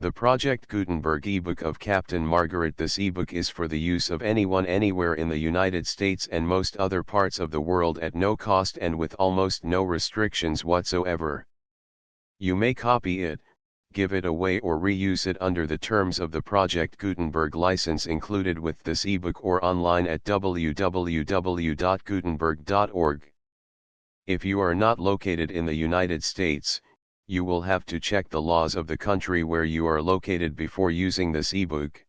The Project Gutenberg ebook of Captain Margaret. This ebook is for the use of anyone anywhere in the United States and most other parts of the world at no cost and with almost no restrictions whatsoever. You may copy it, give it away or reuse it under the terms of the Project Gutenberg license included with this ebook or online at www.gutenberg.org. If you are not located in the United States, you will have to check the laws of the country where you are located before using this ebook.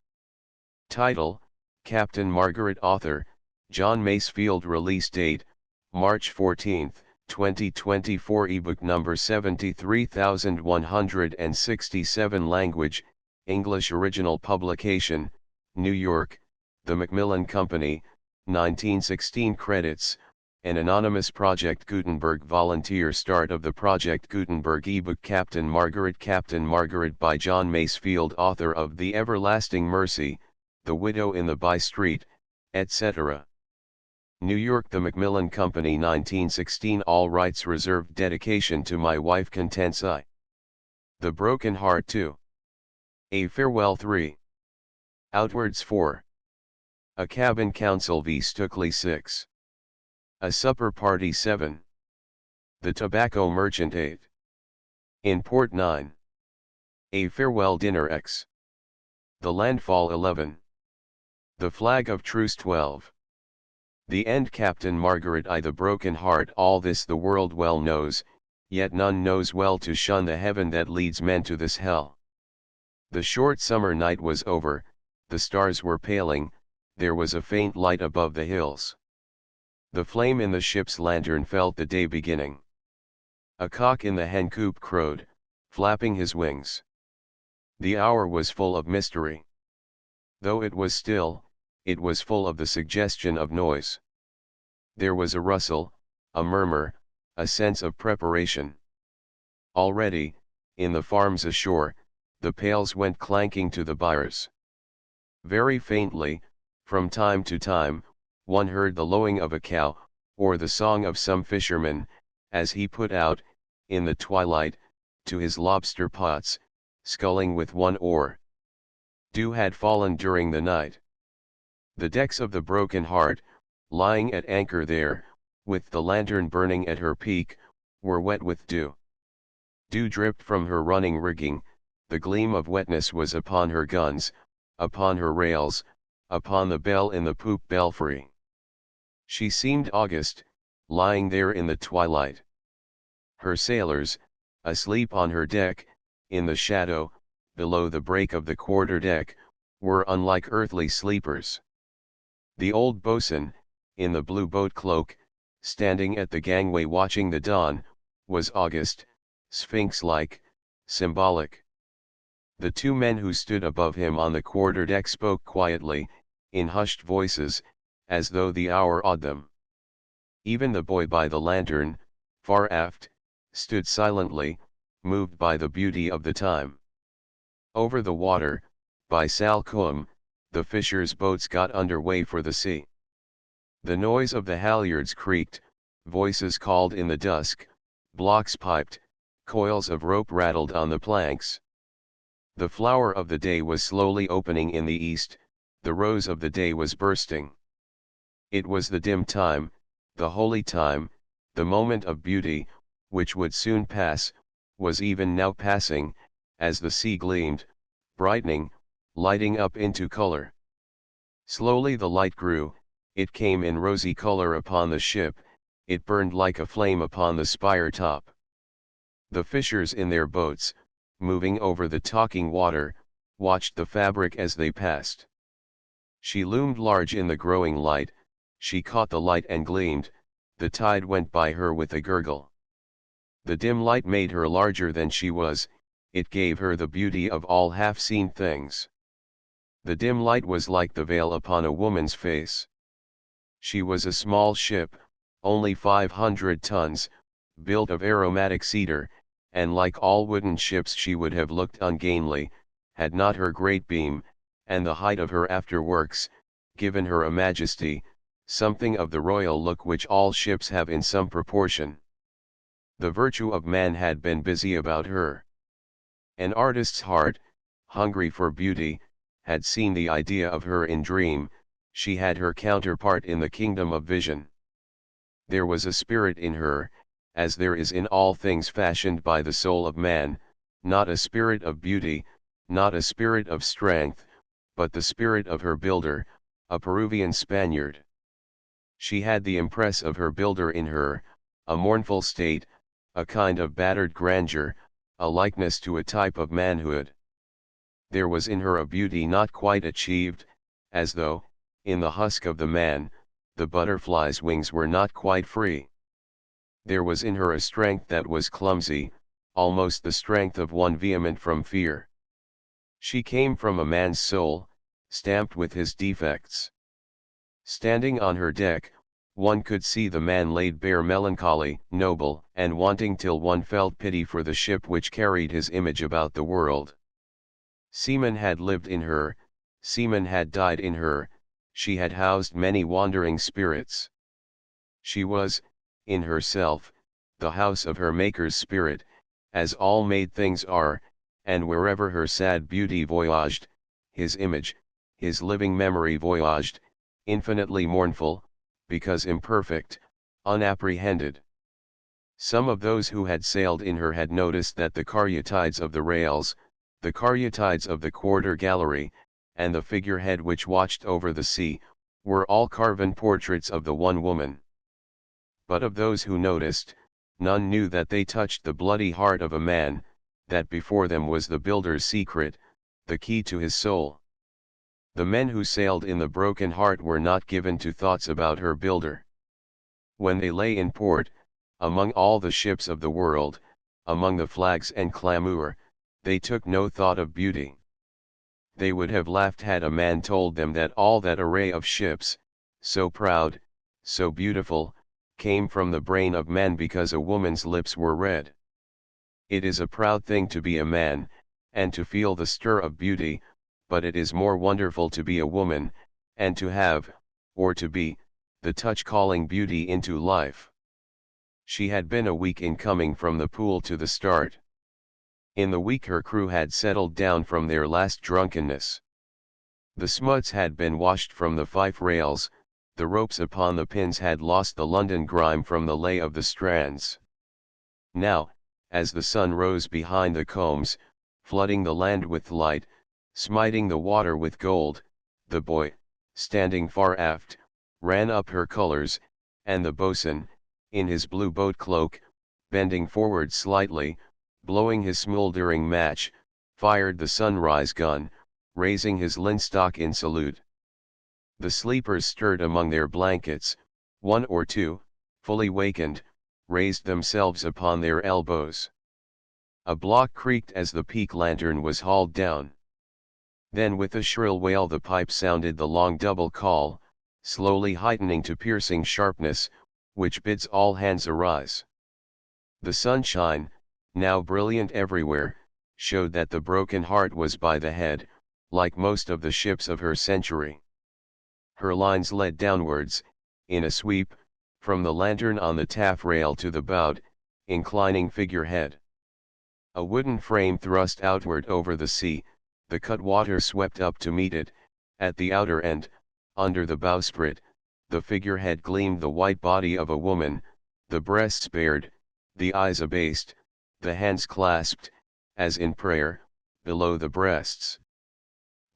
Title: Captain Margaret. Author: John Masefield. Release date: March 14, 2024. Ebook number 73167. Language: English. Original publication: New York, The Macmillan Company, 1916. Credits: an anonymous Project Gutenberg volunteer. Start of the Project Gutenberg ebook. Captain Margaret. Captain Margaret by John Masefield, author of The Everlasting Mercy, The Widow in the By Street, etc. New York, The Macmillan Company, 1916. All rights reserved. Dedication to my wife Contents I. The Broken Heart 2. A Farewell 3. Outwards 4. A Cabin Council v. Stukely 6. A Supper Party 7. The Tobacco Merchant 8. In Port 9. A Farewell Dinner X. The Landfall 11. The Flag of Truce 12. The End. Captain Margaret. I. The Broken Heart. All this the world well knows, yet none knows well to shun the heaven that leads men to this hell. The short summer night was over, the stars were paling, there was a faint light above the hills. The flame in the ship's lantern felt the day beginning. A cock in the hen coop crowed, flapping his wings. The hour was full of mystery. Though it was still, it was full of the suggestion of noise. There was a rustle, a murmur, a sense of preparation. Already, in the farms ashore, the pails went clanking to the byres. Very faintly, from time to time, one heard the lowing of a cow, or the song of some fisherman, as he put out, in the twilight, to his lobster pots, sculling with one oar. Dew had fallen during the night. The decks of the Broken Heart, lying at anchor there, with the lantern burning at her peak, were wet with dew. Dew dripped from her running rigging, the gleam of wetness was upon her guns, upon her rails, upon the bell in the poop belfry. She seemed august, lying there in the twilight. Her sailors, asleep on her deck, in the shadow, below the break of the quarter-deck, were unlike earthly sleepers. The old boatswain, in the blue boat cloak, standing at the gangway watching the dawn, was august, sphinx-like, symbolic. The two men who stood above him on the quarter-deck spoke quietly, in hushed voices, as though the hour awed them. Even the boy by the lantern, far aft, stood silently, moved by the beauty of the time. Over the water, by Salcombe, the fishers' boats got under way for the sea. The noise of the halyards creaked, voices called in the dusk, blocks piped, coils of rope rattled on the planks. The flower of the day was slowly opening in the east, the rose of the day was bursting. It was the dim time, the holy time, the moment of beauty, which would soon pass, was even now passing, as the sea gleamed, brightening, lighting up into color. Slowly the light grew, it came in rosy color upon the ship, it burned like a flame upon the spire top. The fishers in their boats, moving over the talking water, watched the fabric as they passed. She loomed large in the growing light, she caught the light and gleamed, the tide went by her with a gurgle. The dim light made her larger than she was, it gave her the beauty of all half-seen things. The dim light was like the veil upon a woman's face. She was a small ship, only 500 tons, built of aromatic cedar, and like all wooden ships she would have looked ungainly, had not her great beam, and the height of her afterworks, given her a majesty, something of the royal look which all ships have in some proportion. The virtue of man had been busy about her. An artist's heart, hungry for beauty, had seen the idea of her in dream. She had her counterpart in the kingdom of vision. There was a spirit in her, as there is in all things fashioned by the soul of man, not a spirit of beauty, not a spirit of strength, but the spirit of her builder, a Peruvian Spaniard. She had the impress of her builder in her, a mournful state, a kind of battered grandeur, a likeness to a type of manhood. There was in her a beauty not quite achieved, as though, in the husk of the man, the butterfly's wings were not quite free. There was in her a strength that was clumsy, almost the strength of one vehement from fear. She came from a man's soul, stamped with his defects. Standing on her deck, one could see the man laid bare melancholy, noble, and wanting till one felt pity for the ship which carried his image about the world. Seamen had lived in her, seamen had died in her, she had housed many wandering spirits. She was, in herself, the house of her Maker's spirit, as all made things are, and wherever her sad beauty voyaged, his image, his living memory voyaged, infinitely mournful, because imperfect, unapprehended. Some of those who had sailed in her had noticed that the caryatides of the rails, the caryatides of the quarter gallery, and the figurehead which watched over the sea, were all carven portraits of the one woman. But of those who noticed, none knew that they touched the bloody heart of a man, that before them was the builder's secret, the key to his soul. The men who sailed in the broken heart were not given to thoughts about her builder. When they lay in port, among all the ships of the world, among the flags and clamour, they took no thought of beauty. They would have laughed had a man told them that all that array of ships, so proud, so beautiful, came from the brain of man because a woman's lips were red. It is a proud thing to be a man, and to feel the stir of beauty, but it is more wonderful to be a woman, and to have, or to be, the touch calling beauty into life. She had been a week in coming from the pool to the start. In the week her crew had settled down from their last drunkenness. The smuts had been washed from the fife rails, the ropes upon the pins had lost the London grime from the lay of the strands. Now, as the sun rose behind the combs, flooding the land with light, smiting the water with gold, the boy, standing far aft, ran up her colours, and the boatswain, in his blue boat cloak, bending forward slightly, blowing his smouldering match, fired the sunrise gun, raising his linstock in salute. The sleepers stirred among their blankets, one or two, fully wakened, raised themselves upon their elbows. A block creaked as the peak lantern was hauled down. Then with a shrill wail the pipe sounded the long double call, slowly heightening to piercing sharpness, which bids all hands arise. The sunshine, now brilliant everywhere, showed that the Broken Heart was by the head, like most of the ships of her century. Her lines led downwards, in a sweep, from the lantern on the taffrail to the bowed, inclining figurehead. A wooden frame thrust outward over the sea, the cutwater swept up to meet it, at the outer end, under the bowsprit, the figurehead gleamed the white body of a woman, the breasts bared, the eyes abased, the hands clasped, as in prayer, below the breasts.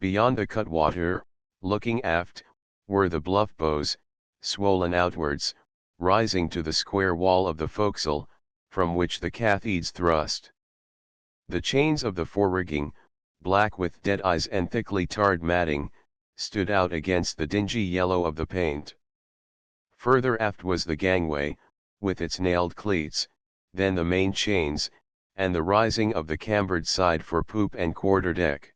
Beyond the cutwater, looking aft, were the bluff bows, swollen outwards, rising to the square wall of the forecastle, from which the catheads thrust. The chains of the forerigging, black with dead eyes and thickly tarred matting, stood out against the dingy yellow of the paint. Further aft was the gangway, with its nailed cleats, then the main chains, and the rising of the cambered side for poop and quarter-deck.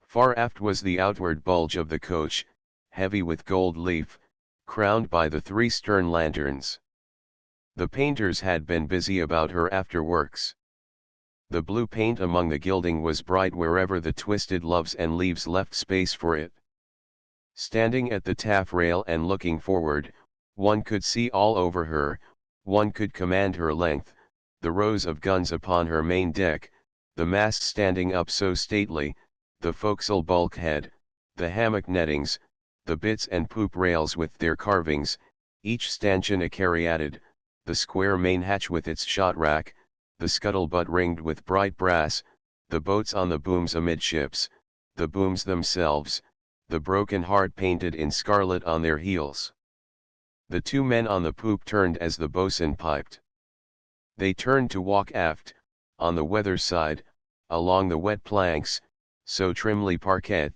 Far aft was the outward bulge of the coach, heavy with gold leaf, crowned by the three stern lanterns. The painters had been busy about her afterworks. The blue paint among the gilding was bright wherever the twisted loves and leaves left space for it. Standing at the taffrail and looking forward, one could see all over her, one could command her length, the rows of guns upon her main deck, the mast standing up so stately, the forecastle bulkhead, the hammock nettings, the bitts and poop rails with their carvings, each stanchion a caryatid, the square main hatch with its shot rack, the scuttle-butt ringed with bright brass, the boats on the booms amidships, the booms themselves, the broken heart painted in scarlet on their heels. The two men on the poop turned as the boatswain piped. They turned to walk aft, on the weather side, along the wet planks, so trimly parquet.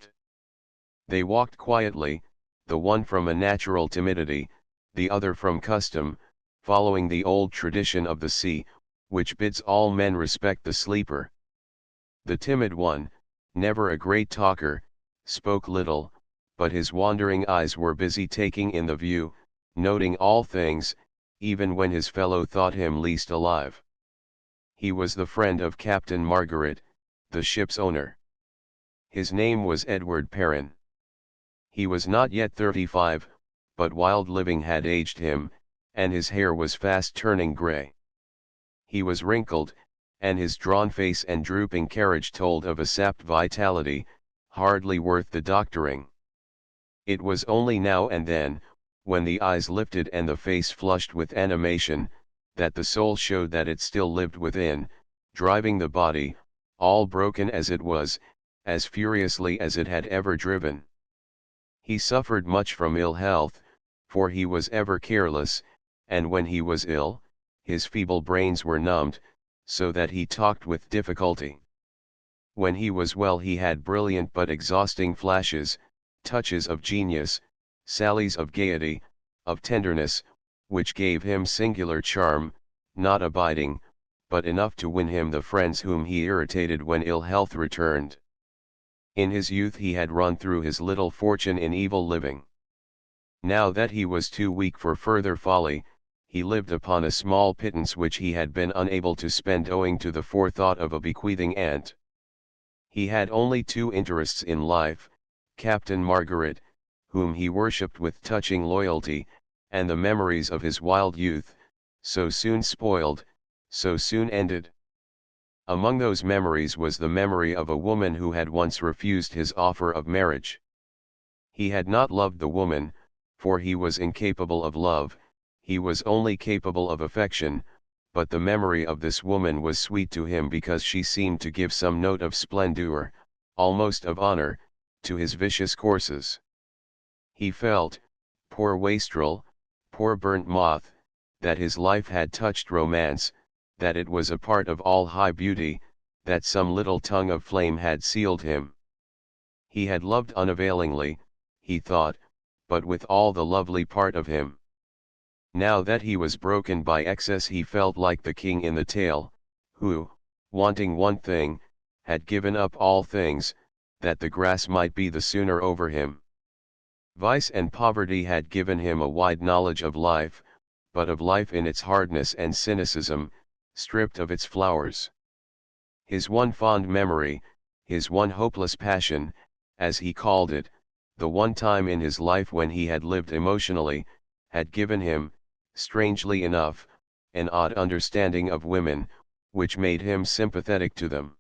They walked quietly, the one from a natural timidity, the other from custom, following the old tradition of the sea, which bids all men respect the sleeper. The timid one, never a great talker, spoke little, but his wandering eyes were busy taking in the view, noting all things, even when his fellow thought him least alive. He was the friend of Captain Margaret, the ship's owner. His name was Edward Perrin. He was not yet 35, but wild living had aged him, and his hair was fast turning grey. He was wrinkled, and his drawn face and drooping carriage told of a sapped vitality, hardly worth the doctoring. It was only now and then, when the eyes lifted and the face flushed with animation, that the soul showed that it still lived within, driving the body, all broken as it was, as furiously as it had ever driven. He suffered much from ill health, for he was ever careless, and when he was ill, his feeble brains were numbed, so that he talked with difficulty. When he was well he had brilliant but exhausting flashes, touches of genius, sallies of gaiety, of tenderness, which gave him singular charm, not abiding, but enough to win him the friends whom he irritated when ill health returned. In his youth he had run through his little fortune in evil living. Now that he was too weak for further folly, he lived upon a small pittance which he had been unable to spend owing to the forethought of a bequeathing aunt. He had only two interests in life, Captain Margaret, whom he worshipped with touching loyalty, and the memories of his wild youth, so soon spoiled, so soon ended. Among those memories was the memory of a woman who had once refused his offer of marriage. He had not loved the woman, for he was incapable of love, he was only capable of affection, but the memory of this woman was sweet to him because she seemed to give some note of splendor, almost of honor, to his vicious courses. He felt, poor wastrel, poor burnt moth, that his life had touched romance, that it was a part of all high beauty, that some little tongue of flame had sealed him. He had loved unavailingly, he thought, but with all the lovely part of him. Now that he was broken by excess he felt like the king in the tale, who, wanting one thing, had given up all things, that the grass might be the sooner over him. Vice and poverty had given him a wide knowledge of life, but of life in its hardness and cynicism, stripped of its flowers. His one fond memory, his one hopeless passion, as he called it, the one time in his life when he had lived emotionally, had given him, strangely enough, an odd understanding of women, which made him sympathetic to them.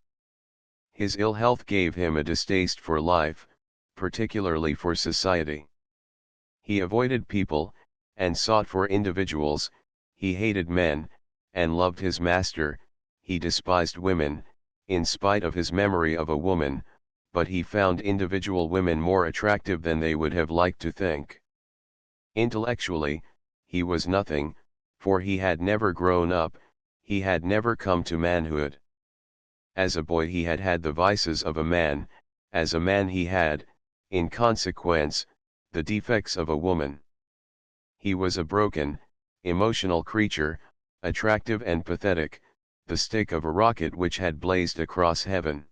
His ill health gave him a distaste for life, particularly for society. He avoided people, and sought for individuals, he hated men, and loved his master, he despised women, in spite of his memory of a woman, but he found individual women more attractive than they would have liked to think. Intellectually, he was nothing, for he had never grown up, he had never come to manhood. As a boy he had had the vices of a man, as a man he had, in consequence, the defects of a woman. He was a broken, emotional creature, attractive and pathetic, the stick of a rocket which had blazed across heaven.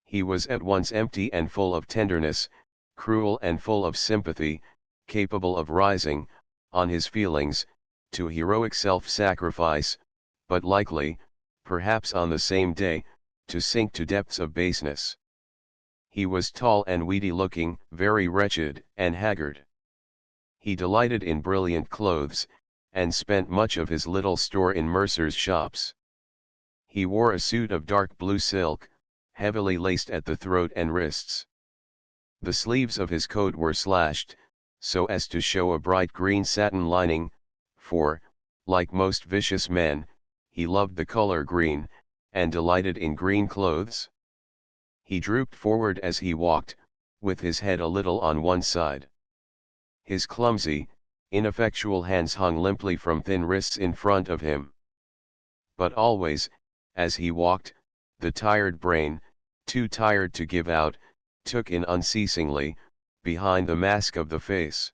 He was at once empty and full of tenderness, cruel and full of sympathy, capable of rising, on his feelings, to heroic self-sacrifice, but likely, perhaps on the same day, to sink to depths of baseness. He was tall and weedy-looking, very wretched and haggard. He delighted in brilliant clothes, and spent much of his little store in mercers' shops. He wore a suit of dark blue silk, heavily laced at the throat and wrists. The sleeves of his coat were slashed, so as to show a bright green satin lining, for, like most vicious men, he loved the color green, and delighted in green clothes. He drooped forward as he walked, with his head a little on one side. His clumsy, ineffectual hands hung limply from thin wrists in front of him. But always, as he walked, the tired brain, too tired to give out, took in unceasingly, behind the mask of the face.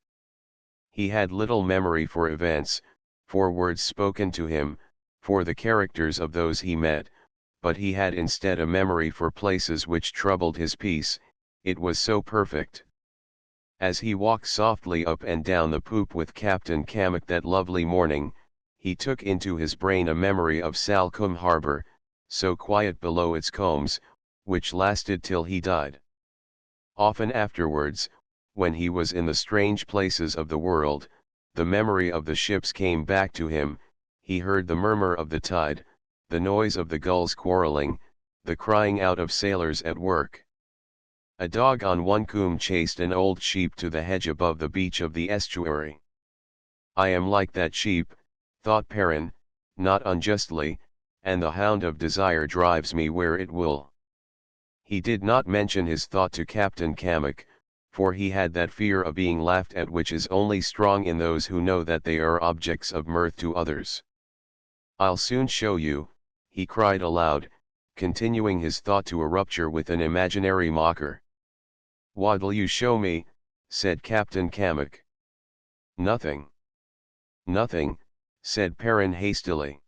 He had little memory for events, for words spoken to him, for the characters of those he met, but he had instead a memory for places which troubled his peace, it was so perfect. As he walked softly up and down the poop with Captain Cammock that lovely morning, he took into his brain a memory of Salcombe harbour, so quiet below its combs, which lasted till he died. Often afterwards, when he was in the strange places of the world, the memory of the ships came back to him, he heard the murmur of the tide, the noise of the gulls quarrelling, the crying out of sailors at work. A dog on one coombe chased an old sheep to the hedge above the beach of the estuary. I am like that sheep, thought Perrin, not unjustly, and the hound of desire drives me where it will. He did not mention his thought to Captain Cammock, for he had that fear of being laughed at which is only strong in those who know that they are objects of mirth to others. I'll soon show you, he cried aloud, continuing his thought to a rupture with an imaginary mocker. What'll you show me? Said Captain Cammock. Nothing. Nothing, said Perrin hastily.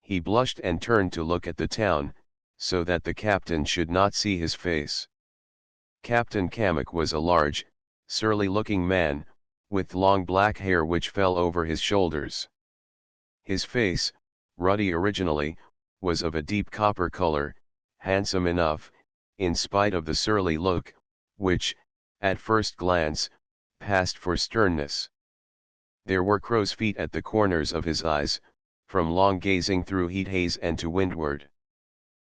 He blushed and turned to look at the town, so that the captain should not see his face. Captain Cammock was a large, surly-looking man, with long black hair which fell over his shoulders. His face, ruddy originally, was of a deep copper color, handsome enough, in spite of the surly look, which, at first glance, passed for sternness. There were crow's feet at the corners of his eyes, from long gazing through heat haze and to windward.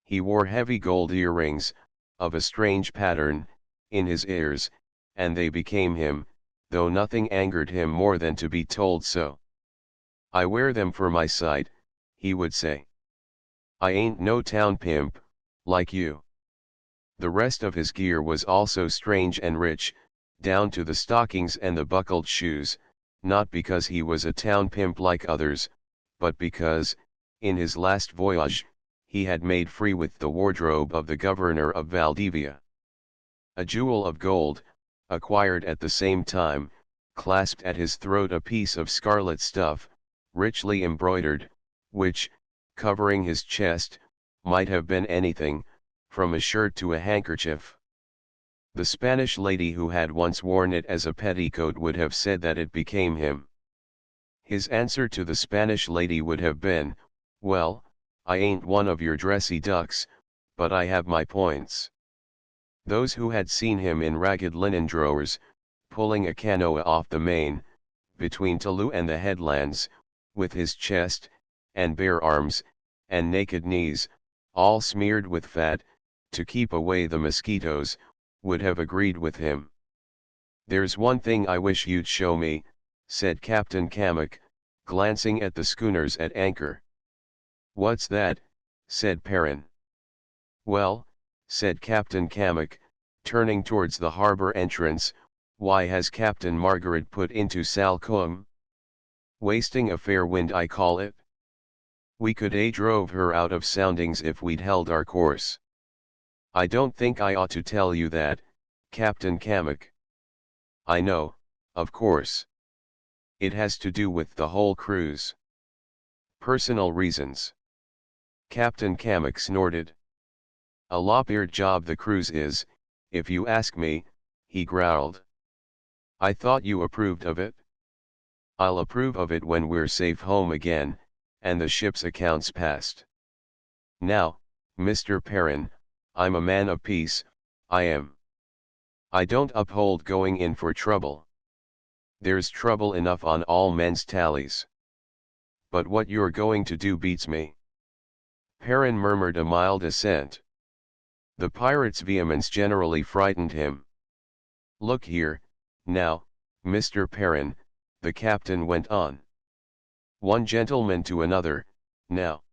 He wore heavy gold earrings, of a strange pattern, in his ears, and they became him, though nothing angered him more than to be told so. I wear them for my sight, he would say. I ain't no town pimp, like you. The rest of his gear was also strange and rich, down to the stockings and the buckled shoes, not because he was a town pimp like others, but because, in his last voyage, he had made free with the wardrobe of the governor of Valdivia. A jewel of gold, acquired at the same time, clasped at his throat a piece of scarlet stuff, richly embroidered, which, covering his chest, might have been anything, from a shirt to a handkerchief. The Spanish lady who had once worn it as a petticoat would have said that it became him. His answer to the Spanish lady would have been, well, I ain't one of your dressy ducks, but I have my points. Those who had seen him in ragged linen drawers, pulling a canoa off the main, between Toulouse and the headlands, with his chest, and bare arms, and naked knees, all smeared with fat, to keep away the mosquitoes, would have agreed with him. There's one thing I wish you'd show me, said Captain Cammock, glancing at the schooners at anchor. What's that? Said Perrin. Well, said Captain Cammock, turning towards the harbour entrance, why has Captain Margaret put into Salcombe? Wasting a fair wind I call it. We could drove her out of soundings if we'd held our course. I don't think I ought to tell you that, Captain Cammock. I know, of course. It has to do with the whole cruise. Personal reasons. Captain Cammock snorted. A lop-eared job the cruise is, if you ask me, he growled. I thought you approved of it? I'll approve of it when we're safe home again, and the ship's accounts passed. Now, Mr. Perrin, I'm a man of peace, I am. I don't uphold going in for trouble. There's trouble enough on all men's tallies. But what you're going to do beats me. Perrin murmured a mild assent. The pirate's vehemence generally frightened him. "Look here, now, Mr. Perrin," the captain went on. "One gentleman to another, now.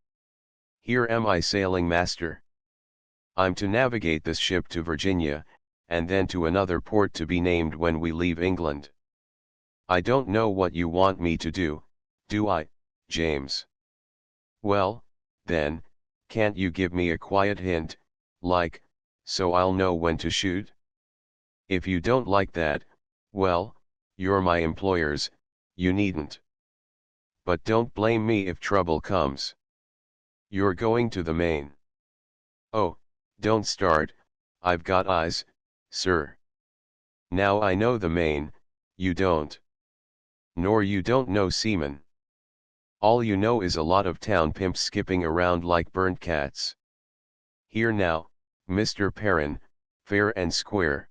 Here am I sailing master. I'm to navigate this ship to Virginia, and then to another port to be named when we leave England. I don't know what you want me to do I, James? Well, then, can't you give me a quiet hint, like, so I'll know when to shoot? If you don't like that, well, you're my employers, you needn't. But don't blame me if trouble comes. You're going to the Main. Oh, don't start, I've got eyes, sir. Now I know the Main, you don't. Nor you don't know seamen. All you know is a lot of town pimps skipping around like burnt cats. Here now, Mr. Perrin, fair and square.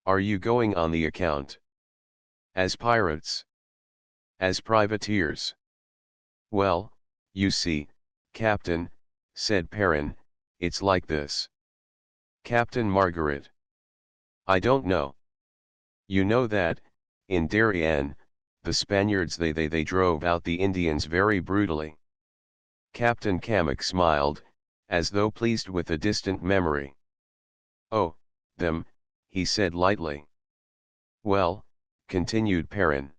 Are you going on the account? As pirates? As privateers? Well, you see, Captain, said Perrin, it's like this. Captain Margaret. I don't know. You know that, in Darien, the Spaniards they drove out the Indians very brutally. Captain Cammock smiled, as though pleased with a distant memory. Oh, them, he said lightly. Well, continued Perrin.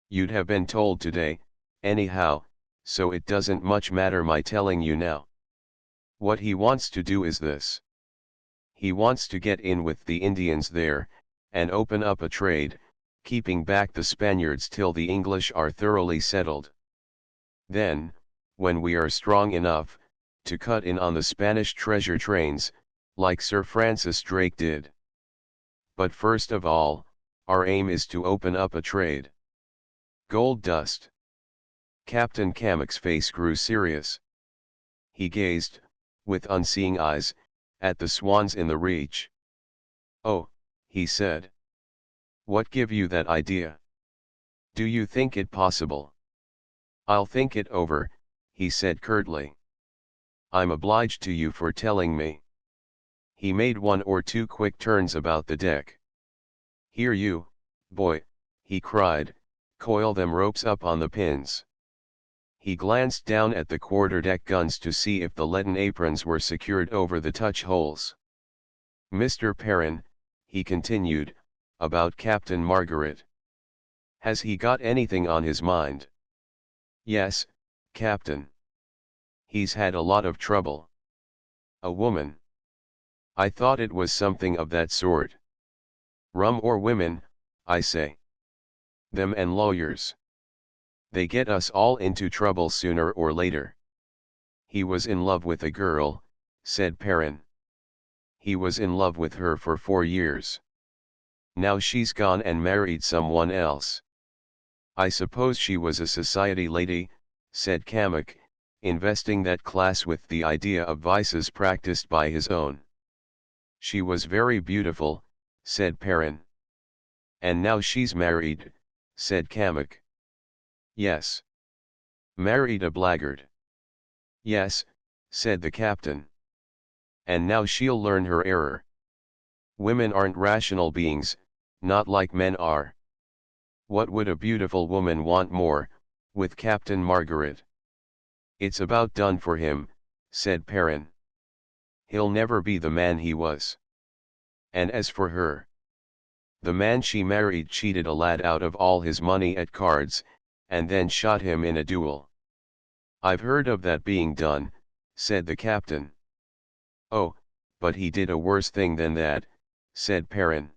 You'd have been told today, anyhow, so it doesn't much matter my telling you now. What he wants to do is this. He wants to get in with the Indians there, and open up a trade, keeping back the Spaniards till the English are thoroughly settled. Then, when we are strong enough, to cut in on the Spanish treasure trains, like Sir Francis Drake did. But first of all, our aim is to open up a trade. Gold dust. Captain Cammock's face grew serious. He gazed, with unseeing eyes, at the swans in the reach. Oh, he said. What give you that idea? Do you think it possible? I'll think it over, he said curtly. I'm obliged to you for telling me. He made one or two quick turns about the deck. Here you, boy, he cried, coil them ropes up on the pins. He glanced down at the quarter-deck guns to see if the leaden aprons were secured over the touch-holes. Mr. Perrin, he continued, about Captain Margaret. Has he got anything on his mind? Yes, Captain. He's had a lot of trouble. A woman. I thought it was something of that sort. Rum or women, I say. Them and lawyers. They get us all into trouble sooner or later. He was in love with a girl, said Perrin. He was in love with her for 4 years. Now she's gone and married someone else. I suppose she was a society lady, said Cammock, investing that class with the idea of vices practiced by his own. She was very beautiful, said Perrin. And now she's married, said Cammock. Yes. Married a blackguard. Yes, said the captain. And now she'll learn her error. Women aren't rational beings, not like men are. What would a beautiful woman want more, with Captain Margaret? It's about done for him, said Perrin. He'll never be the man he was. And as for her, the man she married cheated a lad out of all his money at cards, and then shot him in a duel. I've heard of that being done, said the captain. Oh, but he did a worse thing than that, said Perrin.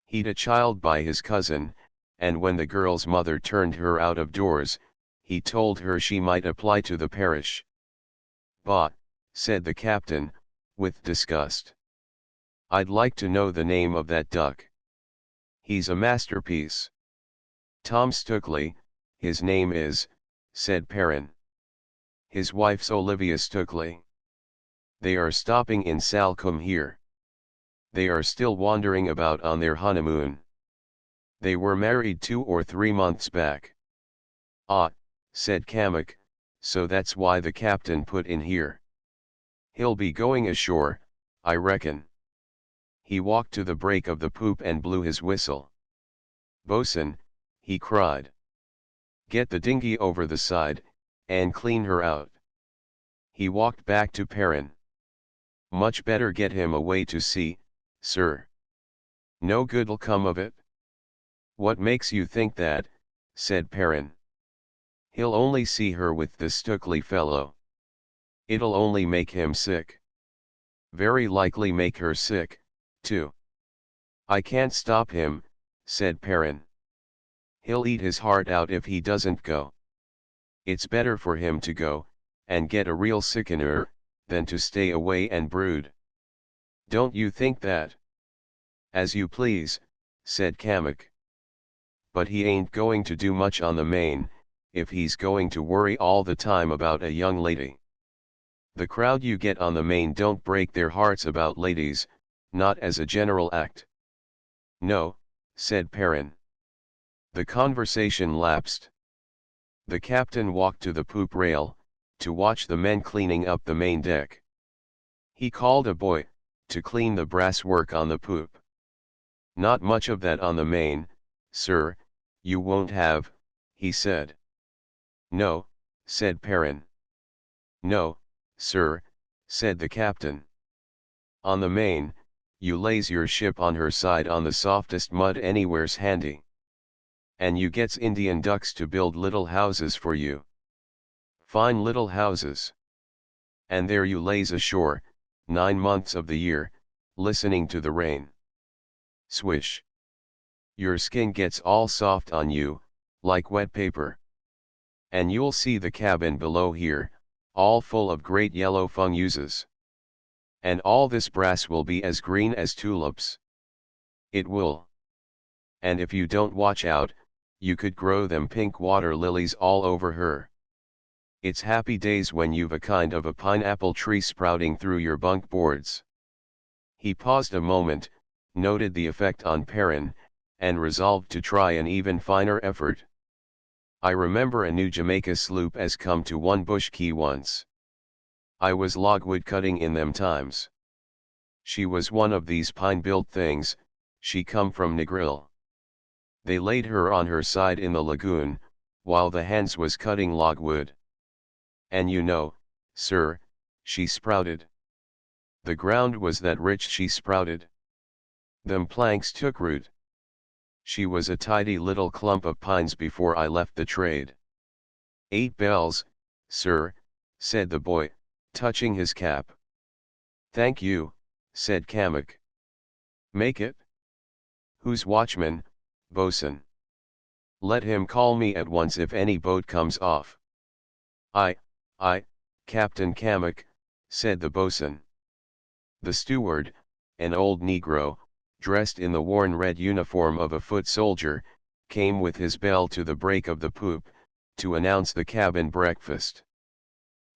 He'd a child by his cousin, and when the girl's mother turned her out of doors, he told her she might apply to the parish. Bah, said the captain, with disgust. I'd like to know the name of that duck. He's a masterpiece. Tom Stukeley, his name is, said Perrin. His wife's Olivia Stukeley. They are stopping in Salcombe here. They are still wandering about on their honeymoon. They were married 2 or 3 months back. Ah, said Cammock, so that's why the captain put in here. He'll be going ashore, I reckon. He walked to the break of the poop and blew his whistle. "Bosun," he cried. "Get the dinghy over the side, and clean her out." He walked back to Perrin. "Much better get him away to sea, sir. No good'll come of it." "What makes you think that?" said Perrin. "He'll only see her with the Stukely fellow. It'll only make him sick. Very likely make her sick, too." "I can't stop him," said Perrin. "He'll eat his heart out if he doesn't go. It's better for him to go, and get a real sickener, than to stay away and brood. Don't you think that?" "As you please," said Kamek. "But he ain't going to do much on the main, if he's going to worry all the time about a young lady. The crowd you get on the main don't break their hearts about ladies, not as a general act." "No," said Perrin. The conversation lapsed. The captain walked to the poop rail, to watch the men cleaning up the main deck. He called a boy, to clean the brass work on the poop. "Not much of that on the main, sir, you won't have," he said. "No," said Perrin. "No, sir," said the captain. "On the main, you lays your ship on her side on the softest mud anywhere's handy. And you gets Indian ducks to build little houses for you. Fine little houses. And there you lays ashore, 9 months of the year, listening to the rain. Swish. Your skin gets all soft on you, like wet paper. And you'll see the cabin below here, all full of great yellow funguses. And all this brass will be as green as tulips. It will. And if you don't watch out, you could grow them pink water lilies all over her. It's happy days when you've a kind of a pineapple tree sprouting through your bunk boards." He paused a moment, noted the effect on Perrin, and resolved to try an even finer effort. "I remember a new Jamaica sloop as come to one bush key once. I was logwood cutting in them times. She was one of these pine-built things, she come from Negril. They laid her on her side in the lagoon, while the hands was cutting logwood. And you know, sir, she sprouted. The ground was that rich she sprouted. Them planks took root. She was a tidy little clump of pines before I left the trade." "8 bells, sir," said the boy, touching his cap. "Thank you," said Kamek. "Make it." "Who's watchman, bosun? Let him call me at once if any boat comes off." I, Captain Kamek," said the bosun. The steward, an old negro, dressed in the worn red uniform of a foot soldier, came with his bell to the break of the poop, to announce the cabin breakfast.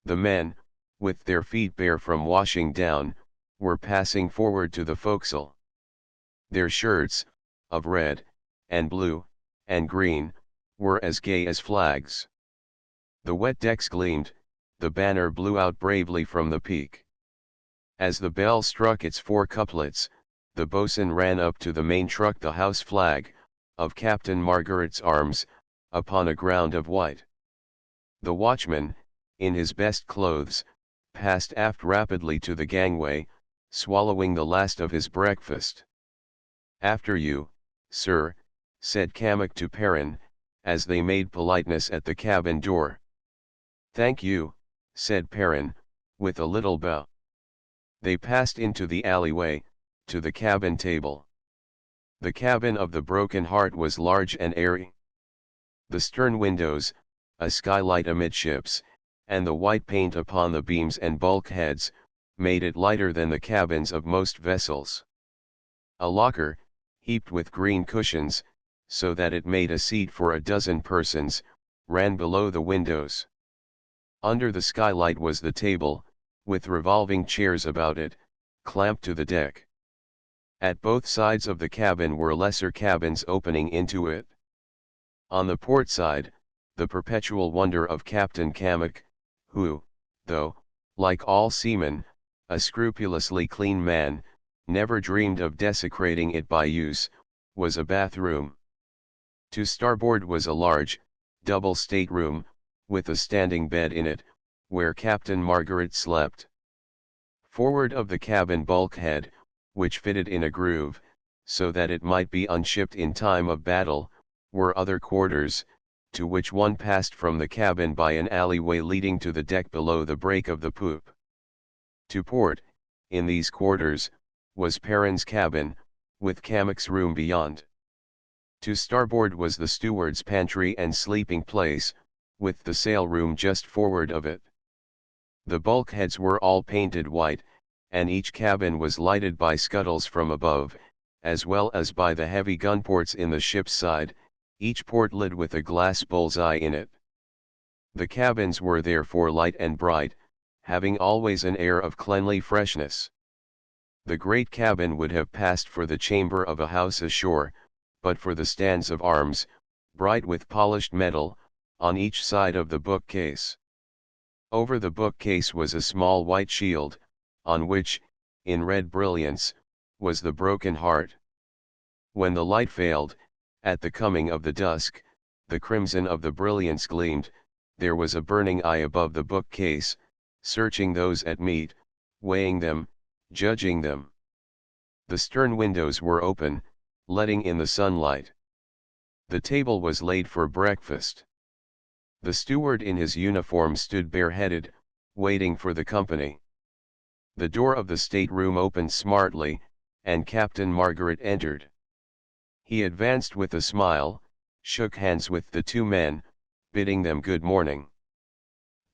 The men, with their feet bare from washing down, were passing forward to the forecastle. Their shirts, of red, and blue, and green, were as gay as flags. The wet decks gleamed, the banner blew out bravely from the peak. As the bell struck its 4 couplets, the bosun ran up to the main truck the house flag, of Captain Margaret's arms, upon a ground of white. The watchman, in his best clothes, passed aft rapidly to the gangway, swallowing the last of his breakfast. "After you, sir," said Kamek to Perrin, as they made politeness at the cabin door. "Thank you," said Perrin, with a little bow. They passed into the alleyway, to the cabin table. The cabin of the Broken Heart was large and airy. The stern windows, a skylight amidships, and the white paint upon the beams and bulkheads, made it lighter than the cabins of most vessels. A locker, heaped with green cushions, so that it made a seat for a dozen persons, ran below the windows. Under the skylight was the table, with revolving chairs about it, clamped to the deck. At both sides of the cabin were lesser cabins opening into it. On the port side, the perpetual wonder of Captain Kamek, who, though, like all seamen, a scrupulously clean man, never dreamed of desecrating it by use, was a bathroom. To starboard was a large, double stateroom, with a standing bed in it, where Captain Margaret slept. Forward of the cabin bulkhead, which fitted in a groove, so that it might be unshipped in time of battle, were other quarters, to which one passed from the cabin by an alleyway leading to the deck below the break of the poop. To port, in these quarters, was Perrin's cabin, with Cammock's room beyond. To starboard was the steward's pantry and sleeping place, with the sail room just forward of it. The bulkheads were all painted white, and each cabin was lighted by scuttles from above, as well as by the heavy gun ports in the ship's side, each port lid with a glass bull's-eye in it. The cabins were therefore light and bright, having always an air of cleanly freshness. The great cabin would have passed for the chamber of a house ashore, but for the stands of arms, bright with polished metal, on each side of the bookcase. Over the bookcase was a small white shield, on which, in red brilliance, was the broken heart. When the light failed, at the coming of the dusk, the crimson of the brilliance gleamed, there was a burning eye above the bookcase, searching those at meat, weighing them, judging them. The stern windows were open, letting in the sunlight. The table was laid for breakfast. The steward in his uniform stood bareheaded, waiting for the company. The door of the stateroom opened smartly, and Captain Margaret entered. He advanced with a smile, shook hands with the two men, bidding them good morning.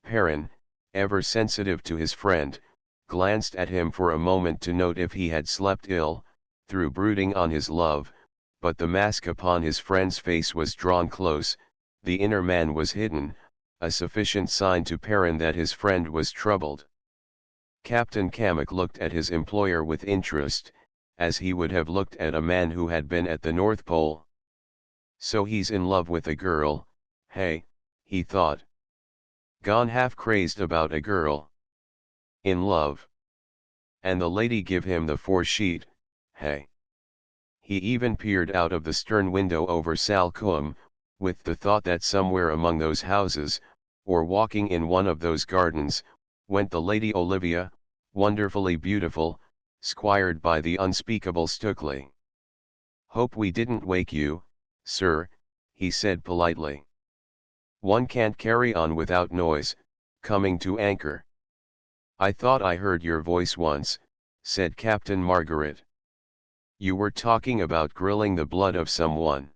Perrin, ever sensitive to his friend, glanced at him for a moment to note if he had slept ill, through brooding on his love, but the mask upon his friend's face was drawn close, the inner man was hidden, a sufficient sign to Perrin that his friend was troubled. Captain Cammock looked at his employer with interest, as he would have looked at a man who had been at the North Pole. So he's in love with a girl, hey, he thought. Gone half crazed about a girl. In love. And the lady give him the foresheet, hey. He even peered out of the stern window over Salcombe, with the thought that somewhere among those houses, or walking in one of those gardens, went the Lady Olivia, wonderfully beautiful, squired by the unspeakable Stukely. "Hope we didn't wake you, sir," he said politely. "One can't carry on without noise, coming to anchor." "I thought I heard your voice once," said Captain Margaret. "You were talking about grilling the blood of someone."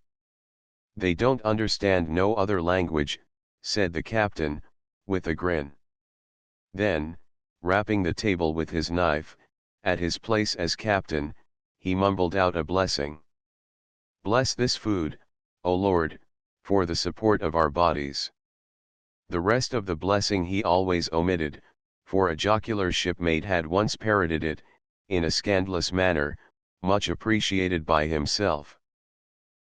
"They don't understand no other language," said the captain, with a grin. Then, rapping the table with his knife, at his place as captain, he mumbled out a blessing. "Bless this food, O Lord, for the support of our bodies." The rest of the blessing he always omitted, for a jocular shipmate had once parroted it, in a scandalous manner, much appreciated by himself.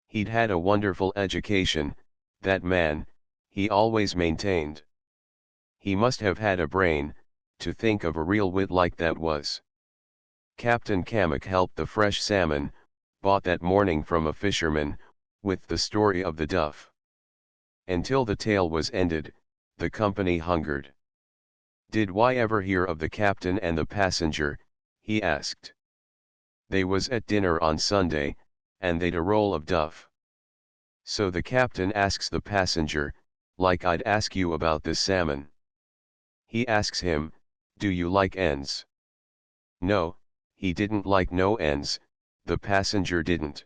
He'd had a wonderful education, that man, he always maintained. He must have had a brain, to think of a real wit like that was. Captain Cammock helped the fresh salmon, bought that morning from a fisherman, with the story of the duff. Until the tale was ended, the company hungered. "Did why ever hear of the captain and the passenger?" he asked. "They was at dinner on Sunday, and they'd a roll of duff." So the captain asks the passenger, like I'd ask you about this salmon. He asks him, "Do you like ends?" No, he didn't like no ends, the passenger didn't.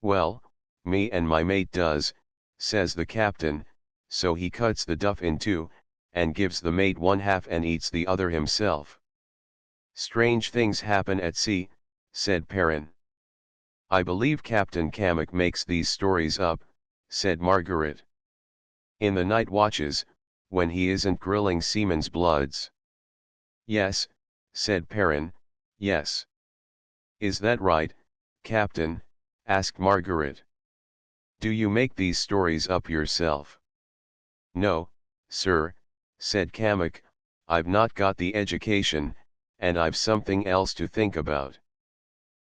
"Well, me and my mate does," says the captain, so he cuts the duff in two, and gives the mate one half and eats the other himself. "Strange things happen at sea," said Perrin. "I believe Captain Cammock makes these stories up," said Margaret. "In the night watches, when he isn't grilling seamen's bloods." "Yes," said Perrin, "yes." "Is that right, Captain?" asked Margaret. "Do you make these stories up yourself?" "No, sir," said Kamek, I've not got the education, and I've something else to think about.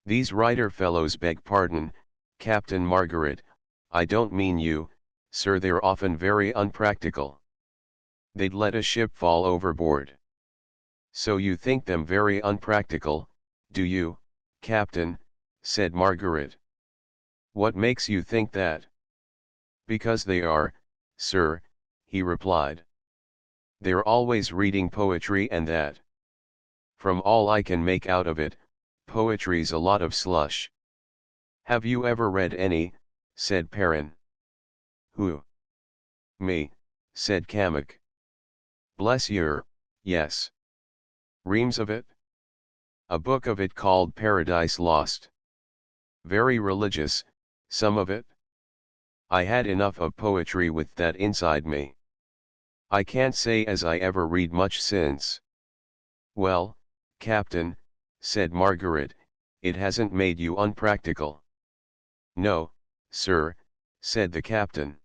These writer fellows beg pardon, Captain Margaret, I don't mean you, sir, they're often very unpractical. They'd let a ship fall overboard. So you think them very unpractical, do you, Captain, said Margaret. What makes you think that? Because they are, sir, he replied. They're always reading poetry and that. From all I can make out of it, poetry's a lot of slush. Have you ever read any? Said Perrin. Who? Me, said Kamek. Bless yer, yes. Reams of it? A book of it called Paradise Lost. Very religious, some of it. I had enough of poetry with that inside me. I can't say as I ever read much since. Well, Captain, said Margaret, it hasn't made you unpractical. No, sir, said the captain.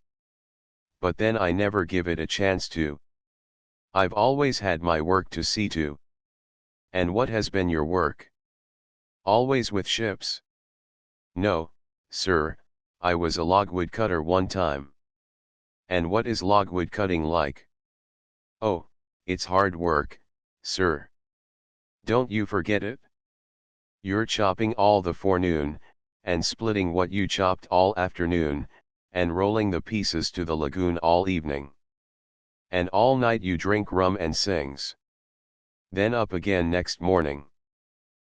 But then I never give it a chance to. I've always had my work to see to. And what has been your work? Always with ships? No, sir, I was a logwood cutter one time. And what is logwood cutting like? Oh, it's hard work, sir. Don't you forget it? You're chopping all the forenoon, and splitting what you chopped all afternoon, and rolling the pieces to the lagoon all evening. And all night you drink rum and sings. Then up again next morning.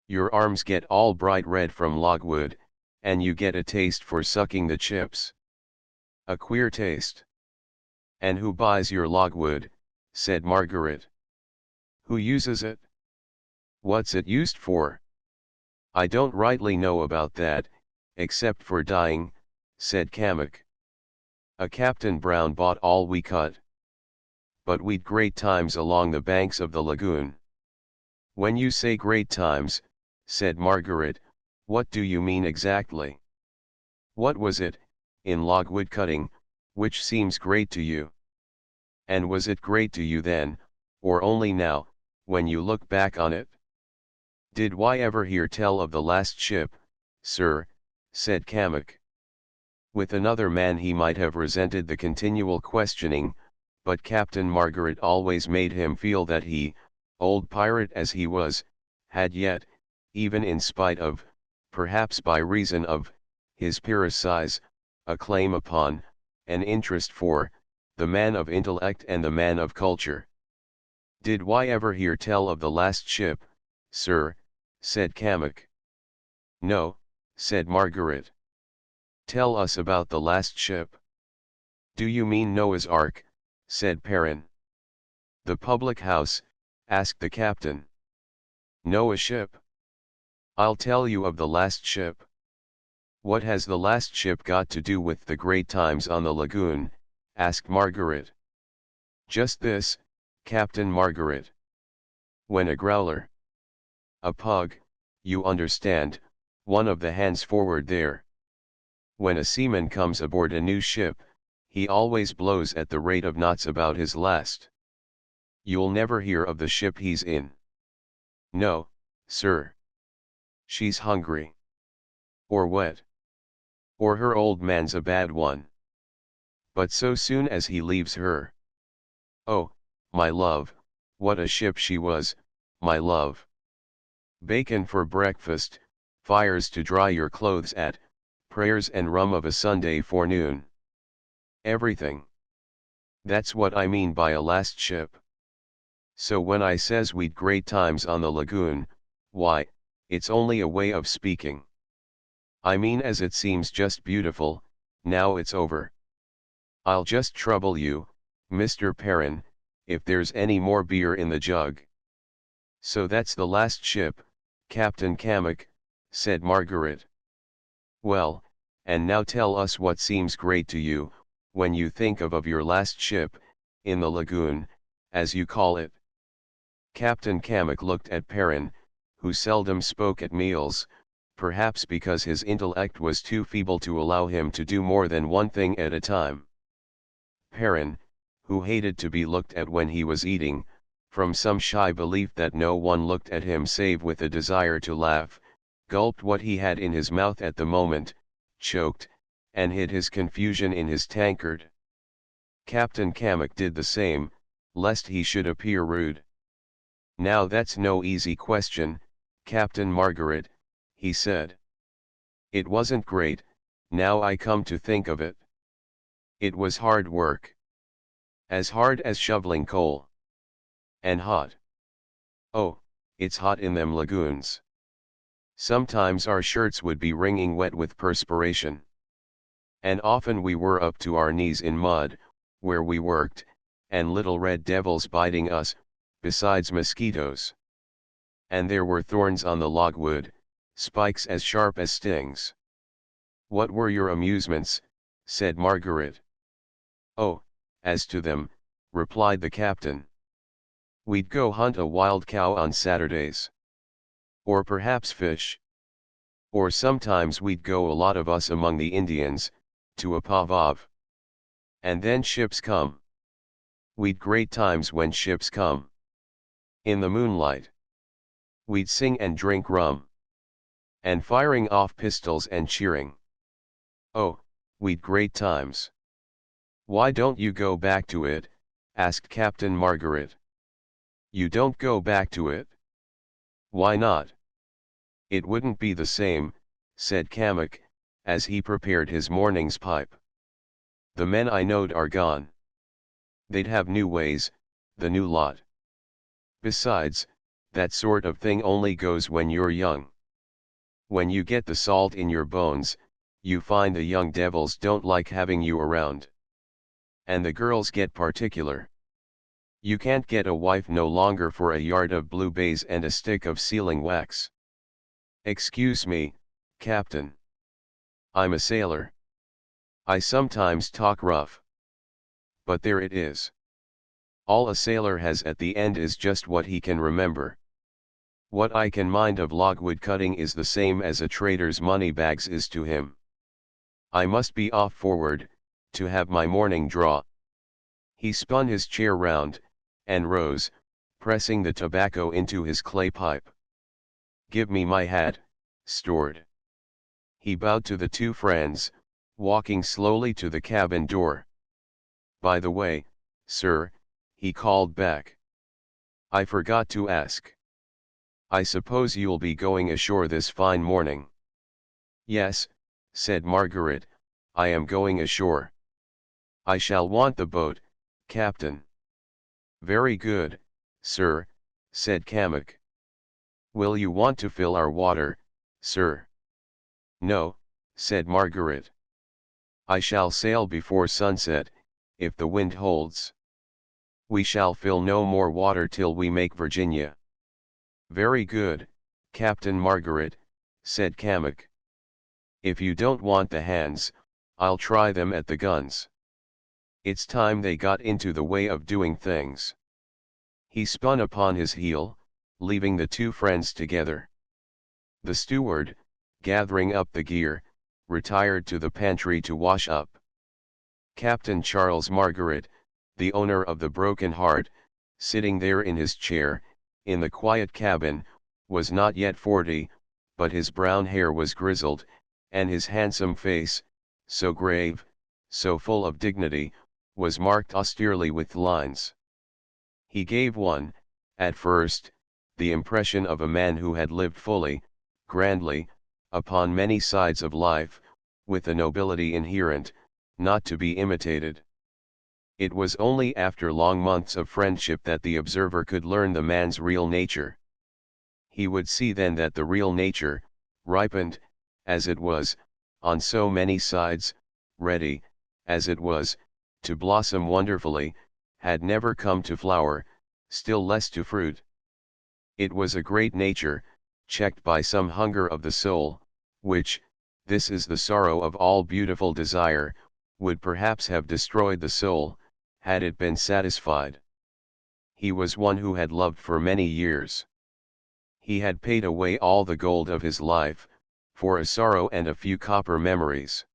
Your arms get all bright red from logwood, and you get a taste for sucking the chips. A queer taste. And who buys your logwood? Said Margaret. Who uses it? What's it used for? I don't rightly know about that, except for dyeing, said Kamek. A Captain Brown bought all we cut. But we'd great times along the banks of the lagoon. When you say great times, said Margaret, what do you mean exactly? What was it, in logwood cutting, which seems great to you? And was it great to you then, or only now, when you look back on it? Did I ever hear tell of the last ship, sir, said Kamek. With another man he might have resented the continual questioning, but Captain Margaret always made him feel that he, old pirate as he was, had yet, even in spite of, perhaps by reason of, his peer's size, a claim upon, an interest for, the man of intellect and the man of culture. Did I ever hear tell of the last ship, sir, said Kamek. No, said Margaret. Tell us about the last ship. Do you mean Noah's Ark, said Perrin. The public house, asked the captain. Noah's ship? I'll tell you of the last ship. What has the last ship got to do with the great times on the lagoon? Asked Margaret. Just this, Captain Margaret. When a growler, a pug, you understand, one of the hands forward there. When a seaman comes aboard a new ship, he always blows at the rate of knots about his last. You'll never hear of the ship he's in. No, sir. She's hungry. Or wet. Or her old man's a bad one. But so soon as he leaves her. Oh, my love, what a ship she was, my love. Bacon for breakfast, fires to dry your clothes at, prayers and rum of a Sunday forenoon. Everything. That's what I mean by a last ship. So when I says we'd great times on the lagoon, why, it's only a way of speaking. I mean as it seems just beautiful, now it's over. I'll just trouble you, Mr. Perrin, if there's any more beer in the jug. So that's the last ship, Captain Kamek, said Margaret. Well, and now tell us what seems great to you, when you think of your last ship, in the lagoon, as you call it. Captain Kamek looked at Perrin, who seldom spoke at meals, perhaps because his intellect was too feeble to allow him to do more than one thing at a time. Perrin, who hated to be looked at when he was eating, from some shy belief that no one looked at him save with a desire to laugh, gulped what he had in his mouth at the moment, choked, and hid his confusion in his tankard. Captain Kamak did the same, lest he should appear rude. "Now that's no easy question, Captain Margaret," he said. "It wasn't great, now I come to think of it. It was hard work. As hard as shoveling coal. And hot. Oh, it's hot in them lagoons. Sometimes our shirts would be wringing wet with perspiration. And often we were up to our knees in mud, where we worked, and little red devils biting us, besides mosquitoes. And there were thorns on the logwood, spikes as sharp as stings." "What were your amusements?" said Margaret. "Oh, as to them," replied the captain. "We'd go hunt a wild cow on Saturdays. Or perhaps fish. Or sometimes we'd go a lot of us among the Indians, to a pavov. And then ships come. We'd great times when ships come. In the moonlight. We'd sing and drink rum. And firing off pistols and cheering. Oh, we'd great times." "Why don't you go back to it?" asked Captain Margaret. "You don't go back to it? Why not?" "It wouldn't be the same," said Kamak, as he prepared his morning's pipe. "The men I knowed are gone. They'd have new ways, the new lot. Besides, that sort of thing only goes when you're young. When you get the salt in your bones, you find the young devils don't like having you around. And the girls get particular. You can't get a wife no longer for a yard of blue baize and a stick of sealing wax. Excuse me, Captain. I'm a sailor. I sometimes talk rough. But there it is. All a sailor has at the end is just what he can remember. What I can mind of logwood cutting is the same as a trader's money bags is to him. I must be off forward, to have my morning draw." He spun his chair round, and rose, pressing the tobacco into his clay pipe. "Give me my hat, steward." He bowed to the two friends, walking slowly to the cabin door. "By the way, sir," he called back. "I forgot to ask. I suppose you'll be going ashore this fine morning?" "Yes," said Margaret, "I am going ashore." "I shall want the boat, Captain." "Very good, sir," said Kamak. "Will you want to fill our water, sir?" "No," said Margaret. "I shall sail before sunset, if the wind holds. We shall fill no more water till we make Virginia." "Very good, Captain Margaret," said Kamak. "If you don't want the hands, I'll try them at the guns. It's time they got into the way of doing things." He spun upon his heel, leaving the two friends together. The steward, gathering up the gear, retired to the pantry to wash up. Captain Charles Margaret, the owner of the Broken Heart, sitting there in his chair, in the quiet cabin, was not yet 40, but his brown hair was grizzled, and his handsome face, so grave, so full of dignity, was marked austerely with lines. He gave one, at first, the impression of a man who had lived fully, grandly, upon many sides of life, with a nobility inherent, not to be imitated. It was only after long months of friendship that the observer could learn the man's real nature. He would see then that the real nature, ripened, as it was, on so many sides, ready, as it was, to blossom wonderfully, had never come to flower, still less to fruit. It was a great nature, checked by some hunger of the soul, which, this is the sorrow of all beautiful desire, would perhaps have destroyed the soul, had it been satisfied. He was one who had loved for many years. He had paid away all the gold of his life, for a sorrow and a few copper memories.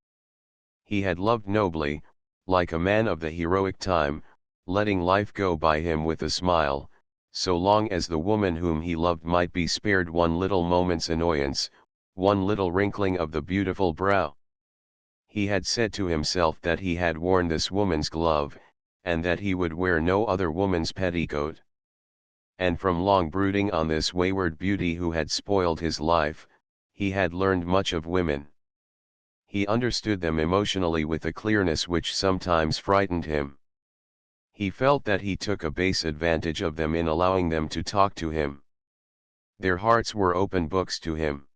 He had loved nobly, like a man of the heroic time, letting life go by him with a smile, so long as the woman whom he loved might be spared one little moment's annoyance, one little wrinkling of the beautiful brow. He had said to himself that he had worn this woman's glove, and that he would wear no other woman's petticoat. And from long brooding on this wayward beauty who had spoiled his life, he had learned much of women. He understood them emotionally with a clearness which sometimes frightened him. He felt that he took a base advantage of them in allowing them to talk to him. Their hearts were open books to him.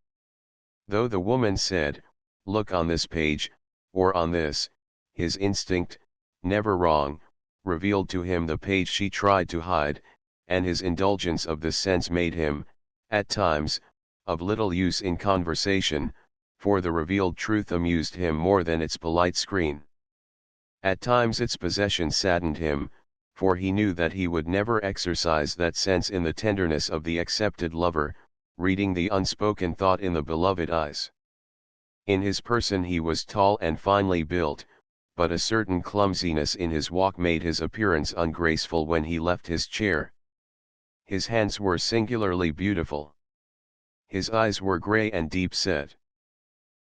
Though the woman said, "Look on this page, or on this," his instinct, never wrong, revealed to him the page she tried to hide, and his indulgence of this sense made him, at times, of little use in conversation, for the revealed truth amused him more than its polite screen. At times its possession saddened him, for he knew that he would never exercise that sense in the tenderness of the accepted lover, reading the unspoken thought in the beloved eyes. In his person he was tall and finely built, but a certain clumsiness in his walk made his appearance ungraceful when he left his chair. His hands were singularly beautiful. His eyes were grey and deep-set.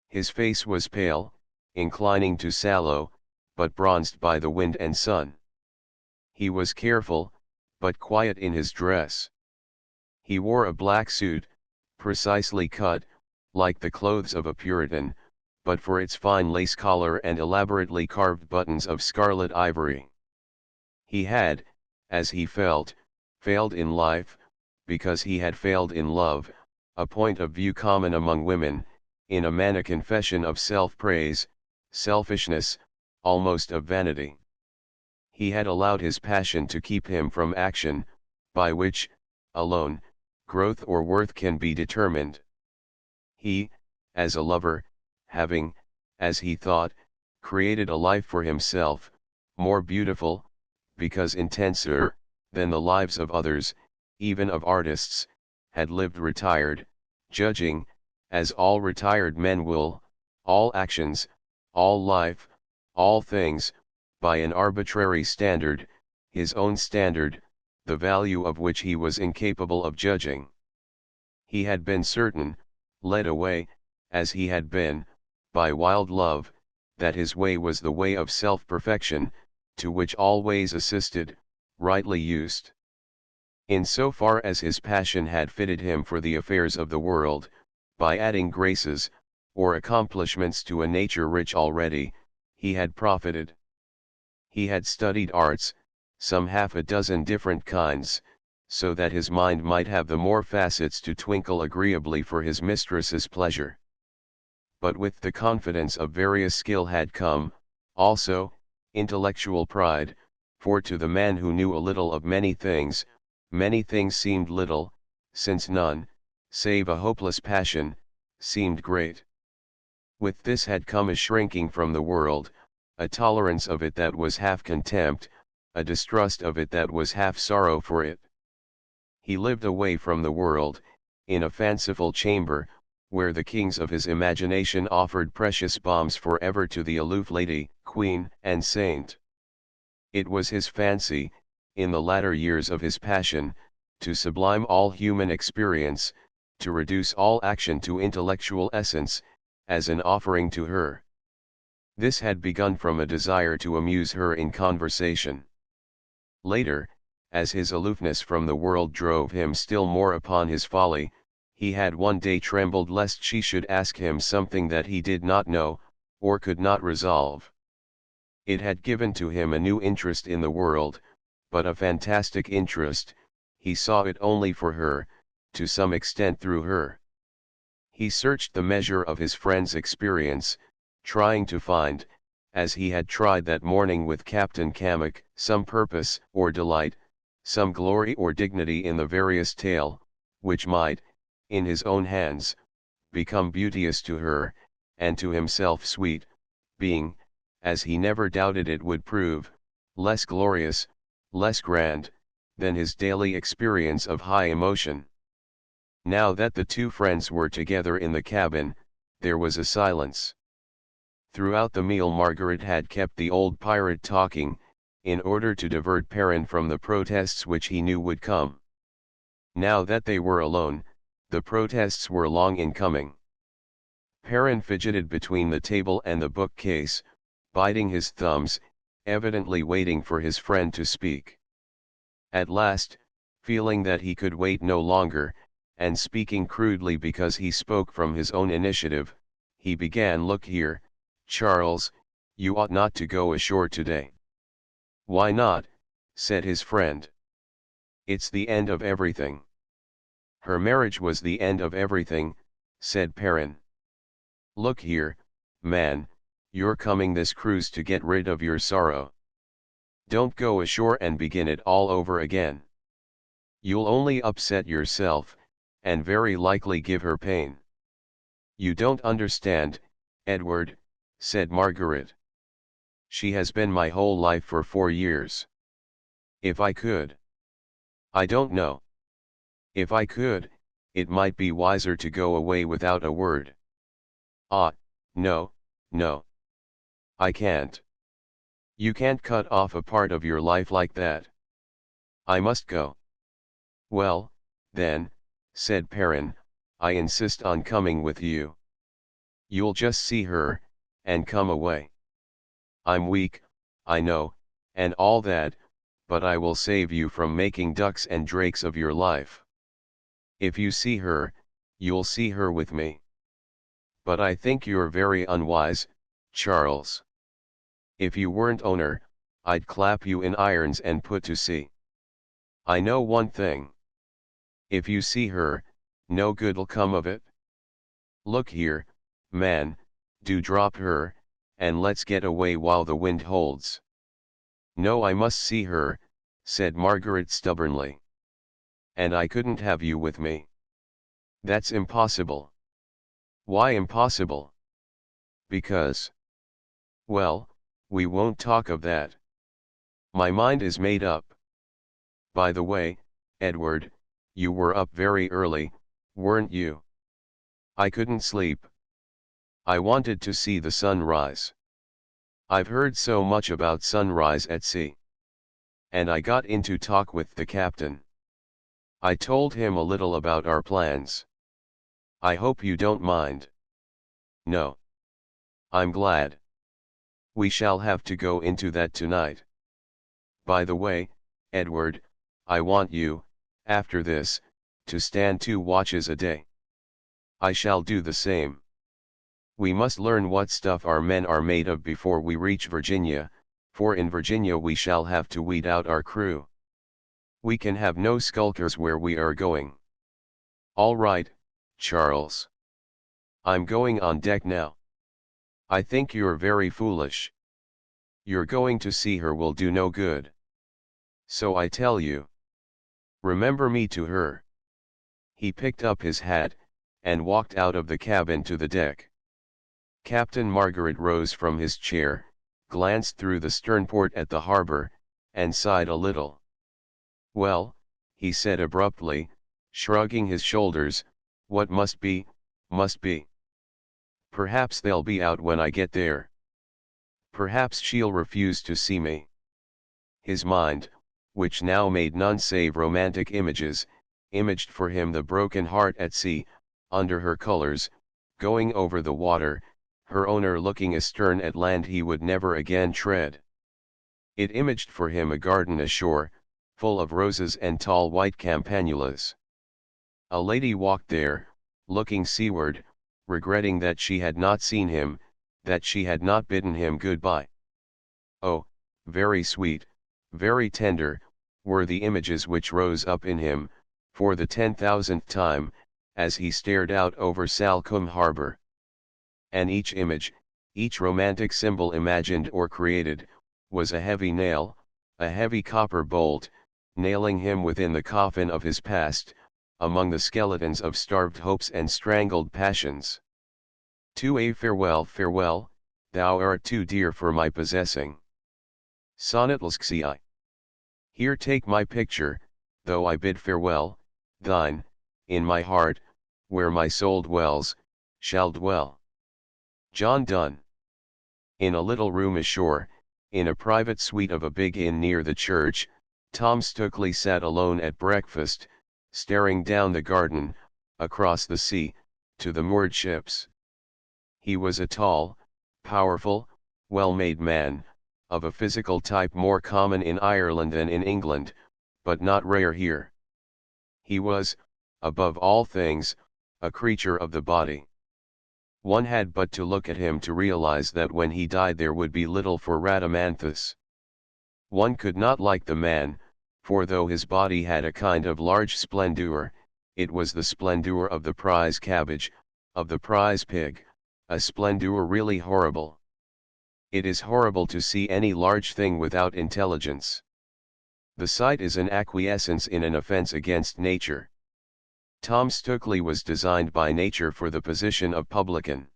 His face was pale, inclining to sallow, but bronzed by the wind and sun. He was careful, but quiet in his dress. He wore a black suit, precisely cut, like the clothes of a Puritan, but for its fine lace collar and elaborately carved buttons of scarlet ivory. He had, as he felt, failed in life, because he had failed in love, a point of view common among women, in a manner confession of self-praise, selfishness, almost of vanity. He had allowed his passion to keep him from action, by which, alone, growth or worth can be determined. He, as a lover, having, as he thought, created a life for himself, more beautiful, because intenser, than the lives of others, even of artists, had lived retired, judging, as all retired men will, all actions, all life, all things, by an arbitrary standard, his own standard, the value of which he was incapable of judging. He had been certain, led away, as he had been, by wild love, that his way was the way of self-perfection, to which all ways assisted, rightly used. In so far as his passion had fitted him for the affairs of the world, by adding graces, or accomplishments to a nature rich already, he had profited. He had studied arts, some half a dozen different kinds, so that his mind might have the more facets to twinkle agreeably for his mistress's pleasure. But with the confidence of various skill had come, also, intellectual pride, for to the man who knew a little of many things seemed little, since none, save a hopeless passion, seemed great. With this had come a shrinking from the world, a tolerance of it that was half contempt, a distrust of it that was half sorrow for it. He lived away from the world, in a fanciful chamber, where the kings of his imagination offered precious balms for ever to the aloof lady, queen, and saint. It was his fancy, in the latter years of his passion, to sublime all human experience, to reduce all action to intellectual essence, as an offering to her. This had begun from a desire to amuse her in conversation. Later, as his aloofness from the world drove him still more upon his folly, he had one day trembled lest she should ask him something that he did not know, or could not resolve. It had given to him a new interest in the world, but a fantastic interest. He saw it only for her, to some extent through her. He searched the measure of his friend's experience, trying to find, as he had tried that morning with Captain Cammack, some purpose or delight, some glory or dignity in the various tale, which might, in his own hands, become beauteous to her, and to himself sweet, being, as he never doubted it would prove, less glorious, less grand, than his daily experience of high emotion. Now that the two friends were together in the cabin, there was a silence. Throughout the meal Margaret had kept the old pirate talking, in order to divert Perrin from the protests which he knew would come. Now that they were alone, the protests were long in coming. Perrin fidgeted between the table and the bookcase, biting his thumbs, evidently waiting for his friend to speak. At last, feeling that he could wait no longer, and speaking crudely because he spoke from his own initiative, he began, "Look here, Charles, you ought not to go ashore today." "Why not?" said his friend. "It's the end of everything." "Her marriage was the end of everything," said Perrin. "Look here, man, you're coming this cruise to get rid of your sorrow. Don't go ashore and begin it all over again. You'll only upset yourself, and very likely give her pain." "You don't understand, Edward," said Margaret. "She has been my whole life for 4 years. If I could. I don't know. If I could, it might be wiser to go away without a word." "Ah, no, no. I can't. You can't cut off a part of your life like that." "I must go." "Well, then," said Perrin, "I insist on coming with you. You'll just see her, and come away. I'm weak, I know, and all that, but I will save you from making ducks and drakes of your life. If you see her, you'll see her with me. But I think you're very unwise, Charles. If you weren't owner, I'd clap you in irons and put to sea. I know one thing. If you see her, no good'll come of it. Look here, man, do drop her, and let's get away while the wind holds." "No, I must see her," said Margaret stubbornly. "And I couldn't have you with me." "That's impossible." "Why impossible?" "Because. Well, we won't talk of that. My mind is made up. By the way, Edward, you were up very early, weren't you?" "I couldn't sleep. I wanted to see the sun rise. I've heard so much about sunrise at sea. And I got into talk with the captain. I told him a little about our plans. I hope you don't mind." "No. I'm glad. We shall have to go into that tonight. By the way, Edward, I want you, after this, to stand 2 watches a day." "I shall do the same. We must learn what stuff our men are made of before we reach Virginia, for in Virginia we shall have to weed out our crew. We can have no skulkers where we are going." "All right, Charles. I'm going on deck now." "I think you're very foolish. You're going to see her will do no good. So I tell you. Remember me to her." He picked up his hat, and walked out of the cabin to the deck. Captain Margaret rose from his chair, glanced through the sternport at the harbor, and sighed a little. "Well," he said abruptly, shrugging his shoulders, "what must be, must be. Perhaps they'll be out when I get there. Perhaps she'll refuse to see me." His mind, which now made none save romantic images, imaged for him the broken heart at sea, under her colors, going over the water, her owner looking astern at land he would never again tread. It imaged for him a garden ashore, full of roses and tall white campanulas. A lady walked there, looking seaward, regretting that she had not seen him, that she had not bidden him good-bye. Oh, very sweet, very tender, were the images which rose up in him, for the 10,000th time, as he stared out over Salcombe harbor. And each image, each romantic symbol imagined or created, was a heavy nail, a heavy copper bolt, nailing him within the coffin of his past, among the skeletons of starved hopes and strangled passions. "To a farewell, farewell, thou art too dear for my possessing." Sonnet Lxi. "Here take my picture, though I bid farewell, thine, in my heart, where my soul dwells, shall dwell." John Donne. In a little room ashore, In a private suite of a big inn near the church, Tom Stukely sat alone at breakfast, staring down the garden, across the sea, to the moored ships. He was a tall, powerful, well-made man, of a physical type more common in Ireland than in England, but not rare here. He was, above all things, a creature of the body. One had but to look at him to realize that when he died there would be little for Rhadamanthus. One could not like the man, for though his body had a kind of large splendour, it was the splendour of the prize cabbage, of the prize pig, a splendour really horrible. It is horrible to see any large thing without intelligence. The sight is an acquiescence in an offence against nature. Tom Stukely was designed by nature for the position of publican.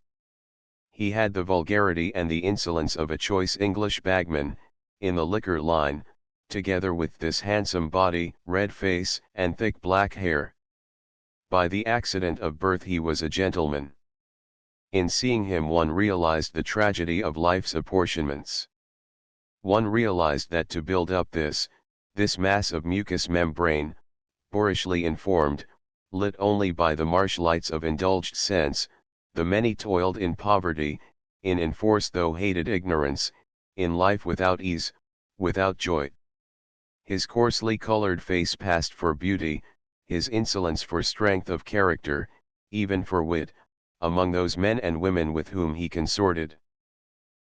He had the vulgarity and the insolence of a choice English bagman, in the liquor line, together with this handsome body, red face, and thick black hair. By the accident of birth he was a gentleman. In seeing him one realized the tragedy of life's apportionments. One realized that to build up this mass of mucous membrane, boorishly informed, lit only by the marsh lights of indulged sense, the many toiled in poverty, in enforced though hated ignorance, in life without ease, without joy. His coarsely colored face passed for beauty, his insolence for strength of character, even for wit, among those men and women with whom he consorted.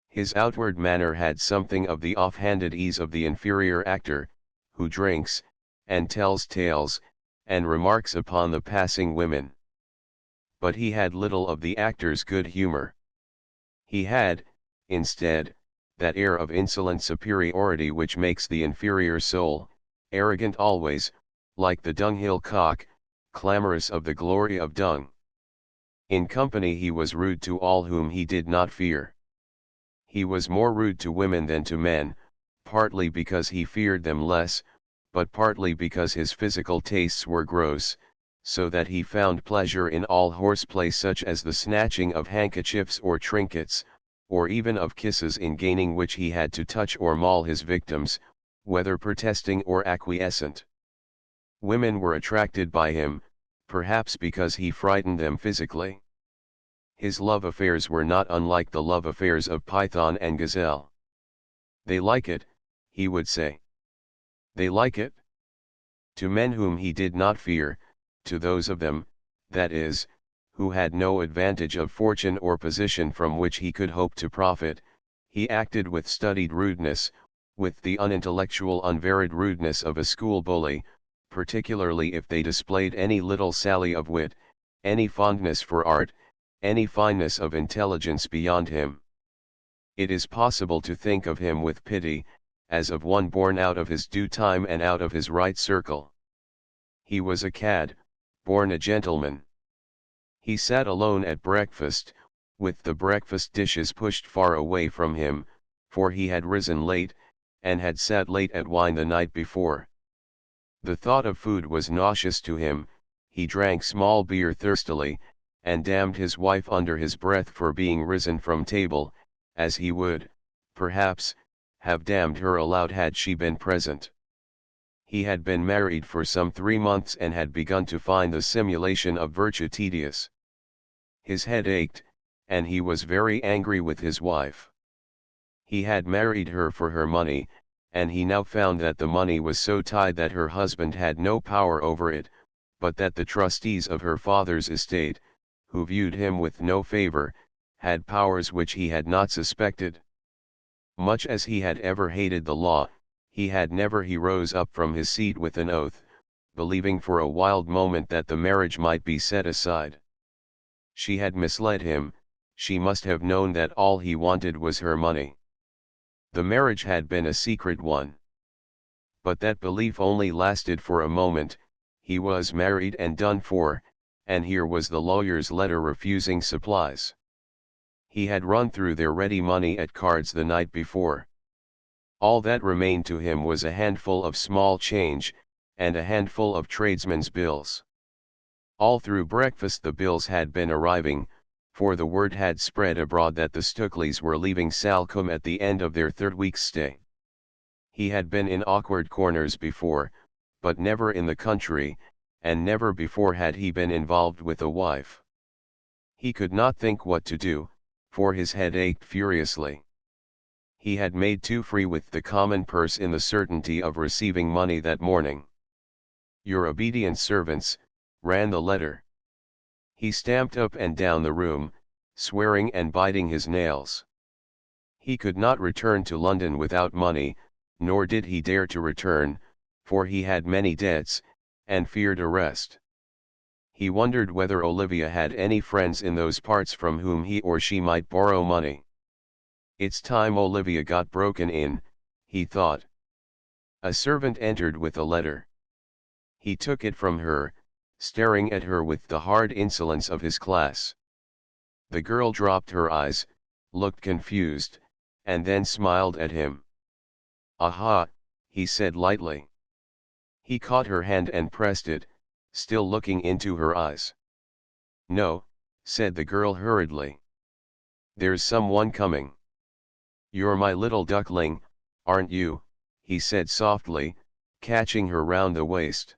His outward manner had something of the off-handed ease of the inferior actor, who drinks, and tells tales, and remarks upon the passing women. But he had little of the actor's good humor. He had, instead, that air of insolent superiority which makes the inferior soul, arrogant always, like the dunghill cock, clamorous of the glory of dung. In company he was rude to all whom he did not fear. He was more rude to women than to men, partly because he feared them less, but partly because his physical tastes were gross, so that he found pleasure in all horseplay such as the snatching of handkerchiefs or trinkets, or even of kisses in gaining which he had to touch or maul his victims, whether protesting or acquiescent. Women were attracted by him, perhaps because he frightened them physically. His love affairs were not unlike the love affairs of python and gazelle. They like it, he would say. They like it? To men whom he did not fear, to those of them, that is, who had no advantage of fortune or position from which he could hope to profit, he acted with studied rudeness, with the unintellectual unvaried rudeness of a school bully, particularly if they displayed any little sally of wit, any fondness for art, any fineness of intelligence beyond him. It is possible to think of him with pity, as of one born out of his due time and out of his right circle. He was a cad, born a gentleman. He sat alone at breakfast, with the breakfast dishes pushed far away from him, for he had risen late, and had sat late at wine the night before. The thought of food was nauseous to him, he drank small beer thirstily, and damned his wife under his breath for being risen from table, as he would, perhaps, have damned her aloud had she been present. He had been married for some 3 months and had begun to find the simulation of virtue tedious. His head ached, and he was very angry with his wife. He had married her for her money, and he now found that the money was so tied that her husband had no power over it, but that the trustees of her father's estate, who viewed him with no favor, had powers which he had not suspected. Much as he had ever hated the law, he rose up from his seat with an oath, believing for a wild moment that the marriage might be set aside. She had misled him, she must have known that all he wanted was her money. The marriage had been a secret one. But that belief only lasted for a moment, he was married and done for, and here was the lawyer's letter refusing supplies. He had run through their ready money at cards the night before. All that remained to him was a handful of small change, and a handful of tradesmen's bills. All through breakfast the bills had been arriving, for the word had spread abroad that the Stucleys were leaving Salcombe at the end of their 3rd week's stay. He had been in awkward corners before, but never in the country, and never before had he been involved with a wife. He could not think what to do, for his head ached furiously. He had made too free with the common purse in the certainty of receiving money that morning. "Your obedient servants," ran the letter. He stamped up and down the room, swearing and biting his nails. He could not return to London without money, nor did he dare to return, for he had many debts, and feared arrest. He wondered whether Olivia had any friends in those parts from whom he or she might borrow money. "It's time Olivia got broken in," he thought. A servant entered with a letter. He took it from her, staring at her with the hard insolence of his class. The girl dropped her eyes, looked confused, and then smiled at him. "Aha," he said lightly. He caught her hand and pressed it, still looking into her eyes. "No," said the girl hurriedly. "There's someone coming." "You're my little duckling, aren't you?" he said softly, catching her round the waist.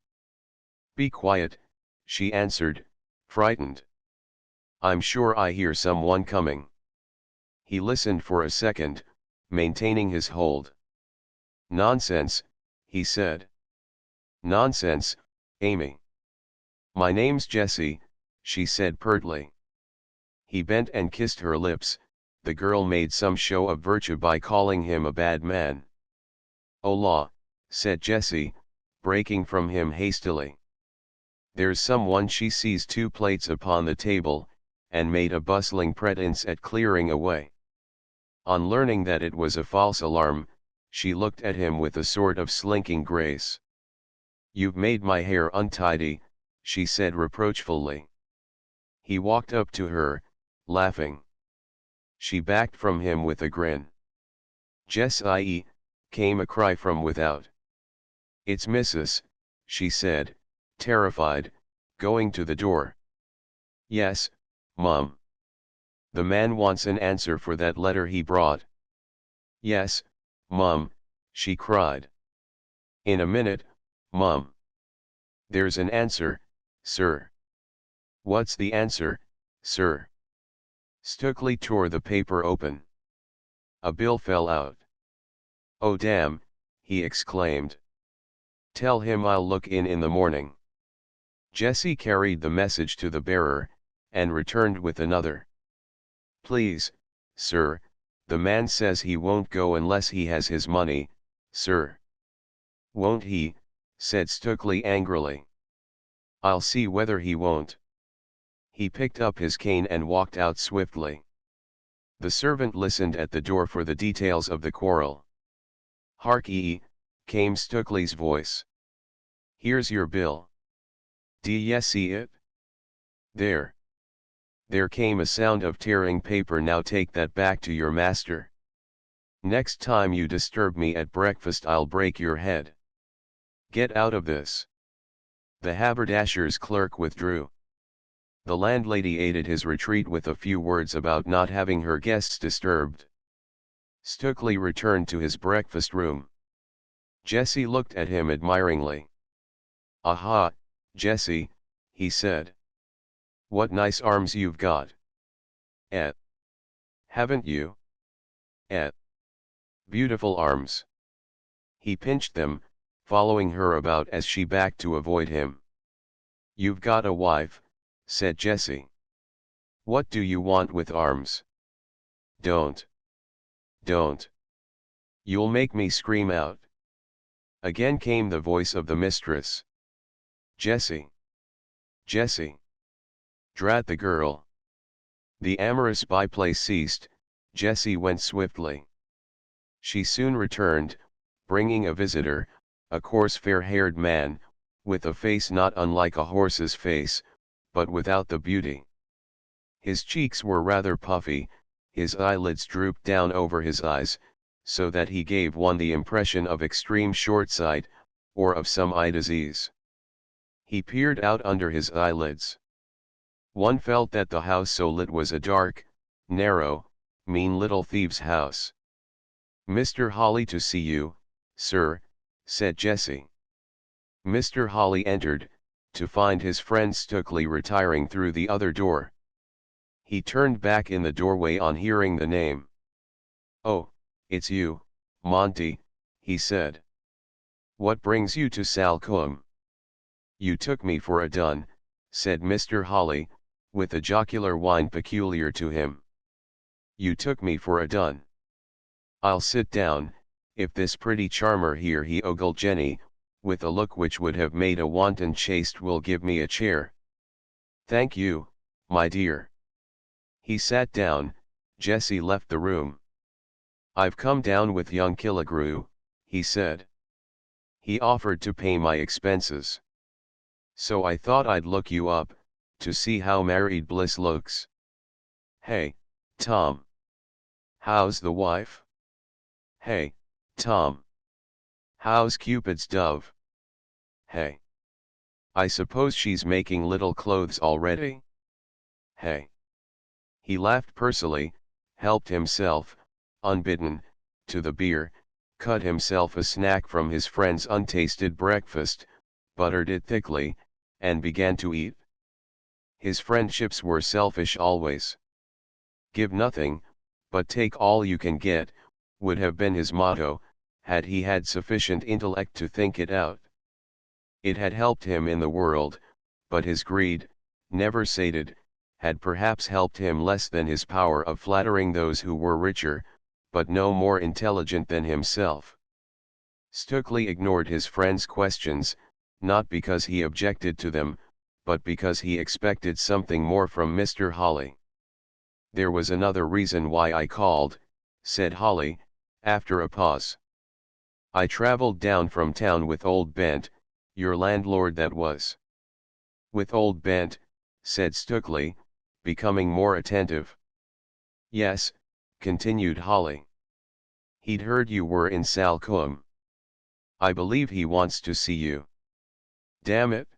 "Be quiet," she answered, frightened. "I'm sure I hear someone coming." He listened for a second, maintaining his hold. "Nonsense," he said. "Nonsense, Amy." "My name's Jessie," she said pertly. He bent and kissed her lips. The girl made some show of virtue by calling him a bad man. "Oh law," said Jessie, breaking from him hastily. "There's someone." She seized 2 plates upon the table, and made a bustling pretence at clearing away. On learning that it was a false alarm, she looked at him with a sort of slinking grace. "You've made my hair untidy," she said reproachfully. He walked up to her, laughing. She backed from him with a grin. "Jessie," came a cry from without. "It's Mrs.," she said, terrified, going to the door. "Yes, Mum. The man wants an answer for that letter he brought." "Yes, Mum," she cried. "In a minute, Mum." "There's an answer, sir." "What's the answer, sir?" Stukeley tore the paper open. A bill fell out. "Oh damn," he exclaimed. "Tell him I'll look in the morning." Jessie carried the message to the bearer, and returned with another. "Please, sir, the man says he won't go unless he has his money, sir." "Won't he?" said Stukeley angrily. "I'll see whether he won't." He picked up his cane and walked out swiftly. The servant listened at the door for the details of the quarrel. "Hark ye," came Stukeley's voice. "Here's your bill. D'ye see it? There." There came a sound of tearing paper. "Now take that back to your master. Next time you disturb me at breakfast I'll break your head. Get out of this." The haberdasher's clerk withdrew. The landlady aided his retreat with a few words about not having her guests disturbed. Stukeley returned to his breakfast room. Jessie looked at him admiringly. "Aha, Jessie," he said. "What nice arms you've got. Eh? Haven't you? Eh? Beautiful arms." He pinched them, following her about as she backed to avoid him. "You've got a wife," said Jessie. "What do you want with arms? Don't. Don't. You'll make me scream out." Again came the voice of the mistress. "Jessie. Jessie. Drat the girl." The amorous byplay ceased. Jessie went swiftly. She soon returned, bringing a visitor, a coarse fair-haired man, with a face not unlike a horse's face, but without the beauty. His cheeks were rather puffy, his eyelids drooped down over his eyes, so that he gave one the impression of extreme short-sight, or of some eye disease. He peered out under his eyelids. One felt that the house so lit was a dark, narrow, mean little thief's house. "Mr. Holly to see you, sir," said Jessie. Mr. Holly entered, to find his friend Stukeley retiring through the other door. He turned back in the doorway on hearing the name. "Oh, it's you, Monty," he said. "What brings you to Salcombe?" "You took me for a dun," said Mr. Holly, with a jocular whine peculiar to him. "You took me for a dun." "I'll sit down, if this pretty charmer here," he ogled Jenny, with a look which would have made a wanton chaste, "will give me a chair." "Thank you, my dear." He sat down. Jessie left the room. "I've come down with young Killigrew," he said. "He offered to pay my expenses. So I thought I'd look you up, to see how married bliss looks. Hey, Tom. How's the wife? Hey, Tom. How's Cupid's dove? Hey. I suppose she's making little clothes already? Hey." He laughed pursily, helped himself, unbidden, to the beer, cut himself a snack from his friend's untasted breakfast, buttered it thickly, and began to eat. His friendships were selfish always. "Give nothing, but take all you can get," would have been his motto, had he had sufficient intellect to think it out. It had helped him in the world, but his greed, never sated, had perhaps helped him less than his power of flattering those who were richer, but no more intelligent than himself. Stukeley ignored his friend's questions, not because he objected to them, but because he expected something more from Mr. Holly. "There was another reason why I called," said Holly, after a pause. "I travelled down from town with old Bent, your landlord that was." "With old Bent," said Stukeley, becoming more attentive. "Yes," continued Holly. "He'd heard you were in Salcombe. I believe he wants to see you." "Damn it."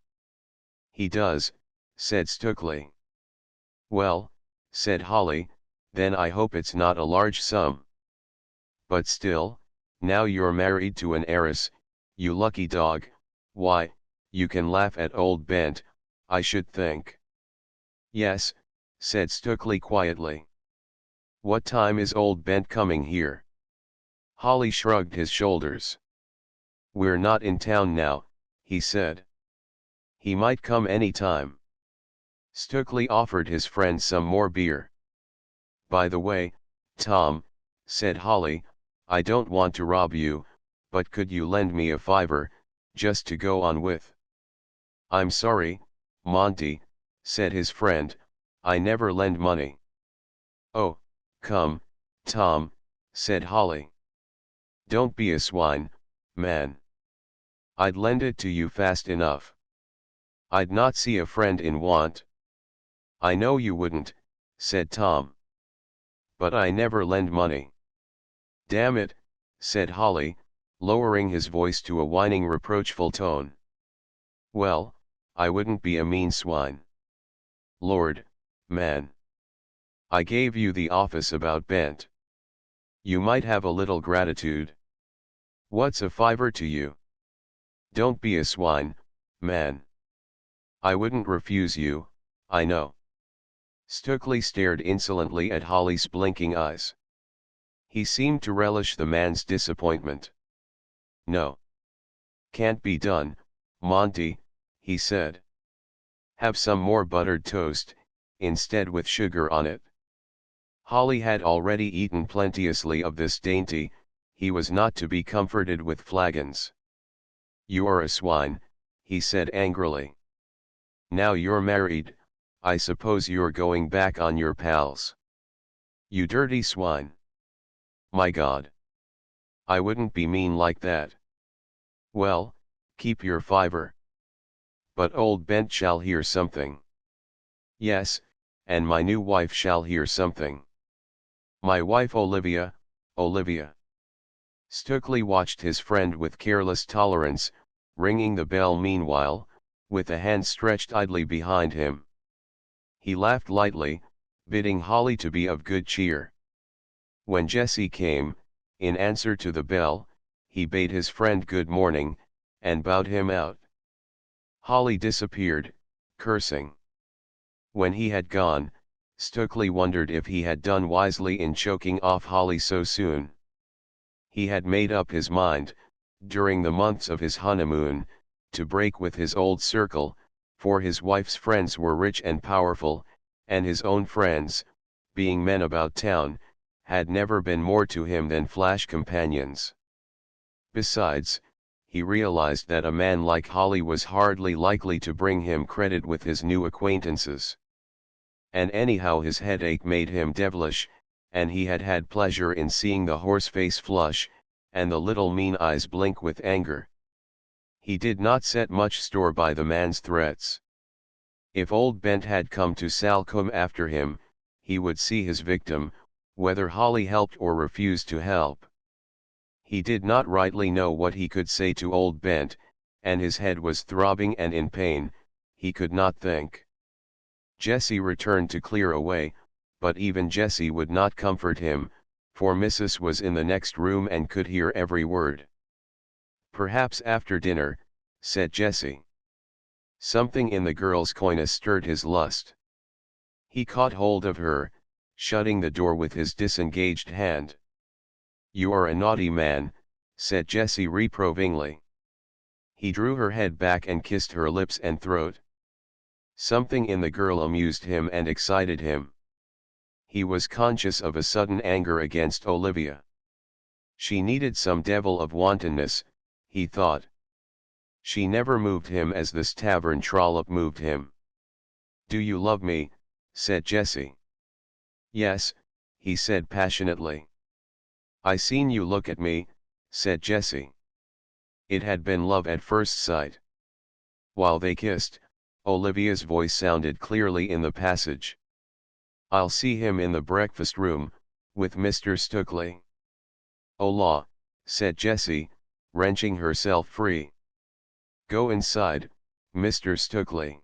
"He does," said Stukeley. "Well," said Holly, "then I hope it's not a large sum. But still, now you're married to an heiress, you lucky dog, why, you can laugh at old Bent, I should think." "Yes," said Stukeley quietly. "What time is old Bent coming here?" Holly shrugged his shoulders. "We're not in town now," he said. "He might come any time." Stukeley offered his friend some more beer. "By the way, Tom," said Holly, "I don't want to rob you, but could you lend me a fiver, just to go on with?" "I'm sorry, Monty," said his friend, "I never lend money." "Oh, come, Tom," said Holly. "Don't be a swine, man. I'd lend it to you fast enough. I'd not see a friend in want." "I know you wouldn't," said Tom. "But I never lend money." "Damn it," said Holly, lowering his voice to a whining reproachful tone. "Well, I wouldn't be a mean swine. Lord, man. I gave you the office about Bent. You might have a little gratitude. What's a fiver to you? Don't be a swine, man. I wouldn't refuse you, I know." Stukeley stared insolently at Holly's blinking eyes. He seemed to relish the man's disappointment. "No. Can't be done, Monty," he said. "Have some more buttered toast, instead with sugar on it." Holly had already eaten plenteously of this dainty, he was not to be comforted with flagons. "You are a swine," he said angrily. "Now you're married, I suppose you're going back on your pals. You dirty swine." "My God. I wouldn't be mean like that." "Well, keep your fiver." "But old Bent shall hear something." "Yes, and my new wife shall hear something. My wife Olivia, Olivia." Stukeley watched his friend with careless tolerance, ringing the bell meanwhile, with a hand stretched idly behind him. He laughed lightly, bidding Holly to be of good cheer. When Jessie came, in answer to the bell, he bade his friend good morning, and bowed him out. Holly disappeared, cursing. When he had gone, Stukely wondered if he had done wisely in choking off Holly so soon. He had made up his mind, during the months of his honeymoon, to break with his old circle, for his wife's friends were rich and powerful, and his own friends, being men about town, had never been more to him than flash companions. Besides, he realized that a man like Holly was hardly likely to bring him credit with his new acquaintances. And anyhow his headache made him devilish, and he had had pleasure in seeing the horse face flush, and the little mean eyes blink with anger. He did not set much store by the man's threats. If old Bent had come to Salcombe after him, he would see his victim, whether Holly helped or refused to help. He did not rightly know what he could say to old Bent, and his head was throbbing and in pain, he could not think. Jessie returned to clear away, but even Jessie would not comfort him, for Mrs. was in the next room and could hear every word. "Perhaps after dinner," said Jessie. Something in the girl's coyness stirred his lust. He caught hold of her, shutting the door with his disengaged hand. "You are a naughty man," said Jessie reprovingly. He drew her head back and kissed her lips and throat. Something in the girl amused him and excited him. He was conscious of a sudden anger against Olivia. She needed some devil of wantonness, he thought. She never moved him as this tavern trollop moved him. "Do you love me?" said Jessie. "Yes," he said passionately. "I seen you look at me," said Jessie. It had been love at first sight. While they kissed, Olivia's voice sounded clearly in the passage. "I'll see him in the breakfast room, with Mr. Stukely." "Oh law," said Jessie, wrenching herself free. "Go inside, Mr. Stukely.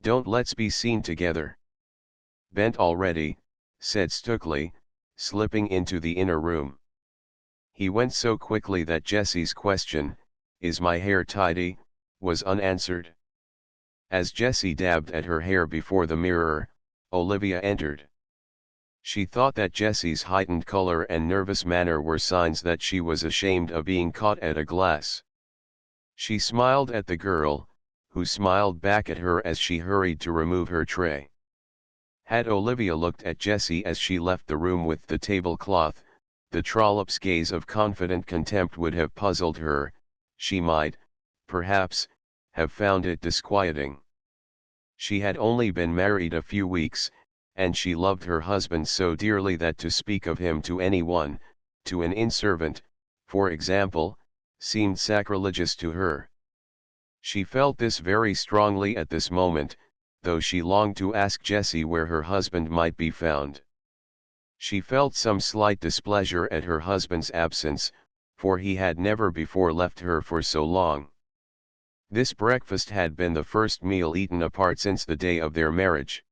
Don't let's be seen together." "Bent already," said Stukely, slipping into the inner room. He went so quickly that Jessie's question, "Is my hair tidy?" was unanswered. As Jessie dabbed at her hair before the mirror, Olivia entered. She thought that Jessie's heightened color and nervous manner were signs that she was ashamed of being caught at a glass. She smiled at the girl, who smiled back at her as she hurried to remove her tray. Had Olivia looked at Jessie as she left the room with the tablecloth, the trollop's gaze of confident contempt would have puzzled her. She might, perhaps, have found it disquieting. She had only been married a few weeks, and she loved her husband so dearly that to speak of him to anyone, to an inn-servant, for example, seemed sacrilegious to her. She felt this very strongly at this moment, though she longed to ask Jessie where her husband might be found. She felt some slight displeasure at her husband's absence, for he had never before left her for so long. This breakfast had been the first meal eaten apart since the day of their marriage.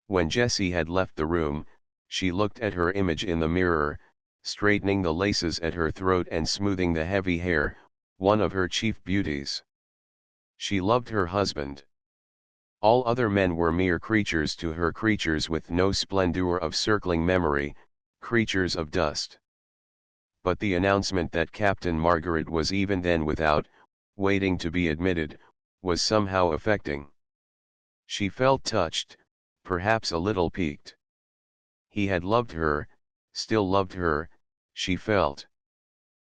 When Jessie had left the room, she looked at her image in the mirror, straightening the laces at her throat and smoothing the heavy hair, one of her chief beauties. She loved her husband. All other men were mere creatures to her, creatures with no splendor of circling memory, creatures of dust. But the announcement that Captain Margaret was even then without, waiting to be admitted, was somehow affecting. She felt touched, perhaps a little piqued. He had loved her, still loved her, she felt.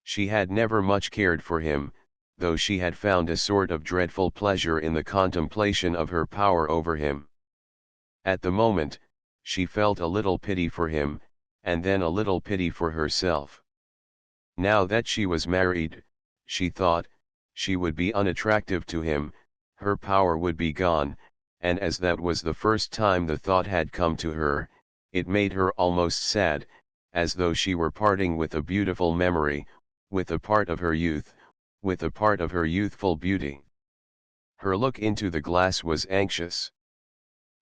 She had never much cared for him, though she had found a sort of dreadful pleasure in the contemplation of her power over him. At the moment, she felt a little pity for him, and then a little pity for herself. Now that she was married, she thought, she would be unattractive to him, her power would be gone, and as that was the first time the thought had come to her, it made her almost sad, as though she were parting with a beautiful memory, with a part of her youth, with a part of her youthful beauty. Her look into the glass was anxious.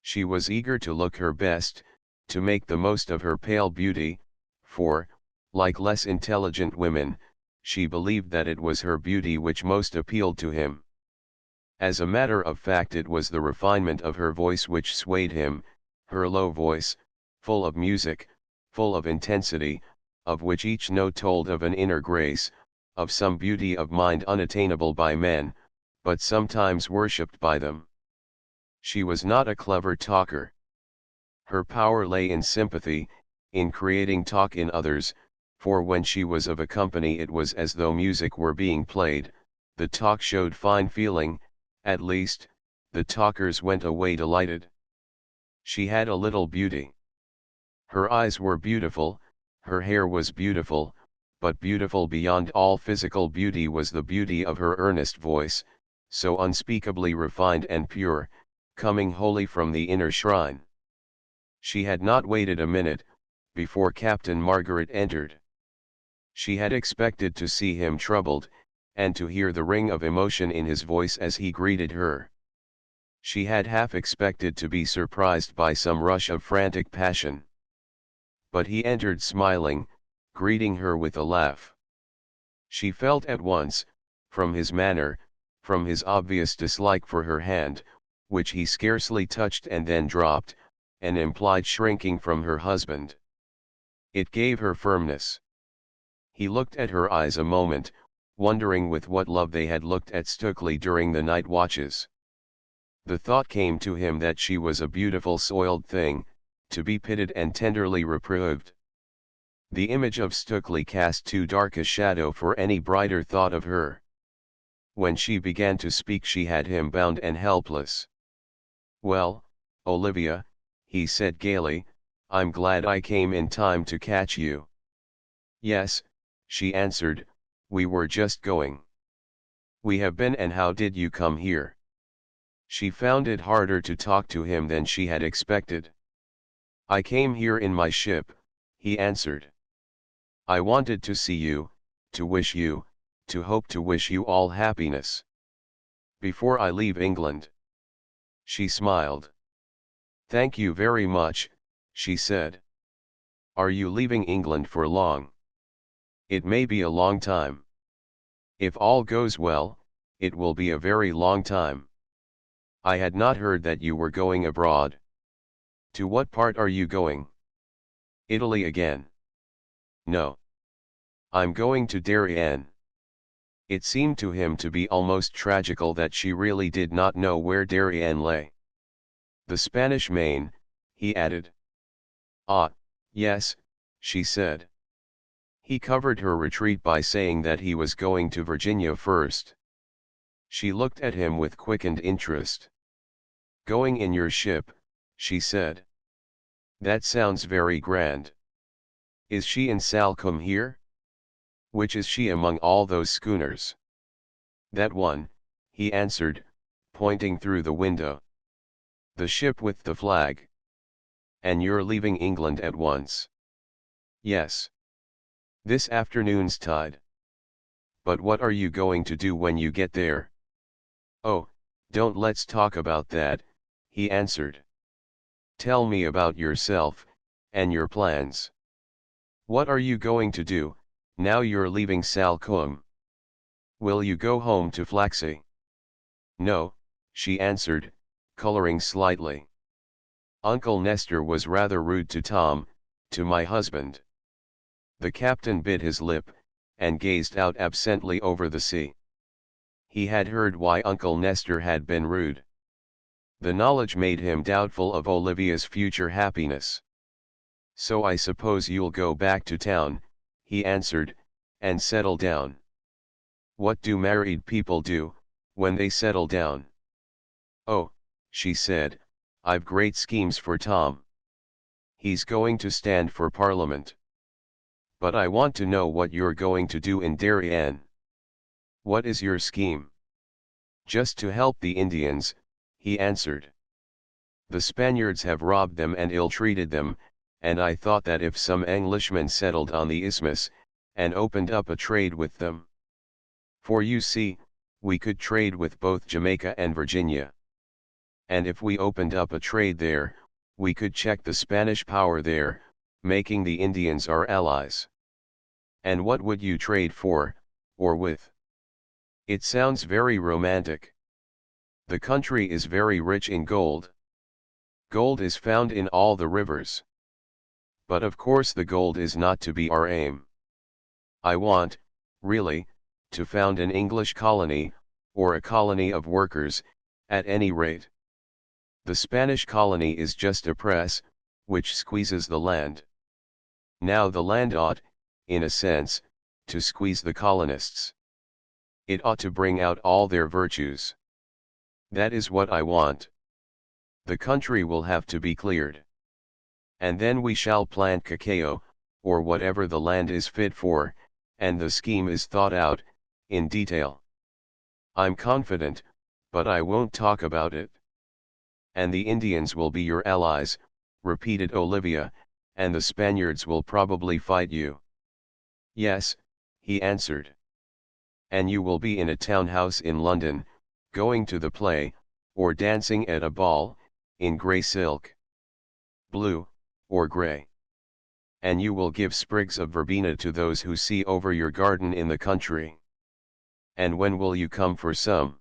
She was eager to look her best, to make the most of her pale beauty, for, like less intelligent women, she believed that it was her beauty which most appealed to him. As a matter of fact, it was the refinement of her voice which swayed him, her low voice, full of music, full of intensity, of which each note told of an inner grace, of some beauty of mind unattainable by men, but sometimes worshipped by them. She was not a clever talker. Her power lay in sympathy, in creating talk in others, for when she was of a company it was as though music were being played, the talk showed fine feeling, at least, the talkers went away delighted. She had a little beauty. Her eyes were beautiful, her hair was beautiful, but beautiful beyond all physical beauty was the beauty of her earnest voice, so unspeakably refined and pure, coming wholly from the inner shrine. She had not waited a minute, before Captain Margaret entered. She had expected to see him troubled, and to hear the ring of emotion in his voice as he greeted her. She had half expected to be surprised by some rush of frantic passion. But he entered smiling, greeting her with a laugh. She felt at once, from his manner, from his obvious dislike for her hand, which he scarcely touched and then dropped, an implied shrinking from her husband. It gave her firmness. He looked at her eyes a moment, wondering with what love they had looked at Stukely during the night watches. The thought came to him that she was a beautiful soiled thing, to be pitied and tenderly reproved. The image of Stukely cast too dark a shadow for any brighter thought of her. When she began to speak she had him bound and helpless. "Well, Olivia," he said gaily, "I'm glad I came in time to catch you." "Yes," she answered, "we were just going." "We have been, and how did you come here?" She found it harder to talk to him than she had expected. "I came here in my ship," he answered. "I wanted to see you, to wish you, to hope to wish you all happiness. Before I leave England." She smiled. "Thank you very much," she said. "Are you leaving England for long?" "It may be a long time. If all goes well, it will be a very long time." "I had not heard that you were going abroad." "To what part are you going?" "Italy again." "No. I'm going to Darien." It seemed to him to be almost tragical that she really did not know where Darien lay. "The Spanish Main," he added. "Ah, yes," she said. He covered her retreat by saying that he was going to Virginia first. She looked at him with quickened interest. "Going in your ship," she said. "That sounds very grand. Is she in Salcombe here?" "Which is she among all those schooners?" "That one," he answered, pointing through the window. "The ship with the flag." "And you're leaving England at once?" "Yes. This afternoon's tide." "But what are you going to do when you get there?" "Oh, don't let's talk about that," he answered. "Tell me about yourself, and your plans. What are you going to do, now you're leaving Salcombe? Will you go home to Flaxey?" "No," she answered, coloring slightly. "Uncle Nestor was rather rude to Tom, to my husband." The captain bit his lip, and gazed out absently over the sea. He had heard why Uncle Nestor had been rude. The knowledge made him doubtful of Olivia's future happiness. "So I suppose you'll go back to town," he answered, "and settle down." "What do married people do, when they settle down?" "Oh," she said, "I've great schemes for Tom. He's going to stand for Parliament. But I want to know what you're going to do in Darien." "What is your scheme?" "Just to help the Indians," he answered. "The Spaniards have robbed them and ill-treated them, and I thought that if some Englishmen settled on the isthmus, and opened up a trade with them. For you see, we could trade with both Jamaica and Virginia. and if we opened up a trade there, we could check the Spanish power there, making the Indians our allies. And what would you trade for, or with? It sounds very romantic. The country is very rich in gold. Gold is found in all the rivers. But of course the gold is not to be our aim. I want, really, to found an English colony, or a colony of workers, at any rate. The Spanish colony is just a press, which squeezes the land. Now the land ought, in a sense, to squeeze the colonists. It ought to bring out all their virtues. That is what I want. The country will have to be cleared. And then we shall plant cacao, or whatever the land is fit for, and the scheme is thought out, in detail. I'm confident, but I won't talk about it. And the Indians will be your allies, repeated Olivia, and the Spaniards will probably fight you. Yes, he answered. And you will be in a townhouse in London, going to the play, or dancing at a ball, in grey silk, blue, or grey. And you will give sprigs of verbena to those who see over your garden in the country. And when will you come for some?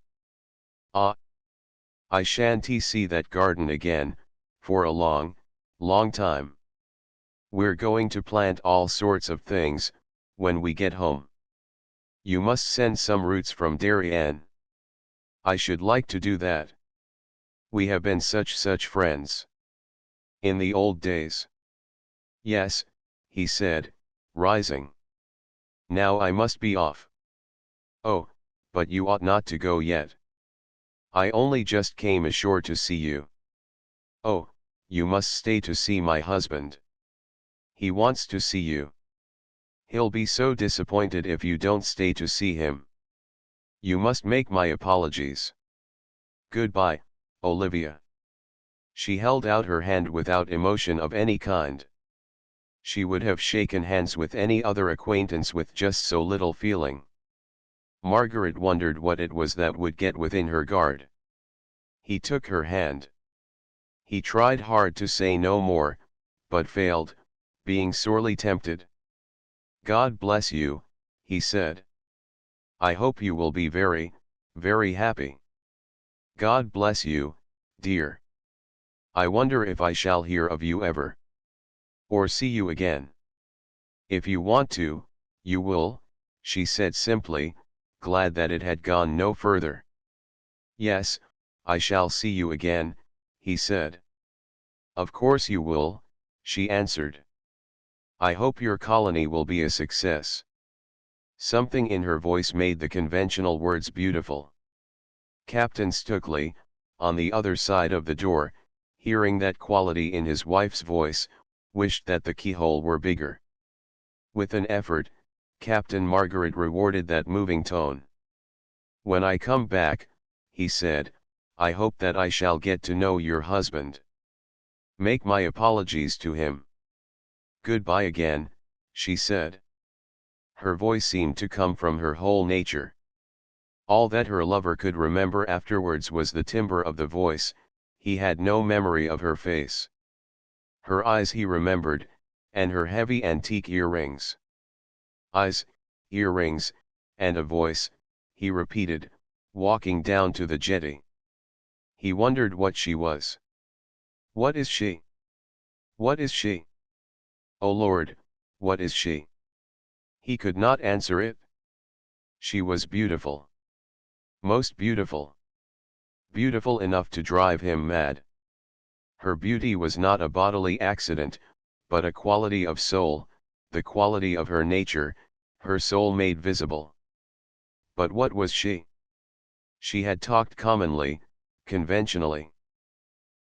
Ah! I shan't see that garden again, for a long, long time. We're going to plant all sorts of things, when we get home. You must send some roots from Darien. I should like to do that. We have been such friends. In the old days. Yes, he said, rising. Now I must be off. Oh, but you ought not to go yet. I only just came ashore to see you. Oh, you must stay to see my husband. He wants to see you. He'll be so disappointed if you don't stay to see him. You must make my apologies. Goodbye, Olivia. She held out her hand without emotion of any kind. She would have shaken hands with any other acquaintance with just so little feeling. Margaret wondered what it was that would get within her guard. He took her hand. He tried hard to say no more, but failed, being sorely tempted. God bless you, he said. I hope you will be very, very happy. God bless you, dear. I wonder if I shall hear of you ever. Or see you again. If you want to, you will, she said simply, glad that it had gone no further. Yes, I shall see you again, he said. Of course you will, she answered. I hope your colony will be a success. Something in her voice made the conventional words beautiful. Captain Stukeley, on the other side of the door, hearing that quality in his wife's voice, wished that the keyhole were bigger. With an effort, Captain Margaret rewarded that moving tone. When I come back, he said, I hope that I shall get to know your husband. Make my apologies to him. Goodbye again, she said. Her voice seemed to come from her whole nature. All that her lover could remember afterwards was the timbre of the voice, he had no memory of her face. Her eyes he remembered, and her heavy antique earrings. Eyes, earrings, and a voice, he repeated, walking down to the jetty. He wondered what she was. What is she? What is she? Oh Lord, what is she? He could not answer it. She was beautiful. Most beautiful. Beautiful enough to drive him mad. Her beauty was not a bodily accident, but a quality of soul, the quality of her nature, her soul made visible. But what was she? She had talked commonly, conventionally.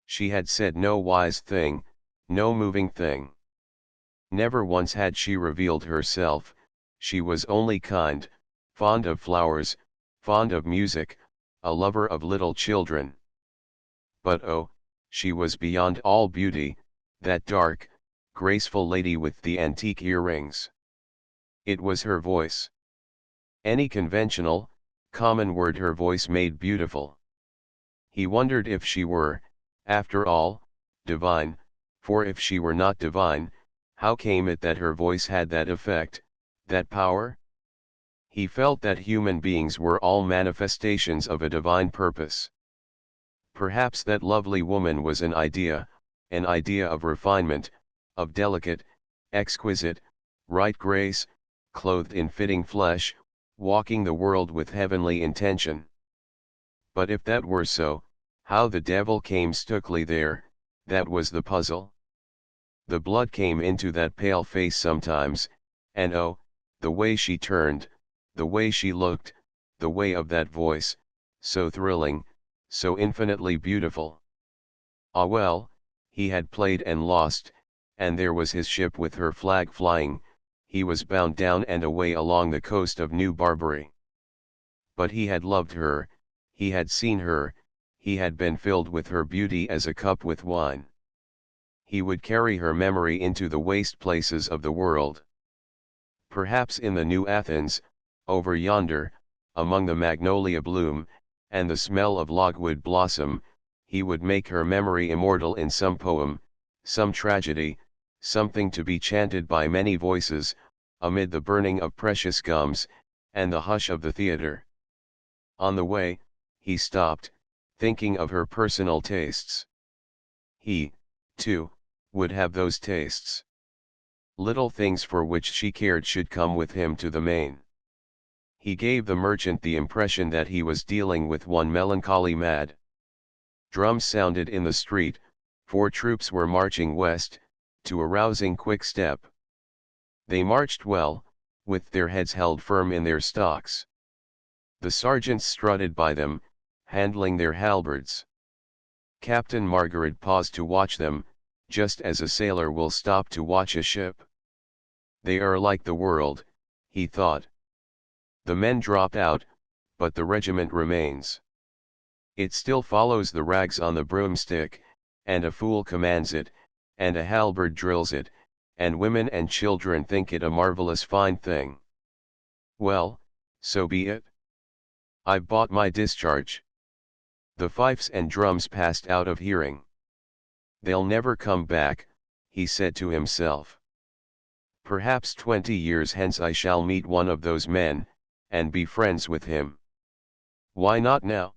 She had said no wise thing, no moving thing. Never once had she revealed herself, she was only kind, fond of flowers, fond of music, a lover of little children. But oh, she was beyond all beauty, that dark, graceful lady with the antique earrings. It was her voice. Any conventional, common word her voice made beautiful. He wondered if she were, after all, divine, for if she were not divine, how came it that her voice had that effect, that power? He felt that human beings were all manifestations of a divine purpose. Perhaps that lovely woman was an idea of refinement, of delicate, exquisite, right grace, clothed in fitting flesh, walking the world with heavenly intention. But if that were so, how the devil came stuckly there, that was the puzzle. The blood came into that pale face sometimes, and oh, the way she turned, the way she looked, the way of that voice, so thrilling, so infinitely beautiful. Ah well, he had played and lost, and there was his ship with her flag flying, he was bound down and away along the coast of New Barbary. But he had loved her, he had seen her, he had been filled with her beauty as a cup with wine. He would carry her memory into the waste places of the world. Perhaps in the New Athens, over yonder, among the magnolia bloom, and the smell of logwood blossom, he would make her memory immortal in some poem, some tragedy, something to be chanted by many voices, amid the burning of precious gums, and the hush of the theatre. On the way, he stopped, thinking of her personal tastes. He, too, would have those tastes. Little things for which she cared should come with him to the main. He gave the merchant the impression that he was dealing with one melancholy mad. Drums sounded in the street, for troops were marching west, to a rousing quick step. They marched well, with their heads held firm in their stocks. The sergeants strutted by them, handling their halberds. Captain Margaret paused to watch them, just as a sailor will stop to watch a ship. They are like the world, he thought. The men drop out, but the regiment remains. It still follows the rags on the broomstick, and a fool commands it, and a halberd drills it, and women and children think it a marvelous fine thing. Well, so be it. I've bought my discharge. The fifes and drums passed out of hearing. They'll never come back, he said to himself. Perhaps 20 years hence I shall meet one of those men, and be friends with him. Why not now?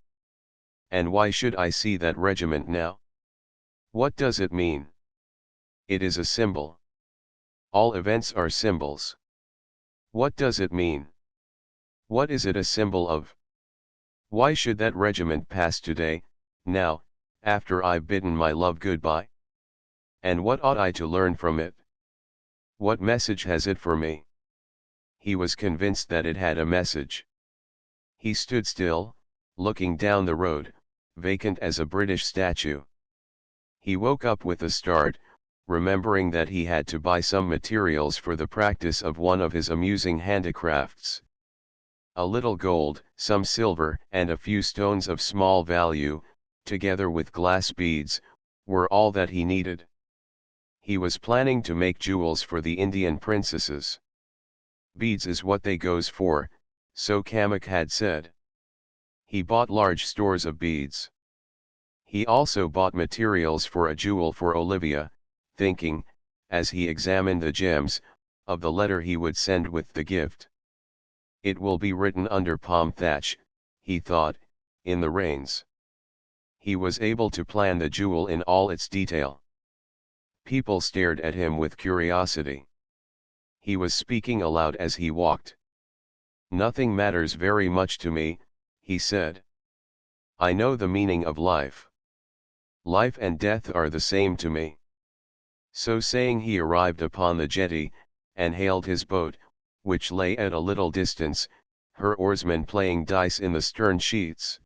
And why should I see that regiment now? What does it mean? It is a symbol. All events are symbols. What does it mean? What is it a symbol of? Why should that regiment pass today, now, after I've bidden my love goodbye? And what ought I to learn from it? What message has it for me? He was convinced that it had a message. He stood still, looking down the road, vacant as a British statue. He woke up with a start, remembering that he had to buy some materials for the practice of one of his amusing handicrafts. A little gold, some silver, and a few stones of small value, together with glass beads, were all that he needed. He was planning to make jewels for the Indian princesses. Beads is what they goes for, so Kamak had said. He bought large stores of beads. He also bought materials for a jewel for Olivia, thinking, as he examined the gems, of the letter he would send with the gift. It will be written under palm thatch, he thought, in the rains. He was able to plan the jewel in all its detail. People stared at him with curiosity. He was speaking aloud as he walked. Nothing matters very much to me, he said. I know the meaning of life. Life and death are the same to me. So saying, he arrived upon the jetty, and hailed his boat, which lay at a little distance, her oarsmen playing dice in the stern sheets.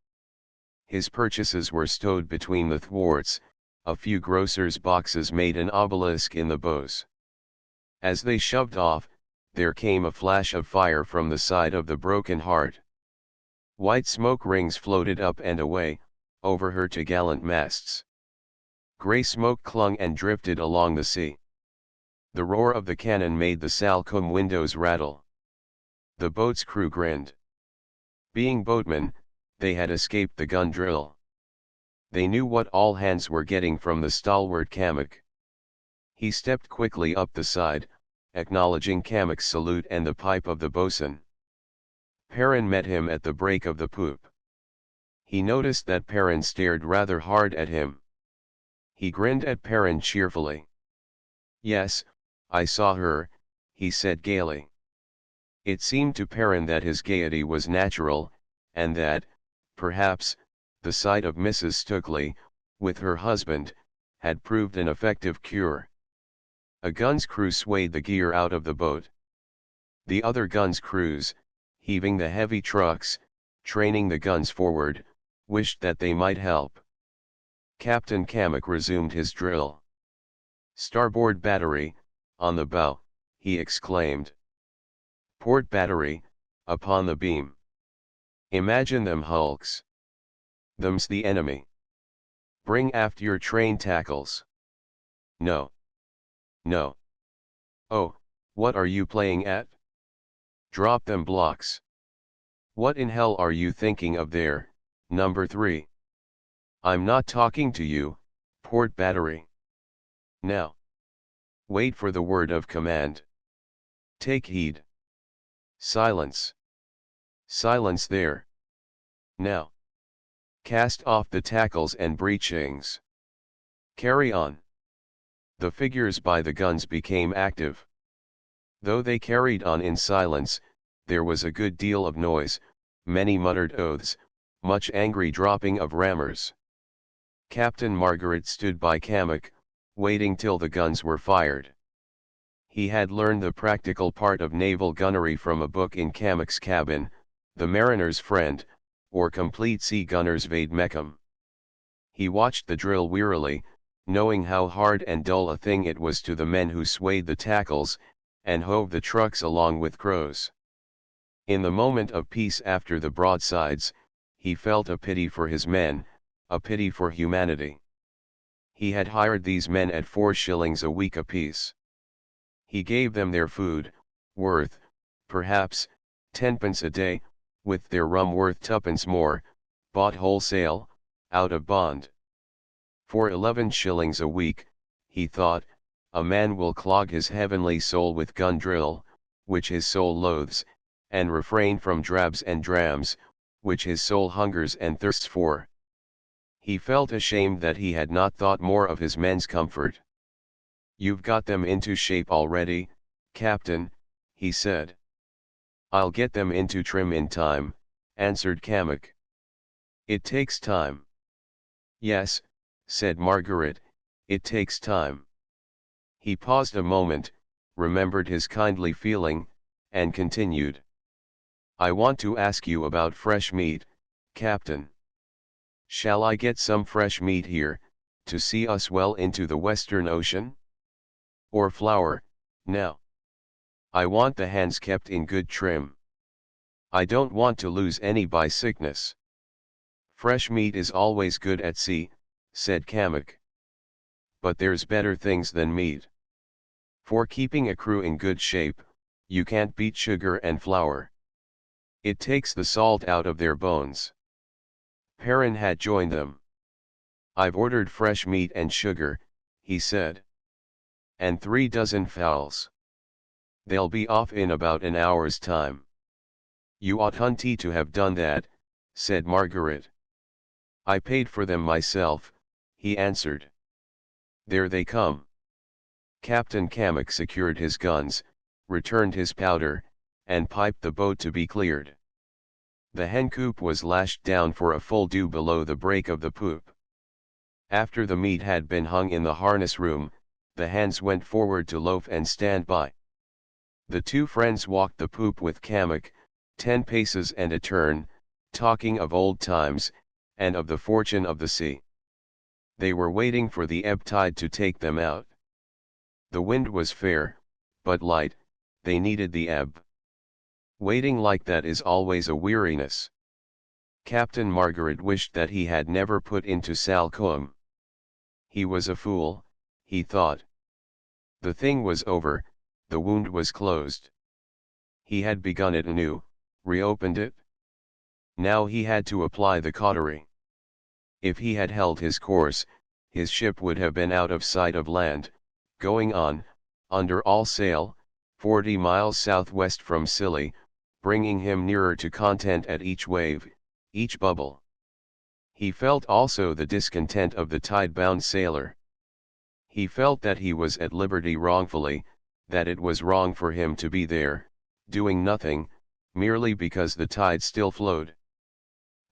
His purchases were stowed between the thwarts, a few grocers' boxes made an obelisk in the bows. As they shoved off, there came a flash of fire from the side of the Broken Heart. White smoke rings floated up and away, over her topgallant masts. Grey smoke clung and drifted along the sea. The roar of the cannon made the Salcombe windows rattle. The boat's crew grinned. Being boatmen, they had escaped the gun drill. They knew what all hands were getting from the stalwart Kamek. He stepped quickly up the side, acknowledging Kamek's salute and the pipe of the boatswain. Perrin met him at the break of the poop. He noticed that Perrin stared rather hard at him. He grinned at Perrin cheerfully. "Yes, I saw her," he said gaily. It seemed to Perrin that his gaiety was natural, and that, perhaps, the sight of Mrs. Stukely, with her husband, had proved an effective cure. A gun's crew swayed the gear out of the boat. The other gun's crews, heaving the heavy trucks, training the guns forward, wished that they might help. Captain Kamek resumed his drill. "Starboard battery, on the bow," he exclaimed. "Port battery, upon the beam. Imagine them hulks. Them's the enemy. Bring aft your train tackles. No. No. Oh, what are you playing at? Drop them blocks. What in hell are you thinking of there, number 3? I'm not talking to you, port battery. Now. Wait for the word of command. Take heed. Silence. Silence there. Now. Cast off the tackles and breechings. Carry on." The figures by the guns became active. Though they carried on in silence, there was a good deal of noise, many muttered oaths, much angry dropping of rammers. Captain Margaret stood by Kamek, waiting till the guns were fired. He had learned the practical part of naval gunnery from a book in Kamek's cabin, The Mariner's Friend, or Complete Sea Gunner's Vade Mecum. He watched the drill wearily, knowing how hard and dull a thing it was to the men who swayed the tackles, and hove the trucks along with crows. In the moment of peace after the broadsides, he felt a pity for his men, a pity for humanity. He had hired these men at 4 shillings a week apiece. He gave them their food, worth, perhaps, 10p a day, with their rum worth 2p more, bought wholesale, out of bond. For 11 shillings a week, he thought, a man will clog his heavenly soul with gun drill, which his soul loathes, and refrain from drabs and drams, which his soul hungers and thirsts for. He felt ashamed that he had not thought more of his men's comfort. "You've got them into shape already, Captain," he said. "I'll get them into trim in time," answered Kamek. "It takes time." "Yes," said Margaret, "it takes time." He paused a moment, remembered his kindly feeling, and continued. "I want to ask you about fresh meat, Captain. Shall I get some fresh meat here, to see us well into the Western Ocean? Or flour, now? I want the hands kept in good trim. I don't want to lose any by sickness." "Fresh meat is always good at sea," said Kamek. "But there's better things than meat. For keeping a crew in good shape, you can't beat sugar and flour. It takes the salt out of their bones." Perrin had joined them. "I've ordered fresh meat and sugar," he said. "And 3 dozen fowls. They'll be off in about an hour's time." "You ought hunty to have done that," said Margaret. "I paid for them myself," he answered. "There they come." Captain Kamek secured his guns, returned his powder, and piped the boat to be cleared. The hencoop was lashed down for a full due below the break of the poop. After the meat had been hung in the harness room, the hands went forward to loaf and stand by. The two friends walked the poop with Kamek, 10 paces and a turn, talking of old times, and of the fortune of the sea. They were waiting for the ebb tide to take them out. The wind was fair, but light, they needed the ebb. Waiting like that is always a weariness. Captain Margaret wished that he had never put into Salcombe. He was a fool, he thought. The thing was over, the wound was closed. He had begun it anew, reopened it. Now he had to apply the cautery. If he had held his course, his ship would have been out of sight of land, going on, under all sail, 40 miles southwest from Scilly, bringing him nearer to content at each wave, each bubble. He felt also the discontent of the tide-bound sailor. He felt that he was at liberty wrongfully, that it was wrong for him to be there, doing nothing, merely because the tide still flowed.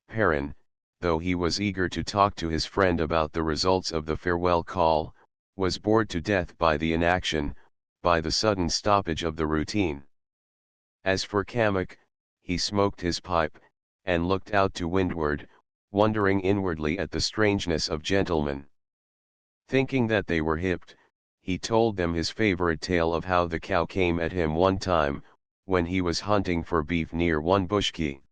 Perrin, though he was eager to talk to his friend about the results of the farewell call, was bored to death by the inaction, by the sudden stoppage of the routine. As for Cammock, he smoked his pipe, and looked out to windward, wondering inwardly at the strangeness of gentlemen. Thinking that they were hipped, he told them his favorite tale of how the cow came at him one time, when he was hunting for beef near one bushkey.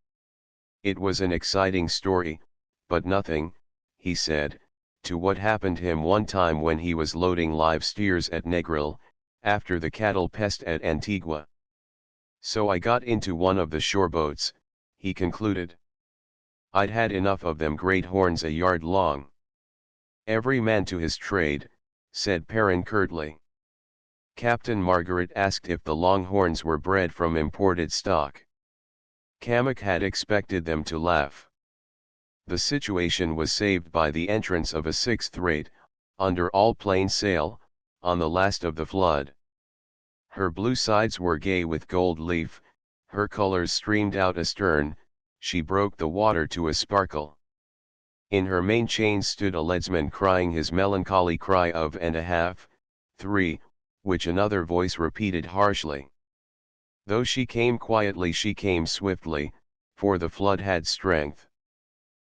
It was an exciting story, but nothing, he said, to what happened him one time when he was loading live steers at Negril, after the cattle pest at Antigua. So I got into one of the shore boats, he concluded. I'd had enough of them great horns a yard long. Every man to his trade, said Perrin curtly. Captain Margaret asked if the longhorns were bred from imported stock. Cammock had expected them to laugh. The situation was saved by the entrance of a sixth rate, under all plain sail, on the last of the flood. Her blue sides were gay with gold leaf, her colors streamed out astern, she broke the water to a sparkle. In her main chains stood a leadsman crying his melancholy cry of and a half, 3, which another voice repeated harshly. Though she came quietly, she came swiftly, for the flood had strength.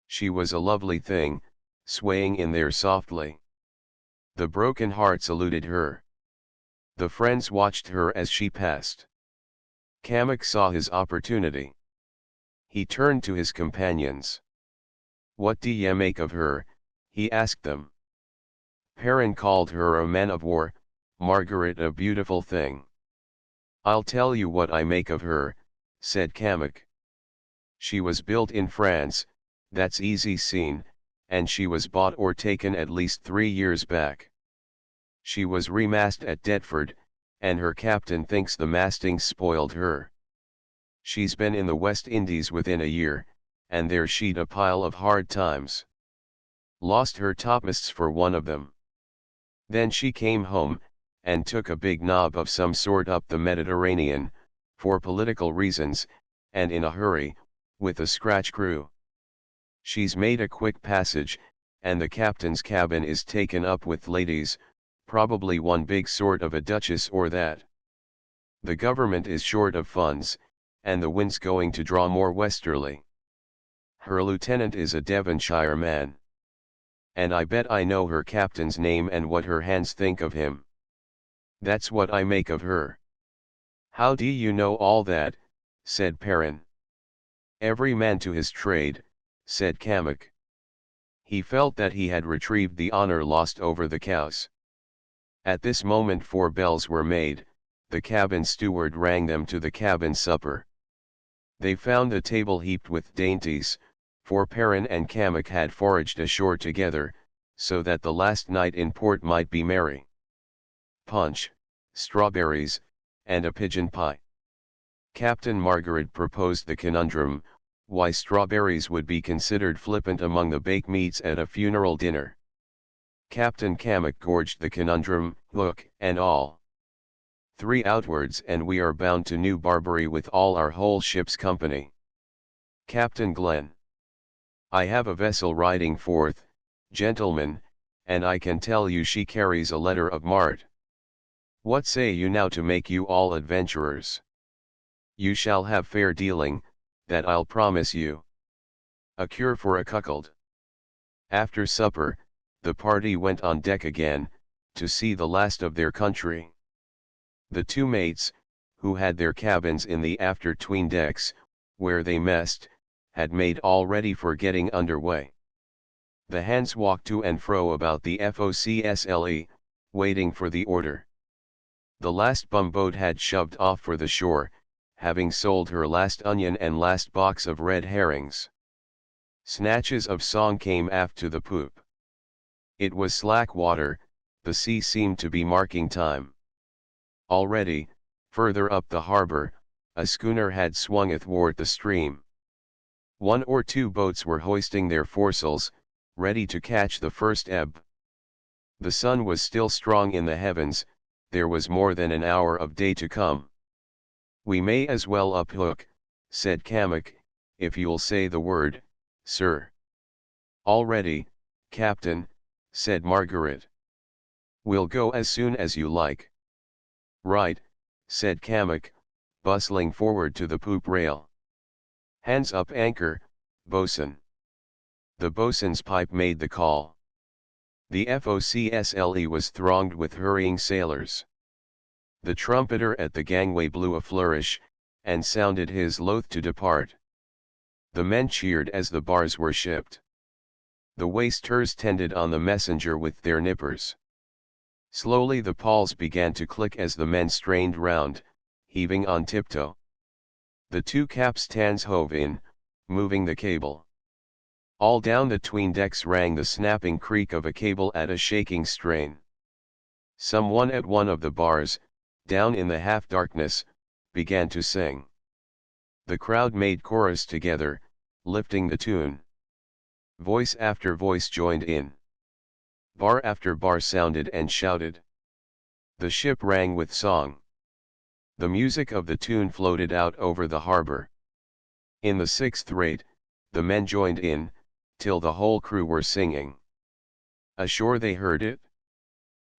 She was a lovely thing, swaying in there softly. The broken heart saluted her. The friends watched her as she passed. Cammock saw his opportunity. He turned to his companions. What do ye make of her? He asked them. Perrin called her a man of war, Margaret a beautiful thing. I'll tell you what I make of her, said Cammock. She was built in France, that's easy seen, and she was bought or taken at least 3 years back. She was remasked at Deptford, and her captain thinks the masting spoiled her. She's been in the West Indies within a year, and there she'd a pile of hard times. Lost her topmasts for one of them. Then she came home, and took a big knob of some sort up the Mediterranean, for political reasons, and in a hurry, with a scratch crew. She's made a quick passage, and the captain's cabin is taken up with ladies, probably one big sort of a duchess or that. The government is short of funds, and the wind's going to draw more westerly. Her lieutenant is a Devonshire man. And I bet I know her captain's name and what her hands think of him. That's what I make of her. How do you know all that? Said Perrin. Every man to his trade, said Cammock. He felt that he had retrieved the honor lost over the cows. At this moment 4 bells were made, the cabin steward rang them to the cabin supper. They found the table heaped with dainties, for Perrin and Cammock had foraged ashore together, so that the last night in port might be merry. Punch, strawberries, and a pigeon pie. Captain Margaret proposed the conundrum, why strawberries would be considered flippant among the bake meats at a funeral dinner. Captain Cammock gorged the conundrum, hook and all. 3 outwards and we are bound to New Barbary with all our whole ship's company. Captain Glenn. I have a vessel riding forth, gentlemen, and I can tell you she carries a letter of marque. What say you now to make you all adventurers? You shall have fair dealing, that I'll promise you. A cure for a cuckold. After supper, the party went on deck again, to see the last of their country. The 2 mates, who had their cabins in the after 'tween decks, where they messed, had made all ready for getting under way. The hands walked to and fro about the focsle, waiting for the order. The last bumboat had shoved off for the shore, having sold her last onion and last box of red herrings. Snatches of song came aft to the poop. It was slack water, the sea seemed to be marking time. Already, further up the harbor, a schooner had swung athwart the stream. One or two boats were hoisting their foresails, ready to catch the first ebb. The sun was still strong in the heavens, there was more than an hour of day to come. "We may as well uphook," said Kamak, "if you'll say the word, sir." "All ready, Captain," said Margaret. "We'll go as soon as you like." "Right," said Kamak, bustling forward to the poop rail. "Hands up anchor, bosun." The bosun's pipe made the call. The focsle was thronged with hurrying sailors. The trumpeter at the gangway blew a flourish, and sounded his loath to depart. The men cheered as the bars were shipped. The waisters tended on the messenger with their nippers. Slowly the pawls began to click as the men strained round, heaving on tiptoe. The two capstans hove in, moving the cable. All down the 'tween decks rang the snapping creak of a cable at a shaking strain. Someone at one of the bars, down in the half-darkness, began to sing. The crowd made chorus together, lifting the tune. Voice after voice joined in. Bar after bar sounded and shouted. The ship rang with song. The music of the tune floated out over the harbor. In the sixth rate, the men joined in, till the whole crew were singing. Ashore they heard it.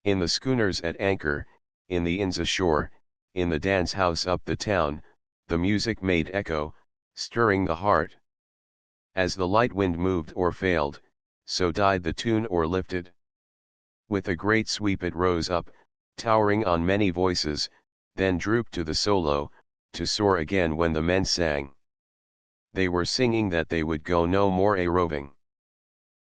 In the schooners at anchor, in the inns ashore, in the dance house up the town, the music made echo, stirring the heart. As the light wind moved or failed, so died the tune or lifted. With a great sweep it rose up, towering on many voices, then drooped to the solo, to soar again when the men sang. They were singing that they would go no more a roving.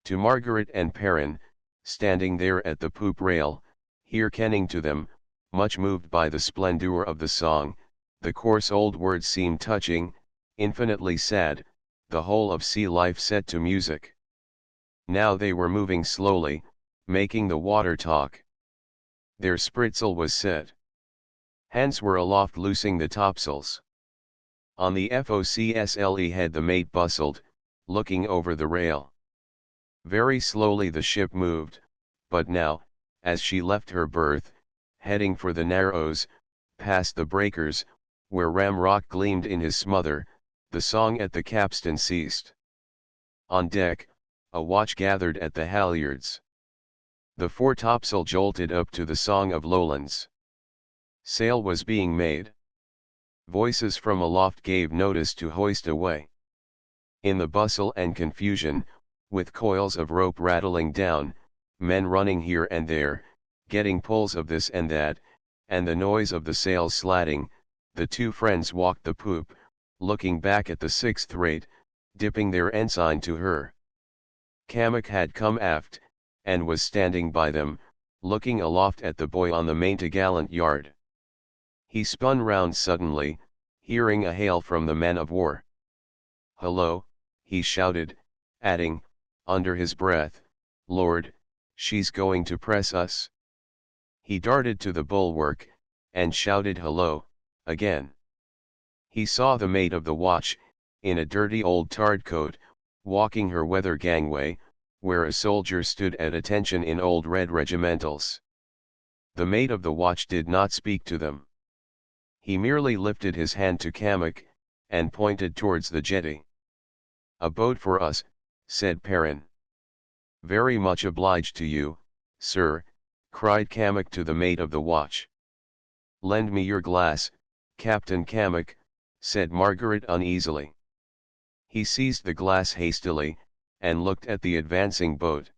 To Margaret and Perrin, standing there at the poop rail, hearkening to them, much moved by the splendour of the song, the coarse old words seemed touching, infinitely sad, the whole of sea life set to music. Now they were moving slowly, making the water talk. Their spritsail was set. Hands were aloft loosing the topsails. On the focsle head the mate bustled, looking over the rail. Very slowly the ship moved, but now, as she left her berth, heading for the Narrows, past the breakers, where Ramrock gleamed in his smother, the song at the capstan ceased. On deck, a watch gathered at the halyards. The foretopsail jolted up to the song of Lowlands. Sail was being made. Voices from aloft gave notice to hoist away. In the bustle and confusion, with coils of rope rattling down, men running here and there, getting pulls of this and that, and the noise of the sails slatting, the two friends walked the poop, looking back at the sixth rate, dipping their ensign to her. Kamak had come aft, and was standing by them, looking aloft at the buoy on the maintopgallant yard. He spun round suddenly, hearing a hail from the men of war. "Hullo," he shouted, adding, under his breath, "Lord, she's going to press us." He darted to the bulwark, and shouted "Hullo," again. He saw the mate of the watch, in a dirty old tarred coat, walking her weather gangway, where a soldier stood at attention in old red regimentals. The mate of the watch did not speak to them. He merely lifted his hand to Kamak, and pointed towards the jetty. "A boat for us," said Perrin. "Very much obliged to you, sir," cried Kamak to the mate of the watch. "Lend me your glass, Captain Kamak," said Margaret uneasily. He seized the glass hastily, and looked at the advancing boat.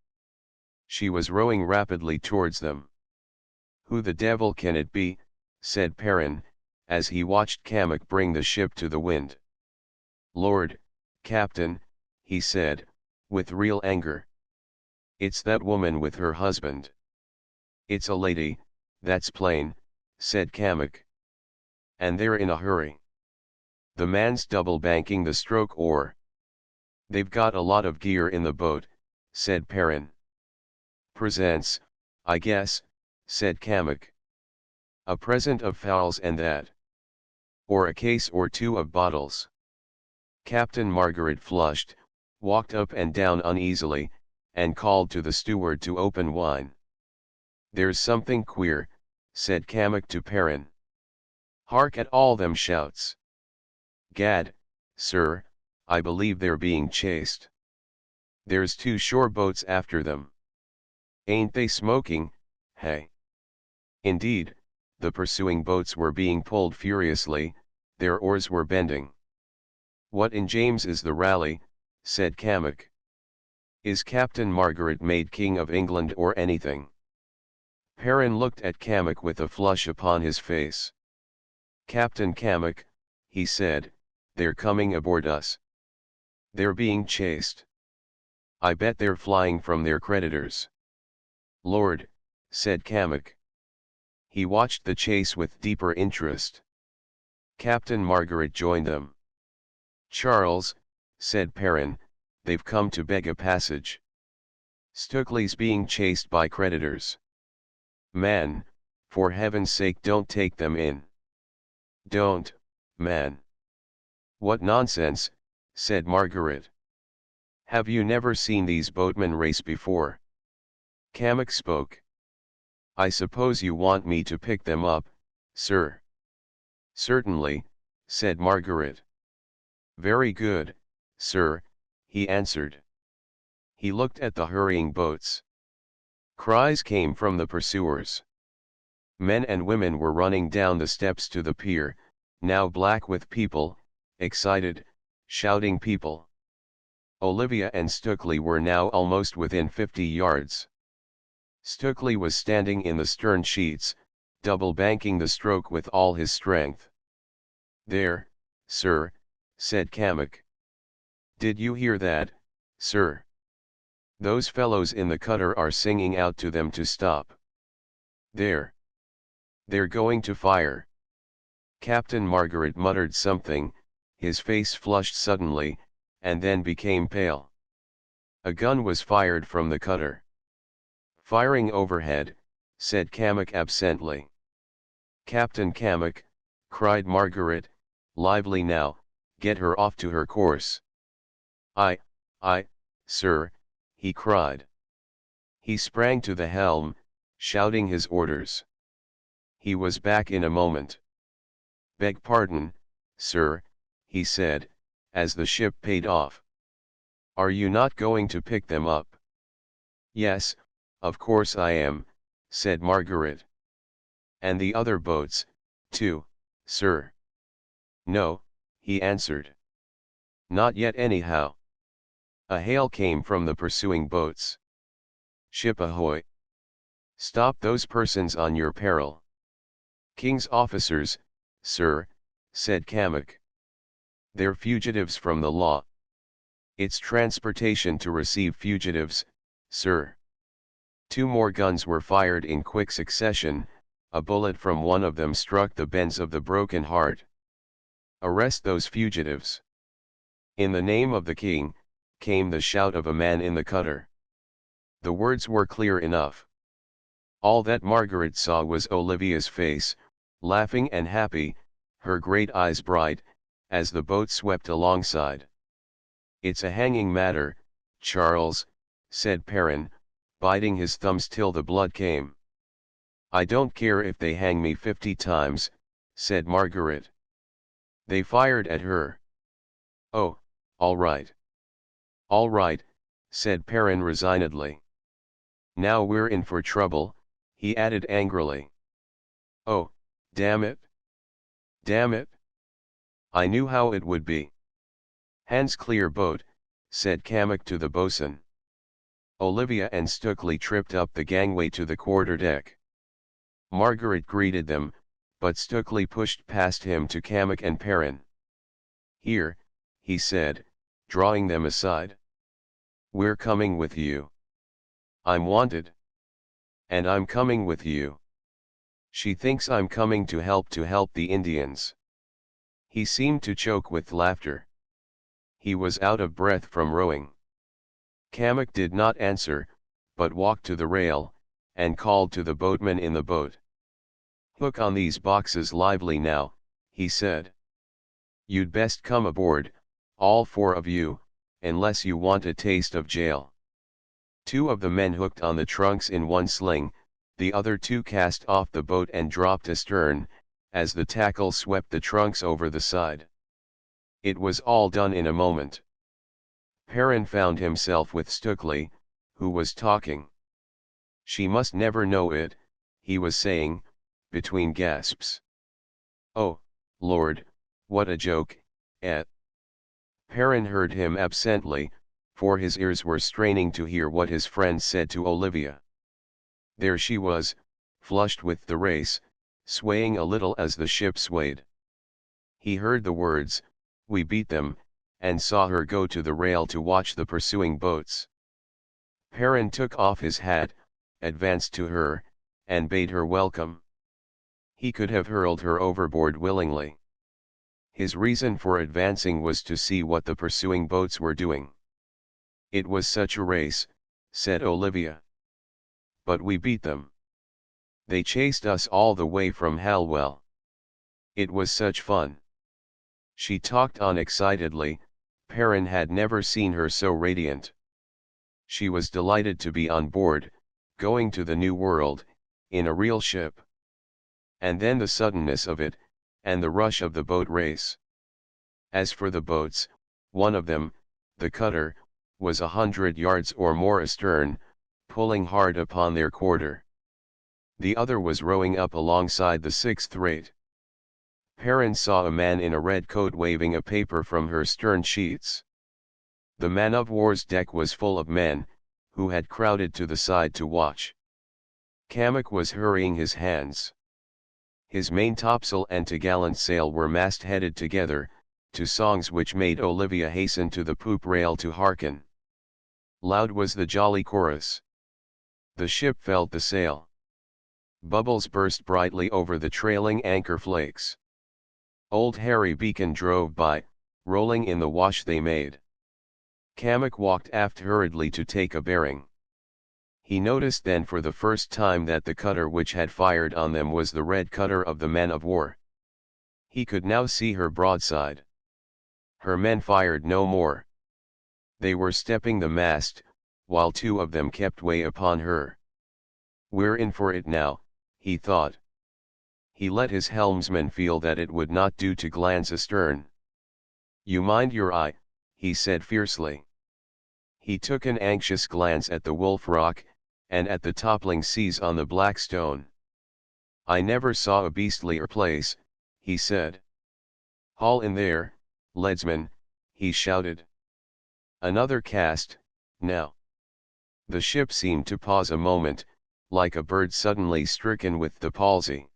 She was rowing rapidly towards them. "Who the devil can it be?" said Perrin, as he watched Kamak bring the ship to the wind. "Lord, Captain," he said, with real anger. "It's that woman with her husband." "It's a lady, that's plain," said Kamak. "And they're in a hurry. The man's double banking the stroke oar." They've got a lot of gear in the boat, said Perrin. Presents, I guess, said Kamek. A present of fowls and that. Or a case or two of bottles. Captain Margaret flushed, walked up and down uneasily, and called to the steward to open wine. There's something queer, said Kamek to Perrin. Hark at all them shouts. Gad, sir, I believe they're being chased. There's 2 shore boats after them. Ain't they smoking, hey? Indeed, the pursuing boats were being pulled furiously, their oars were bending. What in James is the rally, said Kamek. Is Captain Margaret made King of England or anything? Perrin looked at Kamek with a flush upon his face. Captain Kamek, he said, they're coming aboard us. They're being chased. I bet they're flying from their creditors. Lord, said Kamek. He watched the chase with deeper interest. Captain Margaret joined them. Charles, said Perrin, they've come to beg a passage. Stukely's being chased by creditors. Man, for heaven's sake don't take them in. Don't, man. What nonsense, said Margaret. Have you never seen these boatmen race before? Kamek spoke. I suppose you want me to pick them up, sir. Certainly, said Margaret. Very good, sir, he answered. He looked at the hurrying boats. Cries came from the pursuers. Men and women were running down the steps to the pier, now black with people, excited, shouting people. Olivia and Stukely were now almost within 50 yards. Stukely was standing in the stern sheets, double banking the stroke with all his strength. There, sir, said Kamek. Did you hear that, sir? Those fellows in the cutter are singing out to them to stop. There. They're going to fire. Captain Margaret muttered something, his face flushed suddenly, and then became pale. A gun was fired from the cutter. Firing overhead, said Kamek absently. Captain Kamek, cried Margaret, lively now, get her off to her course. I, sir, he cried. He sprang to the helm, shouting his orders. He was back in a moment. Beg pardon, sir, he said, as the ship paid off. Are you not going to pick them up? Yes, of course I am, said Margaret. And the other boats, too, sir? No, he answered. Not yet anyhow. A hail came from the pursuing boats. Ship ahoy! Stop those persons on your peril. King's officers, sir, said Kamek. They're fugitives from the law. It's transportation to receive fugitives, sir. 2 more guns were fired in quick succession, a bullet from one of them struck the bends of the Broken Heart. Arrest those fugitives. In the name of the king, came the shout of a man in the cutter. The words were clear enough. All that Margaret saw was Olivia's face, laughing and happy, her great eyes bright, as the boat swept alongside. It's a hanging matter, Charles, said Perrin, biting his thumbs till the blood came. I don't care if they hang me 50 times, said Margaret. They fired at her. Oh, all right. All right, said Perrin resignedly. Now we're in for trouble, he added angrily. Oh, damn it. Damn it. I knew how it would be. Hands clear boat, said Kamek to the boatswain. Olivia and Stukely tripped up the gangway to the quarterdeck. Margaret greeted them, but Stukely pushed past him to Kamek and Perrin. Here, he said, drawing them aside. We're coming with you. I'm wanted. And I'm coming with you. She thinks I'm coming to help the Indians. He seemed to choke with laughter. He was out of breath from rowing. Kamek did not answer, but walked to the rail, and called to the boatman in the boat. "Hook on these boxes lively now," he said. "You'd best come aboard, all four of you, unless you want a taste of jail." Two of the men hooked on the trunks in one sling, the other two cast off the boat and dropped astern, as the tackle swept the trunks over the side. It was all done in a moment. Perrin found himself with Stukely, who was talking. "She must never know it," he was saying, between gasps. "Oh, Lord, what a joke, eh?" Perrin heard him absently, for his ears were straining to hear what his friend said to Olivia. There she was, flushed with the race, swaying a little as the ship swayed. He heard the words, "We beat them," and saw her go to the rail to watch the pursuing boats. Perrin took off his hat, advanced to her, and bade her welcome. He could have hurled her overboard willingly. His reason for advancing was to see what the pursuing boats were doing. "It was such a race," said Olivia. "But we beat them. They chased us all the way from Halwell. It was such fun." She talked on excitedly. Perrin had never seen her so radiant. She was delighted to be on board, going to the new world, in a real ship. And then the suddenness of it, and the rush of the boat race. As for the boats, one of them, the cutter, was 100 yards or more astern, pulling hard upon their quarter. The other was rowing up alongside the sixth rate. Perrin saw a man in a red coat waving a paper from her stern sheets. The man-of-war's deck was full of men, who had crowded to the side to watch. Kamek was hurrying his hands. His main topsail and topgallant sail were mast-headed together, to songs which made Olivia hasten to the poop rail to hearken. Loud was the jolly chorus. The ship felt the sail. Bubbles burst brightly over the trailing anchor flakes. Old Harry Beacon drove by, rolling in the wash they made. Kamek walked aft hurriedly to take a bearing. He noticed then for the first time that the cutter which had fired on them was the red cutter of the man-of-war. He could now see her broadside. Her men fired no more. They were stepping the mast, while two of them kept way upon her. "We're in for it now," he thought. He let his helmsman feel that it would not do to glance astern. "You mind your eye," he said fiercely. He took an anxious glance at the Wolf Rock, and at the toppling seas on the Blackstone. "I never saw a beastlier place," he said. "Haul in there, leadsman," he shouted. "Another cast, now." The ship seemed to pause a moment, like a bird suddenly stricken with the palsy.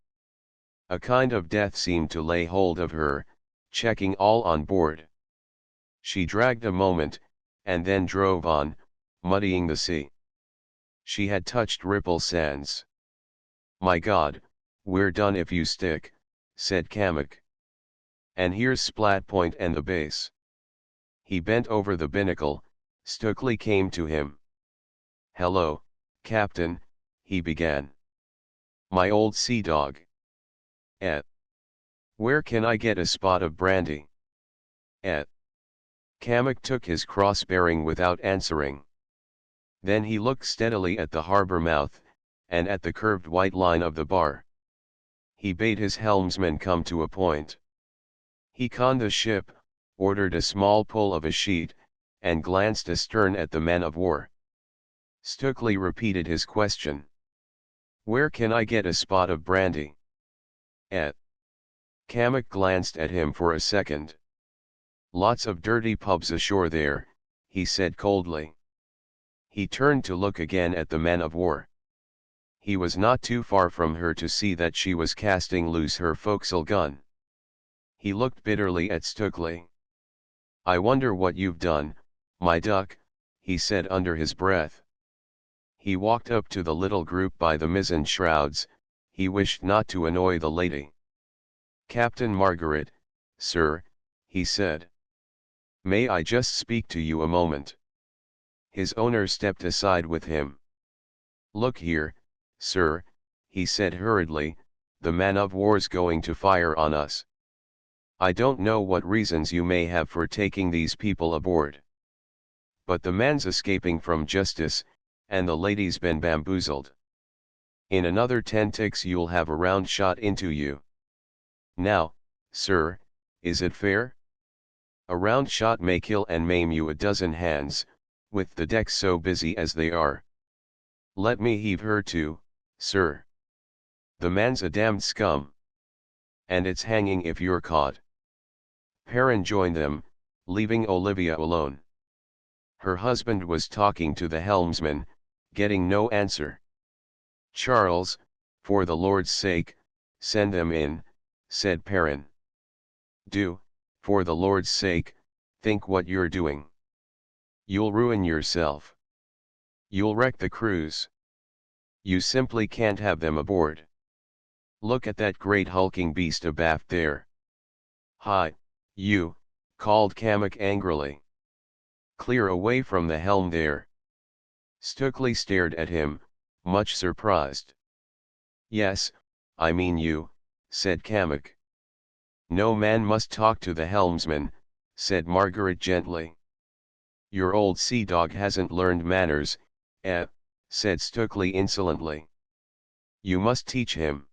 A kind of death seemed to lay hold of her, checking all on board. She dragged a moment, and then drove on, muddying the sea. She had touched ripple sands. "My God, we're done if you stick," said Kamek. "And here's Splat Point and the base." He bent over the binnacle. Stukely came to him. "Hello, Captain," he began. "My old sea dog. Where can I get a spot of brandy?" Kamek took his cross-bearing without answering. Then he looked steadily at the harbour mouth, and at the curved white line of the bar. He bade his helmsman come to a point. He conned the ship, ordered a small pull of a sheet, and glanced astern at the man-of-war. Stukely repeated his question. "Where can I get a spot of brandy?" Kamek glanced at him for a second. "Lots of dirty pubs ashore there," he said coldly. He turned to look again at the man-of-war. He was not too far from her to see that she was casting loose her forecastle gun. He looked bitterly at Stukely. "I wonder what you've done, my duck," he said under his breath. He walked up to the little group by the mizzen shrouds. He wished not to annoy the lady. "Captain Margaret, sir," he said. May I just speak to you a moment? His owner stepped aside with him. Look here, sir, he said hurriedly, the man-of-war's going to fire on us. I don't know what reasons you may have for taking these people aboard. But the man's escaping from justice, and the lady's been bamboozled. In another 10 ticks you'll have a round shot into you. Now, sir, is it fair? A round shot may kill and maim you a dozen hands, with the decks so busy as they are. Let me heave her to, sir. The man's a damned scum. And it's hanging if you're caught. Perrin joined them, leaving Olivia alone. Her husband was talking to the helmsman, getting no answer. Charles, for the Lord's sake, send them in, said Perrin. Do, for the Lord's sake, think what you're doing. You'll ruin yourself. You'll wreck the cruise. You simply can't have them aboard. Look at that great hulking beast abaft there. Hi, you, called Kamek angrily. Clear away from the helm there. Stukely stared at him, much surprised. Yes, I mean you, said Kamek. No man must talk to the helmsman, said Margaret gently. Your old sea dog hasn't learned manners, said Stukely insolently. You must teach him.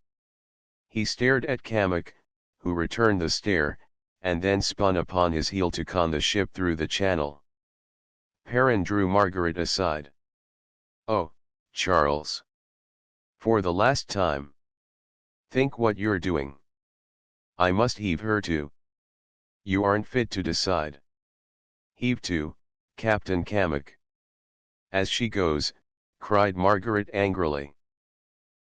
He stared at Kamek, who returned the stare, and then spun upon his heel to con the ship through the channel. Perrin drew Margaret aside. Oh, Charles. For the last time. Think what you're doing. I must heave her to. You aren't fit to decide. Heave to, Captain Kamek. As she goes, cried Margaret angrily.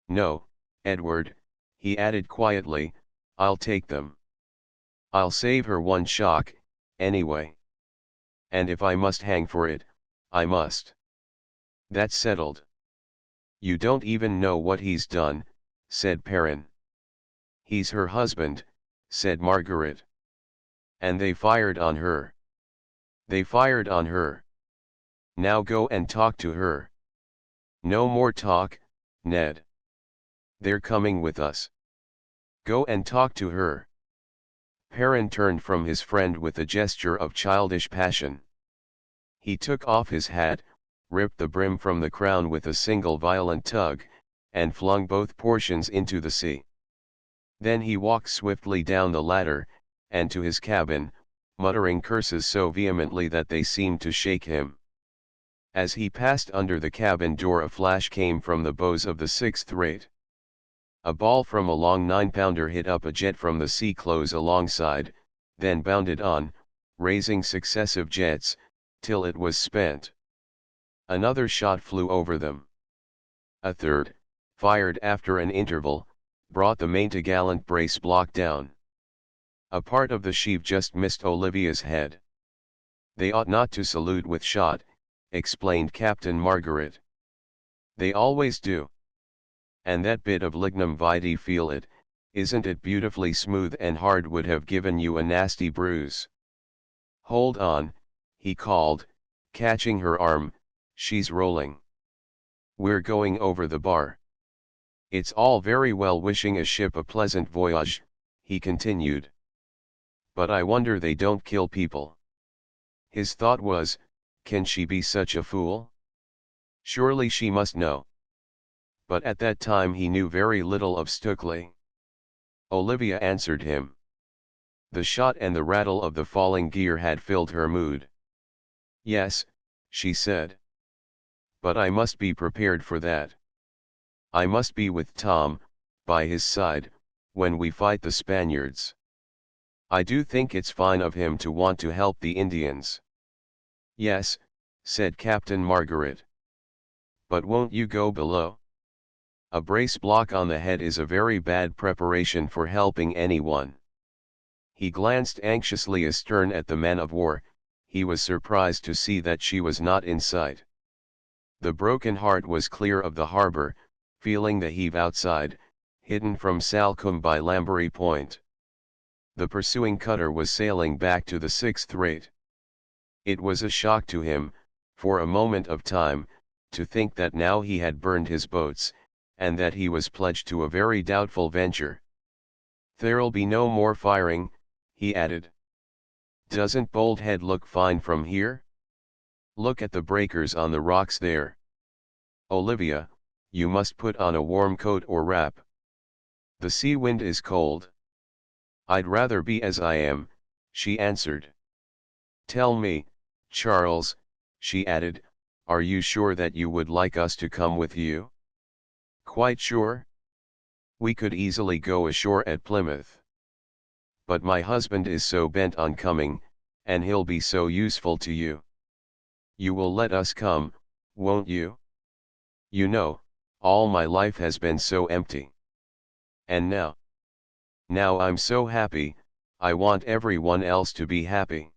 No, Edward, he added quietly, I'll take them. I'll save her one shock, anyway. And if I must hang for it, I must. That's settled. You don't even know what he's done, said Perrin. He's her husband, said Margaret. And they fired on her. They fired on her. Now go and talk to her. No more talk, Ned. They're coming with us. Go and talk to her. Perrin turned from his friend with a gesture of childish passion. He took off his hat, ripped the brim from the crown with a single violent tug, and flung both portions into the sea. Then he walked swiftly down the ladder, and to his cabin, muttering curses so vehemently that they seemed to shake him. As he passed under the cabin door a flash came from the bows of the sixth rate. A ball from a long 9-pounder hit up a jet from the sea close alongside, then bounded on, raising successive jets, till it was spent. Another shot flew over them. A third, fired after an interval, brought the main-topgallant brace block down. A part of the sheave just missed Olivia's head. They ought not to salute with shot, explained Captain Margaret. They always do. And that bit of lignum vitae, feel it, isn't it beautifully smooth and hard, would have given you a nasty bruise. Hold on, he called, catching her arm, she's rolling. We're going over the bar. It's all very well wishing a ship a pleasant voyage, he continued. But I wonder they don't kill people. His thought was, can she be such a fool? Surely she must know. But at that time he knew very little of Stukely. Olivia answered him. The shot and the rattle of the falling gear had filled her mood. Yes, she said. But I must be prepared for that. I must be with Tom, by his side, when we fight the Spaniards. I do think it's fine of him to want to help the Indians. Yes, said Captain Margaret. But won't you go below? A brace block on the head is a very bad preparation for helping anyone. He glanced anxiously astern at the man-of-war. He was surprised to see that she was not in sight. The Broken Heart was clear of the harbor, feeling the heave outside, hidden from Salcombe by Lambury Point. The pursuing cutter was sailing back to the sixth rate. It was a shock to him, for a moment of time, to think that now he had burned his boats, and that he was pledged to a very doubtful venture. "There'll be no more firing," he added. "Doesn't Bold Head look fine from here? Look at the breakers on the rocks there. Olivia, you must put on a warm coat or wrap. The sea wind is cold." "I'd rather be as I am," she answered. "Tell me, Charles," she added, "are you sure that you would like us to come with you?" "Quite sure. We could easily go ashore at Plymouth. But my husband is so bent on coming, and he'll be so useful to you. You will let us come, won't you? You know, all my life has been so empty. And now I'm so happy, I want everyone else to be happy.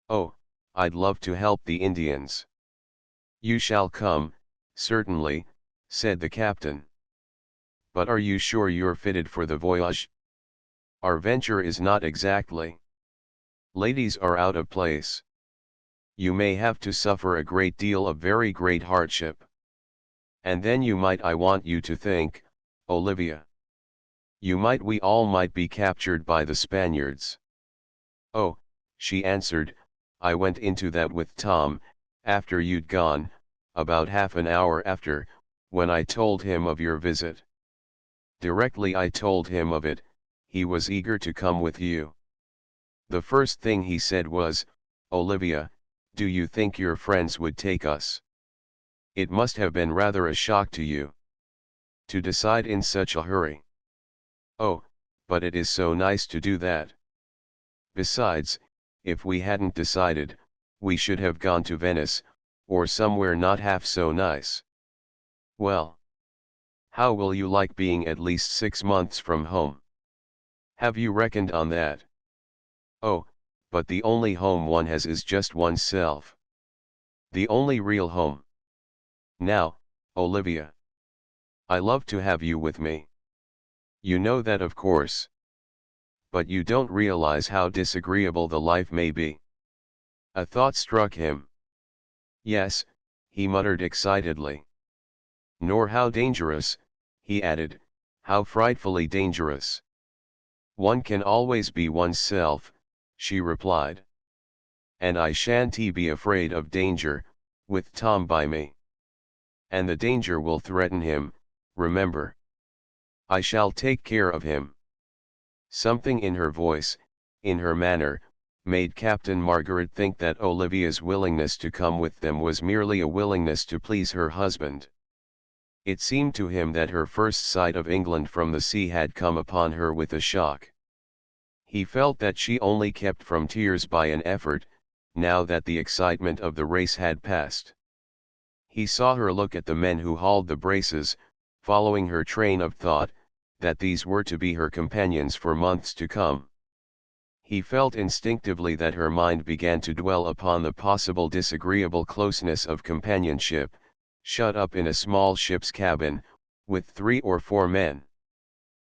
Oh, I'd love to help the Indians." "You shall come, certainly," said the captain. "But are you sure you're fitted for the voyage? Our venture is not exactly. Ladies are out of place. You may have to suffer a great deal of very great hardship. And then I want you to think, Olivia. We all might be captured by the Spaniards." "Oh," she answered, "I went into that with Tom, after you'd gone, about half an hour after, when I told him of your visit. Directly I told him of it, he was eager to come with you. The first thing he said was, 'Olivia, do you think your friends would take us?' It must have been rather a shock to you. To decide in such a hurry. Oh, but it is so nice to do that. Besides, if we hadn't decided, we should have gone to Venice, or somewhere not half so nice. Well, how will you like being at least 6 months from home? Have you reckoned on that? Oh, but the only home one has is just oneself. The only real home. Now, Olivia. I love to have you with me. You know that, of course. But you don't realize how disagreeable the life may be." A thought struck him. "Yes," he muttered excitedly. "Nor how dangerous," he added, "how frightfully dangerous." "One can always be oneself," she replied. "And I shan't be afraid of danger, with Tom by me. And the danger will threaten him, remember. I shall take care of him." Something in her voice, in her manner, made Captain Margaret think that Olivia's willingness to come with them was merely a willingness to please her husband. It seemed to him that her first sight of England from the sea had come upon her with a shock. He felt that she only kept from tears by an effort, now that the excitement of the race had passed. He saw her look at the men who hauled the braces, following her train of thought, that these were to be her companions for months to come. He felt instinctively that her mind began to dwell upon the possible disagreeable closeness of companionship, shut up in a small ship's cabin, with 3 or 4 men.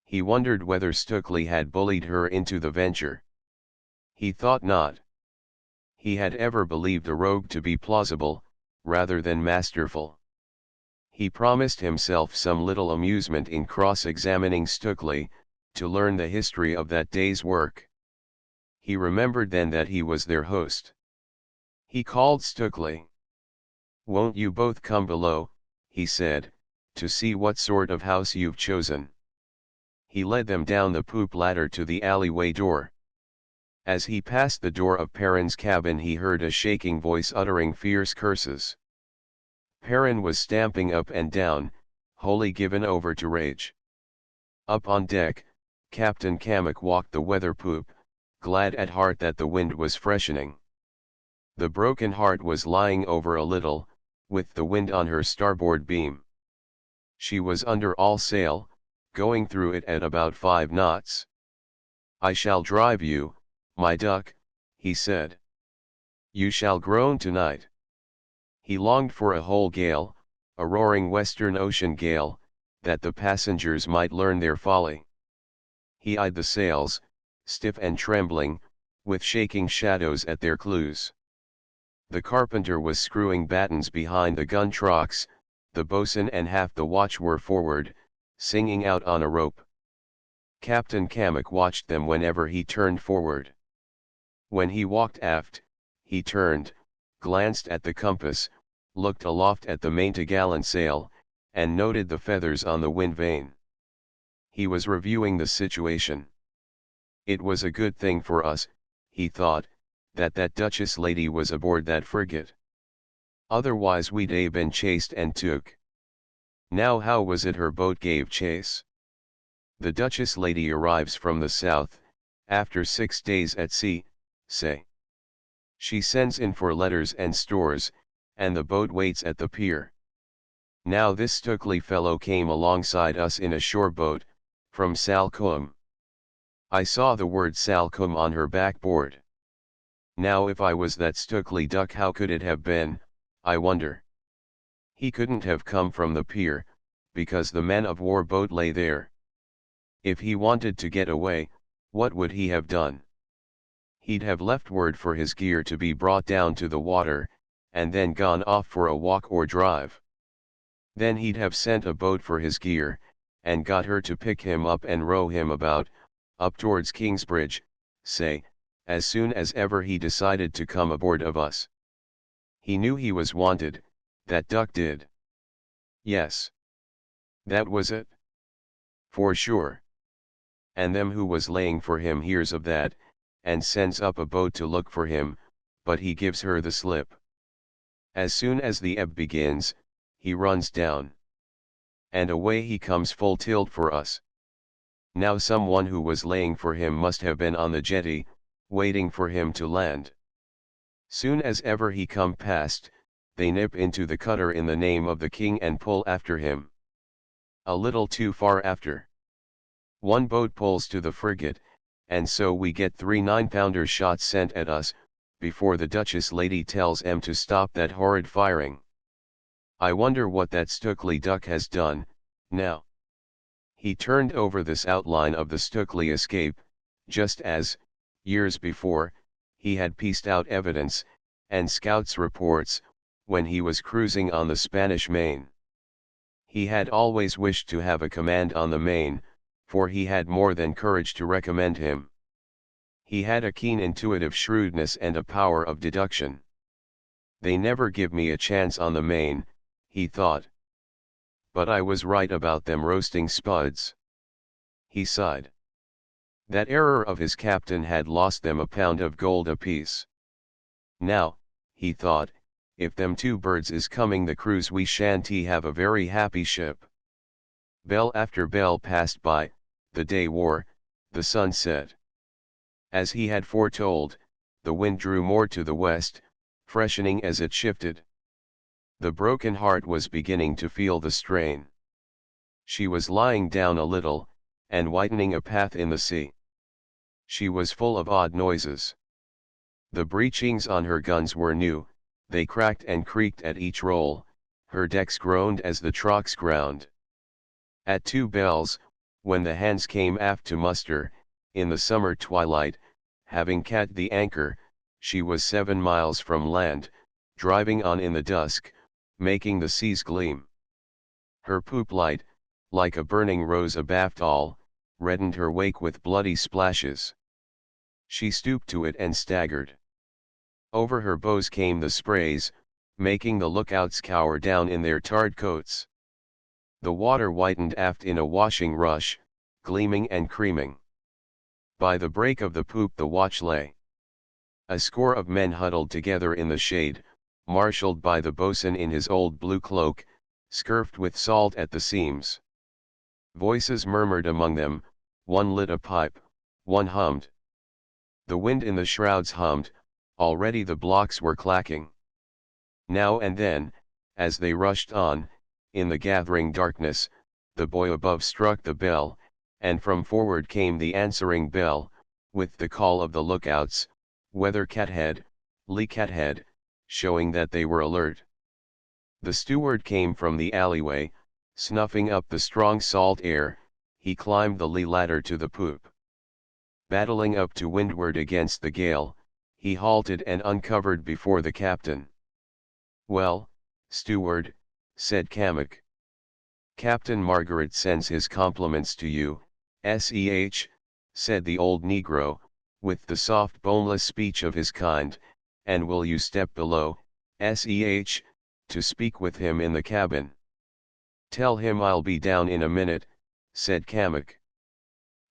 He wondered whether Stukely had bullied her into the venture. He thought not. He had ever believed a rogue to be plausible, rather than masterful. He promised himself some little amusement in cross-examining Stukely, to learn the history of that day's work. He remembered then that he was their host. He called Stukely. "Won't you both come below," he said, "to see what sort of house you've chosen?" He led them down the poop ladder to the alleyway door. As he passed the door of Perrin's cabin he heard a shaking voice uttering fierce curses. Perrin was stamping up and down, wholly given over to rage. Up on deck, Captain Cammock walked the weather poop, glad at heart that the wind was freshening. The Broken Heart was lying over a little, with the wind on her starboard beam. She was under all sail, going through it at about 5 knots. "I shall drive you, my duck," he said. "You shall groan tonight." He longed for a whole gale, a roaring Western Ocean gale, that the passengers might learn their folly. He eyed the sails, stiff and trembling, with shaking shadows at their clews. The carpenter was screwing battens behind the gun trucks, the boatswain and half the watch were forward, singing out on a rope. Captain Kamak watched them whenever he turned forward. When he walked aft, he turned, glanced at the compass, looked aloft at the maintopgallant sail, and noted the feathers on the wind vane. He was reviewing the situation. It was a good thing for us, he thought, that Duchess lady was aboard that frigate. Otherwise we'd a been chased and took. Now how was it her boat gave chase? The Duchess lady arrives from the south, after 6 days at sea, say. She sends in for letters and stores, and the boat waits at the pier. Now this Stukely fellow came alongside us in a shore boat, from Salcombe. I saw the word Salcombe on her backboard. Now if I was that Stukely duck, how could it have been, I wonder? He couldn't have come from the pier, because the man-of-war boat lay there. If he wanted to get away, what would he have done? He'd have left word for his gear to be brought down to the water, and then gone off for a walk or drive. Then he'd have sent a boat for his gear, and got her to pick him up and row him about, up towards Kingsbridge, say, as soon as ever he decided to come aboard of us. He knew he was wanted, that duck did. Yes. That was it. For sure. And them who was laying for him hears of that, and sends up a boat to look for him, but he gives her the slip. As soon as the ebb begins, he runs down. And away he comes full tilt for us. Now someone who was laying for him must have been on the jetty, waiting for him to land. Soon as ever he come past, they nip into the cutter in the name of the king and pull after him. A little too far after. One boat pulls to the frigate, and so we get 3 9-pounder shots sent at us, before the Duchess lady tells em to stop that horrid firing. I wonder what that Stukely duck has done, now. He turned over this outline of the Stukely escape, just as, years before, he had pieced out evidence, and scouts' reports, when he was cruising on the Spanish Main. He had always wished to have a command on the Main, for he had more than courage to recommend him. He had a keen intuitive shrewdness and a power of deduction. They never give me a chance on the Main, he thought. But I was right about them roasting spuds. He sighed. That error of his captain had lost them £1 of gold apiece. Now, he thought, if them 2 birds is coming the cruise we shan't have a very happy ship. Bell after bell passed by, the day wore, the sun set. As he had foretold, the wind drew more to the west, freshening as it shifted. The broken heart was beginning to feel the strain. She was lying down a little, and whitening a path in the sea. She was full of odd noises. The breechings on her guns were new, they cracked and creaked at each roll, her decks groaned as the trucks ground. At 2 bells, when the hands came aft to muster, in the summer twilight, having cat the anchor, she was 7 miles from land, driving on in the dusk, making the seas gleam. Her poop light, like a burning rose abaft all, reddened her wake with bloody splashes. She stooped to it and staggered. Over her bows came the sprays, making the lookouts cower down in their tarred coats. The water whitened aft in a washing rush, gleaming and creaming. By the break of the poop the watch lay. A score of men huddled together in the shade, marshalled by the boatswain in his old blue cloak, scurfed with salt at the seams. Voices murmured among them, one lit a pipe, one hummed. The wind in the shrouds hummed, already the blocks were clacking. Now and then, as they rushed on, in the gathering darkness, the boy above struck the bell, and from forward came the answering bell, with the call of the lookouts, weather cathead, lee cathead, showing that they were alert. The steward came from the alleyway, snuffing up the strong salt air, he climbed the lee ladder to the poop. Battling up to windward against the gale, he halted and uncovered before the captain. "Well, steward," said Kamek. "Captain Margaret sends his compliments to you, said the old negro, with the soft boneless speech of his kind, "and will you step below, to speak with him in the cabin?" "Tell him I'll be down in a minute," said Kamek.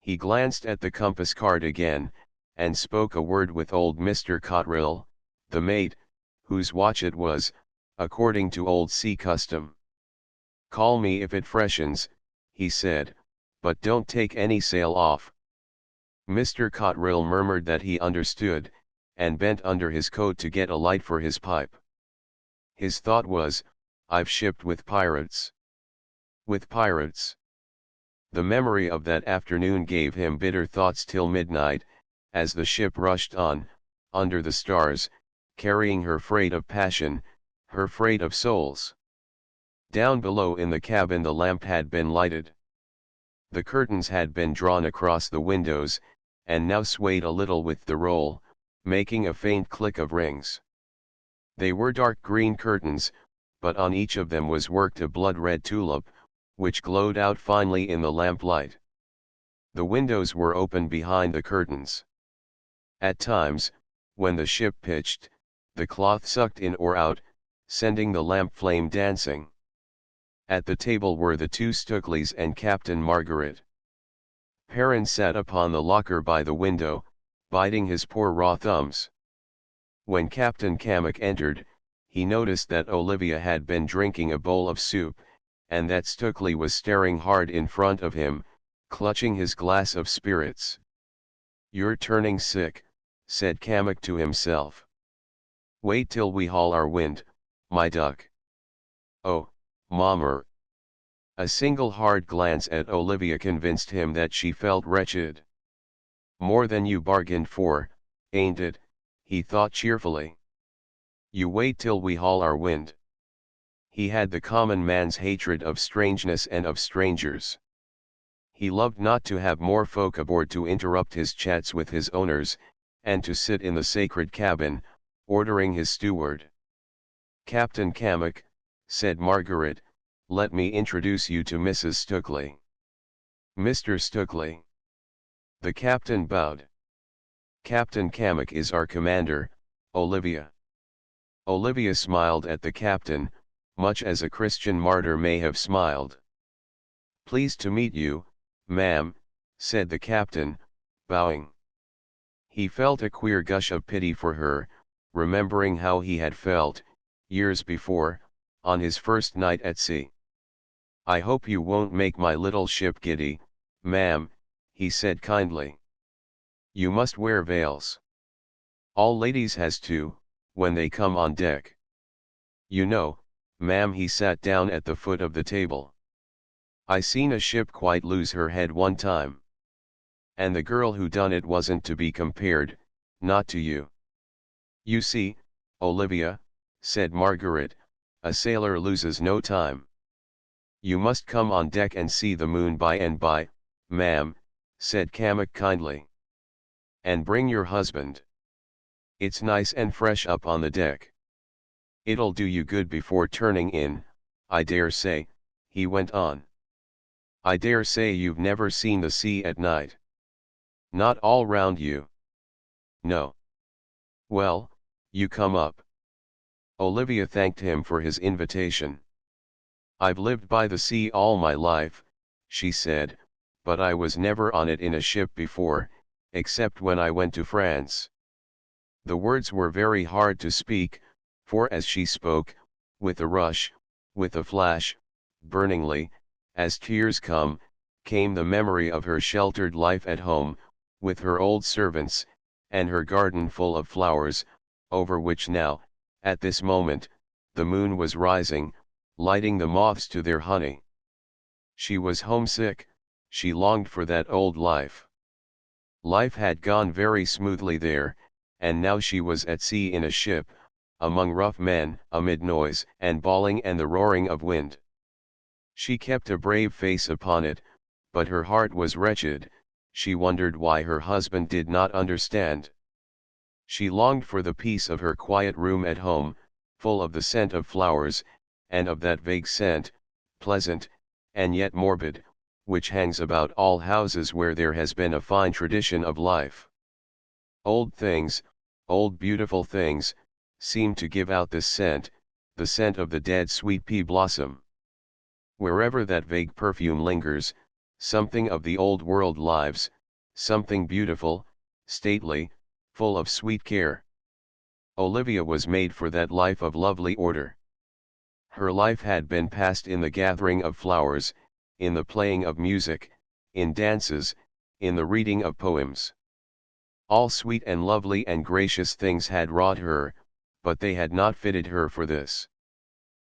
He glanced at the compass card again, and spoke a word with old Mr. Cotterill, the mate, whose watch it was, according to old sea custom. "Call me if it freshens," he said, "but don't take any sail off." Mr. Cotterill murmured that he understood, and bent under his coat to get a light for his pipe. His thought was, "I've shipped with pirates." With pirates. The memory of that afternoon gave him bitter thoughts till midnight, as the ship rushed on, under the stars, carrying her freight of passion, her freight of souls. Down below in the cabin the lamp had been lighted. The curtains had been drawn across the windows, and now swayed a little with the roll, making a faint click of rings. They were dark green curtains, but on each of them was worked a blood-red tulip, which glowed out finely in the lamplight. The windows were open behind the curtains. At times, when the ship pitched, the cloth sucked in or out, sending the lamp flame dancing. At the table were the two Stukelys and Captain Margaret. Perrin sat upon the locker by the window, biting his poor raw thumbs. When Captain Kamek entered, he noticed that Olivia had been drinking a bowl of soup, and that Stukely was staring hard in front of him, clutching his glass of spirits. "You're turning sick," said Kamek to himself. "Wait till we haul our wind, my duck." "Oh, mommer." A single hard glance at Olivia convinced him that she felt wretched. "More than you bargained for, ain't it?" he thought cheerfully. "You wait till we haul our wind." He had the common man's hatred of strangeness and of strangers. He loved not to have more folk aboard to interrupt his chats with his owners, and to sit in the sacred cabin, ordering his steward. "Captain Kamek," said Margaret, "let me introduce you to Mrs. Stukely." "Mr. Stukely." The captain bowed. "Captain Kamek is our commander, Olivia." Olivia smiled at the captain, much as a Christian martyr may have smiled. "Pleased to meet you, ma'am," said the captain, bowing. He felt a queer gush of pity for her, remembering how he had felt, years before, on his first night at sea. "I hope you won't make my little ship giddy, ma'am," he said kindly. "You must wear veils. All ladies has to, when they come on deck. You know, ma'am." He sat down at the foot of the table. "I seen a ship quite lose her head one time. And the girl who done it wasn't to be compared, not to you. You see, Olivia," said Margaret, "a sailor loses no time." "You must come on deck and see the moon by and by, ma'am," said Kamek kindly. "And bring your husband. It's nice and fresh up on the deck. It'll do you good before turning in, I dare say," he went on. "I dare say you've never seen the sea at night. Not all round you. No. Well, you come up." Olivia thanked him for his invitation. "I've lived by the sea all my life," she said, "but I was never on it in a ship before, except when I went to France." The words were very hard to speak, for as she spoke, with a rush, with a flash, burningly, as tears come, came the memory of her sheltered life at home, with her old servants, and her garden full of flowers, over which now, at this moment, the moon was rising, lighting the moths to their honey. She was homesick, she longed for that old life. Life had gone very smoothly there, and now she was at sea in a ship, among rough men, amid noise and bawling and the roaring of wind. She kept a brave face upon it, but her heart was wretched. She wondered why her husband did not understand. She longed for the peace of her quiet room at home, full of the scent of flowers, and of that vague scent, pleasant, and yet morbid, which hangs about all houses where there has been a fine tradition of life. Old things, old beautiful things, seem to give out this scent, the scent of the dead sweet pea blossom. Wherever that vague perfume lingers, something of the old world lives, something beautiful, stately, full of sweet care. Olivia was made for that life of lovely order. Her life had been passed in the gathering of flowers, in the playing of music, in dances, in the reading of poems. All sweet and lovely and gracious things had wrought her, but they had not fitted her for this.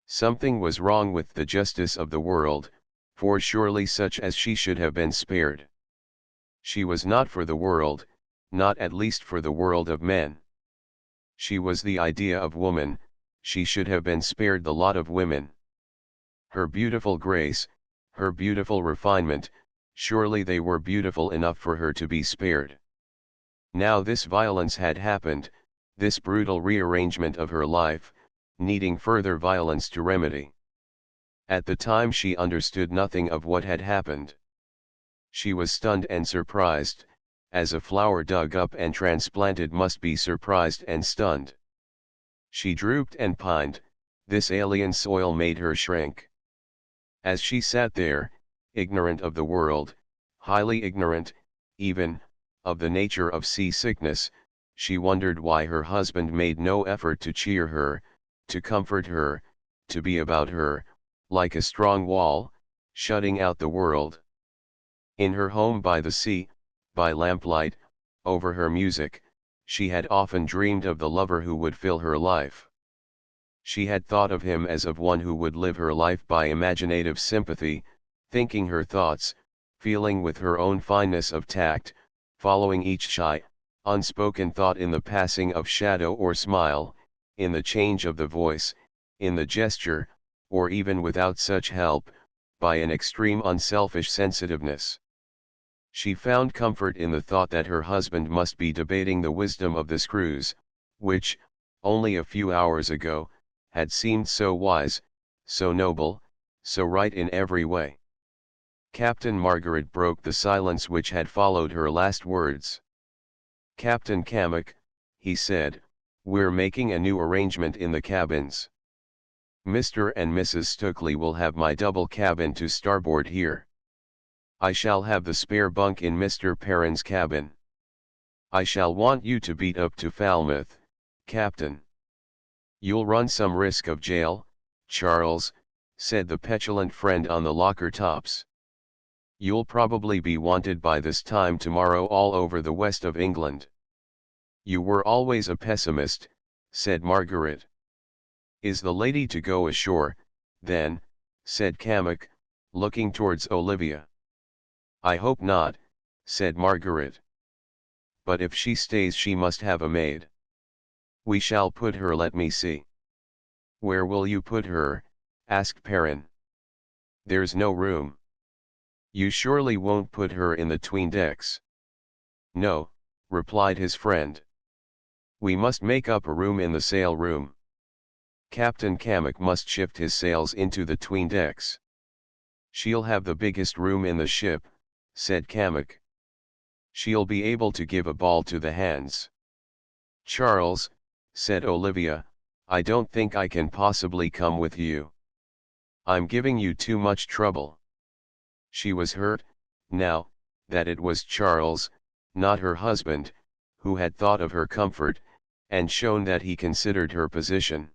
Something was wrong with the justice of the world, for surely such as she should have been spared. She was not for the world, not at least for the world of men. She was the idea of woman, she should have been spared the lot of women. Her beautiful grace, her beautiful refinement, surely they were beautiful enough for her to be spared. Now this violence had happened, this brutal rearrangement of her life, needing further violence to remedy. At the time she understood nothing of what had happened. She was stunned and surprised, as a flower dug up and transplanted must be surprised and stunned. She drooped and pined, this alien soil made her shrink. As she sat there, ignorant of the world, highly ignorant, even, of the nature of seasickness, she wondered why her husband made no effort to cheer her, to comfort her, to be about her, like a strong wall, shutting out the world. In her home by the sea, by lamplight, over her music, she had often dreamed of the lover who would fill her life. She had thought of him as of one who would live her life by imaginative sympathy, thinking her thoughts, feeling with her own fineness of tact, following each shy, unspoken thought in the passing of shadow or smile, in the change of the voice, in the gesture, or even without such help, by an extreme unselfish sensitiveness. She found comfort in the thought that her husband must be debating the wisdom of this cruise, which, only a few hours ago, had seemed so wise, so noble, so right in every way. Captain Margaret broke the silence which had followed her last words. "Captain Cammock," he said, "we're making a new arrangement in the cabins. Mr. and Mrs. Stookley will have my double cabin to starboard here. I shall have the spare bunk in Mr. Perrin's cabin. I shall want you to beat up to Falmouth, Captain." "You'll run some risk of jail, Charles," said the petulant friend on the locker tops. "You'll probably be wanted by this time tomorrow all over the west of England." "You were always a pessimist," said Margaret. "Is the lady to go ashore, then?" said Cammock, looking towards Olivia. "I hope not," said Margaret. "But if she stays she must have a maid." "We shall put her, let me see." "Where will you put her?" asked Perrin. "There's no room." "You surely won't put her in the 'tween decks?" "No," replied his friend. "We must make up a room in the sail room. Captain Cammock must shift his sails into the 'tween decks." "She'll have the biggest room in the ship," said Cammock. "She'll be able to give a ball to the hands." "Charles," said Olivia, "I don't think I can possibly come with you. I'm giving you too much trouble." She was hurt, now, that it was Charles, not her husband, who had thought of her comfort, and shown that he considered her position.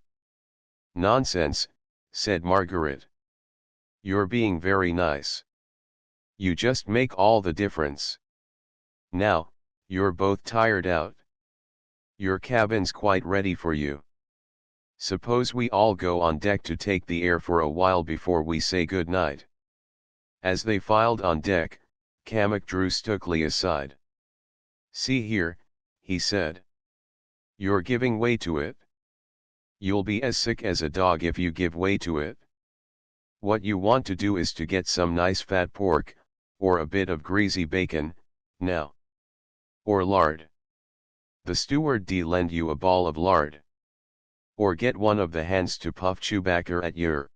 "Nonsense," said Margaret. "You're being very nice. You just make all the difference. Now, you're both tired out. Your cabin's quite ready for you. Suppose we all go on deck to take the air for a while before we say good night." As they filed on deck, Cammock drew Stookley aside. "See here," he said. "You're giving way to it. You'll be as sick as a dog if you give way to it. What you want to do is to get some nice fat pork, or a bit of greasy bacon, now. Or lard. The steward lend you a ball of lard. Or get one of the hens to puff tobacco at yer.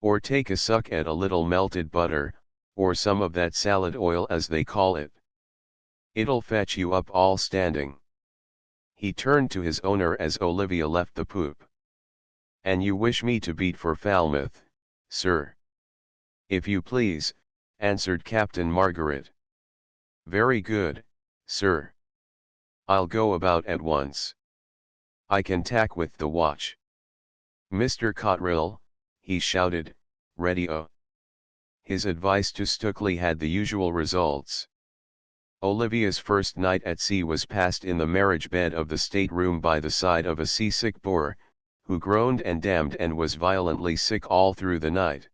Or take a suck at a little melted butter, or some of that salad oil as they call it. It'll fetch you up all standing. He turned to his owner as Olivia left the poop. And you wish me to beat for Falmouth, sir? If you please, answered Captain Margaret. Very good, sir. I'll go about at once. I can tack with the watch. Mr. Cotterill, he shouted, ready-o. His advice to Stukely had the usual results. Olivia's first night at sea was passed in the marriage bed of the stateroom by the side of a seasick Boer, who groaned and damned and was violently sick all through the night.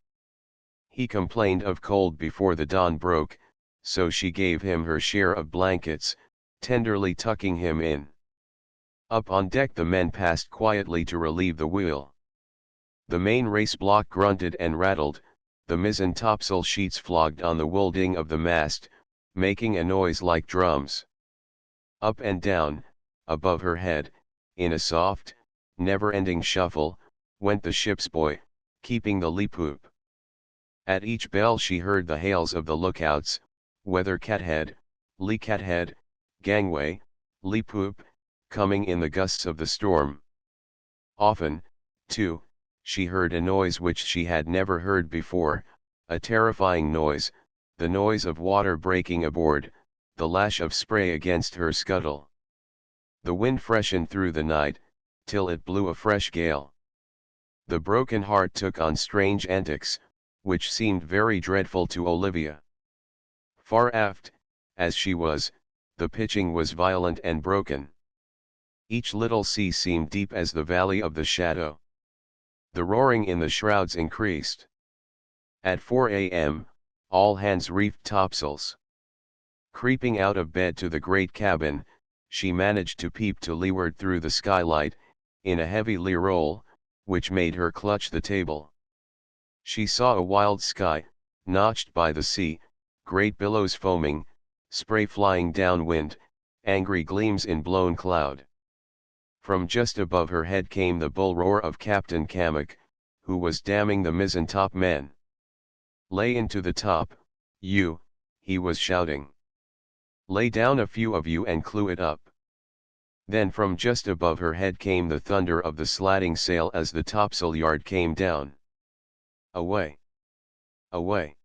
He complained of cold before the dawn broke, so she gave him her share of blankets, tenderly tucking him in. Up on deck the men passed quietly to relieve the wheel. The main race block grunted and rattled, the mizzen topsail sheets flogged on the woulding of the mast, making a noise like drums. Up and down, above her head, in a soft, never-ending shuffle, went the ship's boy, keeping the lee poop. At each bell she heard the hails of the lookouts, weather cathead, lee cathead, gangway, lee poop, coming in the gusts of the storm. Often, too, she heard a noise which she had never heard before, a terrifying noise, the noise of water breaking aboard, the lash of spray against her scuttle. The wind freshened through the night, till it blew a fresh gale. The broken heart took on strange antics, which seemed very dreadful to Olivia. Far aft, as she was, the pitching was violent and broken. Each little sea seemed deep as the valley of the shadow. The roaring in the shrouds increased. At 4 a.m., all hands reefed topsails. Creeping out of bed to the great cabin, she managed to peep to leeward through the skylight, in a heavy lee roll, which made her clutch the table. She saw a wild sky, notched by the sea, great billows foaming, spray flying downwind, angry gleams in blown cloud. From just above her head came the bull roar of Captain Cammack, who was damning the mizzen-top men. Lay into the top, you, he was shouting. Lay down a few of you and clew it up. Then from just above her head came the thunder of the slatting sail as the topsail yard came down. Away! Away!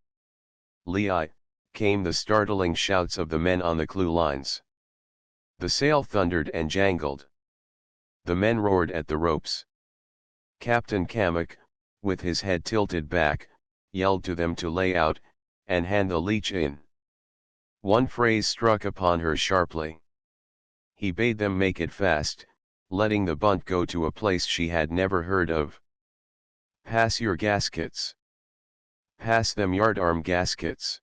Lee-I, came the startling shouts of the men on the clew lines. The sail thundered and jangled. The men roared at the ropes. Captain Cammack, with his head tilted back, yelled to them to lay out, and hand the leech in. One phrase struck upon her sharply. He bade them make it fast, letting the bunt go to a place she had never heard of. Pass your gaskets. Pass them yardarm gaskets.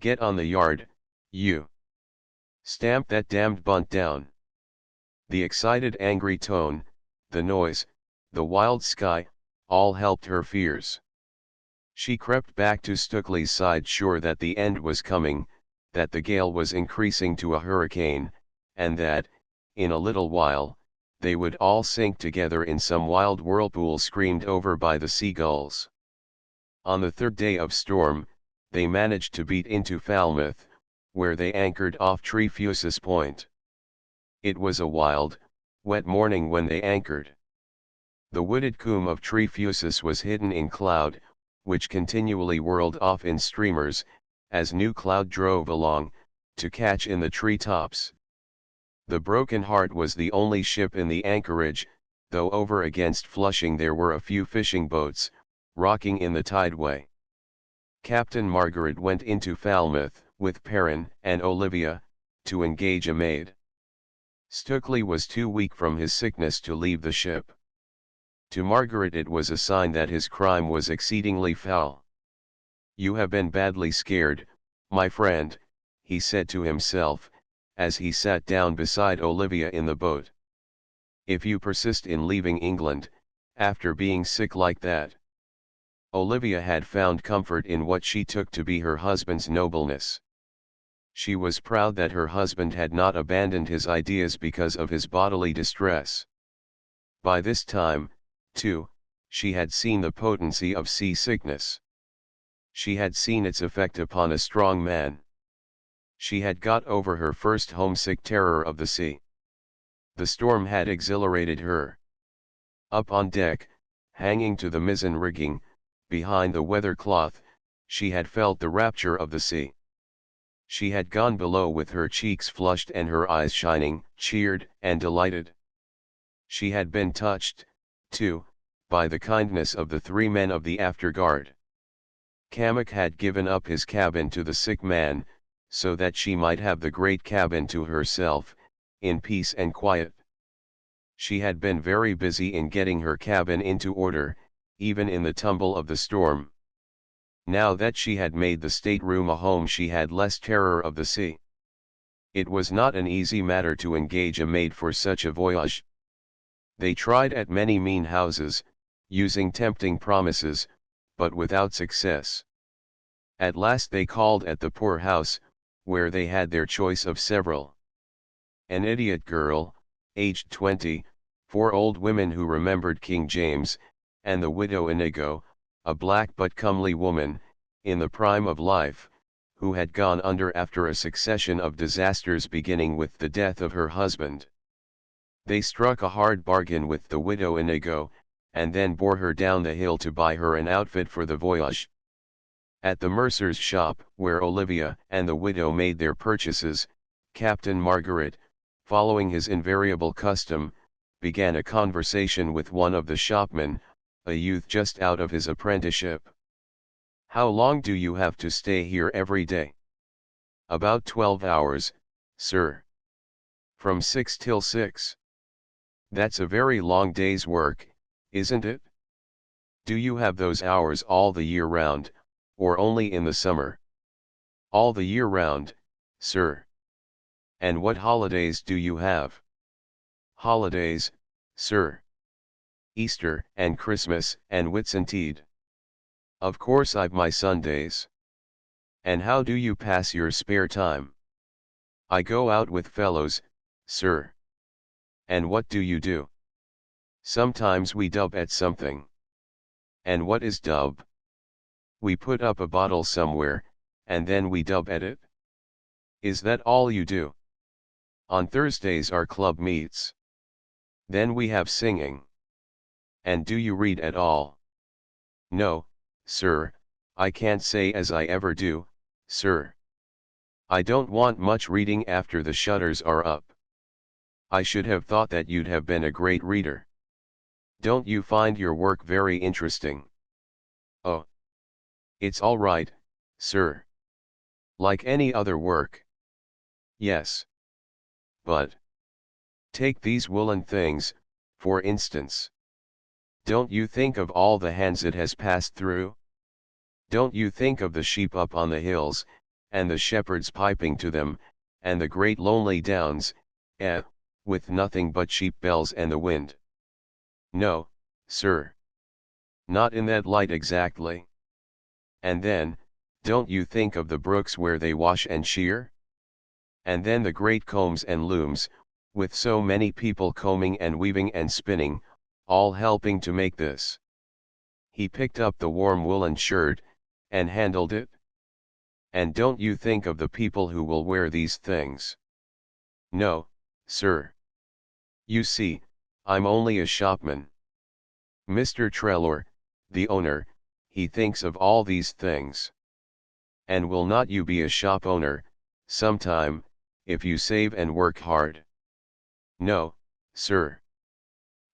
Get on the yard, you. Stamp that damned bunt down. The excited angry tone, the noise, the wild sky, all helped her fears. She crept back to Stukely's side sure that the end was coming, that the gale was increasing to a hurricane, and that, in a little while, they would all sink together in some wild whirlpool screamed over by the seagulls. On the third day of storm, they managed to beat into Falmouth, where they anchored off Trefusis Point. It was a wild, wet morning when they anchored. The wooded combe of Trefusis was hidden in cloud, which continually whirled off in streamers, as new cloud drove along, to catch in the tree tops. The Broken Heart was the only ship in the anchorage, though over against Flushing there were a few fishing boats, rocking in the tideway. Captain Margaret went into Falmouth, with Perrin and Olivia, to engage a maid. Stukely was too weak from his sickness to leave the ship. To Margaret it was a sign that his crime was exceedingly foul. You have been badly scared, my friend, he said to himself, as he sat down beside Olivia in the boat. If you persist in leaving England, after being sick like that. Olivia had found comfort in what she took to be her husband's nobleness. She was proud that her husband had not abandoned his ideas because of his bodily distress. By this time, too, she had seen the potency of seasickness. She had seen its effect upon a strong man. She had got over her first homesick terror of the sea. The storm had exhilarated her. Up on deck, hanging to the mizzen rigging, behind the weather cloth, she had felt the rapture of the sea. She had gone below with her cheeks flushed and her eyes shining, cheered and delighted. She had been touched, too, by the kindness of the 3 men of the afterguard. Kamak had given up his cabin to the sick man, so that she might have the great cabin to herself, in peace and quiet. She had been very busy in getting her cabin into order, even in the tumble of the storm. Now that she had made the stateroom a home, she had less terror of the sea. It was not an easy matter to engage a maid for such a voyage. They tried at many mean houses, using tempting promises, but without success. At last they called at the poor house, where they had their choice of several. An idiot girl, aged 20, 4 old women who remembered King James, and the widow Inigo, a black but comely woman, in the prime of life, who had gone under after a succession of disasters beginning with the death of her husband. They struck a hard bargain with the widow Inigo, and then bore her down the hill to buy her an outfit for the voyage. At the mercer's shop, where Olivia and the widow made their purchases, Captain Margaret, following his invariable custom, began a conversation with one of the shopmen, a youth just out of his apprenticeship. "How long do you have to stay here every day?" "About 12 hours, sir." "From 6 till 6. That's a very long day's work, isn't it?" "Do you have those hours all the year round, or only in the summer?" "All the year round, sir." "And what holidays do you have?" "Holidays, sir? Easter and Christmas and Whitsuntide." "Of course I've my Sundays." "And how do you pass your spare time?" "I go out with fellows, sir." "And what do you do?" "Sometimes we dub at something." "And what is dub?" "We put up a bottle somewhere, and then we dub at it." "Is that all you do?" "On Thursdays our club meets. Then we have singing." "And do you read at all?" "No, sir, I can't say as I ever do, sir." "I don't want much reading after the shutters are up." "I should have thought that you'd have been a great reader." "Don't you find your work very interesting?" "Oh, it's all right, sir." "Like any other work?" "Yes." "But take these woolen things, for instance. Don't you think of all the hands it has passed through? Don't you think of the sheep up on the hills, and the shepherds piping to them, and the great lonely downs, with nothing but sheep bells and the wind?" "No, sir. Not in that light exactly." "And then, don't you think of the brooks where they wash and shear? And then the great combs and looms, with so many people combing and weaving and spinning, all helping to make this?" He picked up the warm woolen shirt, and handled it. "And don't you think of the people who will wear these things?" "No, sir. You see, I'm only a shopman. Mr. Trelawney, the owner, he thinks of all these things." "And will not you be a shop owner, sometime, if you save and work hard?" "No, sir."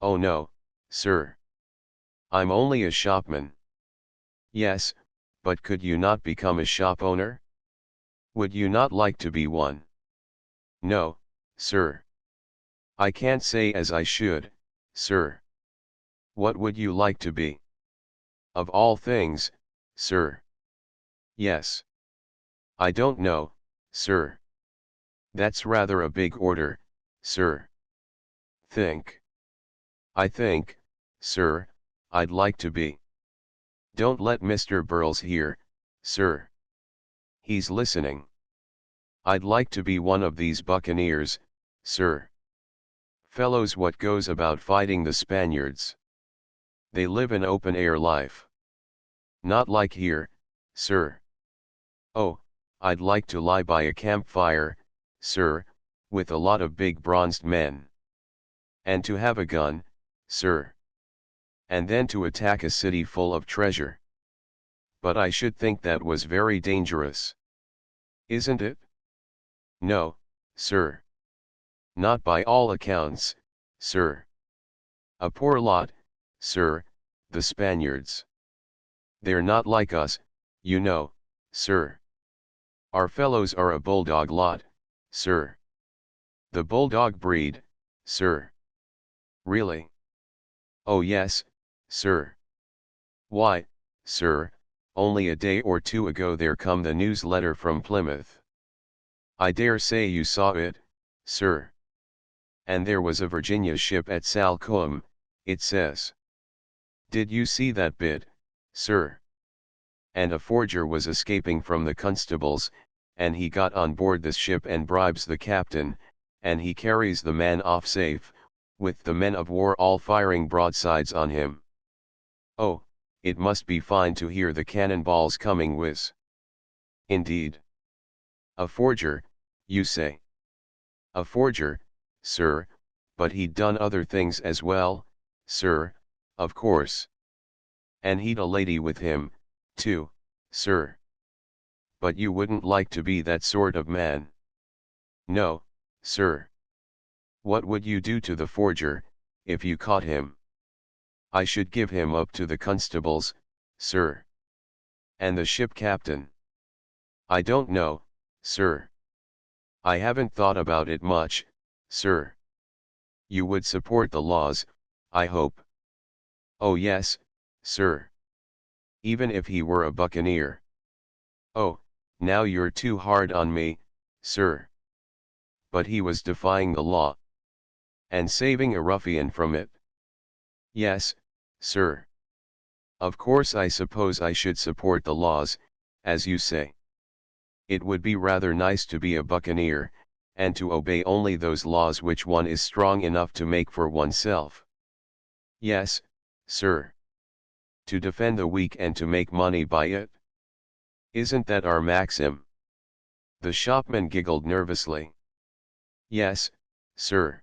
"Oh no, sir. I'm only a shopman." "Yes, but could you not become a shop owner? Would you not like to be one?" "No, sir. I can't say as I should, sir." "What would you like to be?" "Of all things, sir." "Yes. I don't know, sir." "That's rather a big order, sir." "Think." "I think, sir, I'd like to be." "Don't let Mr. Burles hear, sir. He's listening." I'd like to be one of these buccaneers, sir. Fellows what goes about fighting the Spaniards. They live an open-air life. Not like here, sir. Oh, I'd like to lie by a campfire, sir, with a lot of big bronzed men. And to have a gun, sir. And then to attack a city full of treasure. But I should think that was very dangerous. Isn't it? No, sir. Not by all accounts, sir. A poor lot, sir, the Spaniards. They're not like us, you know, sir. Our fellows are a bulldog lot, sir. The bulldog breed, sir. Really? Oh yes, sir. Why, sir, only a day or two ago there come the newsletter from Plymouth. I dare say you saw it, sir. And there was a Virginia ship at Salcombe, it says. Did you see that bit, sir? And a forger was escaping from the constables, and he got on board this ship and bribes the captain, and he carries the man off safe, with the men of war all firing broadsides on him. Oh, it must be fine to hear the cannonballs coming whiz. Indeed. A forger, you say? A forger, sir, but he'd done other things as well, sir, of course. And he'd a lady with him, too, sir. But you wouldn't like to be that sort of man. No, sir. What would you do to the forger, if you caught him? I should give him up to the constables, sir. And the ship captain? I don't know, sir. I haven't thought about it much, sir. You would support the laws, I hope. Oh yes, sir. Even if he were a buccaneer. Oh, now you're too hard on me, sir. But he was defying the law. And saving a ruffian from it. Yes, sir. Of course I suppose I should support the laws, as you say. It would be rather nice to be a buccaneer, and to obey only those laws which one is strong enough to make for oneself. Yes, sir. To defend the weak and to make money by it. Isn't that our maxim? The shopman giggled nervously. Yes, sir.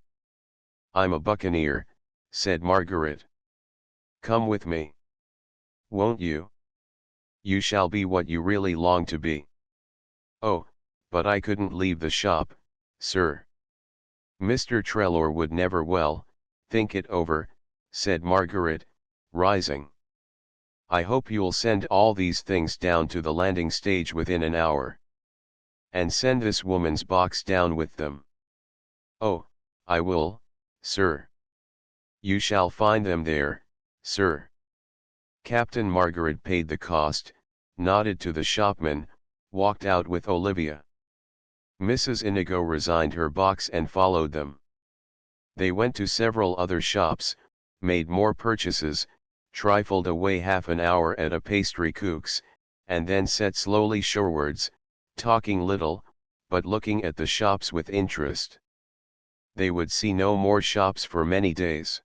I'm a buccaneer, said Margaret. Come with me. Won't you? You shall be what you really long to be. Oh, but I couldn't leave the shop, sir. Mr. Trelawney would never think it over, said Margaret, rising. I hope you'll send all these things down to the landing stage within an hour. And send this woman's box down with them. Oh, I will, sir. You shall find them there, sir. Captain Margaret paid the cost, nodded to the shopman, walked out with Olivia. Mrs. Inigo resigned her box and followed them. They went to several other shops, made more purchases, trifled away half an hour at a pastry cook's, and then set slowly shorewards, talking little, but looking at the shops with interest. They would see no more shops for many days.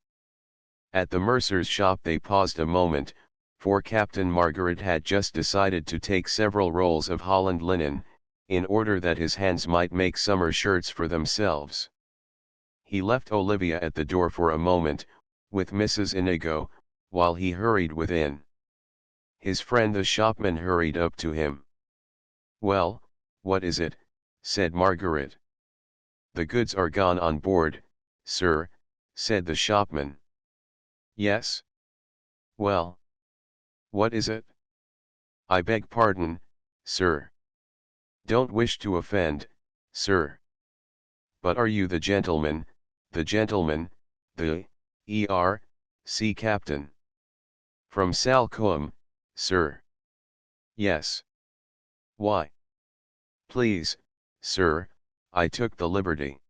At the mercer's shop they paused a moment, for Captain Margaret had just decided to take several rolls of Holland linen, in order that his hands might make summer shirts for themselves. He left Olivia at the door for a moment, with Mrs. Inigo, while he hurried within. His friend the shopman hurried up to him. Well, what is it? Said Margaret. The goods are gone on board, sir, said the shopman. Yes? Well? What is it? I beg pardon, sir. Don't wish to offend, sir. But are you the gentleman, the sea captain? From Salcombe, sir. Yes. Why? Please, sir, I took the liberty.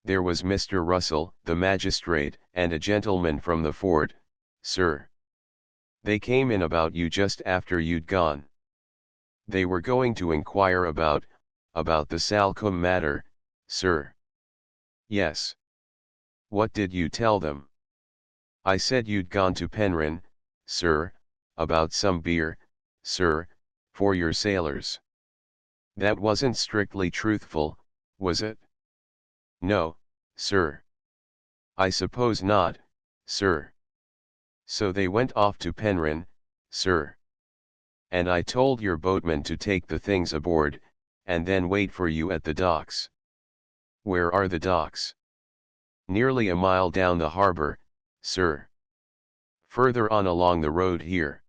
There was Mr. Russell, the magistrate, and a gentleman from the fort, sir. They came in about you just after you'd gone. They were going to inquire about about the Salcombe matter, sir. Yes. What did you tell them? I said you'd gone to Penryn, sir, about some beer, sir, for your sailors. That wasn't strictly truthful, was it? No, sir. I suppose not, sir. So they went off to Penryn, sir. And I told your boatman to take the things aboard, and then wait for you at the docks. Where are the docks? Nearly a mile down the harbour, sir. Further on along the road here.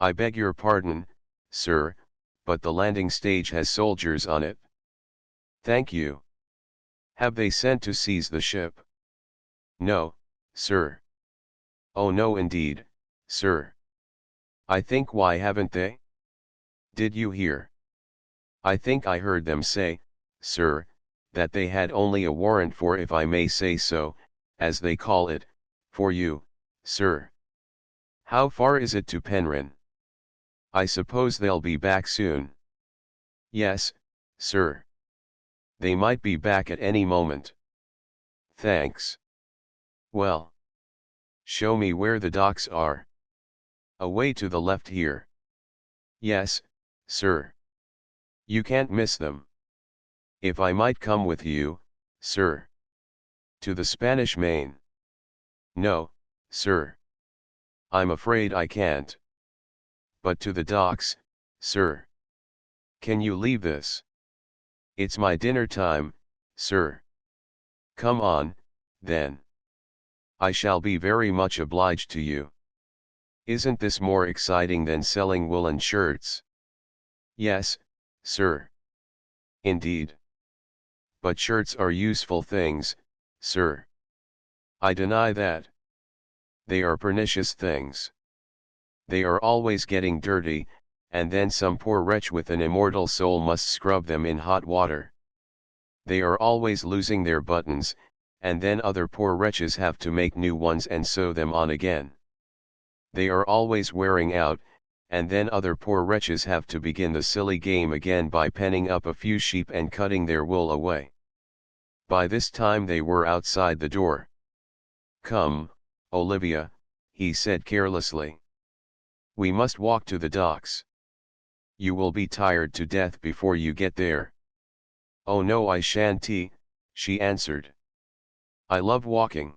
I beg your pardon, sir, but the landing stage has soldiers on it. Thank you. Have they sent to seize the ship? No, sir. Oh no indeed, sir. I think why haven't they? Did you hear? I think I heard them say, sir, that they had only a warrant for, if I may say so, as they call it, for you, sir. How far is it to Penryn? I suppose they'll be back soon. Yes, sir. They might be back at any moment. Thanks. Well. Show me where the docks are. Away to the left here. Yes, sir. You can't miss them. If I might come with you, sir. To the Spanish Main. No, sir. I'm afraid I can't. But to the docks, sir. Can you leave this? It's my dinner time, sir. Come on, then. I shall be very much obliged to you. Isn't this more exciting than selling woolen shirts? Yes, sir. Indeed. But shirts are useful things, sir. I deny that. They are pernicious things. They are always getting dirty, and then some poor wretch with an immortal soul must scrub them in hot water. They are always losing their buttons, and then other poor wretches have to make new ones and sew them on again. They are always wearing out, and then other poor wretches have to begin the silly game again by penning up a few sheep and cutting their wool away. By this time they were outside the door. Come, Olivia, he said carelessly. We must walk to the docks. You will be tired to death before you get there. Oh no, I shan't, she answered. I love walking.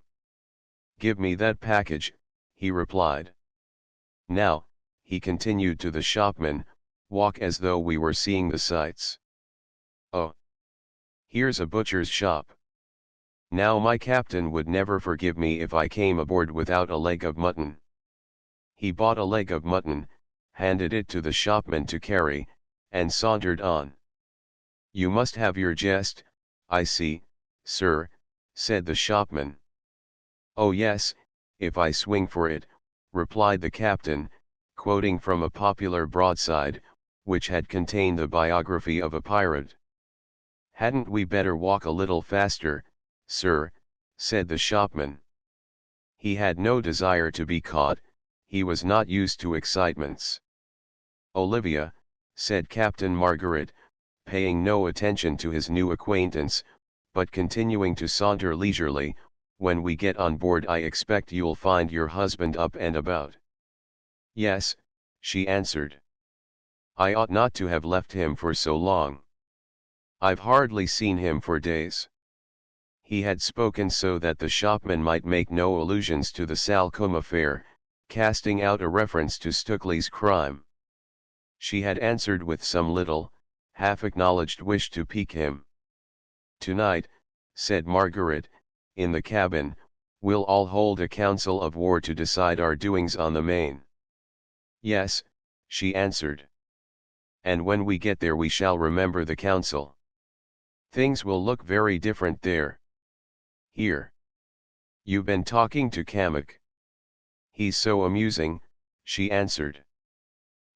Give me that package, he replied. Now, he continued to the shopman, walk as though we were seeing the sights. Oh! Here's a butcher's shop. Now my captain would never forgive me if I came aboard without a leg of mutton. He bought a leg of mutton, handed it to the shopman to carry, and sauntered on. You must have your jest, I see, sir, said the shopman. Oh yes, if I swing for it, replied the captain, quoting from a popular broadside, which had contained the biography of a pirate. Hadn't we better walk a little faster, sir, said the shopman. He had no desire to be caught, he was not used to excitements. Olivia, said Captain Margaret, paying no attention to his new acquaintance, but continuing to saunter leisurely, when we get on board I expect you'll find your husband up and about. Yes, she answered. I ought not to have left him for so long. I've hardly seen him for days. He had spoken so that the shopman might make no allusions to the Salcombe affair, casting out a reference to Stukely's crime. She had answered with some little, half-acknowledged wish to pique him. Tonight, said Margaret, in the cabin, we'll all hold a council of war to decide our doings on the Main. Yes, she answered. And when we get there we shall remember the council. Things will look very different there. Here. You've been talking to Kamak. He's so amusing, she answered.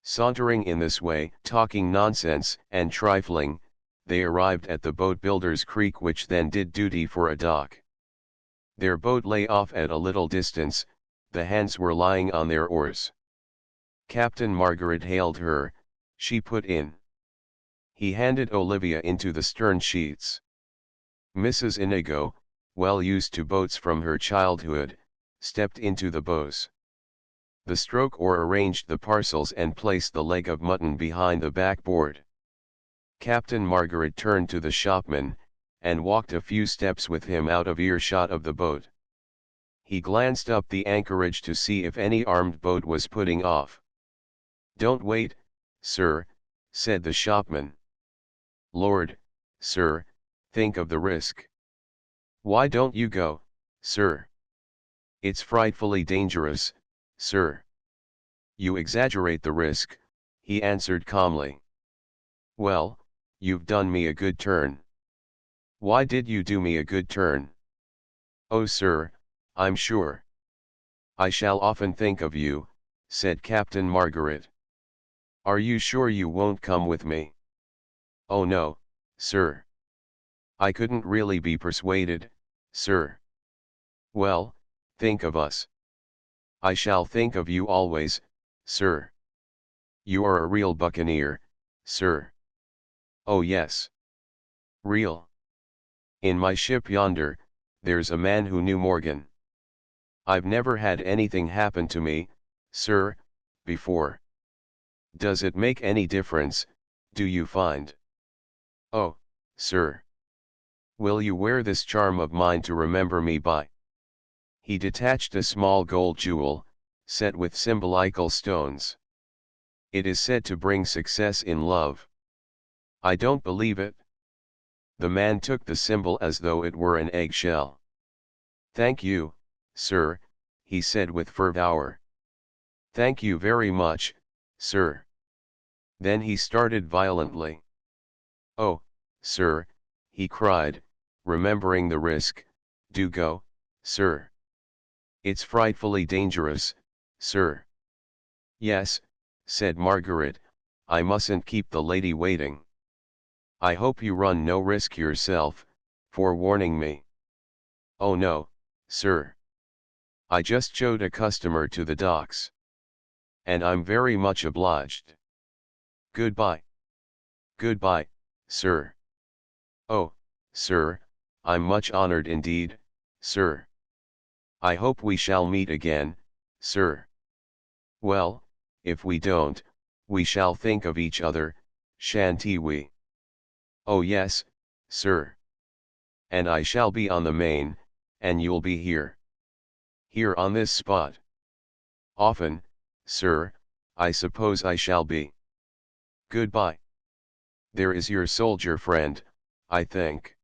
Sauntering in this way, talking nonsense and trifling, they arrived at the boat builder's creek, which then did duty for a dock. Their boat lay off at a little distance, the hands were lying on their oars. Captain Margaret hailed her, she put in. He handed Olivia into the stern sheets. Mrs. Inigo, well used to boats from her childhood, stepped into the bows. The stroke oar arranged the parcels and placed the leg of mutton behind the backboard. Captain Margaret turned to the shopman, and walked a few steps with him out of earshot of the boat. He glanced up the anchorage to see if any armed boat was putting off. "Don't wait, sir," said the shopman. "Lord, sir, think of the risk. Why don't you go, sir?" "It's frightfully dangerous, sir." "You exaggerate the risk," he answered calmly. "Well, you've done me a good turn." "Why did you do me a good turn?" "Oh, sir, I'm sure I shall often think of you," said Captain Margaret. "Are you sure you won't come with me?" "Oh no, sir. I couldn't really be persuaded, sir." "Well, think of us." "I shall think of you always, sir." "You are a real buccaneer, sir." "Oh yes. Real. In my ship yonder, there's a man who knew Morgan. I've never had anything happen to me, sir, before." "Does it make any difference, do you find?" "Oh, sir. Will you wear this charm of mine to remember me by?" He detached a small gold jewel, set with symbolical stones. "It is said to bring success in love." "I don't believe it." The man took the symbol as though it were an eggshell. "Thank you, sir," he said with fervour. "Thank you very much, sir." Then he started violently. "Oh, sir," he cried, remembering the risk, "do go, sir. It's frightfully dangerous, sir." "Yes," said Margaret, "I mustn't keep the lady waiting." "I hope you run no risk yourself, for warning me." "Oh no, sir. I just showed a customer to the docks. And I'm very much obliged. Goodbye." "Goodbye, sir." "Oh, sir, I'm much honored indeed, sir. I hope we shall meet again, sir." "Well, if we don't, we shall think of each other, shan't we?" "Oh yes, sir. And I shall be on the main, and you'll be here." "Here on this spot?" "Often, sir, I suppose I shall be." "Goodbye. There is your soldier friend, I think."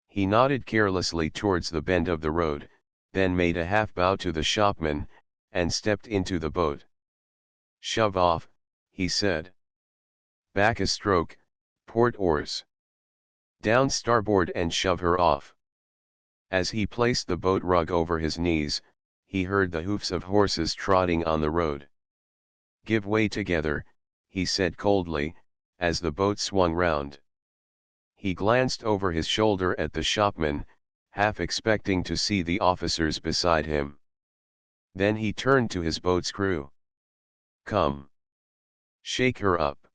He nodded carelessly towards the bend of the road, then made a half bow to the shopman, and stepped into the boat. "Shove off," he said. "Back a stroke, port oars. Down starboard and shove her off." As he placed the boat rug over his knees, he heard the hoofs of horses trotting on the road. "Give way together," he said coldly, as the boat swung round. He glanced over his shoulder at the shopman, half expecting to see the officers beside him. Then he turned to his boat's crew. "Come. Shake her up.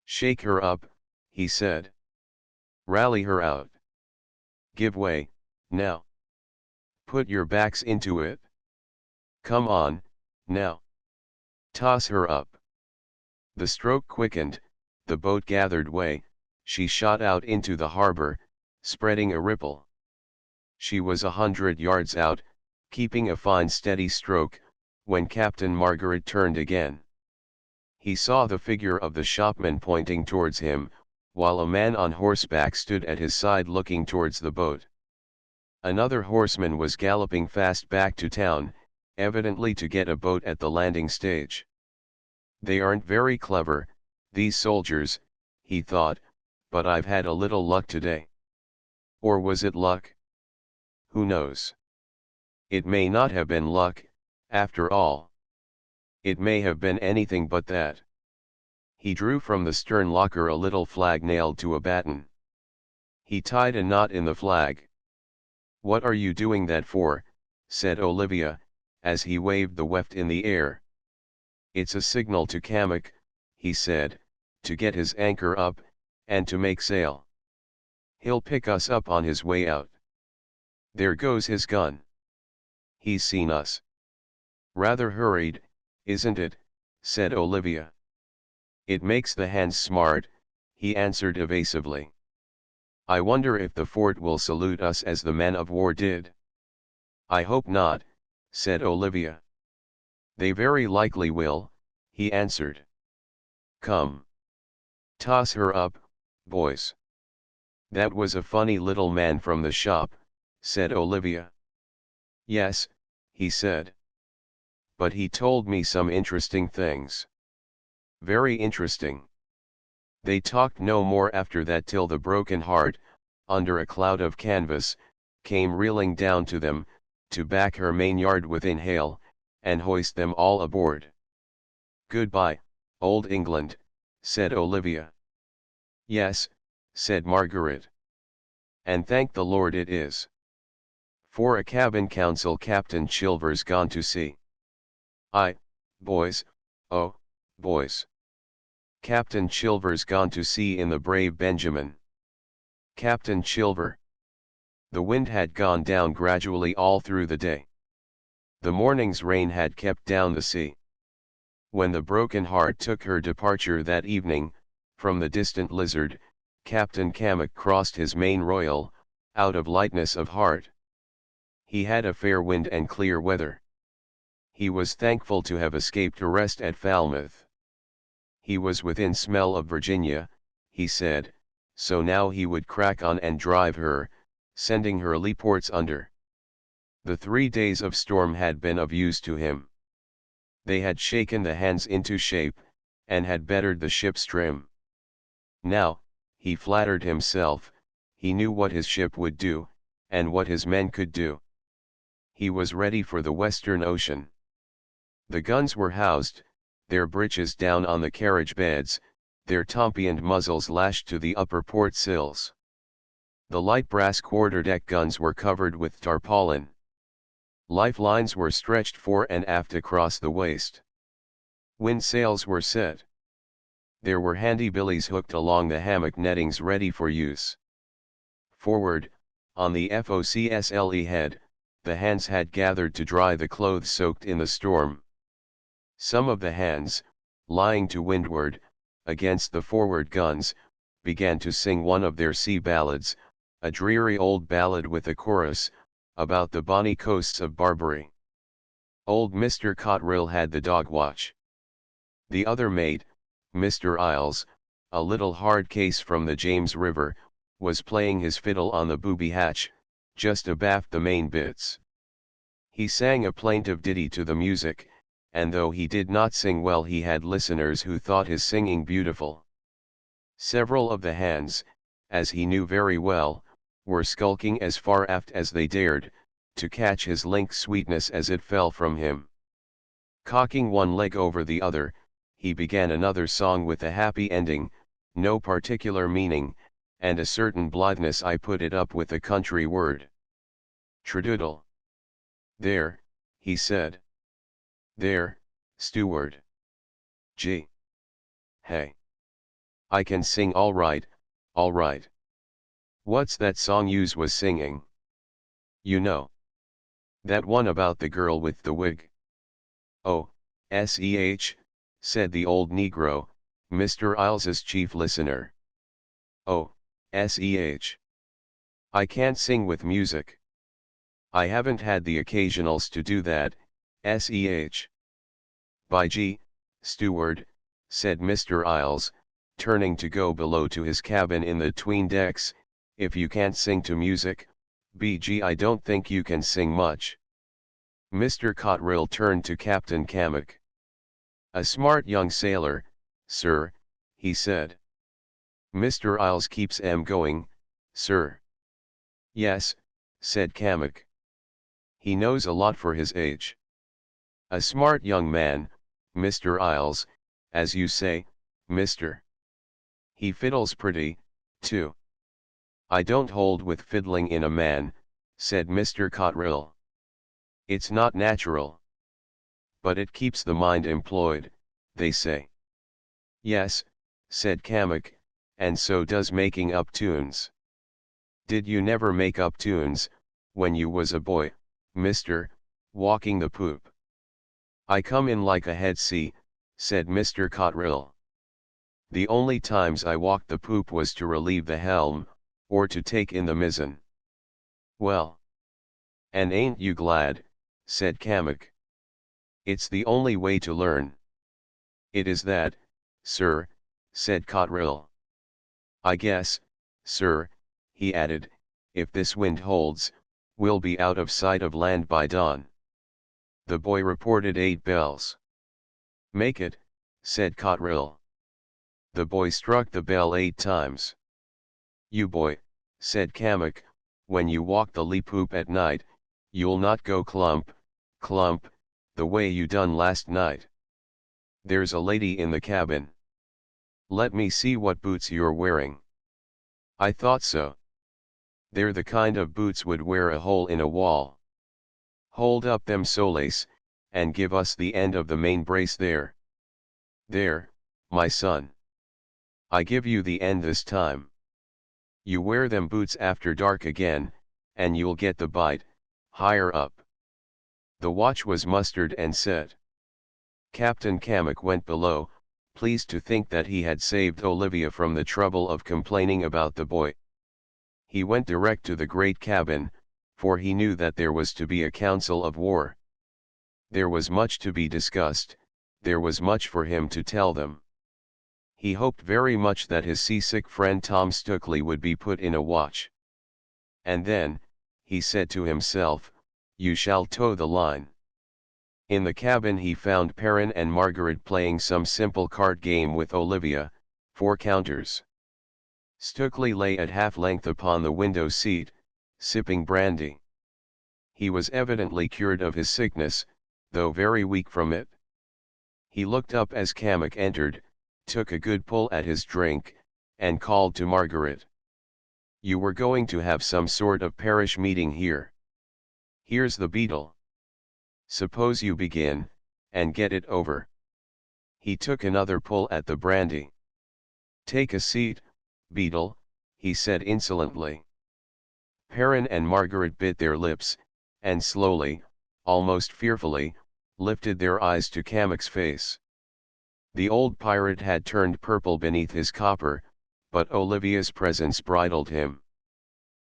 Shake her up," he said. "Rally her out. Give way, now. Put your backs into it. Come on, now. Toss her up." The stroke quickened, the boat gathered way, she shot out into the harbor, spreading a ripple. She was 100 yards out, keeping a fine steady stroke, when Captain Margaret turned again. He saw the figure of the shopman pointing towards him, while a man on horseback stood at his side looking towards the boat. Another horseman was galloping fast back to town, evidently to get a boat at the landing stage. "They aren't very clever, these soldiers," he thought, "but I've had a little luck today." Or was it luck? Who knows? It may not have been luck, after all. It may have been anything but that. He drew from the stern locker a little flag nailed to a batten. He tied a knot in the flag. "What are you doing that for?" said Olivia, as he waved the weft in the air. "It's a signal to Kamak," he said, "to get his anchor up, and to make sail. He'll pick us up on his way out. There goes his gun. He's seen us. Rather hurried, isn't it? Said Olivia. It makes the hands smart, he answered evasively. I wonder if the fort will salute us as the man of war did. I hope not, said Olivia. They very likely will, he answered. Come. Toss her up, boys. That was a funny little man from the shop, said Olivia. Yes, he said. But he told me some interesting things. Very interesting. They talked no more after that till the Broken Heart, under a cloud of canvas, came reeling down to them, to back her mainyard within hail, and hoist them all aboard. Goodbye, old England, said Olivia. Yes, said Margaret. And thank the Lord it is. For a cabin council Captain Chilver's gone to sea. Aye, boys, oh, boys. Captain Chilver's gone to sea in the Brave Benjamin. Captain Chilver. The wind had gone down gradually all through the day. The morning's rain had kept down the sea. When the Broken Heart took her departure that evening, from the distant Lizard, Captain Cammock crossed his main royal, out of lightness of heart. He had a fair wind and clear weather. He was thankful to have escaped arrest at Falmouth. He was within smell of Virginia, he said, so now he would crack on and drive her, sending her lee ports under. The 3 days of storm had been of use to him. They had shaken the hands into shape, and had bettered the ship's trim. Now, he flattered himself, he knew what his ship would do, and what his men could do. He was ready for the Western Ocean. The guns were housed, their breeches down on the carriage beds, their tompioned muzzles lashed to the upper port sills. The light brass quarterdeck guns were covered with tarpaulin. Lifelines were stretched fore and aft across the waist. Wind sails were set. There were handy billies hooked along the hammock nettings ready for use. Forward, on the focsle head, the hands had gathered to dry the clothes soaked in the storm. Some of the hands, lying to windward, against the forward guns, began to sing one of their sea ballads, a dreary old ballad with a chorus, about the bonny coasts of Barbary. Old Mr. Cotterill had the dog watch. The other mate, Mr. Isles, a little hard case from the James River, was playing his fiddle on the booby hatch, just abaft the main bitts. He sang a plaintive ditty to the music, and though he did not sing well he had listeners who thought his singing beautiful. Several of the hands, as he knew very well, were skulking as far aft as they dared, to catch his link sweetness as it fell from him. Cocking one leg over the other, he began another song with a happy ending, no particular meaning, and a certain blitheness. I put it up with a country word. Tradoodle. There, he said. There, steward. Gee. Hey. I can sing all right, all right. What's that song yous was singing? You know. That one about the girl with the wig. Oh, said the old negro, Mr. Iles's chief listener. Oh, I can't sing with music. I haven't had the occasionals to do that, By G, steward, said Mr. Isles, turning to go below to his cabin in the 'tween decks, if you can't sing to music, BG I don't think you can sing much. Mr. Cotterill turned to Captain Cammock. A smart young sailor, sir, he said. Mr. Isles keeps going, sir. Yes, said Cammock. He knows a lot for his age. A smart young man, Mr. Isles, as you say, Mr. He fiddles pretty, too. I don't hold with fiddling in a man, said Mr. Cotterill. It's not natural. But it keeps the mind employed, they say. Yes, said Cammock, and so does making up tunes. Did you never make up tunes, when you was a boy, mister, walking the poop? I come in like a head sea, said Mr. Cotterill. The only times I walked the poop was to relieve the helm, or to take in the mizzen. Well. And ain't you glad, said Kamek. It's the only way to learn. It is that, sir, said Cotterill. I guess, sir, he added, if this wind holds, we'll be out of sight of land by dawn. The boy reported 8 bells. Make it, said Cotterill. The boy struck the bell 8 times. You boy, said Kamek, when you walk the lee poop at night, you'll not go clump, clump, the way you done last night. There's a lady in the cabin. Let me see what boots you're wearing. I thought so. They're the kind of boots would wear a hole in a wall. Hold up them soles, and give us the end of the main brace there. There, my son. I give you the end this time. You wear them boots after dark again, and you'll get the bite, higher up. The watch was mustered and set. Captain Kamek went below, pleased to think that he had saved Olivia from the trouble of complaining about the boy. He went direct to the great cabin, for he knew that there was to be a council of war. There was much to be discussed, there was much for him to tell them. He hoped very much that his seasick friend Tom Stukeley would be put in a watch. And then, he said to himself, you shall tow the line. In the cabin he found Perrin and Margaret playing some simple card game with Olivia, 4 counters. Stukeley lay at half length upon the window seat, sipping brandy. He was evidently cured of his sickness, though very weak from it. He looked up as Kamek entered, took a good pull at his drink, and called to Margaret. You were going to have some sort of parish meeting here. Here's the beetle. Suppose you begin, and get it over. He took another pull at the brandy. Take a seat, beetle, he said insolently. Perrin and Margaret bit their lips, and slowly, almost fearfully, lifted their eyes to Kamek's face. The old pirate had turned purple beneath his copper, but Olivia's presence bridled him.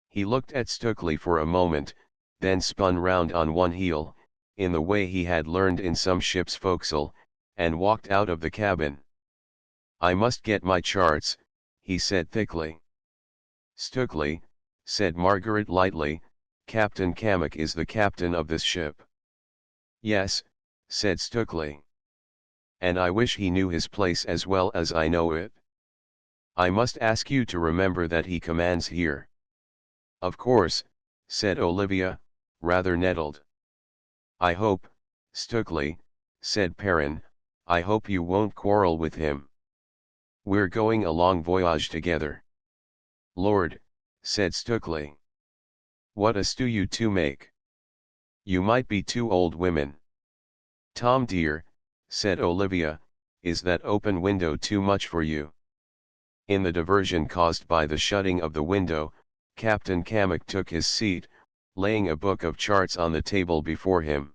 He looked at Stukeley for a moment, then spun round on one heel, in the way he had learned in some ship's forecastle, and walked out of the cabin. I must get my charts, he said thickly. Stukeley, said Margaret lightly, Captain Kamek is the captain of this ship. Yes, said Stukeley. And I wish he knew his place as well as I know it. I must ask you to remember that he commands here. Of course, said Olivia, rather nettled. I hope, Stukeley, said Perrin, I hope you won't quarrel with him. We're going a long voyage together. Lord, said Stukeley. What a stew you two make. You might be 2 old women. Tom dear, said Olivia, is that open window too much for you? In the diversion caused by the shutting of the window, Captain Kamek took his seat, laying a book of charts on the table before him.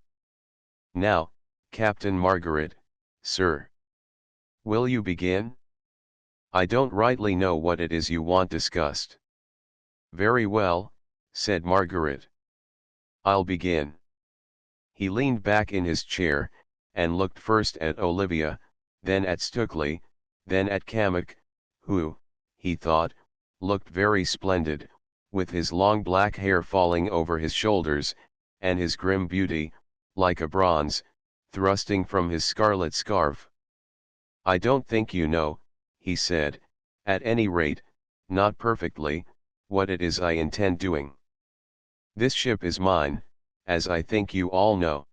Now, Captain Margaret, sir. Will you begin? I don't rightly know what it is you want discussed. Very well, said Margaret. I'll begin. He leaned back in his chair, and looked first at Olivia, then at Stukeley, then at Kamek, who, he thought, looked very splendid, with his long black hair falling over his shoulders, and his grim beauty, like a bronze, thrusting from his scarlet scarf. I don't think you know, he said, at any rate, not perfectly, what it is I intend doing. This ship is mine, as I think you all know.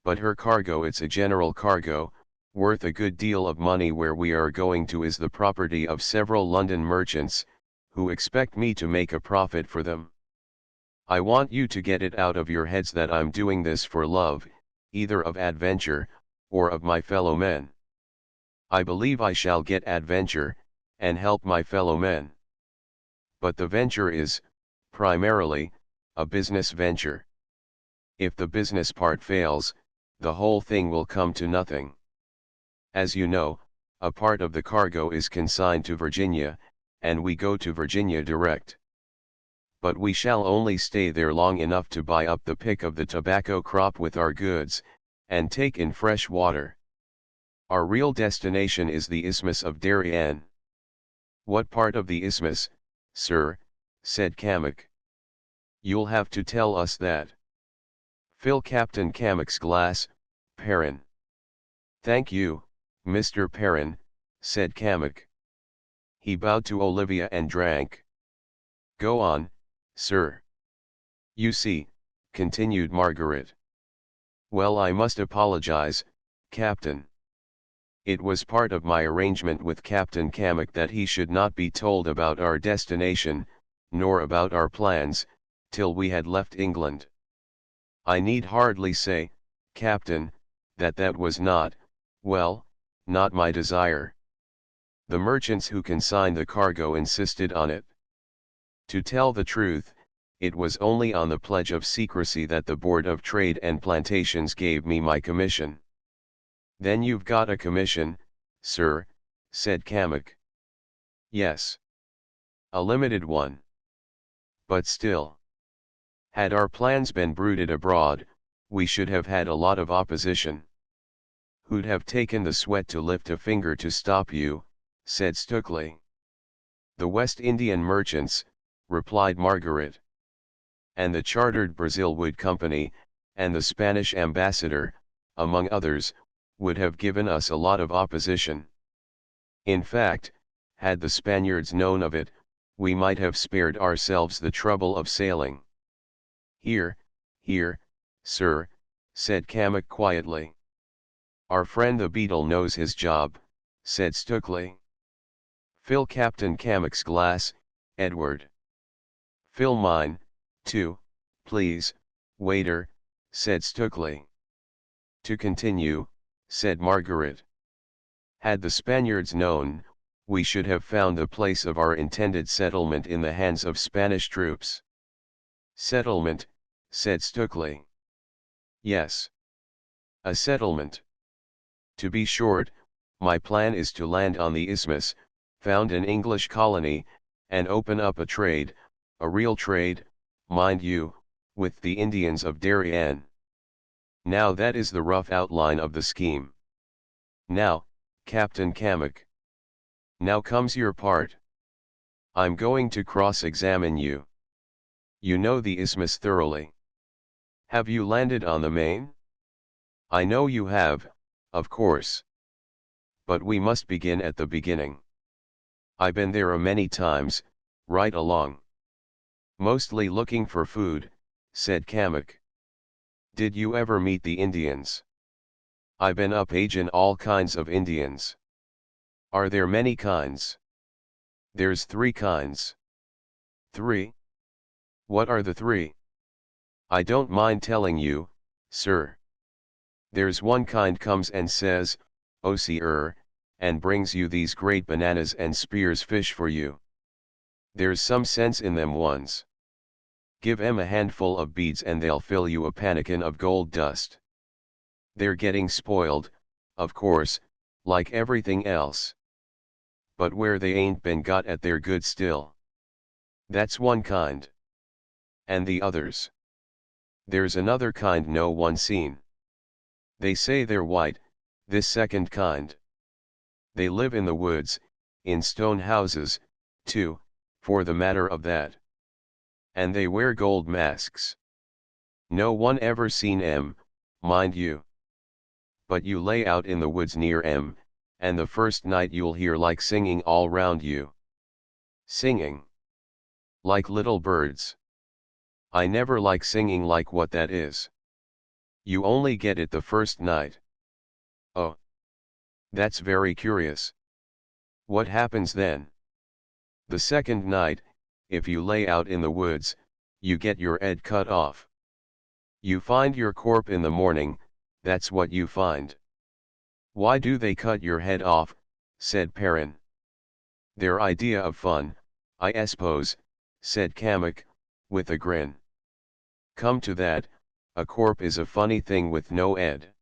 But her cargo, it's a general cargo, worth a good deal of money. Where we are going to is the property of several London merchants, who expect me to make a profit for them. I want you to get it out of your heads that I'm doing this for love, either of adventure, or of my fellow men. I believe I shall get adventure, and help my fellow men. But the venture is, primarily, a business venture. If the business part fails, the whole thing will come to nothing. As you know, a part of the cargo is consigned to Virginia, and we go to Virginia direct. But we shall only stay there long enough to buy up the pick of the tobacco crop with our goods, and take in fresh water. Our real destination is the Isthmus of Darien. What part of the isthmus, sir? Said Kamek. You'll have to tell us that. Fill Captain Kamek's glass, Perrin. Thank you, Mr. Perrin, said Kamek. He bowed to Olivia and drank. Go on, sir. You see, continued Margaret. Well, I must apologize, Captain. It was part of my arrangement with Captain Kamek that he should not be told about our destination, nor about our plans, till we had left England. I need hardly say, Captain, that was not, well, not my desire. The merchants who consigned the cargo insisted on it. To tell the truth, it was only on the pledge of secrecy that the Board of Trade and Plantations gave me my commission. Then you've got a commission, sir, said Kamek. Yes. A limited one. But still. Had our plans been bruited abroad, we should have had a lot of opposition. Who'd have taken the sweat to lift a finger to stop you, said Stukely. The West Indian merchants, replied Margaret. And the chartered Brazil Wood Company, and the Spanish ambassador, among others, would have given us a lot of opposition. In fact, had the Spaniards known of it, we might have spared ourselves the trouble of sailing. Here, sir, said Kamek quietly. Our friend the Beetle knows his job, said Stukely. Fill Captain Kamek's glass, Edward. Fill mine, too, please, waiter, said Stukely. To continue, said Margaret. Had the Spaniards known, we should have found the place of our intended settlement in the hands of Spanish troops. Settlement, said Stukely. Yes. A settlement. To be short, my plan is to land on the isthmus, found an English colony, and open up a trade, a real trade, mind you, with the Indians of Darien. Now that is the rough outline of the scheme. Now, Captain Kamek. Now comes your part. I'm going to cross-examine you. You know the isthmus thoroughly. Have you landed on the main? I know you have, of course. But we must begin at the beginning. I've been there a many times, right along. Mostly looking for food, said Kamek. Did you ever meet the Indians? I've been up agin all kinds of Indians. Are there many kinds? There's 3 kinds. 3? What are the 3? I don't mind telling you, sir. There's one kind comes and says, "Oh sir," and brings you these great bananas and spears fish for you. There's some sense in them ones. Give 'em a handful of beads and they'll fill you a pannikin of gold dust. They're getting spoiled, of course, like everything else. But where they ain't been got at they're good still. That's one kind. And the others? There's another kind no one seen. They say they're white, this second kind. They live in the woods, in stone houses, too, for the matter of that. And they wear gold masks. No one ever seen 'em, mind you. But you lay out in the woods near 'em, and the first night you'll hear like singing all round you. Singing. Like little birds. I never like singing like what that is. You only get it the first night. Oh. That's very curious. What happens then? The second night, if you lay out in the woods, you get your head cut off. You find your corpse in the morning, that's what you find. Why do they cut your head off? Said Perrin. Their idea of fun, I suppose, said Kamek, with a grin. Come to that, a corp is a funny thing with no ed.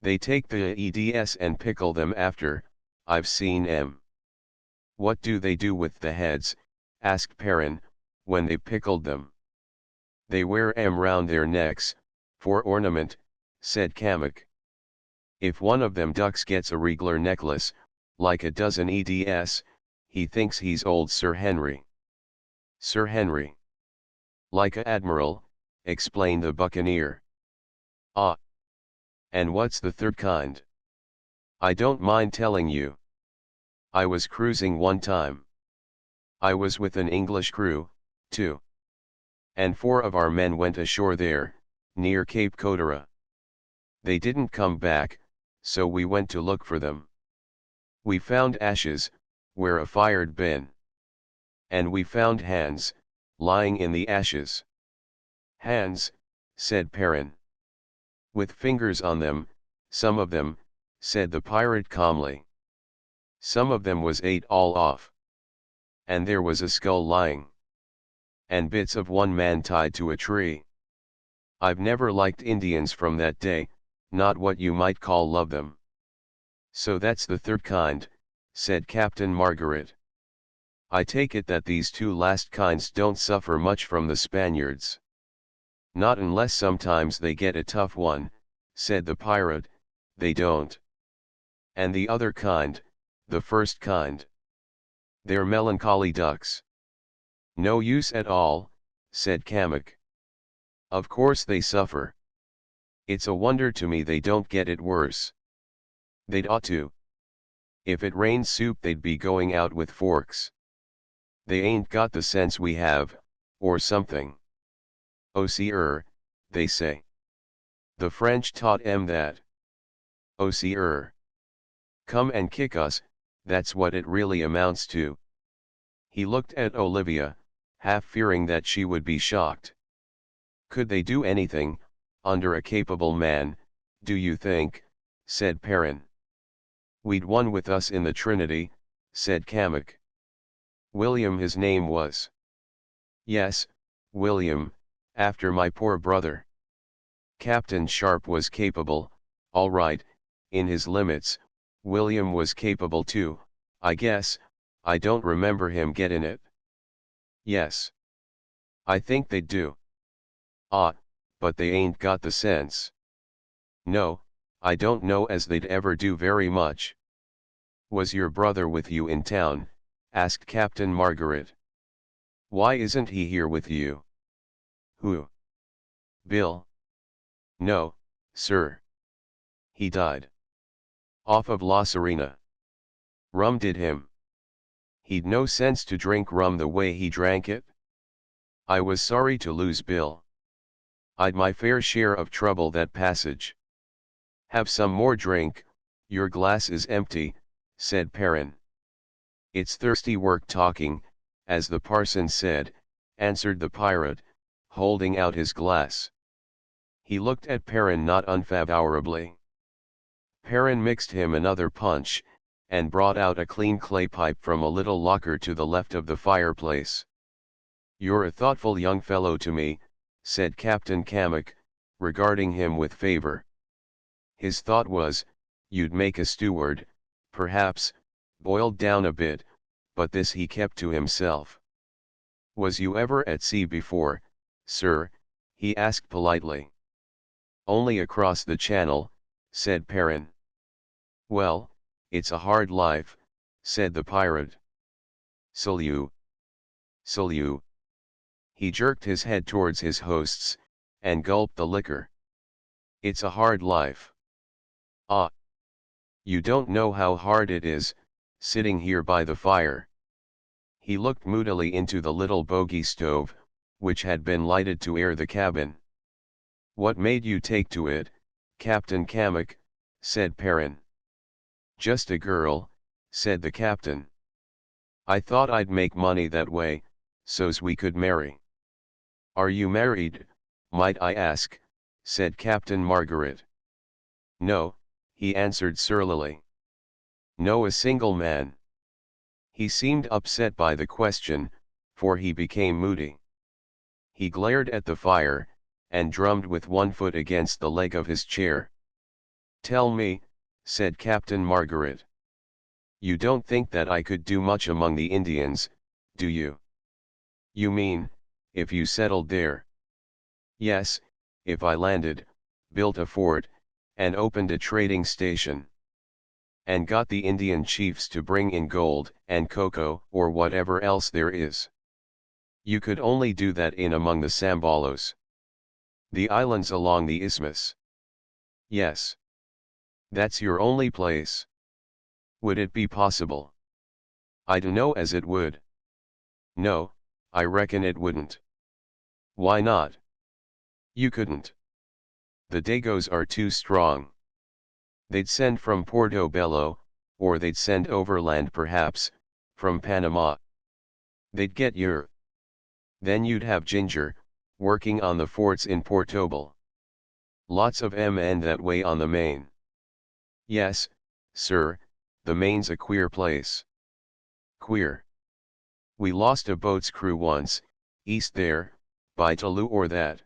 They take the eds and pickle them after, I've seen 'em. What do they do with the heads, asked Perrin, when they pickled them? They wear 'em round their necks, for ornament, said Kamek. If one of them ducks gets a reg'lar necklace, like a dozen eds, he thinks he's old Sir Henry. Sir Henry. Like a admiral, explained the buccaneer. Ah. And what's the third kind? I don't mind telling you. I was cruising one time. I was with an English crew, too. And 4 of our men went ashore there, near Cape Codera. They didn't come back, so we went to look for them. We found ashes, where a fire'd been. And we found hands, lying in the ashes. Hands, said Perrin. With fingers on them, some of them, said the pirate calmly. Some of them was ate all off. And there was a skull lying. And bits of one man tied to a tree. I've never liked Indians from that day, not what you might call love them. So that's the third kind, said Captain Margaret. I take it that these 2 last kinds don't suffer much from the Spaniards. Not unless sometimes they get a tough one, said the pirate, they don't. And the other kind, the first kind. They're melancholy ducks. No use at all, said Kamek. Of course they suffer. It's a wonder to me they don't get it worse. They'd ought to. If it rained soup they'd be going out with forks. They ain't got the sense we have, or something. Osier, they say. The French taught 'em that. Osier. Come and kick us, that's what it really amounts to. He looked at Olivia, half fearing that she would be shocked. Could they do anything, under a capable man, do you think, said Perrin. We'd one with us in the Trinity, said Kamek. William his name was. Yes, William, after my poor brother. Captain Sharp was capable, all right, in his limits. William was capable too, I guess. I don't remember him getting it. Yes. I think they do. Ah, but they ain't got the sense. No, I don't know as they'd ever do very much. Was your brother with you in town? Asked Captain Margaret. Why isn't he here with you? Who? Bill? No, sir. He died. Off of La Serena. Rum did him. He'd no sense to drink rum the way he drank it. I was sorry to lose Bill. I'd my fair share of trouble that passage. Have some more drink, your glass is empty, said Perrin. It's thirsty work talking, as the parson said, answered the pirate, holding out his glass. He looked at Perrin not unfavorably. Perrin mixed him another punch, and brought out a clean clay pipe from a little locker to the left of the fireplace. You're a thoughtful young fellow to me, said Captain Kamek, regarding him with favor. His thought was, you'd make a steward, perhaps, boiled down a bit, but this he kept to himself. Was you ever at sea before, sir? He asked politely. Only across the channel, said Perrin. Well, it's a hard life, said the pirate. Salut. Salut. He jerked his head towards his hosts, and gulped the liquor. It's a hard life. Ah. You don't know how hard it is, sitting here by the fire. He looked moodily into the little bogey stove, which had been lighted to air the cabin. What made you take to it, Captain Kamek? Said Perrin. Just a girl, said the captain. I thought I'd make money that way, so's we could marry. Are you married, might I ask? Said Captain Margaret. No, he answered surlily. No, a single man. He seemed upset by the question, for he became moody. He glared at the fire, and drummed with one foot against the leg of his chair. "Tell me," said Captain Margaret. "You don't think that I could do much among the Indians, do you?" "You mean, if you settled there?" "Yes, if I landed, built a fort, and opened a trading station. And got the Indian chiefs to bring in gold and cocoa or whatever else there is." "You could only do that in among the Sambalos." "The islands along the isthmus." "Yes. That's your only place." "Would it be possible?" "I dunno as it would." "No, I reckon it wouldn't." "Why not?" "You couldn't. The Dagos are too strong. They'd send from Porto Bello, or they'd send overland perhaps, from Panama. They'd get your. Then you'd have Ginger, working on the forts in Portobel. Lots of men that way on the Main." "Yes, sir, the Main's a queer place." "Queer. We lost a boat's crew once, east there, by Tolu or that.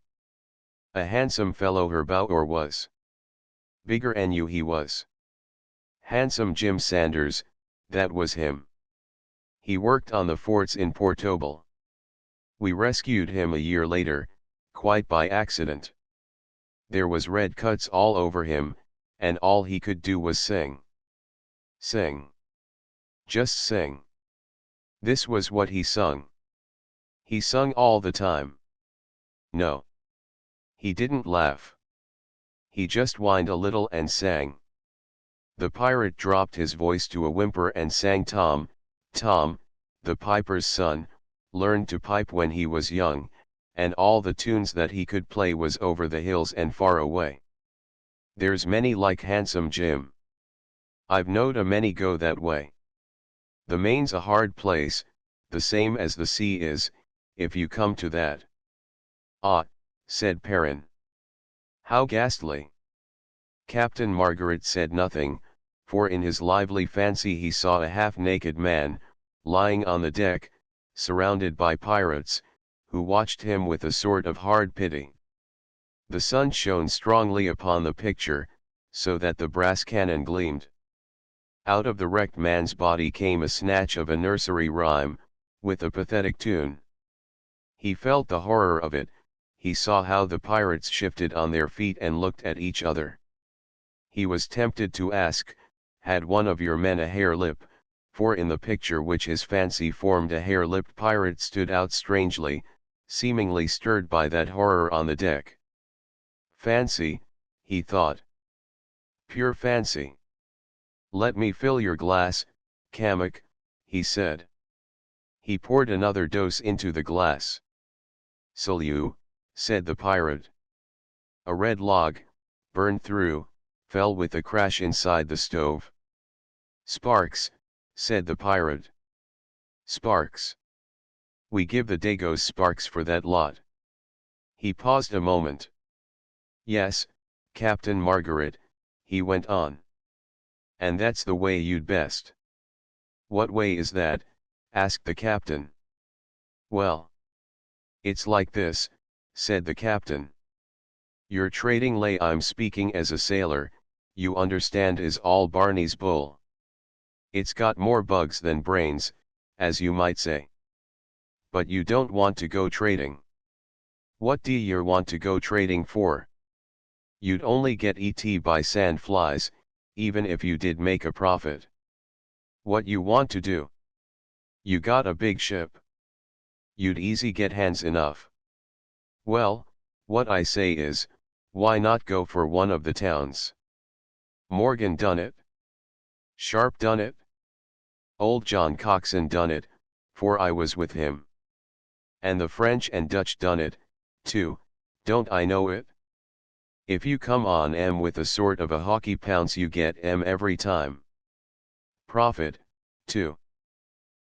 A handsome fellow her bow or was. Bigger and you he was. Handsome Jim Sanders, that was him. He worked on the forts in Portobel. We rescued him a year later, quite by accident. There was red cuts all over him, and all he could do was sing. Sing. Just sing. This was what he sung. He sung all the time. No. He didn't laugh. He just whined a little and sang." The pirate dropped his voice to a whimper and sang Tom, Tom, the piper's son, learned to pipe when he was young, and all the tunes that he could play was over the hills and far away. There's many like Handsome Jim. I've knowed a many go that way. The Main's a hard place, the same as the sea is, if you come to that." "Ah," said Perrin. "How ghastly." Captain Margaret said nothing, for in his lively fancy he saw a half-naked man, lying on the deck, surrounded by pirates, who watched him with a sort of hard pity. The sun shone strongly upon the picture, so that the brass cannon gleamed. Out of the wrecked man's body came a snatch of a nursery rhyme, with a pathetic tune. He felt the horror of it. He saw how the pirates shifted on their feet and looked at each other. He was tempted to ask, "Had one of your men a hare lip?" for in the picture which his fancy formed a hare-lipped pirate stood out strangely, seemingly stirred by that horror on the deck. "Fancy," he thought. "Pure fancy." "Let me fill your glass, Kamak," he said. He poured another dose into the glass. "Salute," said the pirate. A red log, burned through, fell with a crash inside the stove. "Sparks," said the pirate. "Sparks. We give the Dagos sparks for that lot." He paused a moment. "Yes, Captain Margaret," he went on. "And that's the way you'd best." "What way is that?" asked the captain. "Well, it's like this," said the captain. "Your trading lay, I'm speaking as a sailor, you understand, is all Barney's bull. It's got more bugs than brains, as you might say. But you don't want to go trading. What do you want to go trading for? You'd only get et by sand flies, even if you did make a profit. What you want to do? You got a big ship. You'd easy get hands enough. Well, what I say is, why not go for one of the towns? Morgan done it. Sharp done it. Old John Coxon done it, for I was with him. And the French and Dutch done it, too, don't I know it? If you come on with a sort of a hockey pounce, you get every time. Profit, too.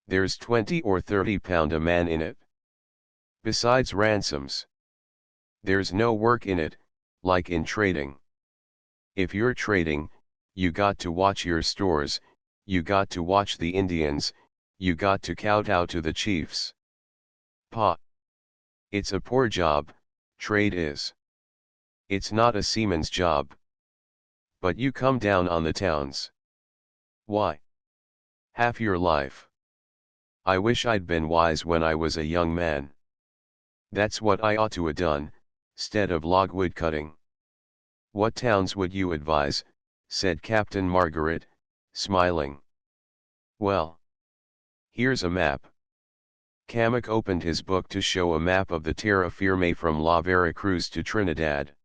There's 20 or 30 pound a man in it. Besides ransoms. There's no work in it, like in trading. If you're trading, you got to watch your stores, you got to watch the Indians, You got to kowtow to the chiefs. Pa. It's a poor job, trade is. It's not a seaman's job. But you come down on the towns. Why? Half your life. I wish I'd been wise when I was a young man. That's what I ought to 'a done, 'stead of logwood cutting. What towns would you advise? Said Captain Margaret, smiling. Well, here's a map. Kamek opened his book to show a map of the terra firme from La Veracruz to Trinidad.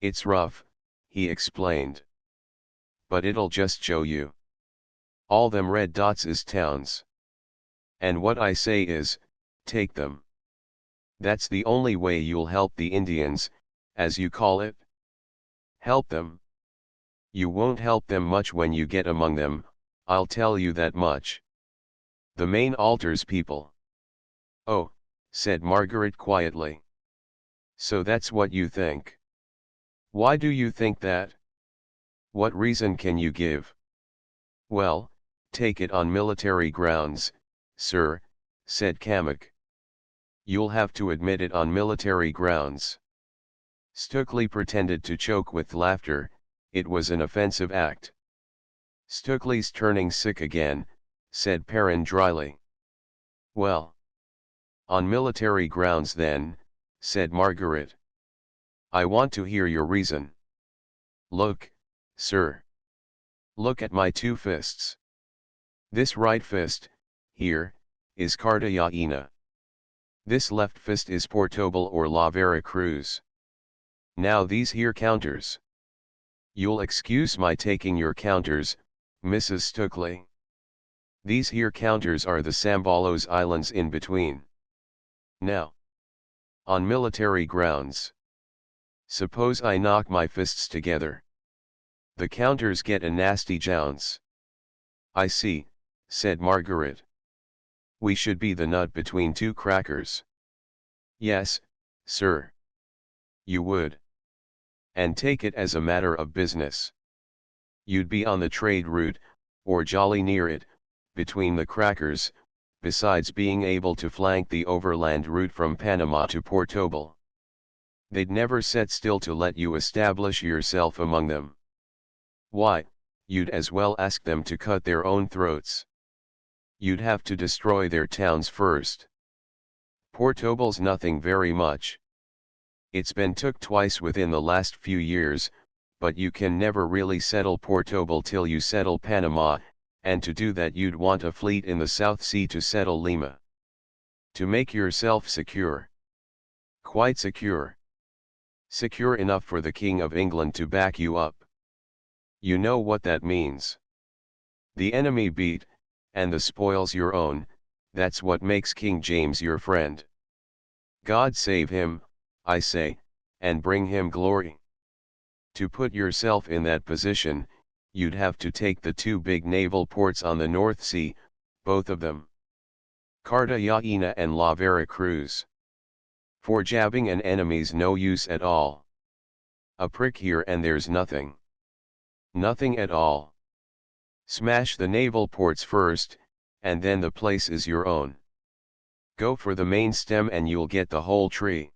It's rough, he explained. But it'll just show you. All them red dots is towns. And what I say is, take them. That's the only way you'll help the Indians, as you call it. Help them. You won't help them much when you get among them, I'll tell you that much. The main altars people. Oh, said Margaret quietly. So that's what you think. Why do you think that? What reason can you give? Well, take it on military grounds, sir, said Kamek. You'll have to admit it on military grounds. Stukely pretended to choke with laughter, it was an offensive act. Stukely's turning sick again, said Perrin dryly. Well. On military grounds then, said Margaret. I want to hear your reason. Look, sir. Look at my two fists. This right fist, here, is Cartagena. This left fist is Portobel or La Veracruz. Now these here counters. You'll excuse my taking your counters, Mrs. Stukely. These here counters are the Sambalos Islands in between. Now. On military grounds. Suppose I knock my fists together. The counters get a nasty jounce. I see, said Margaret. We should be the nut between two crackers. Yes, sir. You would. And take it as a matter of business. You'd be on the trade route, or jolly near it, between the crackers, besides being able to flank the overland route from Panama to Portobel. They'd never set still to let you establish yourself among them. Why, you'd as well ask them to cut their own throats. You'd have to destroy their towns first. Portobel's nothing very much. It's been took twice within the last few years, but you can never really settle Portobel till you settle Panama, and to do that you'd want a fleet in the South Sea to settle Lima. To make yourself secure. Quite secure. Secure enough for the King of England to back you up. You know what that means. The enemy beat, and the spoils your own, that's what makes King James your friend. God save him, I say, and bring him glory. To put yourself in that position, you'd have to take the two big naval ports on the North Sea, both of them. Cartagena and La Veracruz. For jabbing an enemy's no use at all. A prick here and there's nothing. Nothing at all. Smash the naval ports first, and then the place is your own. Go for the main stem and you'll get the whole tree.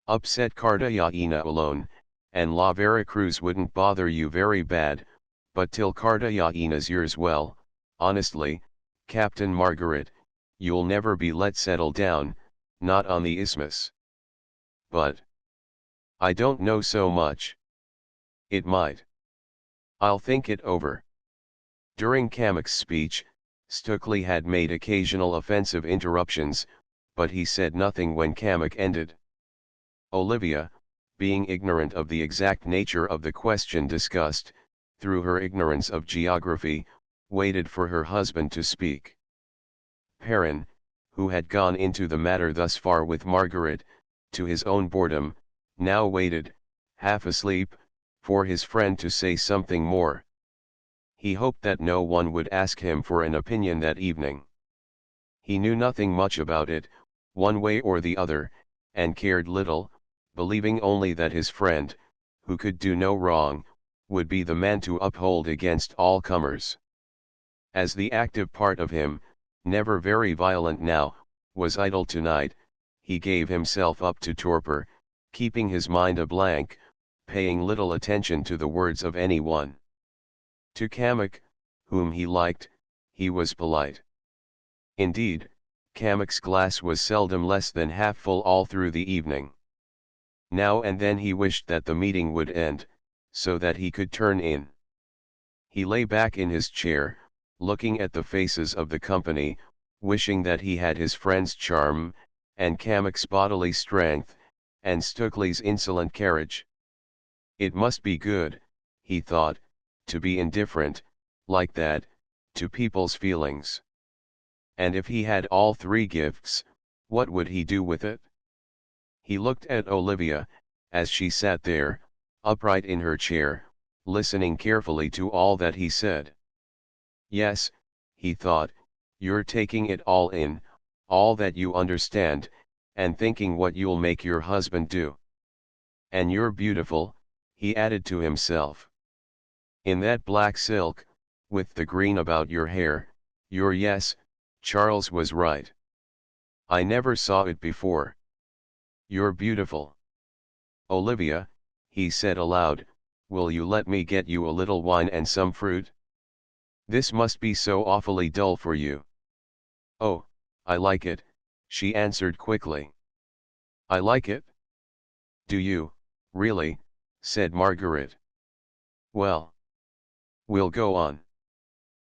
Upset Cartagena alone, and La Veracruz wouldn't bother you very bad, but till Cartagena's yours, well, honestly, Captain Margaret, you'll never be let settle down, not on the isthmus. But I don't know so much. It might. I'll think it over. During Kamek's speech, Stukely had made occasional offensive interruptions, but he said nothing when Kamek ended. Olivia, being ignorant of the exact nature of the question discussed, through her ignorance of geography, waited for her husband to speak. Perrin, who had gone into the matter thus far with Margaret, to his own boredom, now waited, half asleep, for his friend to say something more. He hoped that no one would ask him for an opinion that evening. He knew nothing much about it, one way or the other, and cared little, believing only that his friend, who could do no wrong, would be the man to uphold against all comers. As the active part of him, never very violent now, was idle tonight. He gave himself up to torpor, keeping his mind a blank, paying little attention to the words of anyone. To Kamak, whom he liked, he was polite. Indeed, Kamak's glass was seldom less than half full all through the evening. Now and then he wished that the meeting would end, so that he could turn in. He lay back in his chair, looking at the faces of the company, wishing that he had his friend's charm, and Kamak's bodily strength, and Stukely's insolent carriage. It must be good, he thought, to be indifferent, like that, to people's feelings. And if he had all three gifts, what would he do with it? He looked at Olivia, as she sat there, upright in her chair, listening carefully to all that he said. Yes, he thought, you're taking it all in, all that you understand, and thinking what you'll make your husband do. And you're beautiful, he added to himself. In that black silk, with the green about your hair, yes, Charles was right. I never saw it before. You're beautiful. Olivia, he said aloud, will you let me get you a little wine and some fruit? This must be so awfully dull for you. Oh, I like it, she answered quickly. I like it? Do you, really, said Margaret. Well, we'll go on.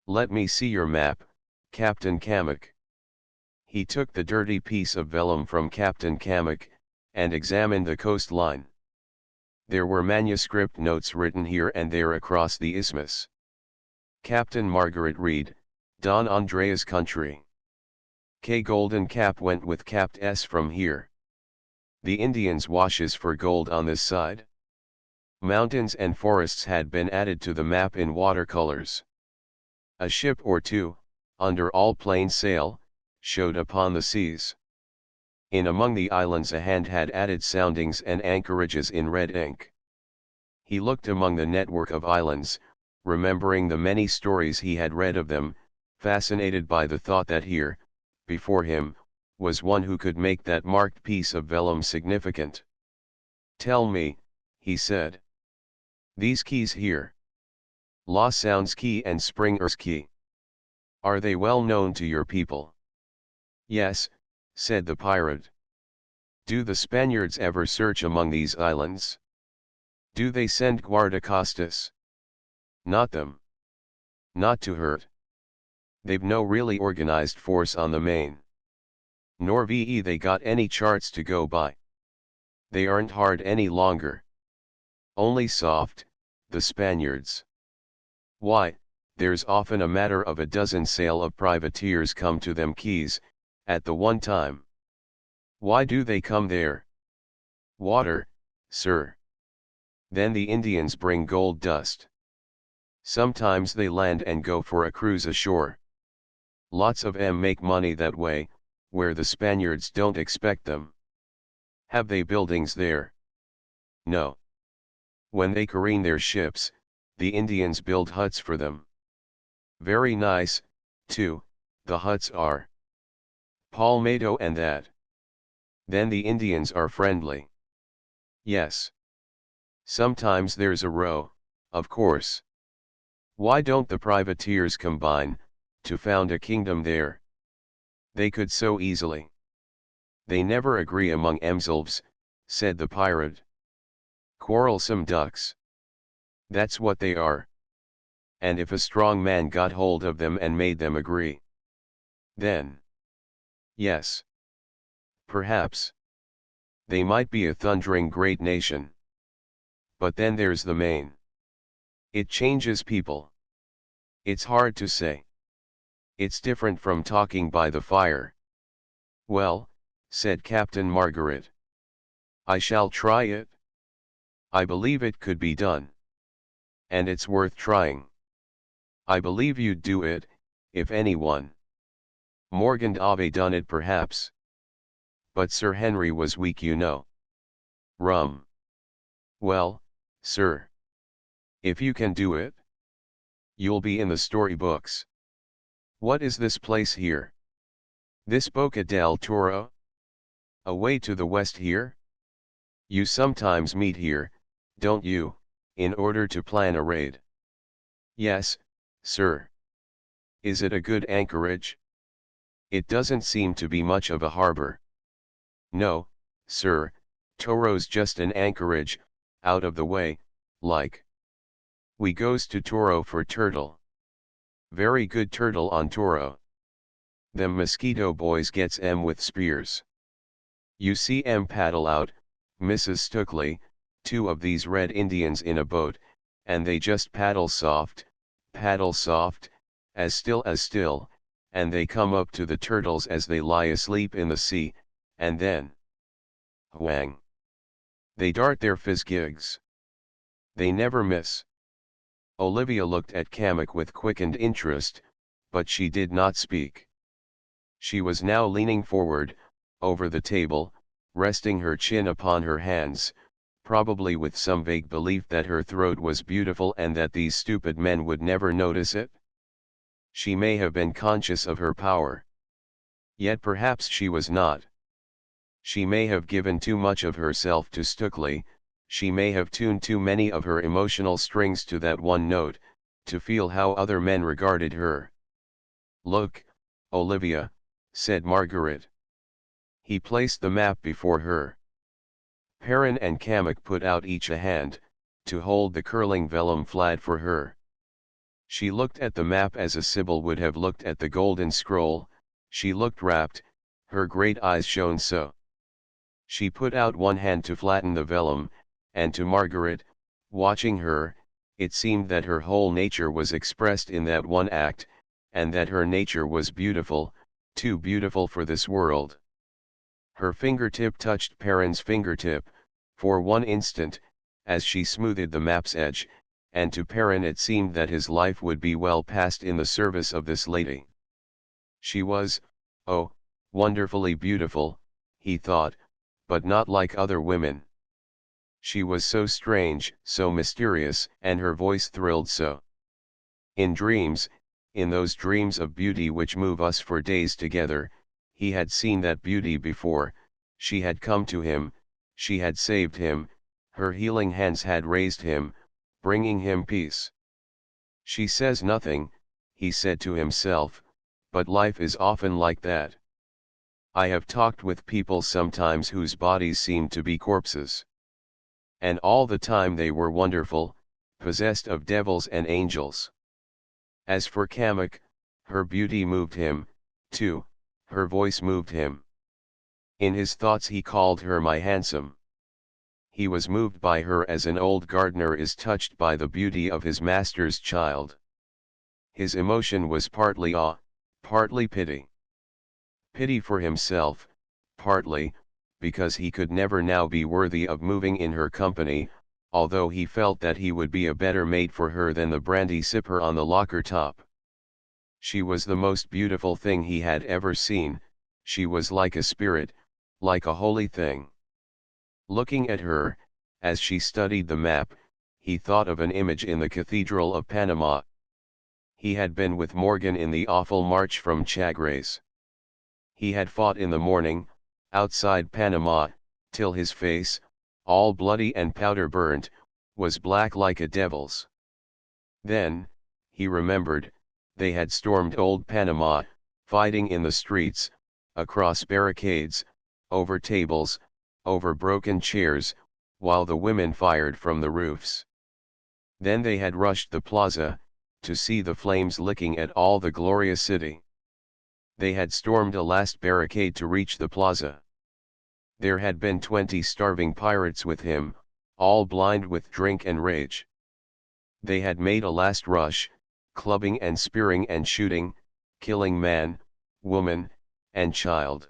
Let me see your map, Captain Kamak. He took the dirty piece of vellum from Captain Kamak, and examined the coastline. There were manuscript notes written here and there across the isthmus. Captain Margaret Reed, Don Andrea's country. K. Golden Cap went with Capt S from here. The Indians washes for gold on this side. Mountains and forests had been added to the map in watercolors. A ship or two, under all plain sail, showed upon the seas. In among the islands a hand had added soundings and anchorages in red ink. He looked among the network of islands, remembering the many stories he had read of them, fascinated by the thought that here, before him, was one who could make that marked piece of vellum significant. Tell me, he said. These keys here. La Sounds Key and Springer's Key. Are they well known to your people? Yes, said the pirate. Do the Spaniards ever search among these islands? Do they send guardacostas? Not them. Not to hurt. They've no really organized force on the main. Nor ve they got any charts to go by. They aren't hard any longer. Only soft, the Spaniards. Why, there's often a matter of a dozen sail of privateers come to them keys, at the one time. Why do they come there? Water, sir. Then the Indians bring gold dust. Sometimes they land and go for a cruise ashore. Lots of 'em make money that way, where the Spaniards don't expect them. Have they buildings there? No. When they careen their ships, the Indians build huts for them. Very nice, too, the huts are. Palmetto and that. Then the Indians are friendly. Yes. Sometimes there's a row, of course. Why don't the privateers combine, to found a kingdom there? They could so easily. They never agree among themselves, said the pirate. Quarrelsome ducks. That's what they are. And if a strong man got hold of them and made them agree, then, yes, perhaps, they might be a thundering great nation. But then there's the main. It changes people. It's hard to say. It's different from talking by the fire. Well, said Captain Margaret. I shall try it. I believe it could be done. And it's worth trying. I believe you'd do it, if anyone. Morgan Ave done it perhaps. But Sir Henry was weak, you know. Rum. Well, sir. If you can do it, you'll be in the story books. What is this place here? This Boca del Toro? Away to the west here? You sometimes meet here, don't you, in order to plan a raid? Yes, sir. Is it a good anchorage? It doesn't seem to be much of a harbor. No, sir, Toro's just an anchorage, out of the way, like. We goes to Toro for turtle. Very good turtle on Toro. Them mosquito boys gets with spears. You see paddle out, Mrs. Stukeley, two of these red Indians in a boat, and they just paddle soft, as still, and they come up to the turtles as they lie asleep in the sea, and then, whang! They dart their physgigs. They never miss. Olivia looked at Kamek with quickened interest, but she did not speak. She was now leaning forward, over the table, resting her chin upon her hands, probably with some vague belief that her throat was beautiful and that these stupid men would never notice it. She may have been conscious of her power. Yet perhaps she was not. She may have given too much of herself to Stukeley, she may have tuned too many of her emotional strings to that one note, to feel how other men regarded her. Look, Olivia, said Margaret. He placed the map before her. Perrin and Kamek put out each a hand, to hold the curling vellum flag for her. She looked at the map as a Sibyl would have looked at the golden scroll, she looked rapt, her great eyes shone so. She put out one hand to flatten the vellum, and to Margaret, watching her, it seemed that her whole nature was expressed in that one act, and that her nature was beautiful, too beautiful for this world. Her fingertip touched Perrin's fingertip, for one instant, as she smoothed the map's edge, and to Perrin it seemed that his life would be well passed in the service of this lady. She was, oh, wonderfully beautiful, he thought, but not like other women. She was so strange, so mysterious, and her voice thrilled so. In dreams, in those dreams of beauty which move us for days together, he had seen that beauty before, she had come to him, she had saved him, her healing hands had raised him, bringing him peace. She says nothing, he said to himself, but life is often like that. I have talked with people sometimes whose bodies seemed to be corpses. And all the time they were wonderful, possessed of devils and angels. As for Kamek, her beauty moved him, too, her voice moved him. In his thoughts he called her my handsome. He was moved by her as an old gardener is touched by the beauty of his master's child. His emotion was partly awe, partly pity. Pity for himself, partly, because he could never now be worthy of moving in her company, although he felt that he would be a better mate for her than the brandy sipper on the locker top. She was the most beautiful thing he had ever seen, she was like a spirit, like a holy thing. Looking at her, as she studied the map, he thought of an image in the Cathedral of Panama. He had been with Morgan in the awful march from Chagres. He had fought in the morning, outside Panama, till his face, all bloody and powder burnt, was black like a devil's. Then, he remembered, they had stormed old Panama, fighting in the streets, across barricades, over tables, over broken chairs, while the women fired from the roofs. Then they had rushed the plaza, to see the flames licking at all the glorious city. They had stormed a last barricade to reach the plaza. There had been 20 starving pirates with him, all blind with drink and rage. They had made a last rush, clubbing and spearing and shooting, killing man, woman, and child.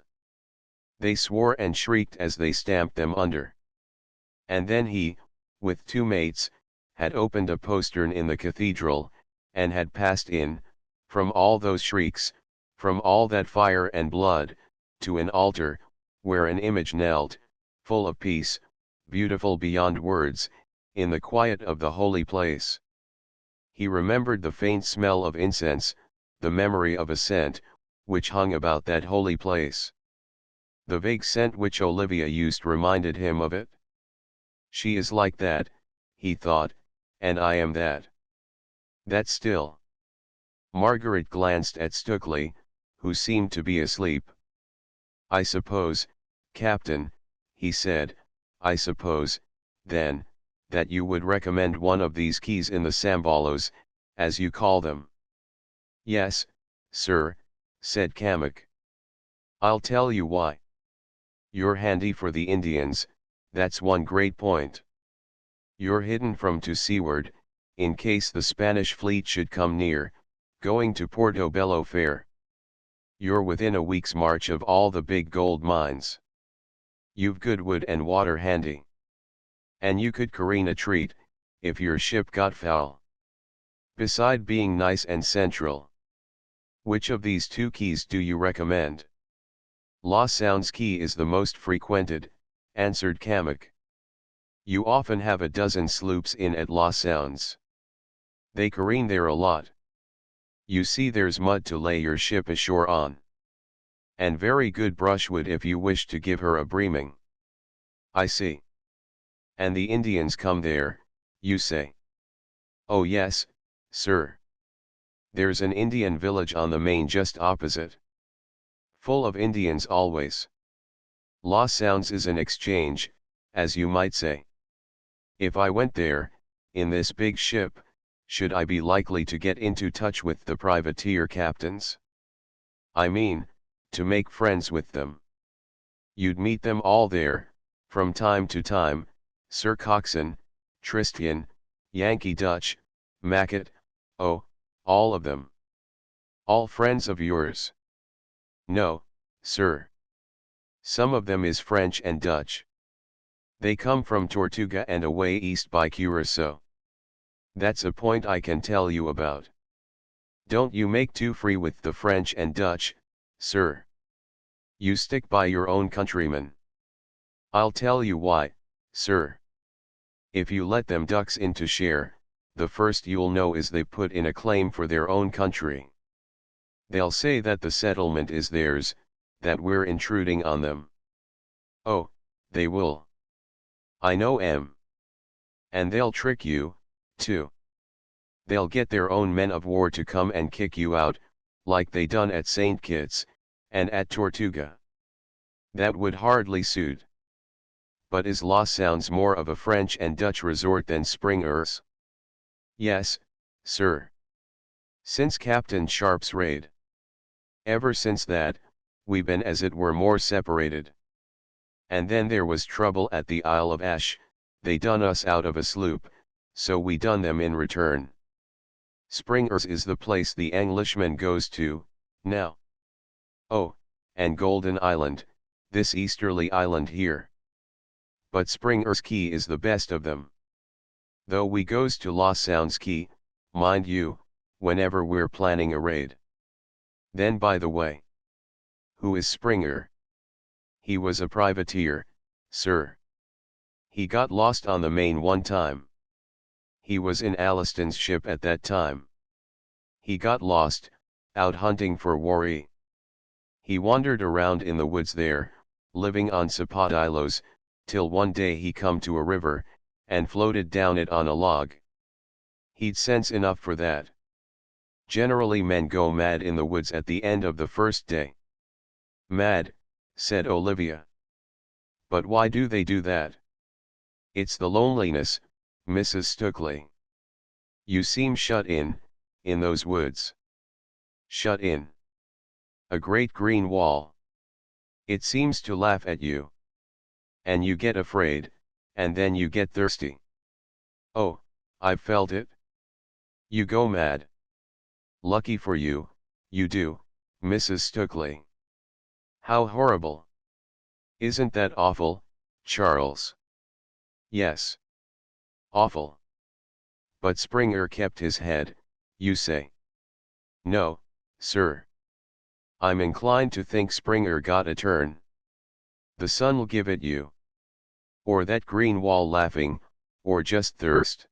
They swore and shrieked as they stamped them under. And then he, with 2 mates, had opened a postern in the cathedral, and had passed in, from all those shrieks, from all that fire and blood, to an altar, where an image knelt, full of peace, beautiful beyond words, in the quiet of the holy place. He remembered the faint smell of incense, the memory of a scent, which hung about that holy place. The vague scent which Olivia used reminded him of it. She is like that, he thought, and I am that. That still. Margaret glanced at Stukely, who seemed to be asleep. I suppose, Captain, he said, I suppose, then, that you would recommend one of these keys in the Sambalos, as you call them. Yes, sir, said Kamak. I'll tell you why. You're handy for the Indians, that's one great point. You're hidden from to seaward, in case the Spanish fleet should come near, going to Portobello Fair. You're within a week's march of all the big gold mines. You've good wood and water handy. And you could careen a treat, if your ship got foul. Beside being nice and central. Which of these two keys do you recommend? Lost Sounds Key is the most frequented, answered Kamak. You often have a dozen sloops in at Lost Sounds. They careen there a lot. You see there's mud to lay your ship ashore on. And very good brushwood if you wish to give her a breaming. I see. And the Indians come there, you say? Oh yes, sir. There's an Indian village on the main just opposite. Full of Indians always. Lost Sounds is an exchange, as you might say. If I went there, in this big ship, should I be likely to get into touch with the privateer captains? I mean, to make friends with them. You'd meet them all there, from time to time, Sir Coxswain, Tristan, Yankee Dutch, Macket, oh, all of them. All friends of yours? No, sir. Some of them is French and Dutch. They come from Tortuga and away east by Curacao. That's a point I can tell you about. Don't you make too free with the French and Dutch, sir. You stick by your own countrymen. I'll tell you why, sir. If you let them ducks in to share, the first you'll know is they put in a claim for their own country. They'll say that the settlement is theirs, that we're intruding on them. Oh, they will. I know 'em. And they'll trick you, too. They'll get their own men of war to come and kick you out, like they done at St. Kitts, and at Tortuga. That would hardly suit. But is Lost Sounds more of a French and Dutch resort than Springer's? Yes, sir. Since Captain Sharp's raid. Ever since that, we been as it were more separated. And then there was trouble at the Isle of Ash, they done us out of a sloop, so we done them in return. Springer's is the place the Englishman goes to, now. Oh, and Golden Island, this easterly island here. But Springer's Key is the best of them. Though we goes to Lost Sounds Key, mind you, whenever we're planning a raid. Then by the way. Who is Springer? He was a privateer, sir. He got lost on the main one time. He was in Alliston's ship at that time. He got lost, out hunting for worry. He wandered around in the woods there, living on sapodillos, till one day he come to a river, and floated down it on a log. He'd sense enough for that. Generally men go mad in the woods at the end of the first day. Mad, said Olivia. But why do they do that? It's the loneliness, Mrs. Stukely. You seem shut in those woods. Shut in. A great green wall. It seems to laugh at you. And you get afraid, and then you get thirsty. Oh, I've felt it. You go mad. Lucky for you, you do, Mrs. Stukely. How horrible. Isn't that awful, Charles? Yes. Awful. But Springer kept his head, you say? No, sir. I'm inclined to think Springer got a turn. The sun'll give it you. Or that green wall laughing, or just thirst.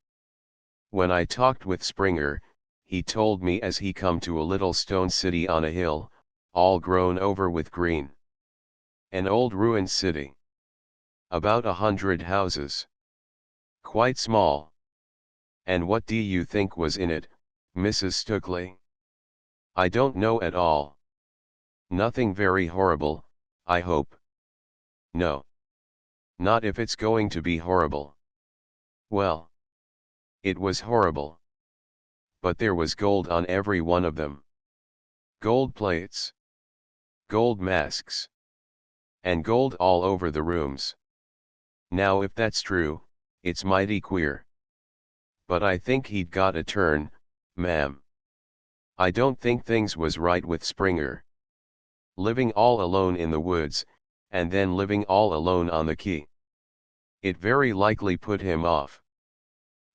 When I talked with Springer, he told me as he come to a little stone city on a hill, all grown over with green. An old ruined city. About 100 houses. Quite small. And what do you think was in it, Mrs. Stukely? I don't know at all. Nothing very horrible, I hope. No. Not if it's going to be horrible. Well. It was horrible. But there was gold on every one of them. Gold plates. Gold masks. And gold all over the rooms. Now if that's true, it's mighty queer. But I think he'd got a turn, ma'am. I don't think things was right with Springer. Living all alone in the woods, and then living all alone on the quay. It very likely put him off.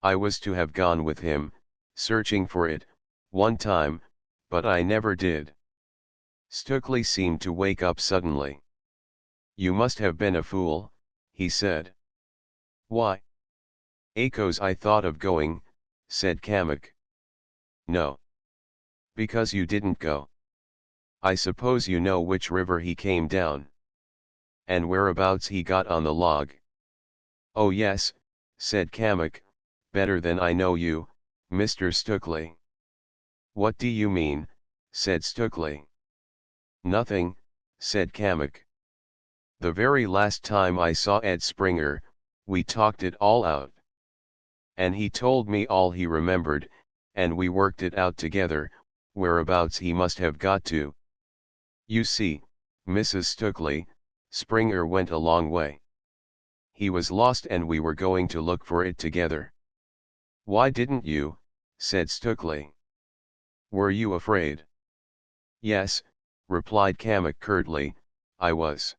I was to have gone with him, searching for it, one time, but I never did. Stukely seemed to wake up suddenly. You must have been a fool, he said. Why? "'Cause I thought of going," said Kamek. No. Because you didn't go. I suppose you know which river he came down. And whereabouts he got on the log. Oh yes, said Kamek, better than I know you, Mr. Stukely. What do you mean, said Stukely. Nothing, said Kamek. The very last time I saw Ed Springer, we talked it all out. And he told me all he remembered, and we worked it out together, whereabouts he must have got to. You see, Mrs. Stukely, Springer went a long way. He was lost and we were going to look for it together. Why didn't you, said Stukely. Were you afraid? Yes, replied Kamek curtly, I was.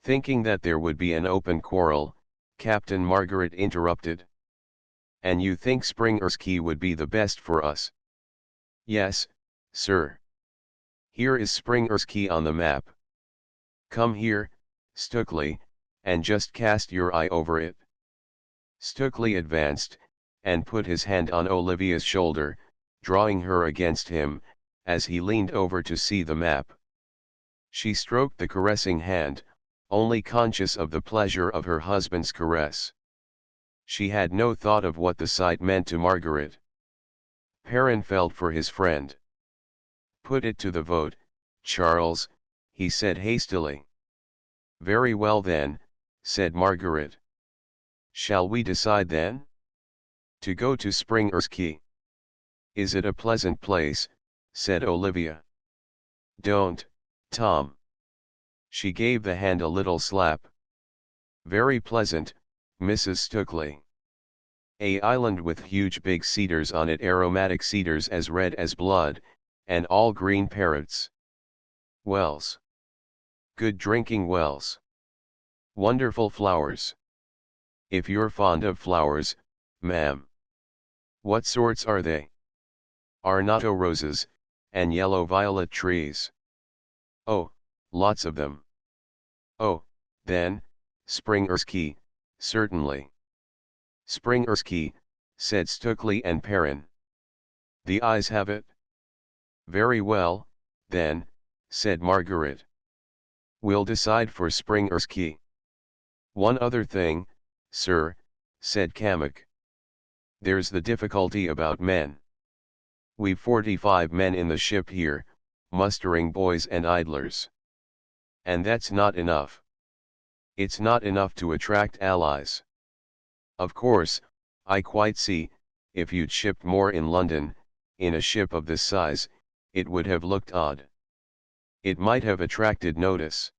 Thinking that there would be an open quarrel, Captain Margaret interrupted. And you think Springer's Key would be the best for us? Yes, sir. Here is Springer's Key on the map. Come here, Stukely, and just cast your eye over it. Stukely advanced, and put his hand on Olivia's shoulder, drawing her against him, as he leaned over to see the map. She stroked the caressing hand, only conscious of the pleasure of her husband's caress. She had no thought of what the sight meant to Margaret. Perrin felt for his friend. Put it to the vote, Charles, he said hastily. Very well then, said Margaret. Shall we decide then? To go to Springer's Key. Is it a pleasant place, said Olivia. Don't, Tom. She gave the hand a little slap. Very pleasant, Mrs. Stukely. A island with huge big cedars on it, aromatic cedars as red as blood, and all green parrots. Wells. Good drinking wells. Wonderful flowers. If you're fond of flowers, ma'am. What sorts are they? Arnotto roses, and yellow violet trees. Oh, lots of them. Oh, then, Springer's Key, certainly. Springer's Key, said Stukely and Perrin. The ayes have it. Very well, then, said Margaret. We'll decide for Springer's Key. One other thing, sir, said Kamek. There's the difficulty about men. We've 45 men in the ship here, mustering boys and idlers. And that's not enough. It's not enough to attract allies. Of course, I quite see, if you'd shipped more in London, in a ship of this size, it would have looked odd. It might have attracted notice.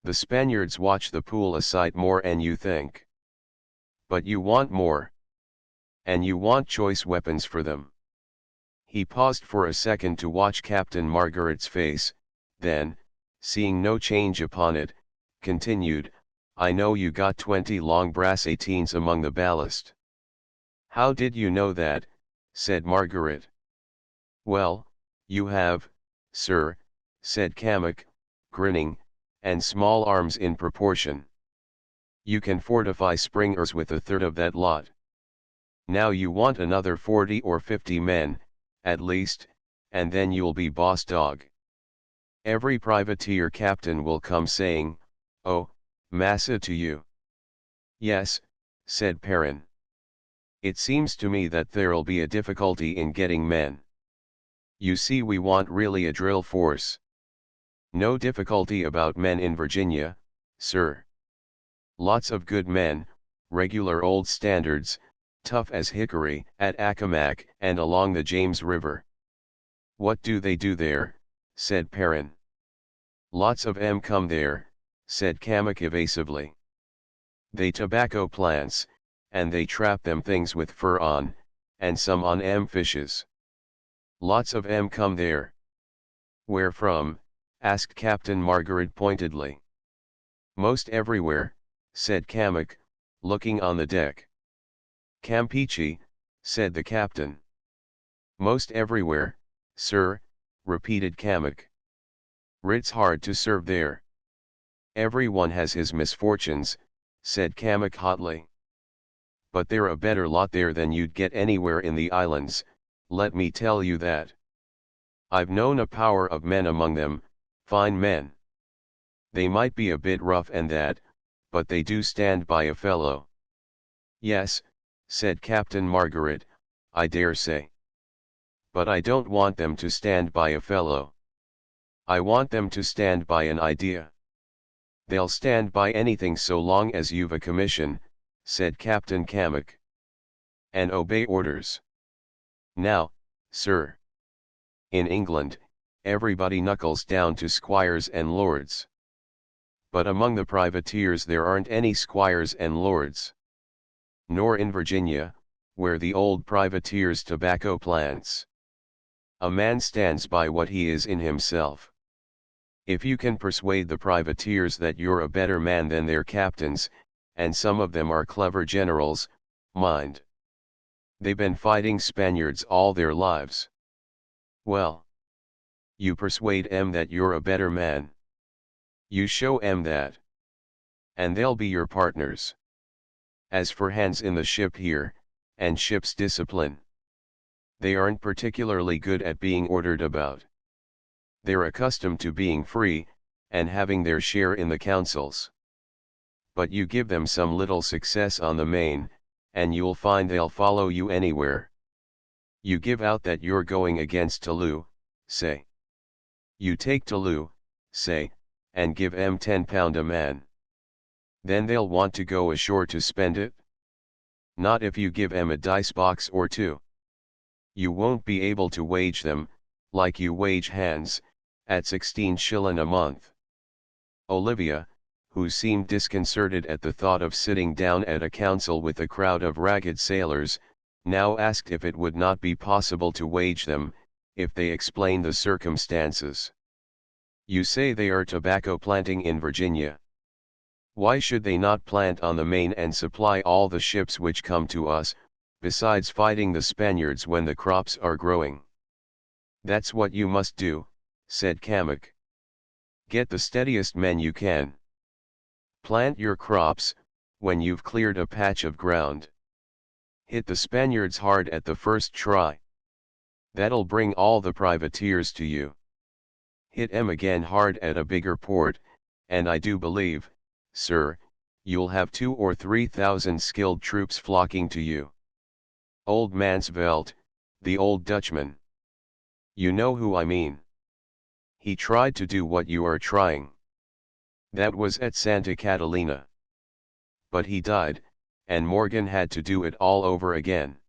The Spaniards watch the pool a sight more and you think. But you want more. And you want choice weapons for them. He paused for a second to watch Captain Margaret's face, then, seeing no change upon it, continued, I know you got 20 long brass 18s among the ballast. How did you know that, said Margaret. Well, you have, sir, said Kamek, grinning, and small arms in proportion. You can fortify Springers with a third of that lot. Now you want another 40 or 50 men, at least, and then you'll be boss dog. Every privateer captain will come saying, "Oh, massa to you." "Yes," said Perrin. "It seems to me that there'll be a difficulty in getting men. You see, we want really a drill force." "No difficulty about men in Virginia, sir. Lots of good men, regular old standards, tough as hickory, at Accomack and along the James River." "What do they do there?" said Perrin. "Lots of 'em come there," said Cammack evasively. "They tobacco plants, and they trap them things with fur on, and some on 'em fishes. Lots of 'em come there." "Where from?" asked Captain Margaret pointedly. "Most everywhere," said Cammack, looking on the deck. "Campeachy," said the captain. "Most everywhere, sir," repeated Cammack. "Writ's hard to serve there." "Every one has his misfortunes," said Cammack hotly. "But they're a better lot there than you'd get anywhere in the islands, let me tell you that. I've known a power of men among them, fine men. They might be a bit rough and that, but they do stand by a fellow." "Yes," said Captain Margaret, "I dare say. But I don't want them to stand by a fellow. I want them to stand by an idea." "They'll stand by anything so long as you've a commission," said Captain Cammack. "And obey orders. Now, sir. In England, everybody knuckles down to squires and lords. But among the privateers there aren't any squires and lords. Nor in Virginia, where the old privateers tobacco plants. A man stands by what he is in himself. If you can persuade the privateers that you're a better man than their captains, and some of them are clever generals, mind. They've been fighting Spaniards all their lives. Well, you persuade 'em that you're a better man. You show 'em that. And they'll be your partners. As for hands in the ship here, and ship's discipline, they aren't particularly good at being ordered about. They're accustomed to being free, and having their share in the councils. But you give them some little success on the main, and you'll find they'll follow you anywhere. You give out that you're going against Toulouse, say. You take Toulouse, say, and give 'em £10 a man. Then they'll want to go ashore to spend it? Not if you give 'em a dice box or two. You won't be able to wage them, like you wage hands, at 16 shillin' a month." Olivia, who seemed disconcerted at the thought of sitting down at a council with a crowd of ragged sailors, now asked if it would not be possible to wage them, if they explained the circumstances. "You say they are tobacco planting in Virginia. Why should they not plant on the main and supply all the ships which come to us, besides fighting the Spaniards when the crops are growing?" "That's what you must do," said Cammack. "Get the steadiest men you can. Plant your crops, when you've cleared a patch of ground. Hit the Spaniards hard at the first try. That'll bring all the privateers to you. Hit 'em again hard at a bigger port, and I do believe, sir, you'll have 2,000 or 3,000 skilled troops flocking to you. Old Mansveld, the old Dutchman. You know who I mean. He tried to do what you are trying. That was at Santa Catalina. But he died, and Morgan had to do it all over again.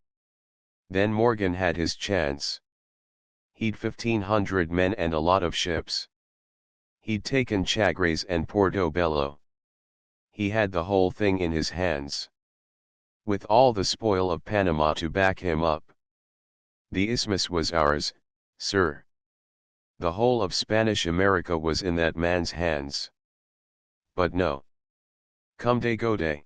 Then Morgan had his chance. He'd 1,500 men and a lot of ships. He'd taken Chagres and Portobello. He had the whole thing in his hands. With all the spoil of Panama to back him up. The isthmus was ours, sir. The whole of Spanish America was in that man's hands. But no. Come de go de.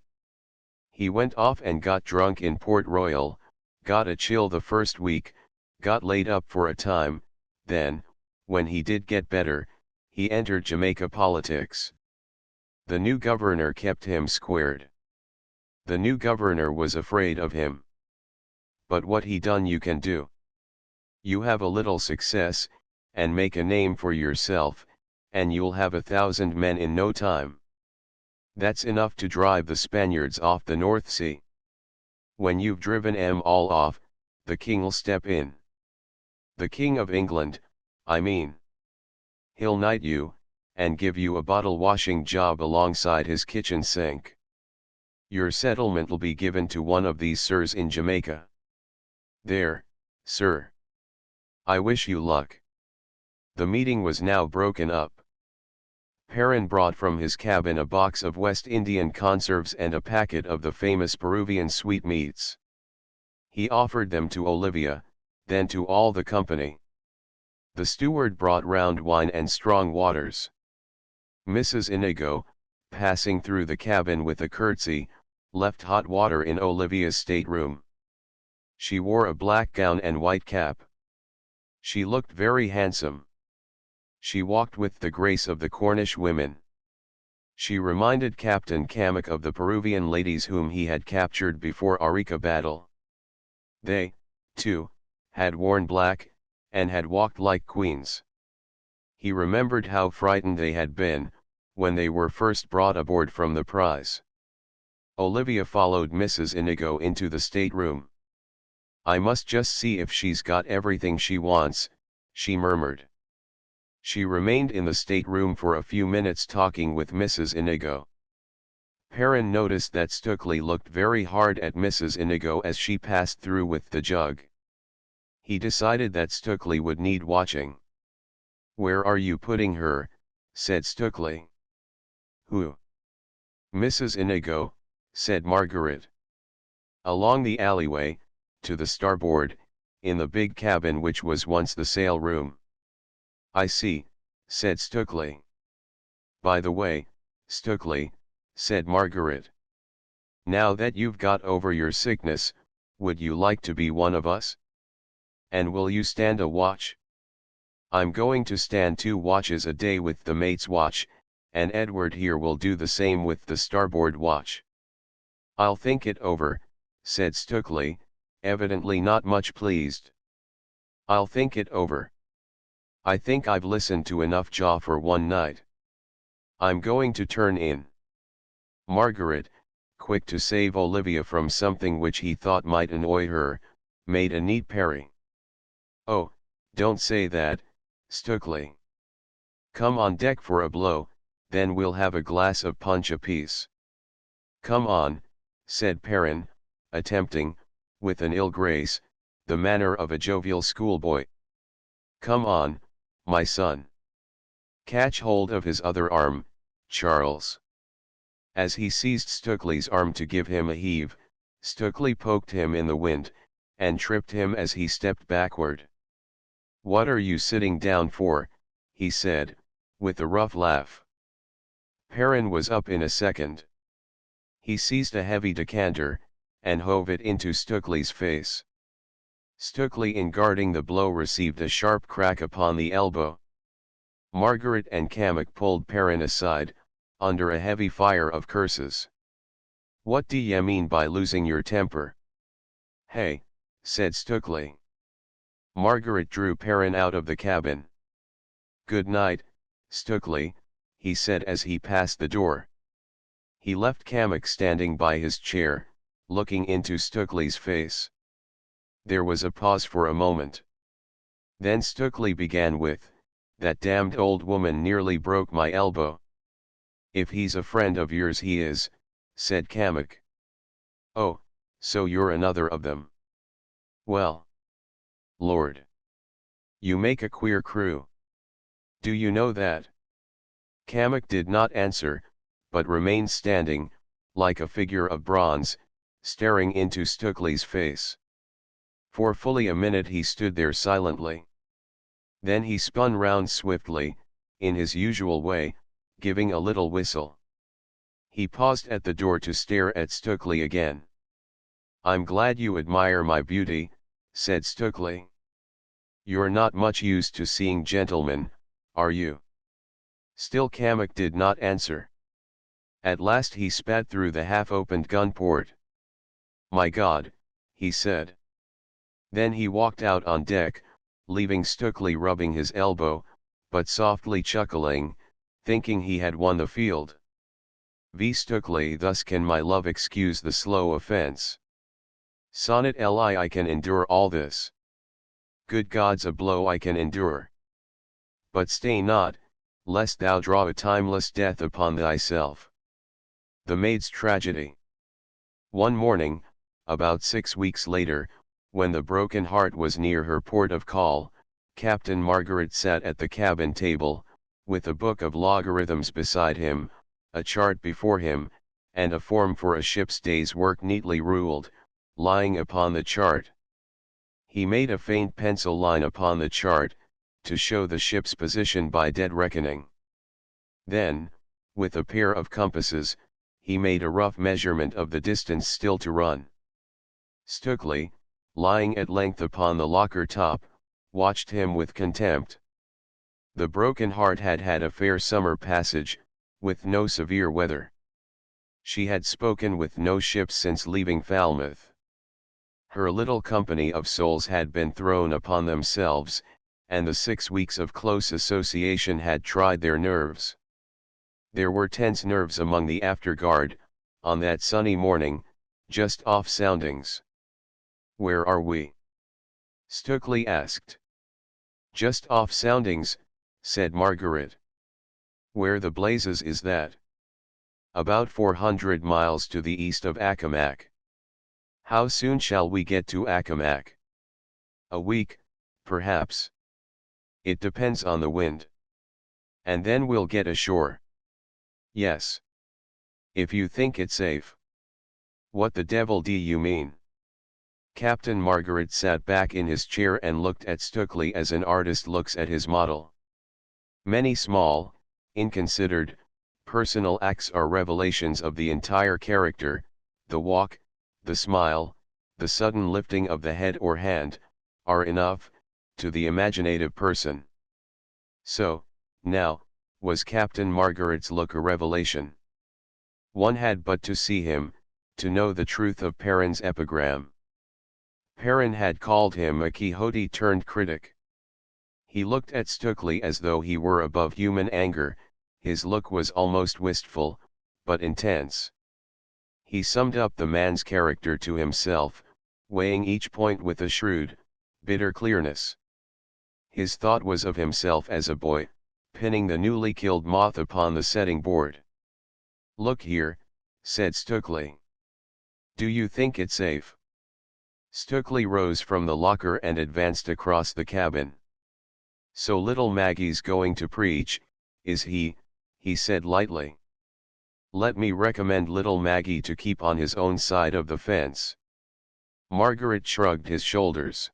He went off and got drunk in Port Royal, got a chill the first week, got laid up for a time, then, when he did get better, he entered Jamaica politics. The new governor kept him squared. The new governor was afraid of him. But what he done you can do. You have a little success, and make a name for yourself, and you'll have 1,000 men in no time. That's enough to drive the Spaniards off the North Sea. When you've driven 'em all off, the king'll step in. The King of England, I mean. He'll knight you, and give you a bottle washing job alongside his kitchen sink. Your settlement'll be given to one of these sirs in Jamaica. There, sir. I wish you luck. The meeting was now broken up. Perrin brought from his cabin a box of West Indian conserves and a packet of the famous Peruvian sweetmeats. He offered them to Olivia, then to all the company. The steward brought round wine and strong waters. Mrs. Inigo, passing through the cabin with a curtsy, left hot water in Olivia's stateroom. She wore a black gown and white cap. She looked very handsome. She walked with the grace of the Cornish women. She reminded Captain Kamek of the Peruvian ladies whom he had captured before Arica battle. They, too, had worn black, and had walked like queens. He remembered how frightened they had been, when they were first brought aboard from the prize. Olivia followed Mrs. Inigo into the stateroom. "I must just see if she's got everything she wants," she murmured. She remained in the stateroom for a few minutes talking with Mrs. Inigo. Perrin noticed that Stukely looked very hard at Mrs. Inigo as she passed through with the jug. He decided that Stukely would need watching. "Where are you putting her?" said Stukely. "Who?" "Mrs. Inigo," said Margaret. "Along the alleyway, to the starboard, in the big cabin which was once the sail room." "I see," said Stukely. "By the way, Stukely," said Margaret. "Now that you've got over your sickness, would you like to be one of us? And will you stand a watch?" "I'm going to stand 2 watches a day with the mate's watch, and Edward here will do the same with the starboard watch." "I'll think it over," said Stukely, evidently not much pleased. "I'll think it over. I think I've listened to enough jaw for one night. I'm going to turn in." Margaret, quick to save Olivia from something which he thought might annoy her, made a neat parry. "Oh, don't say that, Stukely. Come on deck for a blow, then we'll have a glass of punch apiece." "Come on," said Perrin, attempting, with an ill grace, the manner of a jovial schoolboy. "Come on, my son. Catch hold of his other arm, Charles." As he seized Stukely's arm to give him a heave, Stukely poked him in the wind, and tripped him as he stepped backward. "What are you sitting down for?" he said, with a rough laugh. Perrin was up in a second. He seized a heavy decanter, and hove it into Stukely's face. Stukely, in guarding the blow, received a sharp crack upon the elbow. Margaret and Kamek pulled Perrin aside, under a heavy fire of curses. "What d'ye mean by losing your temper?" "Hey," said Stukely. Margaret drew Perrin out of the cabin. "Good night, Stukely," he said as he passed the door. He left Kamek standing by his chair, looking into Stukely's face. There was a pause for a moment. Then Stukely began with, "That damned old woman nearly broke my elbow." "If he's a friend of yours he is," said Kamek. "Oh, so you're another of them. Well. Lord. You make a queer crew. Do you know that?" Kamek did not answer, but remained standing, like a figure of bronze, staring into Stukely's face. For fully a minute he stood there silently. Then he spun round swiftly, in his usual way, giving a little whistle. He paused at the door to stare at Stukely again. "I'm glad you admire my beauty," said Stukely. "You're not much used to seeing gentlemen, are you?" Still Kamek did not answer. At last he spat through the half-opened gun port. "My God," he said. Then he walked out on deck, leaving Stukely rubbing his elbow, but softly chuckling, thinking he had won the field. V. Stukely, thus can my love excuse the slow offence. Sonnet li, I can endure all this. Good gods, a blow I can endure. But stay not, lest thou draw a timeless death upon thyself. The Maid's Tragedy. One morning, about 6 weeks later, when the broken heart was near her port of call, Captain Margaret sat at the cabin table, with a book of logarithms beside him, a chart before him, and a form for a ship's day's work neatly ruled, lying upon the chart. He made a faint pencil line upon the chart, to show the ship's position by dead reckoning. Then, with a pair of compasses, he made a rough measurement of the distance still to run. Stukely, lying at length upon the locker top, watched him with contempt. The broken heart had had a fair summer passage, with no severe weather. She had spoken with no ships since leaving Falmouth. Her little company of souls had been thrown upon themselves, and the 6 weeks of close association had tried their nerves. There were tense nerves among the afterguard, on that sunny morning, just off soundings. "Where are we?" Stukely asked. "Just off soundings," said Margaret. "Where the blazes is that?" "About 400 miles to the east of Accomac." "How soon shall we get to Accomac?" "A week, perhaps. It depends on the wind." "And then we'll get ashore." "Yes. If you think it safe." "What the devil do you mean?" Captain Margaret sat back in his chair and looked at Stukely as an artist looks at his model. Many small, inconsidered, personal acts are revelations of the entire character. The walk, the smile, the sudden lifting of the head or hand, are enough, to the imaginative person. So, now, was Captain Margaret's look a revelation? One had but to see him, to know the truth of Perrin's epigram. Perrin had called him a Quixote turned critic. He looked at Stukely as though he were above human anger. His look was almost wistful, but intense. He summed up the man's character to himself, weighing each point with a shrewd, bitter clearness. His thought was of himself as a boy, pinning the newly killed moth upon the setting board. "Look here," said Stukely. "Do you think it safe?" Stukely rose from the locker and advanced across the cabin. "So little Maggie's going to preach, is he?" he said lightly. "Let me recommend little Maggie to keep on his own side of the fence." Margaret shrugged his shoulders.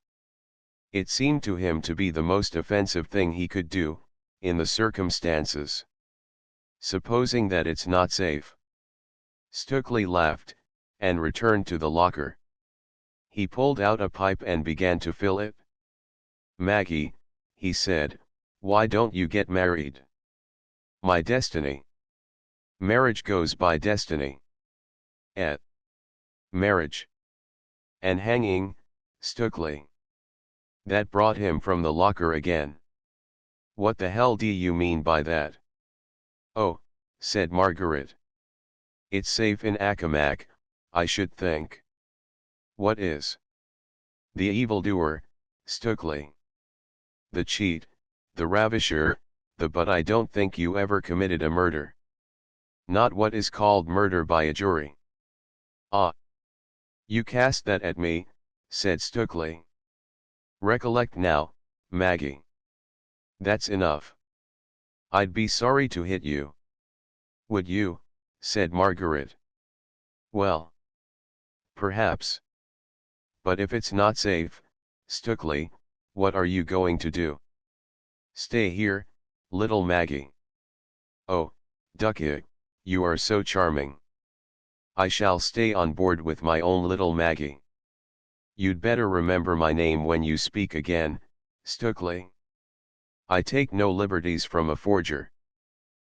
It seemed to him to be the most offensive thing he could do, in the circumstances. "Supposing that it's not safe?" Stukely laughed, and returned to the locker. He pulled out a pipe and began to fill it. "Maggie," he said, "why don't you get married?" "My destiny." "Marriage goes by destiny." Marriage. And hanging, Stukely. That brought him from the locker again. "What the hell do you mean by that?" "Oh," said Margaret. "It's safe in Accomac, I should think." "What is?" "The evildoer, Stukely. The cheat, the ravisher, but I don't think you ever committed a murder." "Not what is called murder by a jury." "Ah. You cast that at me," said Stukely. "Recollect now, Maggie." "That's enough." "I'd be sorry to hit you." "Would you?" said Margaret. "Well. Perhaps. But if it's not safe, Stukely, what are you going to do?" "Stay here, little Maggie." "Oh, ducky, you are so charming." "I shall stay on board with my own little Maggie." "You'd better remember my name when you speak again, Stukely. I take no liberties from a forger."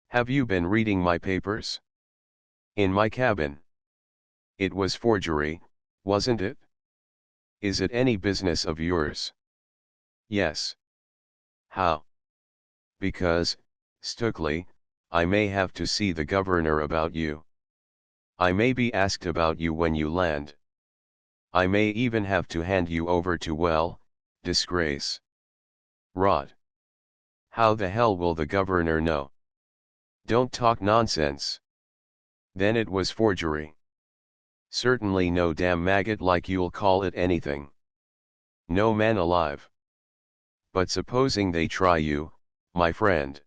"Have you been reading my papers?" "In my cabin." "It was forgery, wasn't it?" "Is it any business of yours?" "Yes." "How?" Because, Stukely, I may have to see the governor about you. I may be asked about you when you land. I may even have to hand you over to disgrace. Rot. How the hell will the governor know? Don't talk nonsense. Then it was forgery. Certainly no damn maggot like you'll call it anything. No man alive. But supposing they try you, my friend.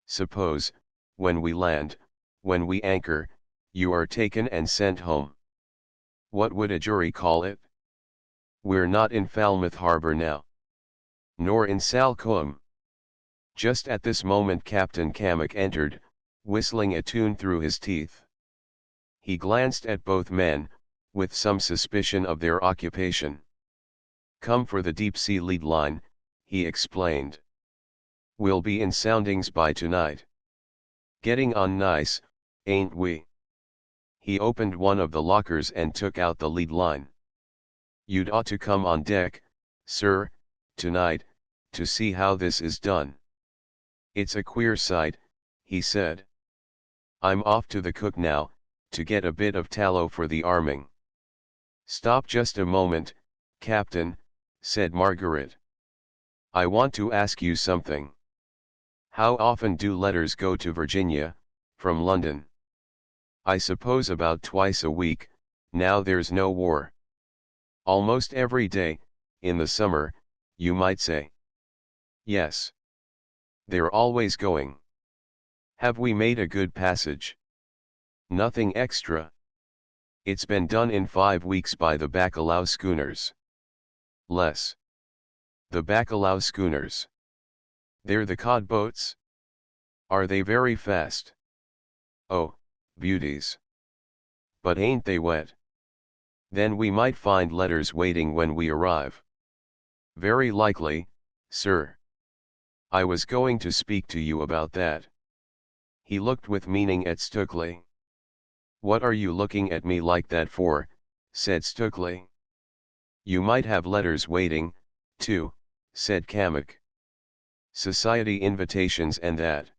Suppose, when we land, when we anchor, you are taken and sent home. What would a jury call it? We're not in Falmouth Harbor now. Nor in Salcombe. Just at this moment Captain Cammack entered, whistling a tune through his teeth. He glanced at both men, with some suspicion of their occupation. Come for the deep-sea lead line, he explained. We'll be in soundings by tonight. Getting on nice, ain't we? He opened one of the lockers and took out the lead line. You'd ought to come on deck, sir, tonight, to see how this is done. It's a queer sight, he said. I'm off to the cook now, to get a bit of tallow for the arming. Stop just a moment, Captain, said Margaret. I want to ask you something. How often do letters go to Virginia, from London? I suppose about twice a week, now there's no war. Almost every day, in the summer, you might say. Yes. They're always going. Have we made a good passage? Nothing extra. It's been done in 5 weeks by the Bacalao schooners. Less. The Bacalao schooners. They're the cod boats? Are they very fast? Oh, beauties. But ain't they wet? Then we might find letters waiting when we arrive. Very likely, sir. I was going to speak to you about that. He looked with meaning at Stukely. What are you looking at me like that for, said Stukely. You might have letters waiting, too, said Cammack. Society invitations and that.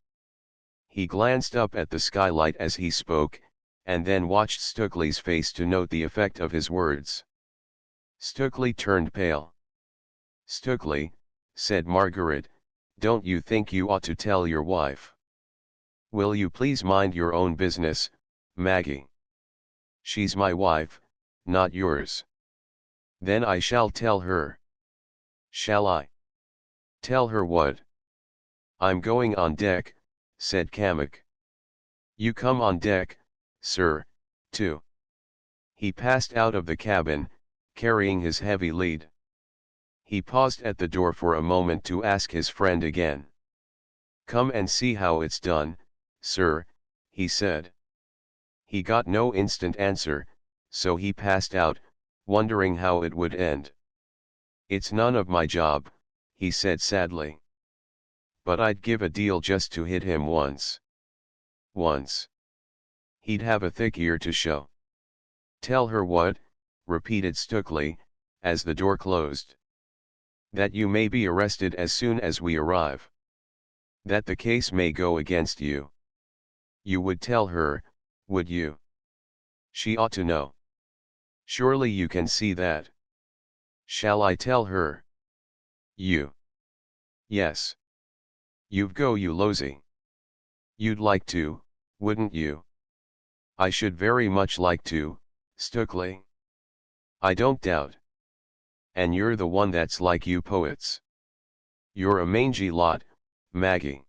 He glanced up at the skylight as he spoke, and then watched Stukely's face to note the effect of his words. Stukely turned pale. Stukely, said Margaret, don't you think you ought to tell your wife? Will you please mind your own business, Maggie? She's my wife, not yours. Then I shall tell her. Shall I? Tell her what? I'm going on deck, said Cammack. You come on deck, sir, too. He passed out of the cabin, carrying his heavy lead. He paused at the door for a moment to ask his friend again. Come and see how it's done, sir, he said. He got no instant answer, so he passed out, wondering how it would end. It's none of my job, he said sadly. But I'd give a deal just to hit him once. Once. He'd have a thick ear to show. Tell her what? Repeated Stukely, as the door closed. That you may be arrested as soon as we arrive. That the case may go against you. You would tell her, would you? She ought to know. Surely you can see that. Shall I tell her? You. Yes. You've go you losey. You'd like to, wouldn't you? I should very much like to, Stukely. I don't doubt. And you're the one that's like you poets. You're a mangy lot, Maggie.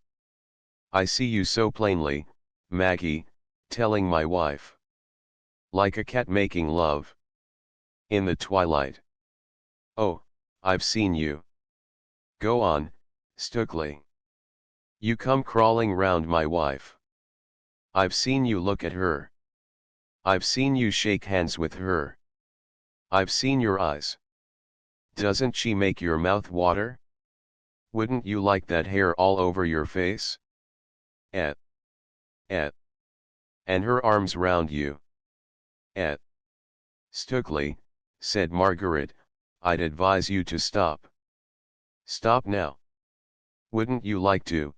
I see you so plainly, Maggie, telling my wife. Like a cat making love. In the twilight. Oh, I've seen you. Go on, Stukely. You come crawling round my wife. I've seen you look at her. I've seen you shake hands with her. I've seen your eyes. Doesn't she make your mouth water? Wouldn't you like that hair all over your face? Et. Et. And her arms round you. Et. Stukely, said Margaret, I'd advise you to stop. Stop now. Wouldn't you like to?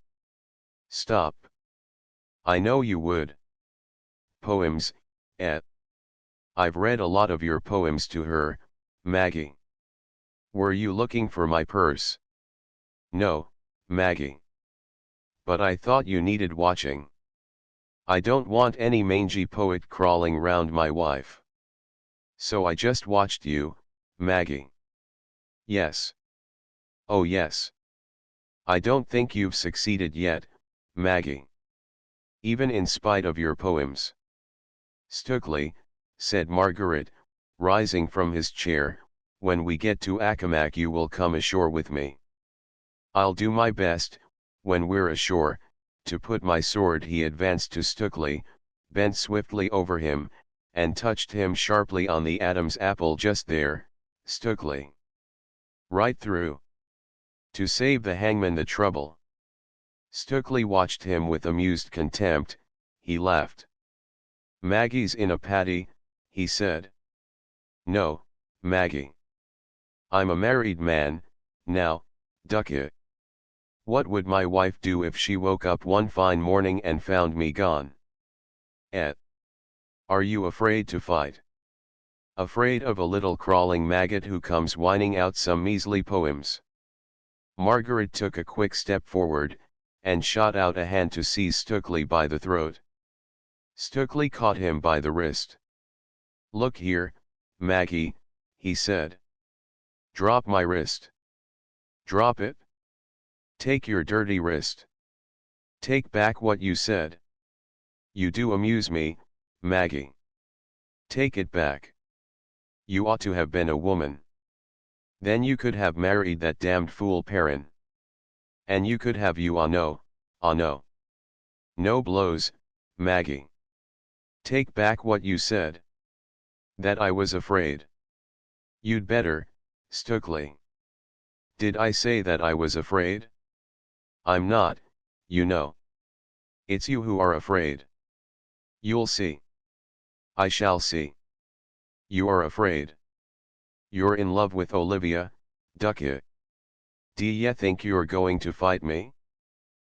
Stop. I know you would. Poems, eh? I've read a lot of your poems to her, Maggie. Were you looking for my purse? No, Maggie. But I thought you needed watching. I don't want any mangy poet crawling round my wife. So I just watched you, Maggie. Yes. Oh yes. I don't think you've succeeded yet, Maggie. Even in spite of your poems. Stukely, said Margaret, rising from his chair, when we get to Accomac you will come ashore with me. I'll do my best, when we're ashore, to put my sword. He advanced to Stukely, bent swiftly over him, and touched him sharply on the Adam's apple just there. Stukely. Right through. To save the hangman the trouble. Stukely watched him with amused contempt. He laughed. Maggie's in a paddy, he said. No, Maggie. I'm a married man, now, duck it. What would my wife do if she woke up one fine morning and found me gone? Are you afraid to fight? Afraid of a little crawling maggot who comes whining out some measly poems? Margaret took a quick step forward, and shot out a hand to seize Stukely by the throat. Stukely caught him by the wrist. Look here, Maggie, he said. Drop my wrist. Drop it. Take your dirty wrist. Take back what you said. You do amuse me, Maggie. Take it back. You ought to have been a woman. Then you could have married that damned fool Perrin. And you could have you no. No blows, Maggie. Take back what you said. That I was afraid. You'd better, Stukely. Did I say that I was afraid? I'm not, you know. It's you who are afraid. You'll see. I shall see. You are afraid. You're in love with Olivia, duck it. D'ye think you're going to fight me?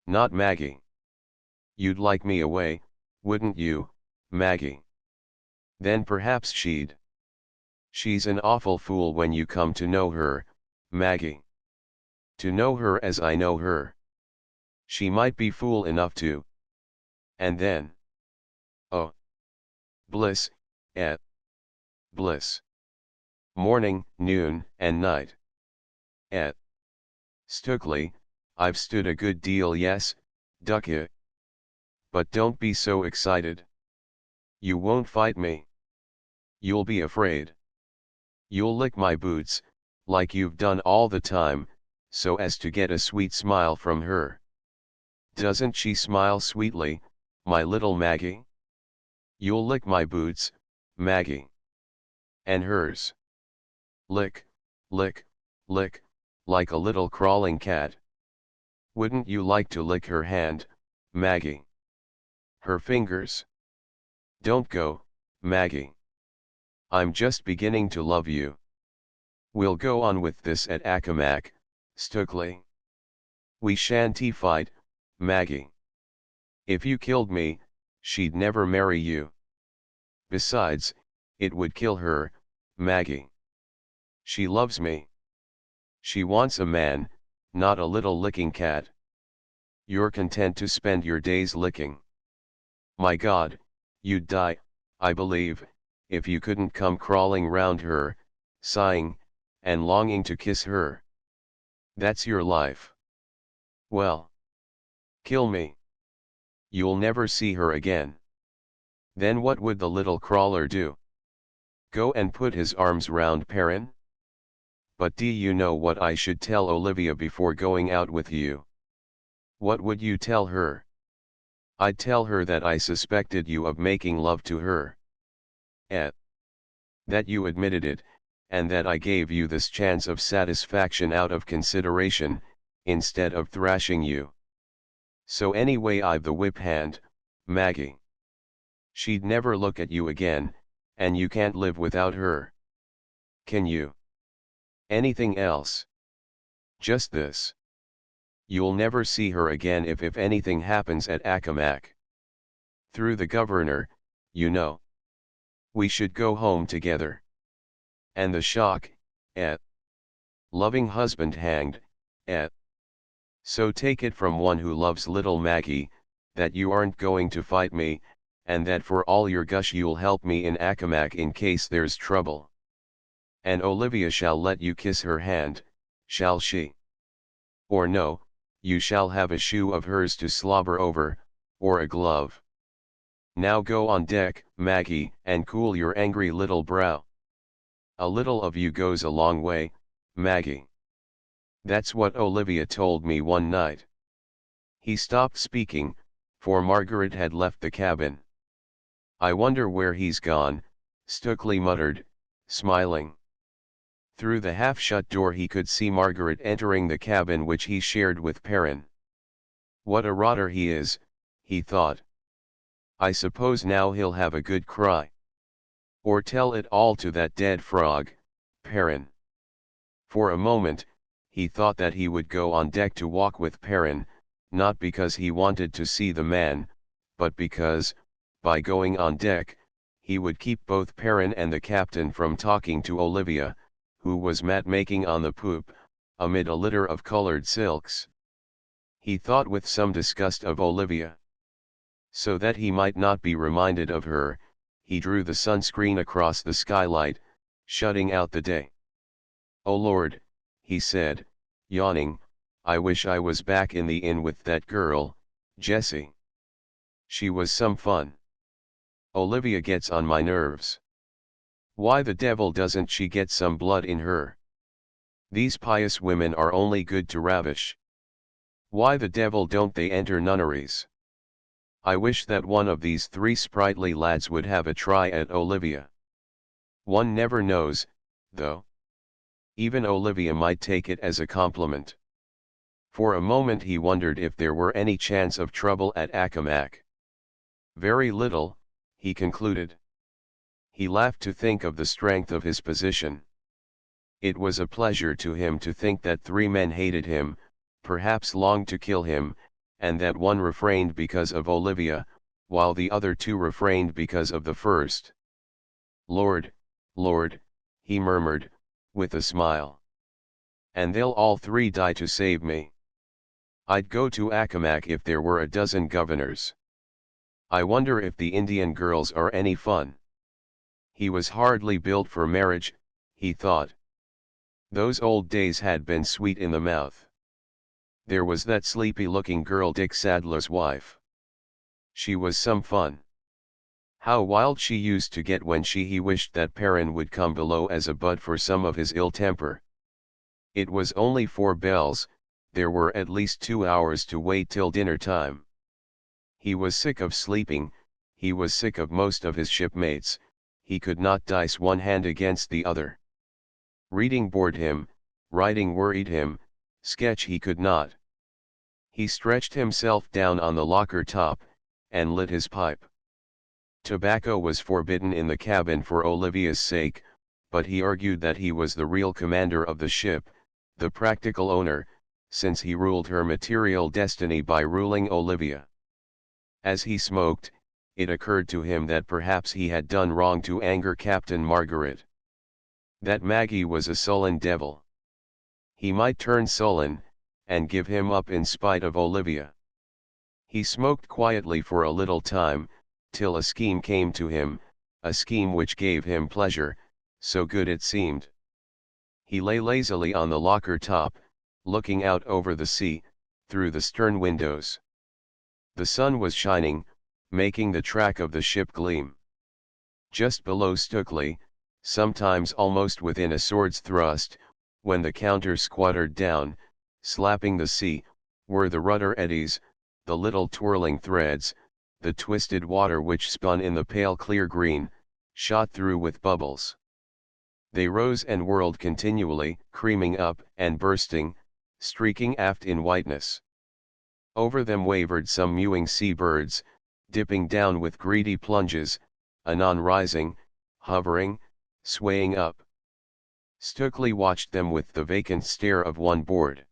Not Maggie. You'd like me away, wouldn't you, Maggie? Then perhaps she'd. She's an awful fool when you come to know her, Maggie. To know her as I know her. She might be fool enough to. And then. Oh. Bliss, bliss. Morning, noon, and night. Stukely, I've stood a good deal, yes, duck it. But don't be so excited. You won't fight me. You'll be afraid. You'll lick my boots, like you've done all the time, so as to get a sweet smile from her. Doesn't she smile sweetly, my little Maggie? You'll lick my boots, Maggie. And hers. Lick, lick, lick, like a little crawling cat. Wouldn't you like to lick her hand, Maggie? Her fingers? Don't go, Maggie. I'm just beginning to love you. We'll go on with this at Accomac, Stukely. We shan't fight, Maggie. If you killed me, she'd never marry you. Besides, it would kill her, Maggie. She loves me. She wants a man, not a little licking cat. You're content to spend your days licking. My God, you'd die, I believe, if you couldn't come crawling round her, sighing, and longing to kiss her. That's your life. Well. Kill me. You'll never see her again. Then what would the little crawler do? Go and put his arms round Perrin? But do you know what I should tell Olivia before going out with you? What would you tell her? I'd tell her that I suspected you of making love to her. That you admitted it, and that I gave you this chance of satisfaction out of consideration, instead of thrashing you. So anyway I've the whip hand, Maggie. She'd never look at you again, and you can't live without her. Can you? Anything else? Just this. You'll never see her again if anything happens at Accomac. Through the governor, you know. We should go home together. And the shock, eh? Loving husband hanged, eh? So take it from one who loves little Maggie, that you aren't going to fight me, and that for all your gush you'll help me in Accomac in case there's trouble. And Olivia shall let you kiss her hand, shall she? Or no, you shall have a shoe of hers to slobber over, or a glove. Now go on deck, Maggie, and cool your angry little brow. A little of you goes a long way, Maggie. That's what Olivia told me one night. He stopped speaking, for Margaret had left the cabin. I wonder where he's gone, Stukely muttered, smiling. Through the half-shut door he could see Margaret entering the cabin which he shared with Perrin. What a rotter he is, he thought. I suppose now he'll have a good cry. Or tell it all to that dead frog, Perrin. For a moment, he thought that he would go on deck to walk with Perrin, not because he wanted to see the man, but because, by going on deck, he would keep both Perrin and the captain from talking to Olivia, who was mat-making on the poop, amid a litter of colored silks. He thought with some disgust of Olivia. So that he might not be reminded of her, he drew the sunscreen across the skylight, shutting out the day. "Oh Lord," he said, yawning, "I wish I was back in the inn with that girl, Jessie. She was some fun. Olivia gets on my nerves. Why the devil doesn't she get some blood in her? These pious women are only good to ravish. Why the devil don't they enter nunneries? I wish that one of these three sprightly lads would have a try at Olivia. One never knows, though. Even Olivia might take it as a compliment." For a moment he wondered if there were any chance of trouble at Accomac. Very little, he concluded. He laughed to think of the strength of his position. It was a pleasure to him to think that three men hated him, perhaps longed to kill him, and that one refrained because of Olivia, while the other two refrained because of the first. "Lord, Lord," he murmured, with a smile. "And they'll all three die to save me. I'd go to Accomac if there were a dozen governors. I wonder if the Indian girls are any fun." He was hardly built for marriage, he thought. Those old days had been sweet in the mouth. There was that sleepy-looking girl, Dick Sadler's wife. She was some fun. How wild she used to get when he wished that Perrin would come below as a butt for some of his ill temper. It was only 4 bells, there were at least 2 hours to wait till dinner time. He was sick of sleeping, he was sick of most of his shipmates, he could not dice one hand against the other. Reading bored him, writing worried him, sketch he could not. He stretched himself down on the locker top, and lit his pipe. Tobacco was forbidden in the cabin for Olivia's sake, but he argued that he was the real commander of the ship, the practical owner, since he ruled her material destiny by ruling Olivia. As he smoked, it occurred to him that perhaps he had done wrong to anger Captain Margaret. That Maggie was a sullen devil. He might turn sullen, and give him up in spite of Olivia. He smoked quietly for a little time, till a scheme came to him, a scheme which gave him pleasure, so good it seemed. He lay lazily on the locker top, looking out over the sea, through the stern windows. The sun was shining, making the track of the ship gleam. Just below Stukely, sometimes almost within a sword's thrust, when the counter squattered down, slapping the sea, were the rudder eddies, the little twirling threads, the twisted water which spun in the pale clear green, shot through with bubbles. They rose and whirled continually, creaming up and bursting, streaking aft in whiteness. Over them wavered some mewing sea birds, dipping down with greedy plunges, anon rising, hovering, swaying up. Stukely watched them with the vacant stare of one bored.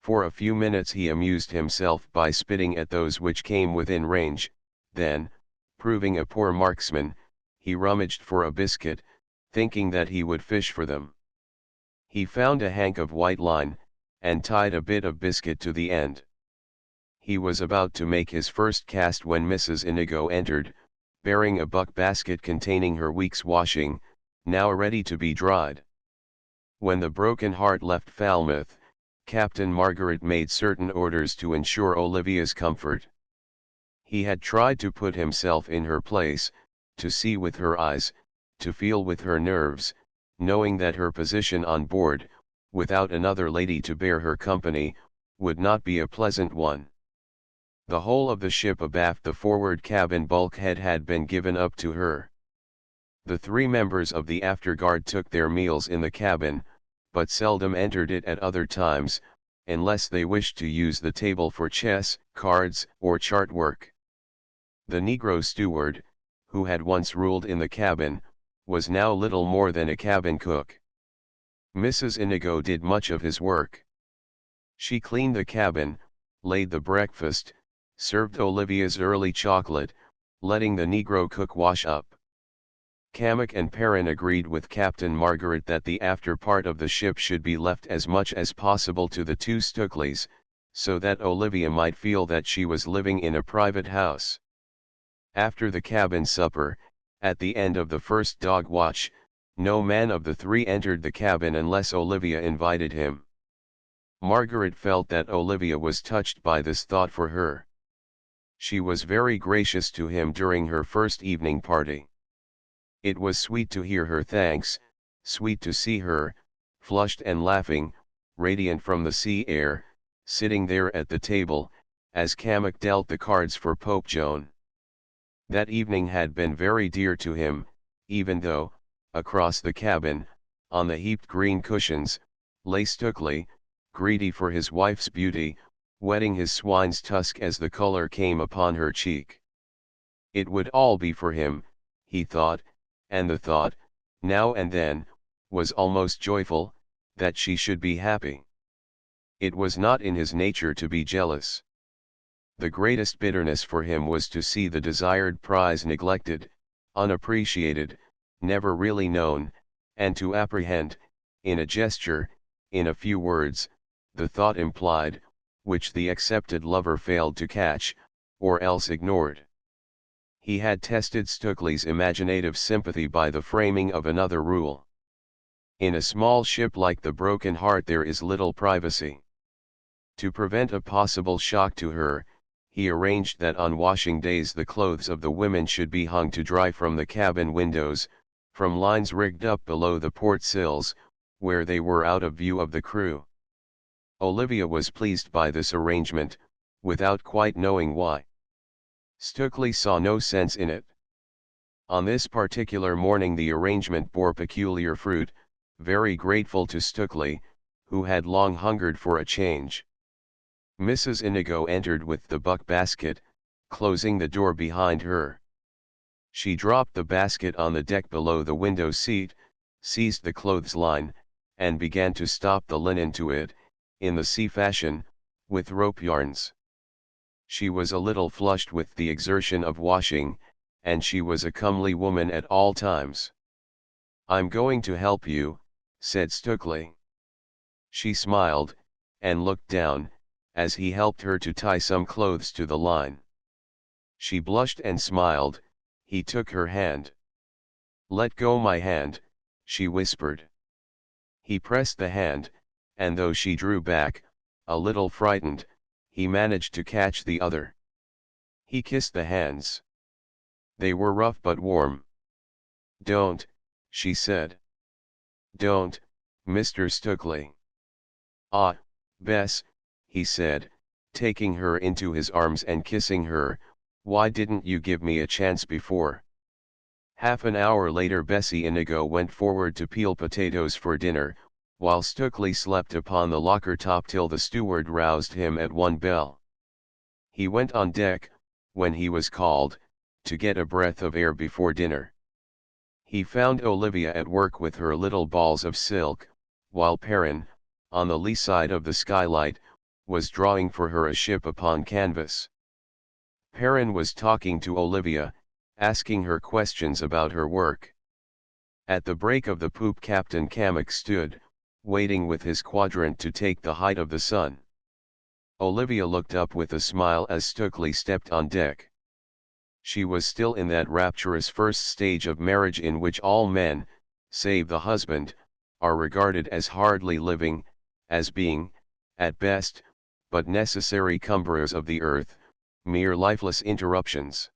For a few minutes he amused himself by spitting at those which came within range, then, proving a poor marksman, he rummaged for a biscuit, thinking that he would fish for them. He found a hank of white line, and tied a bit of biscuit to the end. He was about to make his first cast when Mrs. Inigo entered, bearing a buck basket containing her week's washing, now ready to be dried. When the Broken Heart left Falmouth, Captain Margaret made certain orders to ensure Olivia's comfort. He had tried to put himself in her place, to see with her eyes, to feel with her nerves, knowing that her position on board, without another lady to bear her company, would not be a pleasant one. The whole of the ship abaft the forward cabin bulkhead had been given up to her. The 3 members of the afterguard took their meals in the cabin, but seldom entered it at other times, unless they wished to use the table for chess, cards, or chart work. The Negro steward, who had once ruled in the cabin, was now little more than a cabin cook. Mrs. Inigo did much of his work. She cleaned the cabin, laid the breakfast, served Olivia's early chocolate, letting the Negro cook wash up. Cammock and Perrin agreed with Captain Margaret that the after part of the ship should be left as much as possible to the 2 Stukelys, so that Olivia might feel that she was living in a private house. After the cabin supper, at the end of the first dog watch, no man of the 3 entered the cabin unless Olivia invited him. Margaret felt that Olivia was touched by this thought for her. She was very gracious to him during her first evening party. It was sweet to hear her thanks, sweet to see her, flushed and laughing, radiant from the sea air, sitting there at the table, as Cammock dealt the cards for Pope Joan. That evening had been very dear to him, even though, across the cabin, on the heaped green cushions, lay Stukely, greedy for his wife's beauty, wetting his swine's tusk as the color came upon her cheek. It would all be for him, he thought, and the thought, now and then, was almost joyful, that she should be happy. It was not in his nature to be jealous. The greatest bitterness for him was to see the desired prize neglected, unappreciated, never really known, and to apprehend, in a gesture, in a few words, the thought implied, which the accepted lover failed to catch, or else ignored. He had tested Stukely's imaginative sympathy by the framing of another rule. In a small ship like the Broken Heart there is little privacy. To prevent a possible shock to her, he arranged that on washing days the clothes of the women should be hung to dry from the cabin windows, from lines rigged up below the port sills, where they were out of view of the crew. Olivia was pleased by this arrangement, without quite knowing why. Stukely saw no sense in it. On this particular morning the arrangement bore peculiar fruit, very grateful to Stukely, who had long hungered for a change. Mrs. Inigo entered with the buck basket, closing the door behind her. She dropped the basket on the deck below the window seat, seized the clothesline, and began to stop the linen to it, in the sea fashion, with rope yarns. She was a little flushed with the exertion of washing, and she was a comely woman at all times. "I'm going to help you," said Stukely. She smiled, and looked down, as he helped her to tie some clothes to the line. She blushed and smiled. He took her hand. "Let go my hand," she whispered. He pressed the hand, and though she drew back, a little frightened, he managed to catch the other. He kissed the hands. They were rough but warm. "Don't," she said. "Don't, Mr. Stukely." "Ah, Bess," he said, taking her into his arms and kissing her, "why didn't you give me a chance before?" Half an hour later Bessie Inigo went forward to peel potatoes for dinner, while Stukely slept upon the locker top till the steward roused him at 1 bell. He went on deck, when he was called, to get a breath of air before dinner. He found Olivia at work with her little balls of silk, while Perrin, on the lee side of the skylight, was drawing for her a ship upon canvas. Perrin was talking to Olivia, asking her questions about her work. At the break of the poop, Captain Kamek stood, waiting with his quadrant to take the height of the sun. Olivia looked up with a smile as Stukely stepped on deck. She was still in that rapturous first stage of marriage in which all men, save the husband, are regarded as hardly living, as being, at best, but necessary cumberers of the earth, mere lifeless interruptions.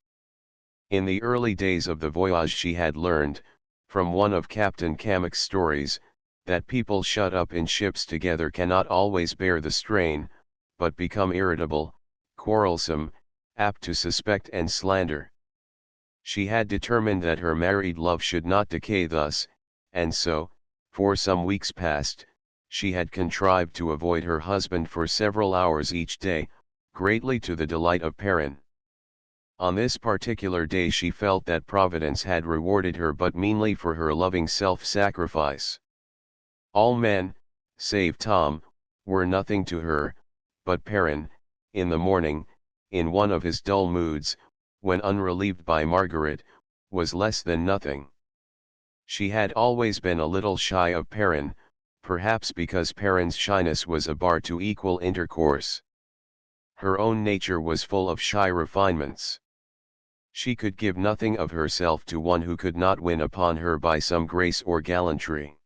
In the early days of the voyage she had learned, from one of Captain Kamek's stories, that people shut up in ships together cannot always bear the strain, but become irritable, quarrelsome, apt to suspect and slander. She had determined that her married love should not decay thus, and so, for some weeks past, she had contrived to avoid her husband for several hours each day, greatly to the delight of Perrin. On this particular day she felt that Providence had rewarded her but meanly for her loving self-sacrifice. All men, save Tom, were nothing to her, but Perrin, in the morning, in one of his dull moods, when unrelieved by Margaret, was less than nothing. She had always been a little shy of Perrin, perhaps because Perrin's shyness was a bar to equal intercourse. Her own nature was full of shy refinements. She could give nothing of herself to one who could not win upon her by some grace or gallantry.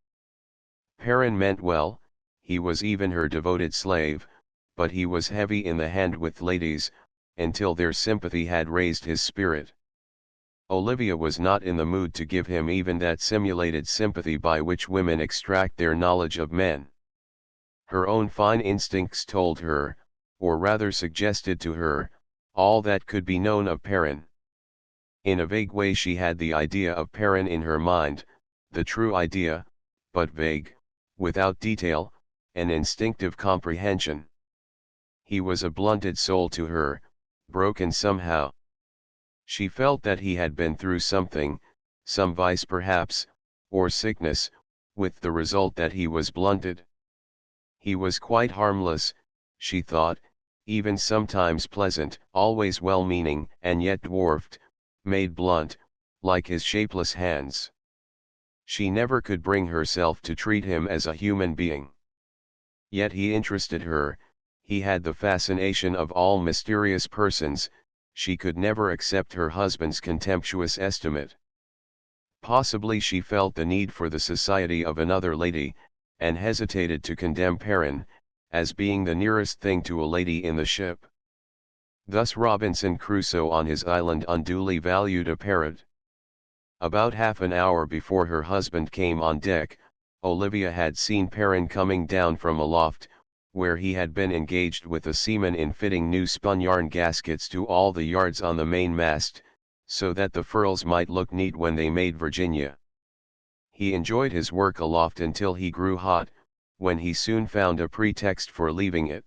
Perrin meant well, he was even her devoted slave, but he was heavy in the hand with ladies, until their sympathy had raised his spirit. Olivia was not in the mood to give him even that simulated sympathy by which women extract their knowledge of men. Her own fine instincts told her, or rather suggested to her, all that could be known of Perrin. In a vague way she had the idea of Perrin in her mind, the true idea, but vague, without detail, an instinctive comprehension. He was a blunted soul to her, broken somehow. She felt that he had been through something, some vice perhaps, or sickness, with the result that he was blunted. He was quite harmless, she thought, even sometimes pleasant, always well-meaning, and yet dwarfed, made blunt, like his shapeless hands. She never could bring herself to treat him as a human being. Yet he interested her, he had the fascination of all mysterious persons, she could never accept her husband's contemptuous estimate. Possibly she felt the need for the society of another lady, and hesitated to condemn Perrin, as being the nearest thing to a lady in the ship. Thus Robinson Crusoe on his island unduly valued a parrot. About half an hour before her husband came on deck, Olivia had seen Perrin coming down from aloft, where he had been engaged with a seaman in fitting new spun yarn gaskets to all the yards on the main mast, so that the furls might look neat when they made Virginia. He enjoyed his work aloft until he grew hot, when he soon found a pretext for leaving it.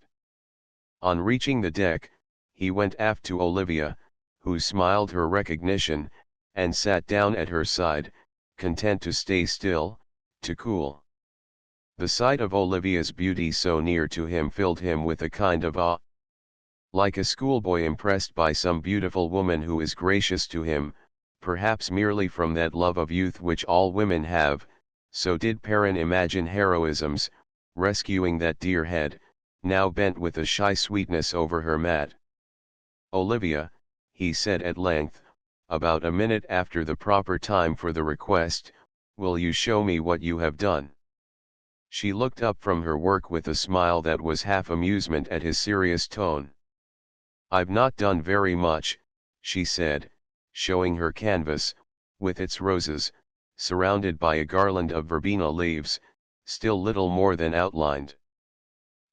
On reaching the deck, he went aft to Olivia, who smiled her recognition, and sat down at her side, content to stay still, to cool. The sight of Olivia's beauty so near to him filled him with a kind of awe. Like a schoolboy impressed by some beautiful woman who is gracious to him, perhaps merely from that love of youth which all women have, so did Perrin imagine heroisms, rescuing that dear head, now bent with a shy sweetness over her mat. "Olivia," he said at length, about a minute after the proper time for the request, "will you show me what you have done?" She looked up from her work with a smile that was half amusement at his serious tone. "I've not done very much," she said, showing her canvas, with its roses, surrounded by a garland of verbena leaves, still little more than outlined.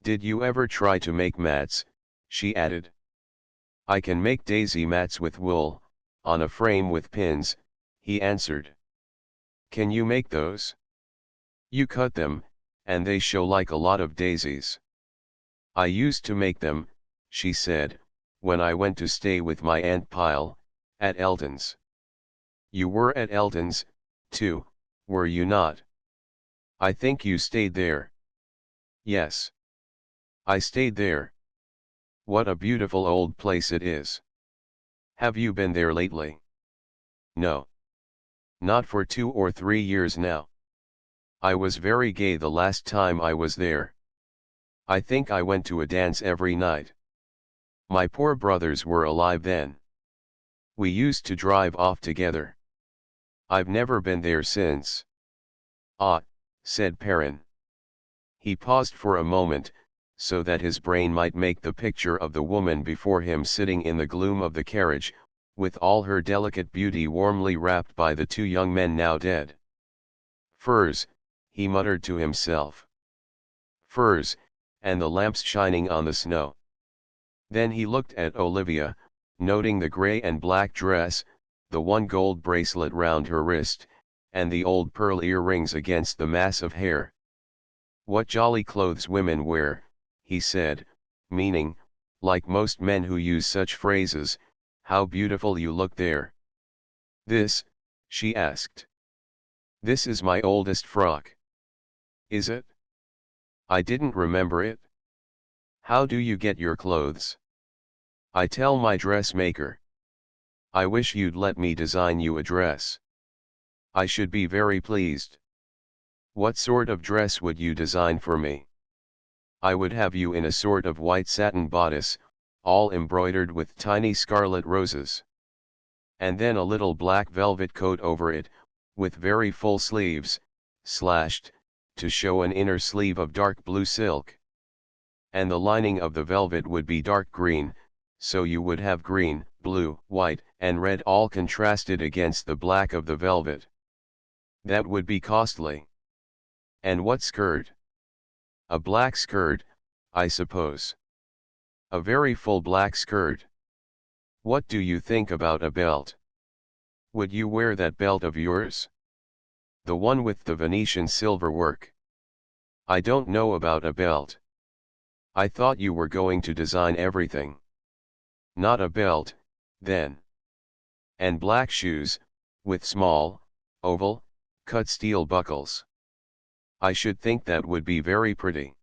"Did you ever try to make mats?" she added. "I can make daisy mats with wool, on a frame with pins," he answered. "Can you make those? You cut them, and they show like a lot of daisies." "I used to make them," she said, "when I went to stay with my Aunt Pyle, at Eldon's." "You were at Eldon's, too, were you not? I think you stayed there." "Yes." I stayed there. What a beautiful old place it is. Have you been there lately? No. Not for 2 or 3 years now. I was very gay the last time I was there. I think I went to a dance every night. My poor brothers were alive then. We used to drive off together. I've never been there since. Ah, said Perrin. He paused for a moment, so that his brain might make the picture of the woman before him sitting in the gloom of the carriage, with all her delicate beauty warmly wrapped by the 2 young men now dead. Furs, he muttered to himself. Furs, and the lamps shining on the snow. Then he looked at Olivia, noting the grey and black dress, the one gold bracelet round her wrist, and the old pearl earrings against the mass of hair. What jolly clothes women wear, he said, meaning, like most men who use such phrases, how beautiful you look there. This, she asked. This is my oldest frock. Is it? I didn't remember it. How do you get your clothes? I tell my dressmaker. I wish you'd let me design you a dress. I should be very pleased. What sort of dress would you design for me? I would have you in a sort of white satin bodice, all embroidered with tiny scarlet roses. And then a little black velvet coat over it, with very full sleeves, slashed, to show an inner sleeve of dark blue silk. And the lining of the velvet would be dark green, so you would have green, blue, white, and red all contrasted against the black of the velvet. That would be costly. And what skirt? A black skirt, I suppose. A very full black skirt. What do you think about a belt? Would you wear that belt of yours? The one with the Venetian silver work. I don't know about a belt. I thought you were going to design everything. Not a belt, then. And black shoes, with small, oval, cut steel buckles. I should think that would be very pretty.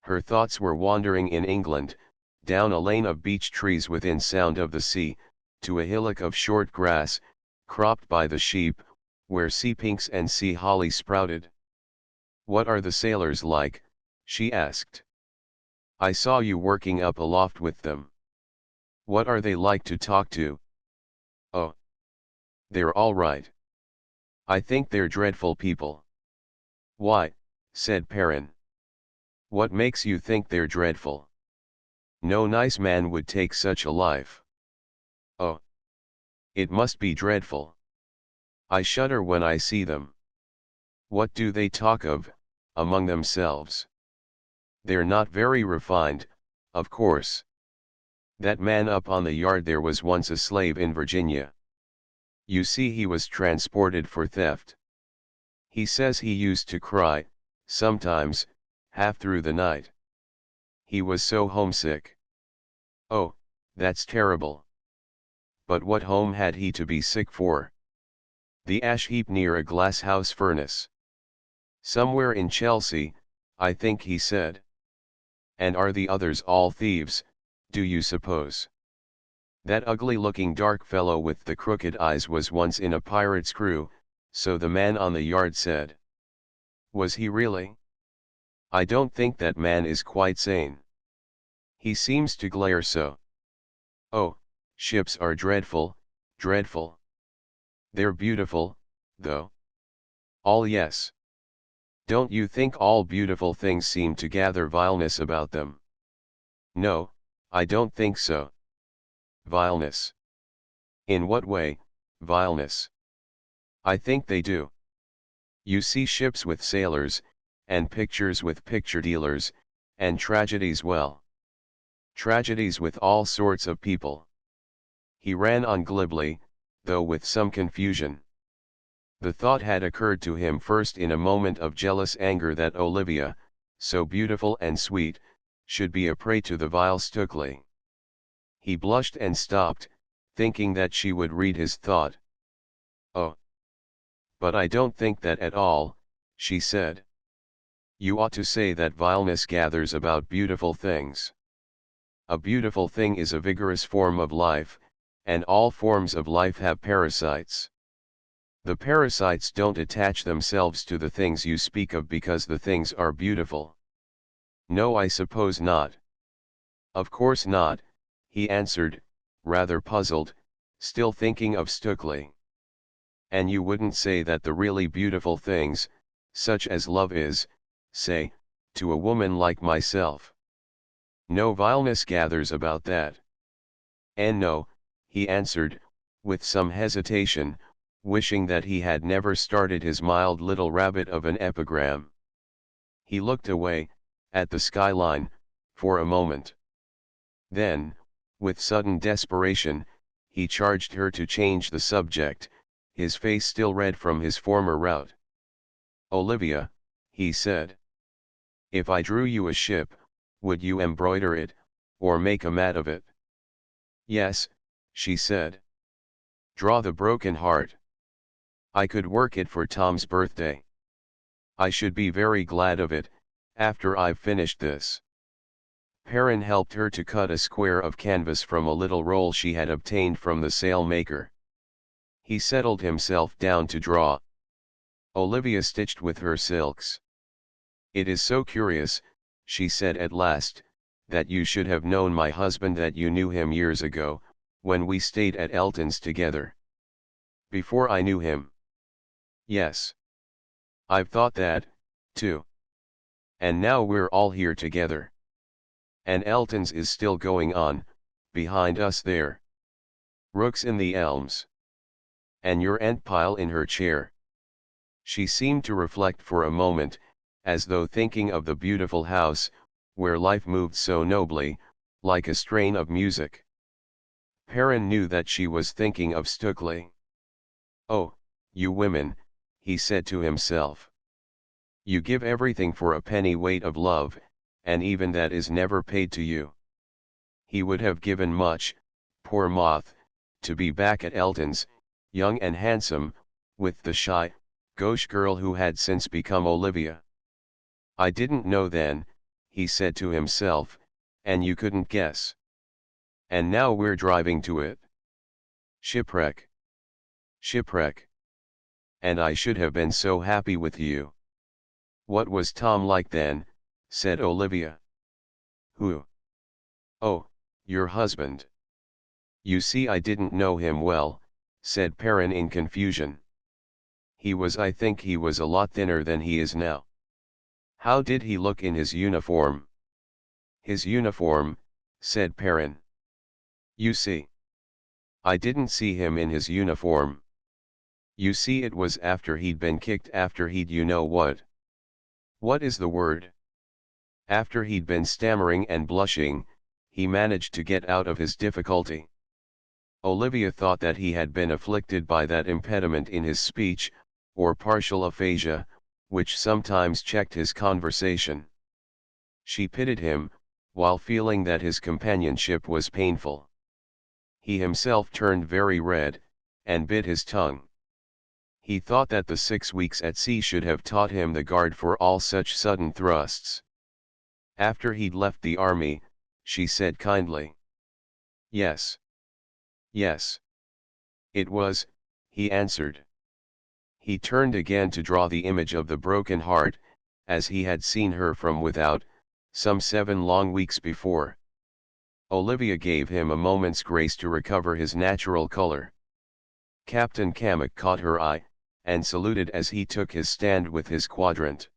Her thoughts were wandering in England, down a lane of beech trees within sound of the sea, to a hillock of short grass, cropped by the sheep, where sea pinks and sea holly sprouted. What are the sailors like? She asked. I saw you working up aloft with them. What are they like to talk to? Oh. They're all right. I think they're dreadful people. Why? Said Perrin. What makes you think they're dreadful? No nice man would take such a life. Oh. It must be dreadful. I shudder when I see them. What do they talk of, among themselves? They're not very refined, of course. That man up on the yard there was once a slave in Virginia. You see, he was transported for theft. He says he used to cry, sometimes, half through the night. He was so homesick. Oh, that's terrible. But what home had he to be sick for? The ash heap near a glass-house furnace. Somewhere in Chelsea, I think he said. And are the others all thieves, do you suppose? That ugly-looking dark fellow with the crooked eyes was once in a pirate's crew, so the man on the yard said. Was he really? I don't think that man is quite sane. He seems to glare so. Oh, ships are dreadful, dreadful. They're beautiful, though. All yes. Don't you think all beautiful things seem to gather vileness about them? No, I don't think so. Vileness. In what way, vileness? I think they do. You see ships with sailors, and pictures with picture dealers, and tragedies well. Tragedies with all sorts of people. He ran on glibly, though with some confusion. The thought had occurred to him first in a moment of jealous anger that Olivia, so beautiful and sweet, should be a prey to the vile Stukely. He blushed and stopped, thinking that she would read his thought. Oh. But I don't think that at all, she said. You ought to say that vileness gathers about beautiful things. A beautiful thing is a vigorous form of life, and all forms of life have parasites. The parasites don't attach themselves to the things you speak of because the things are beautiful. No, I suppose not. Of course not, he answered, rather puzzled, still thinking of Stukely. And you wouldn't say that the really beautiful things, such as love is, say, to a woman like myself. No vileness gathers about that. And no, he answered, with some hesitation, wishing that he had never started his mild little rabbit of an epigram. He looked away, at the skyline, for a moment. Then, with sudden desperation, he charged her to change the subject, his face still red from his former rout. "Olivia," he said. "If I drew you a ship, would you embroider it, or make a mat of it?" "Yes," she said. "Draw the broken heart. I could work it for Tom's birthday. I should be very glad of it, after I've finished this." Perrin helped her to cut a square of canvas from a little roll she had obtained from the sailmaker. He settled himself down to draw. Olivia stitched with her silks. "It is so curious," she said at last, "that you should have known my husband, that you knew him years ago, when we stayed at Elton's together." "Before I knew him?" "Yes. I've thought that, too. And now we're all here together. And Elton's is still going on, behind us there. Rooks in the elms. And your Aunt Pyle in her chair." She seemed to reflect for a moment, as though thinking of the beautiful house, where life moved so nobly, like a strain of music. Perrin knew that she was thinking of Stukely. "Oh, you women," he said to himself. "You give everything for a penny weight of love, and even that is never paid to you." He would have given much, poor moth, to be back at Elton's, young and handsome, with the shy, gauche girl who had since become Olivia. "I didn't know then," he said to himself, "and you couldn't guess. And now we're driving to it. Shipwreck. Shipwreck. And I should have been so happy with you." "What was Tom like then?" said Olivia. "Who?" "Oh, your husband." "You see, I didn't know him well," said Perrin in confusion. I think he was a lot thinner than he is now." "How did he look in his uniform?" "His uniform," said Perrin. "You see, I didn't see him in his uniform. You see, it was after he'd been kicked, after he'd, you know what. What is the word? After he'd been stammering and blushing, he managed to get out of his difficulty." Olivia thought that he had been afflicted by that impediment in his speech, or partial aphasia, which sometimes checked his conversation. She pitied him, while feeling that his companionship was painful. He himself turned very red, and bit his tongue. He thought that the 6 weeks at sea should have taught him the guard for all such sudden thrusts. "After he'd left the army," she said kindly. "Yes. Yes. It was," he answered. He turned again to draw the image of the broken heart, as he had seen her from without, some 7 long weeks before. Olivia gave him a moment's grace to recover his natural color. Captain Cammock caught her eye, and saluted as he took his stand with his quadrant.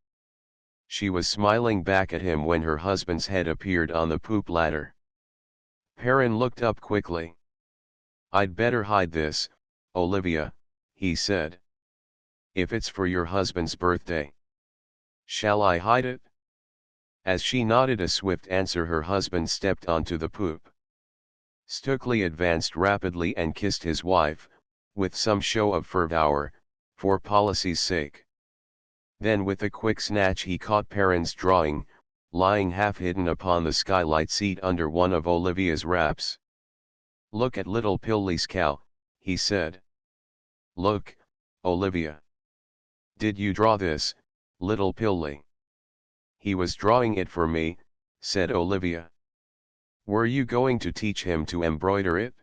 She was smiling back at him when her husband's head appeared on the poop ladder. Perrin looked up quickly. "I'd better hide this, Olivia," he said. "If it's for your husband's birthday." "Shall I hide it?" As she nodded a swift answer, her husband stepped onto the poop. Stukely advanced rapidly and kissed his wife, with some show of fervour, for policy's sake. Then with a quick snatch he caught Perrin's drawing, lying half hidden upon the skylight seat under one of Olivia's wraps. "Look at little Pilly's cow," he said. "Look, Olivia. Did you draw this, little Pilly?" He was drawing it for me, said Olivia. Were you going to teach him to embroider it?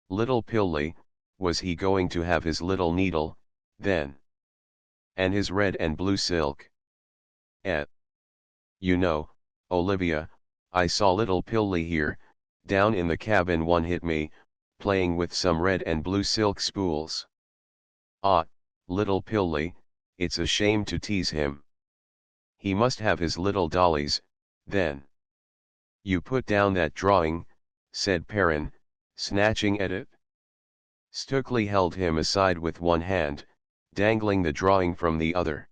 Little Pilly, was he going to have his little needle, then? And his red and blue silk? Eh. You know, Olivia, I saw little Pilly here, down in the cabin one hit me, playing with some red and blue silk spools. Ah, little Pilly, it's a shame to tease him. He must have his little dollies, then. You put down that drawing, said Perrin, snatching at it. Stukely held him aside with one hand, dangling the drawing from the other.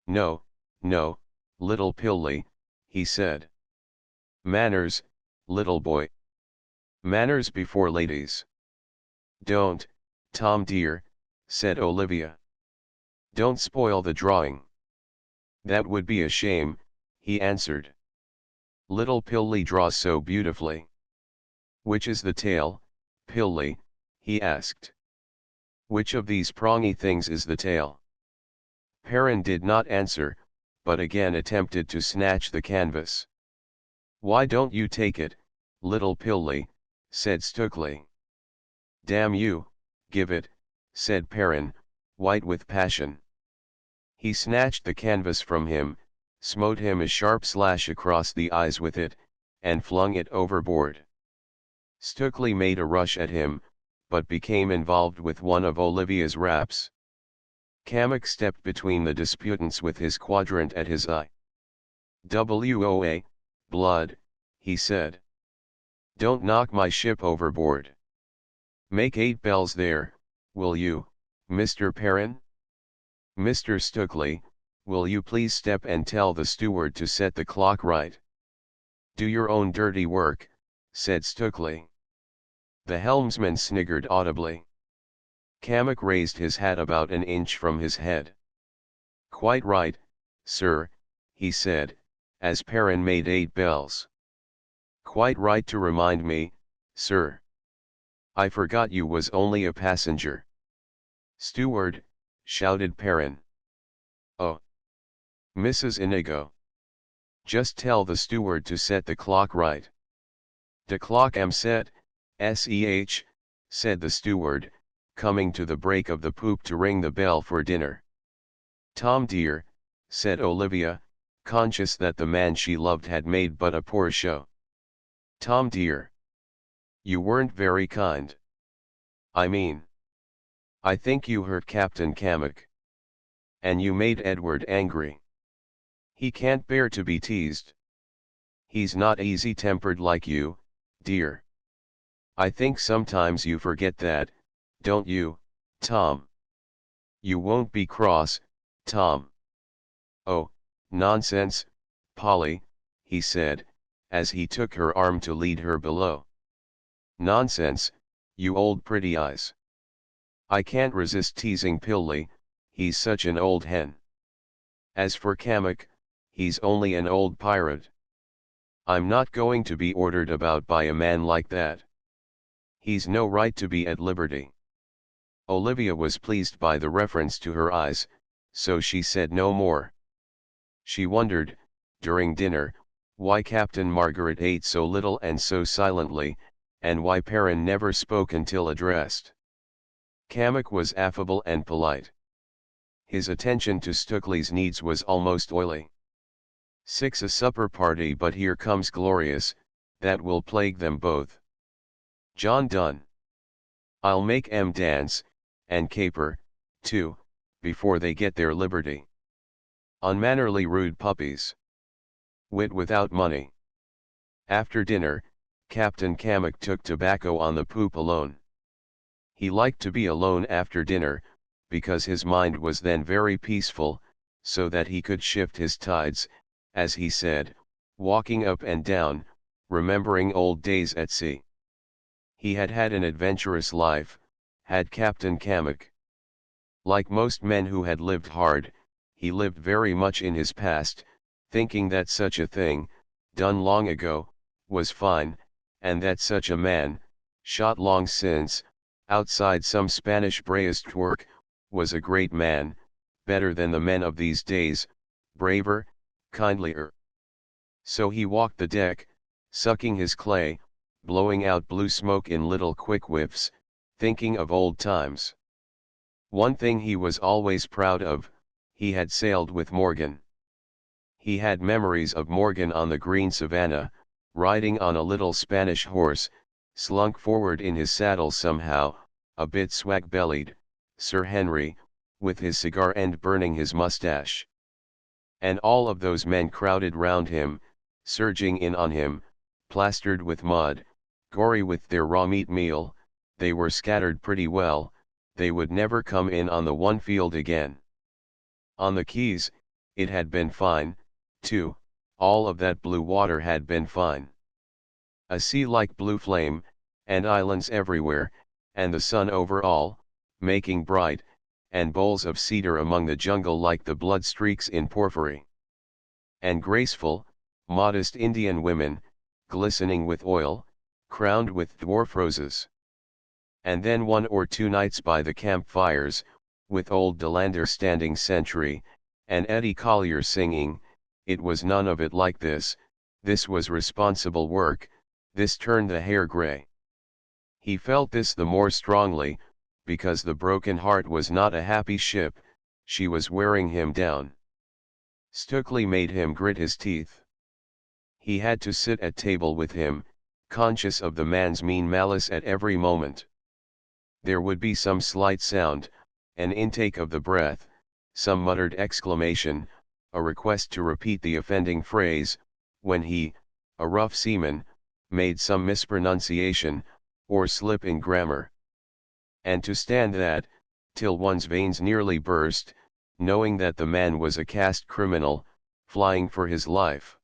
No, no, little Pilly, he said. Manners, little boy. Manners before ladies. Don't, Tom dear, said Olivia. Don't spoil the drawing. That would be a shame, he answered. Little Pilly draws so beautifully. Which is the tail, Pilly? He asked. Which of these prongy things is the tail? Perrin did not answer, but again attempted to snatch the canvas. Why don't you take it, little Pilly, said Stukely. Damn you, give it, said Perrin, white with passion. He snatched the canvas from him, smote him a sharp slash across the eyes with it, and flung it overboard. Stukely made a rush at him, but became involved with one of Olivia's raps. Kamek stepped between the disputants with his quadrant at his eye. "Woa, blood," he said. "Don't knock my ship overboard. Make 8 bells there, will you, Mr. Perrin? Mr. Stukely, will you please step and tell the steward to set the clock right?" "Do your own dirty work," said Stukely. The helmsman sniggered audibly. Kamek raised his hat about an inch from his head. "Quite right, sir," he said, as Perrin made 8 bells. "Quite right to remind me, sir. I forgot you was only a passenger." "Steward," shouted Perrin. "Oh. Mrs. Inigo. Just tell the steward to set the clock right." "De clock am set, seh," said the steward, coming to the break of the poop to ring the bell for dinner. "Tom dear," said Olivia, conscious that the man she loved had made but a poor show. "Tom dear. You weren't very kind. I mean, I think you hurt Captain Kamek. And you made Edward angry. He can't bear to be teased. He's not easy-tempered like you, dear. I think sometimes you forget that, don't you, Tom? You won't be cross, Tom." "Oh, nonsense, Polly," he said, as he took her arm to lead her below. "Nonsense, you old pretty eyes. I can't resist teasing Pilly, he's such an old hen. As for Kamek, he's only an old pirate. I'm not going to be ordered about by a man like that. He's no right to be at liberty." Olivia was pleased by the reference to her eyes, so she said no more. She wondered, during dinner, why Captain Margaret ate so little and so silently, and why Perrin never spoke until addressed. Kamek was affable and polite. His attention to Stukely's needs was almost oily. "Six a supper party, but here comes Glorious, that will plague them both. John Dunn. I'll make 'em dance, and caper, too, before they get their liberty. Unmannerly rude puppies. Wit without money." After dinner, Captain Kamek took tobacco on the poop alone. He liked to be alone after dinner, because his mind was then very peaceful, so that he could shift his tides, as he said, walking up and down, remembering old days at sea. He had had an adventurous life, had Captain Kamek. Like most men who had lived hard, he lived very much in his past, thinking that such a thing, done long ago, was fine, and that such a man, shot long since, outside some Spanish breastwork, was a great man, better than the men of these days, braver, kindlier. So he walked the deck, sucking his clay, blowing out blue smoke in little quick whiffs, thinking of old times. One thing he was always proud of, he had sailed with Morgan. He had memories of Morgan on the green savannah, riding on a little Spanish horse, slunk forward in his saddle somehow, a bit swag-bellied, Sir Henry, with his cigar end burning his mustache. And all of those men crowded round him, surging in on him, plastered with mud, gory with their raw meat meal, they were scattered pretty well, they would never come in on the one field again. On the quays, it had been fine, too, all of that blue water had been fine. A sea like blue flame, and islands everywhere, and the sun over all, making bright, and bowls of cedar among the jungle like the blood streaks in porphyry. And graceful, modest Indian women, glistening with oil, crowned with dwarf roses. And then 1 or 2 nights by the campfires, with old Delander standing sentry, and Eddie Collier singing, it was none of it like this was responsible work, this turned the hair grey. He felt this the more strongly, because the Broken Heart was not a happy ship, she was wearing him down. Stukely made him grit his teeth. He had to sit at table with him, conscious of the man's mean malice at every moment. There would be some slight sound, an intake of the breath, some muttered exclamation, a request to repeat the offending phrase, when he, a rough seaman, made some mispronunciation, or slip in grammar. And to stand that, till one's veins nearly burst, knowing that the man was a caste criminal, flying for his life.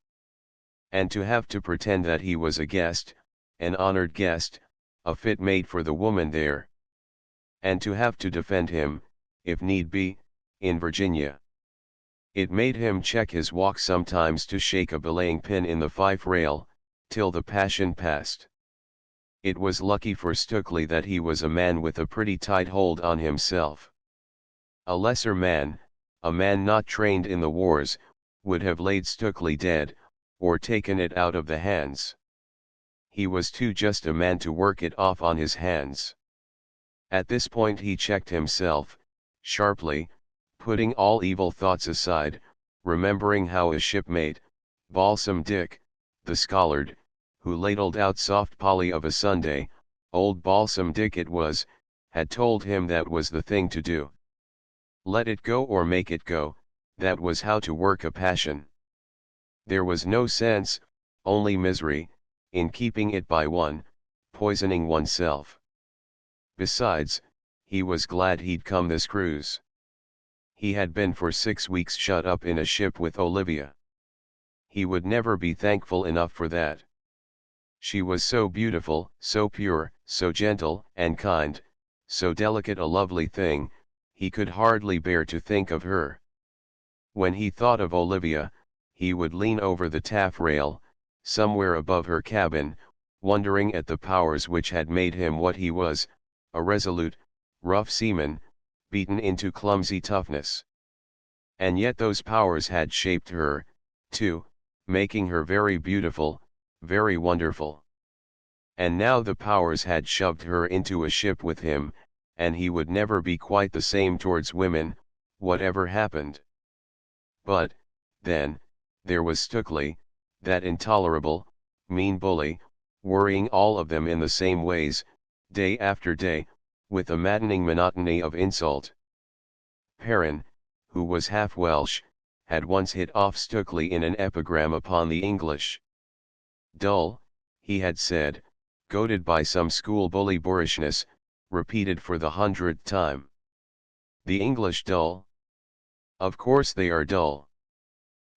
And to have to pretend that he was a guest, an honored guest, a fit mate for the woman there. And to have to defend him, if need be, in Virginia. It made him check his walk sometimes to shake a belaying pin in the fife rail, till the passion passed. It was lucky for Stukely that he was a man with a pretty tight hold on himself. A lesser man, a man not trained in the wars, would have laid Stukely dead, or taken it out of the hands. He was too just a man to work it off on his hands. At this point he checked himself, sharply, putting all evil thoughts aside, remembering how a shipmate, Balsam Dick, the scholard, who ladled out soft Polly of a Sunday, old Balsam Dick it was, had told him that was the thing to do. Let it go or make it go, that was how to work a passion. There was no sense, only misery, in keeping it by one, poisoning oneself. Besides, he was glad he'd come this cruise. He had been for 6 weeks shut up in a ship with Olivia. He would never be thankful enough for that. She was so beautiful, so pure, so gentle and kind, so delicate a lovely thing, he could hardly bear to think of her. When he thought of Olivia, he would lean over the taffrail, somewhere above her cabin, wondering at the powers which had made him what he was, a resolute, rough seaman, beaten into clumsy toughness. And yet those powers had shaped her, too, making her very beautiful, very wonderful. And now the powers had shoved her into a ship with him, and he would never be quite the same towards women, whatever happened. But, then, there was Stukely, that intolerable, mean bully, worrying all of them in the same ways, day after day, with a maddening monotony of insult. Perrin, who was half Welsh, had once hit off Stukely in an epigram upon the English. Dull, he had said, goaded by some school bully boorishness, repeated for the 100th time. The English dull? Of course they are dull.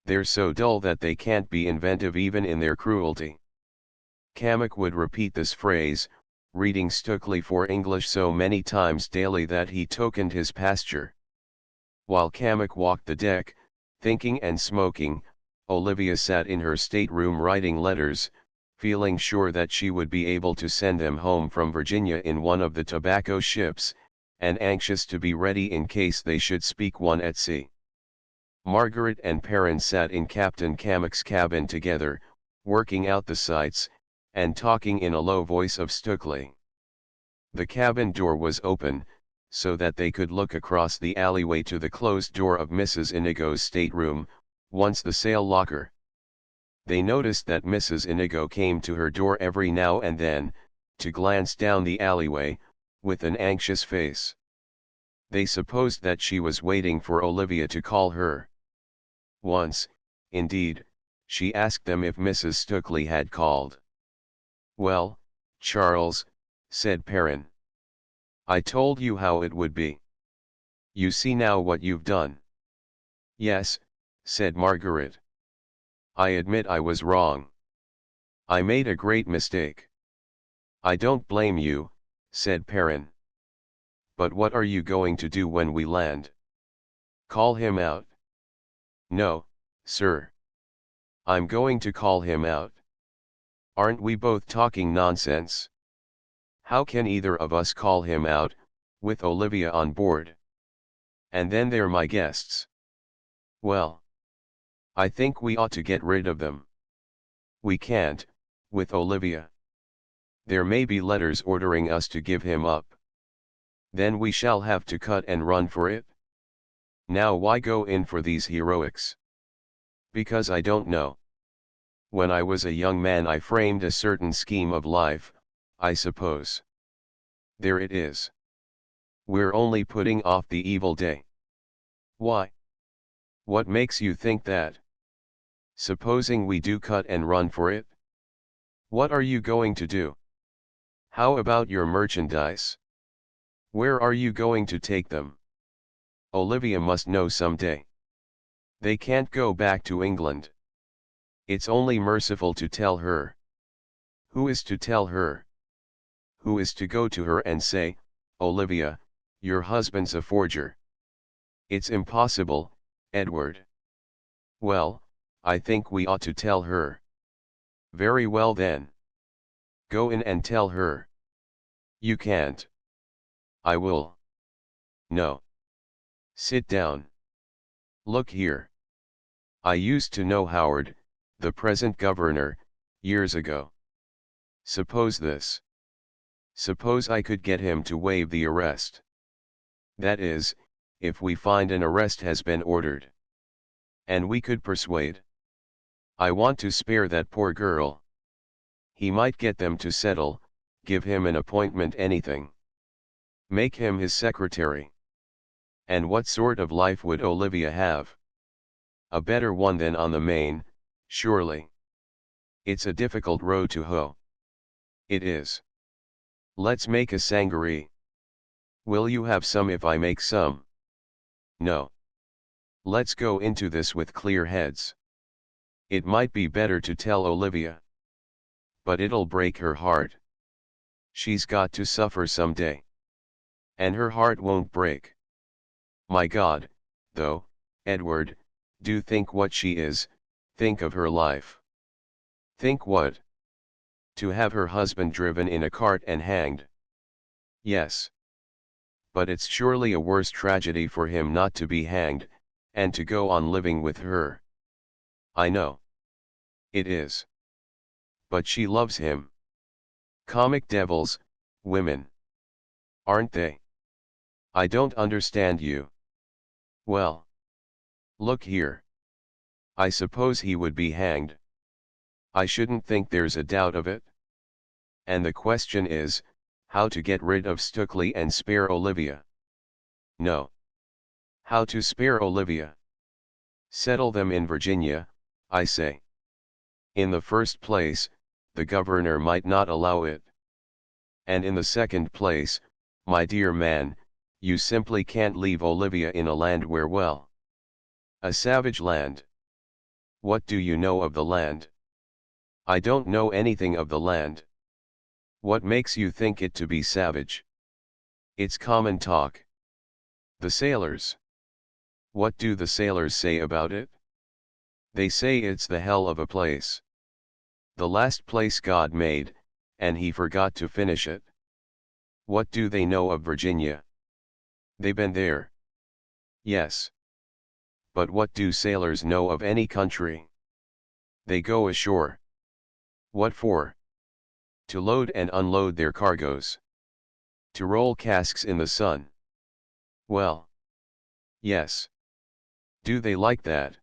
They're so dull that they can't be inventive even in their cruelty. Cammock would repeat this phrase, reading Stukely for English so many times daily that he tokened his pasture. While Cammock walked the deck, thinking and smoking, Olivia sat in her stateroom writing letters, feeling sure that she would be able to send them home from Virginia in one of the tobacco ships, and anxious to be ready in case they should speak one at sea. Margaret and Perrin sat in Captain Cammock's cabin together, working out the sights, and talking in a low voice of Stukely. The cabin door was open, so that they could look across the alleyway to the closed door of Mrs. Inigo's stateroom, once the sail locker. They noticed that Mrs. Inigo came to her door every now and then, to glance down the alleyway, with an anxious face. They supposed that she was waiting for Olivia to call her. Once, indeed, she asked them if Mrs. Stukely had called. "Well, Charles," said Perrin. "I told you how it would be. You see now what you've done." "Yes," said Margaret. "I admit I was wrong. I made a great mistake." "I don't blame you," said Perrin. "But what are you going to do when we land? Call him out?" "No, sir. I'm going to call him out. Aren't we both talking nonsense? How can either of us call him out, with Olivia on board? And then they're my guests. Well, I think we ought to get rid of them." "We can't, with Olivia. There may be letters ordering us to give him up. Then we shall have to cut and run for it. Now why go in for these heroics? Because I don't know. When I was a young man I framed a certain scheme of life, I suppose. There it is. We're only putting off the evil day." "Why? What makes you think that? Supposing we do cut and run for it? What are you going to do? How about your merchandise? Where are you going to take them? Olivia must know some day. They can't go back to England. It's only merciful to tell her." "Who is to tell her? Who is to go to her and say, 'Olivia, your husband's a forger'?" "It's impossible, Edward." "Well, I think we ought to tell her." "Very well then. Go in and tell her." "You can't." "I will." "No. Sit down. Look here. I used to know Howard, the present governor, years ago. Suppose this. Suppose I could get him to waive the arrest. That is, if we find an arrest has been ordered. And we could persuade. I want to spare that poor girl. He might get them to settle, give him an appointment, anything. Make him his secretary. And what sort of life would Olivia have? A better one than on the Main, surely. It's a difficult row to hoe. It is. Let's make a sangaree. Will you have some if I make some? No. Let's go into this with clear heads. It might be better to tell Olivia. But it'll break her heart. She's got to suffer some day. And her heart won't break. My God, though, Edward, do think what she is, think of her life. Think what? To have her husband driven in a cart and hanged. Yes. But it's surely a worse tragedy for him not to be hanged, and to go on living with her. I know. It is. But she loves him. Comic devils, women. Aren't they? I don't understand you. Well. Look here. I suppose he would be hanged. I shouldn't think there's a doubt of it. And the question is, how to get rid of Stukely and spare Olivia? No. How to spare Olivia? Settle them in Virginia, I say. In the first place, the governor might not allow it. And in the second place, my dear man, you simply can't leave Olivia in a land where, well, a savage land. What do you know of the land? I don't know anything of the land. What makes you think it to be savage? It's common talk. The sailors. What do the sailors say about it? They say it's the hell of a place. The last place God made, and he forgot to finish it. What do they know of Virginia? They've been there. Yes. But what do sailors know of any country? They go ashore. What for? To load and unload their cargoes. To roll casks in the sun. Well. Yes. Do they like that?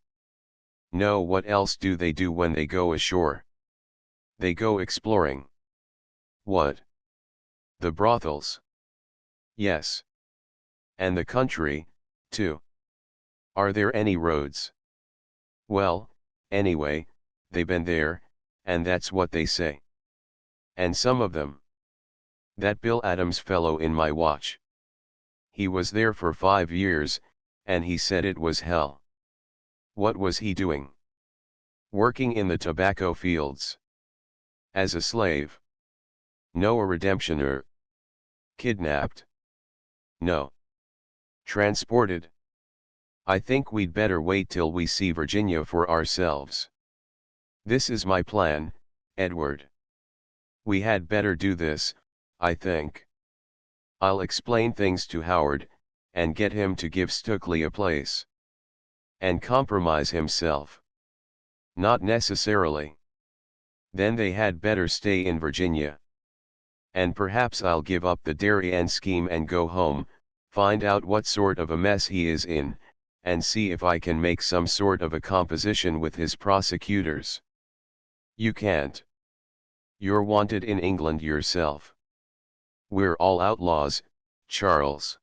No, what else do they do when they go ashore? They go exploring. What? The brothels. Yes. And the country, too. Are there any roads? Well, anyway, they've been there, and that's what they say. And some of them. That Bill Adams fellow in my watch. He was there for 5 years, and he said it was hell. What was he doing? Working in the tobacco fields. As a slave? No, a redemptioner. Kidnapped? No. Transported? I think we'd better wait till we see Virginia for ourselves. This is my plan, Edward. We had better do this, I think. I'll explain things to Howard, and get him to give Stukely a place. And compromise himself. Not necessarily. Then they had better stay in Virginia. And perhaps I'll give up the Darien scheme and go home, find out what sort of a mess he is in, and see if I can make some sort of a composition with his prosecutors. You can't. You're wanted in England yourself. We're all outlaws, Charles.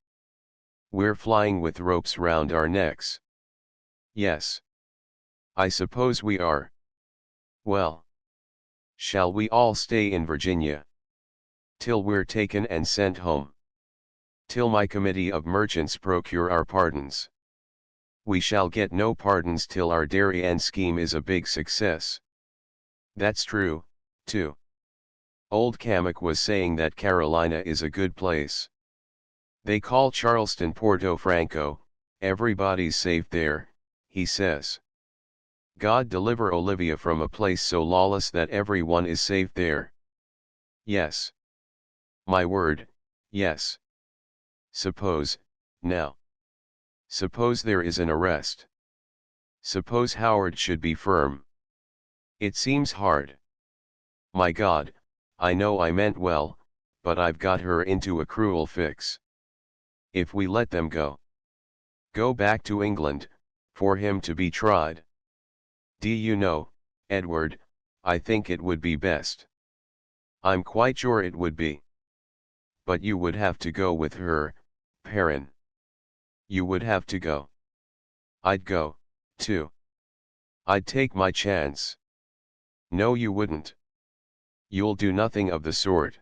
We're flying with ropes round our necks. Yes. I suppose we are. Well. Shall we all stay in Virginia? Till we're taken and sent home. Till my committee of merchants procure our pardons. We shall get no pardons till our Darien scheme is a big success. That's true, too. Old Kamak was saying that Carolina is a good place. They call Charleston Porto Franco, everybody's safe there, he says. God deliver Olivia from a place so lawless that everyone is safe there. Yes. My word, yes. Suppose, now. Suppose there is an arrest. Suppose Howard should be firm. It seems hard. My God, I know I meant well, but I've got her into a cruel fix. If we let them go back to England, for him to be tried. Do you know, Edward, I think it would be best. I'm quite sure it would be. But you would have to go with her, Perrin. You would have to go. I'd go, too. I'd take my chance. No, you wouldn't. You'll do nothing of the sort.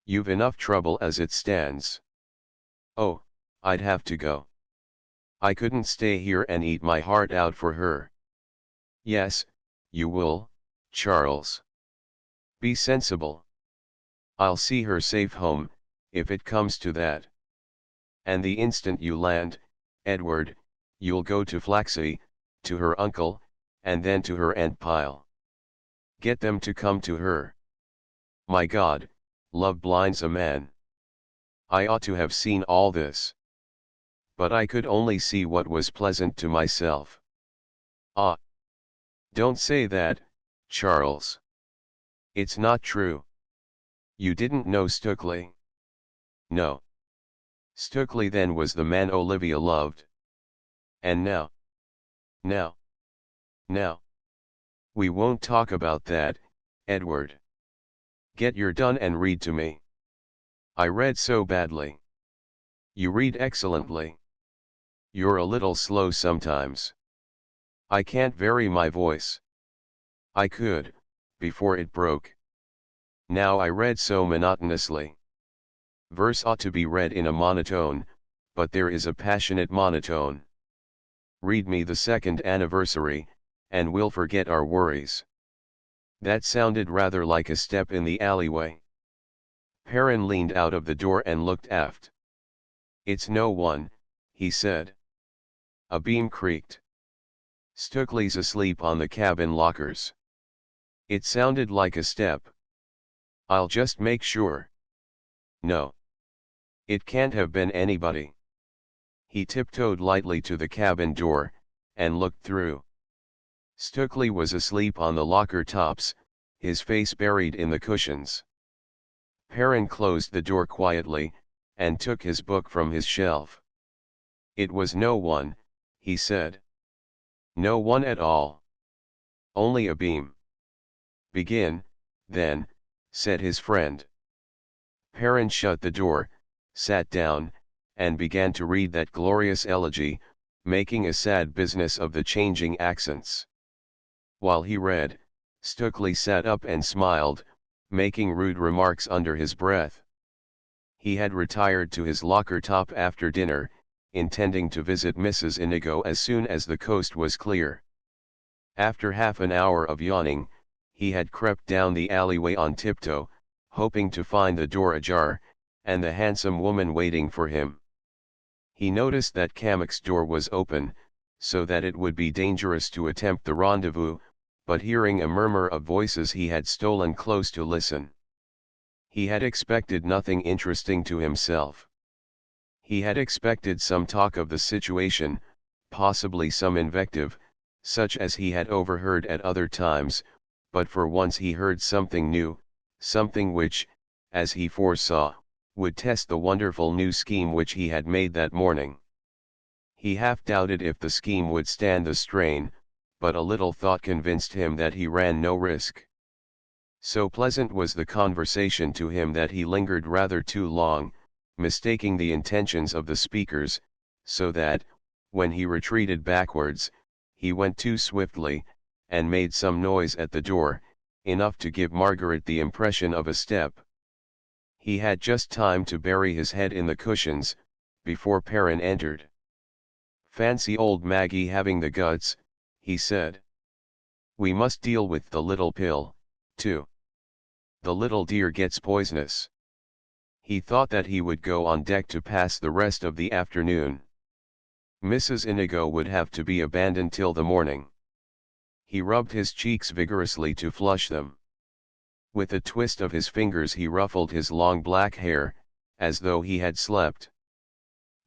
You've enough trouble as it stands. Oh, I'd have to go. I couldn't stay here and eat my heart out for her. Yes, you will, Charles. Be sensible. I'll see her safe home, if it comes to that. And the instant you land, Edward, you'll go to Flaxey, to her uncle, and then to her Aunt Pyle. Get them to come to her. My God, love blinds a man. I ought to have seen all this. But I could only see what was pleasant to myself. Ah! Don't say that, Charles. It's not true. You didn't know Stukely? No. Stukely then was the man Olivia loved. And now. We won't talk about that, Edward. Get your done and read to me. I read so badly. You read excellently. You're a little slow sometimes. I can't vary my voice. I could, before it broke. Now I read so monotonously. Verse ought to be read in a monotone, but there is a passionate monotone. Read me the second anniversary, and we'll forget our worries. That sounded rather like a step in the alleyway. Perrin leaned out of the door and looked aft. It's no one, he said. A beam creaked. Stukely's asleep on the cabin lockers. It sounded like a step. I'll just make sure. No. It can't have been anybody. He tiptoed lightly to the cabin door, and looked through. Stukely was asleep on the locker tops, his face buried in the cushions. Perrin closed the door quietly, and took his book from his shelf. It was no one, he said. No one at all. Only a beam. Begin, then, said his friend. Perrin shut the door, sat down, and began to read that glorious elegy, making a sad business of the changing accents. While he read, Stukely sat up and smiled, making rude remarks under his breath. He had retired to his locker top after dinner, intending to visit Mrs. Inigo as soon as the coast was clear. After half an hour of yawning, he had crept down the alleyway on tiptoe, hoping to find the door ajar, and the handsome woman waiting for him. He noticed that Cammock's door was open, so that it would be dangerous to attempt the rendezvous, but hearing a murmur of voices he had stolen close to listen. He had expected nothing interesting to himself. He had expected some talk of the situation, possibly some invective, such as he had overheard at other times, but for once he heard something new, something which, as he foresaw, would test the wonderful new scheme which he had made that morning. He half doubted if the scheme would stand the strain, but a little thought convinced him that he ran no risk. So pleasant was the conversation to him that he lingered rather too long, mistaking the intentions of the speakers, so that, when he retreated backwards, he went too swiftly, and made some noise at the door, enough to give Margaret the impression of a step. He had just time to bury his head in the cushions, before Perrin entered. "Fancy old Maggie having the guts," he said. "We must deal with the little pill, too. The little dear gets poisonous." He thought that he would go on deck to pass the rest of the afternoon. Mrs. Inigo would have to be abandoned till the morning. He rubbed his cheeks vigorously to flush them. With a twist of his fingers he ruffled his long black hair, as though he had slept.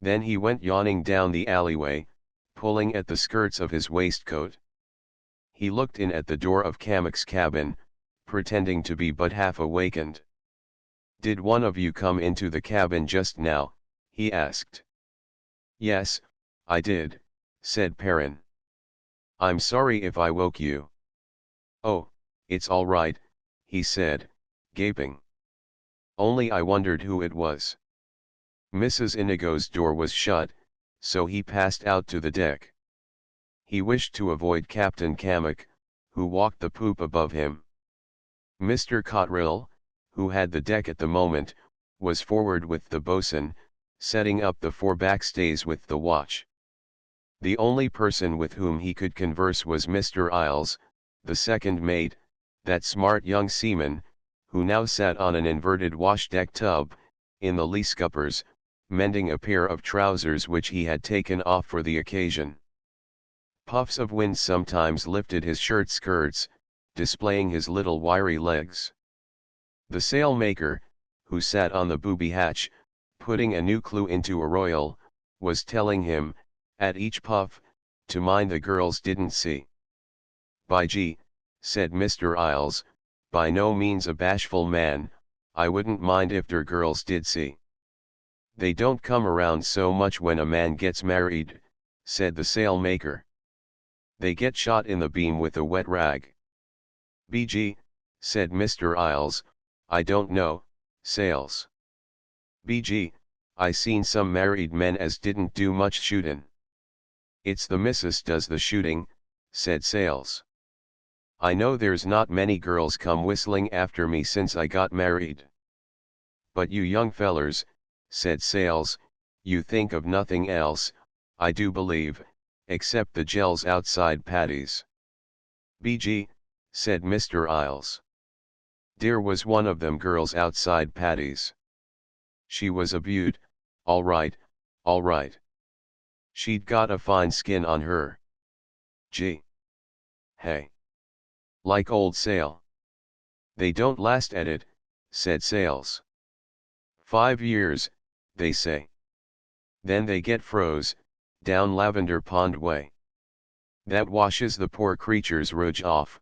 Then he went yawning down the alleyway, pulling at the skirts of his waistcoat. He looked in at the door of Cammock's cabin, pretending to be but half awakened. "Did one of you come into the cabin just now?" he asked. "Yes, I did," said Perrin. "I'm sorry if I woke you." "Oh, it's all right," he said, gaping. "Only I wondered who it was." Mrs. Inigo's door was shut, so he passed out to the deck. He wished to avoid Captain Cammock, who walked the poop above him. Mr. Cotterill, who had the deck at the moment, was forward with the boatswain, setting up the fore backstays with the watch. The only person with whom he could converse was Mr. Isles, the second mate, that smart young seaman, who now sat on an inverted wash-deck tub, in the lee scuppers, mending a pair of trousers which he had taken off for the occasion. Puffs of wind sometimes lifted his shirt skirts, displaying his little wiry legs. The sailmaker, who sat on the booby hatch, putting a new clew into a royal, was telling him, at each puff, to mind the girls didn't see. "By gee," said Mr. Isles, by no means a bashful man, "I wouldn't mind if der girls did see." "They don't come around so much when a man gets married," said the sailmaker. "They get shot in the beam with a wet rag." "BG," said Mr. Isles, "I don't know, Sales. BG, I seen some married men as didn't do much shootin'." "It's the missus does the shooting," said Sales. "I know there's not many girls come whistling after me since I got married." "But you young fellers," said Sales, "you think of nothing else, I do believe, except the gels outside Paddy's." "BG," said Mr. Isles. "There was one of them girls outside Paddy's. She was a beaut, all right, all right. She'd got a fine skin on her. Gee. Hey. Like old Sale." "They don't last at it," said Sales. 5 years, they say. Then they get froze, down Lavender Pond way." That washes the poor creature's rouge off.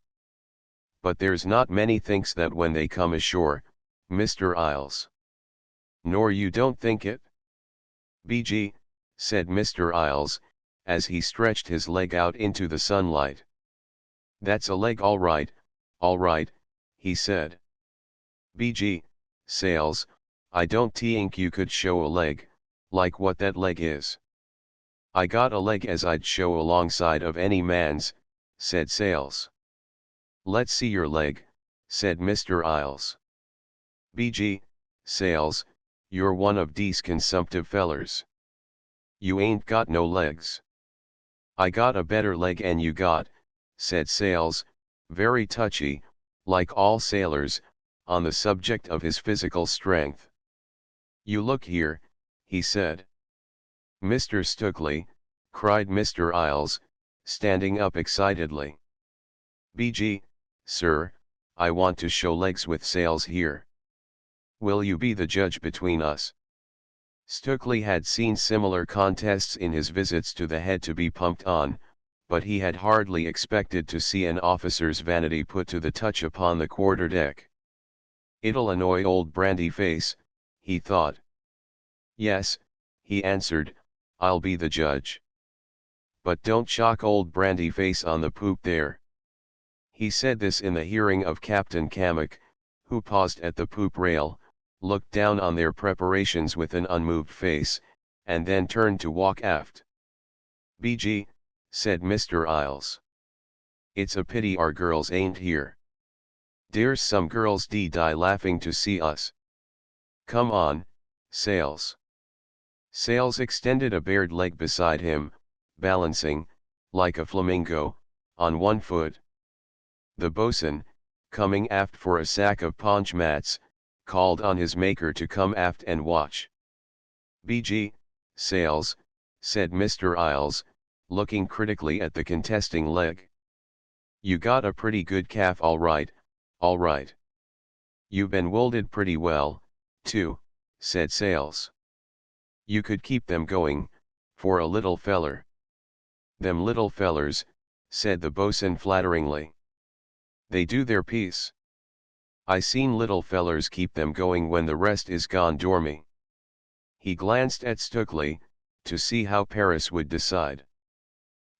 But there's not many thinks that when they come ashore, Mr. Isles. Nor you don't think it? BG, said Mr. Isles, as he stretched his leg out into the sunlight. That's a leg all right, he said. BG, Sales, I don't think you could show a leg, like what that leg is. I got a leg as I'd show alongside of any man's, said Sales. Let's see your leg, said Mr. Isles. BG, Sales, you're one of dese consumptive fellers. You ain't got no legs. I got a better leg and you got, said Sales, very touchy, like all sailors, on the subject of his physical strength. You look here, he said. Mr. Stukeley, cried Mr. Isles, standing up excitedly. BG, sir, I want to show legs with Sales here. Will you be the judge between us? Stukeley had seen similar contests in his visits to the head to be pumped on, but he had hardly expected to see an officer's vanity put to the touch upon the quarter-deck. It'll annoy old Brandy-Face, he thought. Yes, he answered, I'll be the judge. But don't shock old Brandy-Face on the poop there. He said this in the hearing of Captain Cammock, who paused at the poop rail, looked down on their preparations with an unmoved face, and then turned to walk aft. BG, said Mr. Isles. It's a pity our girls ain't here. There's some girls die laughing to see us. Come on, Sales. Sales extended a bared leg beside him, balancing, like a flamingo, on one foot. The boatswain, coming aft for a sack of ponch mats, called on his maker to come aft and watch. BG, Sales, said Mr. Isles, looking critically at the contesting leg. You got a pretty good calf all right. You been wolded pretty well, too, said Sales. You could keep them going, for a little feller. Them little fellers, said the boatswain flatteringly. They do their piece. I seen little fellers keep them going when the rest is gone dormy. He glanced at Stukeley, to see how Paris would decide.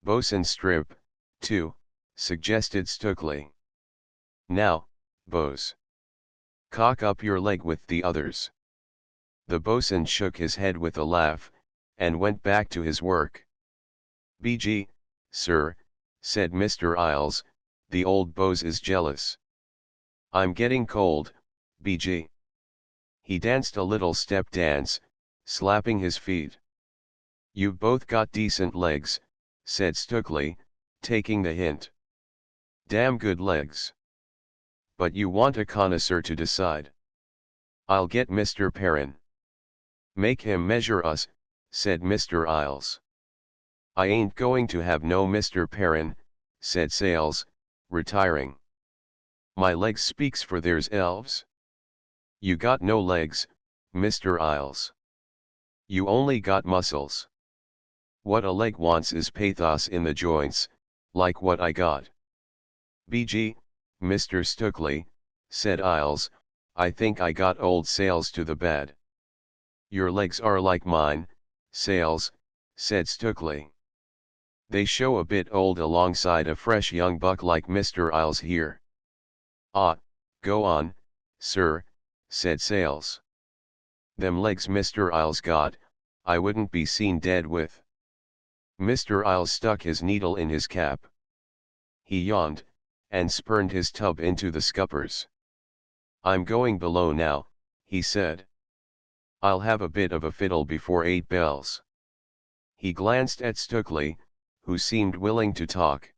Boatswain strip, too, suggested Stukeley. Now, Bose. Cock up your leg with the others. The boatswain shook his head with a laugh, and went back to his work. BG, sir, said Mr. Isles, the old Bose is jealous. I'm getting cold, BG. He danced a little step dance, slapping his feet. You've both got decent legs, said Stukeley, taking the hint. Damn good legs. But you want a connoisseur to decide. I'll get Mr. Perrin. Make him measure us, said Mr. Isles. I ain't going to have no Mr. Perrin, said Sales, retiring. My legs speaks for theirs elves. You got no legs, Mr. Isles. You only got muscles. What a leg wants is pathos in the joints, like what I got. BG, Mr. Stukeley, said Isles, I think I got old Sales to the bad. Your legs are like mine, Sales, said Stukeley. They show a bit old alongside a fresh young buck like Mr. Isles here. Ah, go on, sir, said Sales. Them legs Mr. Isles got, I wouldn't be seen dead with. Mr. Isles stuck his needle in his cap. He yawned, and spurned his tub into the scuppers. I'm going below now, he said. I'll have a bit of a fiddle before 8 bells. He glanced at Stukeley, who seemed willing to talk.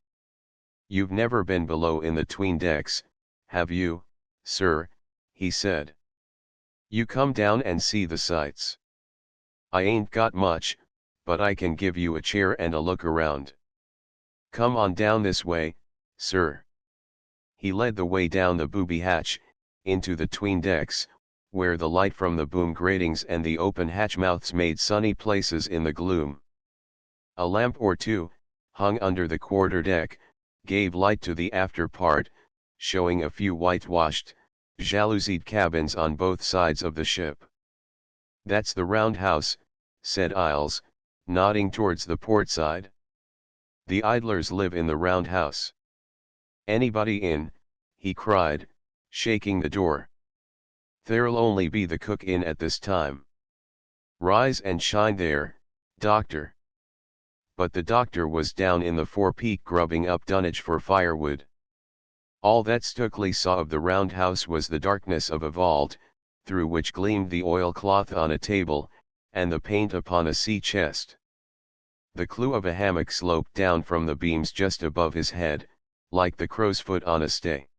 You've never been below in the 'tween decks, have you, sir, he said. You come down and see the sights. I ain't got much, but I can give you a chair and a look around. Come on down this way, sir. He led the way down the booby hatch, into the 'tween decks, where the light from the boom gratings and the open hatch mouths made sunny places in the gloom. A lamp or two, hung under the quarter-deck, gave light to the after part, showing a few whitewashed, jalousied cabins on both sides of the ship. "That's the roundhouse," said Isles, nodding towards the port side. "The idlers live in the roundhouse." "Anybody in?" he cried, shaking the door. "There'll only be the cook in at this time." "Rise and shine there, doctor." But the doctor was down in the forepeak grubbing up dunnage for firewood. All that Stukely saw of the roundhouse was the darkness of a vault, through which gleamed the oilcloth on a table, and the paint upon a sea chest. The clue of a hammock sloped down from the beams just above his head, like the crow's foot on a stay.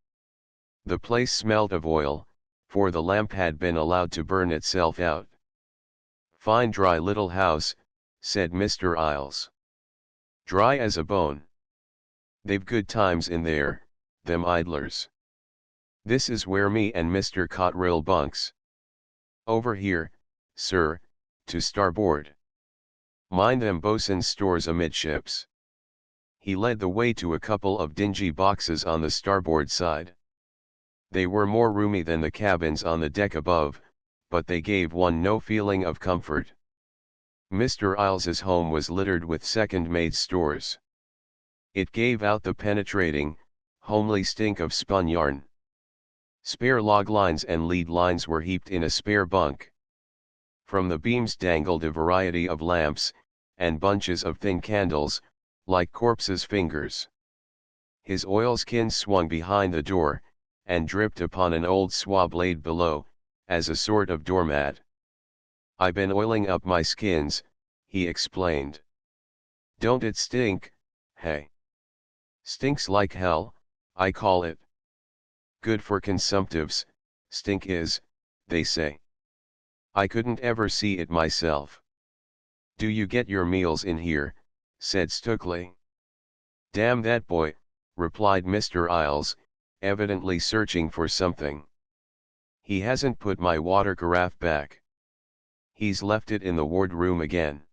The place smelt of oil, for the lamp had been allowed to burn itself out. "Fine dry little house," said Mr. Isles. "Dry as a bone. They've good times in there, them idlers. This is where me and Mr. Cotterill bunks. Over here, sir, to starboard. Mind them bosun's stores amidships." He led the way to a couple of dingy boxes on the starboard side. They were more roomy than the cabins on the deck above, but they gave one no feeling of comfort. Mr. Iles's home was littered with second-made stores. It gave out the penetrating, homely stink of spun yarn. Spare log lines and lead lines were heaped in a spare bunk. From the beams dangled a variety of lamps, and bunches of thin candles, like corpses' fingers. His oilskin swung behind the door, and dripped upon an old swab laid below, as a sort of doormat. "I been oiling up my skins," he explained. "Don't it stink, hey? Stinks like hell, I call it. Good for consumptives, stink is, they say. I couldn't ever see it myself." "Do you get your meals in here?" said Stukely. "Damn that boy," replied Mr. Isles, evidently searching for something. "He hasn't put my water carafe back. He's left it in the wardroom again.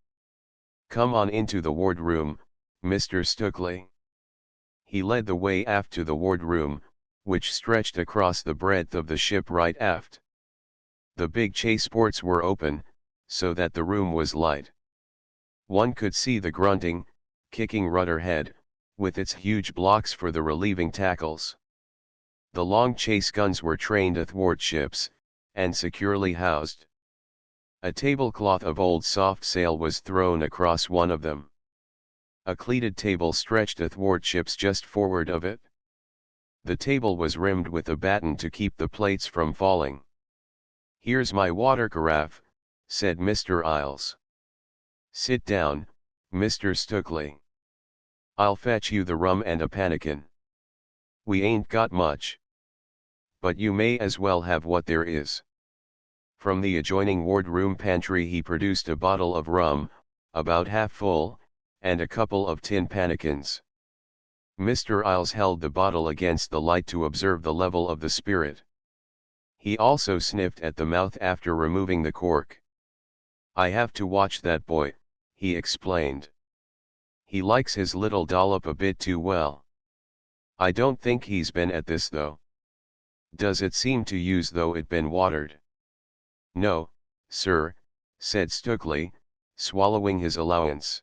Come on into the wardroom, Mr. Stukely." He led the way aft to the wardroom, which stretched across the breadth of the ship right aft. The big chase ports were open, so that the room was light. One could see the grunting, kicking rudder head, with its huge blocks for the relieving tackles. The long chase guns were trained athwartships, and securely housed. A tablecloth of old soft sail was thrown across one of them. A cleated table stretched athwartships just forward of it. The table was rimmed with a batten to keep the plates from falling. "Here's my water carafe," said Mr. Isles. "Sit down, Mr. Stukely. I'll fetch you the rum and a pannikin. We ain't got much. But you may as well have what there is." From the adjoining wardroom pantry he produced a bottle of rum, about half full, and a couple of tin pannikins. Mr. Isles held the bottle against the light to observe the level of the spirit. He also sniffed at the mouth after removing the cork. "I have to watch that boy," he explained. "He likes his little dollop a bit too well. I don't think he's been at this though. Does it seem to you's though it been watered?" "No, sir," said Stukely, swallowing his allowance.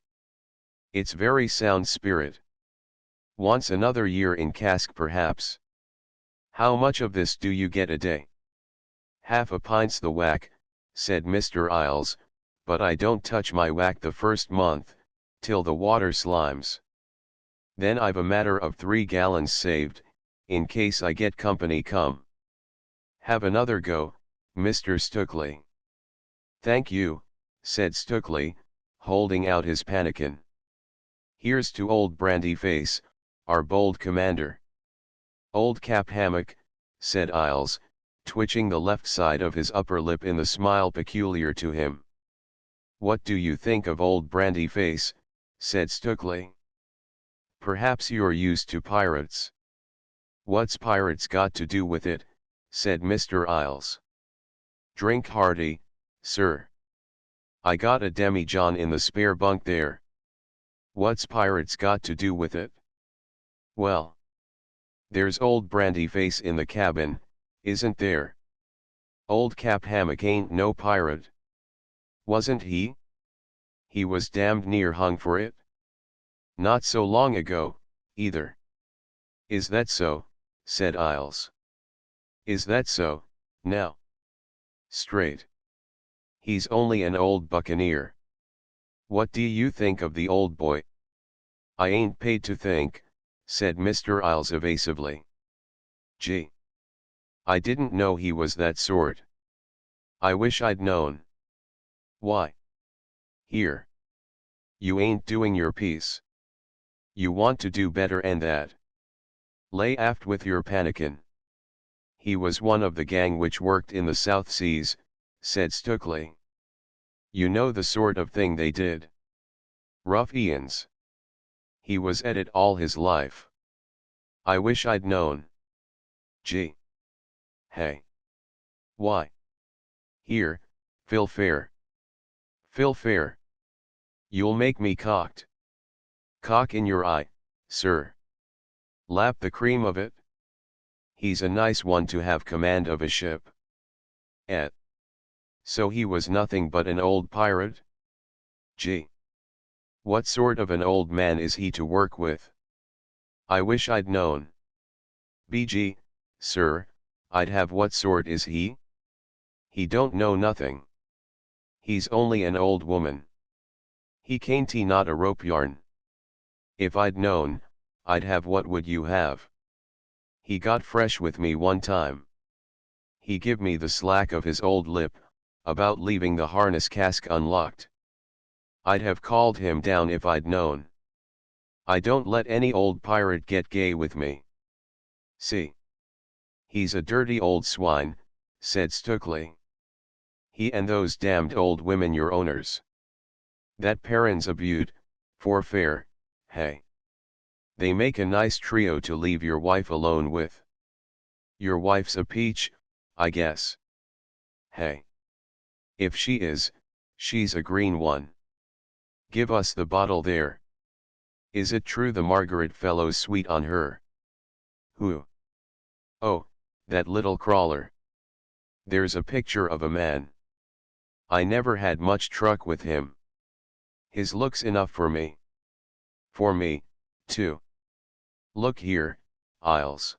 "It's very sound spirit. Once another year in cask perhaps." "How much of this do you get a day?" "Half a pint's the whack," said Mr. Isles, "but I don't touch my whack the first month, till the water slimes. Then I've a matter of 3 gallons saved, in case I get company come. Have another go, Mr. Stukely." "Thank you," said Stukely, holding out his pannikin. "Here's to old Brandy Face, our bold commander." "Old Cap Hammock," said Isles, twitching the left side of his upper lip in the smile peculiar to him. "What do you think of old Brandy Face?" said Stukely. "Perhaps you're used to pirates." "What's pirates got to do with it?" said Mr. Isles. "Drink hearty, sir. I got a demijohn in the spare bunk there." What's pirates got to do with it? Well, there's old Brandy Face in the cabin, isn't there? Old Cap Hammock ain't no pirate. Wasn't he? He was damned near hung for it. Not so long ago, either. Is that so? Said Isles. Is that so, now? Straight. He's only an old buccaneer. What do you think of the old boy? I ain't paid to think, said Mr. Isles evasively. Gee. I didn't know he was that sort. I wish I'd known. Why? Here. You ain't doing your piece. You want to do better and that. Lay aft with your pannikin. He was one of the gang which worked in the South Seas, said Stukely. You know the sort of thing they did. Ruffians. He was at it all his life. I wish I'd known. Gee. Hey. Why? Here, fill fair. Fill fair. You'll make me cocked. Cock in your eye, sir. Lap the cream of it. He's a nice one to have command of a ship. So he was nothing but an old pirate? Gee. What sort of an old man is he to work with? I wish I'd known. BG, sir, I'd have what sort is he? He don't know nothing. He's only an old woman. He can't not a rope yarn. If I'd known, I'd have what would you have? He got fresh with me one time. He give me the slack of his old lip, about leaving the harness cask unlocked. I'd have called him down if I'd known. I don't let any old pirate get gay with me. See. He's a dirty old swine, said Stukely. He and those damned old women your owners. That Perrin's a beaut, for fair, hey. They make a nice trio to leave your wife alone with. Your wife's a peach, I guess. Hey. If she is, she's a green one. Give us the bottle there. Is it true the Margaret fellow's sweet on her? Who? Oh, that little crawler. There's a picture of a man. I never had much truck with him. His look's enough for me. For me, too. Look here, Isles.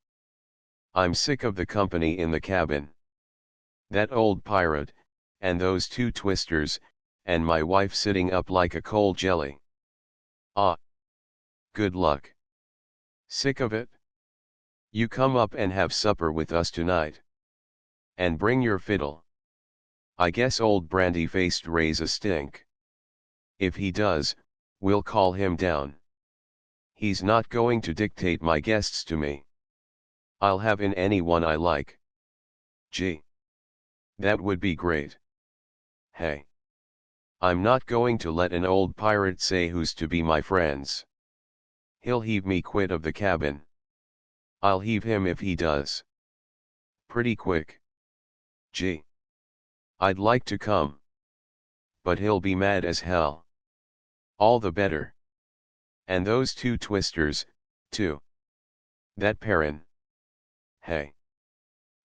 I'm sick of the company in the cabin. That old pirate, and those two twisters, and my wife sitting up like a cold jelly. Ah. Good luck. Sick of it? You come up and have supper with us tonight. And bring your fiddle. I guess old Brandy-faced raise a stink. If he does, we'll call him down. He's not going to dictate my guests to me. I'll have in any one I like. Gee. That would be great. Hey. I'm not going to let an old pirate say who's to be my friends. He'll heave me quit of the cabin. I'll heave him if he does. Pretty quick. Gee. I'd like to come. But he'll be mad as hell. All the better. And those two twisters, too. That Perrin. Hey.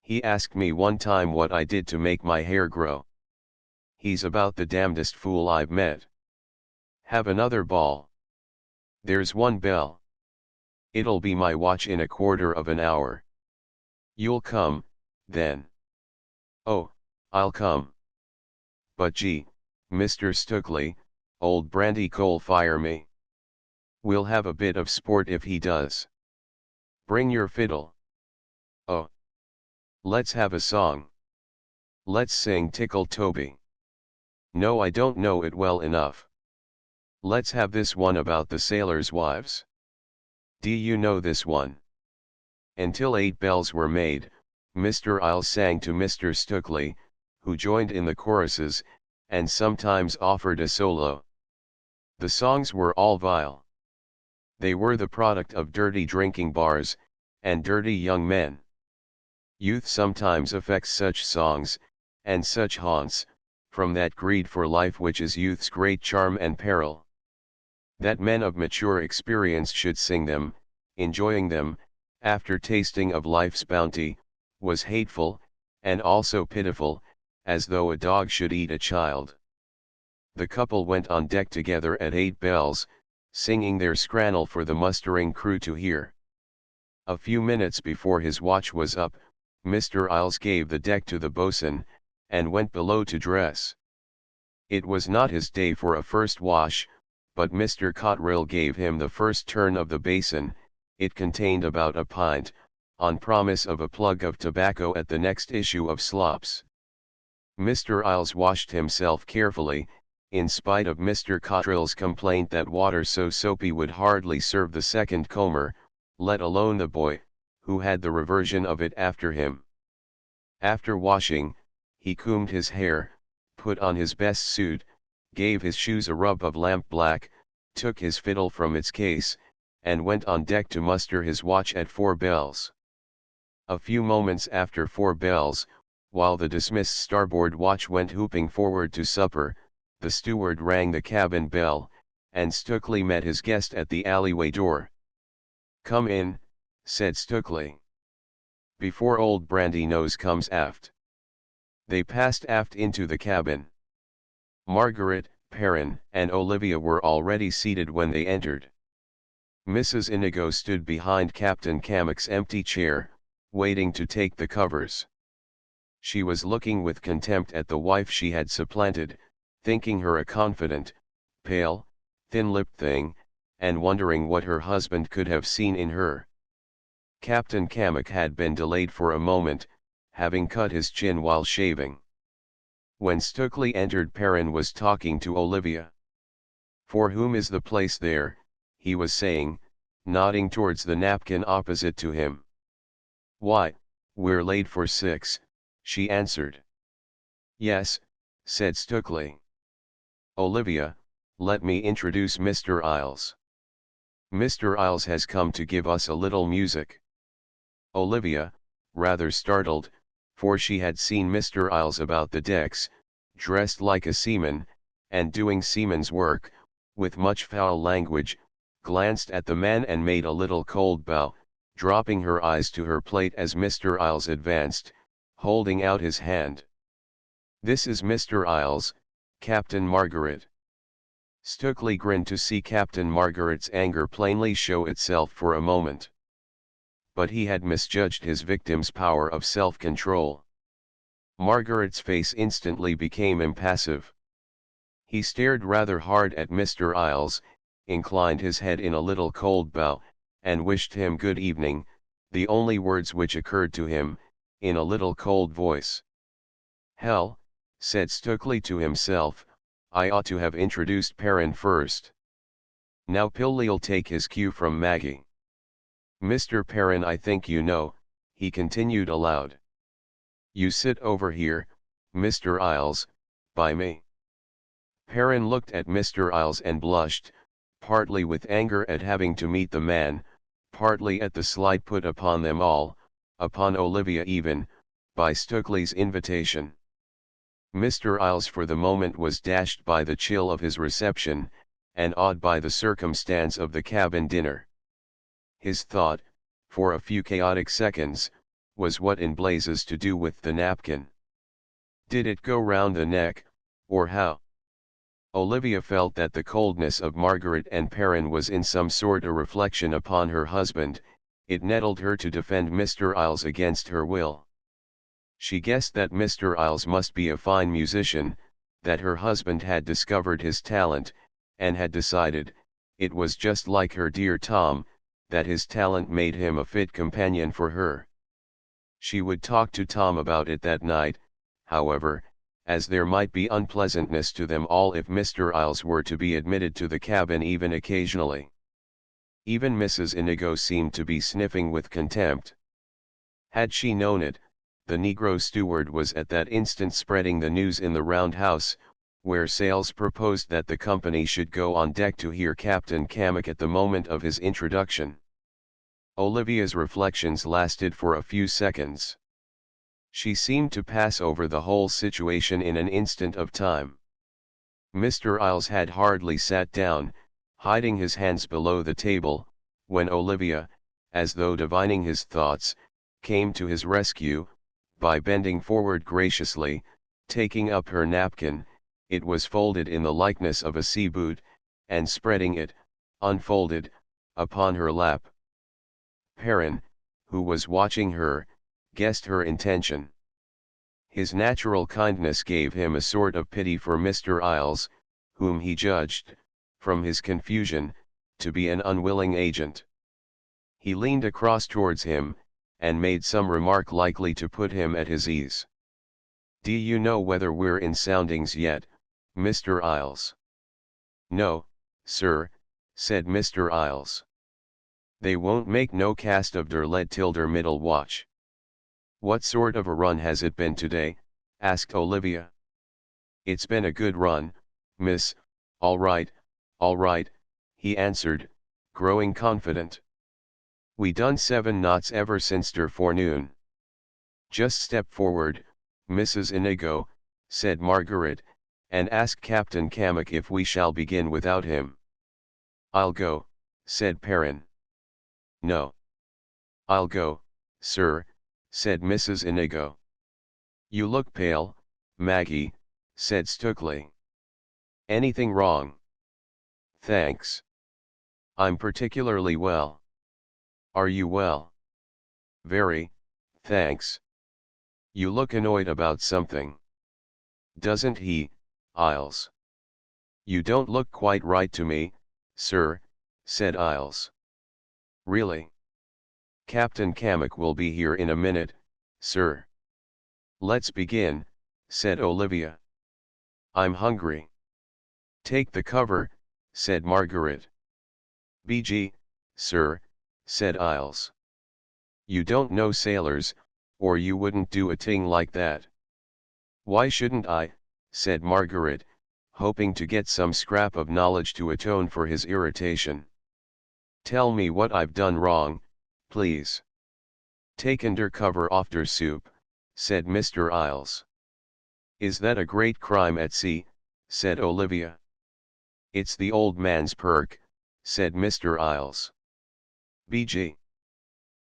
He asked me one time what I did to make my hair grow. He's about the damnedest fool I've met. Have another ball. There's one bell. It'll be my watch in a quarter of an hour. You'll come, then. Oh, I'll come. But gee, Mr. Stukely, old Brandy coal fire me. We'll have a bit of sport if he does. Bring your fiddle. Oh. Let's have a song. Let's sing Tickle Toby. No, I don't know it well enough. Let's have this one about the sailors' wives. Do you know this one? Until 8 bells were made, Mr. Isles sang to Mr. Stukely, who joined in the choruses, and sometimes offered a solo. The songs were all vile. They were the product of dirty drinking bars, and dirty young men. Youth sometimes affects such songs, and such haunts, from that greed for life which is youth's great charm and peril. That men of mature experience should sing them, enjoying them, after tasting of life's bounty, was hateful, and also pitiful, as though a dog should eat a child. The couple went on deck together at 8 bells, singing their scrannel for the mustering crew to hear. A few minutes before his watch was up, Mr. Isles gave the deck to the boatswain, and went below to dress. It was not his day for a first wash, but Mr. Cotterill gave him the first turn of the basin. It contained about a pint, on promise of a plug of tobacco at the next issue of slops. Mr. Isles washed himself carefully, in spite of Mr. Cotterill's complaint that water so soapy would hardly serve the second comber, let alone the boy, who had the reversion of it after him. After washing, he combed his hair, put on his best suit, gave his shoes a rub of lampblack, took his fiddle from its case, and went on deck to muster his watch at 4 bells. A few moments after 4 bells, while the dismissed starboard watch went whooping forward to supper, the steward rang the cabin bell, and Stukely met his guest at the alleyway door. "Come in," said Stukely. "Before old Brandy-Nose comes aft." They passed aft into the cabin. Margaret, Perrin, and Olivia were already seated when they entered. Mrs. Inigo stood behind Captain Cammock's empty chair, waiting to take the covers. She was looking with contempt at the wife she had supplanted, thinking her a confident, pale, thin-lipped thing, and wondering what her husband could have seen in her. Captain Cammock had been delayed for a moment, having cut his chin while shaving. When Stukely entered, Perrin was talking to Olivia. "For whom is the place there?" he was saying, nodding towards the napkin opposite to him. "Why, we're laid for 6, she answered. "Yes," said Stukely. "Olivia, let me introduce Mr. Isles. Mr. Isles has come to give us a little music." Olivia, rather startled, for she had seen Mr. Isles about the decks, dressed like a seaman, and doing seaman's work, with much foul language, glanced at the man and made a little cold bow, dropping her eyes to her plate as Mr. Isles advanced, holding out his hand. "This is Mr. Isles, Captain Margaret." Stukely grinned to see Captain Margaret's anger plainly show itself for a moment. But he had misjudged his victim's power of self-control. Margaret's face instantly became impassive. He stared rather hard at Mr. Isles, inclined his head in a little cold bow, and wished him good evening, the only words which occurred to him, in a little cold voice. "Hell," said Stukely to himself, "I ought to have introduced Perrin first. Now Pilley'll take his cue from Maggie. Mr. Perrin, I think you know," he continued aloud. "You sit over here, Mr. Isles, by me." Perrin looked at Mr. Isles and blushed, partly with anger at having to meet the man, partly at the slight put upon them all, upon Olivia even, by Stukely's invitation. Mr. Isles for the moment was dashed by the chill of his reception, and awed by the circumstance of the cabin dinner. His thought, for a few chaotic seconds, was what in blazes to do with the napkin. Did it go round the neck, or how? Olivia felt that the coldness of Margaret and Perrin was in some sort a reflection upon her husband. It nettled her to defend Mr. Isles against her will. She guessed that Mr. Isles must be a fine musician, that her husband had discovered his talent, and had decided, it was just like her dear Tom, that his talent made him a fit companion for her. She would talk to Tom about it that night, however, as there might be unpleasantness to them all if Mr. Isles were to be admitted to the cabin even occasionally. Even Mrs. Inigo seemed to be sniffing with contempt. Had she known it, the negro steward was at that instant spreading the news in the roundhouse, where Sales proposed that the company should go on deck to hear Captain Cammock at the moment of his introduction. Olivia's reflections lasted for a few seconds. She seemed to pass over the whole situation in an instant of time. Mr. Isles had hardly sat down, hiding his hands below the table, when Olivia, as though divining his thoughts, came to his rescue, by bending forward graciously, taking up her napkin, it was folded in the likeness of a sea boot, and spreading it, unfolded, upon her lap. Perrin, who was watching her, guessed her intention. His natural kindness gave him a sort of pity for Mr. Isles, whom he judged, from his confusion, to be an unwilling agent. He leaned across towards him, and made some remark likely to put him at his ease. "Do you know whether we're in soundings yet, Mr. Isles?" "No, sir," said Mr. Isles. "They won't make no cast of der lead till der middle watch." "What sort of a run has it been today?" asked Olivia. "It's been a good run, miss, all right, he answered, growing confident. "We done 7 knots ever since der forenoon." "Just step forward, Mrs. Inigo," said Margaret, "and ask Captain Cammock if we shall begin without him." "I'll go," said Perrin. "No. I'll go, sir," said Mrs. Inigo. "You look pale, Maggie," said Stukely. "Anything wrong?" "Thanks. I'm particularly well." "Are you well?" "Very, thanks. You look annoyed about something." "Doesn't he, Isles?" "You don't look quite right to me, sir," said Isles. "Really? Captain Cammock will be here in a minute, sir." "Let's begin," said Olivia. "I'm hungry." "Take the cover," said Margaret. "BG, sir," said Isles. "You don't know sailors, or you wouldn't do a ting like that." "Why shouldn't I?" said Margaret, hoping to get some scrap of knowledge to atone for his irritation. "Tell me what I've done wrong, please." "Taken der cover off der soup," said Mr. Isles. "Is that a great crime at sea?" said Olivia. "It's the old man's perk," said Mr. Isles. "BG.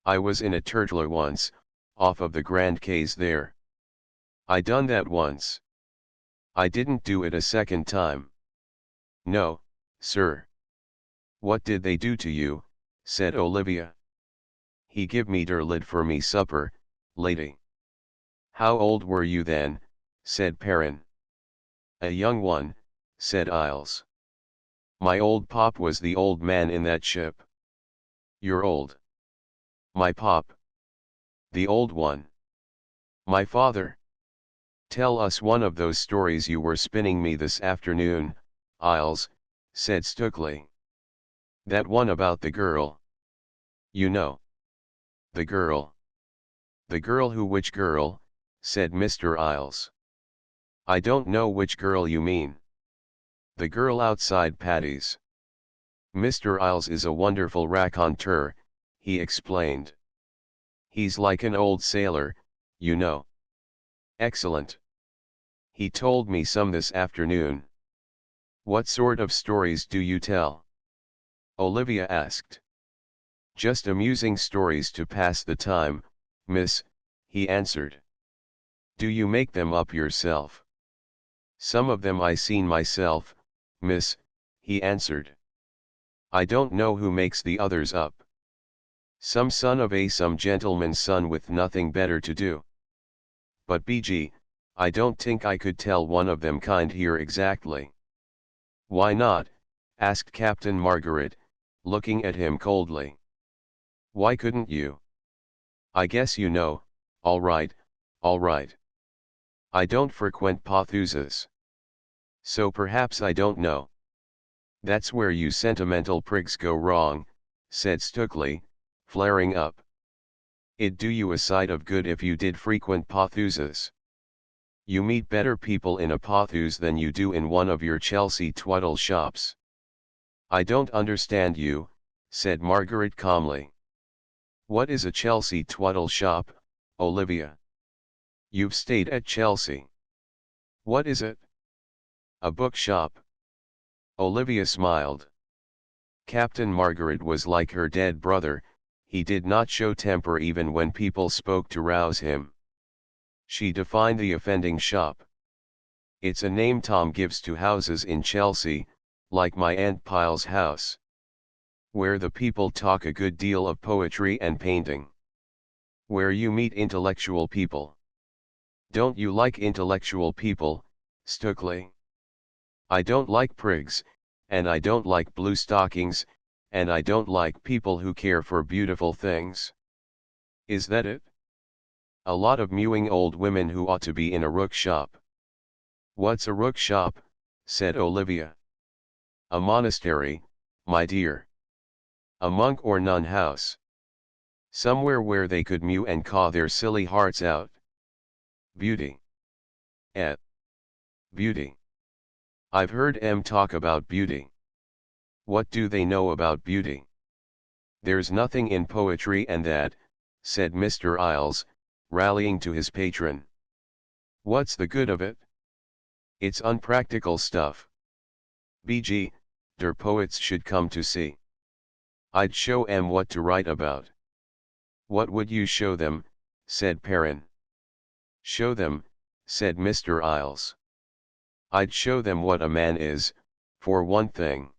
I was in a turtler once, off of the Grand Quays there. I done that once. I didn't do it a second time." "No, sir." "What did they do to you?" said Olivia. "He give me der lid for me supper, lady." "How old were you then?" said Perrin. "A young one," said Isles. "My old pop was the old man in that ship." "You're old?" "My pop." "The old one?" "My father." "Tell us one of those stories you were spinning me this afternoon, Isles," said Stukely. "That one about the girl. You know. The girl. The girl who which girl?" said Mr. Isles. "I don't know which girl you mean." "The girl outside Paddy's. Mr. Isles is a wonderful raconteur," he explained. "He's like an old sailor, you know." "Excellent. He told me some this afternoon." "What sort of stories do you tell?" Olivia asked. "Just amusing stories to pass the time, miss," he answered. "Do you make them up yourself?" "Some of them I seen myself, miss," he answered. "I don't know who makes the others up." "Some son of some gentleman's son with nothing better to do." "But BG, I don't think I could tell one of them kind here exactly." "Why not?" asked Captain Margaret, looking at him coldly. "Why couldn't you?" "I guess you know, all right, all right. I don't frequent pothuses. So perhaps I don't know." "That's where you sentimental prigs go wrong," said Stukely, flaring up. "It'd do you a sight of good if you did frequent pothuses. You meet better people in a pothuse than you do in one of your Chelsea twaddle shops." "I don't understand you," said Margaret calmly. "What is a Chelsea twaddle shop, Olivia?" "You've stayed at Chelsea." "What is it?" "A bookshop." Olivia smiled. Captain Margaret was like her dead brother, he did not show temper even when people spoke to rouse him. She defined the offending shop. It's a name Tom gives to houses in Chelsea, like my Aunt Pyle's house, where the people talk a good deal of poetry and painting. Where you meet intellectual people. Don't you like intellectual people, Stukely? I don't like prigs, and I don't like blue stockings, and I don't like people who care for beautiful things. Is that it? A lot of mewing old women who ought to be in a rook shop. What's a rook shop? Said Olivia. A monastery, my dear. A monk or nun house. Somewhere where they could mew and caw their silly hearts out. Beauty. Eh. Beauty. I've heard em talk about beauty. What do they know about beauty? There's nothing in poetry and that, said Mr. Isles, rallying to his patron. What's the good of it? It's unpractical stuff. BG, der poets should come to see. I'd show em what to write about. What would you show them? Said Perrin. Show them, said Mr. Isles. I'd show them what a man is, for one thing.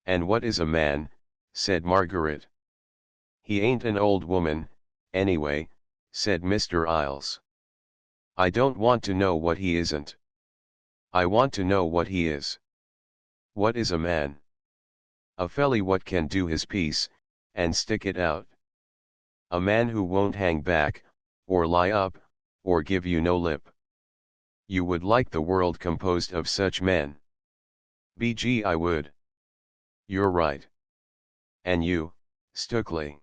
And what is a man? Said Margaret. He ain't an old woman, anyway, said Mr. Isles. I don't want to know what he isn't. I want to know what he is. What is a man? A felly what can do his piece, and stick it out. A man who won't hang back, or lie up, or give you no lip. You would like the world composed of such men. BG I would. You're right. And you, Stukely?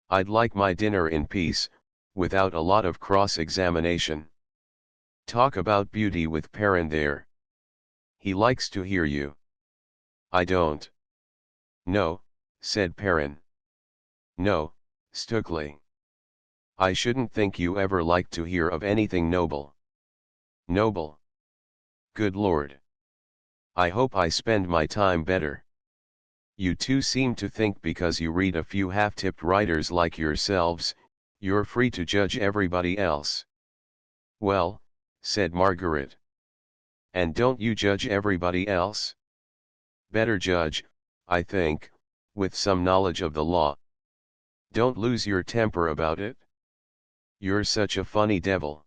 I'd like my dinner in peace, without a lot of cross-examination. Talk about beauty with Perrin there. He likes to hear you. I don't. No, said Perrin. No, Stukely. I shouldn't think you ever liked to hear of anything noble. Noble? Good Lord. I hope I spend my time better. You two seem to think because you read a few half-tipped writers like yourselves, you're free to judge everybody else. Well, said Margaret. And don't you judge everybody else? Better judge, I think, with some knowledge of the law. Don't lose your temper about it. You're such a funny devil.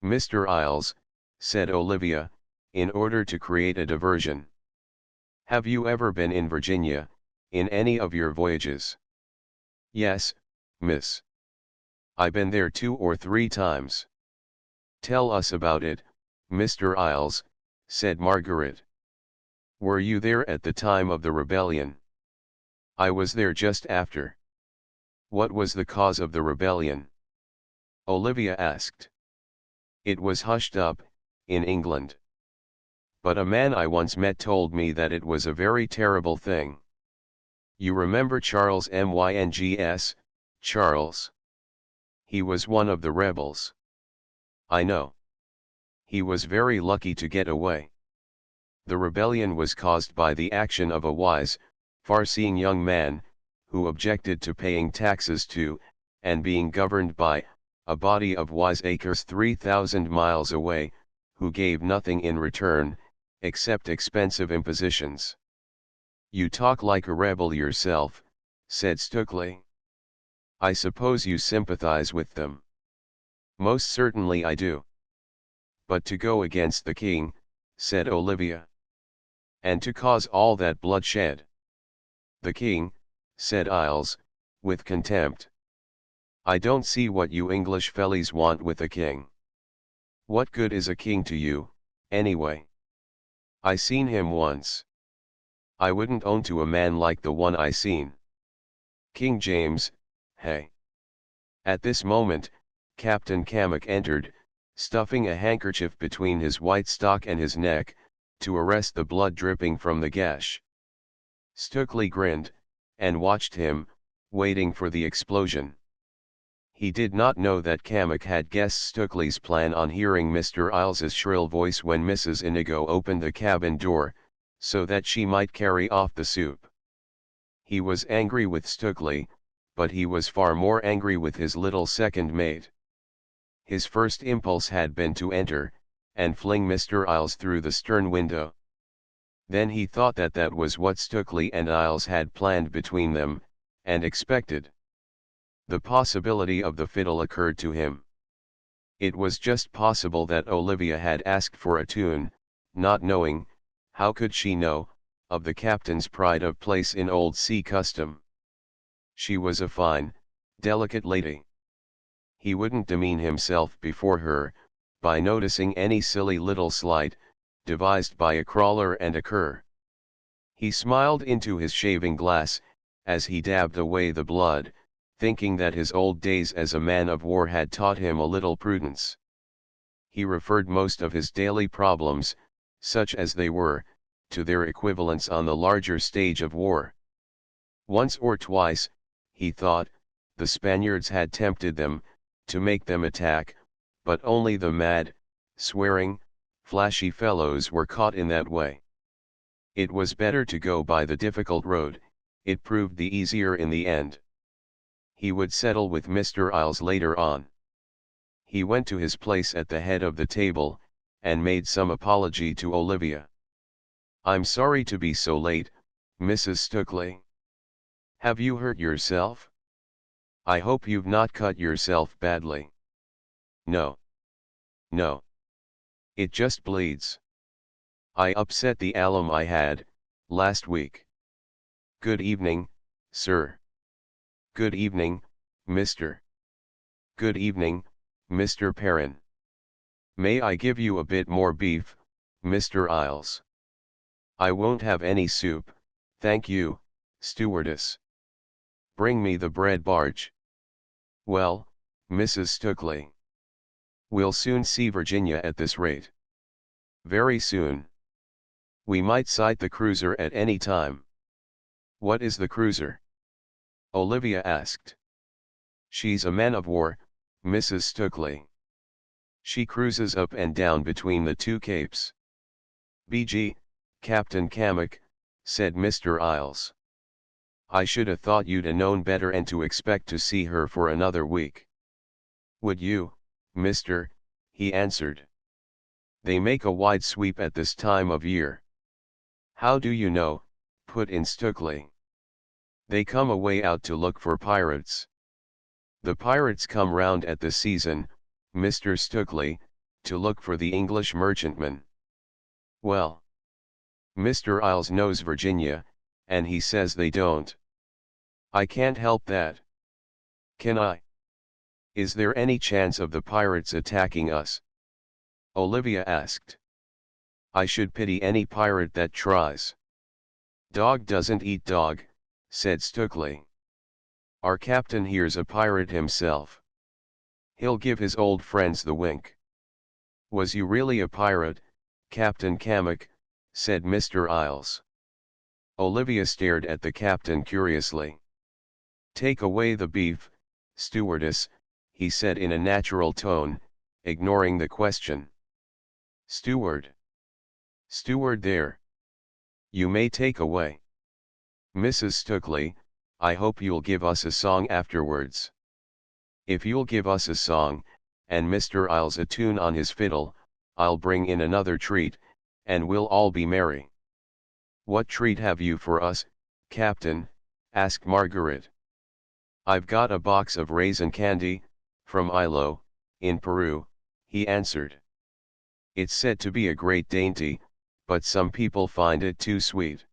Mr. Isles, said Olivia, in order to create a diversion. Have you ever been in Virginia, in any of your voyages? Yes, miss. I been there 2 or 3 times. Tell us about it, Mr. Isles, said Margaret. Were you there at the time of the rebellion? I was there just after. What was the cause of the rebellion? Olivia asked. It was hushed up, in England. But a man I once met told me that it was a very terrible thing. You remember Charles Myngs, Charles? He was one of the rebels. I know. He was very lucky to get away. The rebellion was caused by the action of a wise, far-seeing young man, who objected to paying taxes to, and being governed by, a body of wiseacres 3,000 miles away, who gave nothing in return, except expensive impositions. You talk like a rebel yourself, said Stukely. I suppose you sympathize with them. Most certainly I do. But to go against the king, said Olivia. And to cause all that bloodshed. The king, said Isles, with contempt. I don't see what you English fellies want with a king. What good is a king to you, anyway? I seen him once. I wouldn't own to a man like the one I seen. King James, hey. At this moment, Captain Cammack entered, stuffing a handkerchief between his white stock and his neck, to arrest the blood dripping from the gash. Stukely grinned, and watched him, waiting for the explosion. He did not know that Cammack had guessed Stukely's plan on hearing Mr. Iles's shrill voice when Mrs. Inigo opened the cabin door, so that she might carry off the soup. He was angry with Stukely, but he was far more angry with his little second mate. His first impulse had been to enter, and fling Mr. Isles through the stern window. Then he thought that that was what Stukely and Isles had planned between them, and expected. The possibility of the fiddle occurred to him. It was just possible that Olivia had asked for a tune, not knowing, how could she know, of the captain's pride of place in old sea custom. She was a fine, delicate lady. He wouldn't demean himself before her, by noticing any silly little slight, devised by a crawler and a cur. He smiled into his shaving glass, as he dabbed away the blood, thinking that his old days as a man of war had taught him a little prudence. He referred most of his daily problems, such as they were, to their equivalents on the larger stage of war. Once or twice, he thought, the Spaniards had tempted them, to make them attack, but only the mad, swearing, flashy fellows were caught in that way. It was better to go by the difficult road, it proved the easier in the end. He would settle with Mr. Isles later on. He went to his place at the head of the table, and made some apology to Olivia. "I'm sorry to be so late, Mrs. Stukely. Have you hurt yourself? I hope you've not cut yourself badly." "No. No. It just bleeds. I upset the alum I had, last week." "Good evening, sir." "Good evening, Mr. Good evening, Mr. Perrin. May I give you a bit more beef, Mr. Isles?" "I won't have any soup, thank you, stewardess." "Bring me the bread barge." "Well, Mrs. Stukely. We'll soon see Virginia at this rate." "Very soon. We might sight the cruiser at any time." "What is the cruiser?" Olivia asked. "She's a man of war, Mrs. Stukely. She cruises up and down between the two capes." "BG, Captain Cammack," said Mr. Isles. "I should have thought you'd a known better and to expect to see her for another week." "Would you, Mr.?" he answered. "They make a wide sweep at this time of year." "How do you know?" put in Stukely. "They come away out to look for pirates." "The pirates come round at the season, Mr. Stukely, to look for the English merchantmen." "Well, Mr. Isles knows Virginia, and he says they don't." "I can't help that." "Can I? Is there any chance of the pirates attacking us?" Olivia asked. "I should pity any pirate that tries." "Dog doesn't eat dog," said Stukely. "Our captain here's a pirate himself. He'll give his old friends the wink." "Was you really a pirate, Captain Cammack?" said Mr. Isles. Olivia stared at the captain curiously. "Take away the beef, stewardess," he said in a natural tone, ignoring the question. "Steward. Steward there. You may take away. Mrs. Stukely, I hope you'll give us a song afterwards. If you'll give us a song, and Mr. Isles a tune on his fiddle, I'll bring in another treat, and we'll all be merry." "What treat have you for us, Captain?" asked Margaret. "I've got a box of raisin candy, from Ilo, in Peru," he answered. "It's said to be a great dainty, but some people find it too sweet."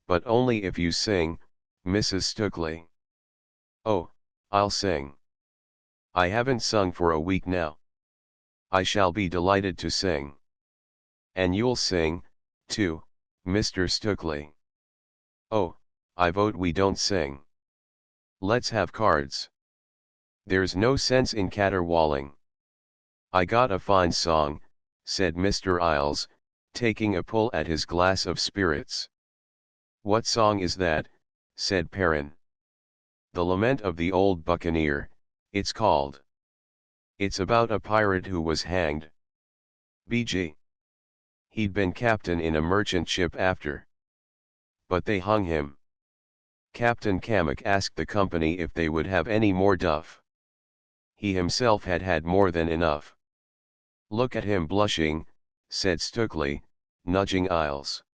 "But only if you sing, Mrs. Stukely." "Oh, I'll sing. I haven't sung for a week now." "I shall be delighted to sing." "And you'll sing, too, Mr. Stukely." "Oh, I vote we don't sing. Let's have cards. There's no sense in caterwauling." "I got a fine song," said Mr. Isles, taking a pull at his glass of spirits. "What song is that?" said Perrin. "The Lament of the Old Buccaneer, it's called. It's about a pirate who was hanged." "BG." He'd been captain in a merchant ship after. But they hung him. Captain Kamek asked the company if they would have any more duff. He himself had had more than enough. Look at him blushing, said Stukely, nudging Isles.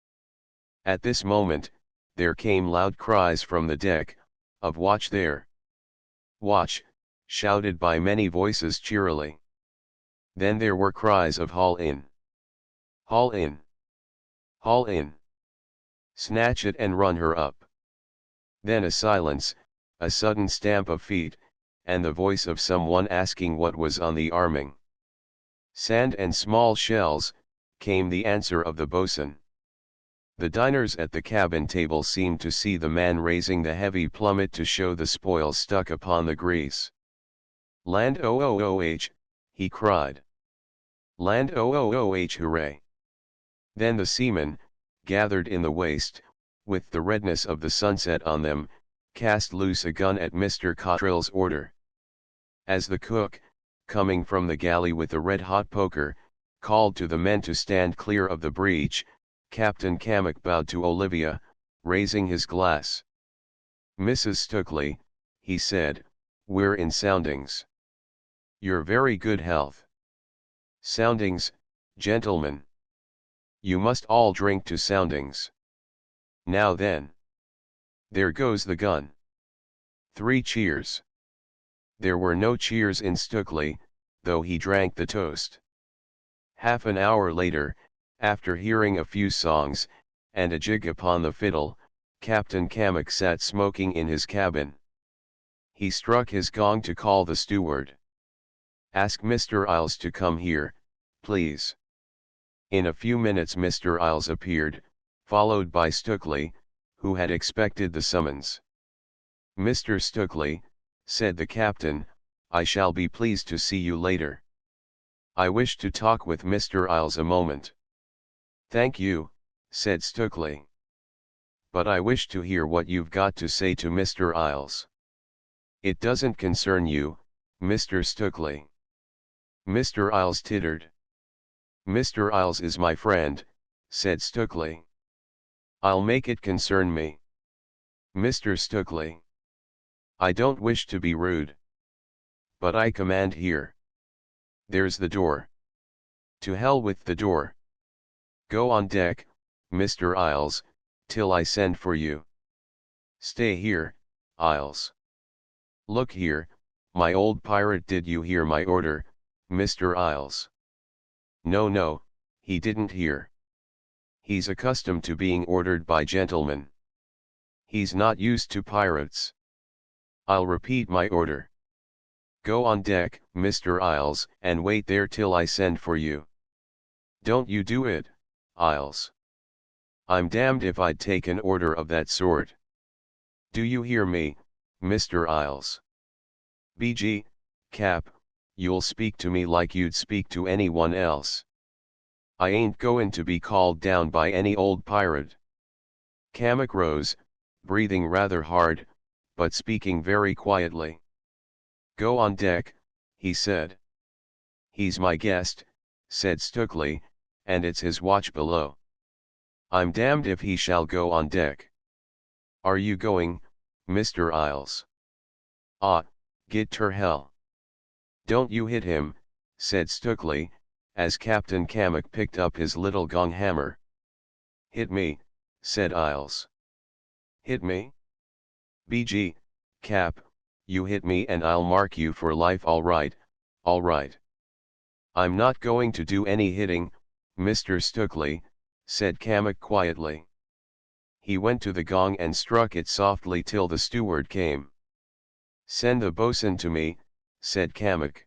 At this moment, there came loud cries from the deck, of "Watch there! Watch!" shouted by many voices cheerily. Then there were cries of "Haul in! Haul in! Haul in! Snatch it and run her up!" Then a silence, a sudden stamp of feet, and the voice of someone asking what was on the arming. "Sand and small shells," came the answer of the boatswain. The diners at the cabin table seemed to see the man raising the heavy plummet to show the spoils stuck upon the grease. "Land ooh," he cried. "Land ooh, hooray!" Then the seamen, gathered in the waist, with the redness of the sunset on them, cast loose a gun at Mr. Cottrell's order. As the cook, coming from the galley with a red-hot poker, called to the men to stand clear of the breach, Captain Kamek bowed to Olivia, raising his glass. "Mrs. Stukely," he said, "we're in soundings. Your very good health. Soundings, gentlemen. You must all drink to soundings. Now then. There goes the gun. 3 cheers." There were no cheers in Stukely, though he drank the toast. Half an hour later, after hearing a few songs, and a jig upon the fiddle, Captain Kamek sat smoking in his cabin. He struck his gong to call the steward. "Ask Mr. Isles to come here, please." In a few minutes Mr. Isles appeared, followed by Stukely, who had expected the summons. "Mr. Stukely," said the captain, "I shall be pleased to see you later. I wish to talk with Mr. Isles a moment." "Thank you," said Stukely. "But I wish to hear what you've got to say to Mr. Isles." "It doesn't concern you, Mr. Stukely." Mr. Isles tittered. "Mr. Isles is my friend," said Stukely. "I'll make it concern me." "Mr. Stukely. I don't wish to be rude. But I command here. There's the door. To hell with the door. Go on deck, Mr. Isles, till I send for you. Stay here, Isles. Look here, my old pirate, did you hear my order, Mr. Isles?" No, he didn't hear. He's accustomed to being ordered by gentlemen. He's not used to pirates. I'll repeat my order. Go on deck, Mr. Isles, and wait there till I send for you. Don't you do it, Isles. I'm damned if I'd take an order of that sort. Do you hear me, Mr. Isles? BG, Cap, you'll speak to me like you'd speak to anyone else. I ain't goin' to be called down by any old pirate." Kamek rose, breathing rather hard, but speaking very quietly. "Go on deck," he said. "He's my guest," said Stukely, "and it's his watch below. I'm damned if he shall go on deck. Are you going, Mr. Isles?" "Ah, git ter hell. Don't you hit him," said Stukely, as Captain Kamek picked up his little gong hammer. "Hit me," said Isles. "Hit me? BG, Cap, you hit me and I'll mark you for life. All right, all right." "I'm not going to do any hitting, Mr. Stukely," said Kamek quietly. He went to the gong and struck it softly till the steward came. "Send the boatswain to me," said Kamek.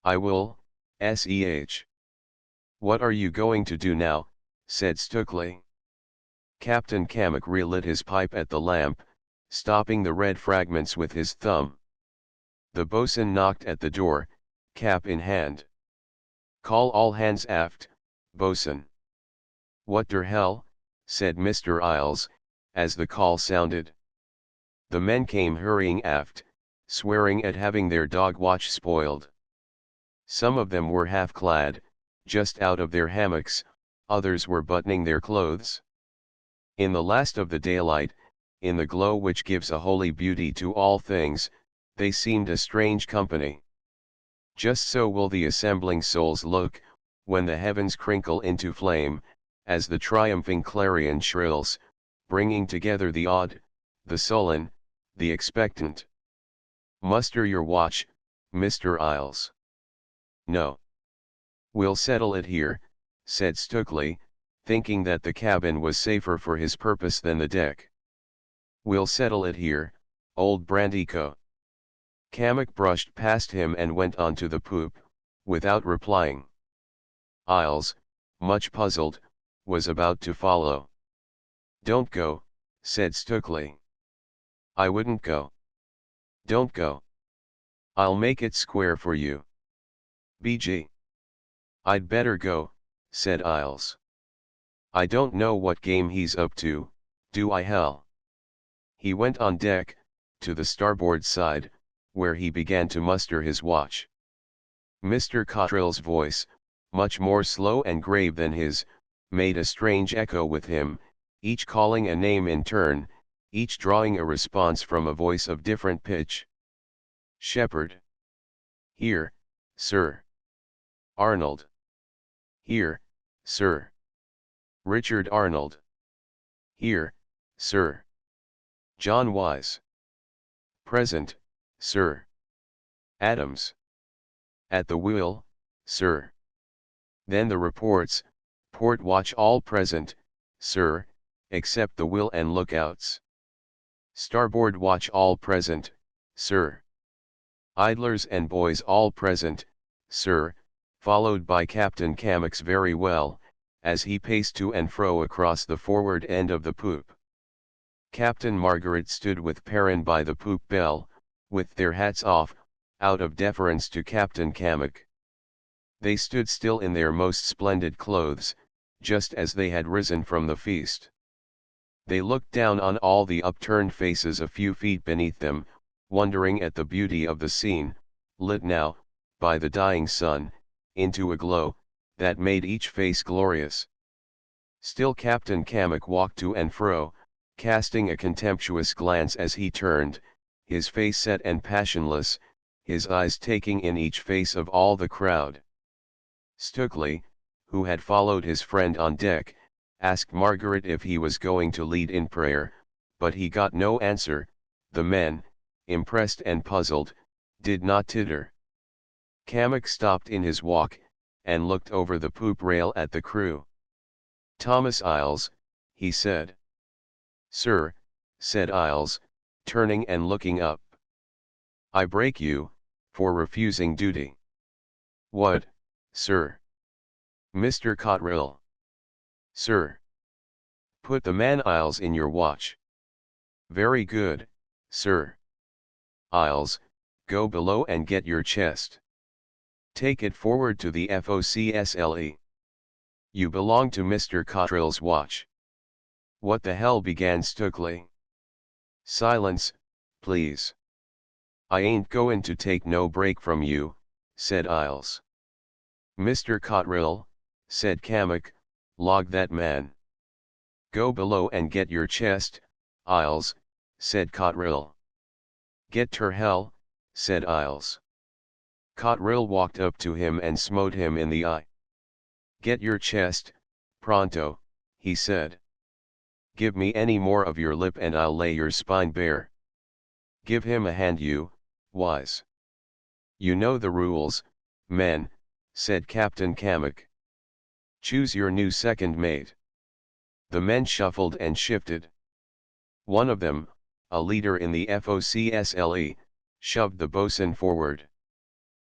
"I will, seh." "What are you going to do now?" said Stukely. Captain Kamek relit his pipe at the lamp, stopping the red fragments with his thumb. The boatswain knocked at the door, cap in hand. "Call all hands aft, boatswain." "What der hell?" said Mr. Isles, as the call sounded. The men came hurrying aft, swearing at having their dog watch spoiled. Some of them were half clad, just out of their hammocks, others were buttoning their clothes. In the last of the daylight, in the glow which gives a holy beauty to all things, they seemed a strange company. Just so will the assembling souls look, when the heavens crinkle into flame, as the triumphing clarion shrills, bringing together the awed, the sullen, the expectant. Muster your watch, Mr. Isles. No. We'll settle it here, said Stukely, thinking that the cabin was safer for his purpose than the deck. We'll settle it here, old Brandico. Kamek brushed past him and went on to the poop, without replying. Isles, much puzzled, was about to follow. Don't go, said Stukely. I wouldn't go. Don't go. I'll make it square for you. BG. I'd better go, said Isles. I don't know what game he's up to, do I hell? He went on deck, to the starboard side, where he began to muster his watch. Mr. Cottrell's voice, much more slow and grave than his, made a strange echo with him, each calling a name in turn, each drawing a response from a voice of different pitch. Shepherd. Here, sir. Arnold. Here, sir. Richard Arnold. Here, sir. John Wise. Present, sir. Adams. At the wheel, sir. Then the reports, port watch all present, sir, except the wheel and lookouts. Starboard watch all present, sir. Idlers and boys all present, sir, followed by Captain Kamek's very well, as he paced to and fro across the forward end of the poop. Captain Margaret stood with Perrin by the poop bell, with their hats off, out of deference to Captain Kamek. They stood still in their most splendid clothes, just as they had risen from the feast. They looked down on all the upturned faces a few feet beneath them, wondering at the beauty of the scene, lit now, by the dying sun, into a glow, that made each face glorious. Still Captain Kamek walked to and fro, casting a contemptuous glance as he turned, his face set and passionless, his eyes taking in each face of all the crowd. Stukely, who had followed his friend on deck, asked Margaret if he was going to lead in prayer, but he got no answer. The men, impressed and puzzled, did not titter. Kamek stopped in his walk, and looked over the poop rail at the crew. Thomas Isles, he said. Sir, said Isles, turning and looking up. I break you, for refusing duty. What, sir? Mr. Cottrell. Sir. Put the man Isles in your watch. Very good, sir. Isles, go below and get your chest. Take it forward to the FOCSLE. You belong to Mr. Cottrell's watch. What the hell, began Stukely. Silence, please. I ain't goin' to take no break from you, said Isles. Mr. Cottrell, said Kamek, log that man. Go below and get your chest, Isles, said Cottrell. Get ter hell, said Isles. Cottrell walked up to him and smote him in the eye. Get your chest, pronto, he said. Give me any more of your lip and I'll lay your spine bare. Give him a hand, you, Wise. You know the rules, men, said Captain Kamek. Choose your new second mate. The men shuffled and shifted. One of them, a leader in the FOCSLE, shoved the bosun forward.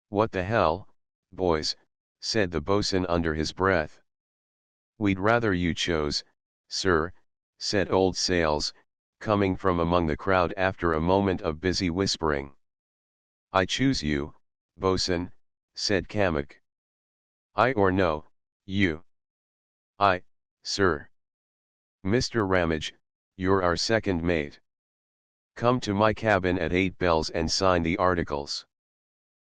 What the hell, boys, said the bosun under his breath. We'd rather you chose, sir, said Old Sales, coming from among the crowd after a moment of busy whispering. I choose you, bosun, said Kamek. I or no, you. I, sir. Mr. Ramage, you're our second mate. Come to my cabin at 8 bells and sign the articles.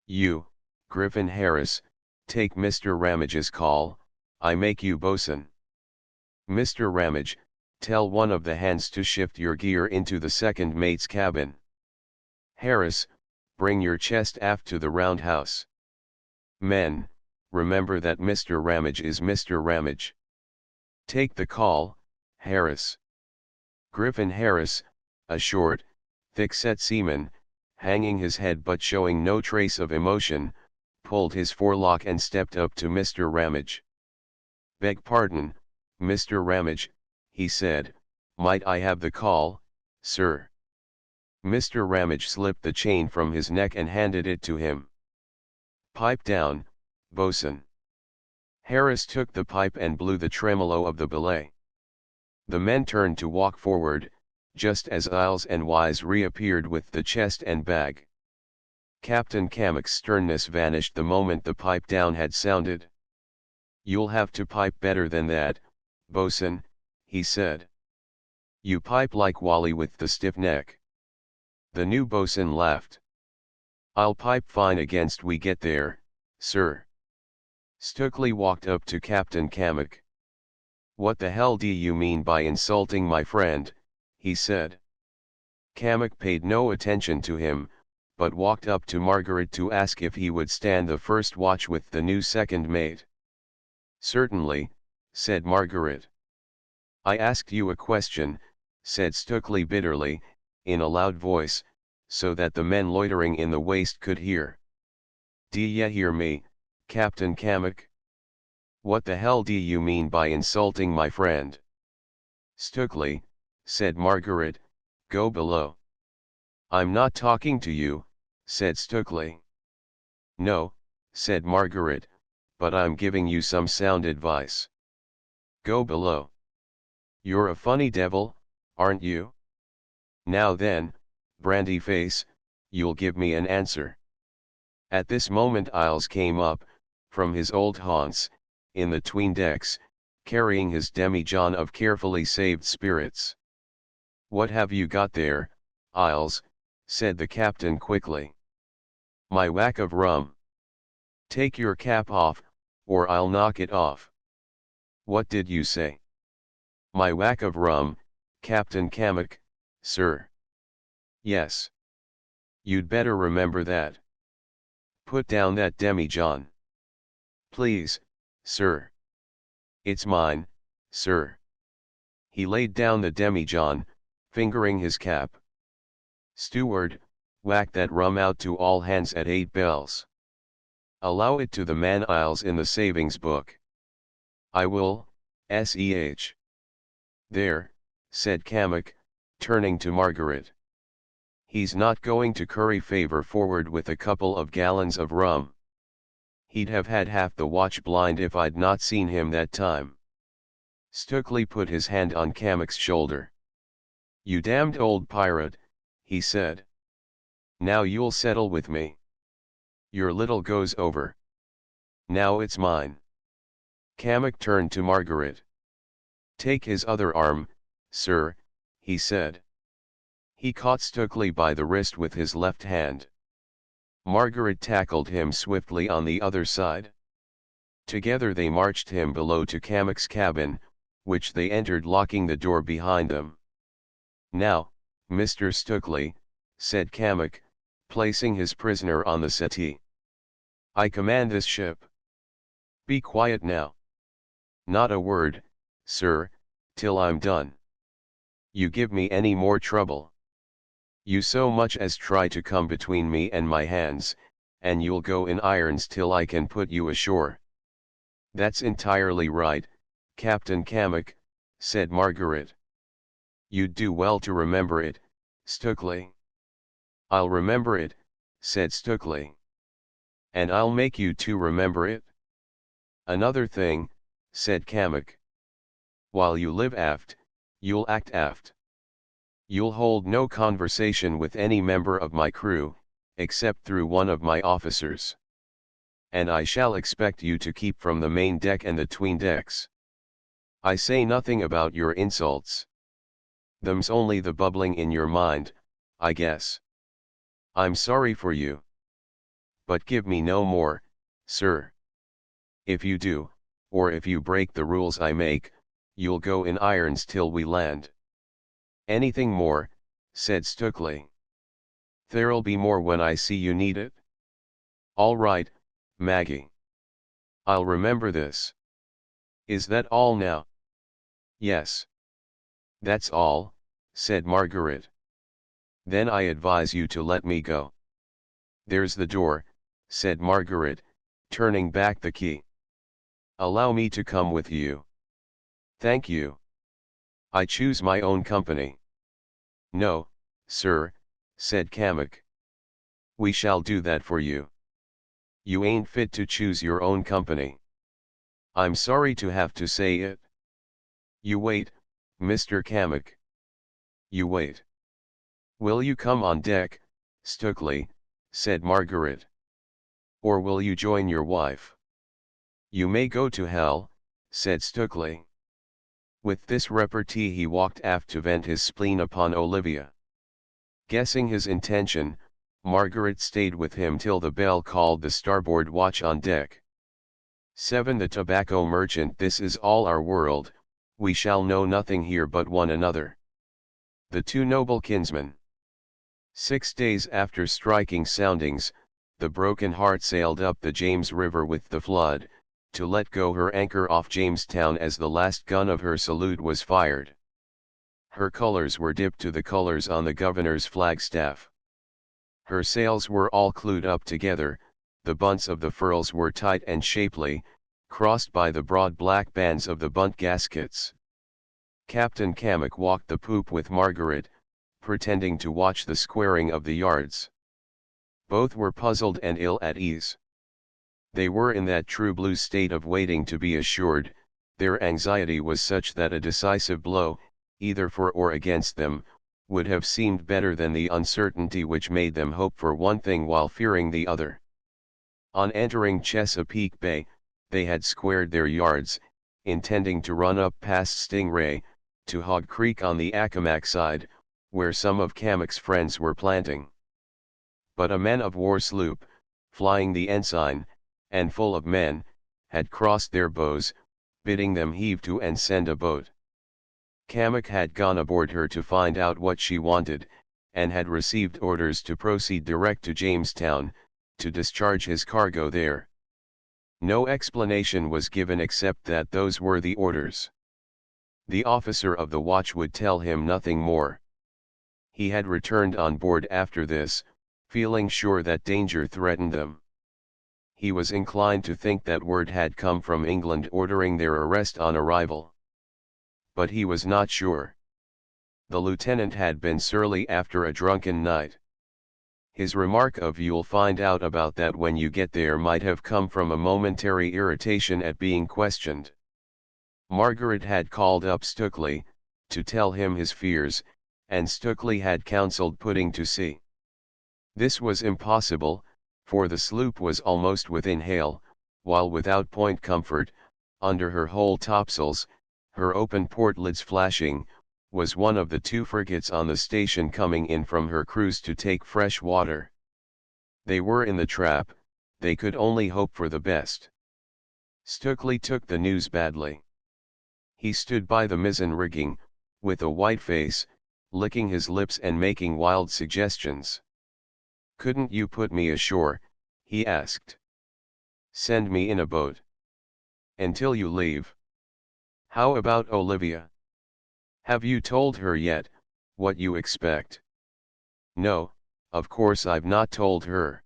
You, Griffin Harris, take Mr. Ramage's call, I make you bosun. Mr. Ramage, tell one of the hands to shift your gear into the second mate's cabin. Harris, bring your chest aft to the roundhouse. Men, remember that Mr. Ramage is Mr. Ramage. Take the call, Harris. Griffin Harris, a short, thick-set seaman, hanging his head but showing no trace of emotion, pulled his forelock and stepped up to Mr. Ramage. Beg pardon, Mr. Ramage, he said, might I have the call, sir? Mr. Ramage slipped the chain from his neck and handed it to him. Pipe down, bosun. Harris took the pipe and blew the tremolo of the belay. The men turned to walk forward, just as Isles and Wise reappeared with the chest and bag. Captain Cammock's sternness vanished the moment the pipe down had sounded. You'll have to pipe better than that, bosun, he said. You pipe like Wally with the stiff neck. The new bosun laughed. I'll pipe fine against we get there, sir. Stokely walked up to Captain Cammock. What the hell do you mean by insulting my friend, he said. Cammock paid no attention to him, but walked up to Margaret to ask if he would stand the first watch with the new second mate. Certainly, said Margaret. I asked you a question, said Stokely bitterly, in a loud voice, so that the men loitering in the waist could hear. D'ye hear me, Captain Cammock? What the hell do you mean by insulting my friend? Stokely, said Margaret, go below. I'm not talking to you, said Stokely. No, said Margaret, but I'm giving you some sound advice. Go below. You're a funny devil, aren't you? Now then, brandy face, you'll give me an answer. At this moment Isles came up, from his old haunts, in the 'tween decks, carrying his demijohn of carefully saved spirits. What have you got there, Isles? Said the captain quickly. My whack of rum. Take your cap off, or I'll knock it off. What did you say? My whack of rum, Captain Cammock, sir. Yes. You'd better remember that. Put down that demijohn. Please, sir. It's mine, sir. He laid down the demijohn, fingering his cap. Steward, whack that rum out to all hands at 8 bells. Allow it to the man Isles in the savings book. I will, seh. There, said Cammock, turning to Margaret. He's not going to curry favor forward with a couple of gallons of rum. He'd have had half the watch blind if I'd not seen him that time. Stokely put his hand on Cammock's shoulder. You damned old pirate, he said. Now you'll settle with me. Your little goes over. Now it's mine. Cammock turned to Margaret. Take his other arm, sir, he said. He caught Stokely by the wrist with his left hand. Margaret tackled him swiftly on the other side. Together they marched him below to Cammock's cabin, which they entered locking the door behind them. Now, Mr. Stokely, said Cammock, placing his prisoner on the settee. I command this ship. Be quiet now. Not a word, sir, till I'm done. You give me any more trouble. You so much as try to come between me and my hands, and you'll go in irons till I can put you ashore. That's entirely right, Captain Cammock, said Margaret. You'd do well to remember it, Stokely. I'll remember it, said Stokely. And I'll make you two remember it. Another thing, said Cammock. While you live aft, you'll act aft. You'll hold no conversation with any member of my crew, except through one of my officers. And I shall expect you to keep from the main deck and the 'tween decks. I say nothing about your insults. Them's only the bubbling in your mind, I guess. I'm sorry for you. But give me no more, sir. If you do, or if you break the rules I make, you'll go in irons till we land. Anything more, said Stukely. There'll be more when I see you need it. All right, Maggie. I'll remember this. Is that all now? Yes. That's all, said Margaret. Then I advise you to let me go. There's the door, said Margaret, turning back the key. Allow me to come with you. Thank you. I choose my own company. No, sir, said Kamek. We shall do that for you. You ain't fit to choose your own company. I'm sorry to have to say it. You wait, Mr. Kamek. You wait. Will you come on deck, Stukely, said Margaret. Or will you join your wife? You may go to hell, said Stukely. With this repartee he walked aft to vent his spleen upon Olivia. Guessing his intention, Margaret stayed with him till the bell called the starboard watch on deck. 7. The tobacco merchant. This is all our world, we shall know nothing here but one another. The two noble kinsmen. 6 days after striking soundings, the Broken Heart sailed up the James River with the flood, to let go her anchor off Jamestown as the last gun of her salute was fired. Her colors were dipped to the colors on the governor's flagstaff. Her sails were all clewed up together, the bunts of the furls were tight and shapely, crossed by the broad black bands of the bunt gaskets. Captain Kamek walked the poop with Margaret, pretending to watch the squaring of the yards. Both were puzzled and ill at ease. They were in that true blue state of waiting to be assured. Their anxiety was such that a decisive blow, either for or against them, would have seemed better than the uncertainty which made them hope for one thing while fearing the other. On entering Chesapeake Bay, they had squared their yards, intending to run up past Stingray, to Hog Creek on the Accomack side, where some of Kamek's friends were planting. But a man-of-war sloop, flying the ensign, and full of men, had crossed their bows, bidding them heave to and send a boat. Kamek had gone aboard her to find out what she wanted, and had received orders to proceed direct to Jamestown, to discharge his cargo there. No explanation was given except that those were the orders. The officer of the watch would tell him nothing more. He had returned on board after this, feeling sure that danger threatened them. He was inclined to think that word had come from England ordering their arrest on arrival. But he was not sure. The lieutenant had been surly after a drunken night. His remark of "you'll find out about that when you get there" might have come from a momentary irritation at being questioned. Margaret had called up Stukely, to tell him his fears, and Stukely had counselled putting to sea. This was impossible, for the sloop was almost within hail, while without point comfort, under her whole topsails, her open port lids flashing, was one of the two frigates on the station coming in from her cruise to take fresh water. They were in the trap, they could only hope for the best. Stukely took the news badly. He stood by the mizzen rigging, with a white face, licking his lips and making wild suggestions. "Couldn't you put me ashore?" he asked. "Send me in a boat. Until you leave. How about Olivia? Have you told her yet, what you expect?" "No, of course I've not told her."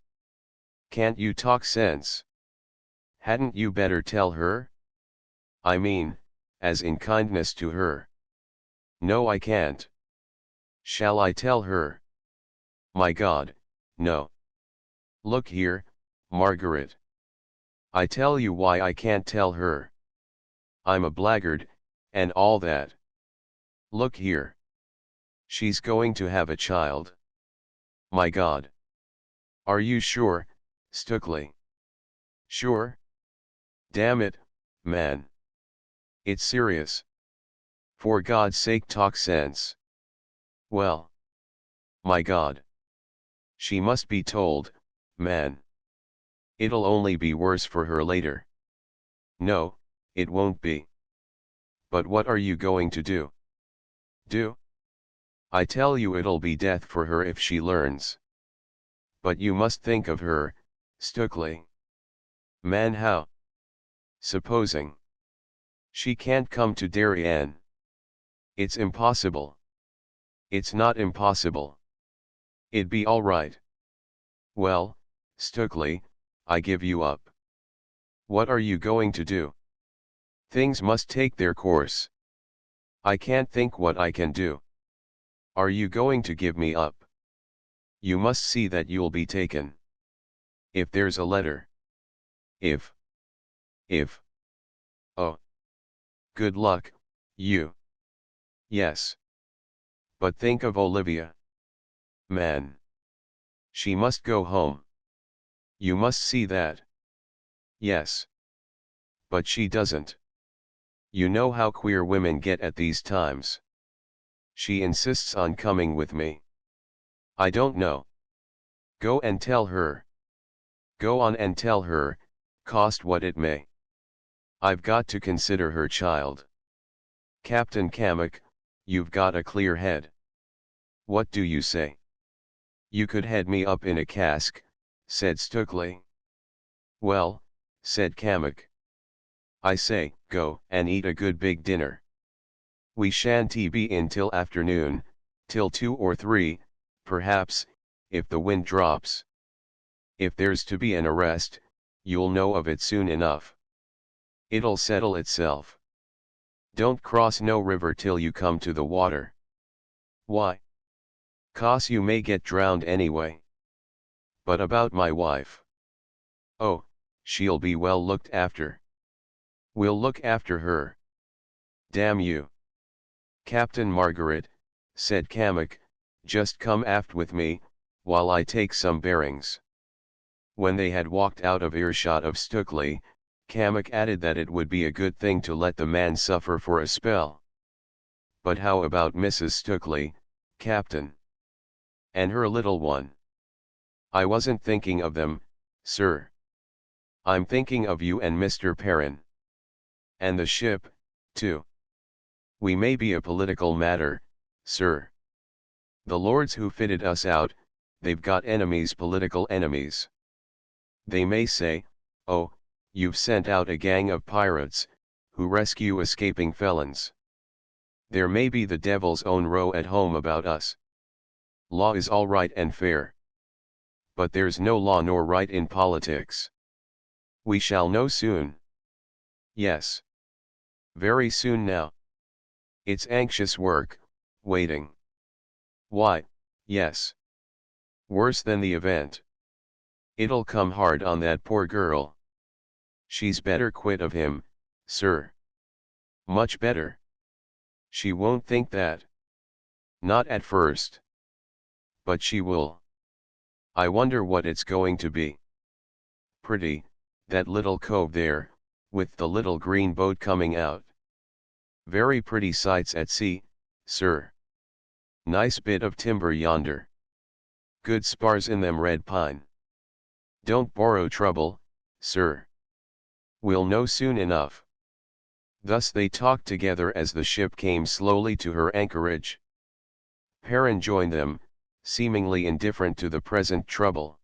"Can't you talk sense? Hadn't you better tell her? I mean, as in kindness to her." "No, I can't." "Shall I tell her?" "My God, no. Look here, Margaret. I tell you why I can't tell her. I'm a blackguard, and all that. Look here. She's going to have a child." "My God. Are you sure, Stukely?" "Sure. Damn it, man. It's serious. For God's sake talk sense." "Well. My God. She must be told, man. It'll only be worse for her later." "No, it won't be. But what are you going to do? Do? I tell you it'll be death for her if she learns. But you must think of her, Stukely. Man, how? Supposing she can't come to Darien. It's impossible. It's not impossible. It'd be all right. Well, Stukely, I give you up. What are you going to do? Things must take their course. I can't think what I can do. Are you going to give me up? You must see that you'll be taken. If there's a letter. If. Oh. Good luck, you. Yes. But think of Olivia. Man. She must go home. You must see that. Yes. But she doesn't. You know how queer women get at these times. She insists on coming with me. I don't know. Go and tell her. Go on and tell her, cost what it may. I've got to consider her child. Captain Kamak, you've got a clear head. What do you say? You could head me up in a cask, said Stukely. Well, said Kamak. I say, go and eat a good big dinner. We shan't be in till afternoon, till 2 or 3, perhaps, if the wind drops. If there's to be an arrest, you'll know of it soon enough. It'll settle itself. Don't cross no river till you come to the water. Why? 'Cause you may get drowned anyway. But about my wife. Oh, she'll be well looked after. We'll look after her. Damn you. Captain Margaret, said Kamak, just come aft with me, while I take some bearings. When they had walked out of earshot of Stukely, Kamak added that it would be a good thing to let the man suffer for a spell. But how about Mrs. Stukely, Captain? And her little one? I wasn't thinking of them, sir. I'm thinking of you and Mr. Perrin. And the ship, too. We may be a political matter, sir. The lords who fitted us out, they've got enemies, political enemies. They may say, oh, you've sent out a gang of pirates, who rescue escaping felons. There may be the devil's own row at home about us. Law is all right and fair. But there's no law nor right in politics. We shall know soon. Yes. Very soon now. It's anxious work, waiting. Why, yes. Worse than the event. It'll come hard on that poor girl. She's better quit of him, sir. Much better. She won't think that. Not at first. But she will. I wonder what it's going to be. Pretty, that little cove there, with the little green boat coming out. Very pretty sights at sea, sir. Nice bit of timber yonder. Good spars in them red pine. Don't borrow trouble, sir. We'll know soon enough. Thus they talked together as the ship came slowly to her anchorage. Perrin joined them, seemingly indifferent to the present trouble.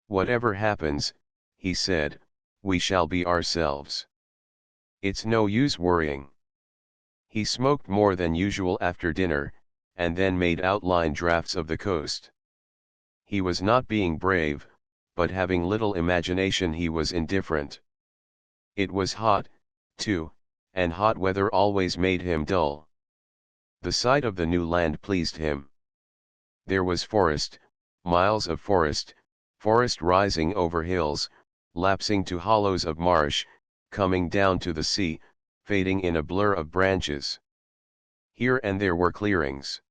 Whatever happens, he said, we shall be ourselves. It's no use worrying. He smoked more than usual after dinner, and then made outline drafts of the coast. He was not being brave, but having little imagination he was indifferent. It was hot, too, and hot weather always made him dull. The sight of the new land pleased him. There was forest, miles of forest, forest rising over hills, lapsing to hollows of marsh, coming down to the sea, fading in a blur of branches. Here and there were clearings.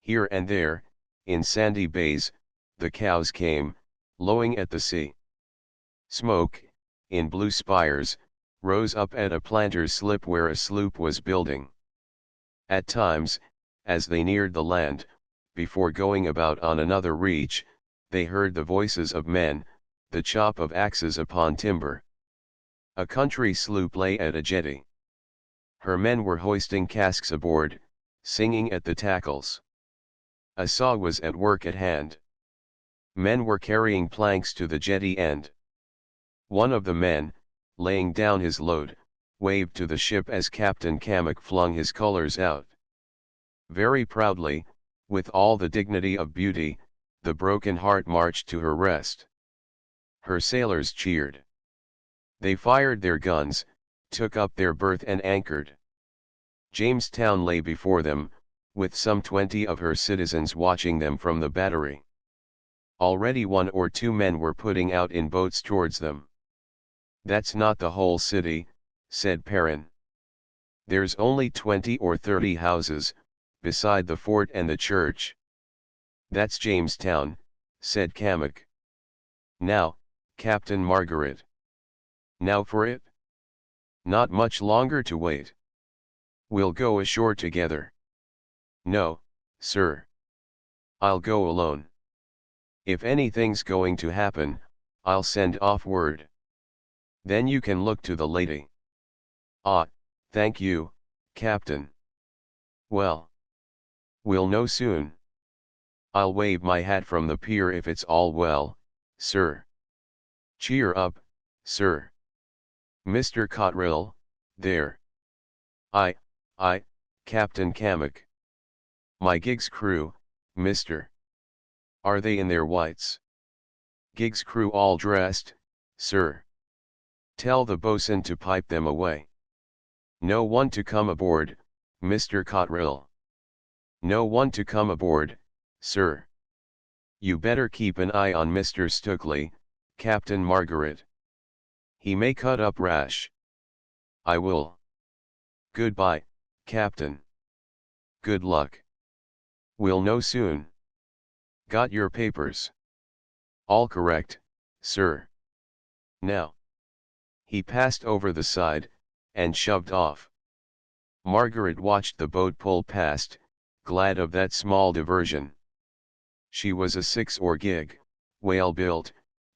Here and there, in sandy bays, the cows came, lowing at the sea. Smoke, in blue spires, rose up at a planter's slip where a sloop was building. At times, as they neared the land, before going about on another reach, they heard the voices of men, the chop of axes upon timber. A country sloop lay at a jetty. Her men were hoisting casks aboard, singing at the tackles. A saw was at work at hand. Men were carrying planks to the jetty end. One of the men, laying down his load, waved to the ship as Captain Kamek flung his colors out. Very proudly, with all the dignity of beauty, the broken heart marched to her rest. Her sailors cheered. They fired their guns, took up their berth and anchored. Jamestown lay before them, with some 20 of her citizens watching them from the battery. Already 1 or 2 men were putting out in boats towards them. "That's not the whole city," said Perrin. "There's only 20 or 30 houses, beside the fort and the church." "That's Jamestown," said Kamek. "Now, Captain Margaret. Now for it? Not much longer to wait. We'll go ashore together." "No, sir. I'll go alone. If anything's going to happen, I'll send off word. Then you can look to the lady." "Ah, thank you, Captain." "Well, we'll know soon. I'll wave my hat from the pier if it's all well, sir." "Cheer up, sir. Mr. Cotterill, there." I, Captain Kamek. "My gig's crew, mister." "Are they in their whites?" "Gig's crew all dressed, sir." "Tell the boatswain to pipe them away." "No one to come aboard, Mr. Cotterill." "No one to come aboard, sir." "You better keep an eye on Mr. Stukeley, Captain Margaret. He may cut up rash." "I will." "Goodbye, Captain." "Good luck." "We'll know soon." "Got your papers?" "All correct, sir." "Now." He passed over the side, and shoved off. Margaret watched the boat pull past, glad of that small diversion. She was a 6-oar gig, whale-built,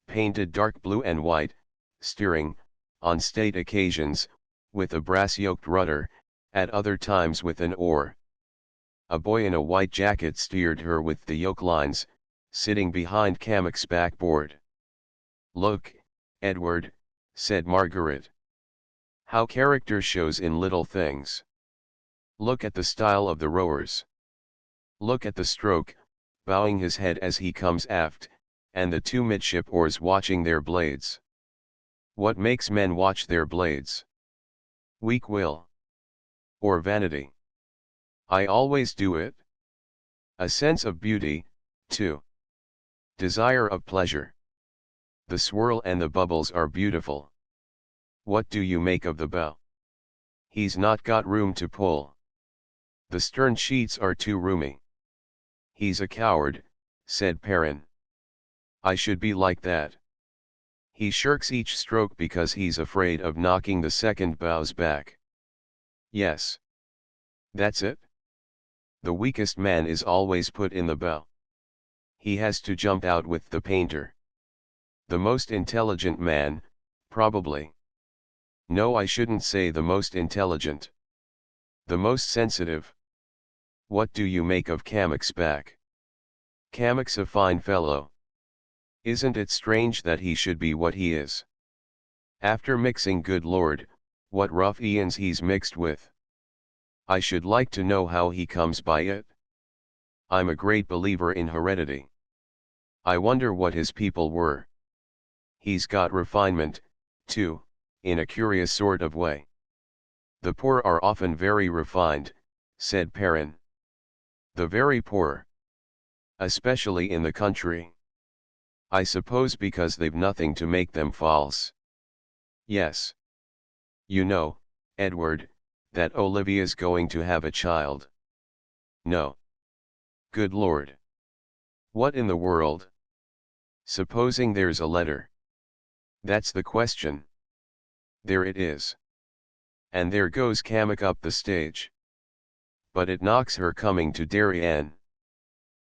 painted dark blue and white, steering, on state occasions, with a brass-yoked rudder, at other times with an oar. A boy in a white jacket steered her with the yoke lines, sitting behind Kamek's backboard. "Look, Edward," said Margaret. "How character shows in little things. Look at the style of the rowers. Look at the stroke, bowing his head as he comes aft, and the 2 midship oars watching their blades. What makes men watch their blades? Weak will. Or vanity? I always do it. A sense of beauty, too. Desire of pleasure. The swirl and the bubbles are beautiful. What do you make of the bow? He's not got room to pull. The stern sheets are too roomy." "He's a coward," said Perrin. "I should be like that. He shirks each stroke because he's afraid of knocking the second bows back." "Yes. That's it. The weakest man is always put in the bow. He has to jump out with the painter. The most intelligent man, probably. No, I shouldn't say the most intelligent. The most sensitive. What do you make of Kamek's back?" "Kamek's a fine fellow. Isn't it strange that he should be what he is? After mixing, good Lord, what ruffians he's mixed with. I should like to know how he comes by it. I'm a great believer in heredity. I wonder what his people were. He's got refinement, too, in a curious sort of way." "The poor are often very refined," said Perrin. "The very poor. Especially in the country. I suppose because they've nothing to make them false." "Yes. You know, Edward, that Olivia's going to have a child." "No. Good Lord. What in the world? Supposing there's a letter?" "That's the question. There it is. And there goes Kamek up the stage. But it knocks her coming to Darien.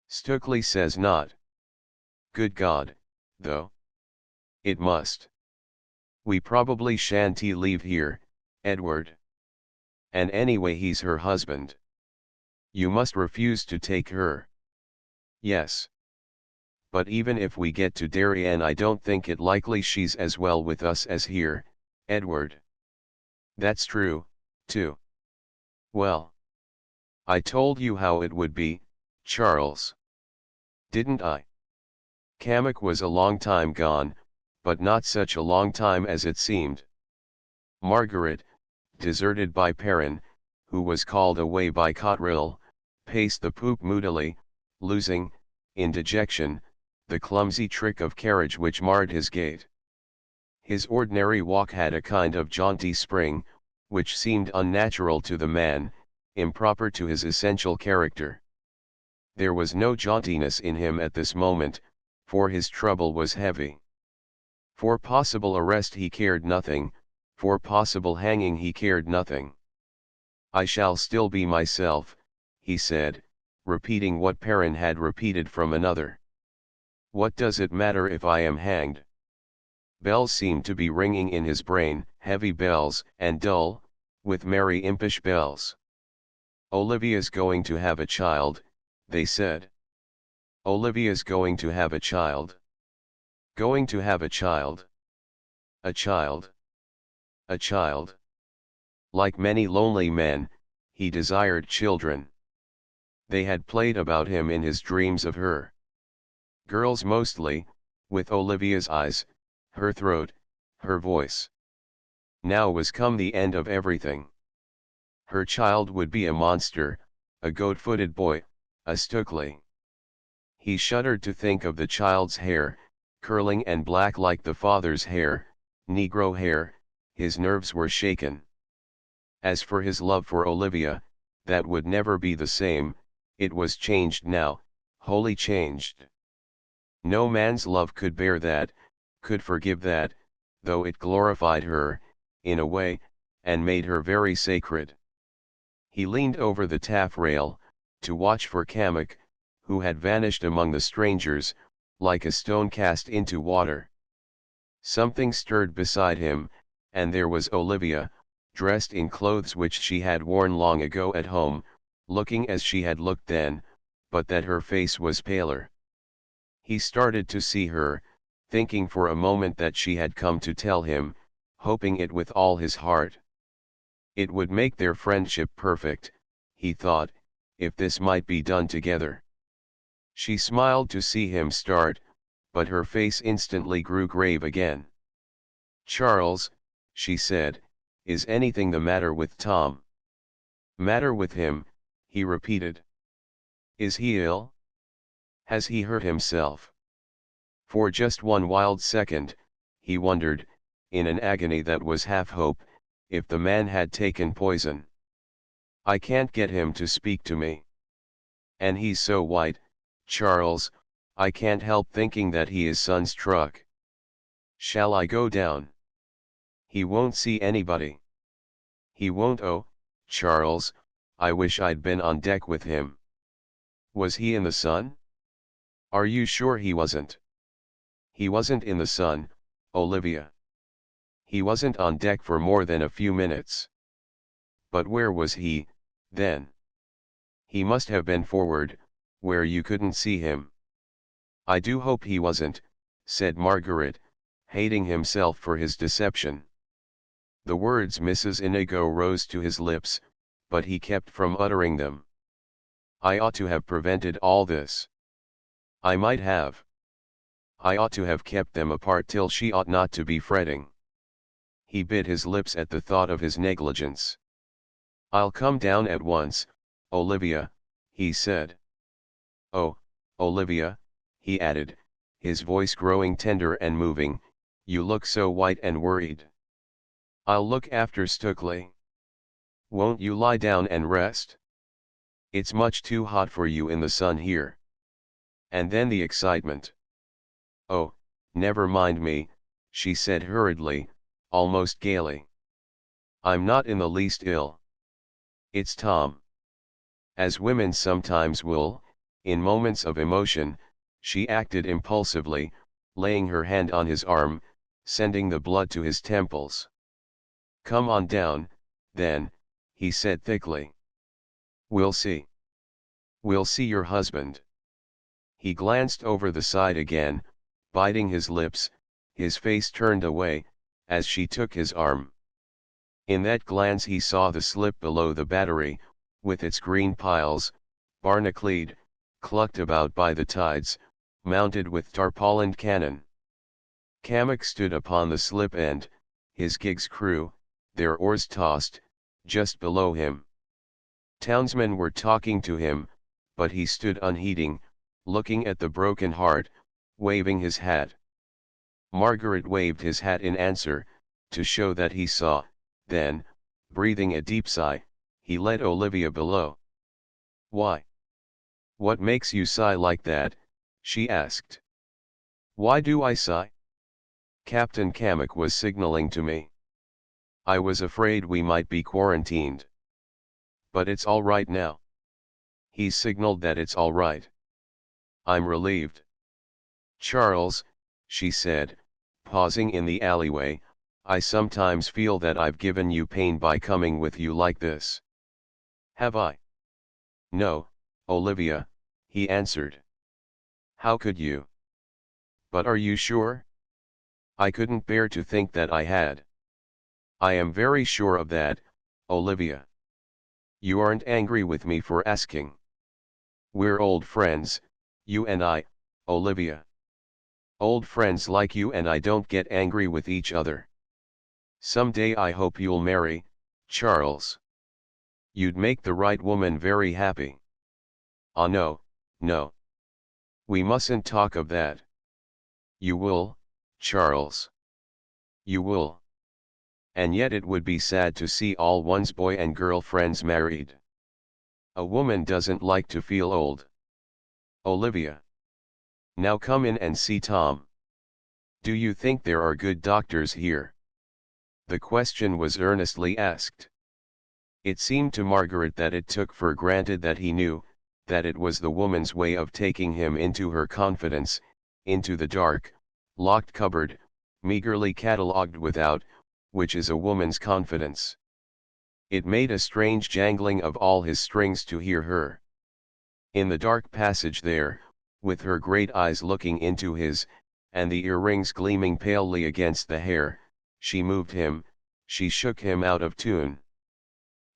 Stukeley says not. Good God, though. It must. We probably shan't leave here, Edward. And anyway he's her husband. You must refuse to take her. Yes. But even if we get to Darien I don't think it likely she's as well with us as here, Edward. That's true, too. Well. I told you how it would be, Charles. Didn't I? Kamek was a long time gone, but not such a long time as it seemed. Margaret, deserted by Perrin, who was called away by Cotterill, paced the poop moodily, losing, in dejection, the clumsy trick of carriage which marred his gait. His ordinary walk had a kind of jaunty spring, which seemed unnatural to the man, improper to his essential character. There was no jauntiness in him at this moment, for his trouble was heavy. For possible arrest he cared nothing, for possible hanging he cared nothing. I shall still be myself, he said, repeating what Perrin had repeated from another. What does it matter if I am hanged? Bells seemed to be ringing in his brain, heavy bells, and dull, with merry impish bells. Olivia's going to have a child, they said. Olivia's going to have a child. Going to have a child. A child. A child. Like many lonely men, he desired children. They had played about him in his dreams of her. Girls mostly, with Olivia's eyes, her throat, her voice. Now was come the end of everything. Her child would be a monster, a goat-footed boy, a Stukely. He shuddered to think of the child's hair, curling and black like the father's hair, Negro hair. His nerves were shaken. As for his love for Olivia, that would never be the same, it was changed now, wholly changed. No man's love could bear that, could forgive that, though it glorified her, in a way, and made her very sacred. He leaned over the taffrail, to watch for Kamek, who had vanished among the strangers, like a stone cast into water. Something stirred beside him, and there was Olivia, dressed in clothes which she had worn long ago at home, looking as she had looked then, but that her face was paler. He started to see her, thinking for a moment that she had come to tell him, hoping it with all his heart. It would make their friendship perfect, he thought, if this might be done together. She smiled to see him start, but her face instantly grew grave again. Charles, she said, is anything the matter with Tom? Matter with him, he repeated. Is he ill? Has he hurt himself? For just one wild second, he wondered, in an agony that was half hope, if the man had taken poison. I can't get him to speak to me. And he's so white, Charles, I can't help thinking that he is sunstruck. Shall I go down? He won't see anybody. He won't. Oh, Charles, I wish I'd been on deck with him. Was he in the sun? Are you sure he wasn't? He wasn't in the sun, Olivia. He wasn't on deck for more than a few minutes. But where was he, then? He must have been forward, where you couldn't see him. I do hope he wasn't, said Margaret, hating himself for his deception. The words Mrs. Inigo rose to his lips, but he kept from uttering them. I ought to have prevented all this. I might have. I ought to have kept them apart till she ought not to be fretting. He bit his lips at the thought of his negligence. I'll come down at once, Olivia, he said. Oh, Olivia, he added, his voice growing tender and moving, you look so white and worried. I'll look after Stukely. Won't you lie down and rest? It's much too hot for you in the sun here. And then the excitement. Oh, never mind me, she said hurriedly, almost gaily. I'm not in the least ill. It's Tom. As women sometimes will, in moments of emotion, she acted impulsively, laying her hand on his arm, sending the blood to his temples. "Come on down, then," he said thickly. "We'll see. We'll see your husband." He glanced over the side again, biting his lips, his face turned away, as she took his arm. In that glance he saw the slip below the battery, with its green piles, barnacled, clucked about by the tides, mounted with tarpaulined cannon. Kamek stood upon the slip end, his gig's crew, their oars tossed, just below him. Townsmen were talking to him, but he stood unheeding, looking at the broken heart, waving his hat. Margaret waved his hat in answer, to show that he saw. Then, breathing a deep sigh, he led Olivia below. "Why? What makes you sigh like that?" she asked. "Why do I sigh?" "Captain Kamek was signaling to me. I was afraid we might be quarantined. But it's all right now. He's signaled that it's all right. I'm relieved." "Charles," she said, pausing in the alleyway, "I sometimes feel that I've given you pain by coming with you like this." "Have I?" "No, Olivia," he answered. "How could you?" "But are you sure?" "I couldn't bear to think that I had." "I am very sure of that, Olivia. You aren't angry with me for asking. We're old friends, you and I, Olivia. Old friends like you and I don't get angry with each other. Someday I hope you'll marry, Charles. You'd make the right woman very happy." "Ah no, no. We mustn't talk of that." "You will, Charles. You will. And yet it would be sad to see all one's boy and girl friends married. A woman doesn't like to feel old. Olivia. Now come in and see Tom. Do you think there are good doctors here?" The question was earnestly asked. It seemed to Margaret that it took for granted that he knew, that it was the woman's way of taking him into her confidence, into the dark, locked cupboard, meagerly catalogued without, which is a woman's confidence. It made a strange jangling of all his strings to hear her. In the dark passage there, with her great eyes looking into his, and the earrings gleaming palely against the hair, she moved him, she shook him out of tune.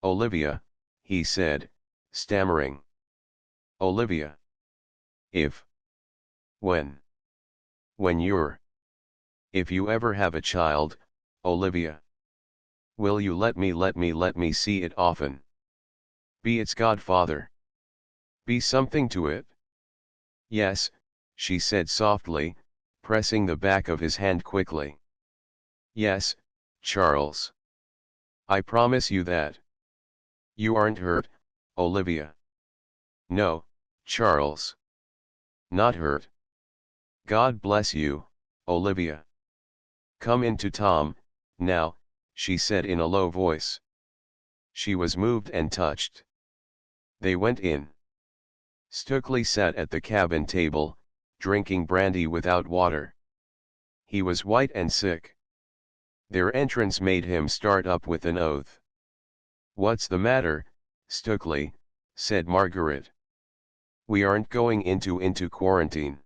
"Olivia," he said, stammering. "Olivia. If. When. When you're. If you ever have a child, Olivia. Will you let me see it often? Be its godfather. Be something to it?" "Yes," she said softly, pressing the back of his hand quickly. "Yes, Charles. I promise you that. You aren't hurt, Olivia?" "No, Charles. Not hurt. God bless you, Olivia. Come in to Tom, now," she said in a low voice. She was moved and touched. They went in. Stukely sat at the cabin table, drinking brandy without water. He was white and sick. Their entrance made him start up with an oath. "What's the matter, Stukely?" said Margaret. "We aren't going into quarantine.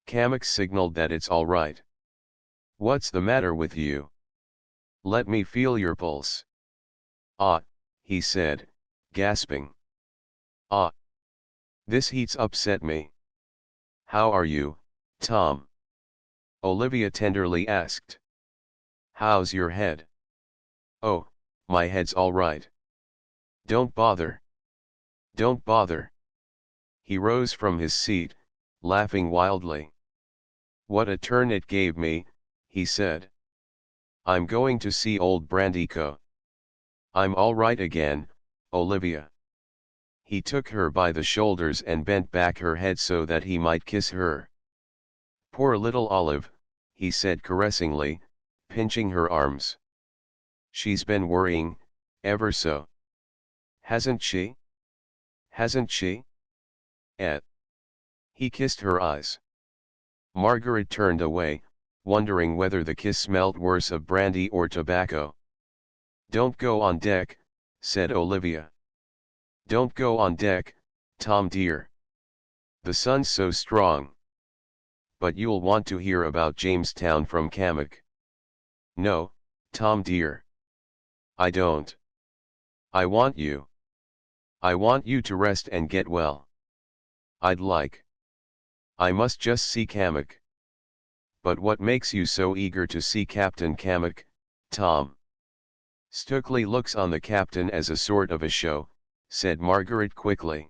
Kamek signaled that it's all right. What's the matter with you? Let me feel your pulse." "Ah," he said, gasping. "Ah. This heat's upset me." "How are you, Tom?" Olivia tenderly asked. "How's your head?" "Oh, my head's all right. Don't bother. Don't bother." He rose from his seat, laughing wildly. "What a turn it gave me," he said. "I'm going to see old Brandico. I'm all right again, Olivia." He took her by the shoulders and bent back her head so that he might kiss her. "Poor little Olive," he said caressingly, pinching her arms. "She's been worrying, ever so. Hasn't she? Hasn't she? Eh?" He kissed her eyes. Margaret turned away, wondering whether the kiss smelled worse of brandy or tobacco. "Don't go on deck," said Olivia. "Don't go on deck, Tom dear. The sun's so strong. But you'll want to hear about Jamestown from Kamak." "No, Tom dear. I don't. I want you. I want you to rest and get well. I must just see Kamak." "But what makes you so eager to see Captain Kamak, Tom?" "Stukely looks on the captain as a sort of a show," said Margaret quickly.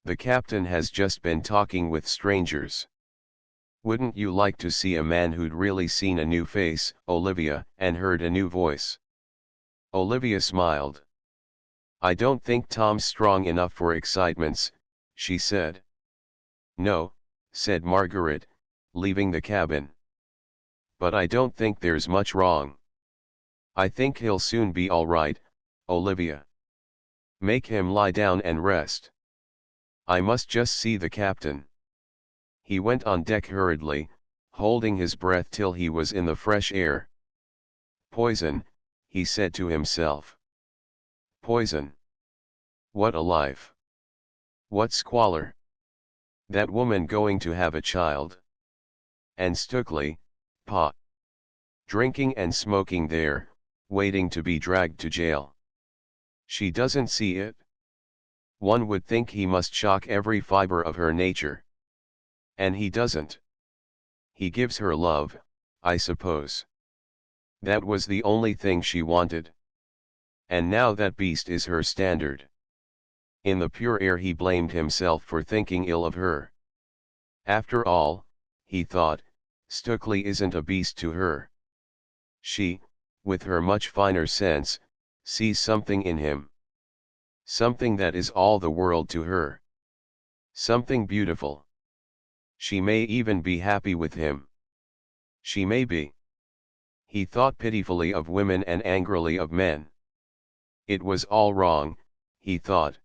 "The captain has just been talking with strangers." "Wouldn't you like to see a man who'd really seen a new face, Olivia, and heard a new voice?" Olivia smiled. "I don't think Tom's strong enough for excitements," she said. "No," said Margaret, leaving the cabin. "But I don't think there's much wrong. I think he'll soon be all right, Olivia. Make him lie down and rest. I must just see the captain." He went on deck hurriedly, holding his breath till he was in the fresh air. "Poison," he said to himself. "Poison. What a life. What squalor. That woman going to have a child. And Stukely, pa. Drinking and smoking there, waiting to be dragged to jail. She doesn't see it. One would think he must shock every fiber of her nature. And he doesn't. He gives her love, I suppose. That was the only thing she wanted. And now that beast is her standard." In the pure air he blamed himself for thinking ill of her. After all, he thought, Stukely isn't a beast to her. She, with her much finer sense, sees something in him. Something that is all the world to her. Something beautiful. She may even be happy with him. She may be. He thought pitifully of women and angrily of men. It was all wrong, he thought.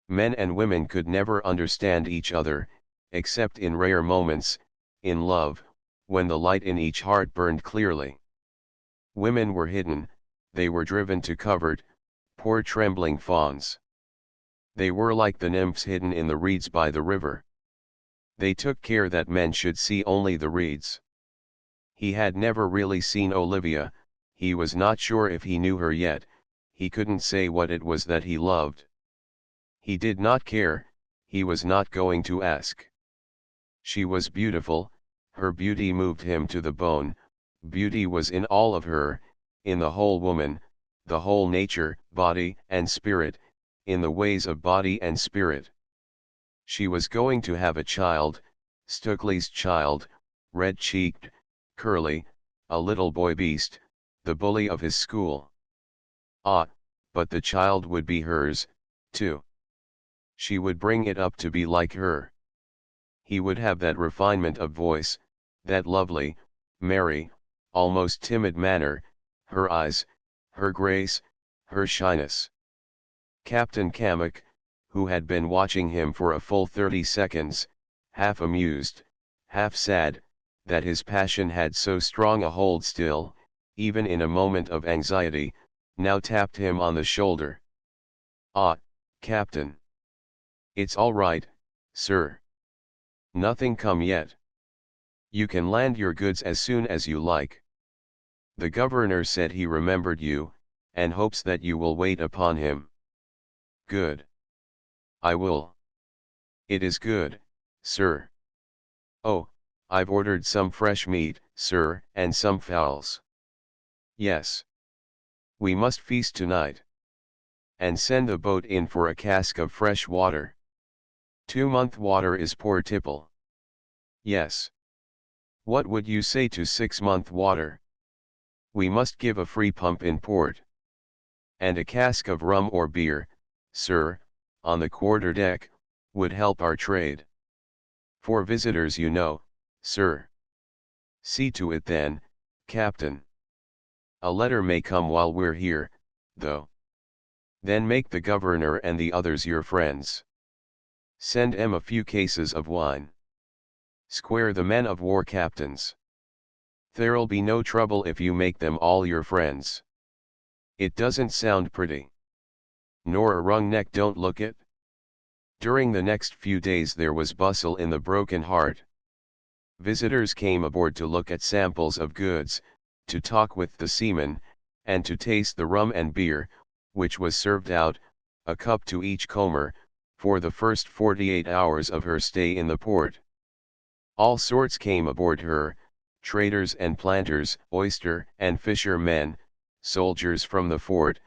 Men and women could never understand each other, except in rare moments, in love, when the light in each heart burned clearly. Women were hidden, they were driven to covert, poor trembling fawns. They were like the nymphs hidden in the reeds by the river. They took care that men should see only the reeds. He had never really seen Olivia, he was not sure if he knew her yet, he couldn't say what it was that he loved. He did not care, he was not going to ask. She was beautiful, her beauty moved him to the bone, beauty was in all of her, in the whole woman, the whole nature, body and spirit, in the ways of body and spirit. She was going to have a child, Stukely's child, red-cheeked, curly, a little boy beast, the bully of his school. Ah, but the child would be hers, too. She would bring it up to be like her. He would have that refinement of voice, that lovely, merry, almost timid manner, her eyes, her grace, her shyness. Captain Kamak, who had been watching him for a full 30 seconds, half amused, half sad, that his passion had so strong a hold still, even in a moment of anxiety, now tapped him on the shoulder. "Ah, Captain. It's all right, sir. Nothing come yet. You can land your goods as soon as you like. The governor said he remembered you, and hopes that you will wait upon him." "Good. I will. It is good, sir. Oh, I've ordered some fresh meat, sir, and some fowls." "Yes. We must feast tonight. And send the boat in for a cask of fresh water. 2-month water is poor tipple." "Yes. What would you say to 6-month water? We must give a free pump in port. And a cask of rum or beer, sir, on the quarter deck, would help our trade. For visitors, you know, sir." "See to it then, Captain. A letter may come while we're here, though. Then make the governor and the others your friends. Send 'em a few cases of wine. Square the men of war captains. There'll be no trouble if you make them all your friends. It doesn't sound pretty. Nor a wrung neck, don't look it. During the next few days there was bustle in the Broken Heart. Visitors came aboard to look at samples of goods, to talk with the seamen, and to taste the rum and beer, which was served out, a cup to each comber, for the first 48 hours of her stay in the port. All sorts came aboard her, traders and planters, oyster and fisher men, soldiers from the fort,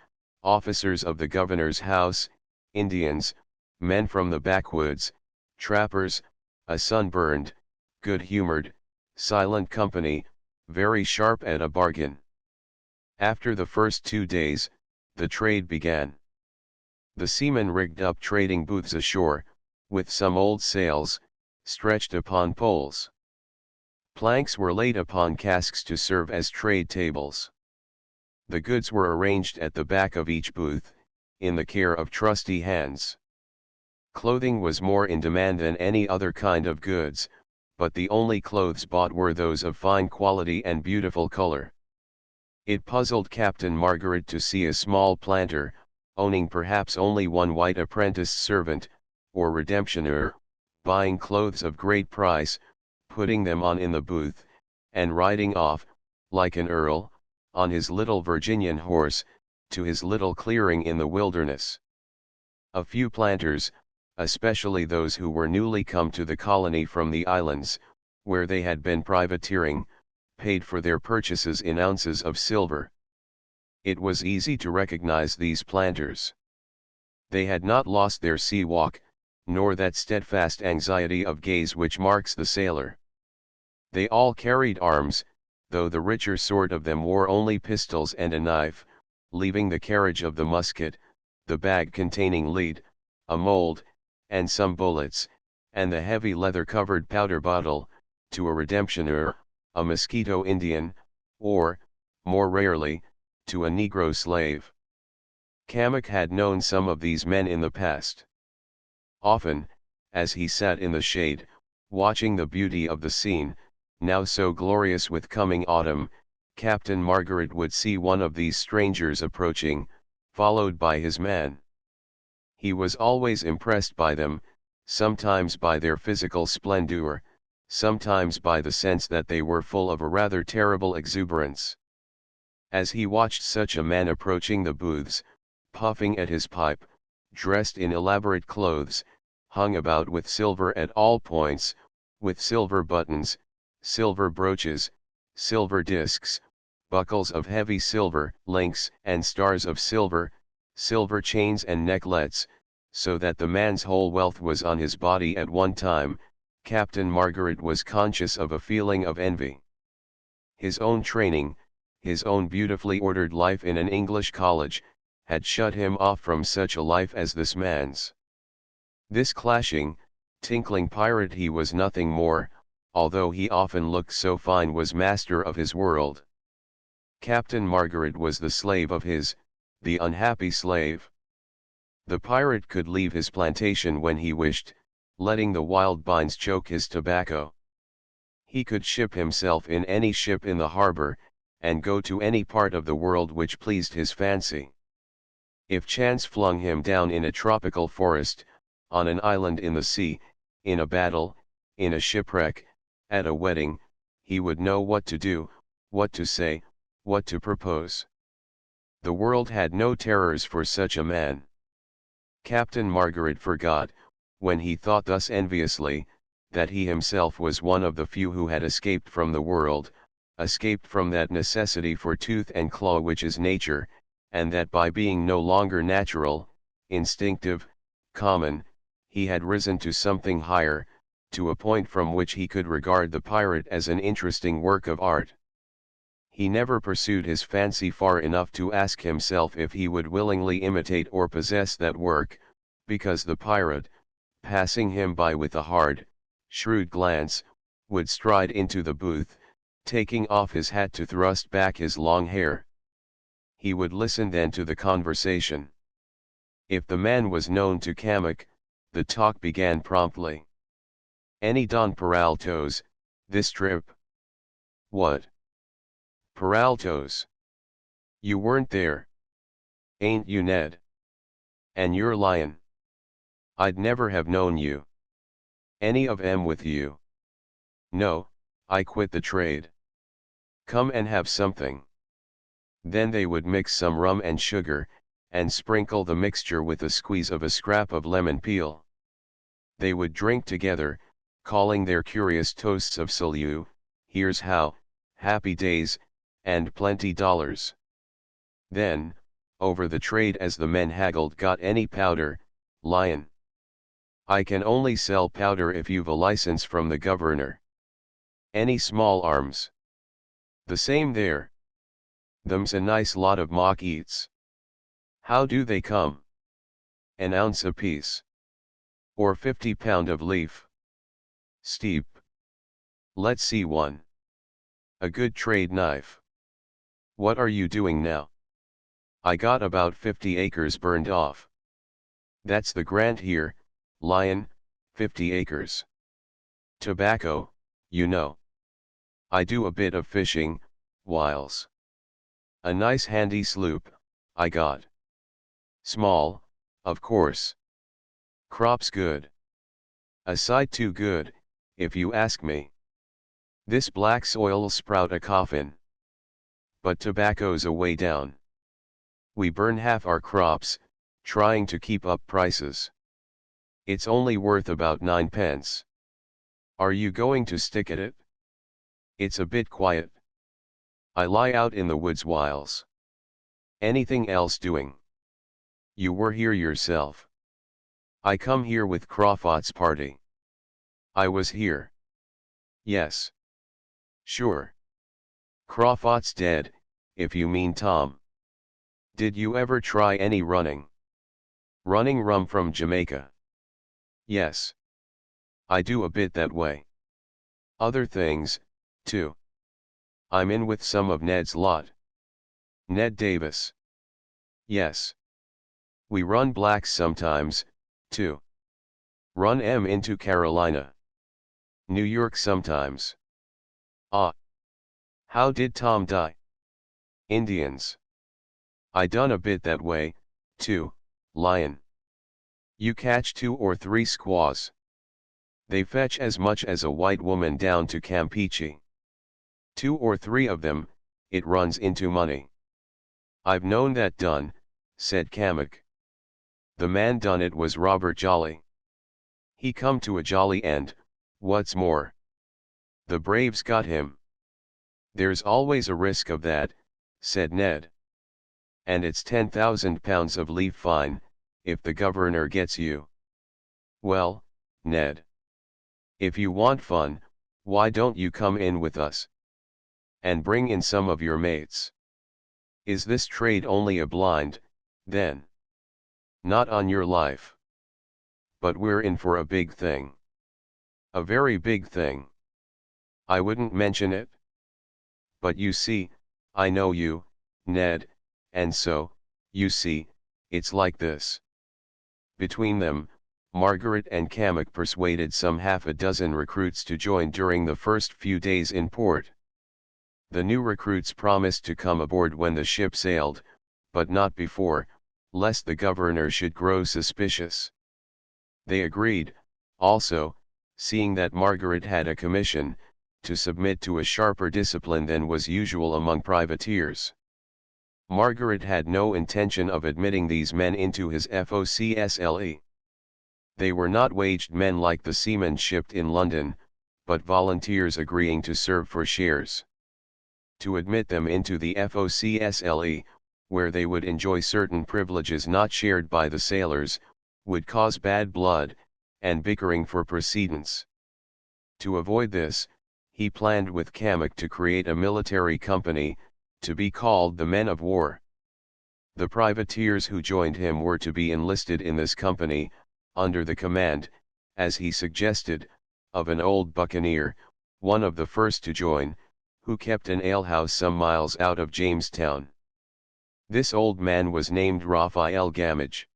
officers of the governor's house, Indians, men from the backwoods, trappers, a sunburned, good-humored, silent company, very sharp at a bargain. After the first 2 days, the trade began. The seamen rigged up trading booths ashore, with some old sails, stretched upon poles. Planks were laid upon casks to serve as trade tables. The goods were arranged at the back of each booth, in the care of trusty hands. Clothing was more in demand than any other kind of goods, but the only clothes bought were those of fine quality and beautiful color. It puzzled Captain Margaret to see a small planter, owning perhaps only one white apprentice servant, or redemptioner, buying clothes of great price, putting them on in the booth, and riding off, like an earl, on his little Virginian horse, to his little clearing in the wilderness. A few planters, especially those who were newly come to the colony from the islands, where they had been privateering, paid for their purchases in ounces of silver. It was easy to recognize these planters. They had not lost their sea walk, nor that steadfast anxiety of gaze which marks the sailor. They all carried arms, though the richer sort of them wore only pistols and a knife, leaving the carriage of the musket, the bag containing lead, a mold, and some bullets, and the heavy leather-covered powder bottle, to a redemptioner, a Mosquito Indian, or, more rarely, to a Negro slave. Kamak had known some of these men in the past. Often, as he sat in the shade, watching the beauty of the scene, now so glorious with coming autumn, Captain Margaret would see one of these strangers approaching, followed by his man. He was always impressed by them, sometimes by their physical splendor, sometimes by the sense that they were full of a rather terrible exuberance. As he watched such a man approaching the booths, puffing at his pipe, dressed in elaborate clothes, hung about with silver at all points, with silver buttons, silver brooches, silver discs, buckles of heavy silver, links and stars of silver, silver chains and necklets, so that the man's whole wealth was on his body at one time, Captain Margaret was conscious of a feeling of envy. His own training, his own beautifully ordered life in an English college, had shut him off from such a life as this man's. This clashing, tinkling pirate he was nothing more, although he often looked so fine, was master of his world. Captain Margaret was the slave of his, the unhappy slave. The pirate could leave his plantation when he wished, letting the wild binds choke his tobacco. He could ship himself in any ship in the harbor, and go to any part of the world which pleased his fancy. If chance flung him down in a tropical forest, on an island in the sea, in a battle, in a shipwreck, at a wedding, he would know what to do, what to say, what to propose. The world had no terrors for such a man. Captain Margaret forgot, when he thought thus enviously, that he himself was one of the few who had escaped from the world, escaped from that necessity for tooth and claw which is nature, and that by being no longer natural, instinctive, common, he had risen to something higher, to a point from which he could regard the pirate as an interesting work of art. He never pursued his fancy far enough to ask himself if he would willingly imitate or possess that work, because the pirate, passing him by with a hard, shrewd glance, would stride into the booth, taking off his hat to thrust back his long hair. He would listen then to the conversation. If the man was known to Kamak, the talk began promptly. "Any Don Peraltos, this trip?" "What?" Peraltos. You weren't there. Ain't you, Ned? And you're lyin'. I'd never have known you. Any of 'em with you. No, I quit the trade. Come and have something. Then they would mix some rum and sugar, and sprinkle the mixture with a squeeze of a scrap of lemon peel. They would drink together, calling their curious toasts of "Salute, here's how, happy days, and plenty dollars." Then, over the trade as the men haggled, got any powder, lion. I can only sell powder if you've a license from the governor. Any small arms. The same there. Them's a nice lot of mock eats. How do they come? An ounce apiece. Or 50 pound of leaf. Steep. Let's see one. A good trade knife. What are you doing now? I got about 50 acres burned off. That's the grant here, lion, 50 acres. Tobacco, you know. I do a bit of fishing, whiles. A nice handy sloop, I got. Small, of course. Crops good. A sight too good, if you ask me. This black soil'll sprout a coffin. But tobacco's a way down. We burn half our crops, trying to keep up prices. It's only worth about 9 pence. Are you going to stick at it? It's a bit quiet. I lie out in the woods whiles. Anything else doing? You were here yourself. I come here with Crawford's party. I was here. Yes. Sure. Crawford's dead, if you mean Tom. Did you ever try any running? Running rum from Jamaica? Yes. I do a bit that way. Other things, too. I'm in with some of Ned's lot. Ned Davis. Yes. We run blacks sometimes, too. Run 'em into Carolina. New York sometimes. Ah. How did Tom die? Indians. I done a bit that way, too, lion. You catch 2 or 3 squaws. They fetch as much as a white woman down to Campeche. 2 or 3 of them, it runs into money. I've known that done, said Kamek. The man done it was Robert Jolly. He come to a jolly end, what's more. The braves got him. There's always a risk of that, said Ned. And it's 10,000 pounds of leaf fine, if the governor gets you. Well, Ned. If you want fun, why don't you come in with us? And bring in some of your mates. Is this trade only a blind, then? Not on your life. But we're in for a big thing. A very big thing. I wouldn't mention it. But you see, I know you, Ned, and so, you see, it's like this. Between them, Margaret and Kamek persuaded some half a dozen recruits to join during the first few days in port. The new recruits promised to come aboard when the ship sailed, but not before, lest the governor should grow suspicious. They agreed, also, seeing that Margaret had a commission, to submit to a sharper discipline than was usual among privateers. Margaret had no intention of admitting these men into his FOCSLE. They were not waged men like the seamen shipped in London, but volunteers agreeing to serve for shares. To admit them into the FOCSLE, where they would enjoy certain privileges not shared by the sailors, would cause bad blood, and bickering for precedence. To avoid this, he planned with Kamek to create a military company, to be called the Men of War. The privateers who joined him were to be enlisted in this company, under the command, as he suggested, of an old buccaneer, one of the first to join, who kept an alehouse some miles out of Jamestown. This old man was named Raphael Gamage.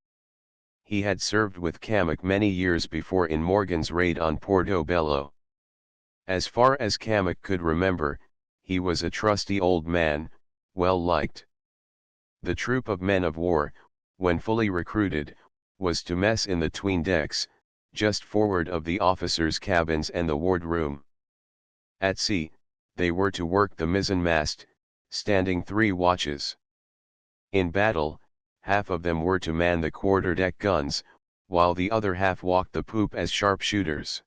He had served with Kamek many years before in Morgan's raid on Porto Bello. As far as Kamek could remember, he was a trusty old man, well liked. The troop of men of war, when fully recruited, was to mess in the 'tween decks, just forward of the officers' cabins and the ward-room. At sea, they were to work the mizzen-mast, standing 3 watches. In battle, half of them were to man the quarter-deck guns, while the other half walked the poop as sharpshooters.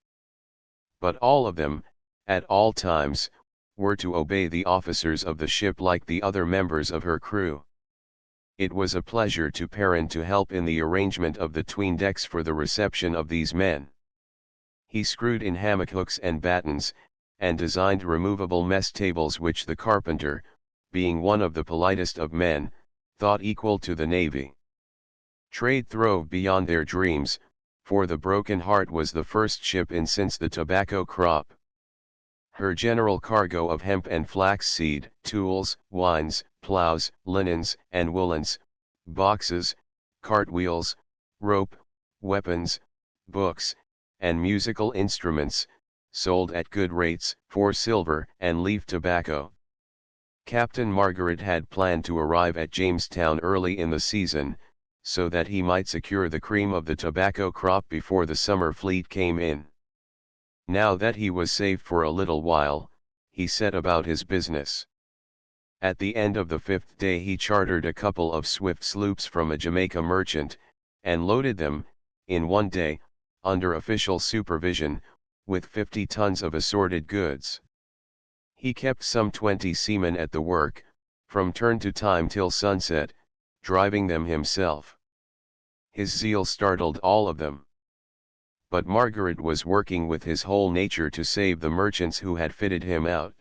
But all of them, at all times, were to obey the officers of the ship like the other members of her crew. It was a pleasure to Perrin to help in the arrangement of the 'tween decks for the reception of these men. He screwed in hammock hooks and battens, and designed removable mess tables which the carpenter, being one of the politest of men, thought equal to the navy. Trade throve beyond their dreams, for the Broken Heart was the first ship in since the tobacco crop. Her general cargo of hemp and flaxseed, tools, wines, plows, linens, and woolens, boxes, cartwheels, rope, weapons, books, and musical instruments, sold at good rates for silver and leaf tobacco. Captain Margaret had planned to arrive at Jamestown early in the season, so that he might secure the cream of the tobacco crop before the summer fleet came in. Now that he was safe for a little while, he set about his business. At the end of the 5th day he chartered a couple of swift sloops from a Jamaica merchant, and loaded them, in one day, under official supervision, with 50 tons of assorted goods. He kept some 20 seamen at the work, from turn to time till sunset, driving them himself. His zeal startled all of them. But Margaret was working with his whole nature to save the merchants who had fitted him out.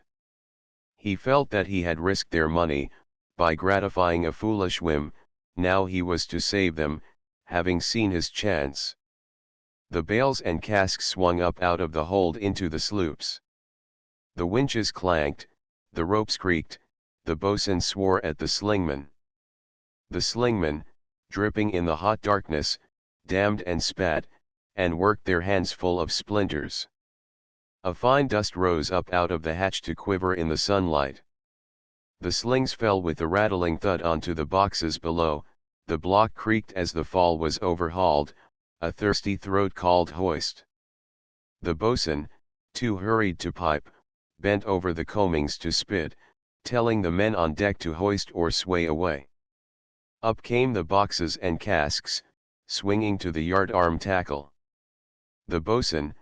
He felt that he had risked their money, by gratifying a foolish whim, now he was to save them, having seen his chance. The bales and casks swung up out of the hold into the sloops. The winches clanked, the ropes creaked, the boatswain swore at the slingman. The slingmen, dripping in the hot darkness, damned and spat, and worked their hands full of splinters. A fine dust rose up out of the hatch to quiver in the sunlight. The slings fell with a rattling thud onto the boxes below, the block creaked as the fall was overhauled, a thirsty throat called hoist. The boatswain, too hurried to pipe, bent over the coamings to spit, telling the men on deck to hoist or sway away. Up came the boxes and casks, swinging to the yard-arm tackle. The boatswain,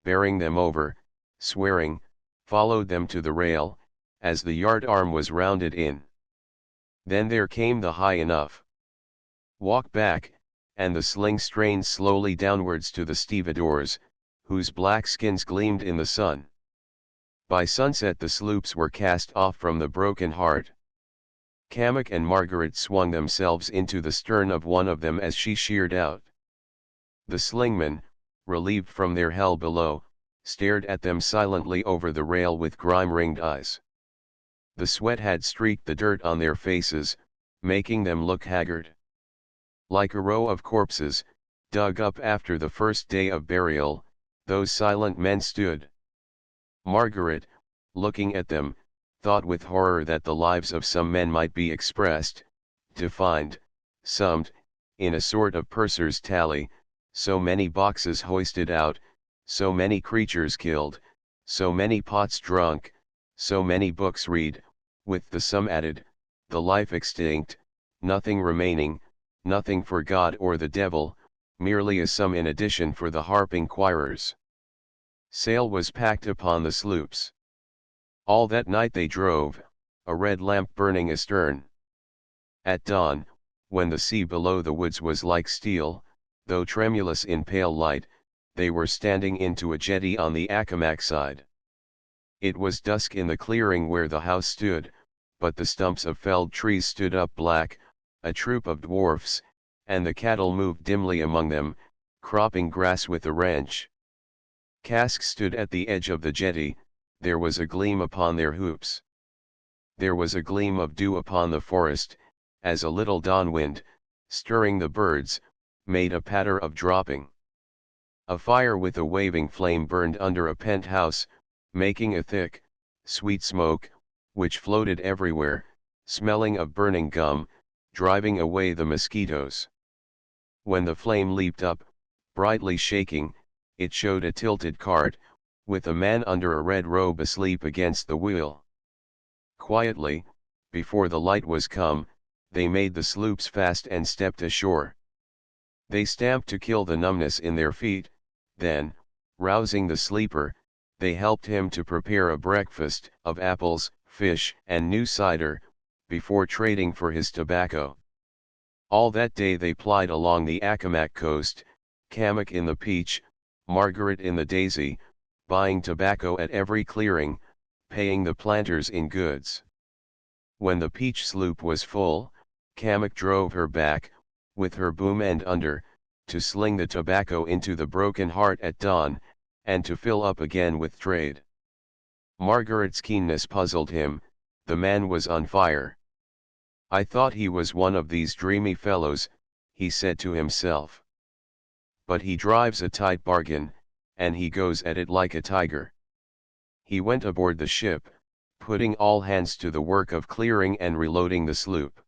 bearing them over, swearing, followed them to the rail, as the yard-arm was rounded in. Then there came the high enough walk back, and the sling strained slowly downwards to the stevedores, whose black skins gleamed in the sun. By sunset the sloops were cast off from the Broken Heart. Cammock and Margaret swung themselves into the stern of one of them as she sheered out. The slingmen, relieved from their hell below, stared at them silently over the rail with grime-ringed eyes. The sweat had streaked the dirt on their faces, making them look haggard. Like a row of corpses, dug up after the first day of burial, those silent men stood. Margaret, looking at them, thought with horror that the lives of some men might be expressed, defined, summed, in a sort of purser's tally, so many boxes hoisted out, so many creatures killed, so many pots drunk, so many books read, with the sum added, the life extinct, nothing remaining, nothing for God or the devil, merely a sum in addition for the harp inquirers. Sail was packed upon the sloops. All that night they drove, a red lamp burning astern. At dawn, when the sea below the woods was like steel, though tremulous in pale light, they were standing into a jetty on the Accomac side. It was dusk in the clearing where the house stood, but the stumps of felled trees stood up black, a troop of dwarfs, and the cattle moved dimly among them, cropping grass with a wrench. Casks stood at the edge of the jetty, there was a gleam upon their hoops. There was a gleam of dew upon the forest, as a little dawn wind, stirring the birds, made a patter of dropping. A fire with a waving flame burned under a penthouse, making a thick, sweet smoke, which floated everywhere, smelling of burning gum, driving away the mosquitoes. When the flame leaped up, brightly shaking, it showed a tilted cart, with a man under a red robe asleep against the wheel. Quietly, before the light was come, they made the sloops fast and stepped ashore. They stamped to kill the numbness in their feet, then, rousing the sleeper, they helped him to prepare a breakfast of apples, fish, and new cider, before trading for his tobacco. All that day they plied along the Accomac coast, Kamak in the Peach, Margaret in the Daisy, buying tobacco at every clearing, paying the planters in goods. When the Peach sloop was full, Kamak drove her back, with her boom end under, to sling the tobacco into the Broken Heart at dawn, and to fill up again with trade. Margaret's keenness puzzled him, the man was on fire. I thought he was one of these dreamy fellows, he said to himself. But he drives a tight bargain, and he goes at it like a tiger. He went aboard the ship, putting all hands to the work of clearing and reloading the sloop.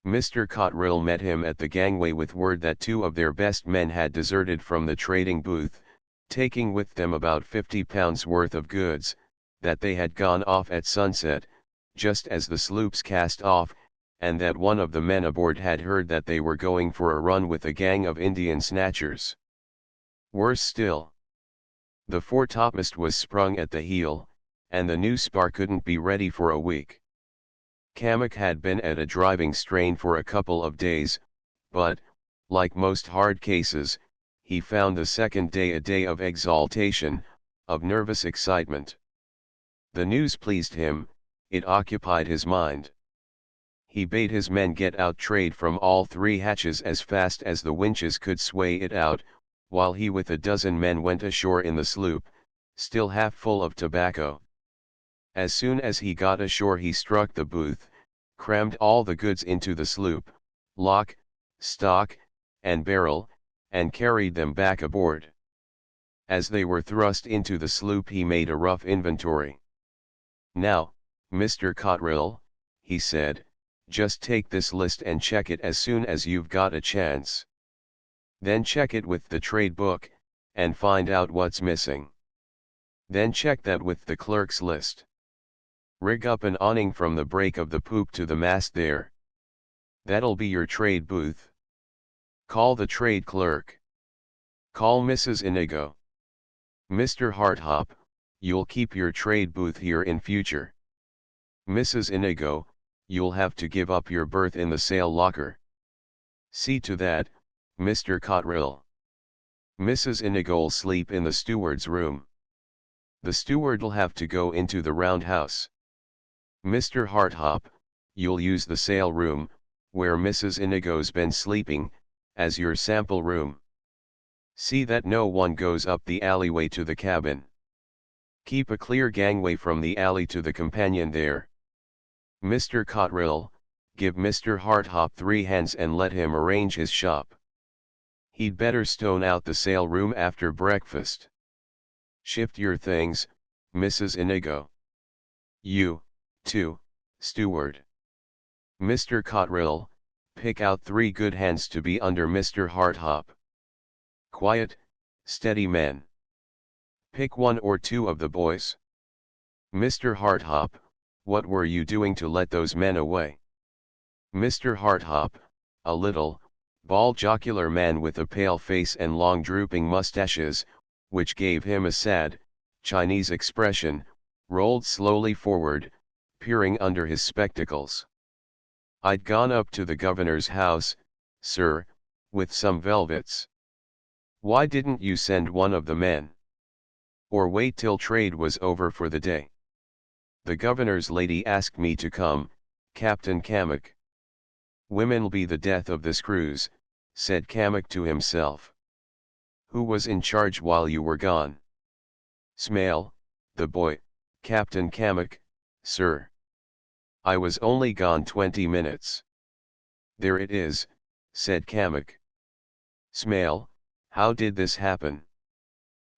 Mr. Cotterill met him at the gangway with word that 2 of their best men had deserted from the trading booth, taking with them about £50 worth of goods, that they had gone off at sunset, just as the sloops cast off, and that one of the men aboard had heard that they were going for a run with a gang of Indian snatchers. Worse still, the foretopmast was sprung at the heel, and the new spar couldn't be ready for a week. Kamak had been at a driving strain for a couple of days, but, like most hard cases, he found the second day a day of exaltation, of nervous excitement. The news pleased him, it occupied his mind. He bade his men get out trade from all 3 hatches as fast as the winches could sway it out, while he with a dozen men went ashore in the sloop, still half full of tobacco. As soon as he got ashore he struck the booth, crammed all the goods into the sloop, lock, stock, and barrel, and carried them back aboard. As they were thrust into the sloop he made a rough inventory. "Now, Mr. Cotterill," he said, "just take this list and check it as soon as you've got a chance. Then check it with the trade book, and find out what's missing. Then check that with the clerk's list. Rig up an awning from the break of the poop to the mast there. That'll be your trade booth. Call the trade clerk. Call Mrs. Inigo. Mr. Harthop, you'll keep your trade booth here in future. Mrs. Inigo, you'll have to give up your berth in the sail locker. See to that, Mr. Cotterill. Mrs. Inigo'll sleep in the steward's room. The steward'll have to go into the roundhouse. Mr. Harthop, you'll use the sail room, where Mrs. Inigo's been sleeping, as your sample room. See that no one goes up the alleyway to the cabin. Keep a clear gangway from the alley to the companion there. Mr. Cotterill, give Mr. Harthop 3 hands and let him arrange his shop. He'd better stone out the sail room after breakfast. Shift your things, Mrs. Inigo. You, too, steward. Mr. Cotterill, pick out 3 good hands to be under Mr. Harthop. Quiet, steady men. Pick 1 or 2 of the boys. Mr. Harthop, what were you doing to let those men away? Mr. Harthop, a little, bald jocular man with a pale face and long drooping mustaches, which gave him a sad, Chinese expression, rolled slowly forward, peering under his spectacles. I'd gone up to the governor's house, sir, with some velvets. Why didn't you send one of the men? Or wait till trade was over for the day? The governor's lady asked me to come, Captain Kamak. Women'll be the death of this cruise, said Kamak to himself. Who was in charge while you were gone? Smale, the boy, Captain Kamak, sir. I was only gone 20 minutes. There it is, said Kamak. Smale, how did this happen?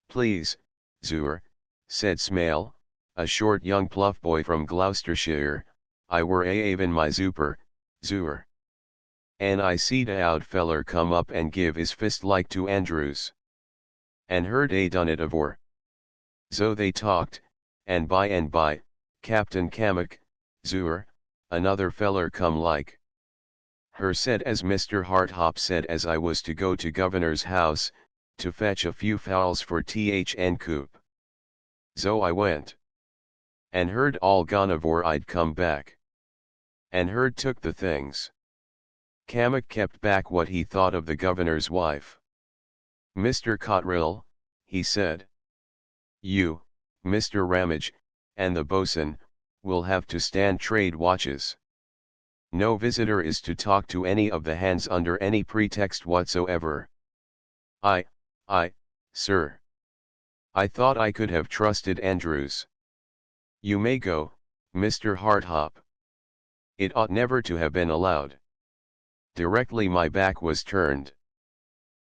Please, Zur, said Smale, a short young pluff boy from Gloucestershire, I were a even my zooper. And I seed a out feller come up and give his fist like to Andrews. And heard a done it avore. So they talked, and by, Captain Cammock, zooer, another feller come like. Her said as Mr. Harthop said as I was to go to Governor's house, to fetch a few fowls for Thn coop. So I went. And heard all gone avore I'd come back. And heard took the things. Cammock kept back what he thought of the governor's wife. Mr. Cotterill, he said. You, Mr. Ramage, and the boatswain, will have to stand trade watches. No visitor is to talk to any of the hands under any pretext whatsoever. I, sir. I thought I could have trusted Andrews. You may go, Mr. Harthop. It ought never to have been allowed. Directly my back was turned.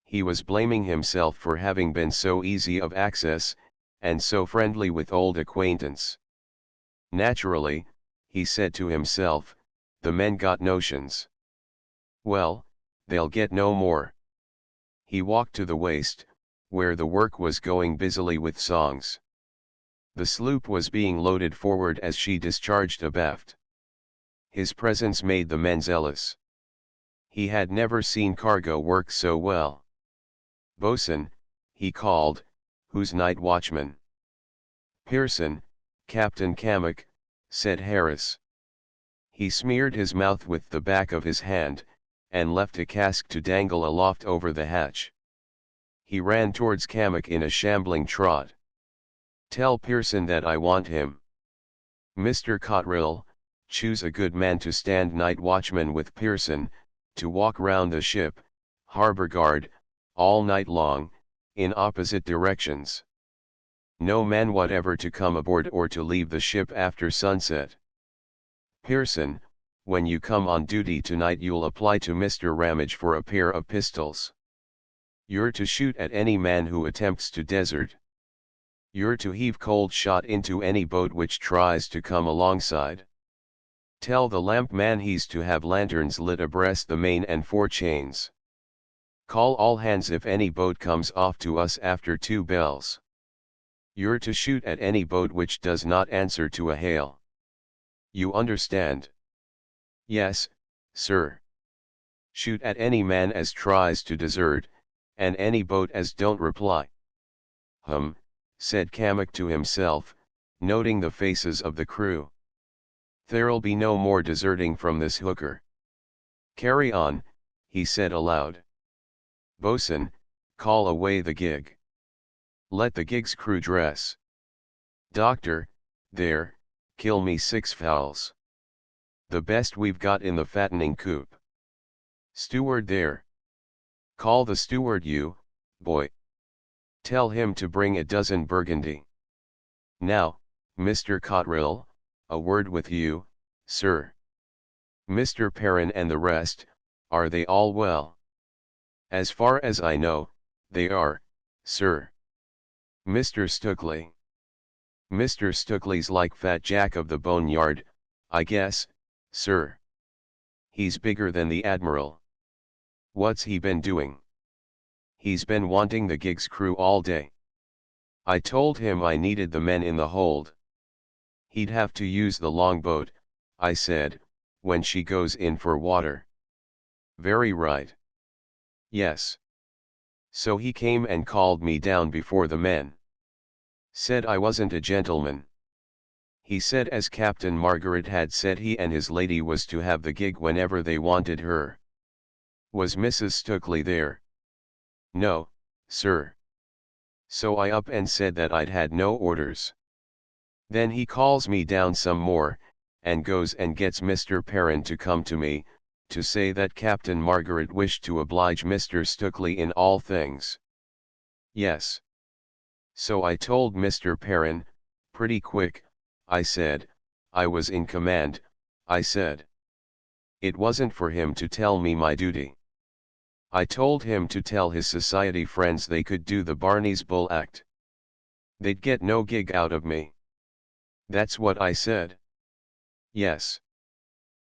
He was blaming himself for having been so easy of access, and so friendly with old acquaintance. Naturally, he said to himself, the men got notions. Well, they'll get no more. He walked to the waist, where the work was going busily with songs. The sloop was being loaded forward as she discharged abaft. His presence made the men zealous. He had never seen cargo work so well. Boatswain, he called, who's night watchman? Pearson, Captain Cammock, said Harris. He smeared his mouth with the back of his hand, and left a cask to dangle aloft over the hatch. He ran towards Cammock in a shambling trot. Tell Pearson that I want him. Mr. Cotterill, choose a good man to stand night watchman with Pearson, to walk round the ship, harbour guard, all night long, in opposite directions. No man whatever to come aboard or to leave the ship after sunset. Pearson, when you come on duty tonight you'll apply to Mr. Ramage for a pair of pistols. You're to shoot at any man who attempts to desert. You're to heave cold shot into any boat which tries to come alongside. Tell the lamp man he's to have lanterns lit abreast the main and fore chains. Call all hands if any boat comes off to us after 2 bells. You're to shoot at any boat which does not answer to a hail. You understand? Yes, sir. Shoot at any man as tries to desert, and any boat as don't reply. Said Cammock to himself, noting the faces of the crew. There'll be no more deserting from this hooker. Carry on, he said aloud. Boatswain, call away the gig. Let the gig's crew dress. Doctor, there, kill me 6 fowls. The best we've got in the fattening coop. Steward there. Call the steward you, boy. Tell him to bring a dozen Burgundy. Now, Mr. Cotterill, a word with you, sir. Mr. Perrin and the rest, are they all well? As far as I know, they are, sir. Mr. Stukeley. Mr. Stukeley's like Fat Jack of the Boneyard, I guess, sir. He's bigger than the Admiral. What's he been doing? He's been wanting the gig's crew all day. I told him I needed the men in the hold. He'd have to use the longboat, I said, when she goes in for water. Very right. Yes. So he came and called me down before the men. Said I wasn't a gentleman. He said as Captain Margaret had said he and his lady was to have the gig whenever they wanted her. Was Mrs. Stukeley there? No, sir. So I up and said that I'd had no orders. Then he calls me down some more, and goes and gets Mr. Perrin to come to me, to say that Captain Margaret wished to oblige Mr. Stukeley in all things. Yes. So I told Mr. Perrin, pretty quick, I said, I was in command, I said. It wasn't for him to tell me my duty. I told him to tell his society friends they could do the Barney's Bull act. They'd get no gig out of me. That's what I said. Yes.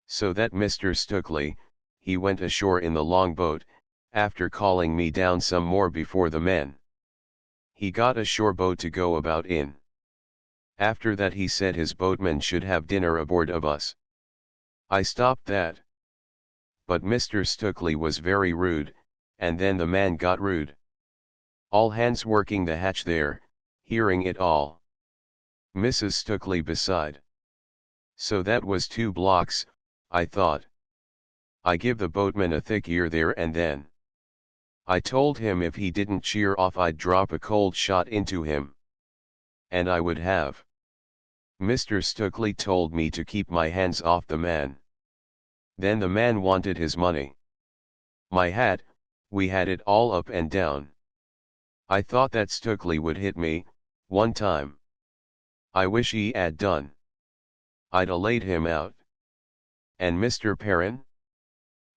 So that Mr. Stukeley, he went ashore in the longboat, after calling me down some more before the men. He got a shore boat to go about in. After that he said his boatmen should have dinner aboard of us. I stopped that. But Mr. Stukeley was very rude, and then the man got rude. All hands working the hatch there, hearing it all. Mrs. Stukeley beside. So that was 2 blocks, I thought. I give the boatman a thick ear there and then. I told him if he didn't cheer off I'd drop a cold shot into him. And I would have. Mr. Stukeley told me to keep my hands off the man. Then the man wanted his money. My hat, we had it all up and down. I thought that Stukeley would hit me, one time. I wish he had done. I'd a laid him out. And Mr. Perrin?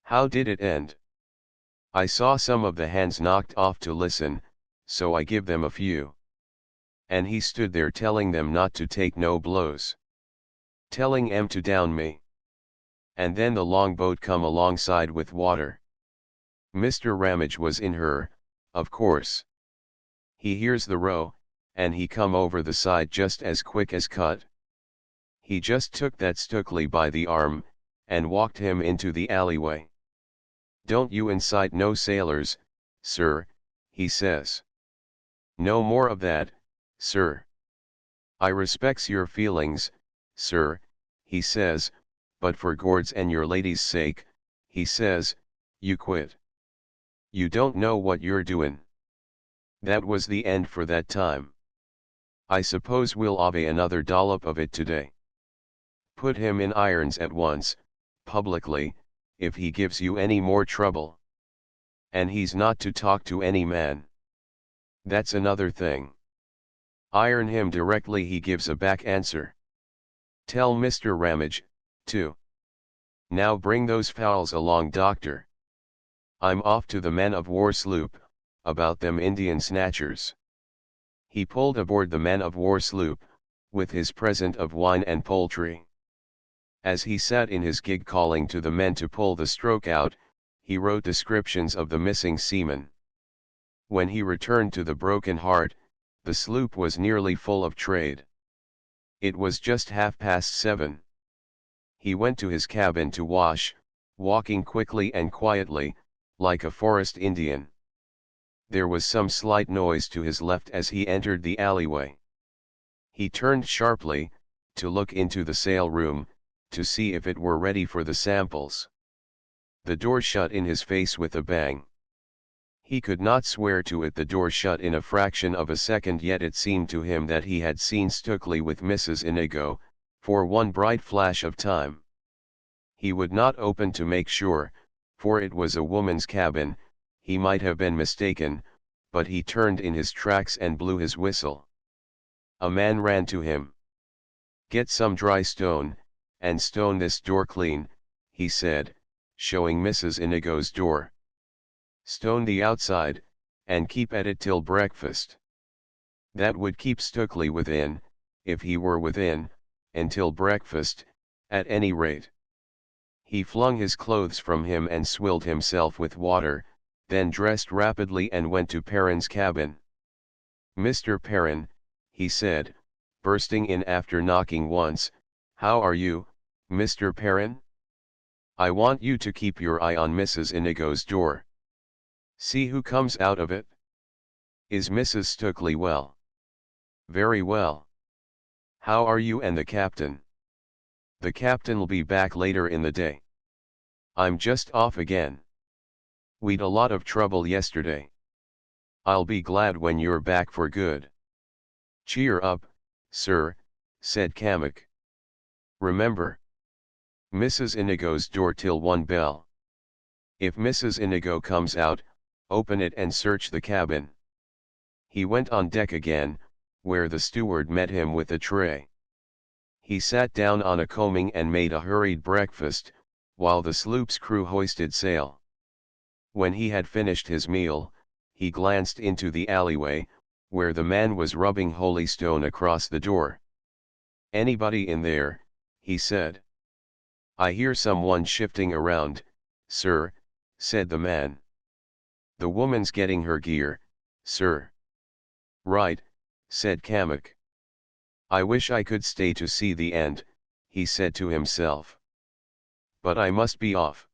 How did it end? I saw some of the hands knocked off to listen, so I give them a few. And he stood there telling them not to take no blows. Telling 'em to down me. And then the longboat come alongside with water. Mr. Ramage was in her, of course. He hears the row, and he come over the side just as quick as cut. He just took that Stukeley by the arm, and walked him into the alleyway. Don't you incite no sailors, sir, he says. No more of that, sir. I respects your feelings, sir, he says, but for Gord's and your lady's sake, he says, you quit. You don't know what you're doin'. That was the end for that time. I suppose we'll have another dollop of it today. Put him in irons at once, publicly, if he gives you any more trouble. And he's not to talk to any man. That's another thing. Iron him directly he gives a back answer. Tell Mr. Ramage, too. Now bring those fowls along, doctor. I'm off to the man-of-war sloop, about them Indian snatchers. He pulled aboard the man-of-war sloop, with his present of wine and poultry. As he sat in his gig calling to the men to pull the stroke out, he wrote descriptions of the missing seamen. When he returned to the Broken Heart, the sloop was nearly full of trade. It was just 7:30. He went to his cabin to wash, walking quickly and quietly, like a forest Indian. There was some slight noise to his left as he entered the alleyway. He turned sharply, to look into the sale room, to see if it were ready for the samples. The door shut in his face with a bang. He could not swear to it the door shut in a fraction of a second, yet it seemed to him that he had seen Stukeley with Mrs. Inigo, for one bright flash of time. He would not open to make sure, for it was a woman's cabin, he might have been mistaken, but he turned in his tracks and blew his whistle. A man ran to him. Get some dry stone, and stone this door clean, he said, showing Mrs. Inigo's door. Stone the outside, and keep at it till breakfast. That would keep Stukeley within, if he were within, until breakfast, at any rate. He flung his clothes from him and swilled himself with water, then dressed rapidly and went to Perrin's cabin. Mr. Perrin, he said, bursting in after knocking once, how are you, Mr. Perrin? I want you to keep your eye on Mrs. Inigo's door. See who comes out of it. Is Mrs. Stukeley well? Very well. How are you and the captain? The captain'll be back later in the day. I'm just off again. We'd a lot of trouble yesterday. I'll be glad when you're back for good. Cheer up, sir, said Kamak. Remember. Mrs. Inigo's door till 1 bell. If Mrs. Inigo comes out, open it and search the cabin. He went on deck again, where the steward met him with a tray. He sat down on a combing and made a hurried breakfast, while the sloop's crew hoisted sail. When he had finished his meal, he glanced into the alleyway, where the man was rubbing holy stone across the door. Anybody in there, he said. I hear someone shifting around, sir, said the man. The woman's getting her gear, sir. Right, said Kamek. I wish I could stay to see the end, he said to himself. But I must be off.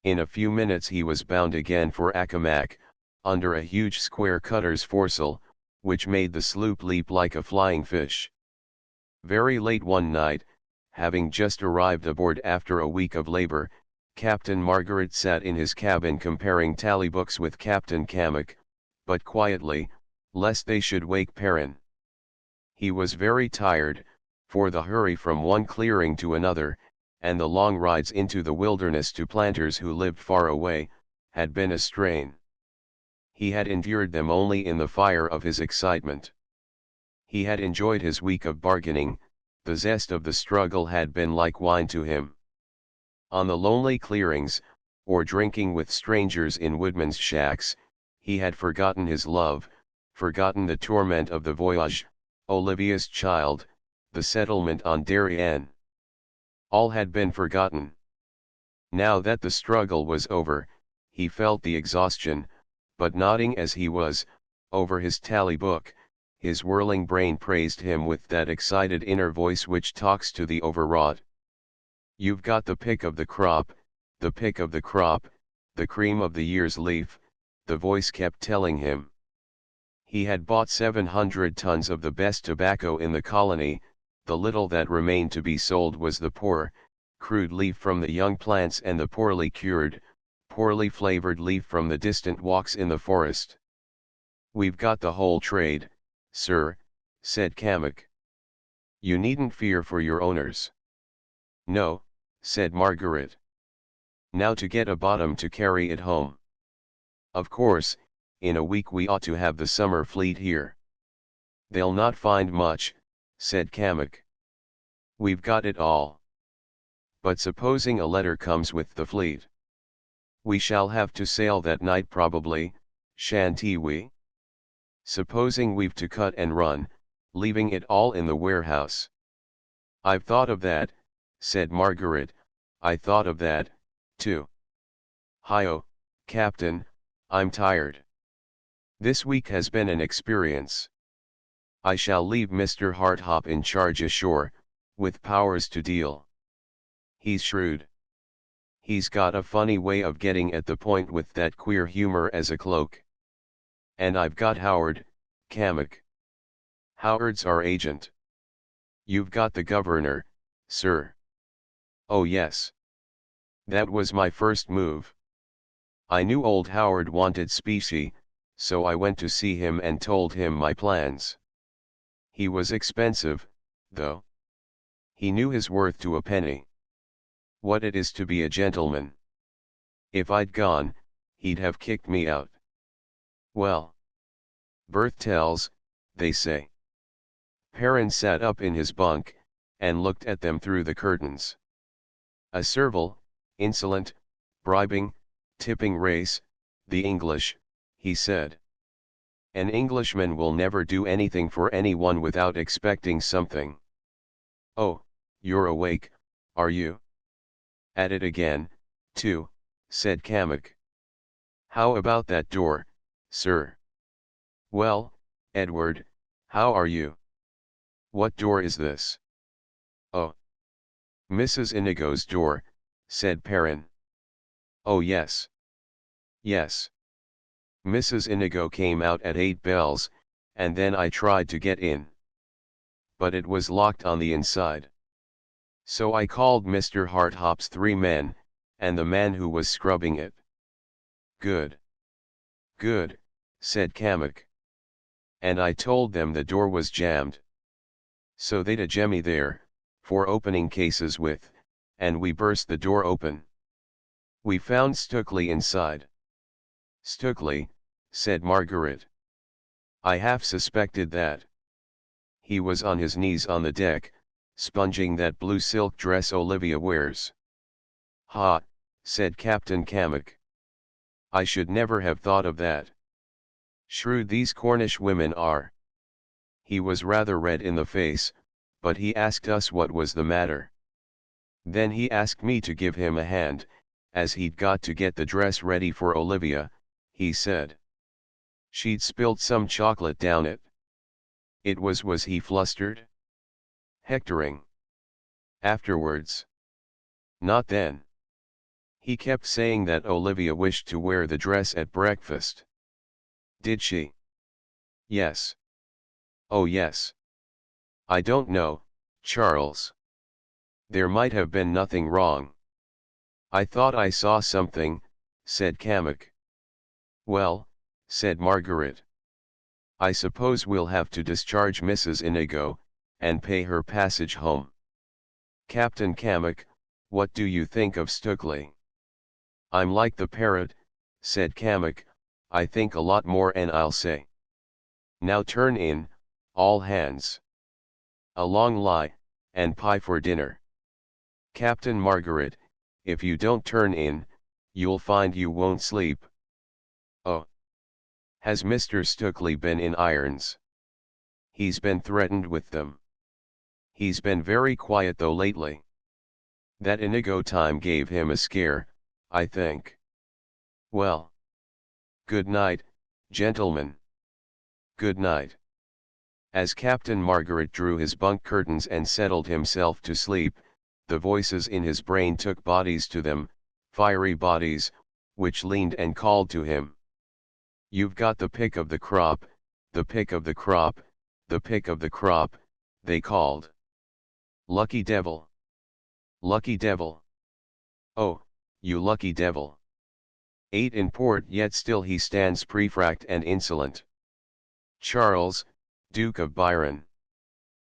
In a few minutes he was bound again for Accomac, under a huge square cutter's foresail, which made the sloop leap like a flying fish. Very late one night, having just arrived aboard after a week of labor, Captain Margaret sat in his cabin comparing tally books with Captain Kamek, but quietly, lest they should wake Perrin. He was very tired, for the hurry from one clearing to another, and the long rides into the wilderness to planters who lived far away, had been a strain. He had endured them only in the fire of his excitement. He had enjoyed his week of bargaining, the zest of the struggle had been like wine to him. On the lonely clearings, or drinking with strangers in woodmen's shacks, he had forgotten his love, forgotten the torment of the voyage, Olivia's child, the settlement on Darien. All had been forgotten. Now that the struggle was over, he felt the exhaustion, but nodding as he was, over his tally book, his whirling brain praised him with that excited inner voice which talks to the overwrought. You've got the pick of the crop, the pick of the crop, the cream of the year's leaf, the voice kept telling him. He had bought 700 tons of the best tobacco in the colony. The little that remained to be sold was the poor, crude leaf from the young plants and the poorly cured, poorly flavored leaf from the distant walks in the forest. We've got the whole trade, sir, said Kamek. You needn't fear for your owners. No, said Margaret. Now to get a bottom to carry it home. Of course, in a week we ought to have the summer fleet here. They'll not find much, said Kamek. We've got it all. But supposing a letter comes with the fleet? We shall have to sail that night probably, shan't we? Supposing we've to cut and run, leaving it all in the warehouse. I've thought of that, said Margaret, I thought of that, too. Hi-oh, Captain, I'm tired. This week has been an experience. I shall leave Mr. Harthop in charge ashore, with powers to deal. He's shrewd. He's got a funny way of getting at the point with that queer humor as a cloak. And I've got Howard, Kamek. Howard's our agent. You've got the governor, sir. Oh yes. That was my first move. I knew old Howard wanted specie, so I went to see him and told him my plans. He was expensive, though. He knew his worth to a penny. What it is to be a gentleman. If I'd gone, he'd have kicked me out. Well. Birth tells, they say. Perrin sat up in his bunk, and looked at them through the curtains. A servile, insolent, bribing, tipping race, the English, he said. An Englishman will never do anything for anyone without expecting something. Oh, you're awake, are you? At it again, too, said Kamek. How about that door, sir? Well, Edward, how are you? What door is this? Oh. Mrs. Inigo's door, said Perrin. Oh yes. Yes. Mrs. Inigo came out at 8 bells, and then I tried to get in. But it was locked on the inside. So I called Mr. Harthop's 3 men, and the man who was scrubbing it. Good. Good, said Kamek. And I told them the door was jammed. So they'd a jemmy there, 4 opening cases with, and we burst the door open. We found Stukely inside. Stukely, said Margaret. I half suspected that. He was on his knees on the deck, sponging that blue silk dress Olivia wears. Ha, said Captain Kamek. I should never have thought of that. Shrewd these Cornish women are. He was rather red in the face, but he asked us what was the matter. Then he asked me to give him a hand, as he'd got to get the dress ready for Olivia, he said. She'd spilled some chocolate down it. Was he flustered? Hectoring. Afterwards. Not then. He kept saying that Olivia wished to wear the dress at breakfast. Did she? Yes. Oh yes. I don't know, Charles. There might have been nothing wrong. I thought I saw something, said Kamek. Well, said Margaret. I suppose we'll have to discharge Mrs. Inigo, and pay her passage home. Captain Kamek, what do you think of Stukely? I'm like the parrot, said Kamek, I think a lot more and I'll say. Now turn in, all hands. A long lie, and pie for dinner. Captain Margaret, if you don't turn in, you'll find you won't sleep. Oh. Has Mr. Stukely been in irons? He's been threatened with them. He's been very quiet though lately. That Inigo time gave him a scare, I think. Well. Good night, gentlemen. Good night. As Captain Margaret drew his bunk curtains and settled himself to sleep, the voices in his brain took bodies to them, fiery bodies, which leaned and called to him. You've got the pick of the crop, the pick of the crop, the pick of the crop, they called. Lucky devil. Lucky devil. Oh, you lucky devil. 8 in port yet still he stands prefract and insolent. Charles, Duke of Byron.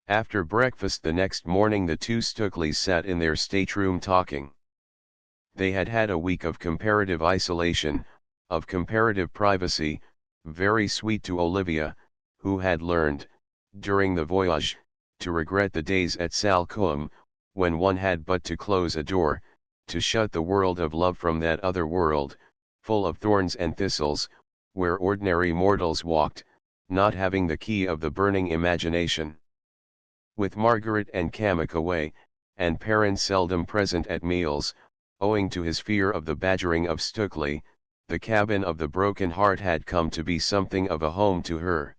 After breakfast the next morning the two Stukeleys sat in their stateroom talking. They had had a week of comparative isolation, of comparative privacy, very sweet to Olivia, who had learned, during the voyage, to regret the days at Salcombe, when one had but to close a door, to shut the world of love from that other world, full of thorns and thistles, where ordinary mortals walked, not having the key of the burning imagination. With Margaret and Kamek away, and Perrin seldom present at meals, owing to his fear of the badgering of Stukely, the cabin of the broken heart had come to be something of a home to her.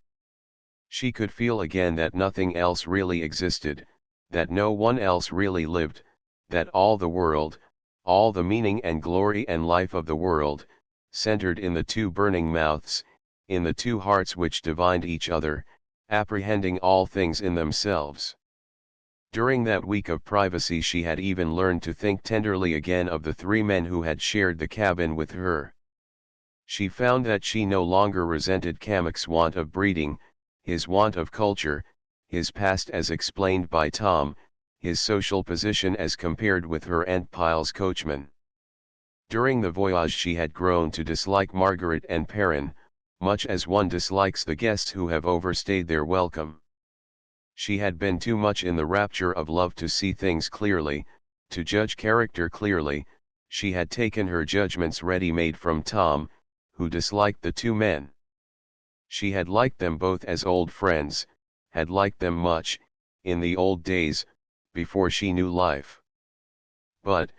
She could feel again that nothing else really existed, that no one else really lived, that all the world, all the meaning and glory and life of the world, centered in the two burning mouths, in the two hearts which divined each other, apprehending all things in themselves. During that week of privacy she had even learned to think tenderly again of the 3 men who had shared the cabin with her. She found that she no longer resented Kamek's want of breeding, his want of culture, his past as explained by Tom, his social position as compared with her Aunt Pyle's coachman. During the voyage she had grown to dislike Margaret and Perrin, much as one dislikes the guests who have overstayed their welcome. She had been too much in the rapture of love to see things clearly, to judge character clearly. She had taken her judgments ready-made from Tom, who disliked the 2 men. She had liked them both as old friends, had liked them much, in the old days, before she knew life. But,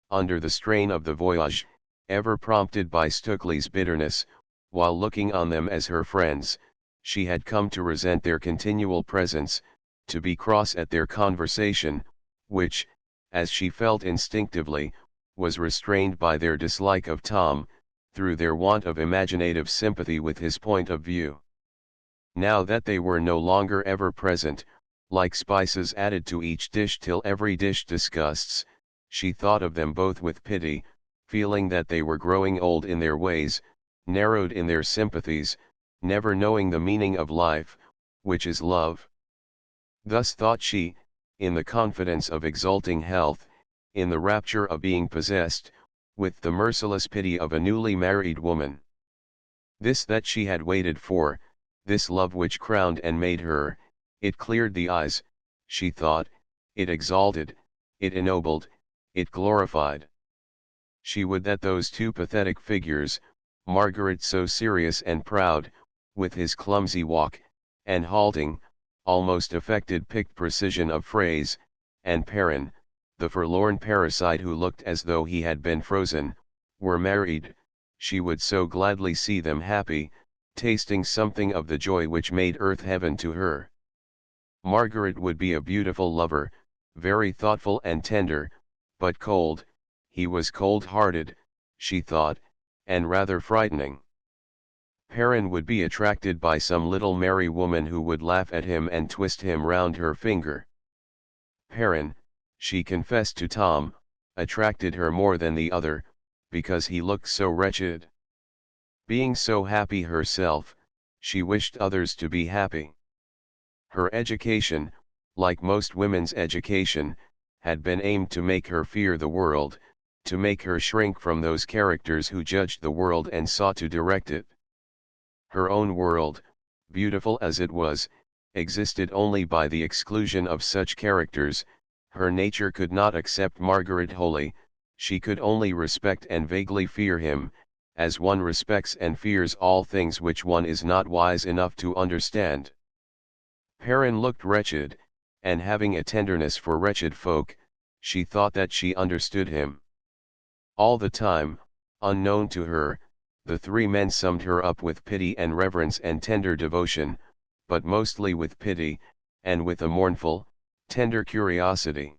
under the strain of the voyage, ever prompted by Stukely's bitterness, while looking on them as her friends, she had come to resent their continual presence, to be cross at their conversation, which, as she felt instinctively, was restrained by their dislike of Tom, through their want of imaginative sympathy with his point of view. Now that they were no longer ever present, like spices added to each dish till every dish disgusts, she thought of them both with pity, feeling that they were growing old in their ways, narrowed in their sympathies, never knowing the meaning of life, which is love. Thus thought she, in the confidence of exulting health, in the rapture of being possessed, with the merciless pity of a newly married woman. This that she had waited for, this love which crowned and made her, it cleared the eyes, she thought, it exalted, it ennobled, it glorified. She would that those 2 pathetic figures, Margaret so serious and proud, with his clumsy walk, and halting, almost affected picked precision of phrase, and Perrin, the forlorn parasite who looked as though he had been frozen, were married. She would so gladly see them happy, tasting something of the joy which made earth heaven to her. Margaret would be a beautiful lover, very thoughtful and tender, but cold. He was cold-hearted, she thought, and rather frightening. Perrin would be attracted by some little merry woman who would laugh at him and twist him round her finger. Perrin, she confessed to Tom, attracted her more than the other, because he looked so wretched. Being so happy herself, she wished others to be happy. Her education, like most women's education, had been aimed to make her fear the world, to make her shrink from those characters who judged the world and sought to direct it. Her own world, beautiful as it was, existed only by the exclusion of such characters. Her nature could not accept Margaret wholly, she could only respect and vaguely fear him, as one respects and fears all things which one is not wise enough to understand. Perrin looked wretched, and having a tenderness for wretched folk, she thought that she understood him. All the time, unknown to her, the three men summed her up with pity and reverence and tender devotion, but mostly with pity, and with a mournful, tender curiosity.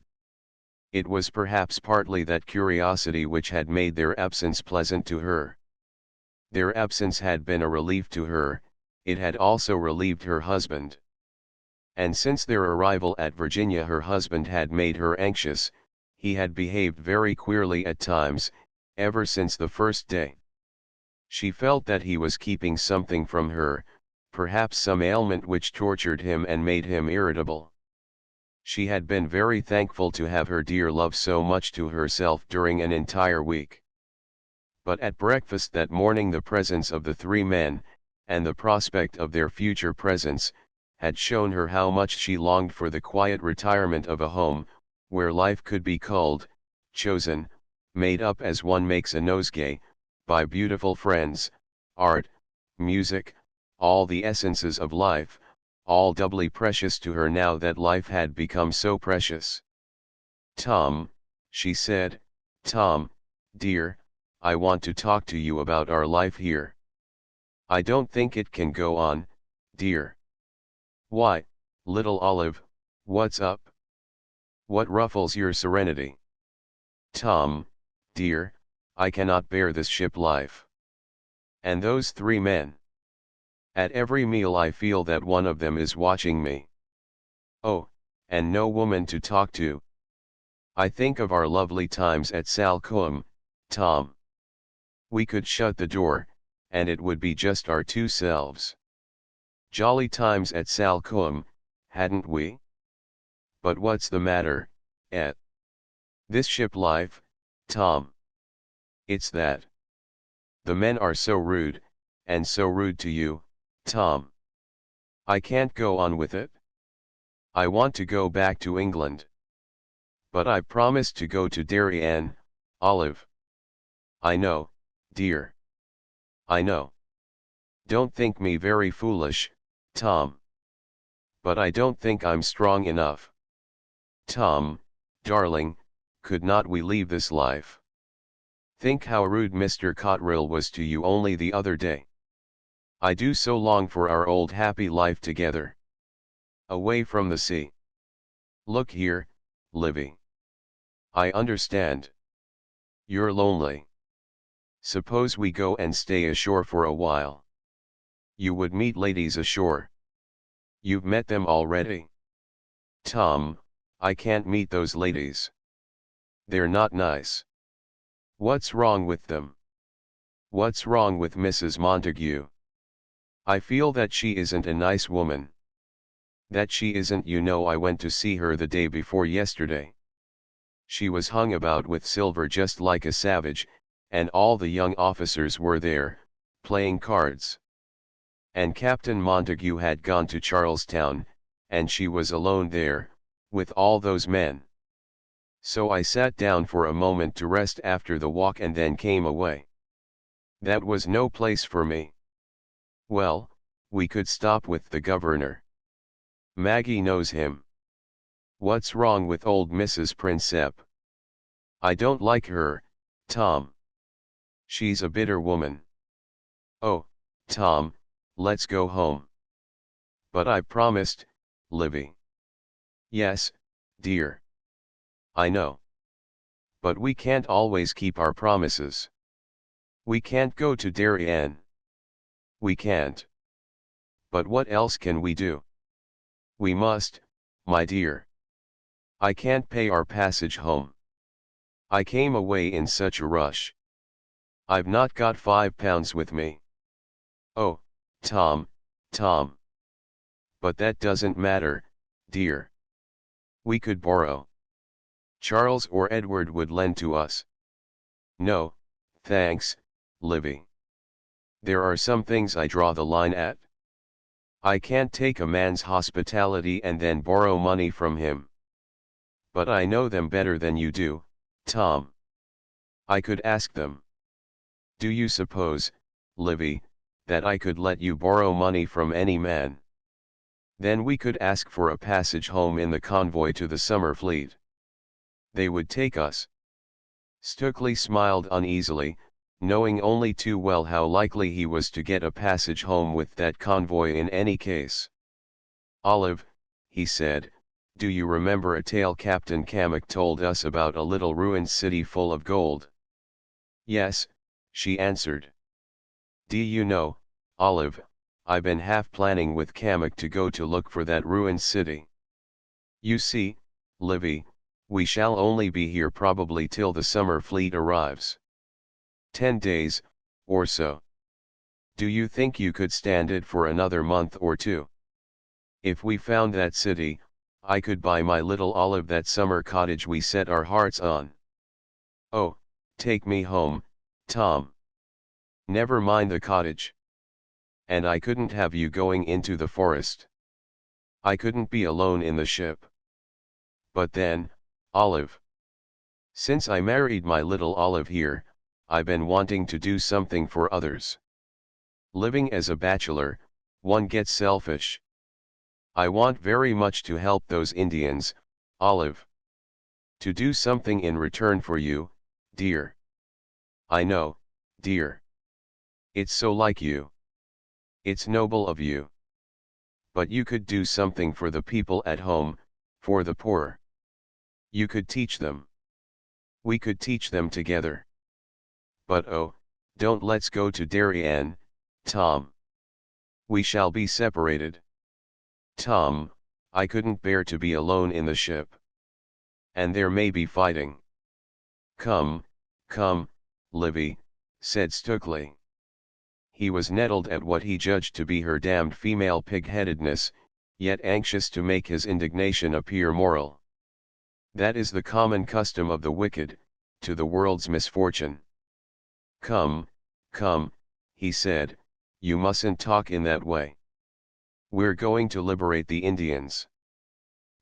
It was perhaps partly that curiosity which had made their absence pleasant to her. Their absence had been a relief to her, it had also relieved her husband. And since their arrival at Virginia her husband had made her anxious, he had behaved very queerly at times, ever since the first day. She felt that he was keeping something from her, perhaps some ailment which tortured him and made him irritable. She had been very thankful to have her dear love so much to herself during an entire week. But at breakfast that morning the presence of the three men, and the prospect of their future presence, had shown her how much she longed for the quiet retirement of a home, where life could be culled, chosen, made up as one makes a nosegay, by beautiful friends, art, music, all the essences of life, all doubly precious to her now that life had become so precious. "Tom," she said, "Tom, dear, I want to talk to you about our life here. I don't think it can go on, dear." "Why, little Olive, what's up? What ruffles your serenity?" "Tom, dear, I cannot bear this ship life. And those three men. At every meal I feel that one of them is watching me. Oh, and no woman to talk to. I think of our lovely times at Salcombe, Tom. We could shut the door, and it would be just our two selves. Jolly times at Salcombe, hadn't we? But what's the matter, Ed? This ship life, Tom. It's that. The men are so rude, and so rude to you, Tom. I can't go on with it. I want to go back to England. But I promised to go to Darien, Olive. I know, dear. I know. Don't think me very foolish, Tom. But I don't think I'm strong enough. Tom, darling, could not we leave this life? Think how rude Mr. Cotterill was to you only the other day. I do so long for our old happy life together. Away from the sea. Look here, Livy. I understand. You're lonely. Suppose we go and stay ashore for a while. You would meet ladies ashore. You've met them already. Tom, I can't meet those ladies. They're not nice. What's wrong with them? What's wrong with Mrs. Montague? I feel that she isn't a nice woman. That she isn't, you know. I went to see her the day before yesterday. She was hung about with silver just like a savage, and all the young officers were there, playing cards. And Captain Montague had gone to Charlestown, and she was alone there, with all those men. So I sat down for a moment to rest after the walk and then came away. That was no place for me. Well, we could stop with the governor. Maggie knows him. What's wrong with old Mrs. Princep? I don't like her, Tom. She's a bitter woman. Oh, Tom, let's go home. But I promised, Livy. Yes, dear. I know. But we can't always keep our promises. We can't go to Darien. We can't. But what else can we do? We must, my dear. I can't pay our passage home. I came away in such a rush. I've not got £5 with me. Oh, Tom, Tom. But that doesn't matter, dear. We could borrow. Charles or Edward would lend to us. No, thanks, Livy. There are some things I draw the line at. I can't take a man's hospitality and then borrow money from him. But I know them better than you do, Tom. I could ask them. Do you suppose, Livy, that I could let you borrow money from any man? Then we could ask for a passage home in the convoy to the summer fleet. They would take us. Stukely smiled uneasily, knowing only too well how likely he was to get a passage home with that convoy in any case. Olive, he said, do you remember a tale Captain Cammock told us about a little ruined city full of gold? Yes, she answered. Do you know, Olive, I've been half planning with Cammock to go to look for that ruined city. You see, Livy, we shall only be here probably till the summer fleet arrives. 10 days, or so. Do you think you could stand it for another month or two? If we found that city, I could buy my little Olive that summer cottage we set our hearts on. Oh, take me home, Tom. Never mind the cottage. And I couldn't have you going into the forest. I couldn't be alone in the ship. But then, Olive. Since I married my little Olive here, I've been wanting to do something for others. Living as a bachelor, one gets selfish. I want very much to help those Indians, Olive. To do something in return for you, dear. I know, dear. It's so like you. It's noble of you. But you could do something for the people at home, for the poor. You could teach them. We could teach them together. But oh, don't let's go to Darien, Tom. We shall be separated. Tom, I couldn't bear to be alone in the ship. And there may be fighting. Come, come, Livy, said Stukely. He was nettled at what he judged to be her damned female pig-headedness, yet anxious to make his indignation appear moral. That is the common custom of the wicked, to the world's misfortune. Come, come, he said, you mustn't talk in that way. We're going to liberate the Indians.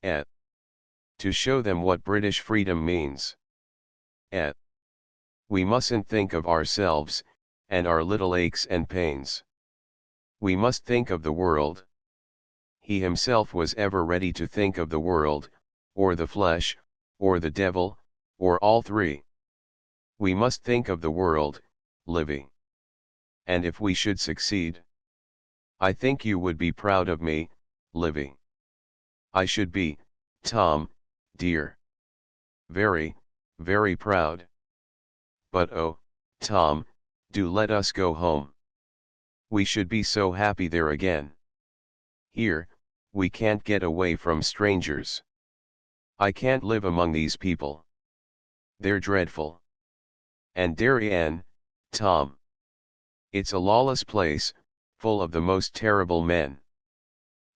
To show them what British freedom means. We mustn't think of ourselves, and our little aches and pains. We must think of the world. He himself was ever ready to think of the world, or the flesh, or the devil, or all three. We must think of the world, Livy. And if we should succeed, I think you would be proud of me, Livy. I should be, Tom, dear. Very, very proud. But oh, Tom, do let us go home. We should be so happy there again. Here, we can't get away from strangers. I can't live among these people. They're dreadful. And Darien, Tom. It's a lawless place, full of the most terrible men.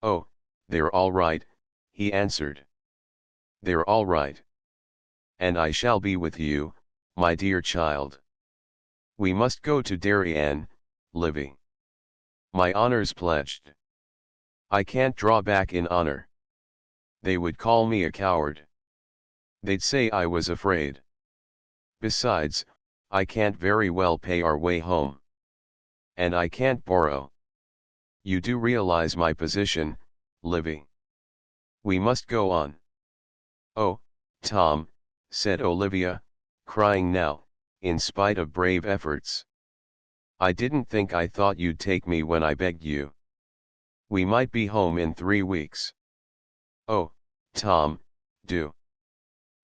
Oh, they're all right, he answered. They're all right. And I shall be with you, my dear child. We must go to Darien, Livy. My honor's pledged. I can't draw back in honor. They would call me a coward. They'd say I was afraid. Besides, I can't very well pay our way home. And I can't borrow. You do realize my position, Livy. We must go on. Oh, Tom, said Olivia, crying now, in spite of brave efforts. I didn't think I thought you'd take me when I begged you. We might be home in 3 weeks. Oh, Tom, do.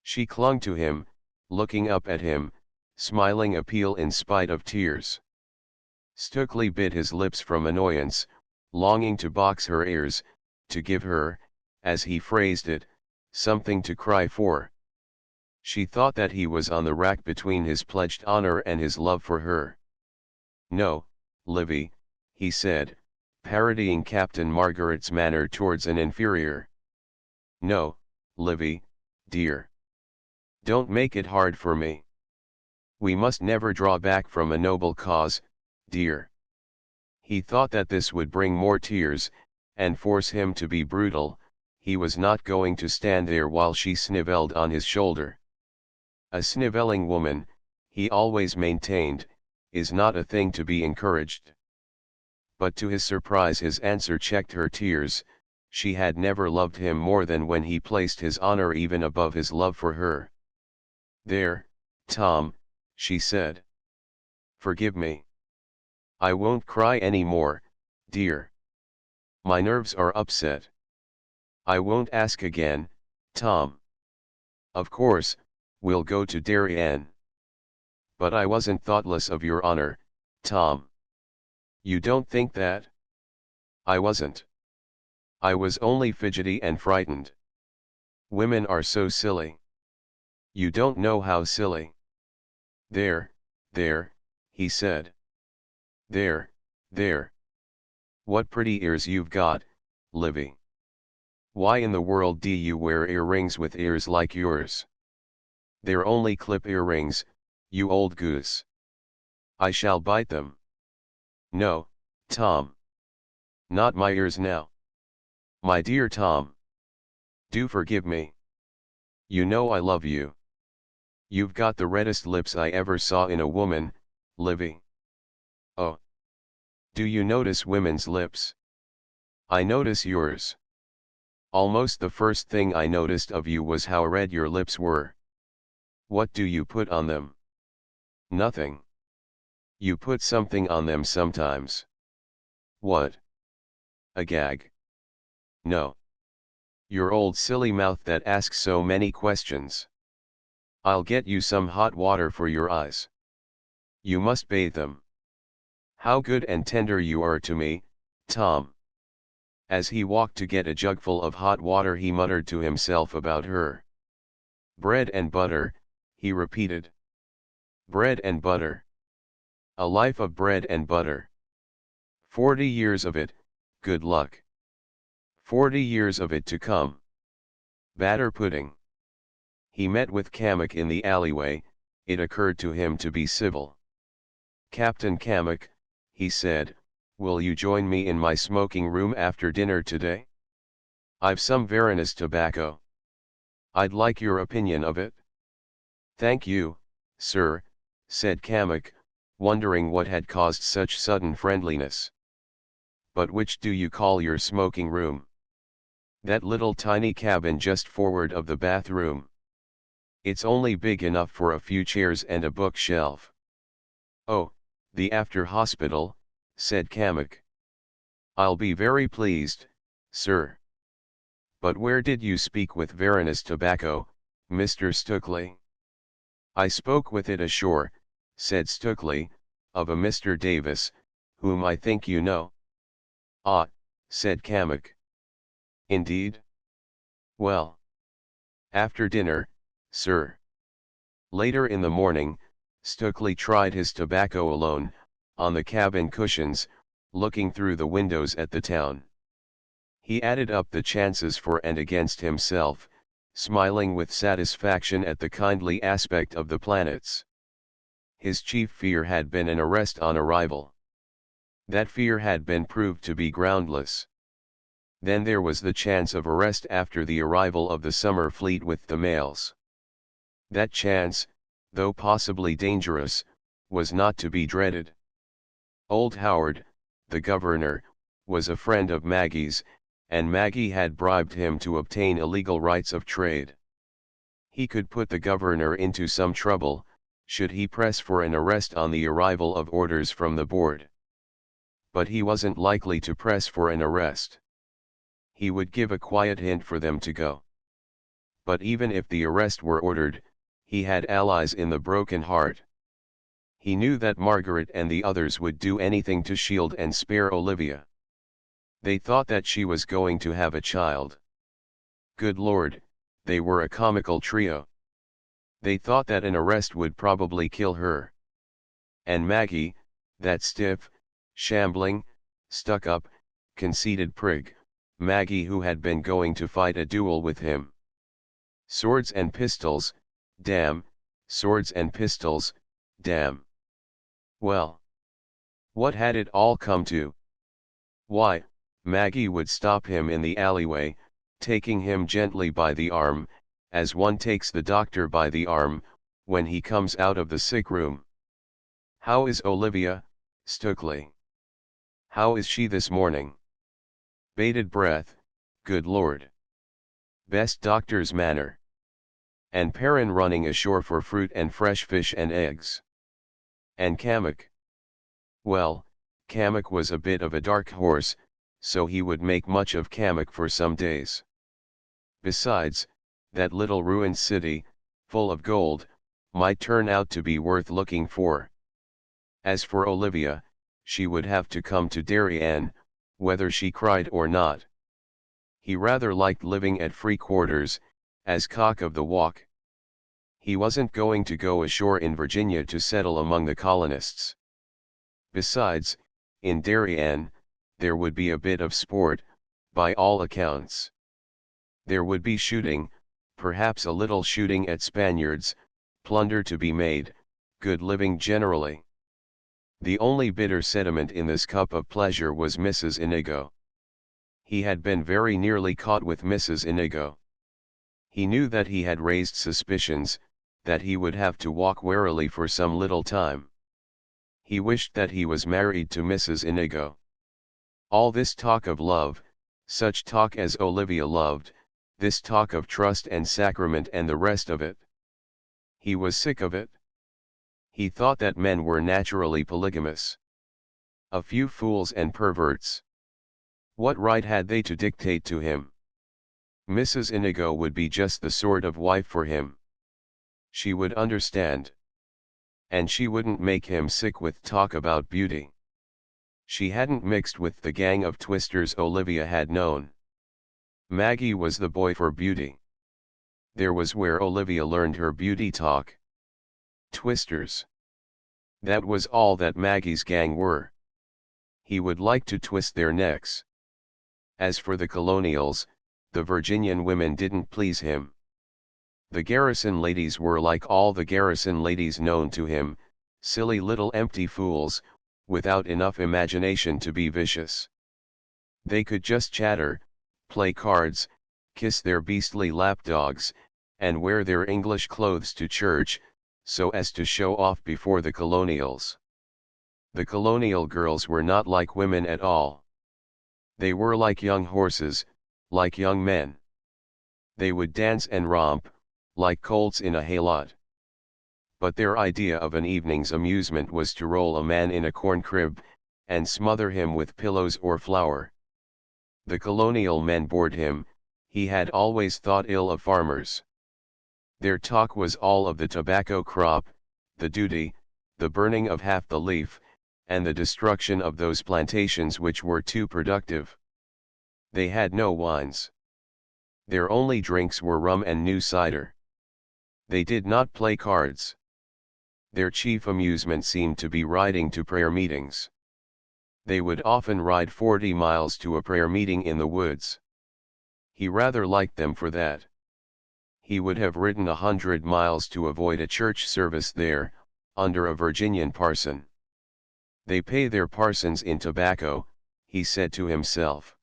She clung to him, looking up at him, smiling appeal in spite of tears. Stukely bit his lips from annoyance, longing to box her ears, to give her, as he phrased it, something to cry for. She thought that he was on the rack between his pledged honor and his love for her. No, Livy, he said, parodying Captain Margaret's manner towards an inferior. No, Livy, dear. Don't make it hard for me. We must never draw back from a noble cause, dear. He thought that this would bring more tears, and force him to be brutal. He was not going to stand there while she snivelled on his shoulder. A snivelling woman, he always maintained, is not a thing to be encouraged. But to his surprise his answer checked her tears. She had never loved him more than when he placed his honor even above his love for her. There, Tom, she said. Forgive me. I won't cry any more, dear. My nerves are upset. I won't ask again, Tom. Of course, we'll go to Darien. But I wasn't thoughtless of your honor, Tom. You don't think that? I wasn't. I was only fidgety and frightened. Women are so silly. You don't know how silly. There, he said. There. What pretty ears you've got, Livy. Why in the world do you wear earrings with ears like yours? They're only clip earrings, you old goose. I shall bite them. No, Tom. Not my ears now. My dear Tom. Do forgive me. You know I love you. You've got the reddest lips I ever saw in a woman, Livy. Oh. Do you notice women's lips? I notice yours. Almost the first thing I noticed of you was how red your lips were. What do you put on them? Nothing. You put something on them sometimes. What? A gag? No. Your old silly mouth that asks so many questions. I'll get you some hot water for your eyes. You must bathe them. How good and tender you are to me, Tom. As he walked to get a jugful of hot water he muttered to himself about her. Bread and butter, he repeated. Bread and butter. A life of bread and butter. 40 years of it, good luck. 40 years of it to come. Batter pudding. He met with Kamak in the alleyway. It occurred to him to be civil. Captain Kamak, he said, will you join me in my smoking room after dinner today? I've some Varanus tobacco. I'd like your opinion of it. Thank you, sir, said Kamak, wondering what had caused such sudden friendliness. But which do you call your smoking room? That little tiny cabin just forward of the bathroom. It's only big enough for a few chairs and a bookshelf. Oh, the after hospital, said Kamak. I'll be very pleased, sir. But where did you speak with Varanus tobacco, Mr. Stukely? I spoke with it ashore, said Stukely, of a Mr. Davis, whom I think you know. Ah, said Kamak. Indeed? Well. After dinner, sir. Later in the morning, Stukely tried his tobacco alone, on the cabin cushions, looking through the windows at the town. He added up the chances for and against himself, smiling with satisfaction at the kindly aspect of the planets. His chief fear had been an arrest on arrival. That fear had been proved to be groundless. Then there was the chance of arrest after the arrival of the summer fleet with the mails. That chance, though possibly dangerous, was not to be dreaded. Old Howard, the governor, was a friend of Maggie's, and Maggie had bribed him to obtain illegal rights of trade. He could put the governor into some trouble, should he press for an arrest on the arrival of orders from the board. But he wasn't likely to press for an arrest. He would give a quiet hint for them to go. But even if the arrest were ordered, he had allies in the Broken Heart. He knew that Margaret and the others would do anything to shield and spare Olivia. They thought that she was going to have a child. Good Lord, they were a comical trio. They thought that an arrest would probably kill her. And Maggie, that stiff, shambling, stuck-up, conceited prig, Maggie who had been going to fight a duel with him. Swords and pistols, damn, swords and pistols, damn. Well, what had it all come to? Why, Maggie would stop him in the alleyway, taking him gently by the arm, as one takes the doctor by the arm, when he comes out of the sick room. How is Olivia, Stukely? How is she this morning? Bated breath, good Lord. Best doctor's manner. And Perrin running ashore for fruit and fresh fish and eggs. And Kamek. Well, Kamek was a bit of a dark horse, so he would make much of Kamek for some days. Besides, that little ruined city, full of gold, might turn out to be worth looking for. As for Olivia, she would have to come to Darien, whether she cried or not. He rather liked living at free quarters, as cock of the walk. He wasn't going to go ashore in Virginia to settle among the colonists. Besides, in Darien, there would be a bit of sport, by all accounts. There would be shooting, perhaps a little shooting at Spaniards, plunder to be made, good living generally. The only bitter sediment in this cup of pleasure was Mrs. Inigo. He had been very nearly caught with Mrs. Inigo. He knew that he had raised suspicions, that he would have to walk warily for some little time. He wished that he was married to Mrs. Inigo. All this talk of love, such talk as Olivia loved, this talk of trust and sacrament and the rest of it. He was sick of it. He thought that men were naturally polygamous. A few fools and perverts. What right had they to dictate to him? Mrs. Inigo would be just the sort of wife for him. She would understand. And she wouldn't make him sick with talk about beauty. She hadn't mixed with the gang of twisters Olivia had known. Maggie was the boy for beauty. There was where Olivia learned her beauty talk. Twisters. That was all that Maggie's gang were. He would like to twist their necks. As for the colonials, the Virginian women didn't please him. The garrison ladies were like all the garrison ladies known to him, silly little empty fools, without enough imagination to be vicious. They could just chatter, play cards, kiss their beastly lapdogs, and wear their English clothes to church, so as to show off before the colonials. The colonial girls were not like women at all. They were like young horses, like young men. They would dance and romp, like colts in a haylot. But their idea of an evening's amusement was to roll a man in a corn crib, and smother him with pillows or flour. The colonial men bored him, he had always thought ill of farmers. Their talk was all of the tobacco crop, the duty, the burning of half the leaf, and the destruction of those plantations which were too productive. They had no wines. Their only drinks were rum and new cider. They did not play cards. Their chief amusement seemed to be riding to prayer meetings. They would often ride 40 miles to a prayer meeting in the woods. He rather liked them for that. He would have ridden 100 miles to avoid a church service there, under a Virginian parson. They pay their parsons in tobacco, he said to himself.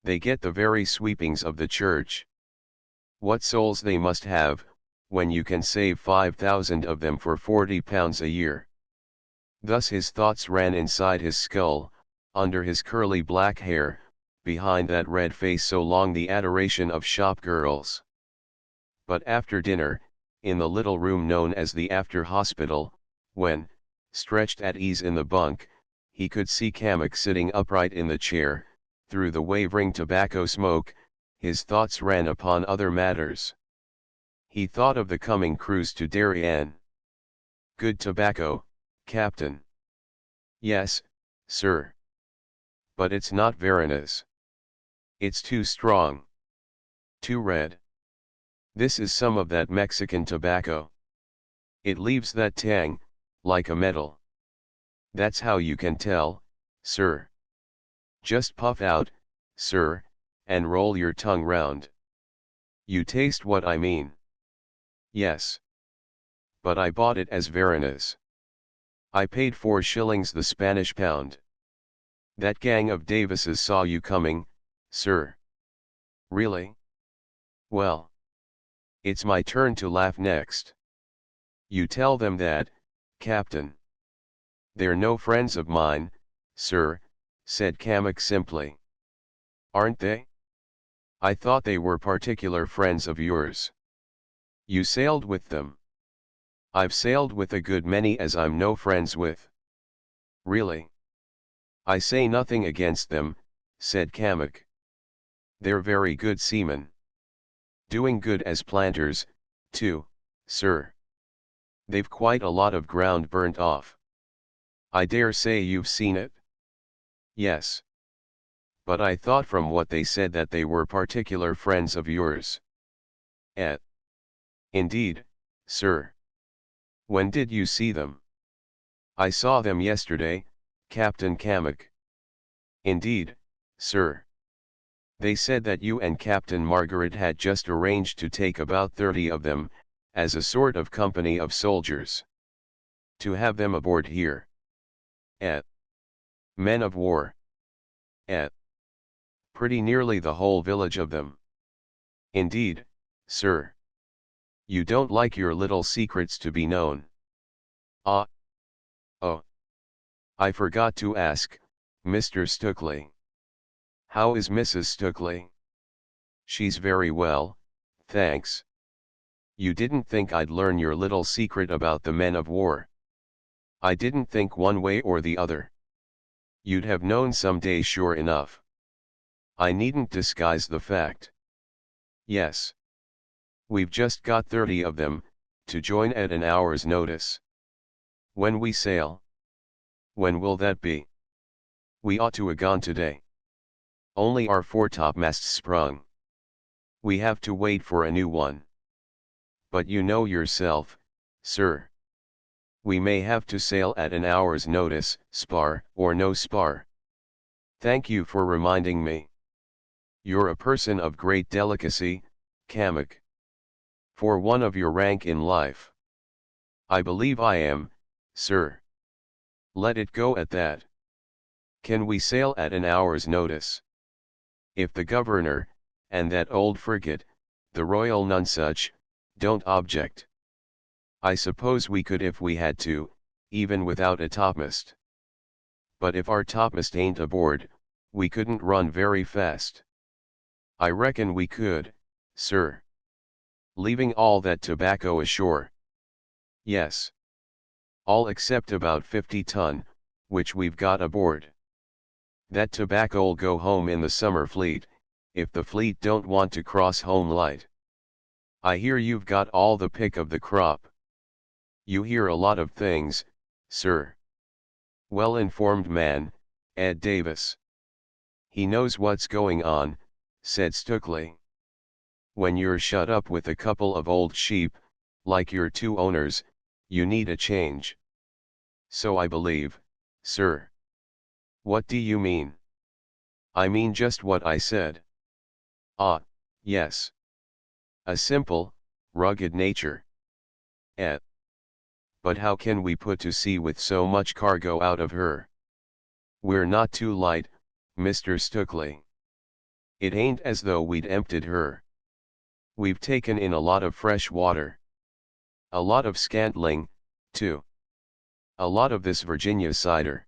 They get the very sweepings of the church. What souls they must have, when you can save 5,000 of them for £40 a year. Thus his thoughts ran inside his skull, under his curly black hair, behind that red face so long the adoration of shop girls. But after dinner, in the little room known as the after hospital, when, stretched at ease in the bunk, he could see Kamek sitting upright in the chair, through the wavering tobacco smoke, his thoughts ran upon other matters. He thought of the coming cruise to Darien. Good tobacco, Captain. Yes, sir. But it's not Verona's. It's too strong. Too red. This is some of that Mexican tobacco. It leaves that tang, like a metal. That's how you can tell, sir. Just puff out, sir, and roll your tongue round. You taste what I mean. Yes. But I bought it as Verona's. I paid 4 shillings the Spanish pound. That gang of Davises saw you coming, sir. Really? Well. It's my turn to laugh next. You tell them that, Captain. They're no friends of mine, sir, said Kamek simply. Aren't they? I thought they were particular friends of yours. You sailed with them. I've sailed with a good many as I'm no friends with. Really? I say nothing against them, said Kamek. They're very good seamen. Doing good as planters, too, sir. They've quite a lot of ground burnt off. I dare say you've seen it? Yes. But I thought from what they said that they were particular friends of yours. Indeed, sir. When did you see them? I saw them yesterday, Captain Kamek. Indeed, sir. They said that you and Captain Margaret had just arranged to take about 30 of them, as a sort of company of soldiers. To have them aboard here. Men of war. Pretty nearly the whole village of them. Indeed, sir. You don't like your little secrets to be known. Ah. Oh. I forgot to ask, Mr. Stukeley. How is Mrs. Stukeley? She's very well, thanks. You didn't think I'd learn your little secret about the men of war. I didn't think one way or the other. You'd have known some day sure enough. I needn't disguise the fact. Yes. We've just got 30 of them, to join at an hour's notice. When we sail? When will that be? We ought to have gone today. Only our foretopmasts sprung. We have to wait for a new one. But you know yourself, sir. We may have to sail at an hour's notice, spar or no spar. Thank you for reminding me. You're a person of great delicacy, Kamek. For one of your rank in life. I believe I am, sir. Let it go at that. Can we sail at an hour's notice? If the governor, and that old frigate, the Royal Nonsuch, don't object. I suppose we could if we had to, even without a topmast. But if our topmast ain't aboard, we couldn't run very fast. I reckon we could, sir. Leaving all that tobacco ashore. Yes. All except about 50 ton, which we've got aboard. That tobacco'll go home in the summer fleet, if the fleet don't want to cross home light. I hear you've got all the pick of the crop. You hear a lot of things, sir. Well-informed man, Ed Davis. He knows what's going on, said Stukeley. When you're shut up with a couple of old sheep, like your two owners, you need a change. So I believe, sir. What do you mean? I mean just what I said. Ah, yes. A simple, rugged nature. But how can we put to sea with so much cargo out of her? We're not too light, Mr. Stukeley. It ain't as though we'd emptied her. We've taken in a lot of fresh water. A lot of scantling, too. A lot of this Virginia cider.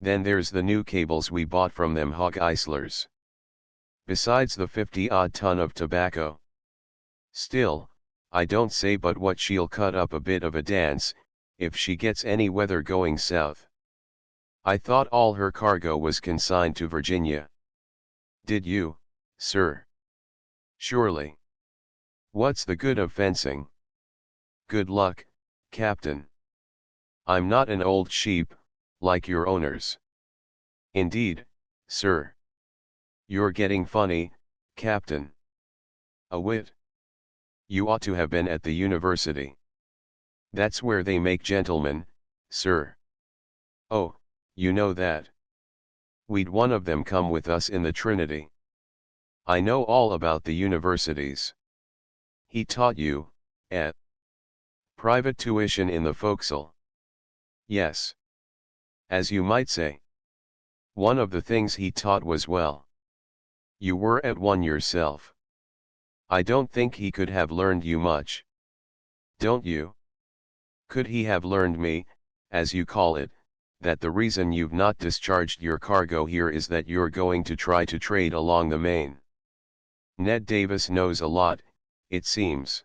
Then there's the new cables we bought from them hog islers. besides the 50-odd ton of tobacco. Still, I don't say but what she'll cut up a bit of a dance, if she gets any weather going south. I thought all her cargo was consigned to Virginia. Did you, sir? Surely. What's the good of fencing? Good luck, Captain. I'm not an old sheep, like your owners. Indeed, sir. You're getting funny, Captain. A wit. You ought to have been at the university. That's where they make gentlemen, sir. Oh, you know that. We'd one of them come with us in the Trinity. I know all about the universities. He taught you, at private tuition in the forecastle. Yes. As you might say. One of the things he taught was well. You were at one yourself. I don't think he could have learned you much. Don't you? Could he have learned me, as you call it, that the reason you've not discharged your cargo here is that you're going to try to trade along the Main? Ned Davis knows a lot, it seems.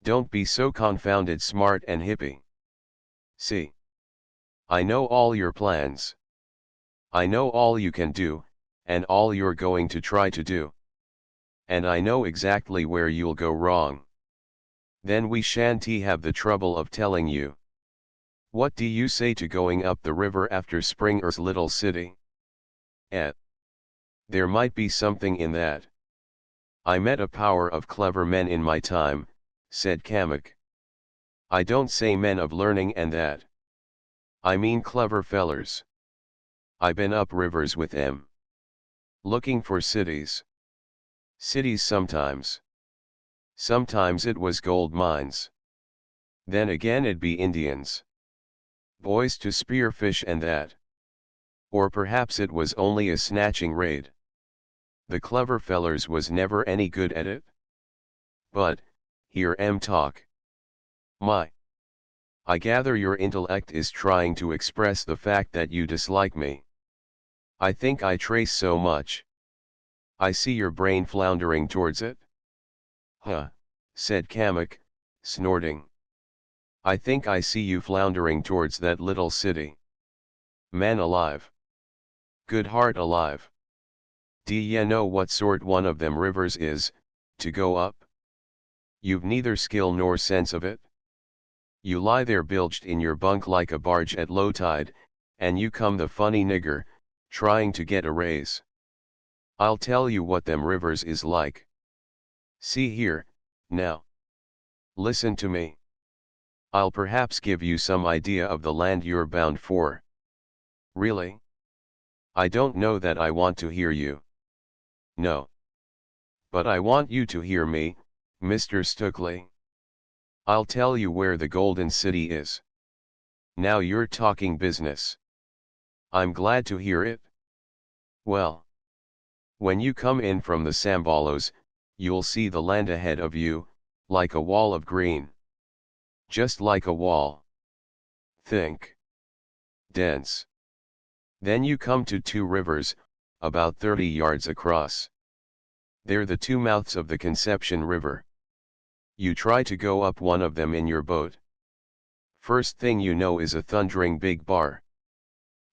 Don't be so confounded smart and hippie. See. I know all your plans. I know all you can do, and all you're going to try to do. And I know exactly where you'll go wrong. Then we shan't have the trouble of telling you. What do you say to going up the river after Springer's little city? There might be something in that. I met a power of clever men in my time, said Kamek. I don't say men of learning and that. I mean clever fellers. I been up rivers with them. Looking for cities. Cities sometimes. Sometimes it was gold mines. Then again it'd be Indians. Boys to spear fish and that. Or perhaps it was only a snatching raid. The clever fellers was never any good at it. But, here talk. My. I gather your intellect is trying to express the fact that you dislike me. I think I trace so much. I see your brain floundering towards it. Huh, said Kamek, snorting. I think I see you floundering towards that little city. Man alive. Good heart alive. D'ye know what sort one of them rivers is, to go up? You've neither skill nor sense of it. You lie there bilged in your bunk like a barge at low tide, and you come the funny nigger, trying to get a raise. I'll tell you what them rivers is like. See here, now. Listen to me. I'll perhaps give you some idea of the land you're bound for. Really? I don't know that I want to hear you. No. But I want you to hear me, Mr. Stukeley. I'll tell you where the Golden City is. Now you're talking business. I'm glad to hear it. Well. When you come in from the Sambalos, you'll see the land ahead of you, like a wall of green. Just like a wall. Think. Dense. Then you come to two rivers, about 30 yards across. They're the two mouths of the Conception River. You try to go up one of them in your boat. First thing you know is a thundering big bar.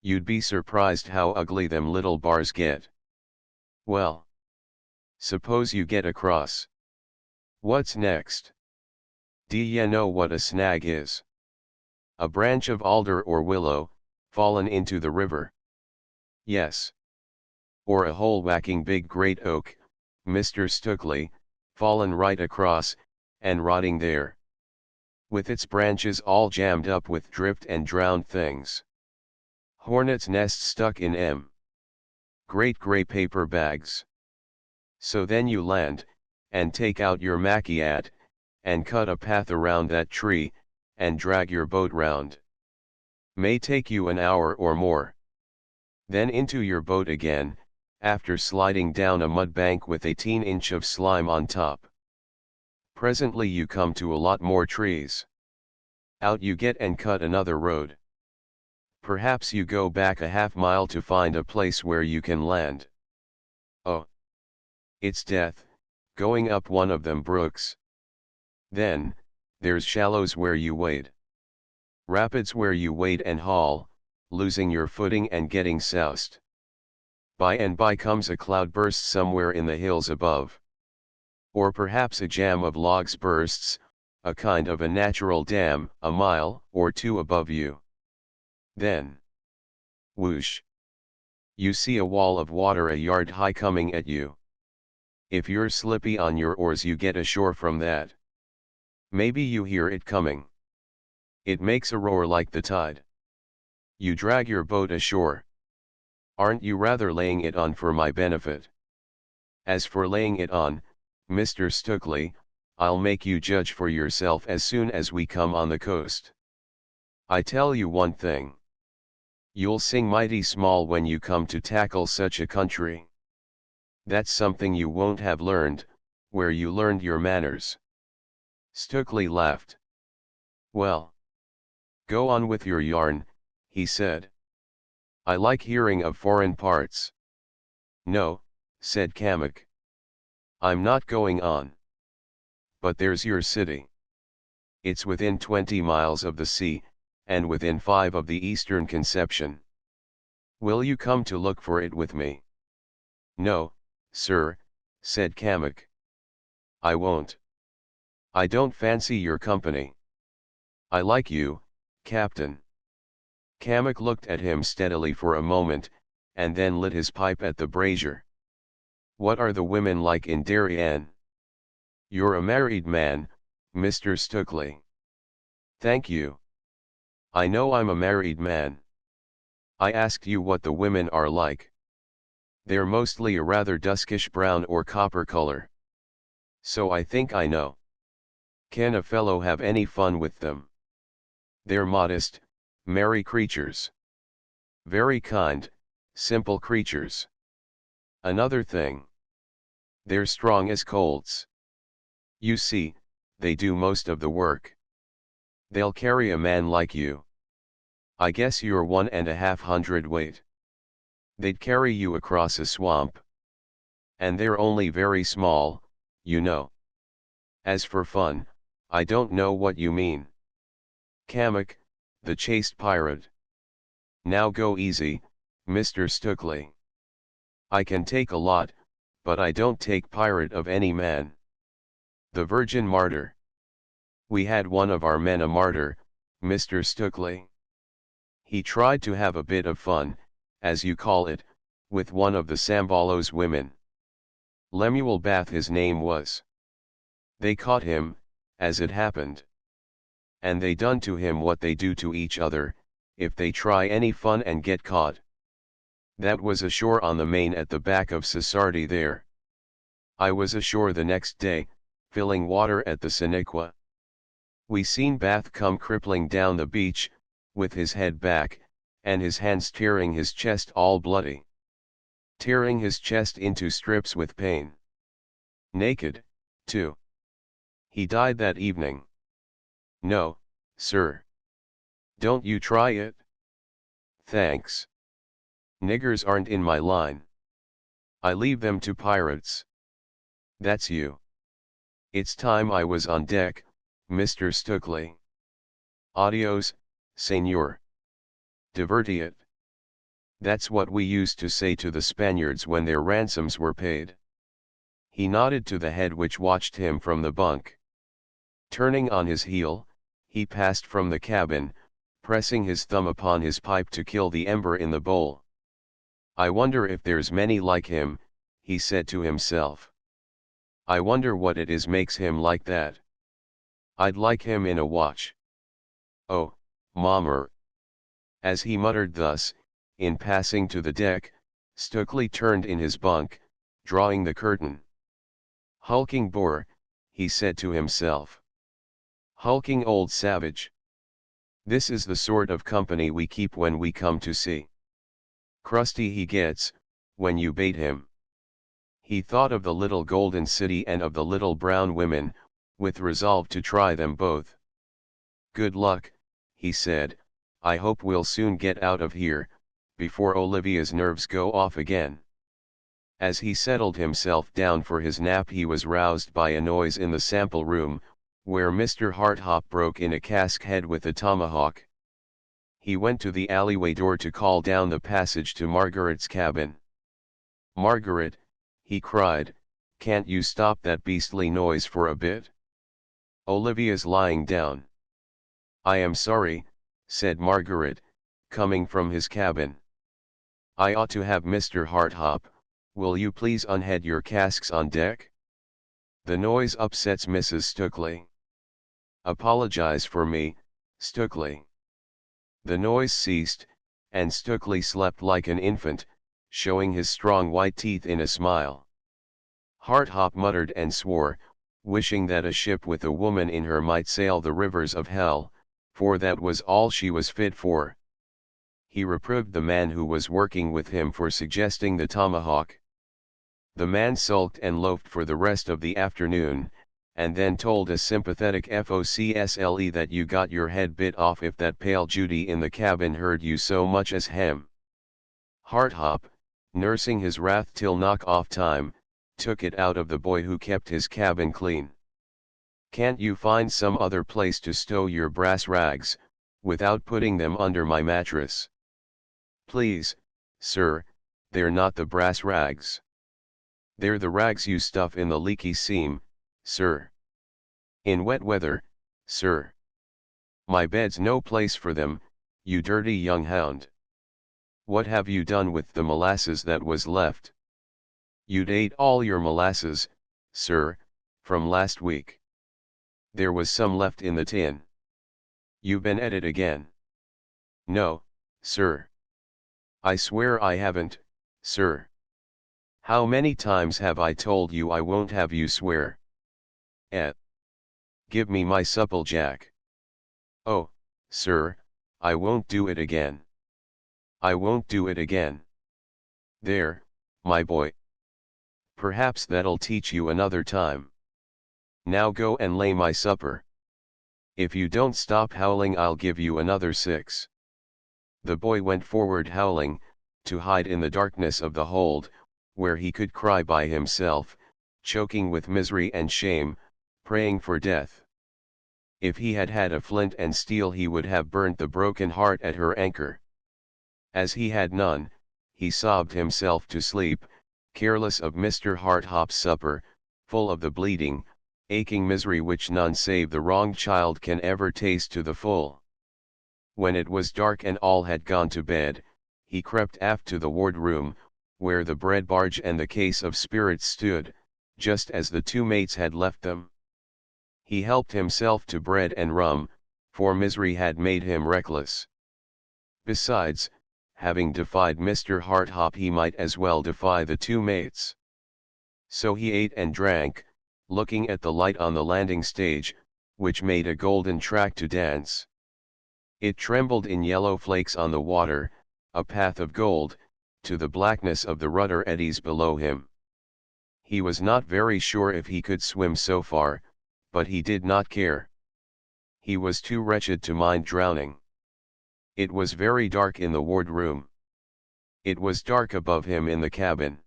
You'd be surprised how ugly them little bars get. Well. Suppose you get across. What's next? D'ye know what a snag is? A branch of alder or willow, fallen into the river. Yes. Or a whole whacking big great oak, Mr. Stukeley, fallen right across, and rotting there. With its branches all jammed up with drift and drowned things. Hornets' nests stuck in 'em. Great grey paper bags. So then you land, and take out your machiat, and cut a path around that tree, and drag your boat round. May take you an hour or more. Then into your boat again, after sliding down a mud bank with 18-inch of slime on top. Presently you come to a lot more trees. Out you get and cut another road. Perhaps you go back a half mile to find a place where you can land. Oh. It's death, going up one of them brooks. Then, there's shallows where you wade. Rapids where you wade and haul, losing your footing and getting soused. By and by comes a cloud burst somewhere in the hills above. Or perhaps a jam of logs bursts, a kind of a natural dam, a mile or two above you. Then, whoosh! You see a wall of water a yard high coming at you. If you're slippy on your oars you get ashore from that. Maybe you hear it coming. It makes a roar like the tide. You drag your boat ashore. Aren't you rather laying it on for my benefit? As for laying it on, Mr. Stukeley, I'll make you judge for yourself as soon as we come on the coast. I tell you one thing. You'll sing mighty small when you come to tackle such a country. That's something you won't have learned, where you learned your manners. Stukeley laughed. Well, go on with your yarn, he said. I like hearing of foreign parts. No, said Kamek. I'm not going on. But there's your city. It's within 20 miles of the sea, and within 5 of the Eastern Conception. Will you come to look for it with me? No, sir, said Kamek. I won't. I don't fancy your company. I like you, Captain. Kamek looked at him steadily for a moment, and then lit his pipe at the brazier. What are the women like in Darien? You're a married man, Mr. Stukeley. Thank you. I know I'm a married man. I asked you what the women are like. They're mostly a rather duskish brown or copper color. So I think I know. Can a fellow have any fun with them? They're modest, merry creatures. Very kind, simple creatures. Another thing. They're strong as colts. You see, they do most of the work. They'll carry a man like you. I guess you're 1.5 hundredweight. They'd carry you across a swamp. And they're only very small, you know. As for fun, I don't know what you mean. Kamek, the chaste pirate. Now go easy, Mr. Stukeley. I can take a lot, but I don't take pirate of any man. The Virgin Martyr. We had one of our men a martyr, Mr. Stukeley. He tried to have a bit of fun, as you call it, with one of the Sambolos women. Lemuel Bath his name was. They caught him, as it happened. And they done to him what they do to each other, if they try any fun and get caught. That was ashore on the main at the back of Sesardi there. I was ashore the next day, filling water at the Senequa. We seen Bath come crippling down the beach, with his head back, and his hands tearing his chest all bloody. Tearing his chest into strips with pain. Naked, too. He died that evening. No, sir. Don't you try it? Thanks. Niggers aren't in my line. I leave them to pirates. That's you. It's time I was on deck, Mr. Stukeley. Adios, senor. Divertiat. That's what we used to say to the Spaniards when their ransoms were paid. He nodded to the head which watched him from the bunk. Turning on his heel, he passed from the cabin, pressing his thumb upon his pipe to kill the ember in the bowl. I wonder if there's many like him, he said to himself. I wonder what it is makes him like that. I'd like him in a watch. Oh, mommer. As he muttered thus, in passing to the deck, Stukeley turned in his bunk, drawing the curtain. Hulking boar, he said to himself. Hulking old savage. This is the sort of company we keep when we come to sea. Crusty he gets, when you bait him. He thought of the little golden city and of the little brown women, with resolve to try them both. Good luck, he said, I hope we'll soon get out of here, before Olivia's nerves go off again. As he settled himself down for his nap, he was roused by a noise in the sample room, where Mr. Harthop broke in a cask head with a tomahawk. He went to the alleyway door to call down the passage to Margaret's cabin. "Margaret," he cried, "can't you stop that beastly noise for a bit? Olivia's lying down." "I am sorry," said Margaret, coming from his cabin. "I ought to have Mr. Harthop. Will you please unhead your casks on deck? The noise upsets Mrs. Stukely. Apologize for me, Stukely." The noise ceased, and Stukely slept like an infant, showing his strong white teeth in a smile. Harthop muttered and swore, wishing that a ship with a woman in her might sail the rivers of hell, for that was all she was fit for. He reproved the man who was working with him for suggesting the tomahawk. The man sulked and loafed for the rest of the afternoon, and then told a sympathetic focsle that you got your head bit off if that pale Judy in the cabin heard you so much as hem. Harthop, nursing his wrath till knock-off time, took it out of the boy who kept his cabin clean. "Can't you find some other place to stow your brass rags, without putting them under my mattress?" "Please, sir, they're not the brass rags. They're the rags you stuff in the leaky seam, sir. In wet weather, sir. My bed's no place for them, you dirty young hound. What have you done with the molasses that was left? You'd ate all your molasses, sir, from last week. There was some left in the tin. You've been at it again." "No, sir. I swear I haven't, sir. How many times have I told you I won't have you swear? Give me my supplejack." "Oh, sir, I won't do it again. I won't do it again. There, my boy. Perhaps that'll teach you another time. Now go and lay my supper. If you don't stop howling, I'll give you another 6. The boy went forward howling, to hide in the darkness of the hold, where he could cry by himself, choking with misery and shame, praying for death. If he had had a flint and steel, he would have burnt the broken heart at her anchor. As he had none, he sobbed himself to sleep, careless of Mr. Harthop's supper, full of the bleeding, aching misery which none save the wronged child can ever taste to the full. When it was dark and all had gone to bed, he crept aft to the wardroom, where the bread barge and the case of spirits stood, just as the 2 mates had left them. He helped himself to bread and rum, for misery had made him reckless. Besides, having defied Mr. Harthop, he might as well defy the 2 mates. So he ate and drank, looking at the light on the landing stage, which made a golden track to dance. It trembled in yellow flakes on the water, a path of gold, to the blackness of the rudder eddies below him. He was not very sure if he could swim so far, but he did not care. He was too wretched to mind drowning. It was very dark in the wardroom. It was dark above him in the cabin.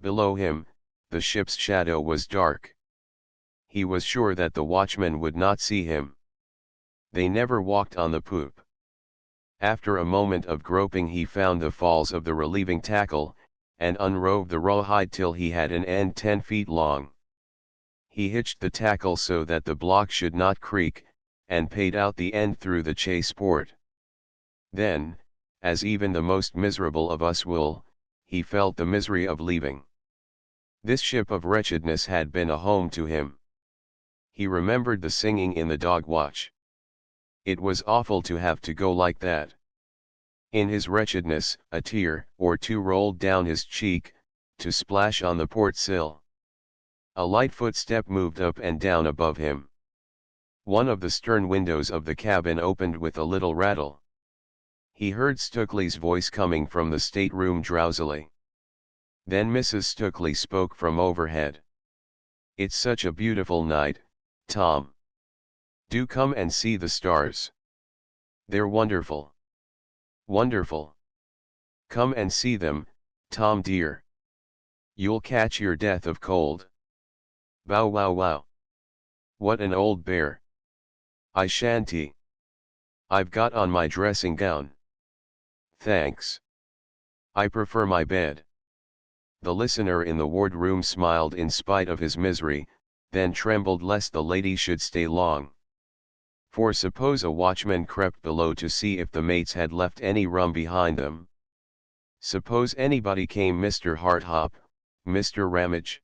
Below him, the ship's shadow was dark. He was sure that the watchmen would not see him. They never walked on the poop. After a moment of groping, he found the falls of the relieving tackle, and unrove the rawhide till he had an end 10 feet long. He hitched the tackle so that the block should not creak, and paid out the end through the chase port. Then, as even the most miserable of us will, he felt the misery of leaving. This ship of wretchedness had been a home to him. He remembered the singing in the dog watch. It was awful to have to go like that. In his wretchedness, a tear or 2 rolled down his cheek, to splash on the port sill. A light footstep moved up and down above him. One of the stern windows of the cabin opened with a little rattle. He heard Stukely's voice coming from the stateroom drowsily. Then Mrs. Stukely spoke from overhead. "It's such a beautiful night, Tom. Do come and see the stars. They're wonderful. Wonderful. Come and see them, Tom dear." You'll catch your death of cold. Bow wow wow. What an old bear. I shanty. I've got on my dressing gown. Thanks. I prefer my bed. The listener in the wardroom smiled in spite of his misery, then trembled lest the lady should stay long. For suppose a watchman crept below to see if the mates had left any rum behind them. Suppose anybody came Mr. Harthop, Mr. Ramage.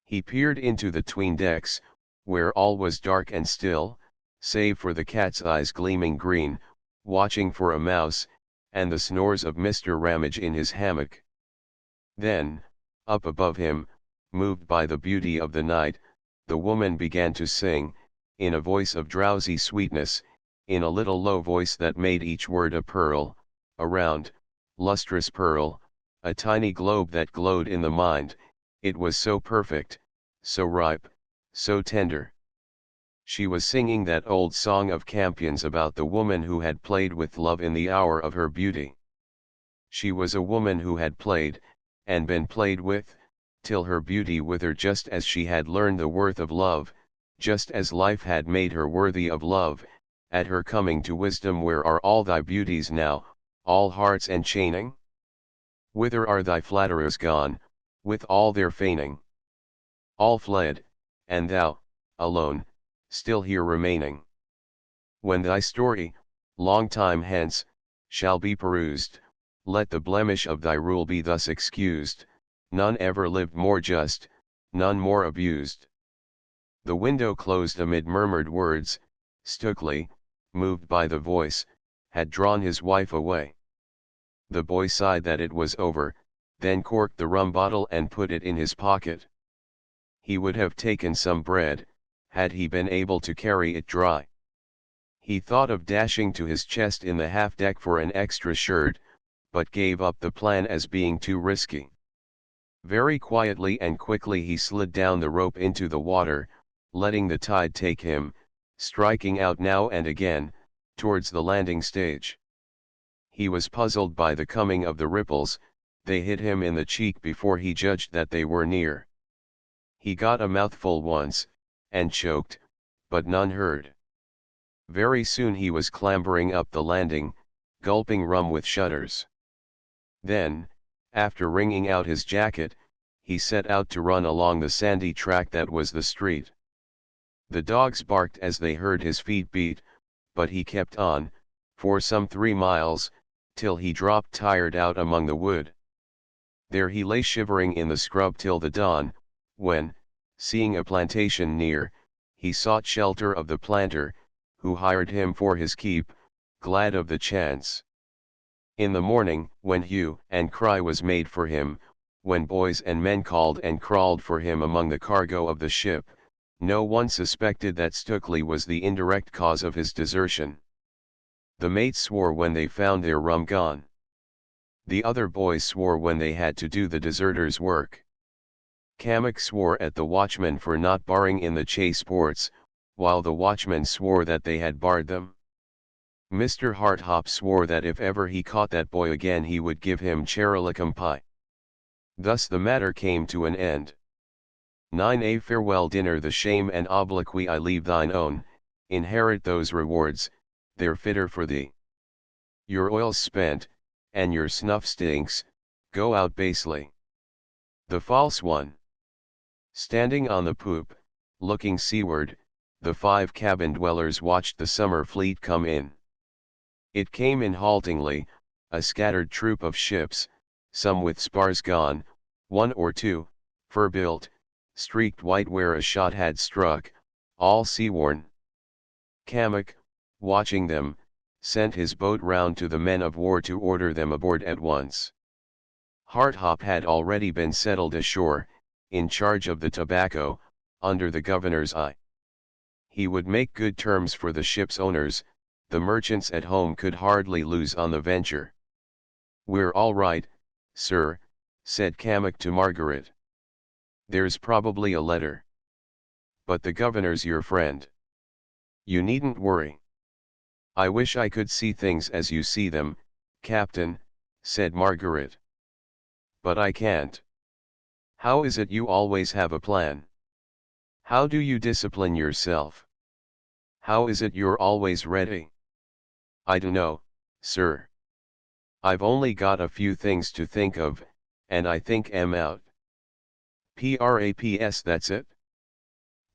He peered into the 'tween decks, where all was dark and still, save for the cat's eyes gleaming green, watching for a mouse, and the snores of Mr. Ramage in his hammock. Then, up above him, moved by the beauty of the night, the woman began to sing, in a voice of drowsy sweetness, in a little low voice that made each word a pearl, a round, lustrous pearl, a tiny globe that glowed in the mind. It was so perfect, so ripe, so tender. She was singing that old song of Campion's about the woman who had played with love in the hour of her beauty. She was a woman who had played, and been played with, till her beauty withered just as she had learned the worth of love, just as life had made her worthy of love, at her coming to wisdom. Where are all thy beauties now, all hearts enchaining? Whither are thy flatterers gone, with all their feigning? All fled, and thou, alone, still here remaining. When thy story, long time hence, shall be perused, let the blemish of thy rule be thus excused: none ever lived more just, none more abused. The window closed amid murmured words. Stukely, moved by the voice, had drawn his wife away. The boy sighed that it was over, then corked the rum bottle and put it in his pocket. He would have taken some bread, had he been able to carry it dry. He thought of dashing to his chest in the half-deck for an extra shirt, but gave up the plan as being too risky. Very quietly and quickly he slid down the rope into the water, letting the tide take him, striking out now and again, towards the landing stage. He was puzzled by the coming of the ripples. They hit him in the cheek before he judged that they were near. He got a mouthful once, and choked, but none heard. Very soon he was clambering up the landing, gulping rum with shudders. Then, after wringing out his jacket, he set out to run along the sandy track that was the street. The dogs barked as they heard his feet beat, but he kept on, for some 3 miles, till he dropped tired out among the wood. There he lay shivering in the scrub till the dawn, when, seeing a plantation near, he sought shelter of the planter, who hired him for his keep, glad of the chance. In the morning, when hue and cry was made for him, when boys and men called and crawled for him among the cargo of the ship, no one suspected that Stukely was the indirect cause of his desertion. The mates swore when they found their rum gone. The other boys swore when they had to do the deserters' work. Kamak swore at the watchmen for not barring in the chase ports, while the watchmen swore that they had barred them. Mr. Harthop swore that if ever he caught that boy again he would give him cherrilicum pie. Thus the matter came to an end. 9a Farewell dinner. The shame and obloquy I leave thine own, inherit those rewards, they're fitter for thee. Your oil's spent, and your snuff stinks, go out basely. The false one. Standing on the poop, looking seaward, the 5 cabin dwellers watched the summer fleet come in. It came in haltingly, a scattered troop of ships, some with spars gone, 1 or 2, fur-built, streaked white where a shot had struck, all sea-worn. Kamak, watching them, sent his boat round to the men of war to order them aboard at once. Harthop had already been settled ashore, in charge of the tobacco, under the governor's eye. He would make good terms for the ship's owners. The merchants at home could hardly lose on the venture. "We're all right, sir," said Kamak to Margaret. "There's probably a letter. But the governor's your friend. You needn't worry." "I wish I could see things as you see them, Captain," said Margaret. "But I can't. How is it you always have a plan? How do you discipline yourself? How is it you're always ready? I dunno, sir. I've only got a few things to think of, and I think I'm out. Praps, that's it?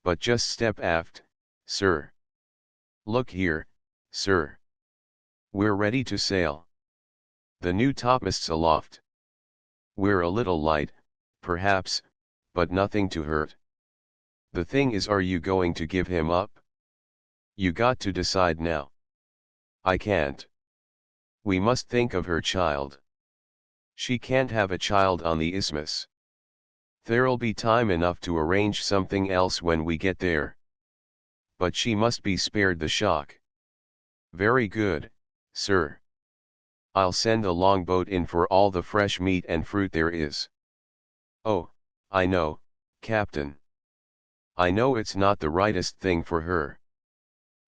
But just step aft, sir. Look here, sir. We're ready to sail. The new topmast's aloft. We're a little light, perhaps, but nothing to hurt. The thing is, are you going to give him up? You got to decide now. I can't. We must think of her child. She can't have a child on the isthmus. There'll be time enough to arrange something else when we get there. But she must be spared the shock. Very good, sir. I'll send a longboat in for all the fresh meat and fruit there is. Oh, I know, Captain. I know it's not the rightest thing for her.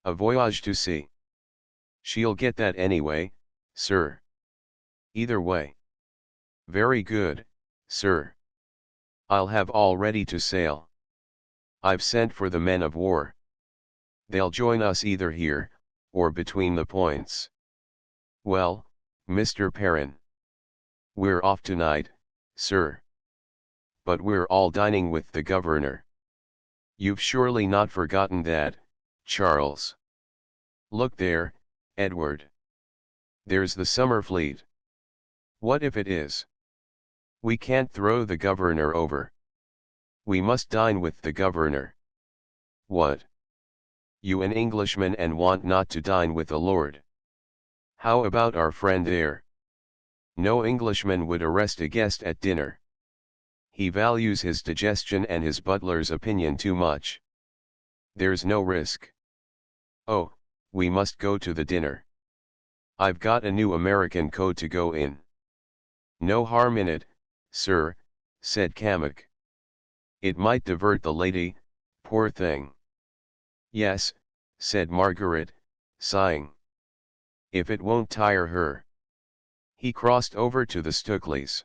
A voyage to sea. She'll get that anyway, sir. Either way. Very good, sir. I'll have all ready to sail. I've sent for the men of war. They'll join us either here, or between the points. Well, Mr. Perrin. We're off tonight, sir. But we're all dining with the governor. You've surely not forgotten that, Charles. Look there, Edward. There's the summer fleet. What if it is? We can't throw the governor over. We must dine with the governor. What? You an Englishman and want not to dine with a lord? How about our friend there? No Englishman would arrest a guest at dinner. He values his digestion and his butler's opinion too much. There's no risk. Oh, we must go to the dinner. I've got a new American coat to go in. No harm in it, sir, said Kamak. It might divert the lady, poor thing. Yes, said Margaret, sighing. If it won't tire her. He crossed over to the Stukelys.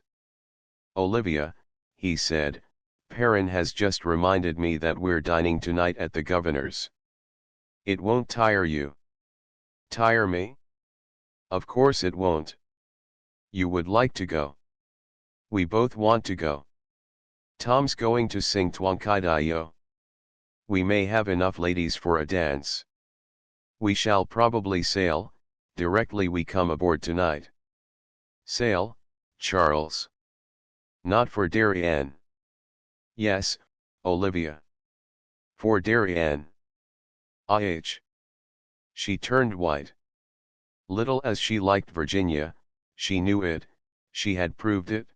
Olivia, he said, Perrin has just reminded me that we're dining tonight at the governor's. It won't tire you. Tire me? Of course it won't. You would like to go. We both want to go. Tom's going to sing Twankaidayo. We may have enough ladies for a dance. We shall probably sail, directly we come aboard tonight. Sail, Charles. Not for Darien. Yes, Olivia. For Darien. IH. She turned white. Little as she liked Virginia, she knew it, she had proved it.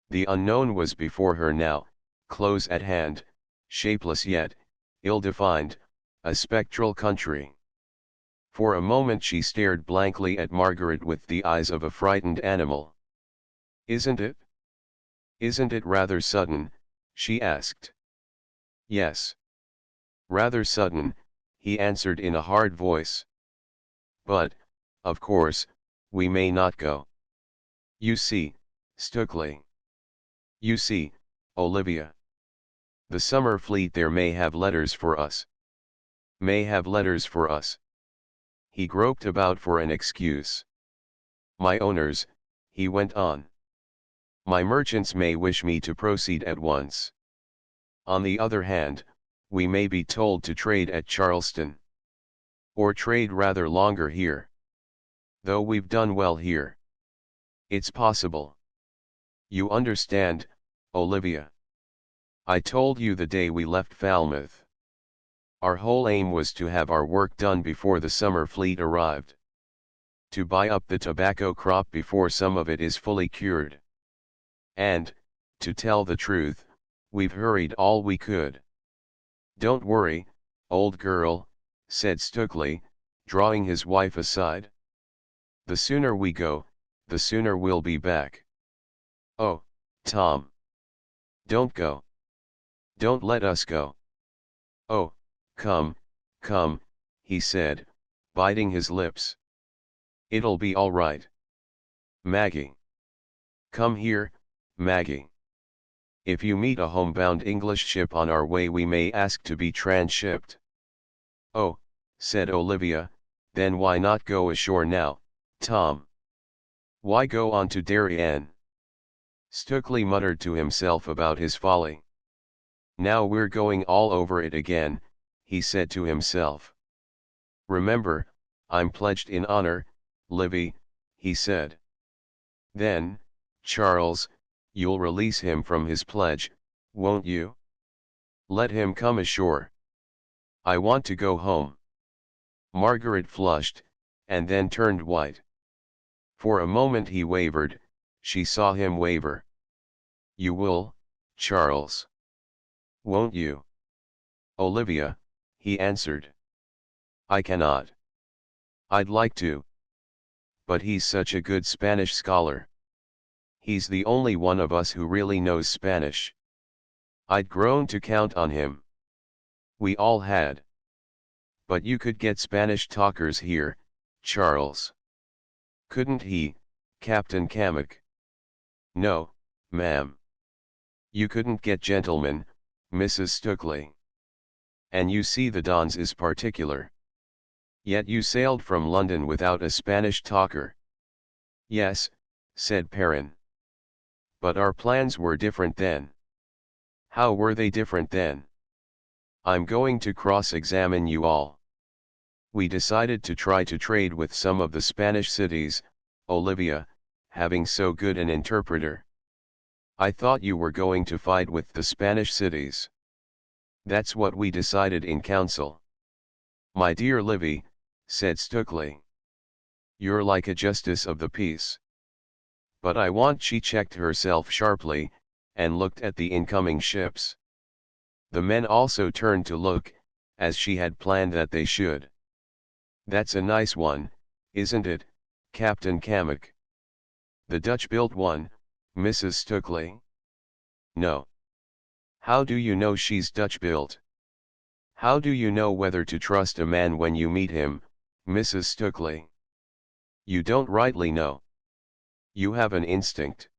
The unknown was before her now, close at hand, shapeless yet, ill-defined, a spectral country. For a moment she stared blankly at Margaret with the eyes of a frightened animal. Isn't it? Isn't it rather sudden? She asked. Yes. Rather sudden, he answered in a hard voice. But, of course, we may not go. You see, Stukeley. You see, Olivia. The summer fleet there may have letters for us. May have letters for us. He groped about for an excuse. My owners, he went on. My merchants may wish me to proceed at once. On the other hand, we may be told to trade at Charleston. Or trade rather longer here. Though we've done well here. It's possible. You understand, Olivia. I told you the day we left Falmouth. Our whole aim was to have our work done before the summer fleet arrived. To buy up the tobacco crop before some of it is fully cured. And, to tell the truth, we've hurried all we could. Don't worry, old girl, said Stukeley, drawing his wife aside. The sooner we go, the sooner we'll be back. Oh, Tom. Don't go. Don't let us go. Oh, come, come, he said, biting his lips. It'll be all right. Maggie. Come here, Maggie. If you meet a homebound English ship on our way, we may ask to be transshipped. Oh, said Olivia, then why not go ashore now, Tom? Why go on to Darien? Stukely muttered to himself about his folly. Now we're going all over it again, he said to himself. Remember, I'm pledged in honor, Livy, he said. Then, Charles, you'll release him from his pledge, won't you? Let him come ashore. I want to go home. Margaret flushed, and then turned white. For a moment he wavered, she saw him waver. You will, Charles. Won't you? Olivia, he answered. I cannot. I'd like to. But he's such a good Spanish scholar. He's the only one of us who really knows Spanish. I'd grown to count on him. We all had. But you could get Spanish talkers here, Charles. Couldn't he, Captain Kamek? No, ma'am. You couldn't get gentlemen, Mrs. Stukely. And you see the Dons is particular. Yet you sailed from London without a Spanish talker. Yes, said Perrin. But our plans were different then. How were they different then? I'm going to cross-examine you all. We decided to try to trade with some of the Spanish cities, Olivia, having so good an interpreter. I thought you were going to fight with the Spanish cities. That's what we decided in council. My dear Livy, said Stukely. You're like a justice of the peace. But I want— She checked herself sharply, and looked at the incoming ships. The men also turned to look, as she had planned that they should. That's a nice one, isn't it, Captain Kamek? The Dutch-built one, Mrs. Stukely? No. How do you know she's Dutch-built? How do you know whether to trust a man when you meet him, Mrs. Stukely? You don't rightly know. You have an instinct.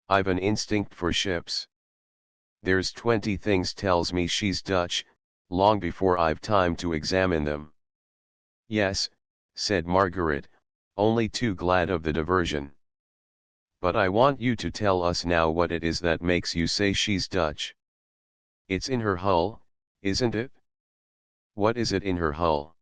I've an instinct for ships. There's 20 things tells me she's Dutch, long before I've time to examine them. Yes, said Margaret, only too glad of the diversion. But I want you to tell us now what it is that makes you say she's Dutch. It's in her hull, isn't it? What is it in her hull?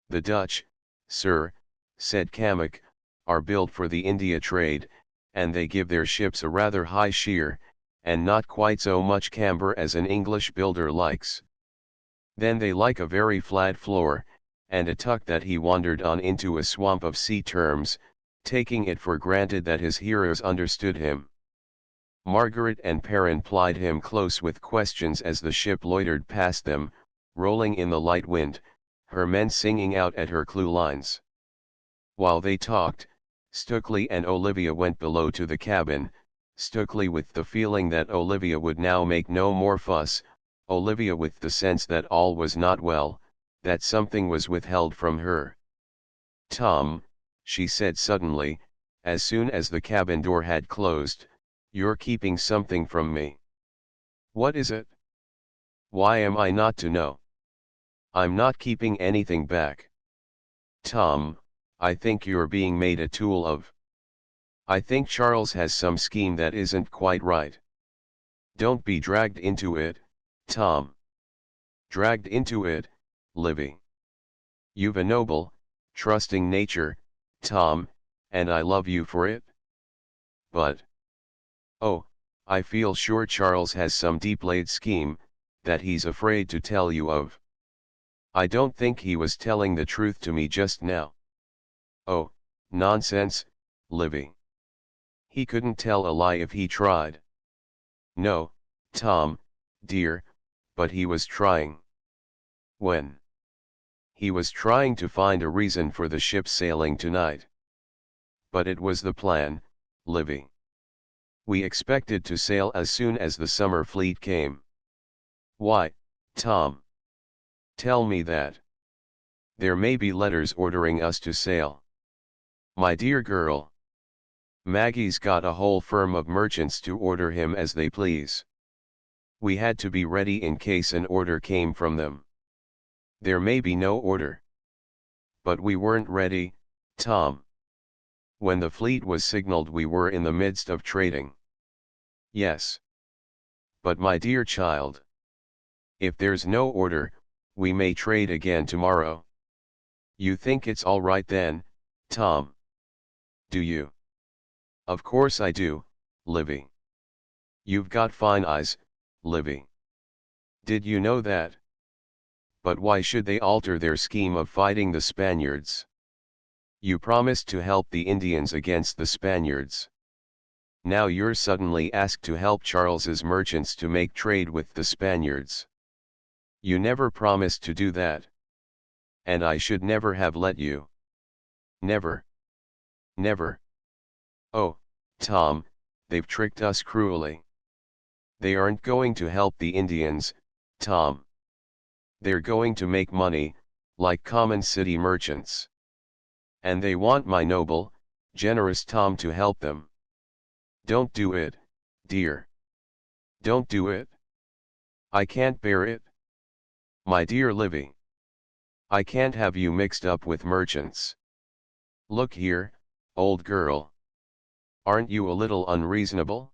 The Dutch, sir, said Kamek, are built for the India trade, and they give their ships a rather high sheer, and not quite so much camber as an English builder likes. Then they like a very flat floor, and a tuck. That he wandered on into a swamp of sea terms, taking it for granted that his hearers understood him. Margaret and Perrin plied him close with questions as the ship loitered past them, rolling in the light wind, her men singing out at her clewlines. While they talked, Stukely and Olivia went below to the cabin, Stukely with the feeling that Olivia would now make no more fuss, Olivia with the sense that all was not well, that something was withheld from her. Tom, she said suddenly, as soon as the cabin door had closed, you're keeping something from me. What is it? Why am I not to know? I'm not keeping anything back. Tom, I think you're being made a tool of. I think Charles has some scheme that isn't quite right. Don't be dragged into it, Tom. Dragged into it, Livy. You've a noble, trusting nature, Tom, and I love you for it. But, oh, I feel sure Charles has some deep-laid scheme, that he's afraid to tell you of. I don't think he was telling the truth to me just now. Oh, nonsense, Livy. He couldn't tell a lie if he tried. No, Tom, dear, but he was trying. When? He was trying to find a reason for the ship sailing tonight. But it was the plan, Livy. We expected to sail as soon as the summer fleet came. Why, Tom? Tell me that. There may be letters ordering us to sail. My dear girl. Maggie's got a whole firm of merchants to order him as they please. We had to be ready in case an order came from them. There may be no order. But we weren't ready, Tom. When the fleet was signaled we were in the midst of trading. Yes. But my dear child, if there's no order, we may trade again tomorrow. You think it's all right then, Tom? Do you? Of course I do, Livy. You've got fine eyes, Livy. Did you know that? But why should they alter their scheme of fighting the Spaniards? You promised to help the Indians against the Spaniards. Now you're suddenly asked to help Charles's merchants to make trade with the Spaniards. You never promised to do that. And I should never have let you. Never. Never. Oh, Tom, they've tricked us cruelly. They aren't going to help the Indians, Tom. They're going to make money, like common city merchants. And they want my noble, generous Tom to help them. Don't do it, dear. Don't do it. I can't bear it. My dear Livy. I can't have you mixed up with merchants. Look here, old girl. Aren't you a little unreasonable?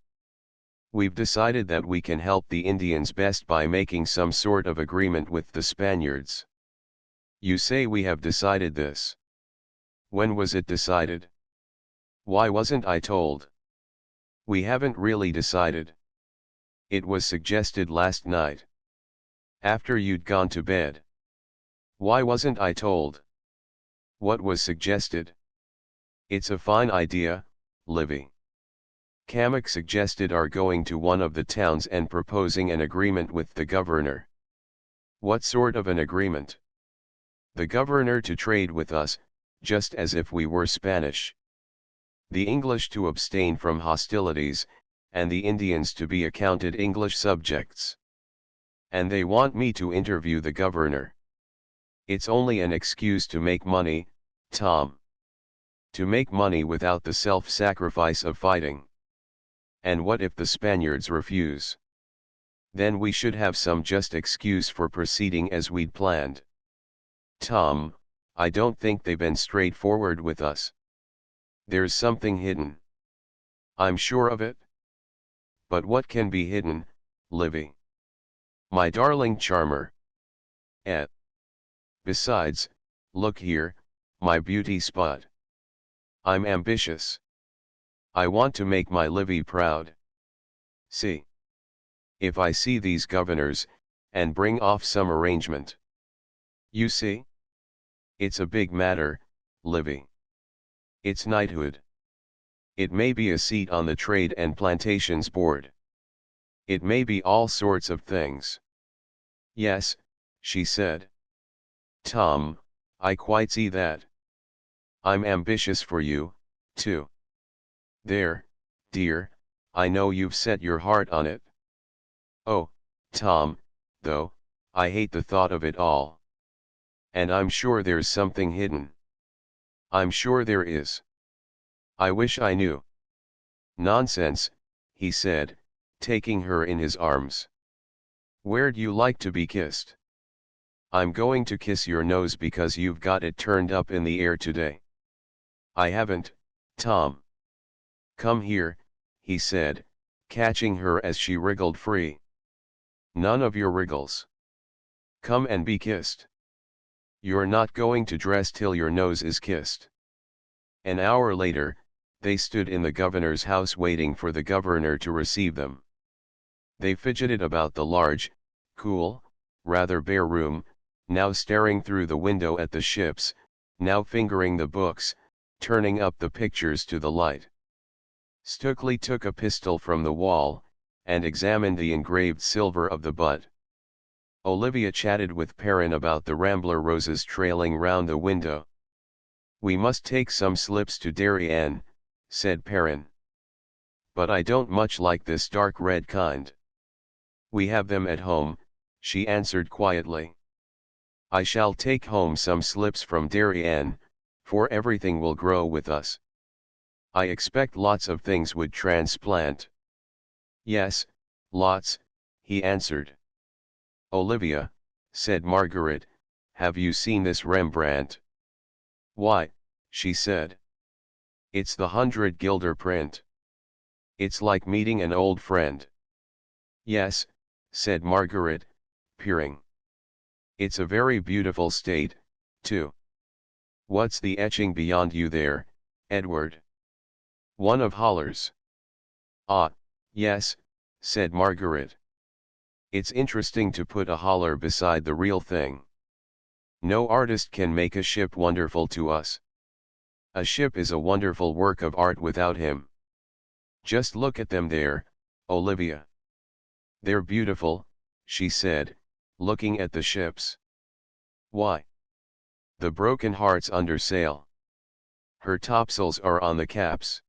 We've decided that we can help the Indians best by making some sort of agreement with the Spaniards. You say we have decided this. When was it decided? Why wasn't I told? We haven't really decided. It was suggested last night. After you'd gone to bed. Why wasn't I told? What was suggested? It's a fine idea, Livy. Kamek suggested our going to one of the towns and proposing an agreement with the governor. What sort of an agreement? The governor to trade with us, just as if we were Spanish. The English to abstain from hostilities, and the Indians to be accounted English subjects. And they want me to interview the governor. It's only an excuse to make money, Tom. To make money without the self-sacrifice of fighting. And what if the Spaniards refuse? Then we should have some just excuse for proceeding as we'd planned. Tom, I don't think they've been straightforward with us. There's something hidden. I'm sure of it. But what can be hidden, Livy? My darling charmer. Besides, look here, my beauty spot. I'm ambitious. I want to make my Livy proud. See. If I see these governors, and bring off some arrangement. You see? It's a big matter, Livy. It's knighthood. It may be a seat on the Trade and Plantations Board. It may be all sorts of things. Yes, she said. Tom, I quite see that. I'm ambitious for you, too. There, dear, I know you've set your heart on it. Oh, Tom, though, I hate the thought of it all. And I'm sure there's something hidden. I'm sure there is. I wish I knew. Nonsense, he said, taking her in his arms. Where'd you like to be kissed? I'm going to kiss your nose because you've got it turned up in the air today. I haven't, Tom. Come here, he said, catching her as she wriggled free. None of your wriggles. Come and be kissed. You're not going to dress till your nose is kissed. An hour later, they stood in the governor's house waiting for the governor to receive them. They fidgeted about the large, cool, rather bare room, now staring through the window at the ships, now fingering the books, turning up the pictures to the light. Stukely took a pistol from the wall, and examined the engraved silver of the butt. Olivia chatted with Perrin about the rambler roses trailing round the window. We must take some slips to Darien, said Perrin. But I don't much like this dark red kind. We have them at home, she answered quietly. I shall take home some slips from Darien, for everything will grow with us. I expect lots of things would transplant. Yes, lots, he answered. Olivia, said Margaret, have you seen this Rembrandt? Why, she said. It's the 100 guilder print. It's like meeting an old friend. Yes, said Margaret, peering. It's a very beautiful state, too. What's the etching beyond you there, Edward? One of Holler's. Ah, yes, said Margaret. It's interesting to put a Holler beside the real thing. No artist can make a ship wonderful to us. A ship is a wonderful work of art without him. Just look at them there, Olivia. They're beautiful, she said, looking at the ships. Why? The Broken Heart's under sail. Her topsails are on the caps.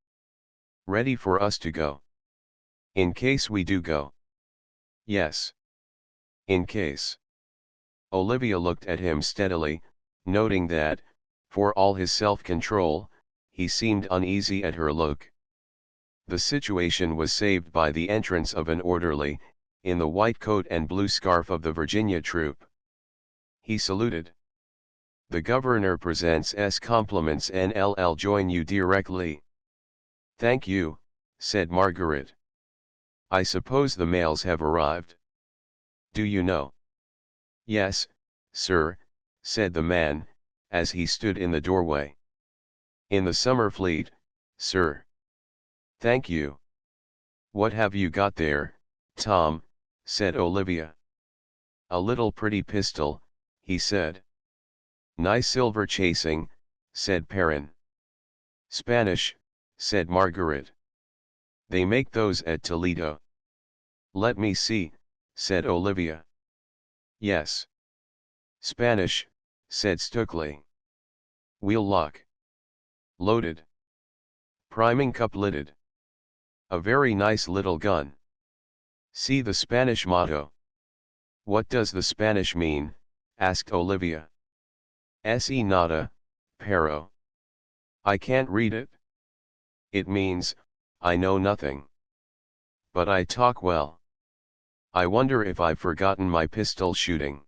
Ready for us to go. In case we do go. Yes. In case. Olivia looked at him steadily, noting that, for all his self-control, he seemed uneasy at her look. The situation was saved by the entrance of an orderly, in the white coat and blue scarf of the Virginia troop. He saluted. The governor presents compliments and I'll join you directly. Thank you, said Margaret. I suppose the mails have arrived. Do you know? Yes, sir, said the man, as he stood in the doorway. In the summer fleet, sir. Thank you. What have you got there, Tom? Said Olivia. A little pretty pistol, he said. Nice silver chasing, said Perrin. Spanish, said Margaret. They make those at Toledo. Let me see, said Olivia. Yes. Spanish, said Stukely. Wheel lock. Loaded. Priming cup lidded. A very nice little gun. See the Spanish motto. What does the Spanish mean? Asked Olivia. Se nada, pero. I can't read it. It means, I know nothing. But I talk well. I wonder if I've forgotten my pistol shooting.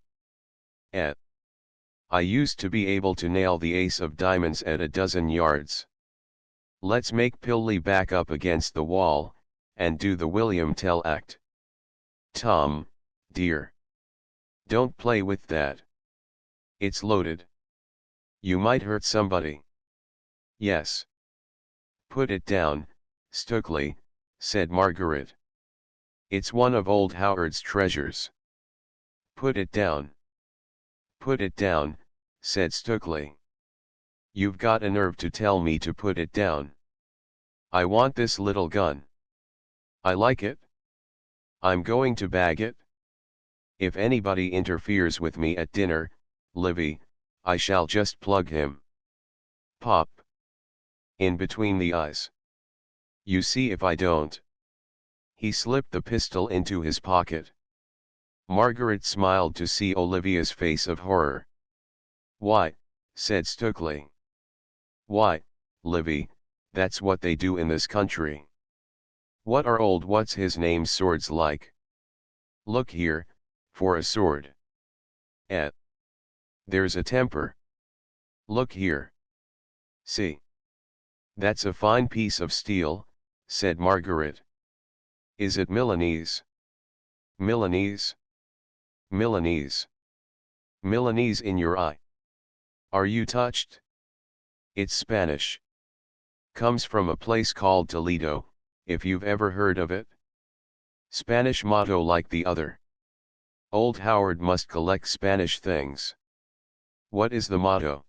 I used to be able to nail the ace of diamonds at a dozen yards. Let's make Pilly back up against the wall, and do the William Tell act. Tom, dear. Don't play with that. It's loaded. You might hurt somebody. Yes. Put it down, Stukely, said Margaret. It's one of old Howard's treasures. Put it down. Put it down, said Stukely. You've got a nerve to tell me to put it down. I want this little gun. I like it. I'm going to bag it. If anybody interferes with me at dinner, Livy, I shall just plug him. Pop. In between the eyes. You see if I don't. He slipped the pistol into his pocket. Margaret smiled to see Olivia's face of horror. Why, said Stukely. Why, Livy, that's what they do in this country. What are old what's-his-name's swords like? Look here, for a sword. There's a temper. Look here. See. That's a fine piece of steel, said Margaret. Is it Milanese? Milanese? Milanese. Milanese in your eye. Are you touched? It's Spanish. Comes from a place called Toledo, if you've ever heard of it. Spanish motto like the other. Old Howard must collect Spanish things. What is the motto?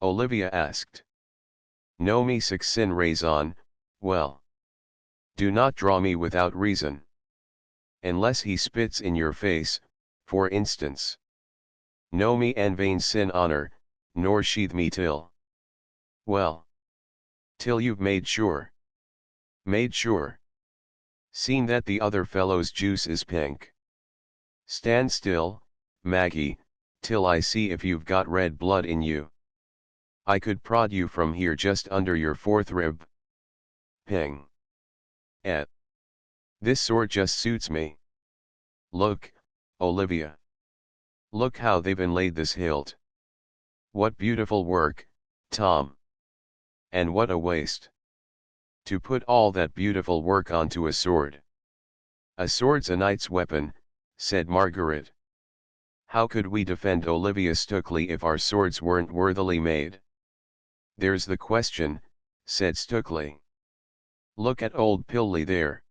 Olivia asked. No me six sin raison, well. Do not draw me without reason. Unless he spits in your face, for instance. No me en vain sin honor, nor sheathe me till. Well. Till you've made sure. Made sure. Seen that the other fellow's juice is pink. Stand still, Maggie, till I see if you've got red blood in you. I could prod you from here just under your fourth rib. Ping. This sword just suits me. Look, Olivia. Look how they've inlaid this hilt. What beautiful work, Tom. And what a waste. To put all that beautiful work onto a sword. A sword's a knight's weapon, said Margaret. How could we defend Olivia Stukeley if our swords weren't worthily made? There's the question, said Stukeley. Look at old Pilly there.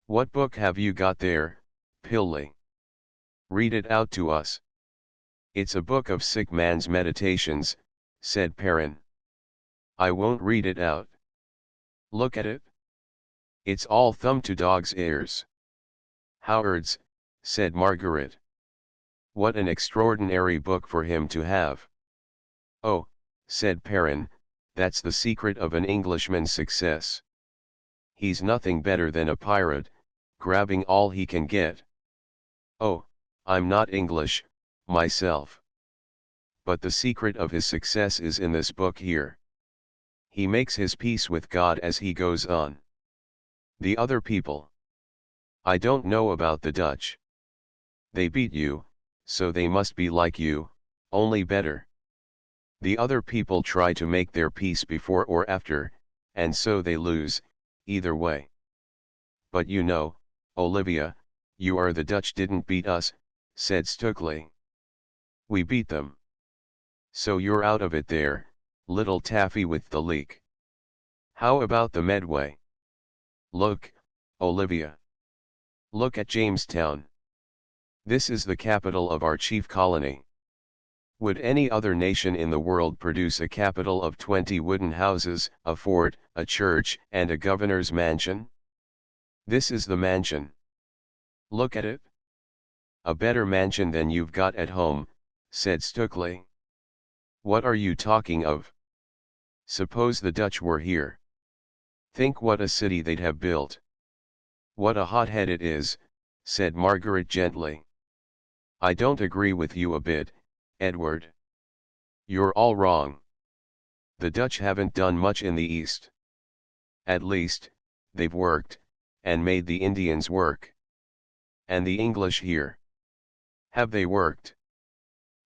What book have you got there, Pilly? Read it out to us. It's a book of sick man's meditations, said Perrin. I won't read it out. Look at it. It's all thumb to dog's ears. Howards, said Margaret. What an extraordinary book for him to have. Oh, said Perrin, that's the secret of an Englishman's success. He's nothing better than a pirate, grabbing all he can get. Oh, I'm not English, myself. But the secret of his success is in this book here. He makes his peace with God as he goes on. The other people. I don't know about the Dutch. They beat you, so they must be like you, only better. The other people try to make their peace before or after, and so they lose, either way. But you know, Olivia, you are the Dutch didn't beat us, said Stukeley. We beat them. So you're out of it there, little taffy with the leak. How about the Medway? Look, Olivia. Look at Jamestown. This is the capital of our chief colony. Would any other nation in the world produce a capital of 20 wooden houses, a fort, a church, and a governor's mansion? This is the mansion. Look at it. A better mansion than you've got at home, said Stukeley. What are you talking of? Suppose the Dutch were here. Think what a city they'd have built. What a hothead it is, said Margaret gently. I don't agree with you a bit, Edward. You're all wrong. The Dutch haven't done much in the East. At least, they've worked, and made the Indians work. And the English here. Have they worked?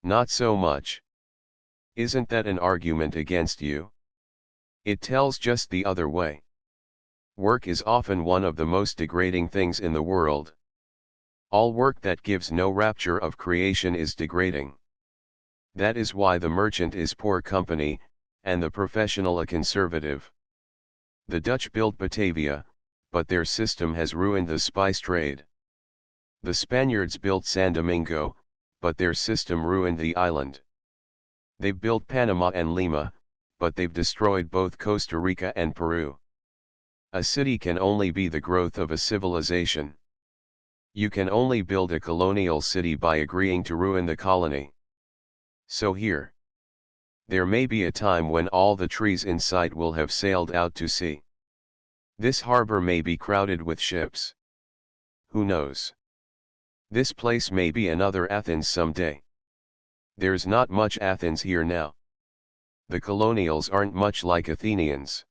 Not so much. Isn't that an argument against you? It tells just the other way. Work is often one of the most degrading things in the world. All work that gives no rapture of creation is degrading. That is why the merchant is poor company, and the professional a conservative. The Dutch built Batavia, but their system has ruined the spice trade. The Spaniards built San Domingo, but their system ruined the island. They've built Panama and Lima, but they've destroyed both Costa Rica and Peru. A city can only be the growth of a civilization. You can only build a colonial city by agreeing to ruin the colony. So here. There may be a time when all the trees in sight will have sailed out to sea. This harbor may be crowded with ships. Who knows? This place may be another Athens someday. There's not much Athens here now. The colonials aren't much like Athenians.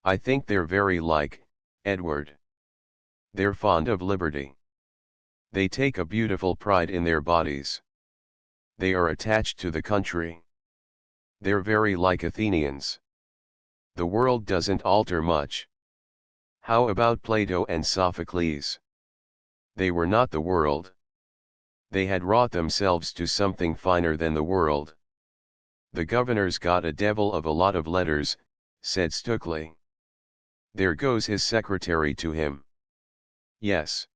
I think they're very like, Edward. They're fond of liberty. They take a beautiful pride in their bodies. They are attached to the country. They're very like Athenians. The world doesn't alter much. How about Plato and Sophocles? They were not the world. They had wrought themselves to something finer than the world. The governor's got a devil of a lot of letters, said Stukeley. There goes his secretary to him. Yes.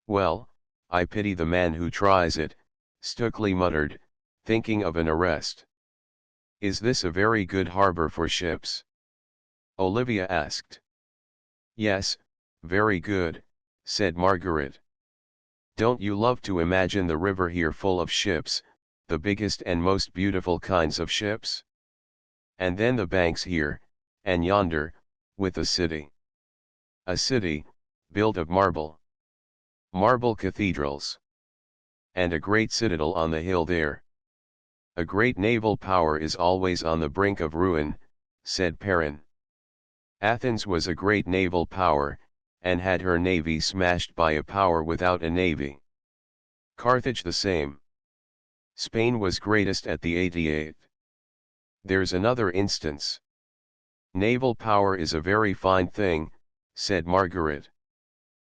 Well, I pity the man who tries it, Stukeley muttered, thinking of an arrest. Is this a very good harbor for ships? Olivia asked. Yes, very good, said Margaret. Don't you love to imagine the river here full of ships, the biggest and most beautiful kinds of ships? And then the banks here, and yonder, with a city. A city, built of marble. Marble cathedrals. And a great citadel on the hill there. A great naval power is always on the brink of ruin, said Perrin. Athens was a great naval power, and had her navy smashed by a power without a navy. Carthage the same. Spain was greatest at the 88th. There's another instance. Naval power is a very fine thing, said Margaret.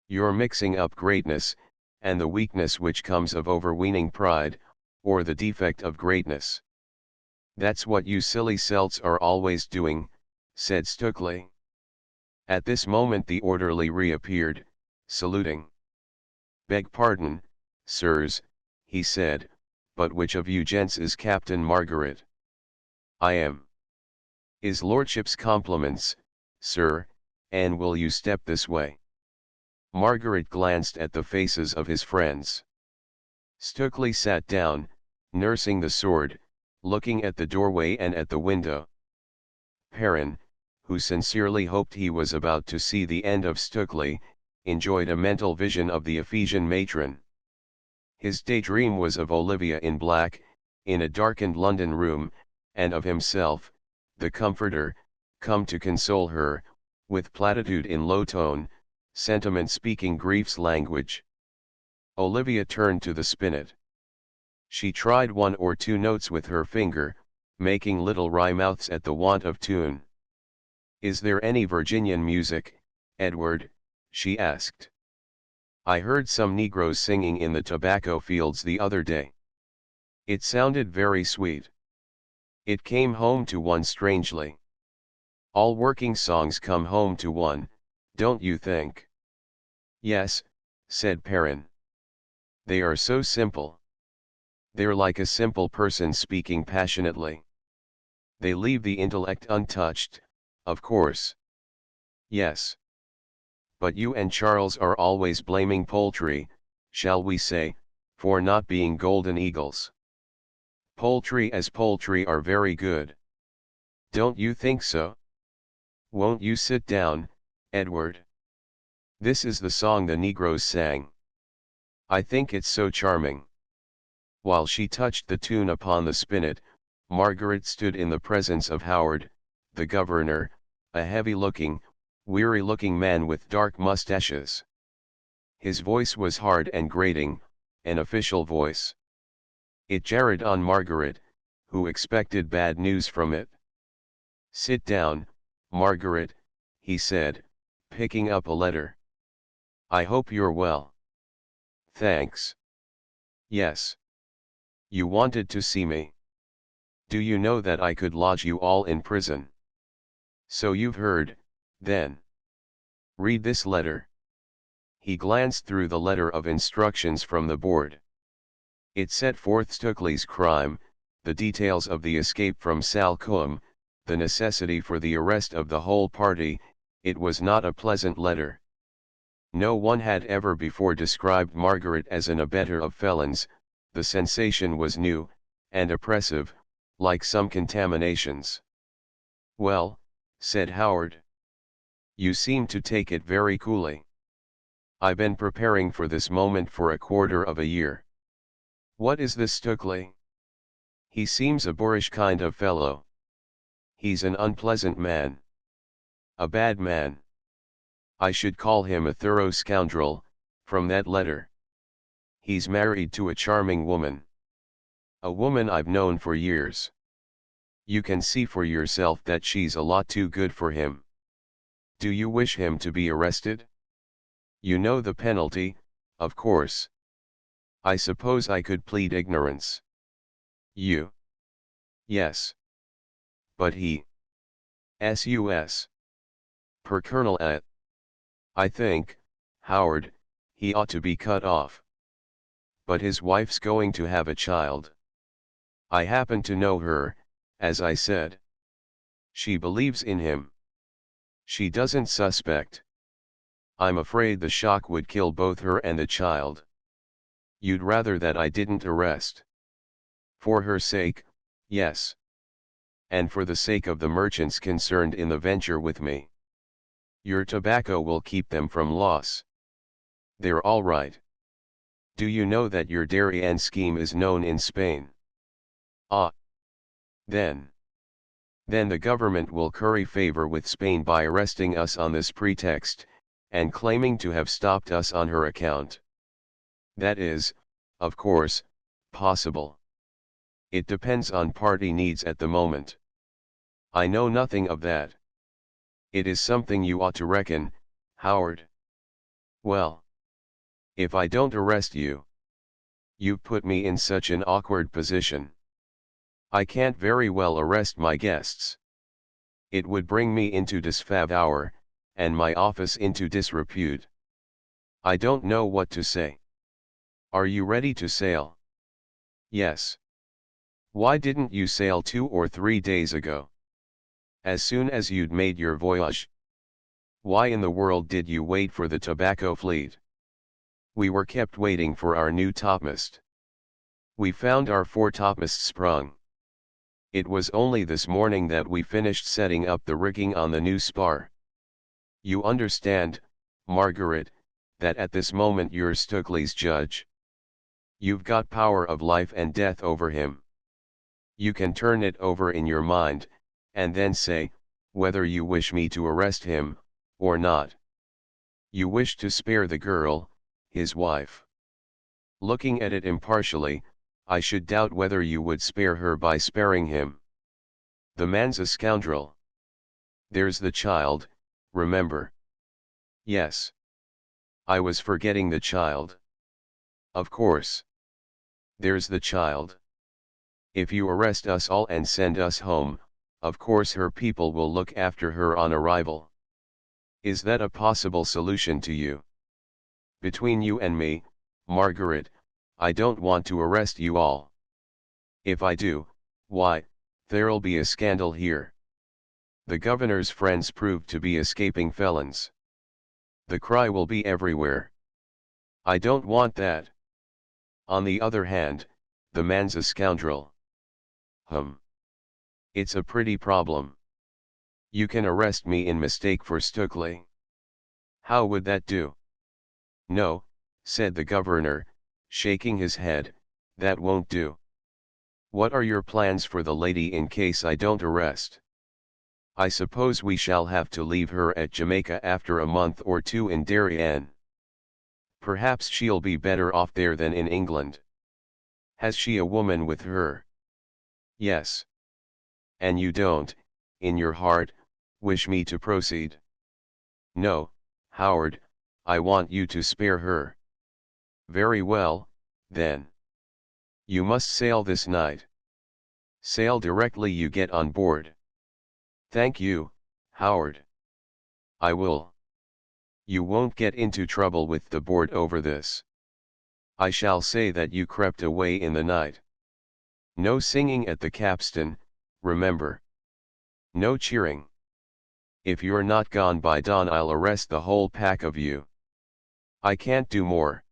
You're mixing up greatness, and the weakness which comes of overweening pride, or the defect of greatness. That's what you silly celts are always doing, said Stukely. At this moment the orderly reappeared, saluting. Beg pardon, sirs, he said, but which of you gents is Captain Margaret? I am. His lordship's compliments, sir, and will you step this way? Margaret glanced at the faces of his friends. Stukely sat down, nursing the sword, looking at the doorway and at the window. Perrin, who sincerely hoped he was about to see the end of Stukely, enjoyed a mental vision of the Ephesian matron. His daydream was of Olivia in black, in a darkened London room, and of himself, the comforter, come to console her, with platitude in low tone, sentiment speaking grief's language. Olivia turned to the spinet. She tried one or two notes with her finger, making little wry mouths at the want of tune. Is there any Virginian music, Edward? She asked. I heard some Negroes singing in the tobacco fields the other day. It sounded very sweet. It came home to one strangely. All working songs come home to one, don't you think? Yes, said Perrin. They are so simple. They're like a simple person speaking passionately. They leave the intellect untouched, of course. Yes. But you and Charles are always blaming poultry, shall we say, for not being golden eagles. Poultry as poultry are very good. Don't you think so? Won't you sit down, Edward? This is the song the Negroes sang. I think it's so charming. While she touched the tune upon the spinet, Margaret stood in the presence of Howard, the governor, a heavy-looking, weary-looking man with dark mustaches. His voice was hard and grating, an official voice. It jarred on Margaret, who expected bad news from it. Sit down, Margaret, he said, picking up a letter. I hope you're well. Thanks. Yes. You wanted to see me. Do you know that I could lodge you all in prison? So you've heard, then. Read this letter. He glanced through the letter of instructions from the board. It set forth Stukely's crime, the details of the escape from Salcombe, the necessity for the arrest of the whole party. It was not a pleasant letter. No one had ever before described Margaret as an abettor of felons. The sensation was new, and oppressive, like some contaminations. Well, said Howard. You seem to take it very coolly. I been preparing for this moment for a quarter of a year. What is this Stukely? He seems a boorish kind of fellow. He's an unpleasant man. A bad man. I should call him a thorough scoundrel, from that letter. He's married to a charming woman. A woman I've known for years. You can see for yourself that she's a lot too good for him. Do you wish him to be arrested? You know the penalty, of course. I suppose I could plead ignorance. You? Yes. But he? Sus. Per Colonel at. I think, Howard, he ought to be cut off. But his wife's going to have a child. I happen to know her, as I said. She believes in him. She doesn't suspect. I'm afraid the shock would kill both her and the child. You'd rather that I didn't arrest. For her sake, yes. And for the sake of the merchants concerned in the venture with me. Your tobacco will keep them from loss. They're all right. Do you know that your Darien scheme is known in Spain? Ah. Then. Then the government will curry favor with Spain by arresting us on this pretext, and claiming to have stopped us on her account. That is, of course, possible. It depends on party needs at the moment. I know nothing of that. It is something you ought to reckon, Howard. Well, if I don't arrest you, you've put me in such an awkward position. I can't very well arrest my guests. It would bring me into disfavor, and my office into disrepute. I don't know what to say. Are you ready to sail? Yes. Why didn't you sail 2 or 3 days ago? As soon as you'd made your voyage. Why in the world did you wait for the tobacco fleet? We were kept waiting for our new topmast. We found our foretopmast sprung. It was only this morning that we finished setting up the rigging on the new spar. You understand, Margaret, that at this moment you're Stokely's judge. You've got power of life and death over him. You can turn it over in your mind, and then say, whether you wish me to arrest him, or not. You wish to spare the girl, his wife. Looking at it impartially, I should doubt whether you would spare her by sparing him. The man's a scoundrel. There's the child, remember. Yes. I was forgetting the child. Of course. There's the child. If you arrest us all and send us home, of course her people will look after her on arrival. Is that a possible solution to you? Between you and me, Margaret, I don't want to arrest you all. If I do, why, there'll be a scandal here. The governor's friends prove to be escaping felons. The cry will be everywhere. I don't want that. On the other hand, the man's a scoundrel. It's a pretty problem. You can arrest me in mistake for Stokely. How would that do? No, said the governor, shaking his head, that won't do. What are your plans for the lady in case I don't arrest? I suppose we shall have to leave her at Jamaica after a month or 2 in Darien. Perhaps she'll be better off there than in England. Has she a woman with her? Yes. And you don't, in your heart, wish me to proceed? No, Howard, I want you to spare her. Very well, then. You must sail this night. Sail directly you get on board. Thank you, Howard. I will. You won't get into trouble with the board over this. I shall say that you crept away in the night. No singing at the capstan, remember. No cheering. If you're not gone by dawn I'll arrest the whole pack of you. I can't do more.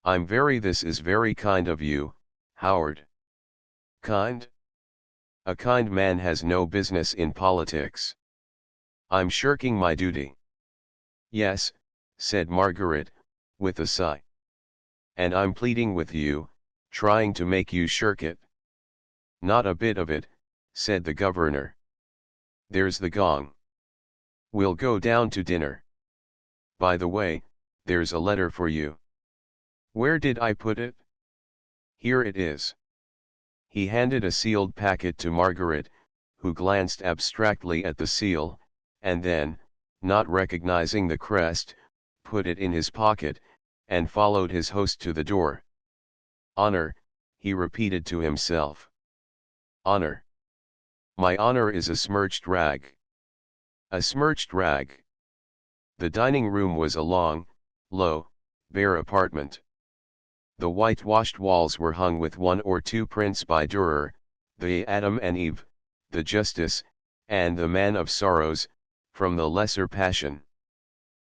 This is very kind of you, Howard. Kind? A kind man has no business in politics. I'm shirking my duty. Yes, said Margaret, with a sigh. And I'm pleading with you, trying to make you shirk it. Not a bit of it, said the governor. There's the gong. We'll go down to dinner. By the way, there's a letter for you. Where did I put it? Here it is. He handed a sealed packet to Margaret, who glanced abstractly at the seal, and then, not recognizing the crest, put it in his pocket, and followed his host to the door. Honor, he repeated to himself. Honor. My honor is a smirched rag. A smirched rag. The dining room was a long, low, bare apartment. The whitewashed walls were hung with 1 or 2 prints by Dürer, the Adam and Eve, the Justice, and the Man of Sorrows, from the Lesser Passion.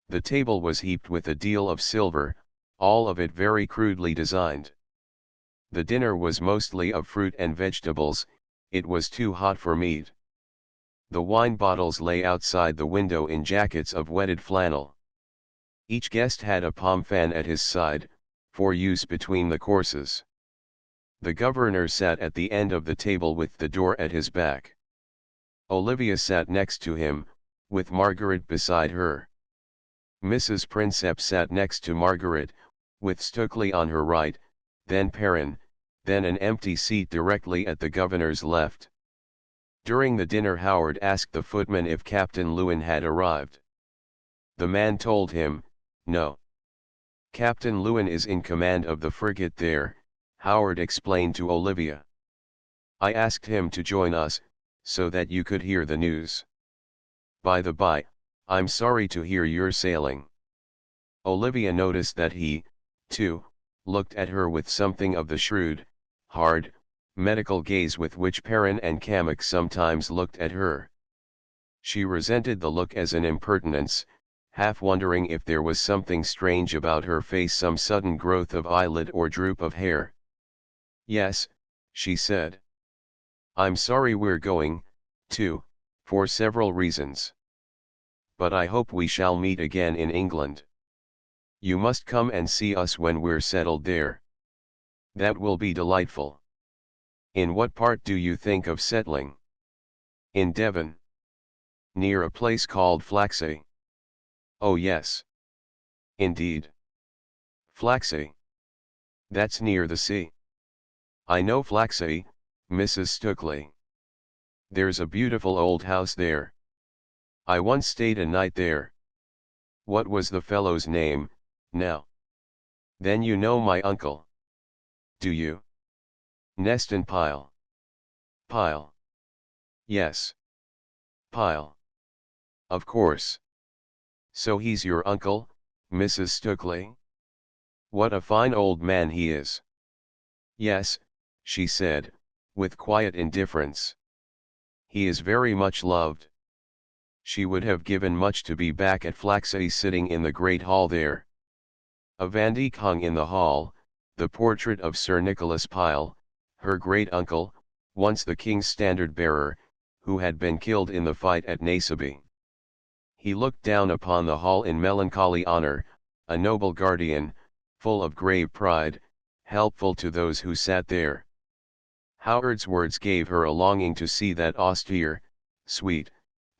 The table was heaped with a deal of silver, all of it very crudely designed. The dinner was mostly of fruit and vegetables, it was too hot for meat. The wine bottles lay outside the window in jackets of wetted flannel. Each guest had a palm fan at his side, for use between the courses. The governor sat at the end of the table with the door at his back. Olivia sat next to him, with Margaret beside her. Mrs. Prinsep sat next to Margaret, with Stukely on her right, then Perrin, then an empty seat directly at the governor's left. During the dinner Howard asked the footman if Captain Lewin had arrived. The man told him, no. Captain Lewin is in command of the frigate there, Howard explained to Olivia. I asked him to join us, so that you could hear the news. By the by, I'm sorry to hear you're sailing. Olivia noticed that he, too, looked at her with something of the shrewd, hard, medical gaze with which Perrin and Kamek sometimes looked at her. She resented the look as an impertinence, half wondering if there was something strange about her face, some sudden growth of eyelid or droop of hair. Yes, she said. I'm sorry we're going, too, for several reasons. But I hope we shall meet again in England. You must come and see us when we're settled there. That will be delightful. In what part do you think of settling? In Devon. Near a place called Flaxey. Oh yes. Indeed. Flaxey. That's near the sea. I know Flaxey, Mrs. Stukely. There's a beautiful old house there. I once stayed a night there. What was the fellow's name, now? Then you know my uncle. Do you? Neston Pyle. Pyle. Yes. Pyle. Of course. So he's your uncle, Mrs. Stukely? What a fine old man he is. Yes, she said, with quiet indifference. He is very much loved. She would have given much to be back at Flaxey sitting in the great hall there. A Van Dyck hung in the hall, the portrait of Sir Nicholas Pyle, her great-uncle, once the king's standard-bearer, who had been killed in the fight at Naseby. He looked down upon the hall in melancholy honor, a noble guardian, full of grave pride, helpful to those who sat there. Howard's words gave her a longing to see that austere, sweet,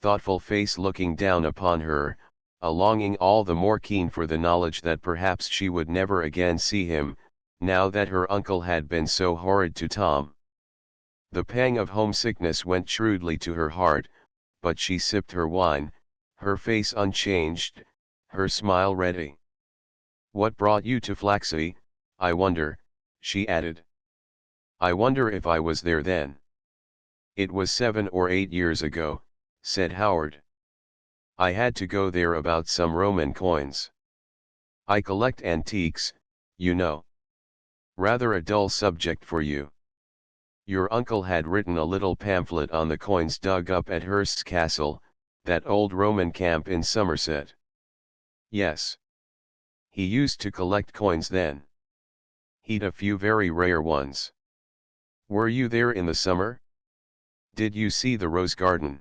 thoughtful face looking down upon her, a longing all the more keen for the knowledge that perhaps she would never again see him, now that her uncle had been so horrid to Tom. The pang of homesickness went shrewdly to her heart, but she sipped her wine, her face unchanged, her smile ready. What brought you to Flaxey, I wonder, she added. I wonder if I was there then. It was 7 or 8 years ago, said Howard. I had to go there about some Roman coins. I collect antiques, you know. Rather a dull subject for you. Your uncle had written a little pamphlet on the coins dug up at Hurst's Castle, that old Roman camp in Somerset. Yes. He used to collect coins then. He'd a few very rare ones. Were you there in the summer? Did you see the rose garden?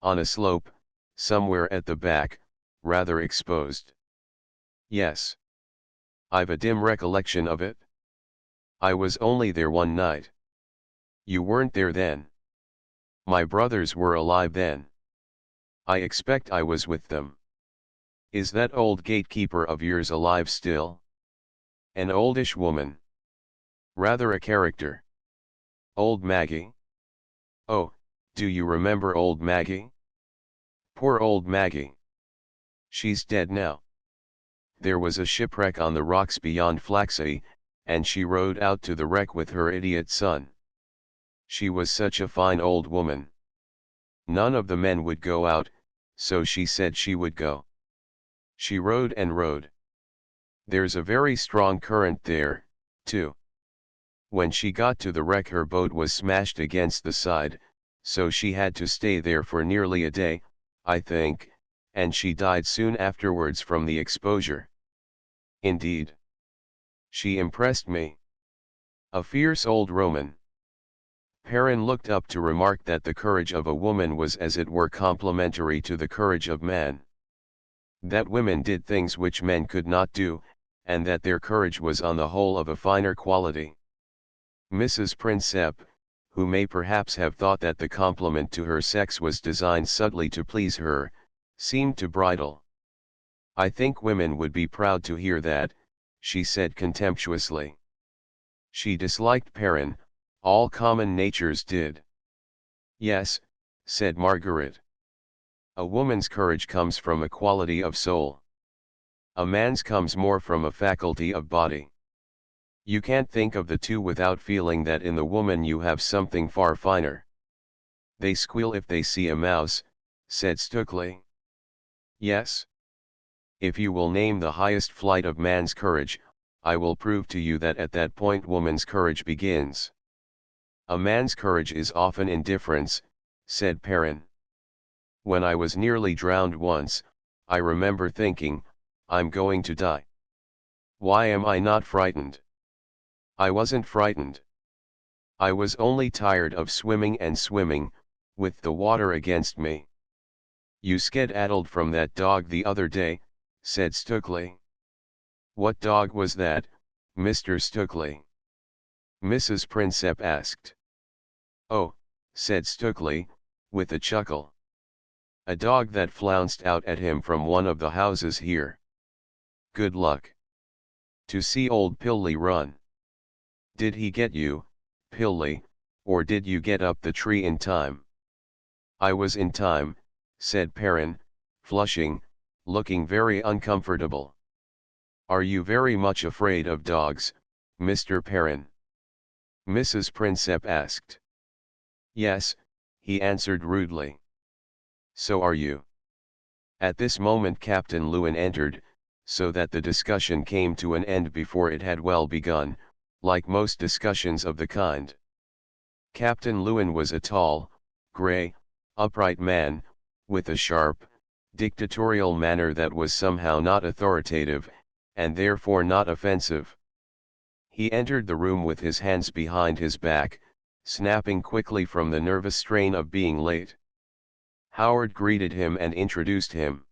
On a slope, somewhere at the back, rather exposed. Yes. I've a dim recollection of it. I was only there one night. You weren't there then. My brothers were alive then. I expect I was with them. Is that old gatekeeper of yours alive still? An oldish woman. Rather a character. Old Maggie? Oh, do you remember old Maggie? Poor old Maggie. She's dead now. There was a shipwreck on the rocks beyond Flaxey, and she rowed out to the wreck with her idiot son. She was such a fine old woman. None of the men would go out, so she said she would go. She rowed and rowed. There's a very strong current there, too. When she got to the wreck her boat was smashed against the side, so she had to stay there for nearly a day, I think, and she died soon afterwards from the exposure. Indeed. She impressed me. A fierce old Roman. Perrin looked up to remark that the courage of a woman was as it were complementary to the courage of man. That women did things which men could not do, and that their courage was on the whole of a finer quality. Mrs. Prinsep, who may perhaps have thought that the compliment to her sex was designed subtly to please her, seemed to bridle. "I think women would be proud to hear that," she said contemptuously. She disliked Perrin, all common natures did. "Yes," said Margaret. "A woman's courage comes from a quality of soul. A man's comes more from a faculty of body. You can't think of the two without feeling that in the woman you have something far finer." "They squeal if they see a mouse," said Stukely. "Yes. If you will name the highest flight of man's courage, I will prove to you that at that point woman's courage begins." "A man's courage is often indifference," said Perrin. "When I was nearly drowned once, I remember thinking, I'm going to die. Why am I not frightened? I wasn't frightened. I was only tired of swimming and swimming, with the water against me." "You skedaddled from that dog the other day," said Stukely. "What dog was that, Mr. Stukely?" Mrs. Prinsep asked. "Oh," said Stukely, with a chuckle. "A dog that flounced out at him from one of the houses here. Good luck. To see old Pilly run. Did he get you, Pilly, or did you get up the tree in time?" "I was in time," said Perrin, flushing, looking very uncomfortable. "Are you very much afraid of dogs, Mr. Perrin?" Mrs. Prinsep asked. "Yes," he answered rudely. "So are you." At this moment Captain Lewin entered, so that the discussion came to an end before it had well begun, like most discussions of the kind. Captain Lewin was a tall, grey, upright man, with a sharp, dictatorial manner that was somehow not authoritative, and therefore not offensive. He entered the room with his hands behind his back, snapping quickly from the nervous strain of being late. Howard greeted him and introduced him.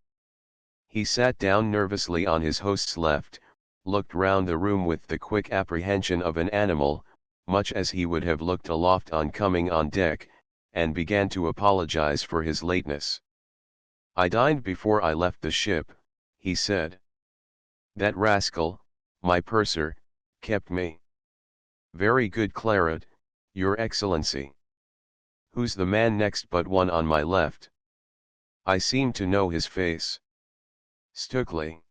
He sat down nervously on his host's left, looked round the room with the quick apprehension of an animal, much as he would have looked aloft on coming on deck, and began to apologize for his lateness. "I dined before I left the ship," he said. "That rascal, my purser, kept me. Very good claret, Your Excellency. Who's the man next but one on my left? I seem to know his face." "Stukely.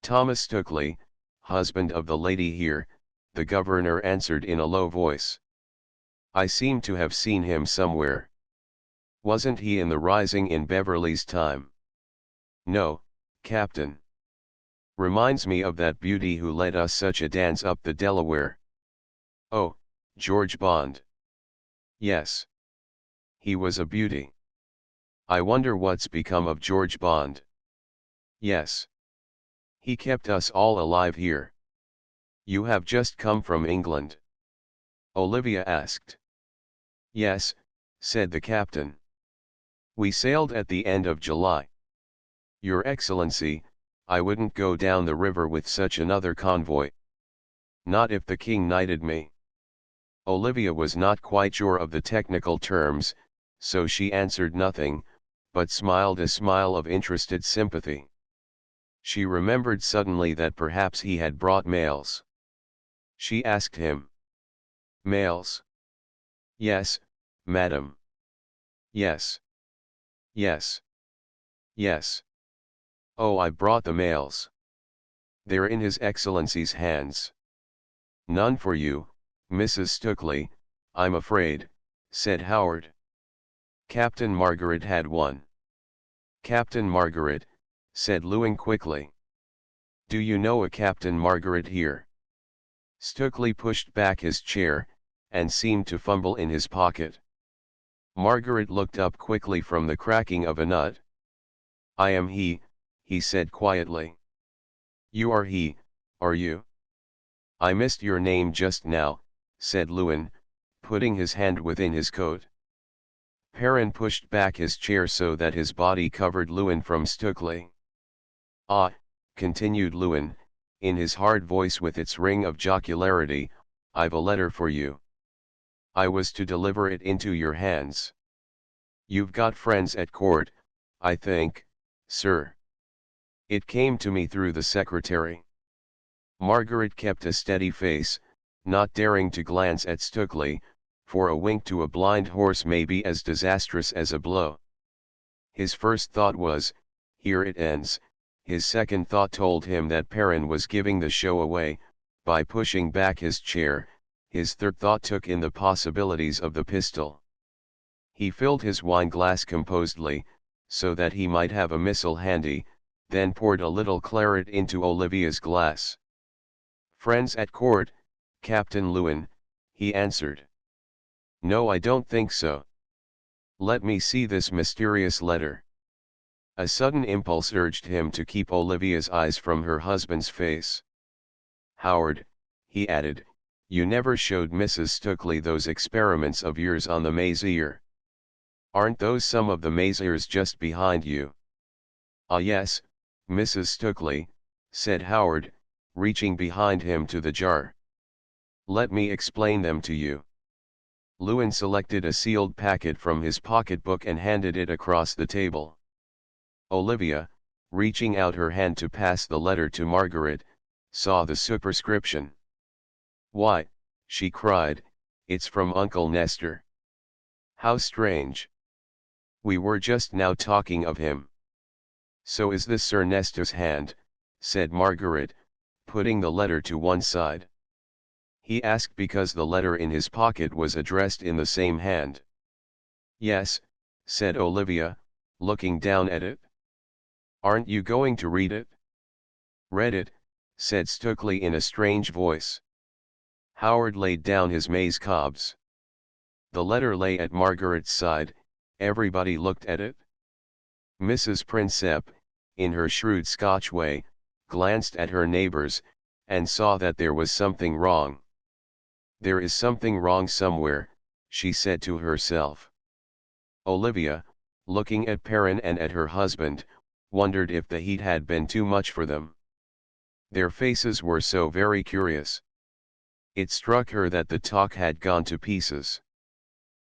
Thomas Stukely, husband of the lady here," the governor answered in a low voice. "I seem to have seen him somewhere. Wasn't he in the Rising in Beverley's time?" "No, Captain. Reminds me of that beauty who led us such a dance up the Delaware." "Oh, George Bond." "Yes. He was a beauty. I wonder what's become of George Bond." "Yes. He kept us all alive here." "You have just come from England?" Olivia asked. "Yes," said the captain. "We sailed at the end of July. Your Excellency, I wouldn't go down the river with such another convoy. Not if the king knighted me." Olivia was not quite sure of the technical terms, so she answered nothing, but smiled a smile of interested sympathy. She remembered suddenly that perhaps he had brought mails. She asked him. "Mails?" "Yes, madam." "Yes. Yes. Yes. Oh, I brought the mails. They're in His Excellency's hands." "None for you, Mrs. Stukely, I'm afraid," said Howard. "Captain Margaret had one." "Captain Margaret," said Lewin quickly. "Do you know a Captain Margaret here?" Stukely pushed back his chair, and seemed to fumble in his pocket. Margaret looked up quickly from the cracking of a nut. "I am he," he said quietly. "You are he, are you?" "I missed your name just now," said Lewin, putting his hand within his coat. Perrin pushed back his chair so that his body covered Lewin from Stukely. "Ah," continued Lewin, in his hard voice with its ring of jocularity, "I've a letter for you." I was to deliver it into your hands. You've got friends at court, I think, sir. It came to me through the secretary. Margaret kept a steady face, not daring to glance at Stukely, for a wink to a blind horse may be as disastrous as a blow. His first thought was, here it ends. His second thought told him that Perrin was giving the show away, by pushing back his chair. His third thought took in the possibilities of the pistol. He filled his wine glass composedly, so that he might have a missile handy, then poured a little claret into Olivia's glass. Friends at court, Captain Lewin, he answered. No, I don't think so. Let me see this mysterious letter. A sudden impulse urged him to keep Olivia's eyes from her husband's face. Howard, he added, you never showed Mrs. Stukely those experiments of yours on the Masefield. Aren't those some of the Masefields just behind you? Ah yes, Mrs. Stukely, said Howard, reaching behind him to the jar. Let me explain them to you. Lewin selected a sealed packet from his pocketbook and handed it across the table. Olivia, reaching out her hand to pass the letter to Margaret, saw the superscription. Why, she cried, it's from Uncle Nestor. How strange. We were just now talking of him. So is this Sir Nestor's hand, said Margaret, putting the letter to one side. He asked because the letter in his pocket was addressed in the same hand. Yes, said Olivia, looking down at it. Aren't you going to read it? Read it, said Stukely in a strange voice. Howard laid down his maize cobs. The letter lay at Margaret's side. Everybody looked at it. Mrs. Prinsep, in her shrewd Scotch way, glanced at her neighbors, and saw that there was something wrong. There is something wrong somewhere, she said to herself. Olivia, looking at Perrin and at her husband, wondered if the heat had been too much for them. Their faces were so very curious. It struck her that the talk had gone to pieces.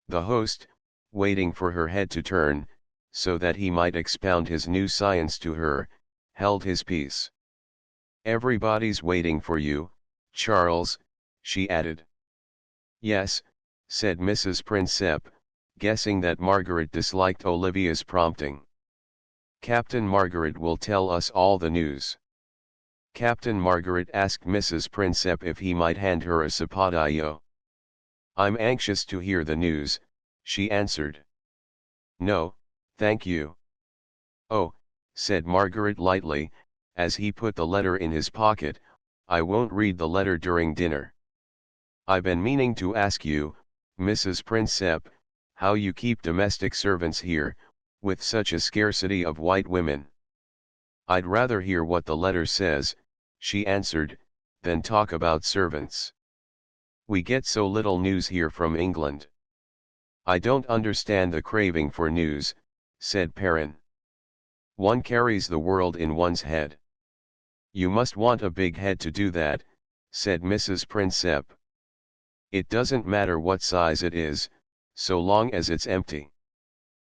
The host, waiting for her head to turn, so that he might expound his new science to her, held his peace. Everybody's waiting for you, Charles, she added. Yes, said Mrs. Prinsep, guessing that Margaret disliked Olivia's prompting. Captain Margaret will tell us all the news. Captain Margaret asked Mrs. Prinsep if he might hand her a sapadillo. I'm anxious to hear the news, she answered. No, thank you. Oh, said Margaret lightly, as he put the letter in his pocket, I won't read the letter during dinner. I've been meaning to ask you, Mrs. Prinsep, how you keep domestic servants here, with such a scarcity of white women. I'd rather hear what the letter says, she answered, than talk about servants. We get so little news here from England. I don't understand the craving for news, said Perrin. One carries the world in one's head. You must want a big head to do that, said Mrs. Prinsep. It doesn't matter what size it is, so long as it's empty.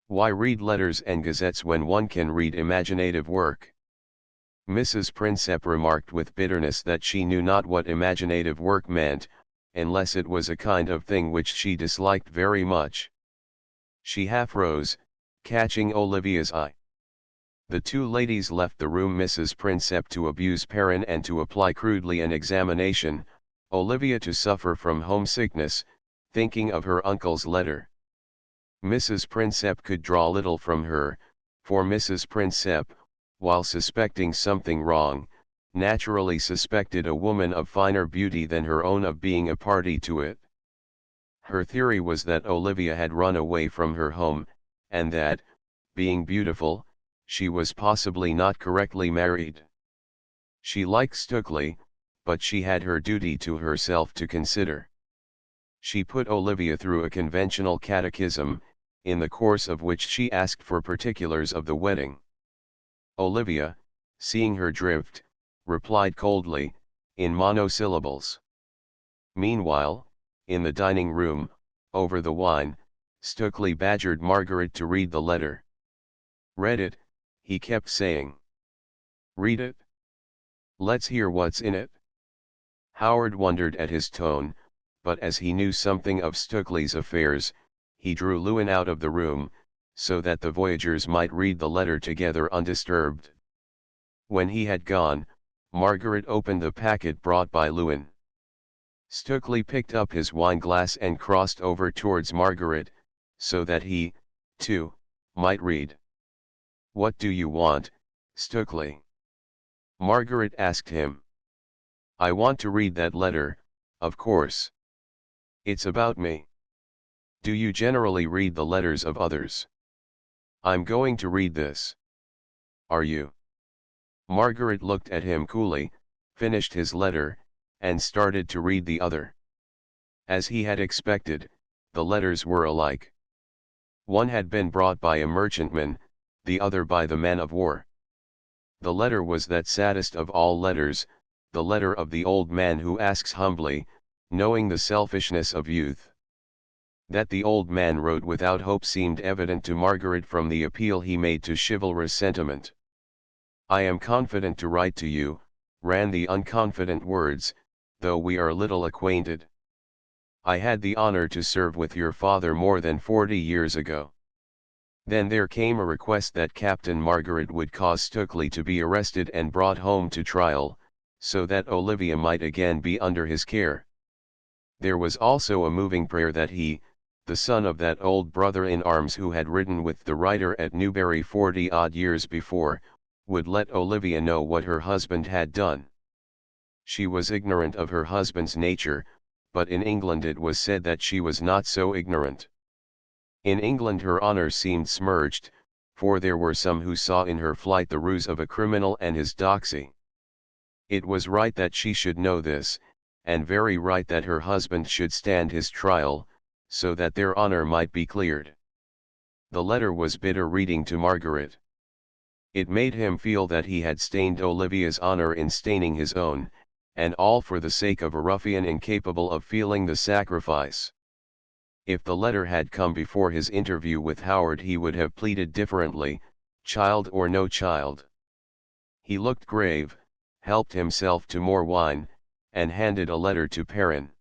Why read letters and gazettes when one can read imaginative work? Mrs. Prinsep remarked with bitterness that she knew not what imaginative work meant, unless it was a kind of thing which she disliked very much. She half rose, catching Olivia's eye. The two ladies left the room, Mrs. Prinsep to abuse Perrin and to apply crudely an examination, Olivia to suffer from homesickness, thinking of her uncle's letter. Mrs. Prinsep could draw little from her, for Mrs. Prinsep, while suspecting something wrong, naturally suspected a woman of finer beauty than her own of being a party to it. Her theory was that Olivia had run away from her home, and that, being beautiful, she was possibly not correctly married. She liked Stukely, but she had her duty to herself to consider. She put Olivia through a conventional catechism, in the course of which she asked for particulars of the wedding. Olivia, seeing her drift, replied coldly, in monosyllables. Meanwhile, in the dining room, Over the wine, Stukely badgered Margaret to read the letter. "Read it," he kept saying. "Read it? Let's hear what's in it." Howard wondered at his tone, but as he knew something of Stukely's affairs, he drew Lewin out of the room, so that the voyagers might read the letter together undisturbed. When he had gone, Margaret opened the packet brought by Lewin. Stukely picked up his wine-glass and crossed over towards Margaret, so that he, too, might read. "What do you want, Stukely?" Margaret asked him. "I want to read that letter, of course. It's about me. Do you generally read the letters of others? I'm going to read this. Are you?" Margaret looked at him coolly, finished his letter, and started to read the other. As he had expected, the letters were alike. One had been brought by a merchantman, the other by the man of war. The letter was that saddest of all letters, the letter of the old man who asks humbly, knowing the selfishness of youth. That the old man wrote without hope seemed evident to Margaret from the appeal he made to chivalrous sentiment. "I am confident to write to you," ran the unconfident words, "though we are little acquainted. I had the honor to serve with your father more than 40 years ago." Then there came a request that Captain Margaret would cause Stukely to be arrested and brought home to trial, so that Olivia might again be under his care. There was also a moving prayer that he, the son of that old brother-in-arms who had ridden with the writer at Newbury 40-odd years before, would let Olivia know what her husband had done. She was ignorant of her husband's nature, but in England it was said that she was not so ignorant. In England her honor seemed smirched, for there were some who saw in her flight the ruse of a criminal and his doxy. It was right that she should know this, and very right that her husband should stand his trial, so that their honor might be cleared. The letter was bitter reading to Margaret. It made him feel that he had stained Olivia's honor in staining his own, and all for the sake of a ruffian incapable of feeling the sacrifice. If the letter had come before his interview with Howard he would have pleaded differently, child or no child. He looked grave, helped himself to more wine, and handed a letter to Perrin.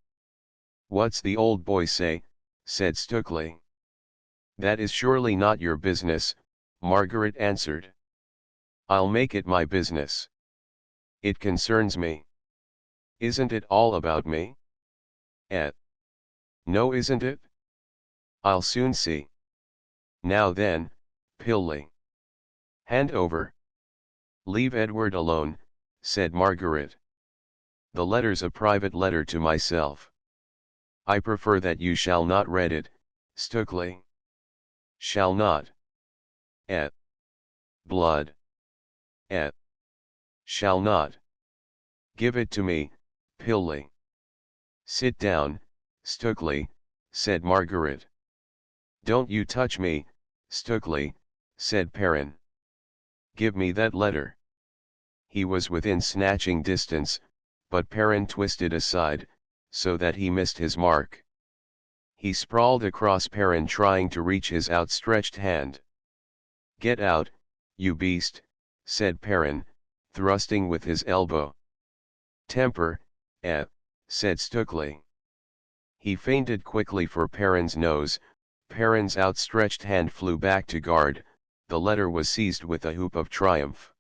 "What's the old boy say?" said Stukely. "That is surely not your business," Margaret answered. "I'll make it my business. It concerns me. Isn't it all about me? No, isn't it? I'll soon see. Now then, Pilly. Hand over." "Leave Edward alone," said Margaret. "The letter's a private letter to myself. I prefer that you shall not read it, Stukely." "Shall not. Blood. Shall not. Give it to me, Pilly." "Sit down, Stukely," said Margaret. "Don't you touch me, Stukely," said Perrin. "Give me that letter." He was within snatching distance, but Perrin twisted aside, so that he missed his mark. He sprawled across Perrin trying to reach his outstretched hand. "Get out, you beast," said Perrin, thrusting with his elbow. "Temper, said Stukely. He feinted quickly for Perrin's nose. Perrin's outstretched hand flew back to guard, the letter was seized with a whoop of triumph.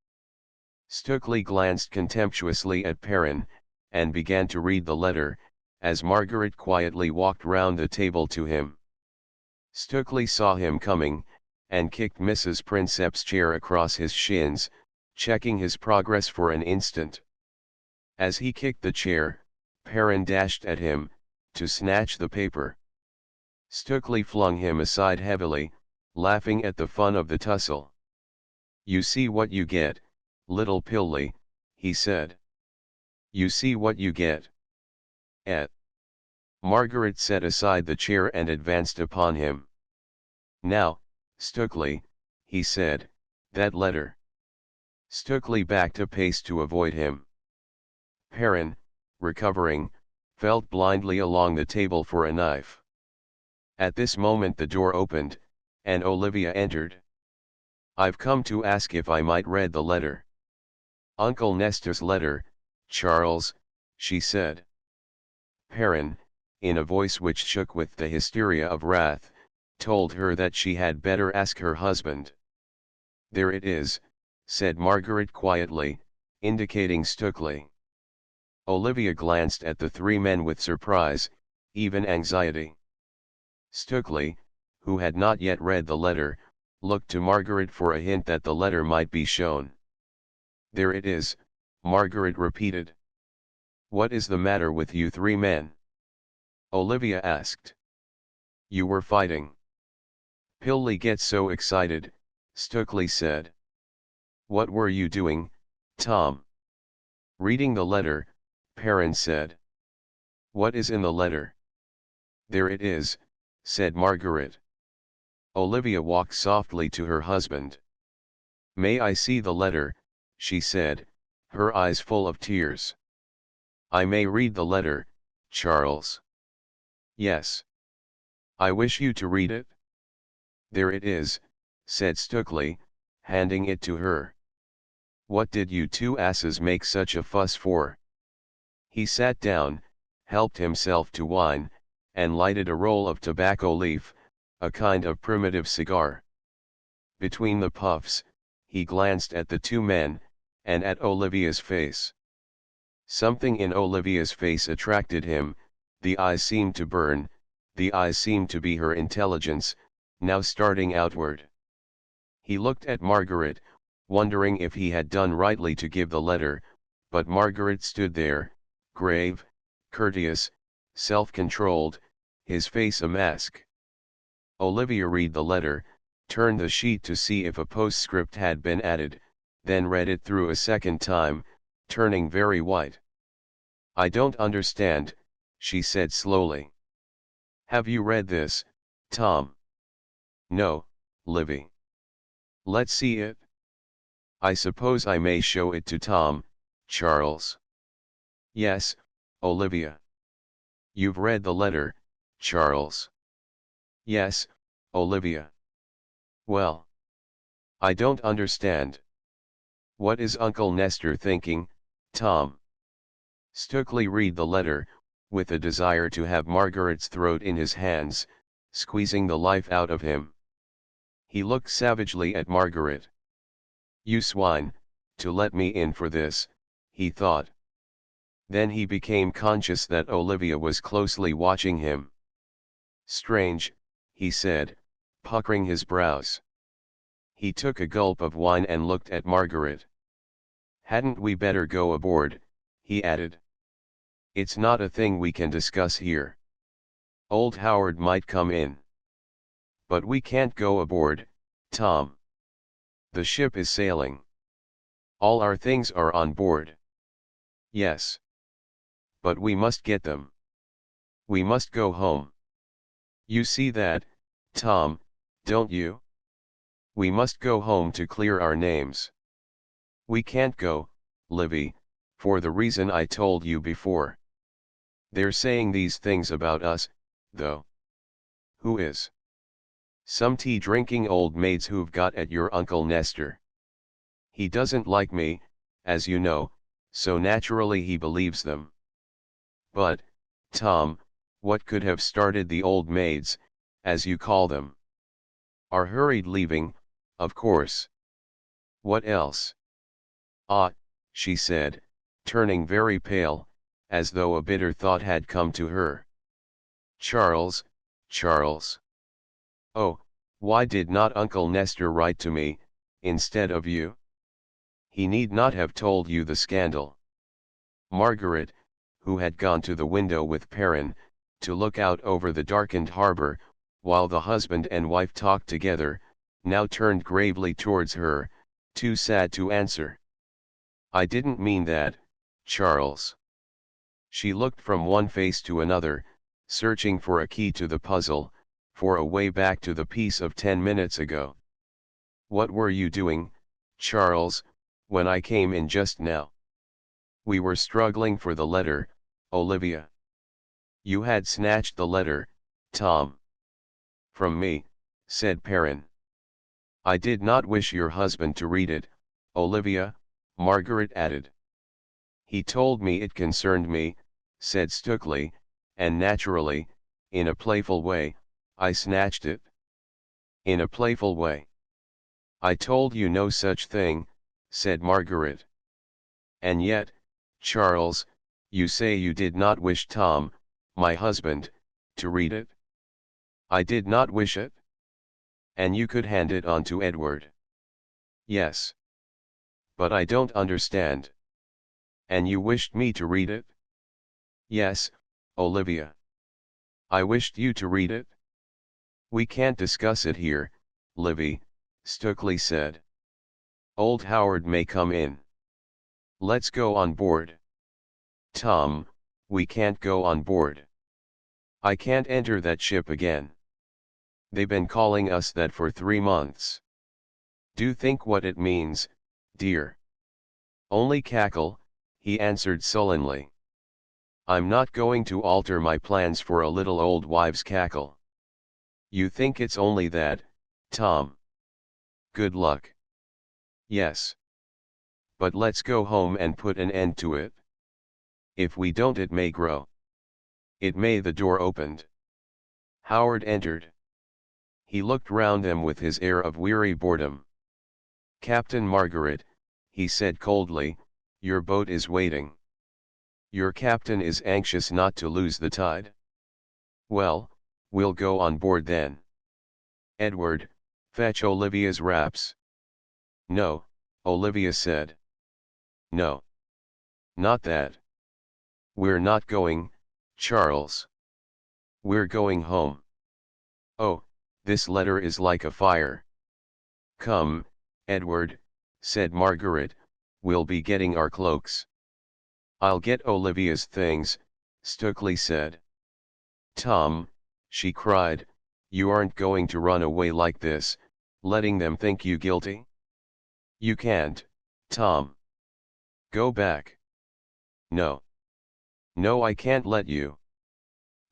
Stukely glanced contemptuously at Perrin, and began to read the letter, as Margaret quietly walked round the table to him. Stukely saw him coming, and kicked Mrs. Prinsep's chair across his shins, checking his progress for an instant. As he kicked the chair, Perrin dashed at him, to snatch the paper. Stukely flung him aside heavily, laughing at the fun of the tussle. "You see what you get, little Pilly," he said. "You see what you get." Margaret set aside the chair and advanced upon him. "Now, Stukely," he said, "that letter." Stukely backed a pace to avoid him. Perrin, recovering, felt blindly along the table for a knife. At this moment the door opened, and Olivia entered. "I've come to ask if I might read the letter." "Uncle Nestor's letter, Charles," she said. Perrin, in a voice which shook with the hysteria of wrath, told her that she had better ask her husband. "There it is," said Margaret quietly, indicating Stukely. Olivia glanced at the three men with surprise, even anxiety. Stukely, who had not yet read the letter, looked to Margaret for a hint that the letter might be shown. "There it is," Margaret repeated. "What is the matter with you three men?" Olivia asked. "You were fighting." "Pilly gets so excited," Stukely said. "What were you doing, Tom?" "Reading the letter," Perrin said. "What is in the letter?" "There it is," said Margaret. Olivia walked softly to her husband. "May I see the letter?" she said, her eyes full of tears. "I may read the letter, Charles?" "Yes." "I wish you to read it." "There it is," said Stukely, handing it to her. "What did you two asses make such a fuss for?" He sat down, helped himself to wine, and lighted a roll of tobacco leaf, a kind of primitive cigar. Between the puffs, he glanced at the two men, and at Olivia's face. Something in Olivia's face attracted him, the eyes seemed to burn, the eyes seemed to be her intelligence, now starting outward. He looked at Margaret, wondering if he had done rightly to give the letter, but Margaret stood there, grave, courteous, self-controlled, his face a mask. Olivia read the letter, turned the sheet to see if a postscript had been added, then read it through a second time, turning very white. "I don't understand," she said slowly. "Have you read this, Tom?" "No, Livy." "Let's see it." "I suppose I may show it to Tom, Charles?" "Yes, Olivia." "You've read the letter, Charles?" "Yes, Olivia." "Well. I don't understand. What is Uncle Nestor thinking, Tom?" Stukely read the letter, with a desire to have Margaret's throat in his hands, squeezing the life out of him. He looked savagely at Margaret. "You swine, to let me in for this," he thought. Then he became conscious that Olivia was closely watching him. "Strange," he said, puckering his brows. He took a gulp of wine and looked at Margaret. "Hadn't we better go aboard?" he added. "It's not a thing we can discuss here. Old Howard might come in." "But we can't go aboard, Tom. The ship is sailing. All our things are on board." "Yes. But we must get them. We must go home. You see that, Tom, don't you? We must go home to clear our names. We can't go, Livy, for the reason I told you before. They're saying these things about us, though." "Who is?" "Some tea-drinking old maids who've got at your Uncle Nestor. He doesn't like me, as you know, so naturally he believes them." "But, Tom, what could have started the old maids, as you call them?" "Our hurried leaving, of course." "What else?" "Ah," she said, turning very pale, as though a bitter thought had come to her. "Charles, Charles. Oh, why did not Uncle Nestor write to me, instead of you? He need not have told you the scandal." Margaret, who had gone to the window with Perrin, to look out over the darkened harbor, while the husband and wife talked together, now turned gravely towards her, too sad to answer. "I didn't mean that, Charles." She looked from one face to another, searching for a key to the puzzle, for a way back to the peace of 10 minutes ago. "What were you doing, Charles, when I came in just now?" "We were struggling for the letter, Olivia." "You had snatched the letter, Tom." From me, said Perrin. I did not wish your husband to read it, Olivia, Margaret added. He told me it concerned me, said Stukely, and naturally, in a playful way, I snatched it. In a playful way. I told you no such thing, said Margaret. And yet, Charles, you say you did not wish Tom, my husband, to read it? I did not wish it? And you could hand it on to Edward? Yes. But I don't understand. And you wished me to read it? Yes, Olivia. I wished you to read it? We can't discuss it here, Livy, Stukely said. Old Howard may come in. Let's go on board. Tom, we can't go on board. I can't enter that ship again. They've been calling us that for 3 months. Do think what it means, dear. Only cackle, he answered sullenly. I'm not going to alter my plans for a little old wives' cackle. You think it's only that, Tom? Good luck. Yes. But let's go home and put an end to it. If we don't it may grow. It may. The door opened. Howard entered. He looked round them with his air of weary boredom. Captain Margaret, he said coldly, your boat is waiting. Your captain is anxious not to lose the tide. Well, we'll go on board then. Edward, fetch Olivia's wraps. No, Olivia said. No. Not that. We're not going, Charles. We're going home. Oh, this letter is like a fire. Come, Edward, said Margaret, we'll be getting our cloaks. I'll get Olivia's things, Stukely said. Tom, she cried, you aren't going to run away like this, letting them think you guilty? You can't, Tom. Go back. No. No, I can't let you.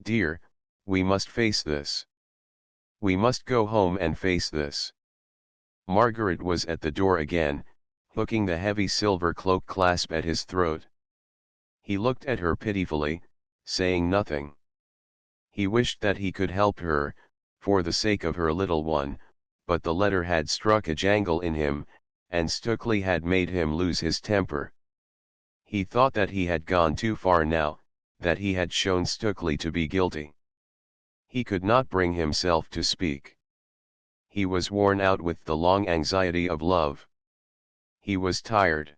Dear, we must face this. We must go home and face this. Margaret was at the door again, hooking the heavy silver cloak clasp at his throat. He looked at her pitifully, saying nothing. He wished that he could help her, for the sake of her little one, but the letter had struck a jangle in him, and Stukely had made him lose his temper. He thought that he had gone too far now, that he had shown Stukely to be guilty. He could not bring himself to speak. He was worn out with the long anxiety of love. He was tired.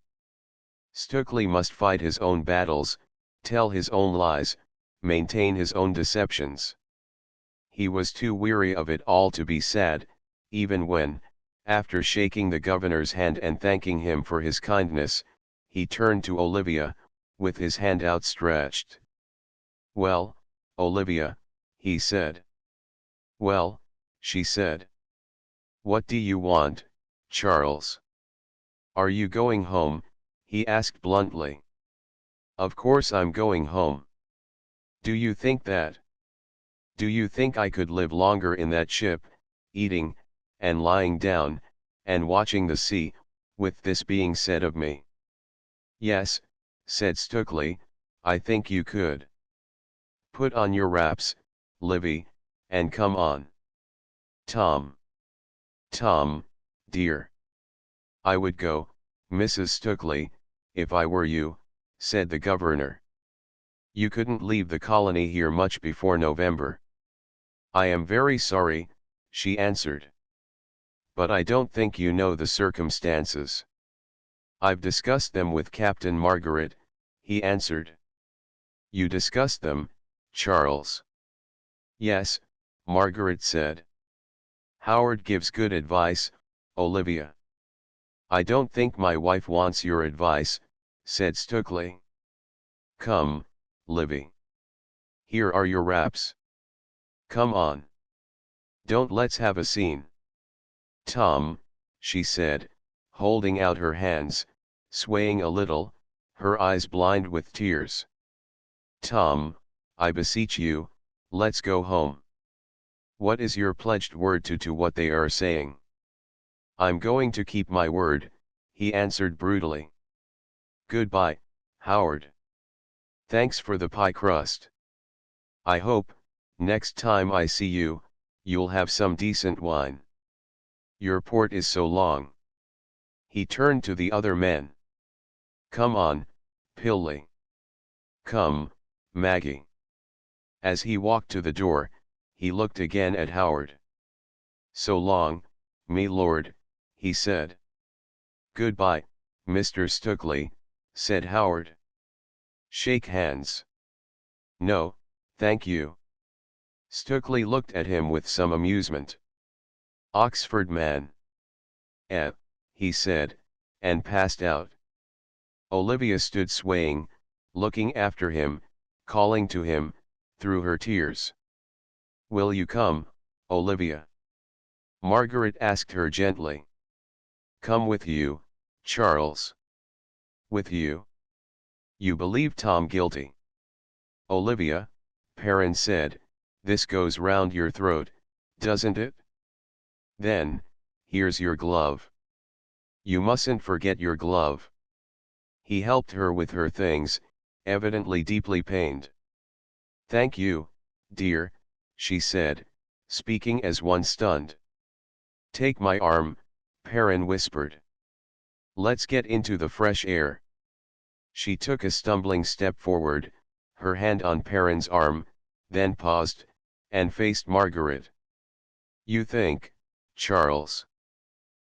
Stukely must fight his own battles, tell his own lies, maintain his own deceptions. He was too weary of it all to be sad, even when, after shaking the governor's hand and thanking him for his kindness, he turned to Olivia, with his hand outstretched. Well, Olivia, he said. Well, she said. What do you want, Charles? Are you going home? He asked bluntly. Of course I'm going home. Do you think that? Do you think I could live longer in that ship, eating, and lying down, and watching the sea, with this being said of me? Yes, said Stukely, I think you could. Put on your wraps, Livy, and come on. Tom. Tom, dear. I would go, Mrs. Stukely, if I were you, said the governor. You couldn't leave the colony here much before November. I am very sorry, she answered. But I don't think you know the circumstances. I've discussed them with Captain Margaret, he answered. You discussed them, Charles? Yes, Margaret said. Howard gives good advice, Olivia. I don't think my wife wants your advice, said Stukely. Come, Livy. Here are your wraps. Come on. Don't let's have a scene. Tom, she said, holding out her hands, swaying a little, her eyes blind with tears. Tom, I beseech you, let's go home. What is your pledged word to what they are saying? I'm going to keep my word, he answered brutally. Goodbye, Howard. Thanks for the pie crust. I hope, next time I see you, you'll have some decent wine. Your port is so long. He turned to the other men. Come on, Pilly. Come, Maggie. As he walked to the door, he looked again at Howard. So long, me lord, he said. Goodbye, Mr. Stukeley, said Howard. Shake hands. No, thank you. Stukeley looked at him with some amusement. Oxford man. He said, and passed out. Olivia stood swaying, looking after him, calling to him, through her tears. Will you come, Olivia? Margaret asked her gently. Come with you, Charles. With you? You believe Tom guilty? Olivia, Perrin said, this goes round your throat, doesn't it? Then, here's your glove. You mustn't forget your glove. He helped her with her things, evidently deeply pained. Thank you, dear, she said, speaking as one stunned. Take my arm, Perrin whispered. Let's get into the fresh air. She took a stumbling step forward, her hand on Perrin's arm, then paused, and faced Margaret. You think, Charles?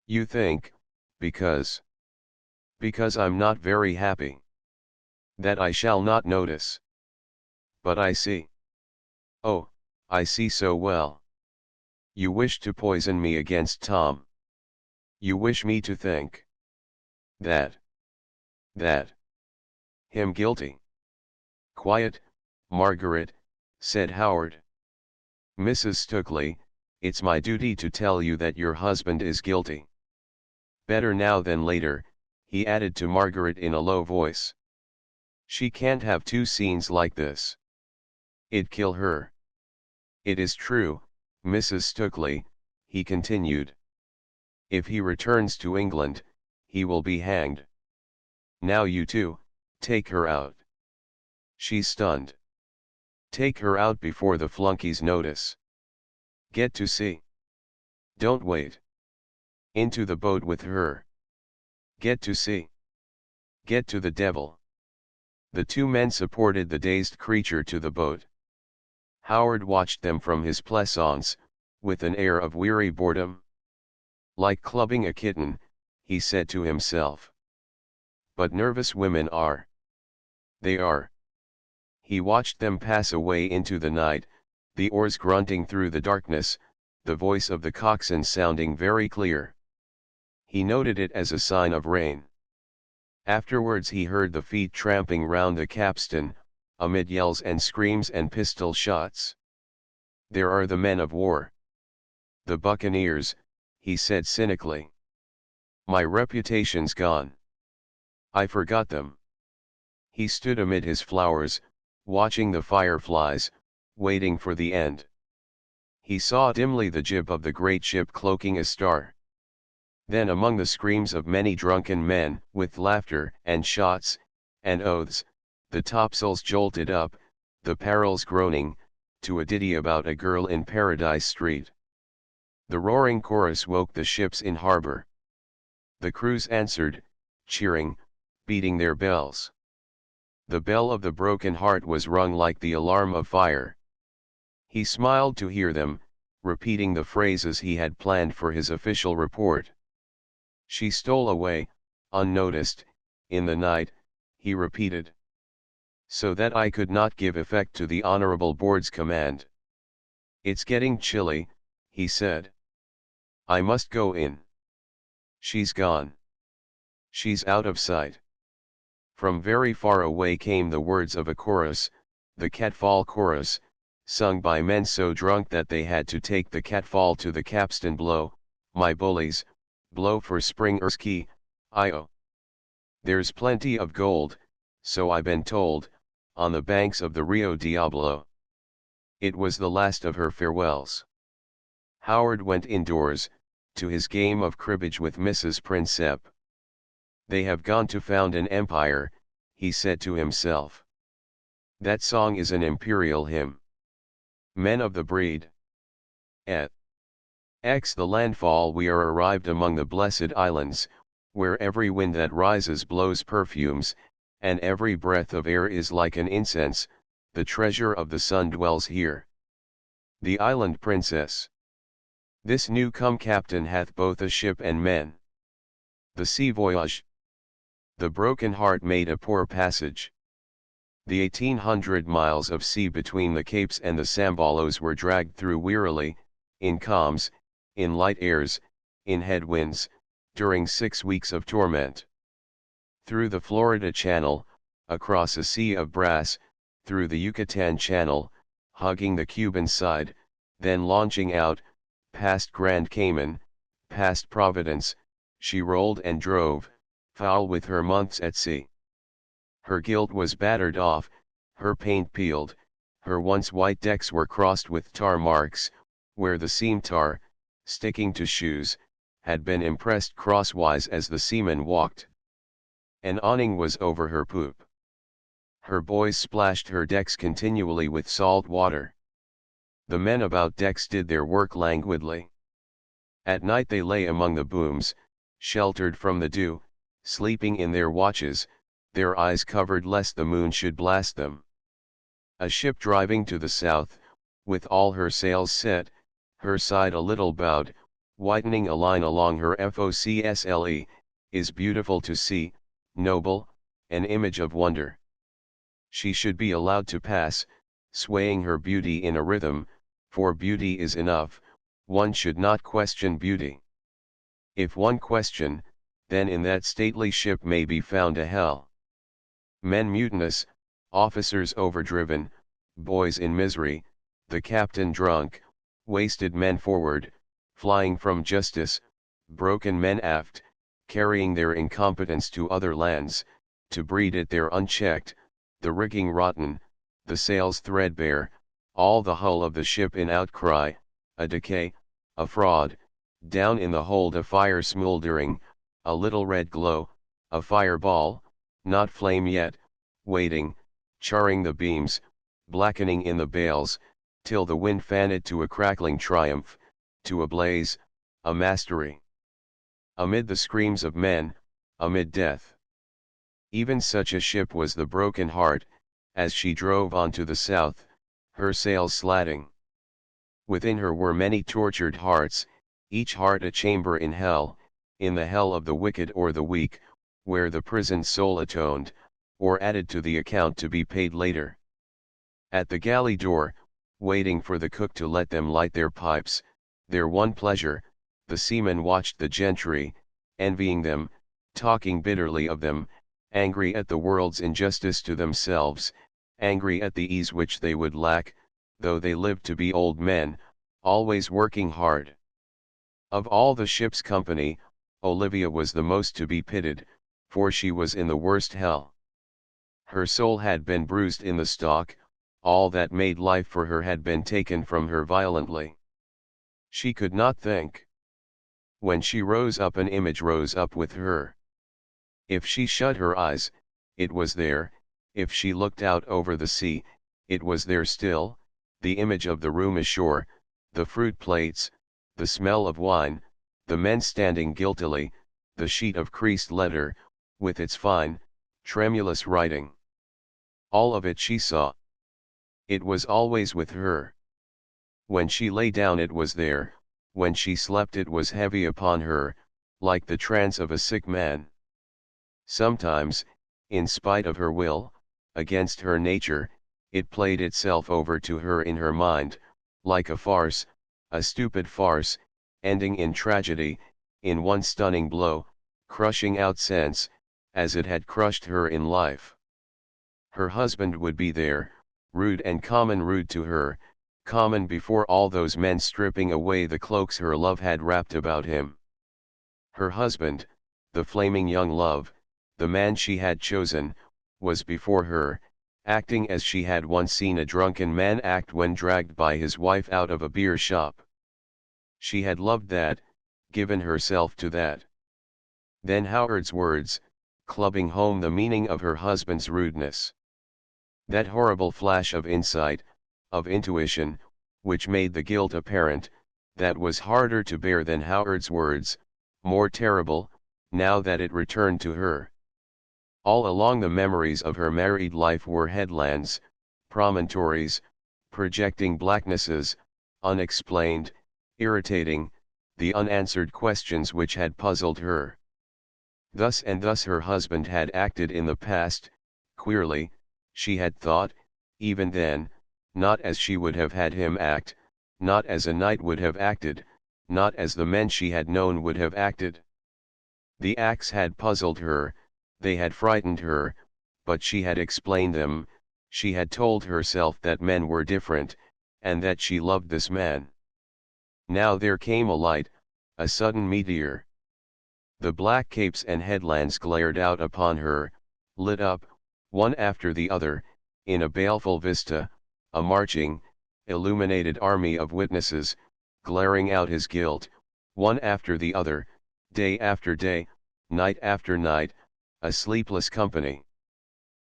You think, because I'm not very happy. That I shall not notice. But I see. Oh, I see so well. You wish to poison me against Tom. You wish me to think that him guilty. Quiet, Margaret, said Howard. Mrs. Stukeley, it's my duty to tell you that your husband is guilty. Better now than later, he added to Margaret in a low voice. She can't have two scenes like this. It'd kill her. It is true, Mrs. Stukeley, he continued. If he returns to England, he will be hanged. Now you two, take her out. She's stunned. Take her out before the flunkies notice. Get to sea. Don't wait. Into the boat with her. Get to sea. Get to the devil. The two men supported the dazed creature to the boat. Howard watched them from his pleasaunce, with an air of weary boredom. Like clubbing a kitten, he said to himself. But nervous women are. They are. He watched them pass away into the night, the oars grunting through the darkness, the voice of the coxswain sounding very clear. He noted it as a sign of rain. Afterwards he heard the feet tramping round the capstan, amid yells and screams and pistol shots. There are the men of war. The buccaneers, he said cynically. My reputation's gone. I forgot them. He stood amid his flowers, watching the fireflies, waiting for the end. He saw dimly the jib of the great ship cloaking a star. Then among the screams of many drunken men, with laughter and shots, and oaths, the topsails jolted up, the parrels groaning, to a ditty about a girl in Paradise Street. The roaring chorus woke the ships in harbor. The crews answered, cheering, beating their bells. The bell of the broken heart was rung like the alarm of fire. He smiled to hear them, repeating the phrases he had planned for his official report. She stole away, unnoticed, in the night, he repeated. So that I could not give effect to the Honorable Board's command. It's getting chilly, he said. I must go in. She's gone. She's out of sight. From very far away came the words of a chorus, the catfall chorus, sung by men so drunk that they had to take the catfall to the capstan. Blow, my bullies, blow for spring Erskine, Io. There's plenty of gold, so I been told, on the banks of the Rio Diablo. It was the last of her farewells. Howard went indoors, to his game of cribbage with Mrs. Prinsep. They have gone to found an empire, he said to himself. That song is an imperial hymn. Men of the breed. Et. X the landfall we are arrived among the blessed islands, where every wind that rises blows perfumes, and every breath of air is like an incense, the treasure of the sun dwells here. The island princess. This new come captain hath both a ship and men. The sea voyage. The broken heart made a poor passage. The 1800 miles of sea between the capes and the Sambalos were dragged through wearily, in calms, in light airs, in headwinds, during 6 weeks of torment. Through the Florida Channel, across a sea of brass, through the Yucatan Channel, hugging the Cuban side, then launching out, past Grand Cayman, past Providence, she rolled and drove, foul with her months at sea. Her gilt was battered off, her paint peeled, her once white decks were crossed with tar marks, where the seam tar, sticking to shoes, had been impressed crosswise as the seamen walked. An awning was over her poop. Her boys splashed her decks continually with salt water. The men about decks did their work languidly. At night they lay among the booms, sheltered from the dew, sleeping in their watches, their eyes covered lest the moon should blast them. A ship driving to the south, with all her sails set, her side a little bowed, whitening a line along her focsle, is beautiful to see, noble, an image of wonder. She should be allowed to pass, swaying her beauty in a rhythm, for beauty is enough, one should not question beauty. If one question, then in that stately ship may be found a hell. Men mutinous, officers overdriven, boys in misery, the captain drunk, wasted men forward, flying from justice, broken men aft, carrying their incompetence to other lands, to breed it there unchecked, the rigging rotten, the sails threadbare, all the hull of the ship in outcry, a decay, a fraud, down in the hold a fire smouldering, a little red glow, a fireball, not flame yet, waiting, charring the beams, blackening in the bales, till the wind fan it to a crackling triumph, to a blaze, a mastery. Amid the screams of men, amid death. Even such a ship was the Broken Heart, as she drove on to the south, her sails slatting. Within her were many tortured hearts, each heart a chamber in hell, in the hell of the wicked or the weak, where the prisoned soul atoned, or added to the account to be paid later. At the galley door, waiting for the cook to let them light their pipes, their one pleasure, the seamen watched the gentry, envying them, talking bitterly of them, angry at the world's injustice to themselves, angry at the ease which they would lack, though they lived to be old men, always working hard. Of all the ship's company, Olivia was the most to be pitied, for she was in the worst hell. Her soul had been bruised in the stock, all that made life for her had been taken from her violently. She could not think. When she rose up an image rose up with her. If she shut her eyes, it was there, if she looked out over the sea, it was there still, the image of the room ashore, the fruit plates, the smell of wine, the men standing guiltily, the sheet of creased letter, with its fine, tremulous writing. All of it she saw. It was always with her. When she lay down it was there, when she slept it was heavy upon her, like the trance of a sick man. Sometimes, in spite of her will, against her nature, it played itself over to her in her mind, like a farce, a stupid farce, ending in tragedy, in one stunning blow, crushing out sense, as it had crushed her in life. Her husband would be there, rude and common rude to her, common before all those men stripping away the cloaks her love had wrapped about him. Her husband, the flaming young love, the man she had chosen, was before her, acting as she had once seen a drunken man act when dragged by his wife out of a beer shop. She had loved that, given herself to that. Then Howard's words, clubbing home the meaning of her husband's rudeness. That horrible flash of insight, of intuition, which made the guilt apparent, that was harder to bear than Howard's words, more terrible, now that it returned to her. All along the memories of her married life were headlands, promontories, projecting blacknesses, unexplained, irritating, the unanswered questions which had puzzled her. Thus and thus her husband had acted in the past, queerly, she had thought, even then, not as she would have had him act, not as a knight would have acted, not as the men she had known would have acted. The acts had puzzled her, they had frightened her, but she had explained them, she had told herself that men were different, and that she loved this man. Now there came a light, a sudden meteor. The black capes and headlands glared out upon her, lit up, one after the other, in a baleful vista, a marching, illuminated army of witnesses, glaring out his guilt, one after the other, day after day, night after night, a sleepless company.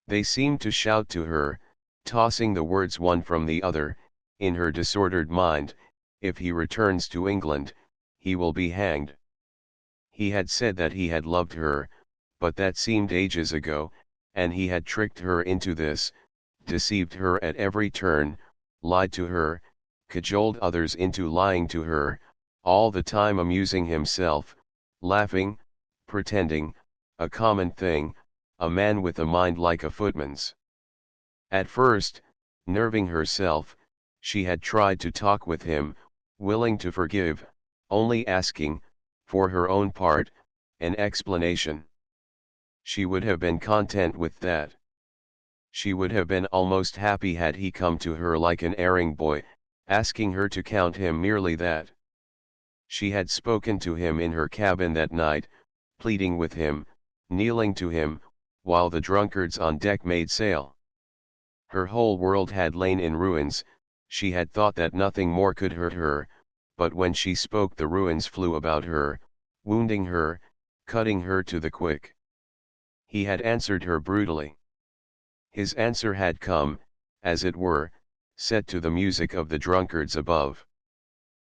They seemed to shout to her, tossing the words one from the other, in her disordered mind, if he returns to England, he will be hanged. He had said that he had loved her, but that seemed ages ago, and he had tricked her into this, deceived her at every turn, lied to her, cajoled others into lying to her, all the time amusing himself, laughing, pretending, a common thing, a man with a mind like a footman's. At first, nerving herself, she had tried to talk with him, willing to forgive, only asking, for her own part, an explanation. She would have been content with that. She would have been almost happy had he come to her like an erring boy, asking her to count him merely that. She had spoken to him in her cabin that night, pleading with him, kneeling to him, while the drunkards on deck made sail. Her whole world had lain in ruins, she had thought that nothing more could hurt her, but when she spoke the ruins flew about her, wounding her, cutting her to the quick. He had answered her brutally. His answer had come, as it were, set to the music of the drunkards above.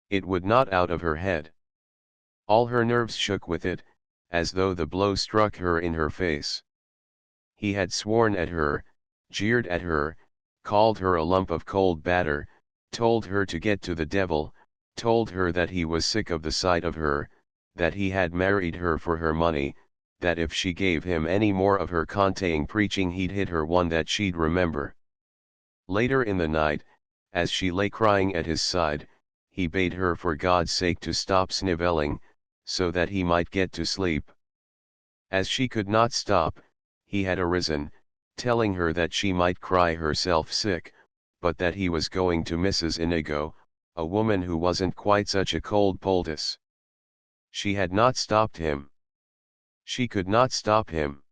It would not out of her head. All her nerves shook with it, as though the blow struck her in her face. He had sworn at her, jeered at her, called her a lump of cold batter, told her to get to the devil, told her that he was sick of the sight of her, that he had married her for her money, that if she gave him any more of her conteing preaching he'd hit her one that she'd remember. Later in the night, as she lay crying at his side, he bade her for God's sake to stop snivelling, so that he might get to sleep. As she could not stop, he had arisen, telling her that she might cry herself sick, but that he was going to Mrs. Inigo, a woman who wasn't quite such a cold poultice. She had not stopped him. She could not stop him.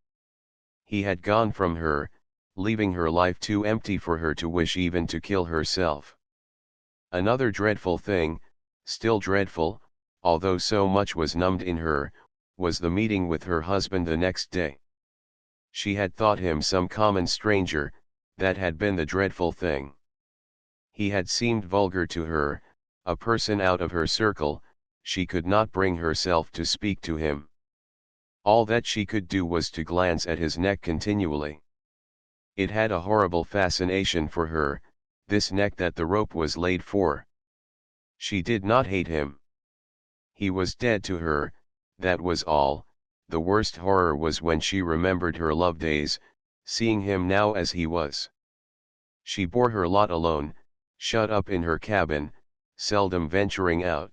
He had gone from her, leaving her life too empty for her to wish even to kill herself. Another dreadful thing, still dreadful, although so much was numbed in her, was the meeting with her husband the next day. She had thought him some common stranger, that had been the dreadful thing. He had seemed vulgar to her, a person out of her circle, she could not bring herself to speak to him. All that she could do was to glance at his neck continually. It had a horrible fascination for her, this neck that the rope was laid for. She did not hate him. He was dead to her, that was all. The worst horror was when she remembered her love days, seeing him now as he was. She bore her lot alone, shut up in her cabin, seldom venturing out.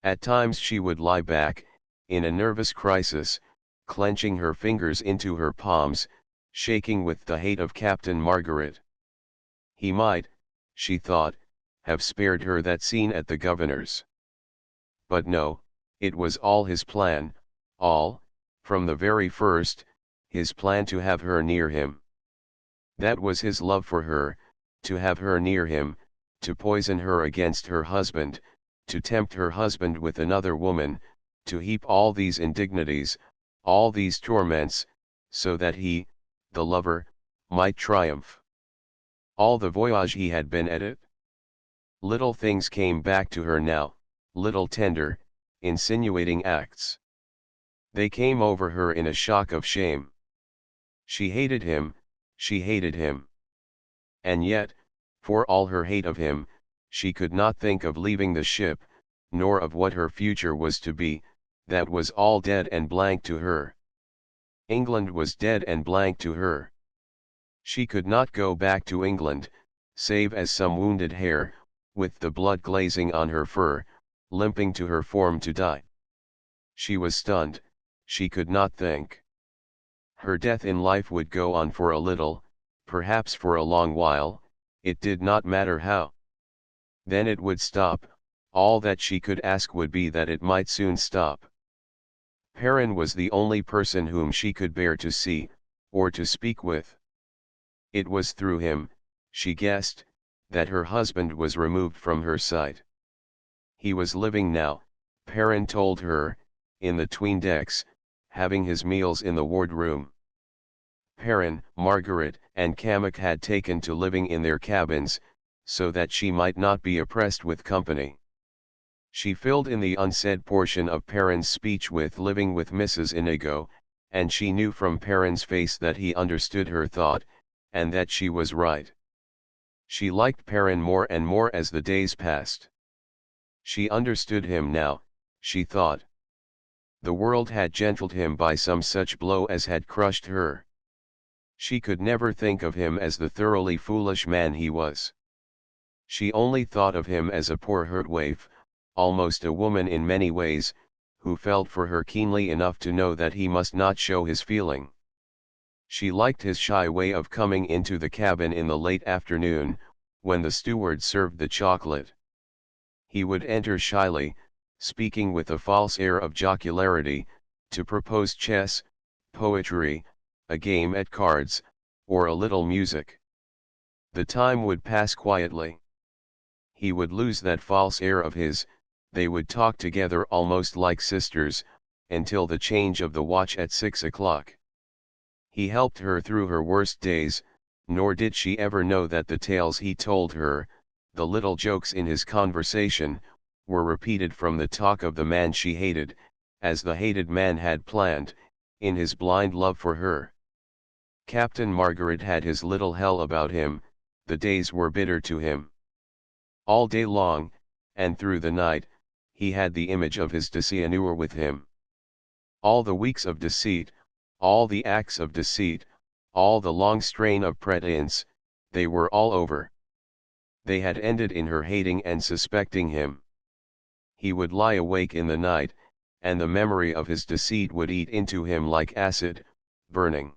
At times she would lie back, in a nervous crisis, clenching her fingers into her palms, shaking with the hate of Captain Margaret. He might, she thought, have spared her that scene at the governor's. But no, it was all his plan, all, from the very first, his plan to have her near him. That was his love for her, to have her near him, to poison her against her husband, to tempt her husband with another woman, to heap all these indignities, all these torments, so that he, the lover, might triumph. All the voyage he had been at it. Little things came back to her now, little tender, insinuating acts. They came over her in a shock of shame. She hated him, she hated him. And yet, for all her hate of him, she could not think of leaving the ship, nor of what her future was to be. That was all dead and blank to her. England was dead and blank to her. She could not go back to England, save as some wounded hare, with the blood glazing on her fur, limping to her form to die. She was stunned, she could not think. Her death in life would go on for a little, perhaps for a long while, it did not matter how. Then it would stop, all that she could ask would be that it might soon stop. Perrin was the only person whom she could bear to see, or to speak with. It was through him, she guessed, that her husband was removed from her sight. He was living now, Perrin told her, in the 'tween decks, having his meals in the wardroom. Perrin, Margaret, and Cammack had taken to living in their cabins, so that she might not be oppressed with company. She filled in the unsaid portion of Perrin's speech with living with Mrs. Inigo, and she knew from Perrin's face that he understood her thought, and that she was right. She liked Perrin more and more as the days passed. She understood him now, she thought. The world had gentled him by some such blow as had crushed her. She could never think of him as the thoroughly foolish man he was. She only thought of him as a poor hurt waif, almost a woman in many ways, who felt for her keenly enough to know that he must not show his feeling. She liked his shy way of coming into the cabin in the late afternoon, when the steward served the chocolate. He would enter shyly, speaking with a false air of jocularity, to propose chess, poetry, a game at cards, or a little music. The time would pass quietly. He would lose that false air of his, they would talk together almost like sisters, until the change of the watch at 6 o'clock. He helped her through her worst days, nor did she ever know that the tales he told her, the little jokes in his conversation, were repeated from the talk of the man she hated, as the hated man had planned, in his blind love for her. Captain Margaret had his little hell about him, the days were bitter to him. All day long, and through the night, he had the image of his disianure with him. All the weeks of deceit, all the acts of deceit, all the long strain of pretense, they were all over. They had ended in her hating and suspecting him. He would lie awake in the night, and the memory of his deceit would eat into him like acid, burning.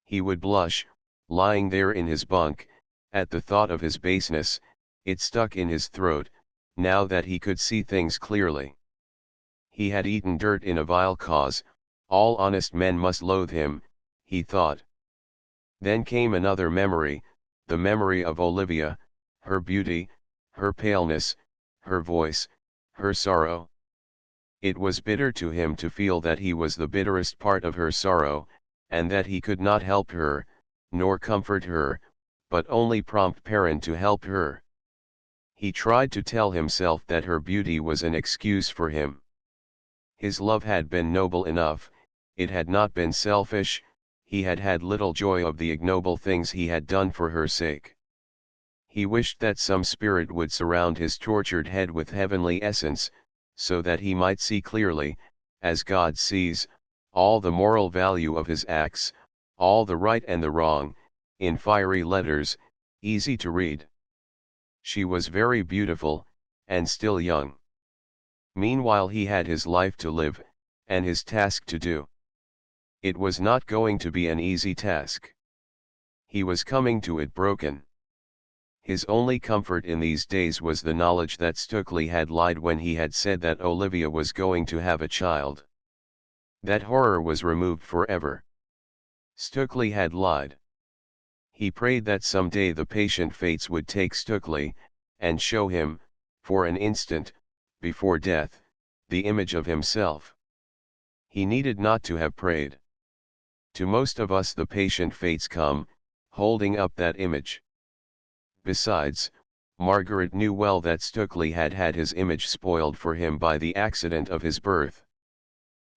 He would blush, lying there in his bunk, at the thought of his baseness. It stuck in his throat, now that he could see things clearly. He had eaten dirt in a vile cause, all honest men must loathe him, he thought. Then came another memory, the memory of Olivia, her beauty, her paleness, her voice, her sorrow. It was bitter to him to feel that he was the bitterest part of her sorrow, and that he could not help her, nor comfort her, but only prompt Perrin to help her. He tried to tell himself that her beauty was an excuse for him. His love had been noble enough, it had not been selfish, he had had little joy of the ignoble things he had done for her sake. He wished that some spirit would surround his tortured head with heavenly essence, so that he might see clearly, as God sees, all the moral value of his acts, all the right and the wrong, in fiery letters, easy to read. She was very beautiful, and still young. Meanwhile he had his life to live, and his task to do. It was not going to be an easy task. He was coming to it broken. His only comfort in these days was the knowledge that Stukely had lied when he had said that Olivia was going to have a child. That horror was removed forever. Stukely had lied. He prayed that some day the patient fates would take Stukely, and show him, for an instant, before death, the image of himself. He needed not to have prayed. To most of us the patient fates come, holding up that image. Besides, Margaret knew well that Stukely had had his image spoiled for him by the accident of his birth.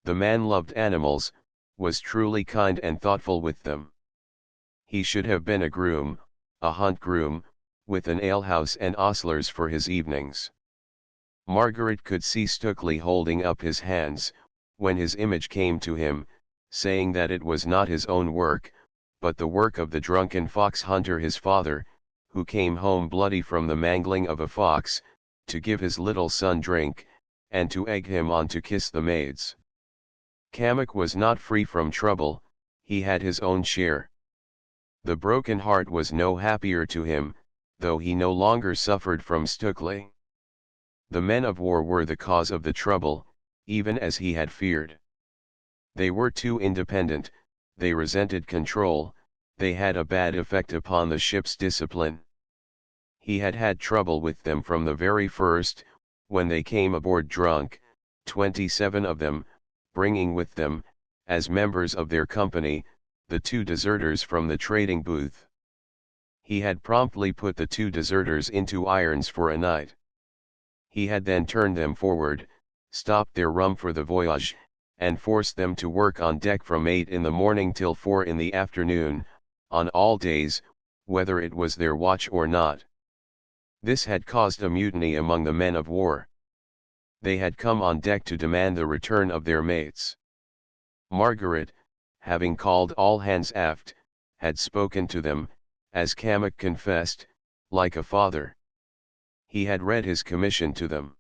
The man loved animals, was truly kind and thoughtful with them. He should have been a groom, a hunt groom, with an alehouse and ostlers for his evenings. Margaret could see Stukely holding up his hands, when his image came to him, saying that it was not his own work, but the work of the drunken fox hunter his father, who came home bloody from the mangling of a fox, to give his little son drink, and to egg him on to kiss the maids. Kamek was not free from trouble, he had his own share. The broken heart was no happier to him, though he no longer suffered from Stukely. The men of war were the cause of the trouble, even as he had feared. They were too independent, they resented control, they had a bad effect upon the ship's discipline. He had had trouble with them from the very first, when they came aboard drunk, 27 of them, bringing with them, as members of their company, the 2 deserters from the trading booth. He had promptly put the 2 deserters into irons for a night. He had then turned them forward, stopped their rum for the voyage, and forced them to work on deck from 8 in the morning till 4 in the afternoon, on all days, whether it was their watch or not. This had caused a mutiny among the men of war. They had come on deck to demand the return of their mates. Margaret, having called all hands aft, had spoken to them, as Kamek confessed, like a father. He had read his commission to them.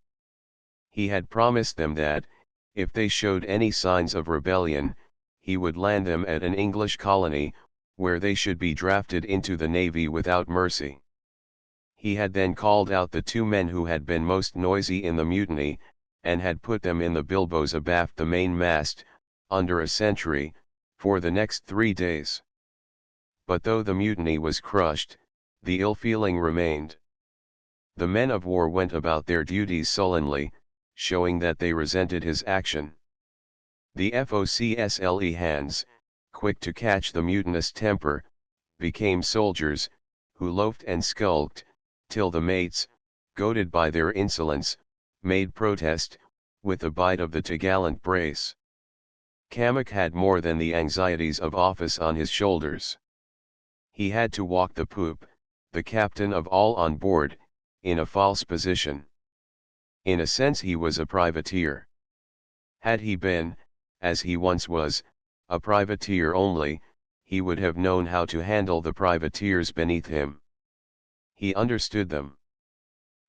He had promised them that, if they showed any signs of rebellion, he would land them at an English colony, where they should be drafted into the navy without mercy. He had then called out the 2 men who had been most noisy in the mutiny, and had put them in the bilboes abaft the mainmast, under a sentry, for the next 3 days. But though the mutiny was crushed, the ill feeling remained. The men of war went about their duties sullenly, showing that they resented his action. The FOCSLE hands, quick to catch the mutinous temper, became soldiers, who loafed and skulked, till the mates, goaded by their insolence, made protest, with a bite of the topgallant brace. Kamek had more than the anxieties of office on his shoulders. He had to walk the poop, the captain of all on board, in a false position. In a sense he was a privateer. Had he been, as he once was, a privateer only, he would have known how to handle the privateers beneath him. He understood them.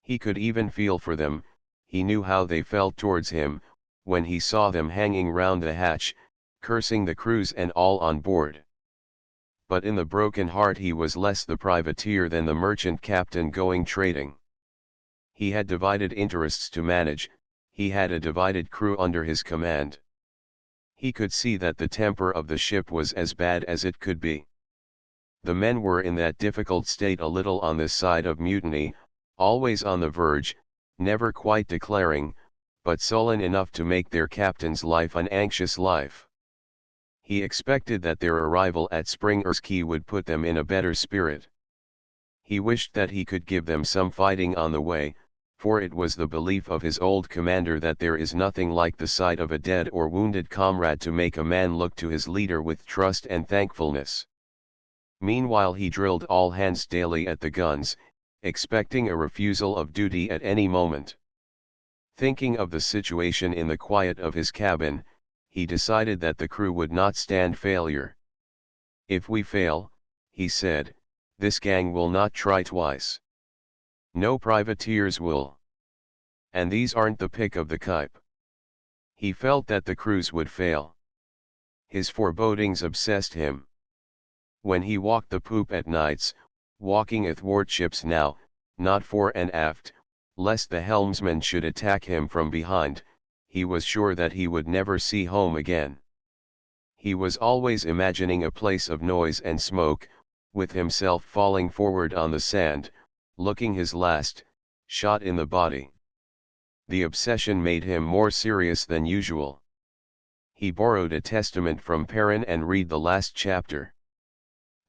He could even feel for them, he knew how they felt towards him, when he saw them hanging round the hatch, cursing the crews and all on board. But in the broken heart he was less the privateer than the merchant captain going trading. He had divided interests to manage, he had a divided crew under his command. He could see that the temper of the ship was as bad as it could be. The men were in that difficult state a little on this side of mutiny, always on the verge, never quite declaring, but sullen enough to make their captain's life an anxious life. He expected that their arrival at Springer's Quay would put them in a better spirit. He wished that he could give them some fighting on the way, for it was the belief of his old commander that there is nothing like the sight of a dead or wounded comrade to make a man look to his leader with trust and thankfulness. Meanwhile he drilled all hands daily at the guns, expecting a refusal of duty at any moment. Thinking of the situation in the quiet of his cabin, he decided that the crew would not stand failure. "If we fail," he said, "this gang will not try twice. No privateers will. And these aren't the pick of the kipe." He felt that the crews would fail. His forebodings obsessed him. When he walked the poop at nights, walking athwartships now, not fore and aft, lest the helmsman should attack him from behind, he was sure that he would never see home again. He was always imagining a place of noise and smoke, with himself falling forward on the sand, looking his last, shot in the body. The obsession made him more serious than usual. He borrowed a testament from Perrin and read the last chapter.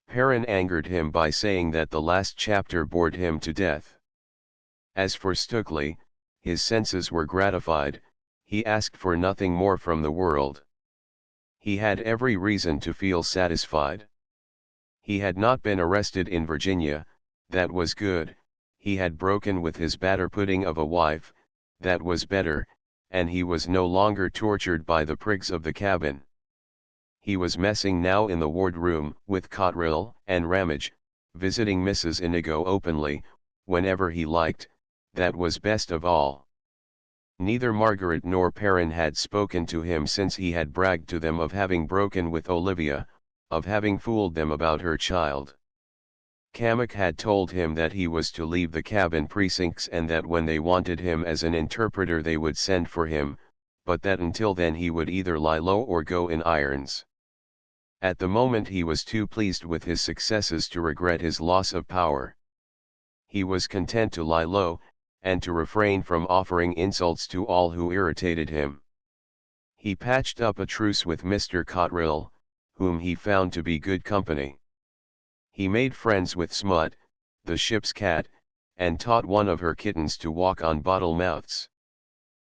Perrin angered him by saying that the last chapter bored him to death. As for Stukely, his senses were gratified, he asked for nothing more from the world. He had every reason to feel satisfied. He had not been arrested in Virginia, that was good, he had broken with his batter pudding of a wife, that was better, and he was no longer tortured by the prigs of the cabin. He was messing now in the wardroom with Cotterill and Ramage, visiting Mrs. Inigo openly, whenever he liked, that was best of all. Neither Margaret nor Perrin had spoken to him since he had bragged to them of having broken with Olivia, of having fooled them about her child. Cammock had told him that he was to leave the cabin precincts and that when they wanted him as an interpreter they would send for him, but that until then he would either lie low or go in irons. At the moment he was too pleased with his successes to regret his loss of power. He was content to lie low, and to refrain from offering insults to all who irritated him. He patched up a truce with Mr. Cotterill, whom he found to be good company. He made friends with Smut, the ship's cat, and taught one of her kittens to walk on bottle mouths.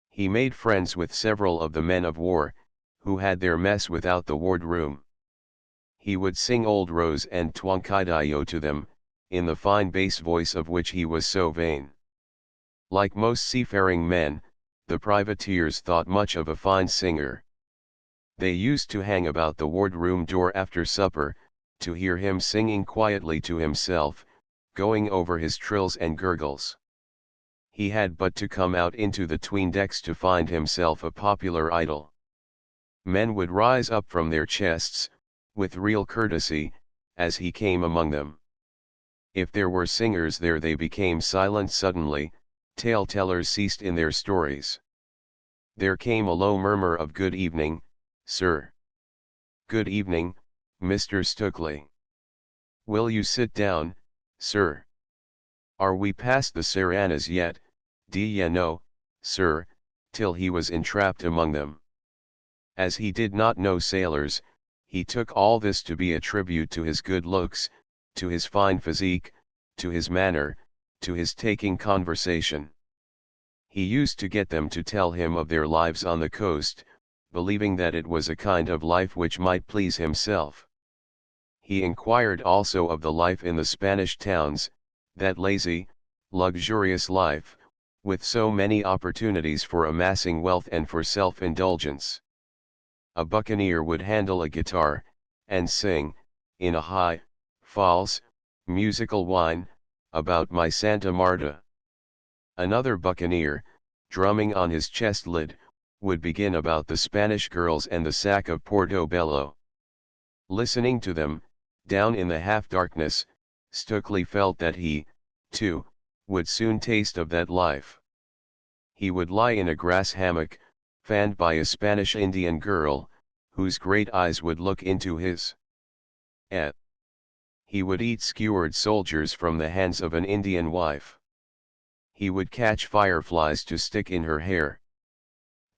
He made friends with several of the men of war, who had their mess without the wardroom. He would sing Old Rose and Twankidio to them, in the fine bass voice of which he was so vain. Like most seafaring men, the privateers thought much of a fine singer. They used to hang about the wardroom door after supper, to hear him singing quietly to himself, going over his trills and gurgles. He had but to come out into the 'tween decks to find himself a popular idol. Men would rise up from their chests, with real courtesy, as he came among them. If there were singers there they became silent suddenly, tale-tellers ceased in their stories. There came a low murmur of "Good evening, sir." "Good evening, Mr. Stukely." "Will you sit down, sir?" "Are we past the Saranas yet, d'ye know, sir," till he was entrapped among them. As he did not know sailors, he took all this to be a tribute to his good looks, to his fine physique, to his manner, to his taking conversation. He used to get them to tell him of their lives on the coast, believing that it was a kind of life which might please himself. He inquired also of the life in the Spanish towns, that lazy, luxurious life, with so many opportunities for amassing wealth and for self-indulgence. A buccaneer would handle a guitar, and sing, in a high, false, musical whine, about my Santa Marta. Another buccaneer, drumming on his chest-lid, would begin about the Spanish girls and the sack of Portobello. Listening to them, down in the half-darkness, Stukely felt that he, too, would soon taste of that life. He would lie in a grass hammock, fanned by a Spanish Indian girl, whose great eyes would look into his. He would eat skewered soldiers from the hands of an Indian wife. He would catch fireflies to stick in her hair.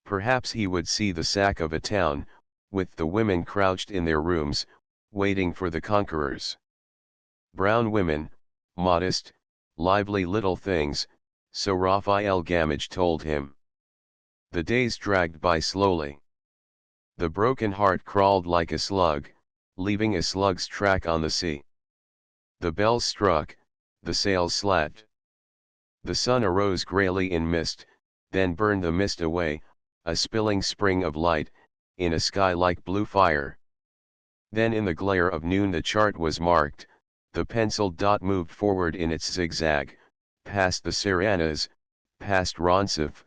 Perhaps he would see the sack of a town, with the women crouched in their rooms, waiting for the conquerors. Brown women, modest, lively little things, so Raphael Gamage told him. The days dragged by slowly. The broken heart crawled like a slug, leaving a slug's track on the sea. The bells struck, the sails slacked. The sun arose greyly in mist, then burned the mist away, a spilling spring of light, in a sky like blue fire. Then in the glare of noon the chart was marked, the penciled dot moved forward in its zigzag, past the Saranas, past Roncesvalles,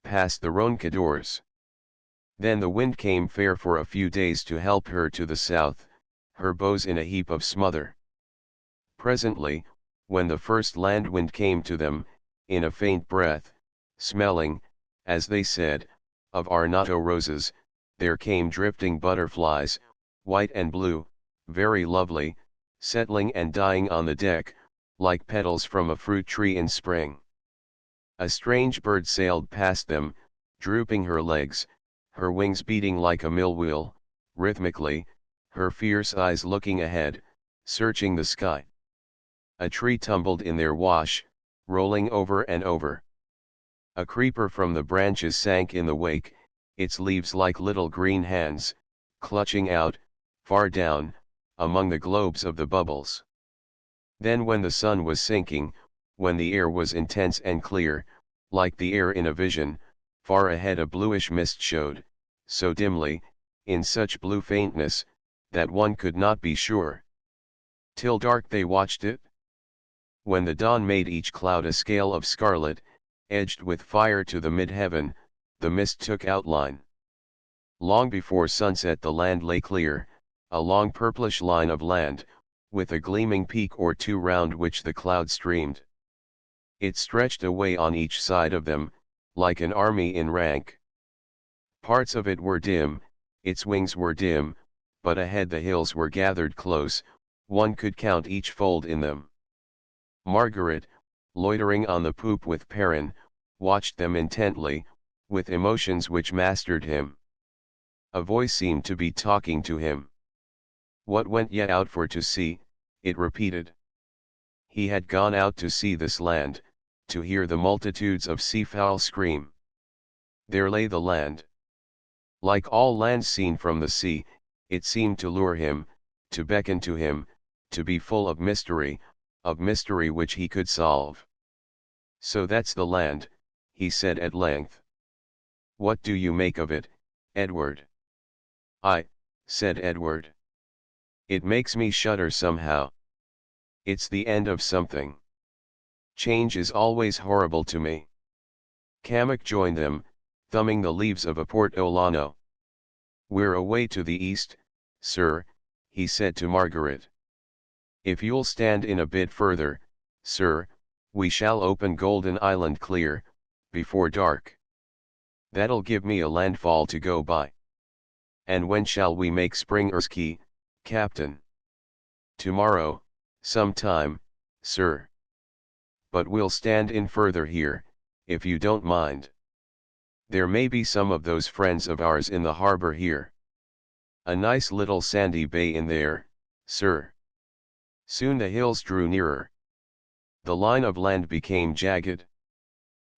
past the Roncadors. Then the wind came fair for a few days to help her to the south, her bows in a heap of smother. Presently, when the first land wind came to them, in a faint breath, smelling, as they said, of Arnato roses, there came drifting butterflies, white and blue, very lovely, settling and dying on the deck, like petals from a fruit tree in spring. A strange bird sailed past them, drooping her legs, her wings beating like a mill wheel, rhythmically, her fierce eyes looking ahead, searching the sky. A tree tumbled in their wash, rolling over and over. A creeper from the branches sank in the wake, its leaves like little green hands, clutching out, far down, among the globes of the bubbles. Then when the sun was sinking, when the air was intense and clear, like the air in a vision, far ahead a bluish mist showed, so dimly, in such blue faintness, that one could not be sure. Till dark they watched it. When the dawn made each cloud a scale of scarlet, edged with fire to the mid-heaven, the mist took outline. Long before sunset the land lay clear, a long purplish line of land, with a gleaming peak or two round which the cloud streamed. It stretched away on each side of them, like an army in rank. Parts of it were dim, its wings were dim, but ahead the hills were gathered close, one could count each fold in them. Margaret, loitering on the poop with Perrin, watched them intently, with emotions which mastered him. A voice seemed to be talking to him. "What went ye out for to see?" it repeated. He had gone out to see this land, to hear the multitudes of seafowl scream. There lay the land. Like all lands seen from the sea, it seemed to lure him, to beckon to him, to be full of mystery which he could solve. "So that's the land," he said at length. "What do you make of it, Edward?" "I," said Edward. "It makes me shudder somehow. It's the end of something. Change is always horrible to me." Cammock joined them, thumbing the leaves of a portolano. "We're away to the east, sir," he said to Margaret. "If you'll stand in a bit further, sir, we shall open Golden Island clear, before dark. That'll give me a landfall to go by." "And when shall we make Springer's Key, Captain?" "Tomorrow, sometime, sir. But we'll stand in further here, if you don't mind. There may be some of those friends of ours in the harbor here. A nice little sandy bay in there, sir." Soon the hills drew nearer. The line of land became jagged.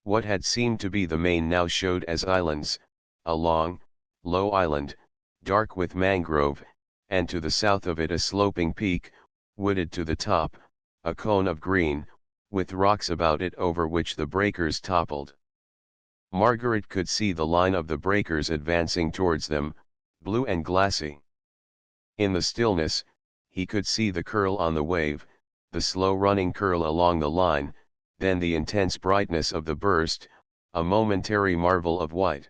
What had seemed to be the main now showed as islands, a long, low island, dark with mangrove, and to the south of it a sloping peak, wooded to the top, a cone of green, with rocks about it over which the breakers toppled. Margaret could see the line of the breakers advancing towards them, blue and glassy. In the stillness, he could see the curl on the wave, the slow running curl along the line, then the intense brightness of the burst, a momentary marvel of white.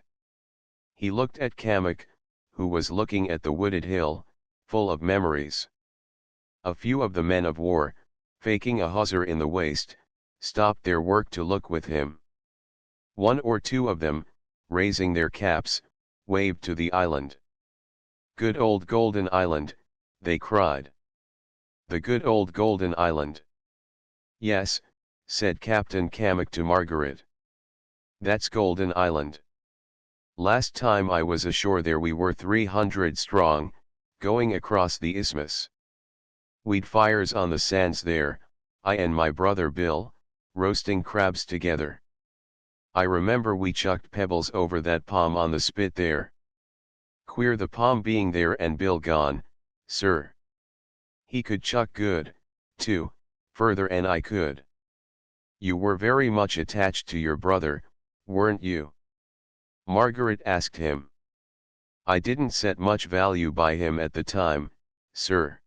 He looked at Cammock, who was looking at the wooded hill, full of memories. A few of the men of war, faking a hawser in the waist, stopped their work to look with him. One or two of them, raising their caps, waved to the island. "Good old Golden Island," they cried. "The good old Golden Island." "Yes," said Captain Cammock to Margaret. "That's Golden Island. Last time I was ashore there we were 300 strong, going across the isthmus. We'd fires on the sands there, I and my brother Bill, roasting crabs together. I remember we chucked pebbles over that palm on the spit there. Queer the palm being there and Bill gone, sir. He could chuck good, too, further and I could. You were very much attached to your brother, weren't you?" Margaret asked him. "I didn't set much value by him at the time, sir.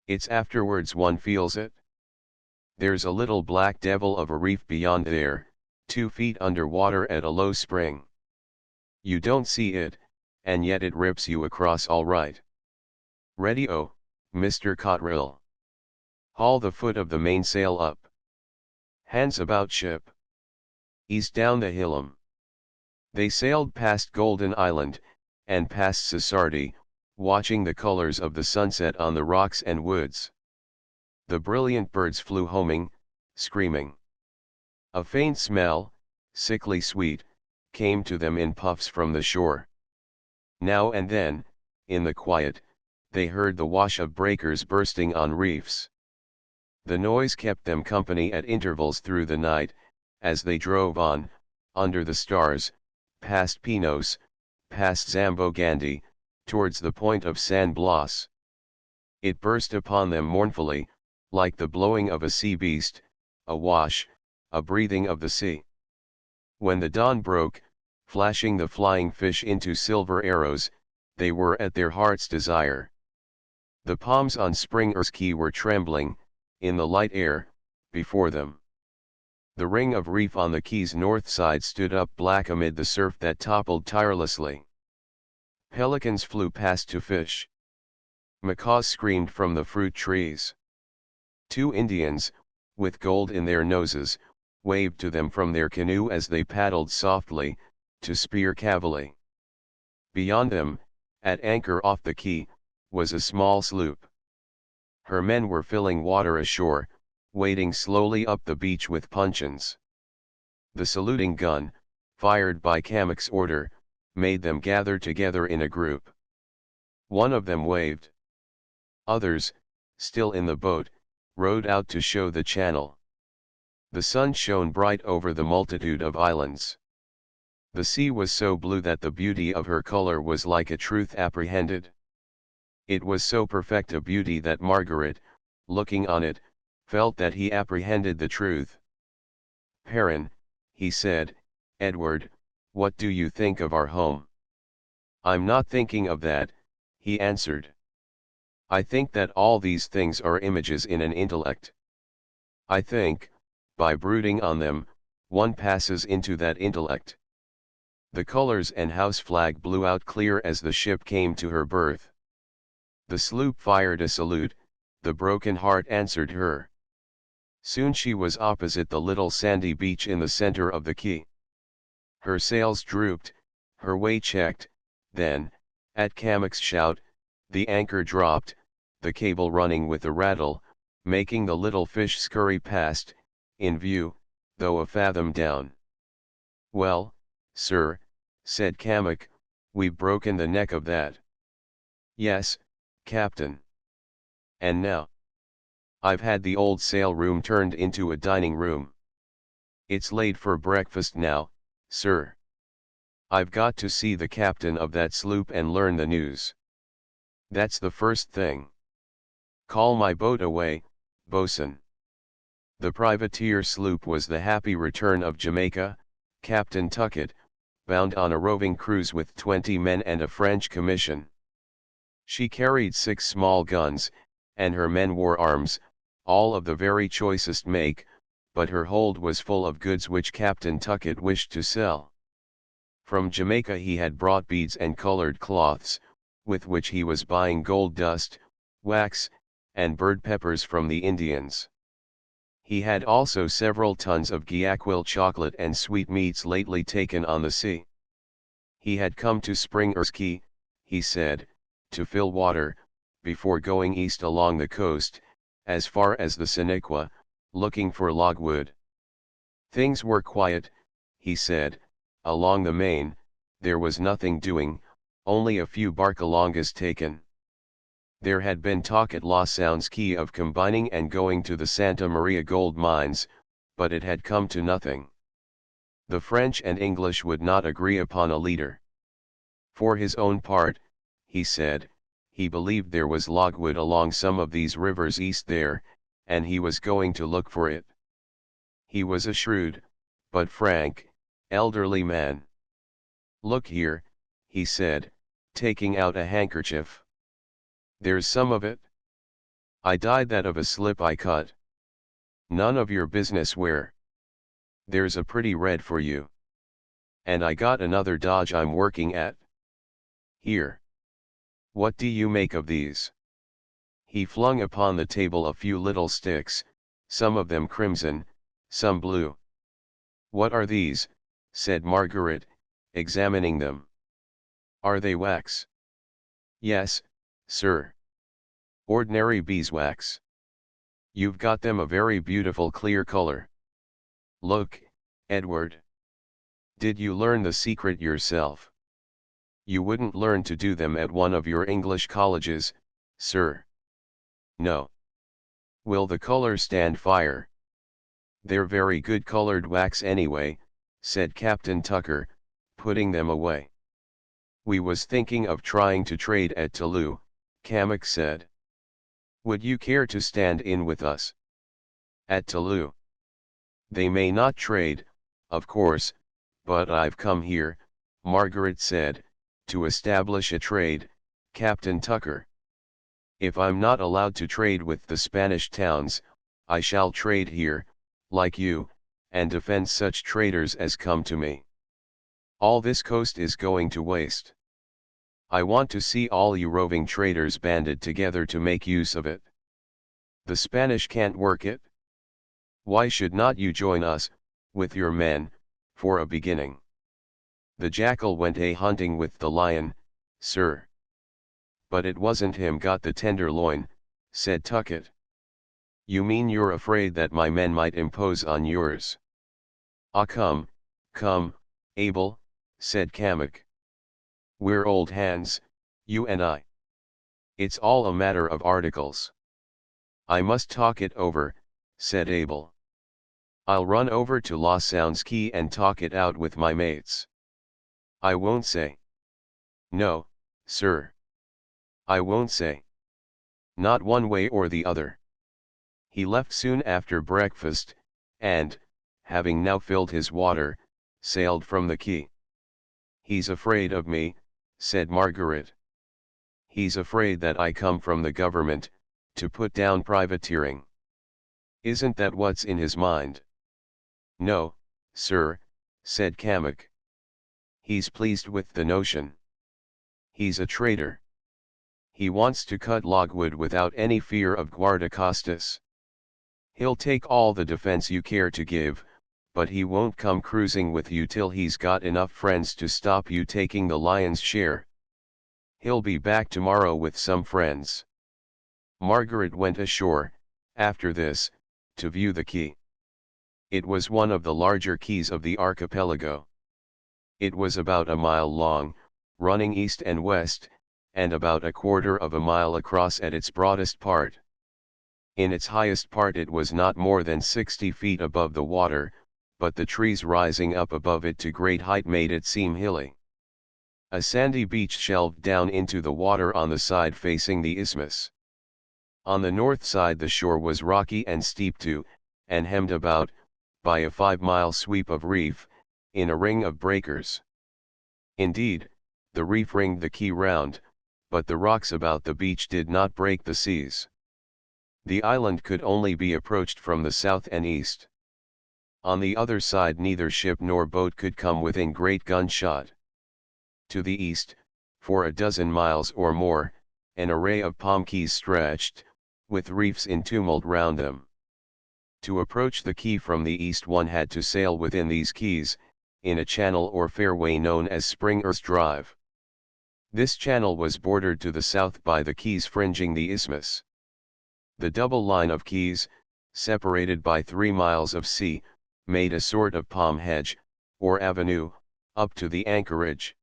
It's afterwards one feels it. There's a little black devil of a reef beyond there, 2 feet under water at a low spring. You don't see it, and yet it rips you across all right. Ready-o, Mr. Cotterill. Haul the foot of the mainsail up. Hands about ship. Ease down the hillum." They sailed past Golden Island, and past Sisardi, watching the colors of the sunset on the rocks and woods. The brilliant birds flew homing, screaming. A faint smell, sickly sweet, came to them in puffs from the shore. Now and then, in the quiet, they heard the wash of breakers bursting on reefs. The noise kept them company at intervals through the night, as they drove on, under the stars, past Pinos, past Zambo Gandhi, towards the point of San Blas. It burst upon them mournfully, like the blowing of a sea beast, a wash, a breathing of the sea. When the dawn broke, flashing the flying fish into silver arrows, they were at their heart's desire. The palms on Springer's Quay were trembling, in the light air, before them. The ring of reef on the quay's north side stood up black amid the surf that toppled tirelessly. Pelicans flew past to fish. Macaws screamed from the fruit trees. Two Indians, with gold in their noses, waved to them from their canoe as they paddled softly, to spear cavalry. Beyond them, at anchor off the quay, was a small sloop. Her men were filling water ashore, wading slowly up the beach with puncheons. The saluting gun, fired by Kamak's order, made them gather together in a group. One of them waved. Others, still in the boat, rowed out to show the channel. The sun shone bright over the multitude of islands. The sea was so blue that the beauty of her color was like a truth apprehended. It was so perfect a beauty that Margaret, looking on it, felt that he apprehended the truth. "Perrin," he said, "Edward, what do you think of our home?" "I'm not thinking of that," he answered. "I think that all these things are images in an intellect. I think, by brooding on them, one passes into that intellect." The colors and house flag blew out clear as the ship came to her berth. The sloop fired a salute, the Broken Heart answered her. Soon she was opposite the little sandy beach in the center of the quay. Her sails drooped, her way checked, then, at Kamak's shout, the anchor dropped, the cable running with a rattle, making the little fish scurry past, in view, though a fathom down. "Well, sir," said Kamak, "we've broken the neck of that." "Yes, Captain." "And now?" "I've had the old sail room turned into a dining room. It's late for breakfast now, sir. I've got to see the captain of that sloop and learn the news. That's the first thing. Call my boat away, bosun." The privateer sloop was the Happy Return of Jamaica, Captain Tuckett, bound on a roving cruise with 20 men and a French commission. She carried 6 small guns, and her men wore arms, all of the very choicest make, but her hold was full of goods which Captain Tuckett wished to sell. From Jamaica he had brought beads and colored cloths, with which he was buying gold dust, wax, and bird peppers from the Indians. He had also several tons of Guayaquil chocolate and sweetmeats lately taken on the sea. He had come to Springer's Quay, he said, to fill water, before going east along the coast, as far as the Senequa, looking for logwood. Things were quiet, he said, along the main, there was nothing doing, only a few barcalongas taken. There had been talk at Los Sounds Quay of combining and going to the Santa Maria gold mines, but it had come to nothing. The French and English would not agree upon a leader. For his own part, he said, he believed there was logwood along some of these rivers east there, and he was going to look for it. He was a shrewd, but frank, elderly man. "Look here," he said, taking out a handkerchief. "There's some of it. I dyed that of a slip I cut. None of your business where. There's a pretty red for you. And I got another dodge I'm working at. Here. What do you make of these?" He flung upon the table a few little sticks, some of them crimson, some blue. "What are these?" said Margaret, examining them. "Are they wax?" "Yes, sir. Ordinary beeswax. You've got them a very beautiful clear color. Look, Edward. Did you learn the secret yourself? You wouldn't learn to do them at one of your English colleges, sir. No. Will the color stand fire? They're very good colored wax anyway, said Captain Tucker, putting them away. We was thinking of trying to trade at Toulouse, Kamek said. Would you care to stand in with us? At Toulouse. They may not trade, of course, but I've come here, Margaret said, to establish a trade, Captain Tucker. If I'm not allowed to trade with the Spanish towns, I shall trade here, like you, and defend such traders as come to me. All this coast is going to waste. I want to see all you roving traders banded together to make use of it. The Spanish can't work it. Why should not you join us, with your men, for a beginning? The jackal went a-hunting with the lion, sir. But it wasn't him got the tenderloin, said Tuckett. You mean you're afraid that my men might impose on yours? Ah, come, Abel, said Kamek. We're old hands, you and I. It's all a matter of articles. I must talk it over, said Abel. I'll run over to La Sounds Key and talk it out with my mates. I won't say. No, sir. I won't say. Not one way or the other. He left soon after breakfast, and, having now filled his water, sailed from the quay. He's afraid of me, said Margaret. He's afraid that I come from the government, to put down privateering. Isn't that what's in his mind? No, sir, said Kamek. He's pleased with the notion. He's a traitor. He wants to cut logwood without any fear of guardacostas. He'll take all the defense you care to give, but he won't come cruising with you till he's got enough friends to stop you taking the lion's share. He'll be back tomorrow with some friends. Margaret went ashore, after this, to view the quay. It was one of the larger quays of the archipelago. It was about a mile long, running east and west, and about a quarter of a mile across at its broadest part. In its highest part it was not more than 60 feet above the water, but the trees rising up above it to great height made it seem hilly. A sandy beach shelved down into the water on the side facing the isthmus. On the north side the shore was rocky and steep too, and hemmed about, by a 5-mile sweep of reef, in a ring of breakers. Indeed, the reef ringed the quay round, but the rocks about the beach did not break the seas. The island could only be approached from the south and east. On the other side neither ship nor boat could come within great gunshot. To the east, for a dozen miles or more, an array of palm quays stretched, with reefs in tumult round them. To approach the quay from the east one had to sail within these quays, in a channel or fairway known as Springer's Drive. This channel was bordered to the south by the quays fringing the isthmus. The double line of quays, separated by 3 miles of sea, made a sort of palm hedge, or avenue, up to the anchorage.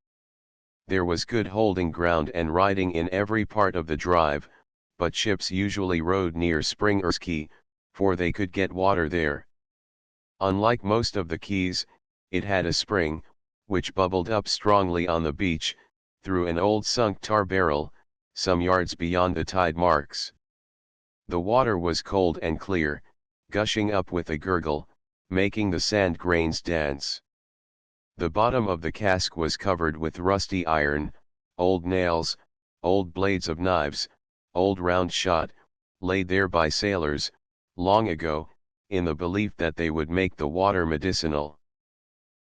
There was good holding ground and riding in every part of the drive, but ships usually rode near Springer's Quay, for they could get water there. Unlike most of the quays, it had a spring, which bubbled up strongly on the beach, through an old sunk tar barrel, some yards beyond the tide marks. The water was cold and clear, gushing up with a gurgle, making the sand grains dance. The bottom of the cask was covered with rusty iron, old nails, old blades of knives, old round shot, laid there by sailors, long ago, in the belief that they would make the water medicinal.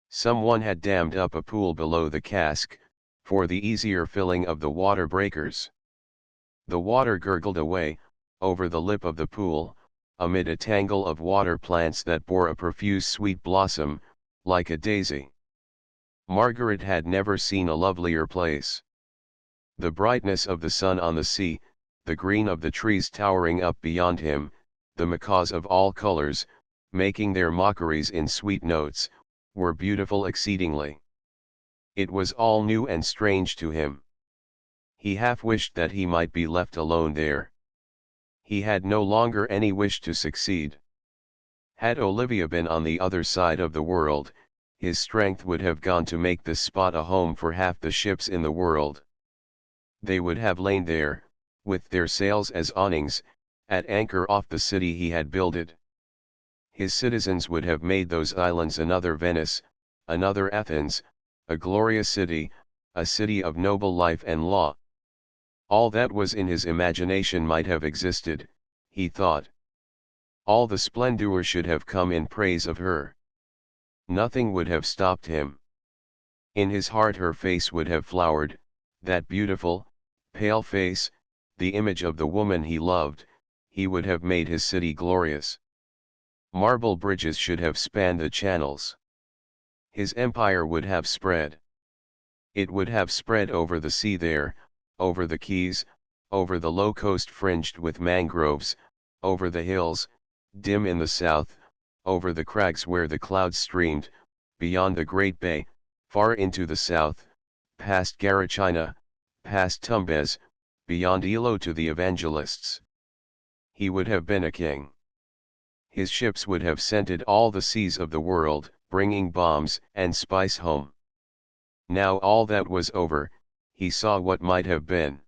Someone had dammed up a pool below the cask, for the easier filling of the water breakers. The water gurgled away, over the lip of the pool, amid a tangle of water plants that bore a profuse sweet blossom, like a daisy. Margaret had never seen a lovelier place. The brightness of the sun on the sea, the green of the trees towering up beyond him, the macaws of all colors, making their mockeries in sweet notes, were beautiful exceedingly. It was all new and strange to him. He half wished that he might be left alone there. He had no longer any wish to succeed. Had Olivia been on the other side of the world, his strength would have gone to make this spot a home for half the ships in the world. They would have lain there, with their sails as awnings, at anchor off the city he had builded. His citizens would have made those islands another Venice, another Athens, a glorious city, a city of noble life and law. All that was in his imagination might have existed, he thought. All the splendor should have come in praise of her. Nothing would have stopped him. In his heart her face would have flowered, that beautiful, pale face, the image of the woman he loved. He would have made his city glorious. Marble bridges should have spanned the channels. His empire would have spread. It would have spread over the sea there, over the quays, over the low coast fringed with mangroves, over the hills, dim in the south, over the crags where the clouds streamed, beyond the great bay, far into the south, past Garachina, past Tumbez, beyond Ilo to the Evangelists. He would have been a king. His ships would have scented all the seas of the world, bringing bombs and spice home. Now all that was over, he saw what might have been.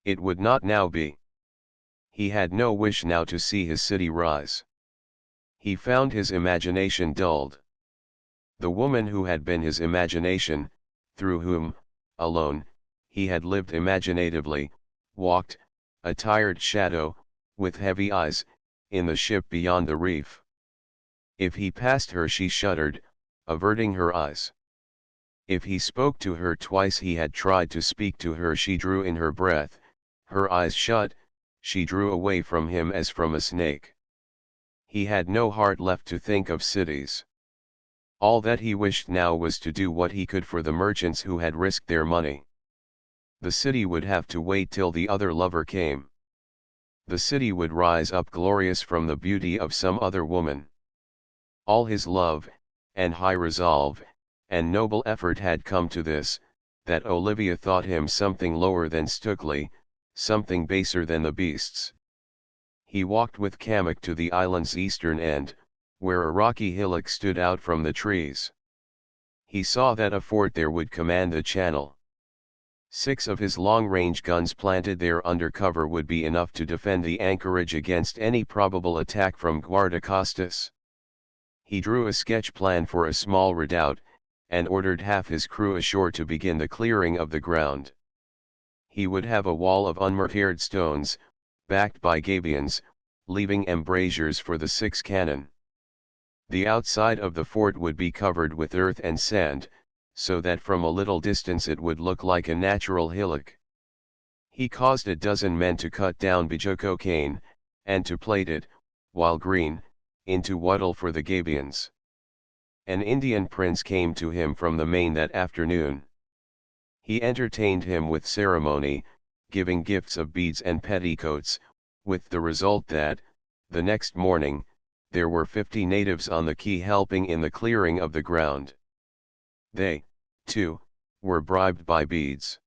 It would not now be. He had no wish now to see his city rise. He found his imagination dulled. The woman who had been his imagination, through whom, alone, he had lived imaginatively, walked, a tired shadow, with heavy eyes, in the ship beyond the reef. If he passed her she shuddered, averting her eyes. If he spoke to her twice he had tried to speak to her she drew in her breath, her eyes shut, she drew away from him as from a snake. He had no heart left to think of cities. All that he wished now was to do what he could for the merchants who had risked their money. The city would have to wait till the other lover came. The city would rise up glorious from the beauty of some other woman. All his love, and high resolve, and noble effort had come to this, that Olivia thought him something lower than Stukely, something baser than the beasts. He walked with Kamak to the island's eastern end, where a rocky hillock stood out from the trees. He saw that a fort there would command the channel. 6 of his long-range guns planted there under cover would be enough to defend the anchorage against any probable attack from guardacostas. He drew a sketch plan for a small redoubt, and ordered half his crew ashore to begin the clearing of the ground. He would have a wall of unmortared stones, backed by gabions, leaving embrasures for the 6 cannon. The outside of the fort would be covered with earth and sand, so that from a little distance it would look like a natural hillock. He caused a dozen men to cut down Bijoko cane, and to plait it, while green, into wattle for the gabions. An Indian prince came to him from the main that afternoon. He entertained him with ceremony, giving gifts of beads and petticoats, with the result that, the next morning, there were 50 natives on the quay helping in the clearing of the ground. They, too, were bribed by beads.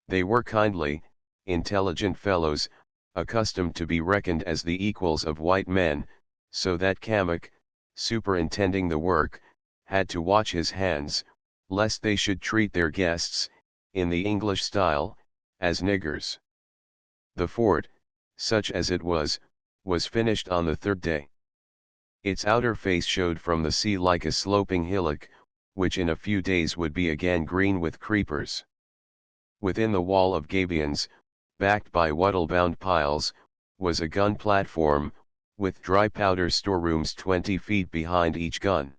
They were kindly, intelligent fellows, accustomed to be reckoned as the equals of white men, so that Kamak, superintending the work, had to watch his hands, lest they should treat their guests, in the English style, as niggers. The fort, such as it was finished on the 3rd day. Its outer face showed from the sea like a sloping hillock, which in a few days would be again green with creepers. Within the wall of gabions, backed by wattle-bound piles, was a gun platform, with dry powder storerooms 20 feet behind each gun.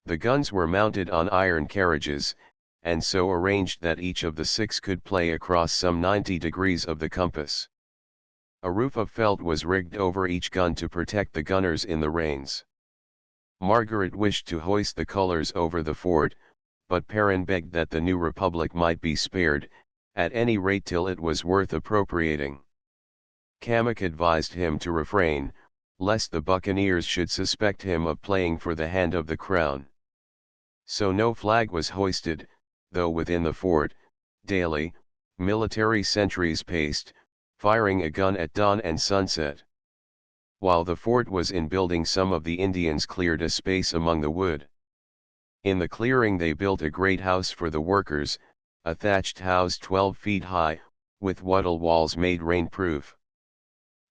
The guns were mounted on iron carriages, and so arranged that each of the 6 could play across some 90 degrees of the compass. A roof of felt was rigged over each gun to protect the gunners in the rains. Margaret wished to hoist the colors over the fort, but Perrin begged that the new republic might be spared, at any rate till it was worth appropriating. Kamak advised him to refrain, lest the buccaneers should suspect him of playing for the hand of the crown. So no flag was hoisted, though within the fort, daily, military sentries paced, firing a gun at dawn and sunset. While the fort was in building, some of the Indians cleared a space among the wood. In the clearing they built a great house for the workers, a thatched house 12 feet high, with wattle walls made rain-proof.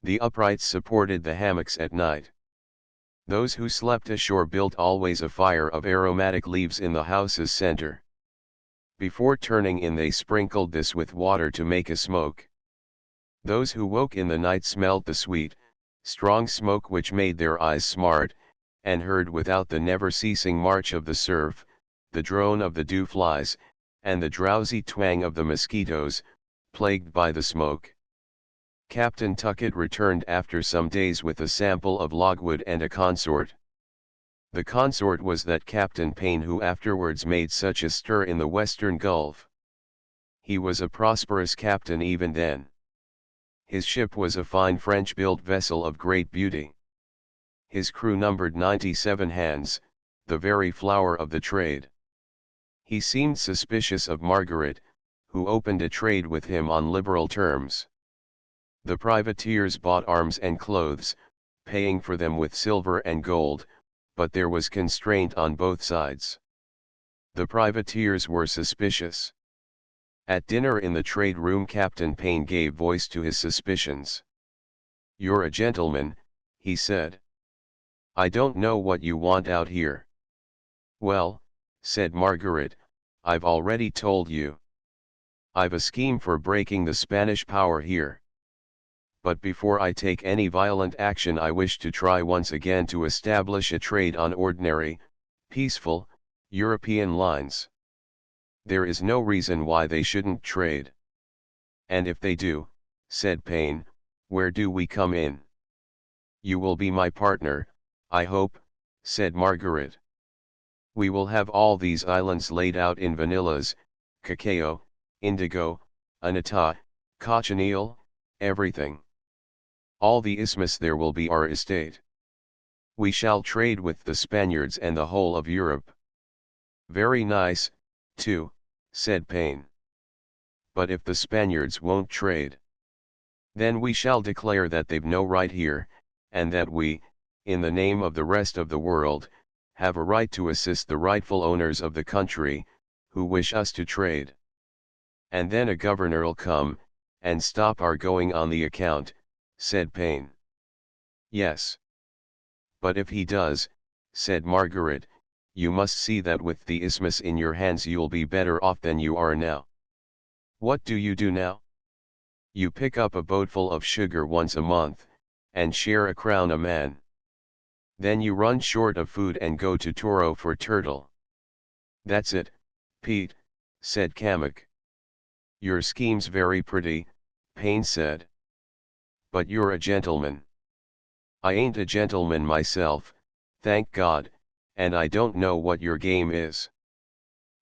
The uprights supported the hammocks at night. Those who slept ashore built always a fire of aromatic leaves in the house's center. Before turning in they sprinkled this with water to make a smoke. Those who woke in the night smelt the sweet, strong smoke which made their eyes smart, and heard without the never-ceasing march of the surf, the drone of the dew-flies, and the drowsy twang of the mosquitoes, plagued by the smoke. Captain Tuckett returned after some days with a sample of logwood and a consort. The consort was that Captain Payne who afterwards made such a stir in the Western Gulf. He was a prosperous captain even then. His ship was a fine French-built vessel of great beauty. His crew numbered 97 hands, the very flower of the trade. He seemed suspicious of Margaret, who opened a trade with him on liberal terms. The privateers bought arms and clothes, paying for them with silver and gold, but there was constraint on both sides. The privateers were suspicious. At dinner in the trade room Captain Payne gave voice to his suspicions. "You're a gentleman," he said. "I don't know what you want out here." "Well," said Margaret, "I've already told you. I've a scheme for breaking the Spanish power here. But before I take any violent action I wish to try once again to establish a trade on ordinary, peaceful, European lines. There is no reason why they shouldn't trade." "And if they do," said Payne, "where do we come in?" "You will be my partner, I hope," said Margaret. "We will have all these islands laid out in vanillas, cacao, indigo, anata, cochineal, everything. All the isthmus there will be our estate. We shall trade with the Spaniards and the whole of Europe." "Very nice, too," said Payne. "But if the Spaniards won't trade? Then we shall declare that they've no right here, and that we, in the name of the rest of the world, have a right to assist the rightful owners of the country, who wish us to trade. And then a governor'll come, and stop our going on the account," said Payne. "Yes. But if he does," said Margaret, "you must see that with the isthmus in your hands you'll be better off than you are now. What do you do now? You pick up a boatful of sugar once a month, and share a crown a man. Then you run short of food and go to Toro for turtle." "That's it, Pete," said Kamek. "Your scheme's very pretty," Payne said. "But you're a gentleman. I ain't a gentleman myself, thank God, and I don't know what your game is.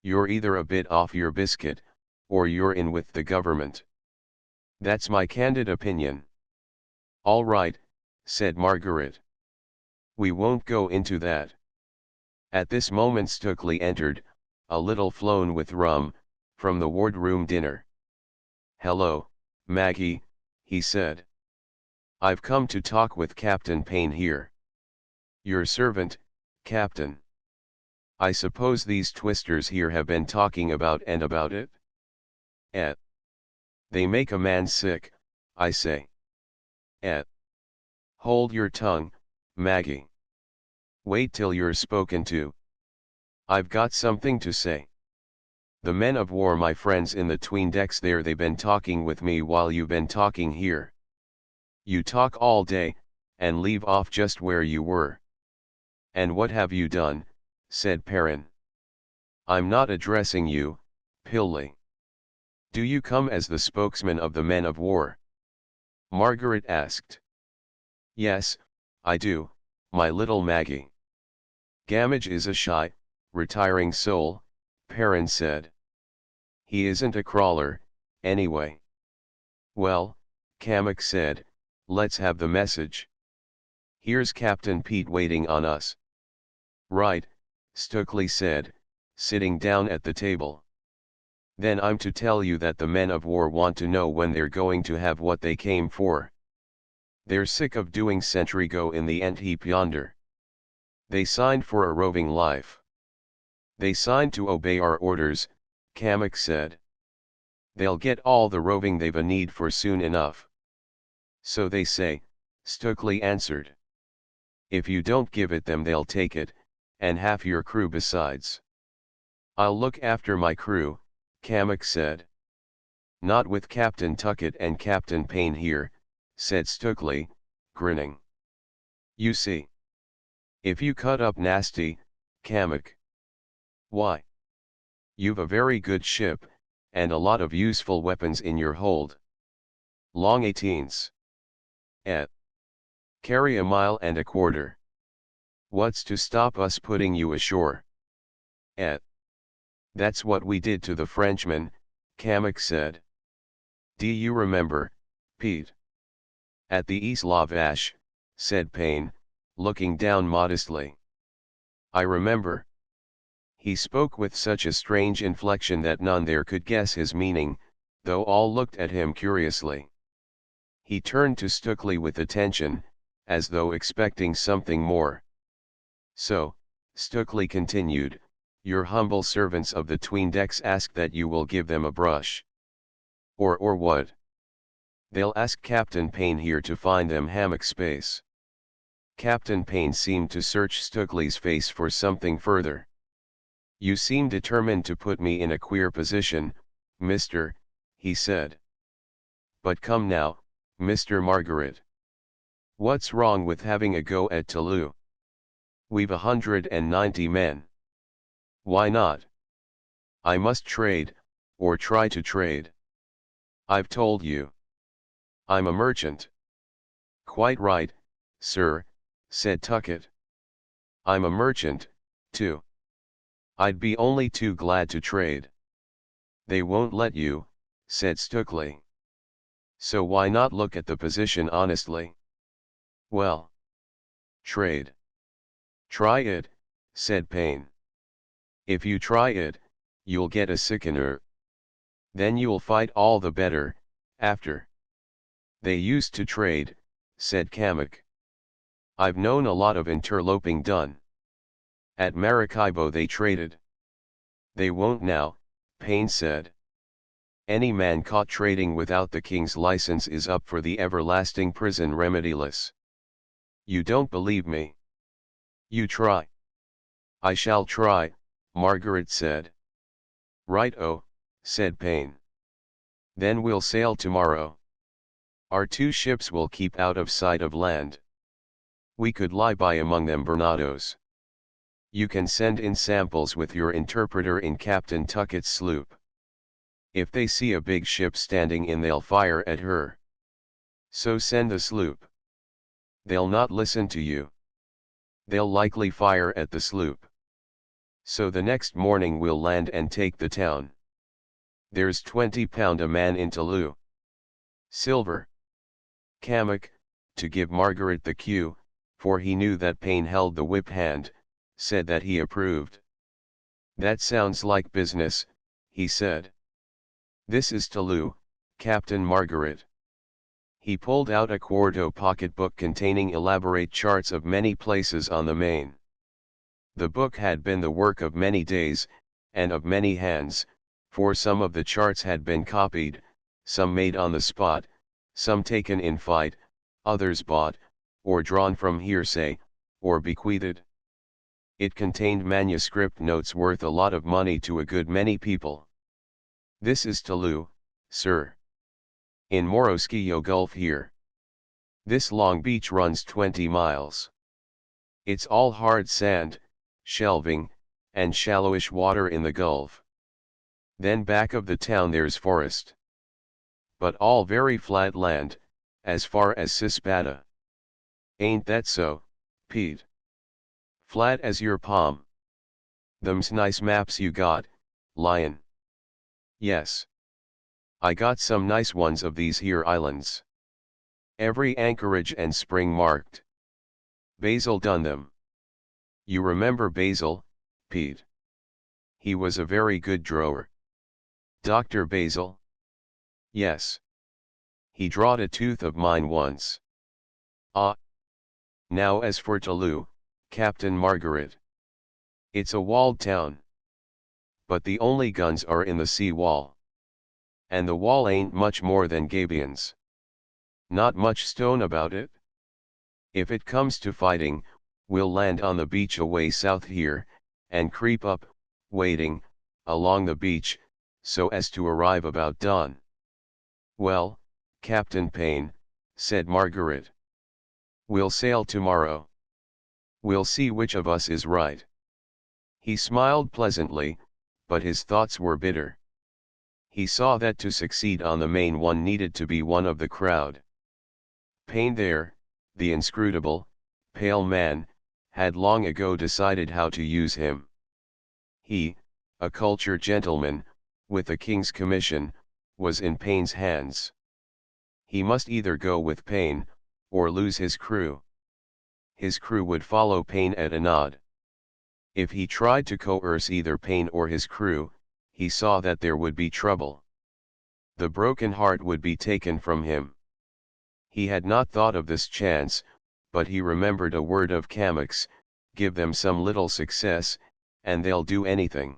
You're either a bit off your biscuit, or you're in with the government. That's my candid opinion." "All right," said Margaret. "We won't go into that." At this moment Stukeley entered, a little flown with rum, from the wardroom dinner. "Hello, Maggie," he said. "I've come to talk with Captain Payne here." "Your servant, Captain. I suppose these twisters here have been talking about it? Eh. They make a man sick, I say. Eh. Hold your tongue, Maggie. Wait till you're spoken to. I've got something to say. The men of war, my friends in the 'tween decks there, they been talking with me while you've been talking here. You talk all day, and leave off just where you were." "And what have you done?" said Perrin. "I'm not addressing you, Pilly. Do you come as the spokesman of the men of war?" Margaret asked. "Yes, I do, my little Maggie." "Gamage is a shy, retiring soul," Perrin said. "He isn't a crawler, anyway." "Well," Kamek said, "let's have the message." Here's Captain Pete waiting on us. Right, Stokely said, sitting down at the table. Then I'm to tell you that the men of war want to know when they're going to have what they came for. They're sick of doing sentry go in the ant heap yonder. They signed for a roving life. They signed to obey our orders, Kamek said. They'll get all the roving they've a need for soon enough. So they say, Stokely answered. If you don't give it them they'll take it, and half your crew besides. I'll look after my crew, Kamek said. Not with Captain Tuckett and Captain Payne here, said Stokely, grinning. You see. If you cut up nasty, Kamek. Why? You've a very good ship, and a lot of useful weapons in your hold. Long 18s. Carry a mile and a quarter. What's to stop us putting you ashore? That's what we did to the Frenchman, Kamek said. Do you remember, Pete? At the Isla Vache, said Payne, looking down modestly. I remember. He spoke with such a strange inflection that none there could guess his meaning, though all looked at him curiously. He turned to Stokely with attention, as though expecting something more. So, Stokely continued, your humble servants of the 'tween decks ask that you will give them a brush. Or what? They'll ask Captain Payne here to find them hammock space. Captain Payne seemed to search Stokely's face for something further. You seem determined to put me in a queer position, mister, he said. But come now, Mr. Margaret. What's wrong with having a go at Toulouse? We've 190 men. Why not? I must trade, or try to trade. I've told you. I'm a merchant. Quite right, sir, said Tuckett. I'm a merchant, too. I'd be only too glad to trade. They won't let you, said Stokely. So why not look at the position honestly? Well. Trade. Try it, said Payne. If you try it, you'll get a sickener. Then you'll fight all the better, after. They used to trade, said Kamek. I've known a lot of interloping done. At Maracaibo they traded. They won't now, Payne said. Any man caught trading without the king's license is up for the everlasting prison remediless. You don't believe me? You try. I shall try, Margaret said. Right-o, said Payne. Then we'll sail tomorrow. Our 2 ships will keep out of sight of land. We could lie by among them Bernados. You can send in samples with your interpreter in Captain Tuckett's sloop. If they see a big ship standing in they'll fire at her. So send the sloop. They'll not listen to you. They'll likely fire at the sloop. So the next morning we'll land and take the town. There's £20 a man in Toulouse. Silver. Kamek, to give Margaret the cue, for he knew that Payne held the whip hand, said that he approved. That sounds like business, he said. This is Toulouse, Captain Margaret. He pulled out a quarto pocketbook containing elaborate charts of many places on the Main. The book had been the work of many days, and of many hands, for some of the charts had been copied, some made on the spot, some taken in fight, others bought, or drawn from hearsay, or bequeathed. It contained manuscript notes worth a lot of money to a good many people. This is Toulouse, sir. In Morosquillo Gulf here. This long beach runs 20 miles. It's all hard sand, shelving, and shallowish water in the gulf. Then back of the town there's forest. But all very flat land, as far as Cispada. Ain't that so, Pete? Flat as your palm. Them's nice maps you got, lion. Yes. I got some nice ones of these here islands. Every anchorage and spring marked. Basil done them. You remember Basil, Pete? He was a very good drawer. Dr. Basil? Yes. He drawed a tooth of mine once. Ah. Now as for Toulouse, Captain Margaret. It's a walled town. But the only guns are in the sea wall. And the wall ain't much more than gabions. Not much stone about it. If it comes to fighting, we'll land on the beach away south here, and creep up, wading, along the beach, so as to arrive about dawn. Well, Captain Payne, said Margaret. We'll sail tomorrow. We'll see which of us is right. He smiled pleasantly, but his thoughts were bitter. He saw that to succeed on the main one needed to be one of the crowd. Payne there, the inscrutable, pale man, had long ago decided how to use him. He, a cultured gentleman, with the king's commission, was in Payne's hands. He must either go with Payne, or lose his crew. His crew would follow Payne at a nod. If he tried to coerce either Payne or his crew, he saw that there would be trouble. The broken heart would be taken from him. He had not thought of this chance, but he remembered a word of Cammock's, give them some little success, and they'll do anything.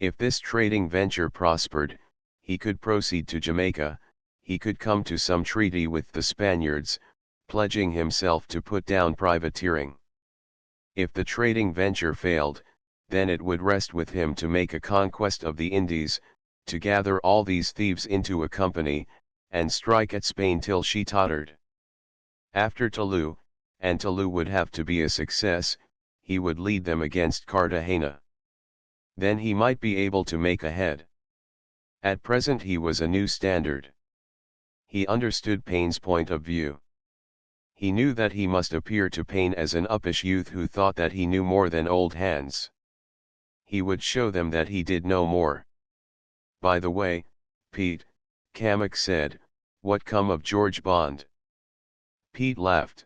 If this trading venture prospered, he could proceed to Jamaica, he could come to some treaty with the Spaniards, pledging himself to put down privateering. If the trading venture failed, then it would rest with him to make a conquest of the Indies, to gather all these thieves into a company, and strike at Spain till she tottered. After Toulouse, and Toulouse would have to be a success, he would lead them against Cartagena. Then he might be able to make ahead. At present he was a new standard. He understood Payne's point of view. He knew that he must appear to Payne as an uppish youth who thought that he knew more than old hands. He would show them that he did know more. By the way, Pete, Cammock said, what come of George Bond? Pete laughed.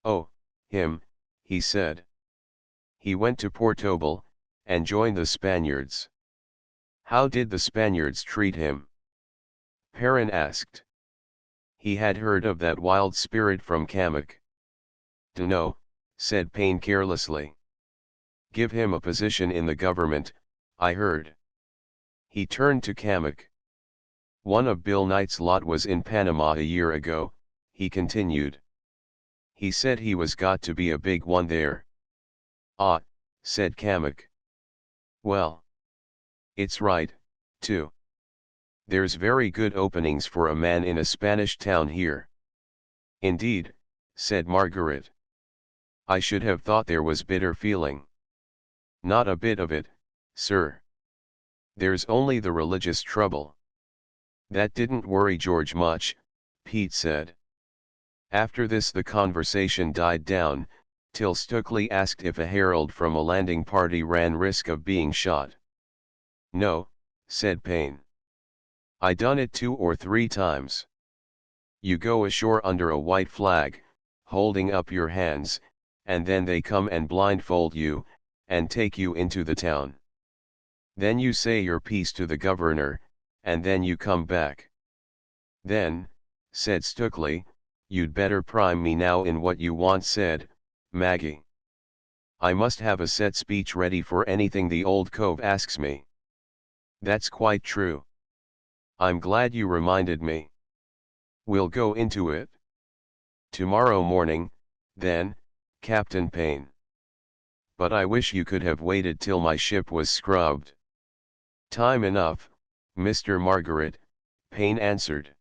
Oh, him, he said. He went to Portobel, and joined the Spaniards. How did the Spaniards treat him? Perrin asked. He had heard of that wild spirit from Cammock. Dunno, said Payne carelessly. Give him a position in the government, I heard. He turned to Cammock. One of Bill Knight's lot was in Panama a year ago, he continued. He said he was got to be a big one there. Ah, said Cammock. Well. It's right, too. There's very good openings for a man in a Spanish town here. Indeed, said Margaret. I should have thought there was bitter feeling. Not a bit of it, sir. There's only the religious trouble. That didn't worry George much, Pete said. After this the conversation died down, till Stukely asked if a herald from a landing party ran risk of being shot. No, said Payne. I done it 2 or 3 times. You go ashore under a white flag, holding up your hands, and then they come and blindfold you, and take you into the town. Then you say your piece to the governor, and then you come back. Then, said Stukely, you'd better prime me now in what you want said, Maggie. I must have a set speech ready for anything the old cove asks me. That's quite true. I'm glad you reminded me. We'll go into it tomorrow morning, then, Captain Payne. But I wish you could have waited till my ship was scrubbed. Time enough, Mr. Margaret, Payne answered.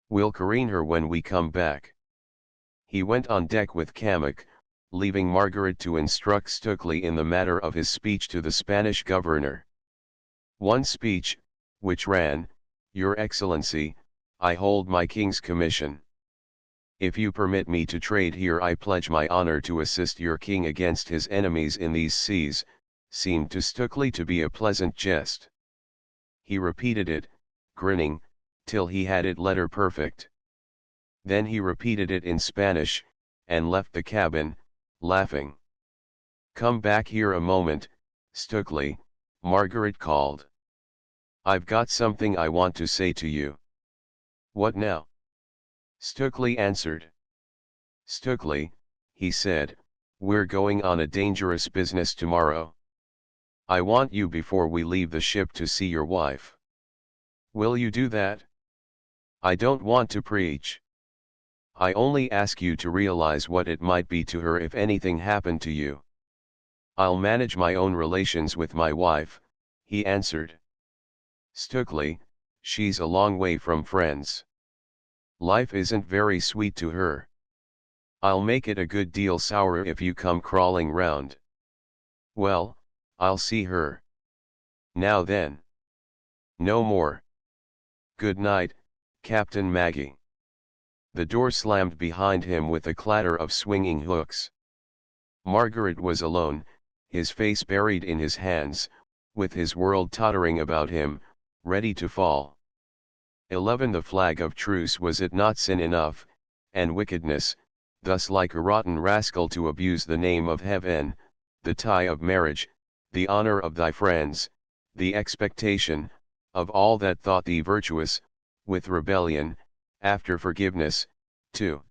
We'll careen her when we come back. He went on deck with Cammock, leaving Margaret to instruct Stukely in the matter of his speech to the Spanish governor. One speech, which ran, Your Excellency, I hold my king's commission. If you permit me to trade here, I pledge my honor to assist your king against his enemies in these seas, seemed to Stukely to be a pleasant jest. He repeated it, grinning, till he had it letter perfect. Then he repeated it in Spanish, and left the cabin, laughing. "Come back here a moment, Stukely," Margaret called. "I've got something I want to say to you." "What now?" Stukely answered. "Stukely," he said, "we're going on a dangerous business tomorrow. I want you before we leave the ship to see your wife. Will you do that?" "I don't want to preach. I only ask you to realize what it might be to her if anything happened to you." "I'll manage my own relations with my wife," he answered. "Stukely, she's a long way from friends. Life isn't very sweet to her. I'll make it a good deal sourer if you come crawling round." "Well, I'll see her. Now then. No more. Good night, Captain Maggie." The door slammed behind him with a clatter of swinging hooks. Margaret was alone, his face buried in his hands, with his world tottering about him, ready to fall. 11 The flag of truce. Was it not sin enough, and wickedness, thus like a rotten rascal to abuse the name of heaven, the tie of marriage, the honor of thy friends, the expectation, of all that thought thee virtuous, with rebellion, after forgiveness, 2.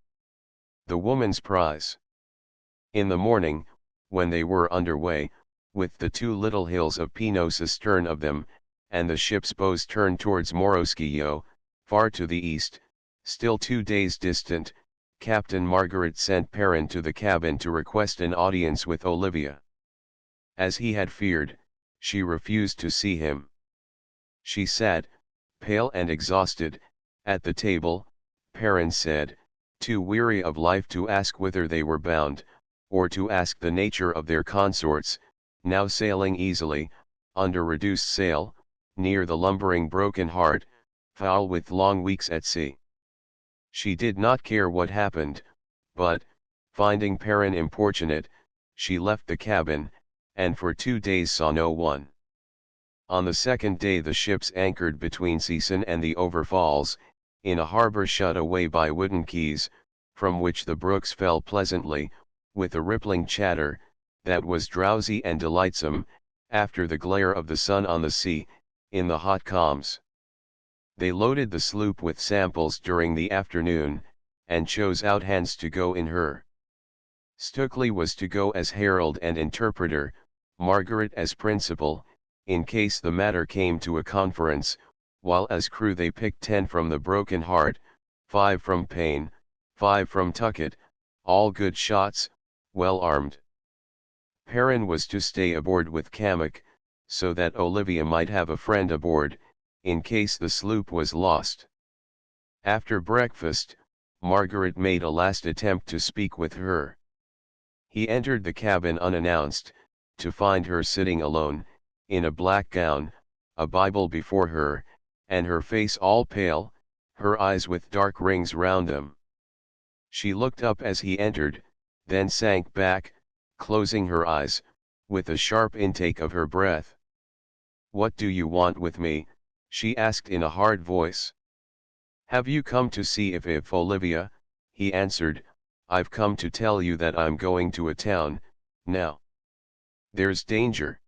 The woman's prize. In the morning, when they were under way, with the 2 little hills of Pinos astern of them, and the ship's bows turned towards Moroskillo, far to the east, still 2 days distant, Captain Margaret sent Perrin to the cabin to request an audience with Olivia. As he had feared, she refused to see him. She sat, pale and exhausted, at the table, Perrin said, too weary of life to ask whither they were bound, or to ask the nature of their consorts, now sailing easily, under reduced sail, near the lumbering Broken Heart, foul with long weeks at sea. She did not care what happened, but, finding Perrin importunate, she left the cabin, and for 2 days saw no one. On the 2nd day the ships anchored between Season and the Overfalls, in a harbour shut away by wooden quays, from which the brooks fell pleasantly, with a rippling chatter, that was drowsy and delightsome, after the glare of the sun on the sea, in the hot calms. They loaded the sloop with samples during the afternoon, and chose out hands to go in her. Stukely was to go as herald and interpreter, Margaret as principal, in case the matter came to a conference, while as crew they picked 10 from the Broken Heart, 5 from Payne, 5 from Tucket, all good shots, well armed. Perrin was to stay aboard with Cammock, so that Olivia might have a friend aboard, in case the sloop was lost. After breakfast, Margaret made a last attempt to speak with her. He entered the cabin unannounced, to find her sitting alone, in a black gown, a Bible before her, and her face all pale, her eyes with dark rings round them. She looked up as he entered, then sank back, closing her eyes, with a sharp intake of her breath. "What do you want with me?" she asked in a hard voice. "Have you come to see if Olivia?" he answered. "I've come to tell you that I'm going to a town, now. There's danger.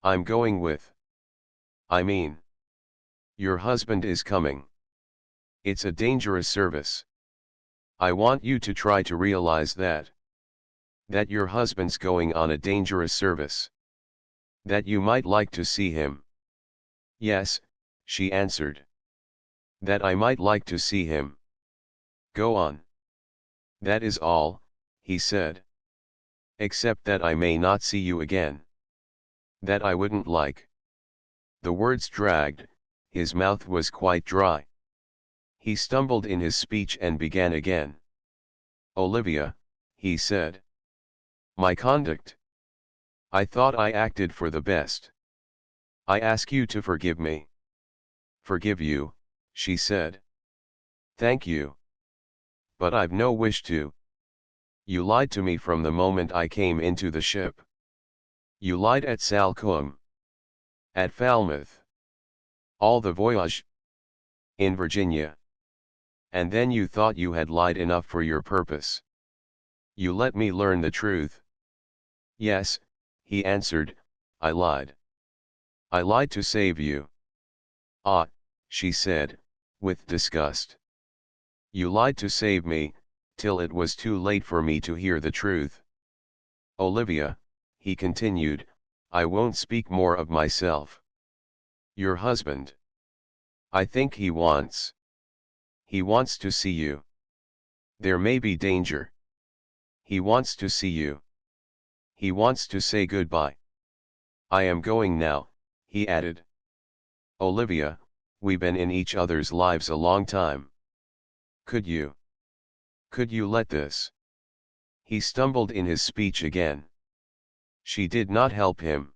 I'm going with. I mean, your husband is coming. It's a dangerous service. I want you to try to realize that. That your husband's going on a dangerous service. That you might like to see him." "Yes," she answered. "That I might like to see him." "Go on." "That is all," he said. "Except that I may not see you again." "That I wouldn't like." The words dragged, his mouth was quite dry. He stumbled in his speech and began again. "Olivia," he said. "My conduct. I thought I acted for the best. I ask you to forgive me." "Forgive you," she said. "Thank you. But I've no wish to. You lied to me from the moment I came into the ship. You lied at Salcombe. At Falmouth. All the voyage. In Virginia. And then you thought you had lied enough for your purpose. You let me learn the truth. Yes, he answered, I lied. I lied to save you. Ah, she said, with disgust. You lied to save me, till it was too late for me to hear the truth. Olivia, he continued, I won't speak more of myself. Your husband. I think he wants. He wants to see you. There may be danger. He wants to see you. He wants to say goodbye. I am going now, he added. Olivia, we've been in each other's lives a long time. Could you let this? He stumbled in his speech again. She did not help him.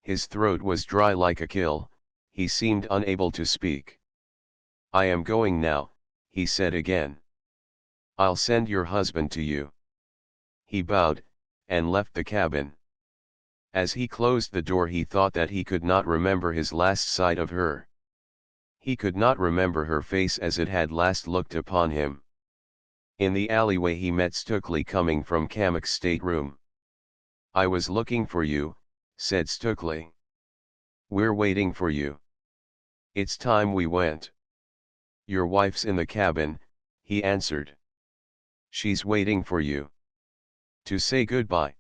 His throat was dry like a kill, he seemed unable to speak. I am going now, he said again. I'll send your husband to you. He bowed, and left the cabin. As he closed the door he thought that he could not remember his last sight of her. He could not remember her face as it had last looked upon him. In the alleyway he met Stukely coming from Kamak's stateroom. I was looking for you, said Stukely. We're waiting for you. It's time we went. Your wife's in the cabin, he answered. She's waiting for you. To say goodbye.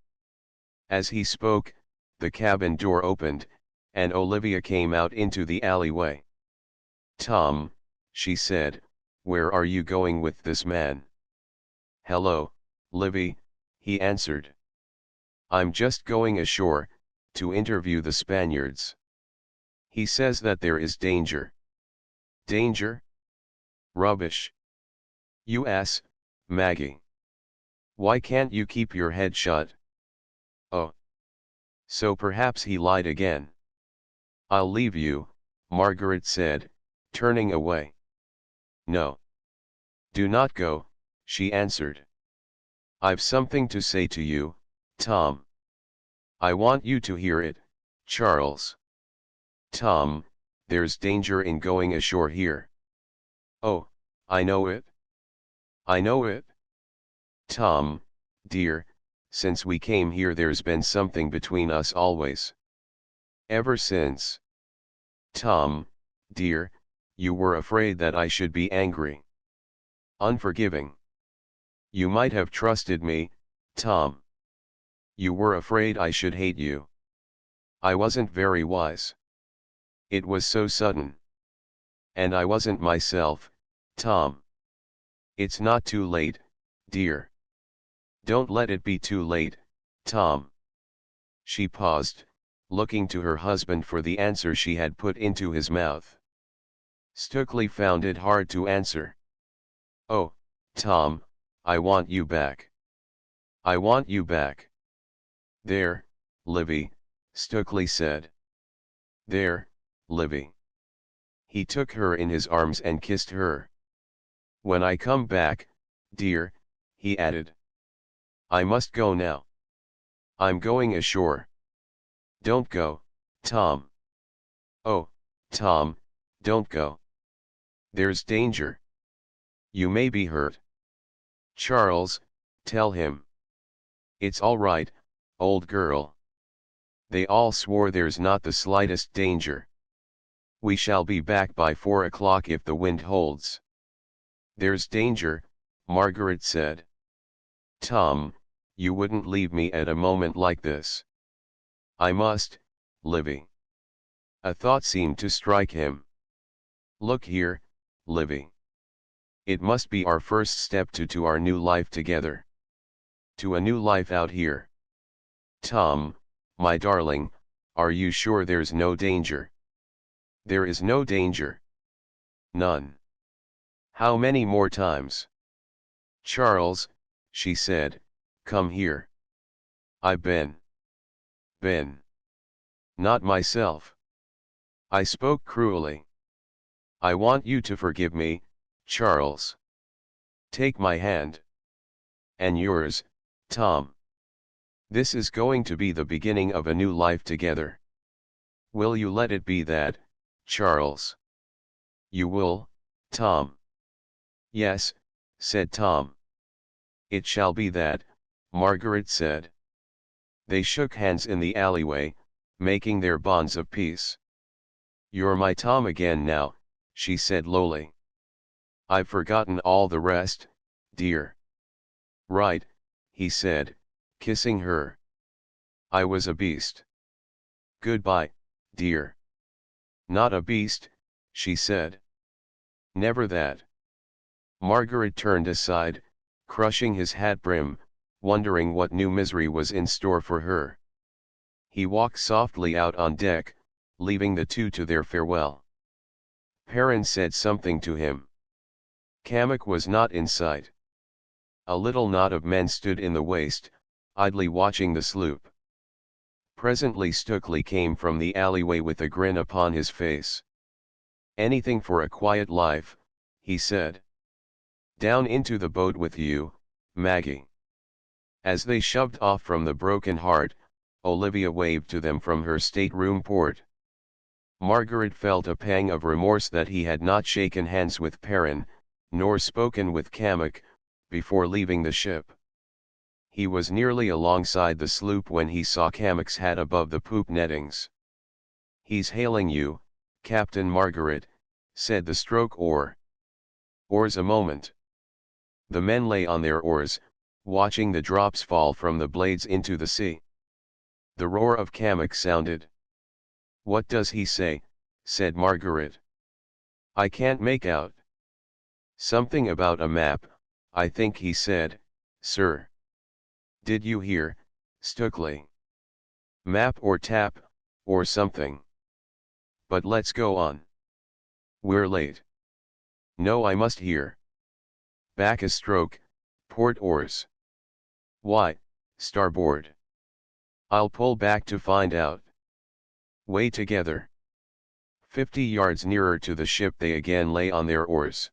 As he spoke, the cabin door opened, and Olivia came out into the alleyway. Tom, she said, where are you going with this man? Hello, Livy, he answered. I'm just going ashore, to interview the Spaniards. He says that there is danger. Danger? Rubbish. You ass, Maggie. Why can't you keep your head shut? Oh. So perhaps he lied again. I'll leave you, Margaret said, turning away. No. Do not go, she answered. I've something to say to you, Tom. I want you to hear it, Charles. Tom, there's danger in going ashore here. Oh, I know it. I know it. Tom, dear, since we came here there's been something between us always. Ever since. Tom, dear, you were afraid that I should be angry. Unforgiving. You might have trusted me, Tom. You were afraid I should hate you. I wasn't very wise. It was so sudden. And I wasn't myself, Tom. It's not too late, dear. Don't let it be too late, Tom. She paused, looking to her husband for the answer she had put into his mouth. Stukely found it hard to answer. Oh, Tom, I want you back. I want you back. There, Livy, Stukely said. There, Livy. He took her in his arms and kissed her. When I come back, dear, he added. I must go now. I'm going ashore. Don't go, Tom. Oh, Tom, don't go. There's danger. You may be hurt. Charles, tell him. It's all right, old girl. They all swore there's not the slightest danger. We shall be back by 4 o'clock if the wind holds. There's danger, Margaret said. Tom, you wouldn't leave me at a moment like this. I must, Livy. A thought seemed to strike him. Look here, Livy. It must be our first step to our new life together. To a new life out here. Tom, my darling, are you sure there's no danger? There is no danger. None. How many more times? Charles, she said, come here. I've been. Not myself. I spoke cruelly. I want you to forgive me, Charles. Take my hand. And yours, Tom. This is going to be the beginning of a new life together. Will you let it be that, Charles? You will, Tom. Yes, said Tom. It shall be that, Margaret said. They shook hands in the alleyway, making their bonds of peace. You're my Tom again now, she said lowly. I've forgotten all the rest, dear. Right, he said, kissing her. I was a beast. Goodbye, dear. Not a beast, she said. Never that. Margaret turned aside, crushing his hat brim, wondering what new misery was in store for her. He walked softly out on deck, leaving the two to their farewell. Perrin said something to him. Kamek was not in sight. A little knot of men stood in the waist, idly watching the sloop. Presently Stukely came from the alleyway with a grin upon his face. Anything for a quiet life, he said. Down into the boat with you, Maggie. As they shoved off from the Broken Heart, Olivia waved to them from her stateroom port. Margaret felt a pang of remorse that he had not shaken hands with Perrin, nor spoken with Kamek, before leaving the ship. He was nearly alongside the sloop when he saw Kamek's hat above the poop nettings. He's hailing you, Captain Margaret, said the stroke oar. Oars a moment. The men lay on their oars, watching the drops fall from the blades into the sea. The roar of Kamek sounded. What does he say? Said Margaret. I can't make out. Something about a map, I think he said, sir. Did you hear, Stukely? Map or tap, or something. But let's go on. We're late. No, I must hear. Back a stroke, port oars. Why, starboard. I'll pull back to find out. Way together. 50 yards nearer to the ship they again lay on their oars.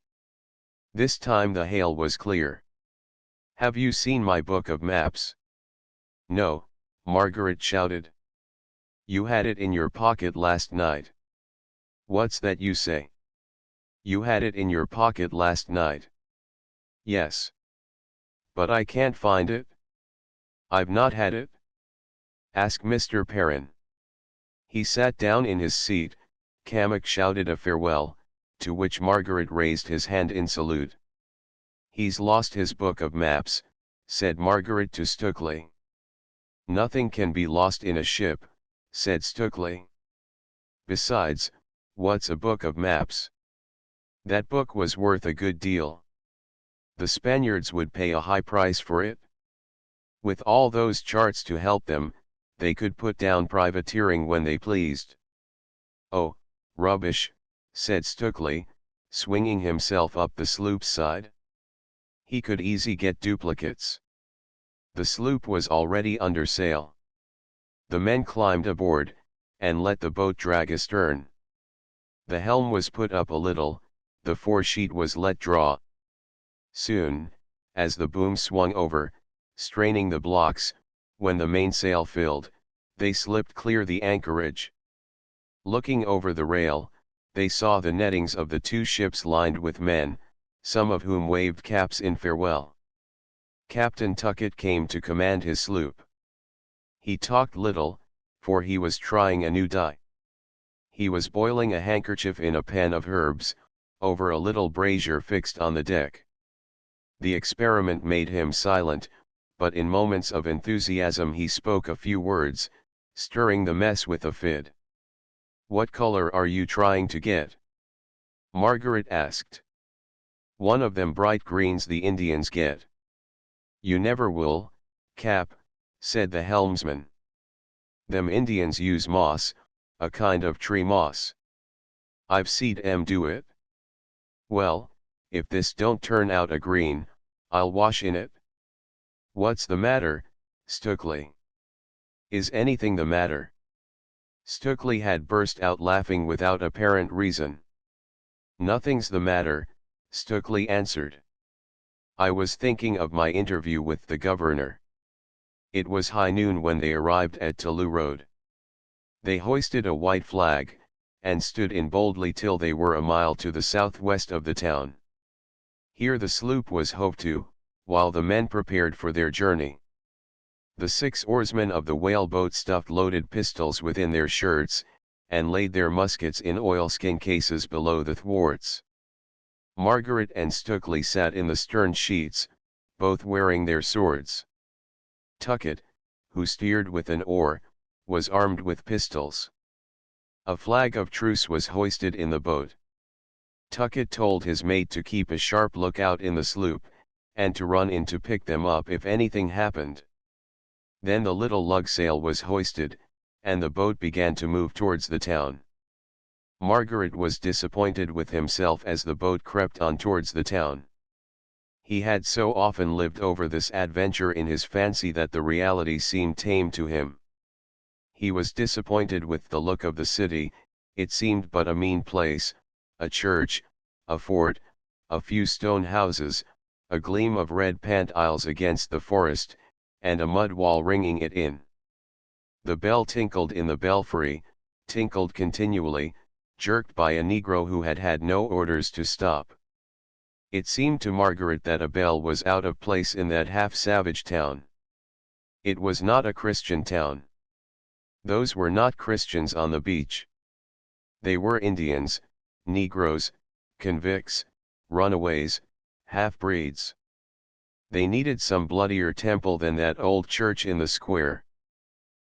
This time the hail was clear. Have you seen my book of maps? No, Margaret shouted. You had it in your pocket last night. What's that you say? You had it in your pocket last night. Yes. But I can't find it. I've not had it. Ask Mr. Perrin. He sat down in his seat. Kamek shouted a farewell, to which Margaret raised his hand in salute. He's lost his book of maps, said Margaret to Stukely. Nothing can be lost in a ship, said Stukely. Besides, what's a book of maps? That book was worth a good deal. The Spaniards would pay a high price for it. With all those charts to help them, they could put down privateering when they pleased. Oh, rubbish, said Stukely, swinging himself up the sloop's side. He could easy get duplicates. The sloop was already under sail. The men climbed aboard, and let the boat drag astern. The helm was put up a little, the foresheet was let draw. Soon, as the boom swung over, straining the blocks, when the mainsail filled, they slipped clear the anchorage. Looking over the rail, they saw the nettings of the two ships lined with men, some of whom waved caps in farewell. Captain Tuckett came to command his sloop. He talked little, for he was trying a new dye. He was boiling a handkerchief in a pan of herbs, over a little brazier fixed on the deck. The experiment made him silent, but in moments of enthusiasm he spoke a few words, stirring the mess with a fid. What color are you trying to get? Margaret asked. One of them bright greens the Indians get. You never will, Cap, said the helmsman. Them Indians use moss, a kind of tree moss. I've seed 'em do it. Well, if this don't turn out a green, I'll wash in it. What's the matter, Stukely? Is anything the matter? Stukely had burst out laughing without apparent reason. Nothing's the matter, Stukely answered. I was thinking of my interview with the governor. It was high noon when they arrived at Toulouse Road. They hoisted a white flag, and stood in boldly till they were a mile to the southwest of the town. Here the sloop was hove to, while the men prepared for their journey. The 6 oarsmen of the whaleboat stuffed loaded pistols within their shirts, and laid their muskets in oilskin cases below the thwarts. Margaret and Stukely sat in the stern sheets, both wearing their swords. Tuckett, who steered with an oar, was armed with pistols. A flag of truce was hoisted in the boat. Tuckett told his mate to keep a sharp lookout in the sloop, and to run in to pick them up if anything happened. Then the little lugsail was hoisted, and the boat began to move towards the town. Margaret was disappointed with himself as the boat crept on towards the town. He had so often lived over this adventure in his fancy that the reality seemed tame to him. He was disappointed with the look of the city. It seemed but a mean place, a church, a fort, a few stone houses, a gleam of red pant aisles against the forest, and a mud wall ringing it in. The bell tinkled in the belfry, tinkled continually, jerked by a negro who had had no orders to stop. It seemed to Margaret that a bell was out of place in that half-savage town. It was not a Christian town. Those were not Christians on the beach. They were Indians, Negroes, convicts, runaways, half-breeds. They needed some bloodier temple than that old church in the square.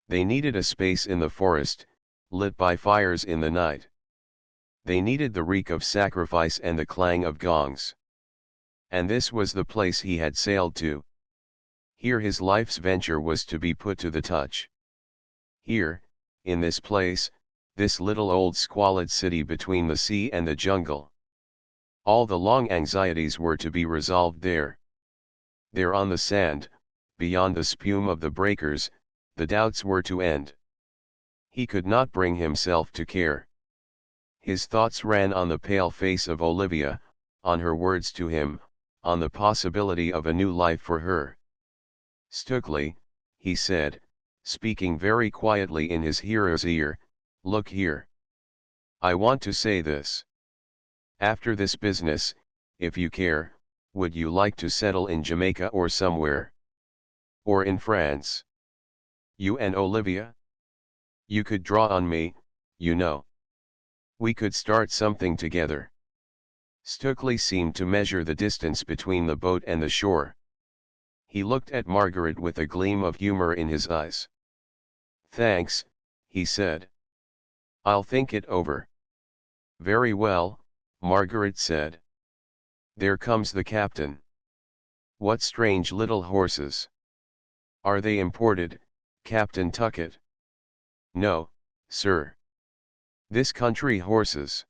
They needed a space in the forest, lit by fires in the night. They needed the reek of sacrifice and the clang of gongs. And this was the place he had sailed to. Here his life's venture was to be put to the touch. Here, in this place, this little old squalid city between the sea and the jungle. All the long anxieties were to be resolved there. There on the sand, beyond the spume of the breakers, the doubts were to end. He could not bring himself to care. His thoughts ran on the pale face of Olivia, on her words to him, on the possibility of a new life for her. "Stukely," he said, speaking very quietly in his hearer's ear, "look here. I want to say this. After this business, if you care, would you like to settle in Jamaica or somewhere? Or in France? You and Olivia? You could draw on me, you know. We could start something together." Stukely seemed to measure the distance between the boat and the shore. He looked at Margaret with a gleam of humor in his eyes. "Thanks," he said. "I'll think it over." "Very well," Margaret said. "There comes the captain. What strange little horses. Are they imported, Captain Tuckett?" "No, sir. This country horses.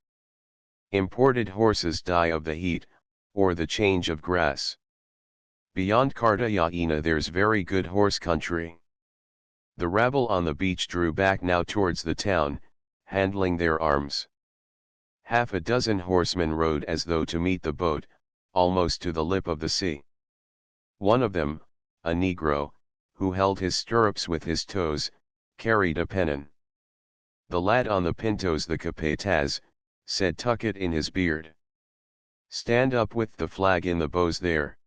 Imported horses die of the heat, or the change of grass. Beyond Cartagena there's very good horse country." The rabble on the beach drew back now towards the town, handling their arms. Half a dozen horsemen rode as though to meet the boat, almost to the lip of the sea. One of them, a negro, who held his stirrups with his toes, carried a pennon. "The lad on the pinto's the capataz," said Tuckett in his beard. "Stand up with the flag in the bows there.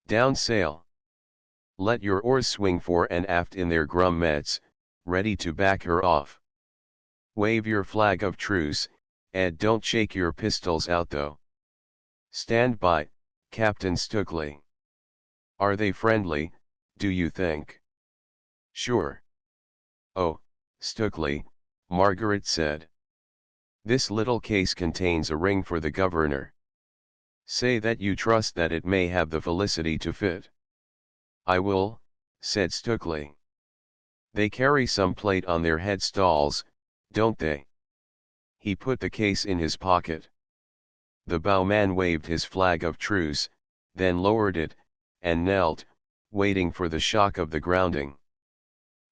Down sail. Let your oars swing fore and aft in their grummets, ready to back her off. Wave your flag of truce, and don't shake your pistols out though. Stand by, Captain Stukely. Are they friendly, do you think?" "Sure." "Oh, Stukely," Margaret said. "This little case contains a ring for the governor. Say that you trust that it may have the felicity to fit." "I will," said Stukely. "They carry some plate on their headstalls, don't they?" He put the case in his pocket. The bowman waved his flag of truce, then lowered it, and knelt, waiting for the shock of the grounding.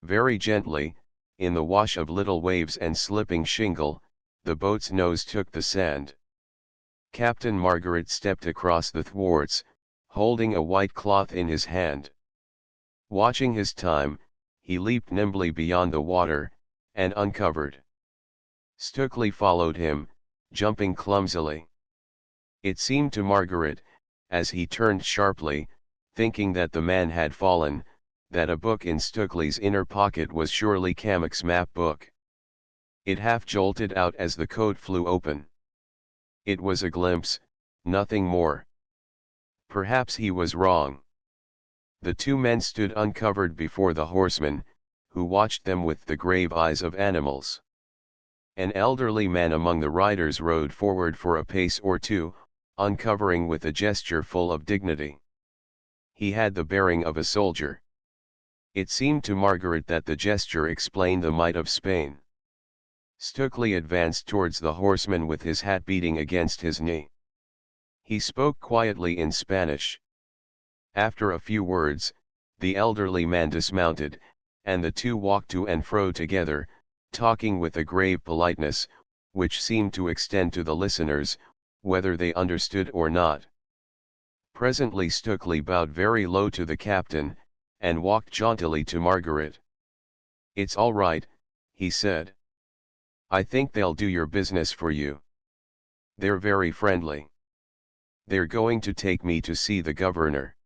Very gently, in the wash of little waves and slipping shingle, the boat's nose took the sand. Captain Margaret stepped across the thwarts, holding a white cloth in his hand. Watching his time, he leaped nimbly beyond the water, and uncovered. Stukely followed him, jumping clumsily. It seemed to Margaret, as he turned sharply, thinking that the man had fallen, that a book in Stukely's inner pocket was surely Kamak's map book. It half jolted out as the coat flew open. It was a glimpse, nothing more. Perhaps he was wrong. The two men stood uncovered before the horseman, who watched them with the grave eyes of animals. An elderly man among the riders rode forward for a pace or two, uncovering with a gesture full of dignity. He had the bearing of a soldier. It seemed to Margaret that the gesture explained the might of Spain. Stukely advanced towards the horseman with his hat beating against his knee. He spoke quietly in Spanish. After a few words, the elderly man dismounted, and the two walked to and fro together, talking with a grave politeness, which seemed to extend to the listeners, whether they understood or not. Presently Stukely bowed very low to the captain, and walked jauntily to Margaret. "It's all right," he said. "I think they'll do your business for you. They're very friendly. They're going to take me to see the governor.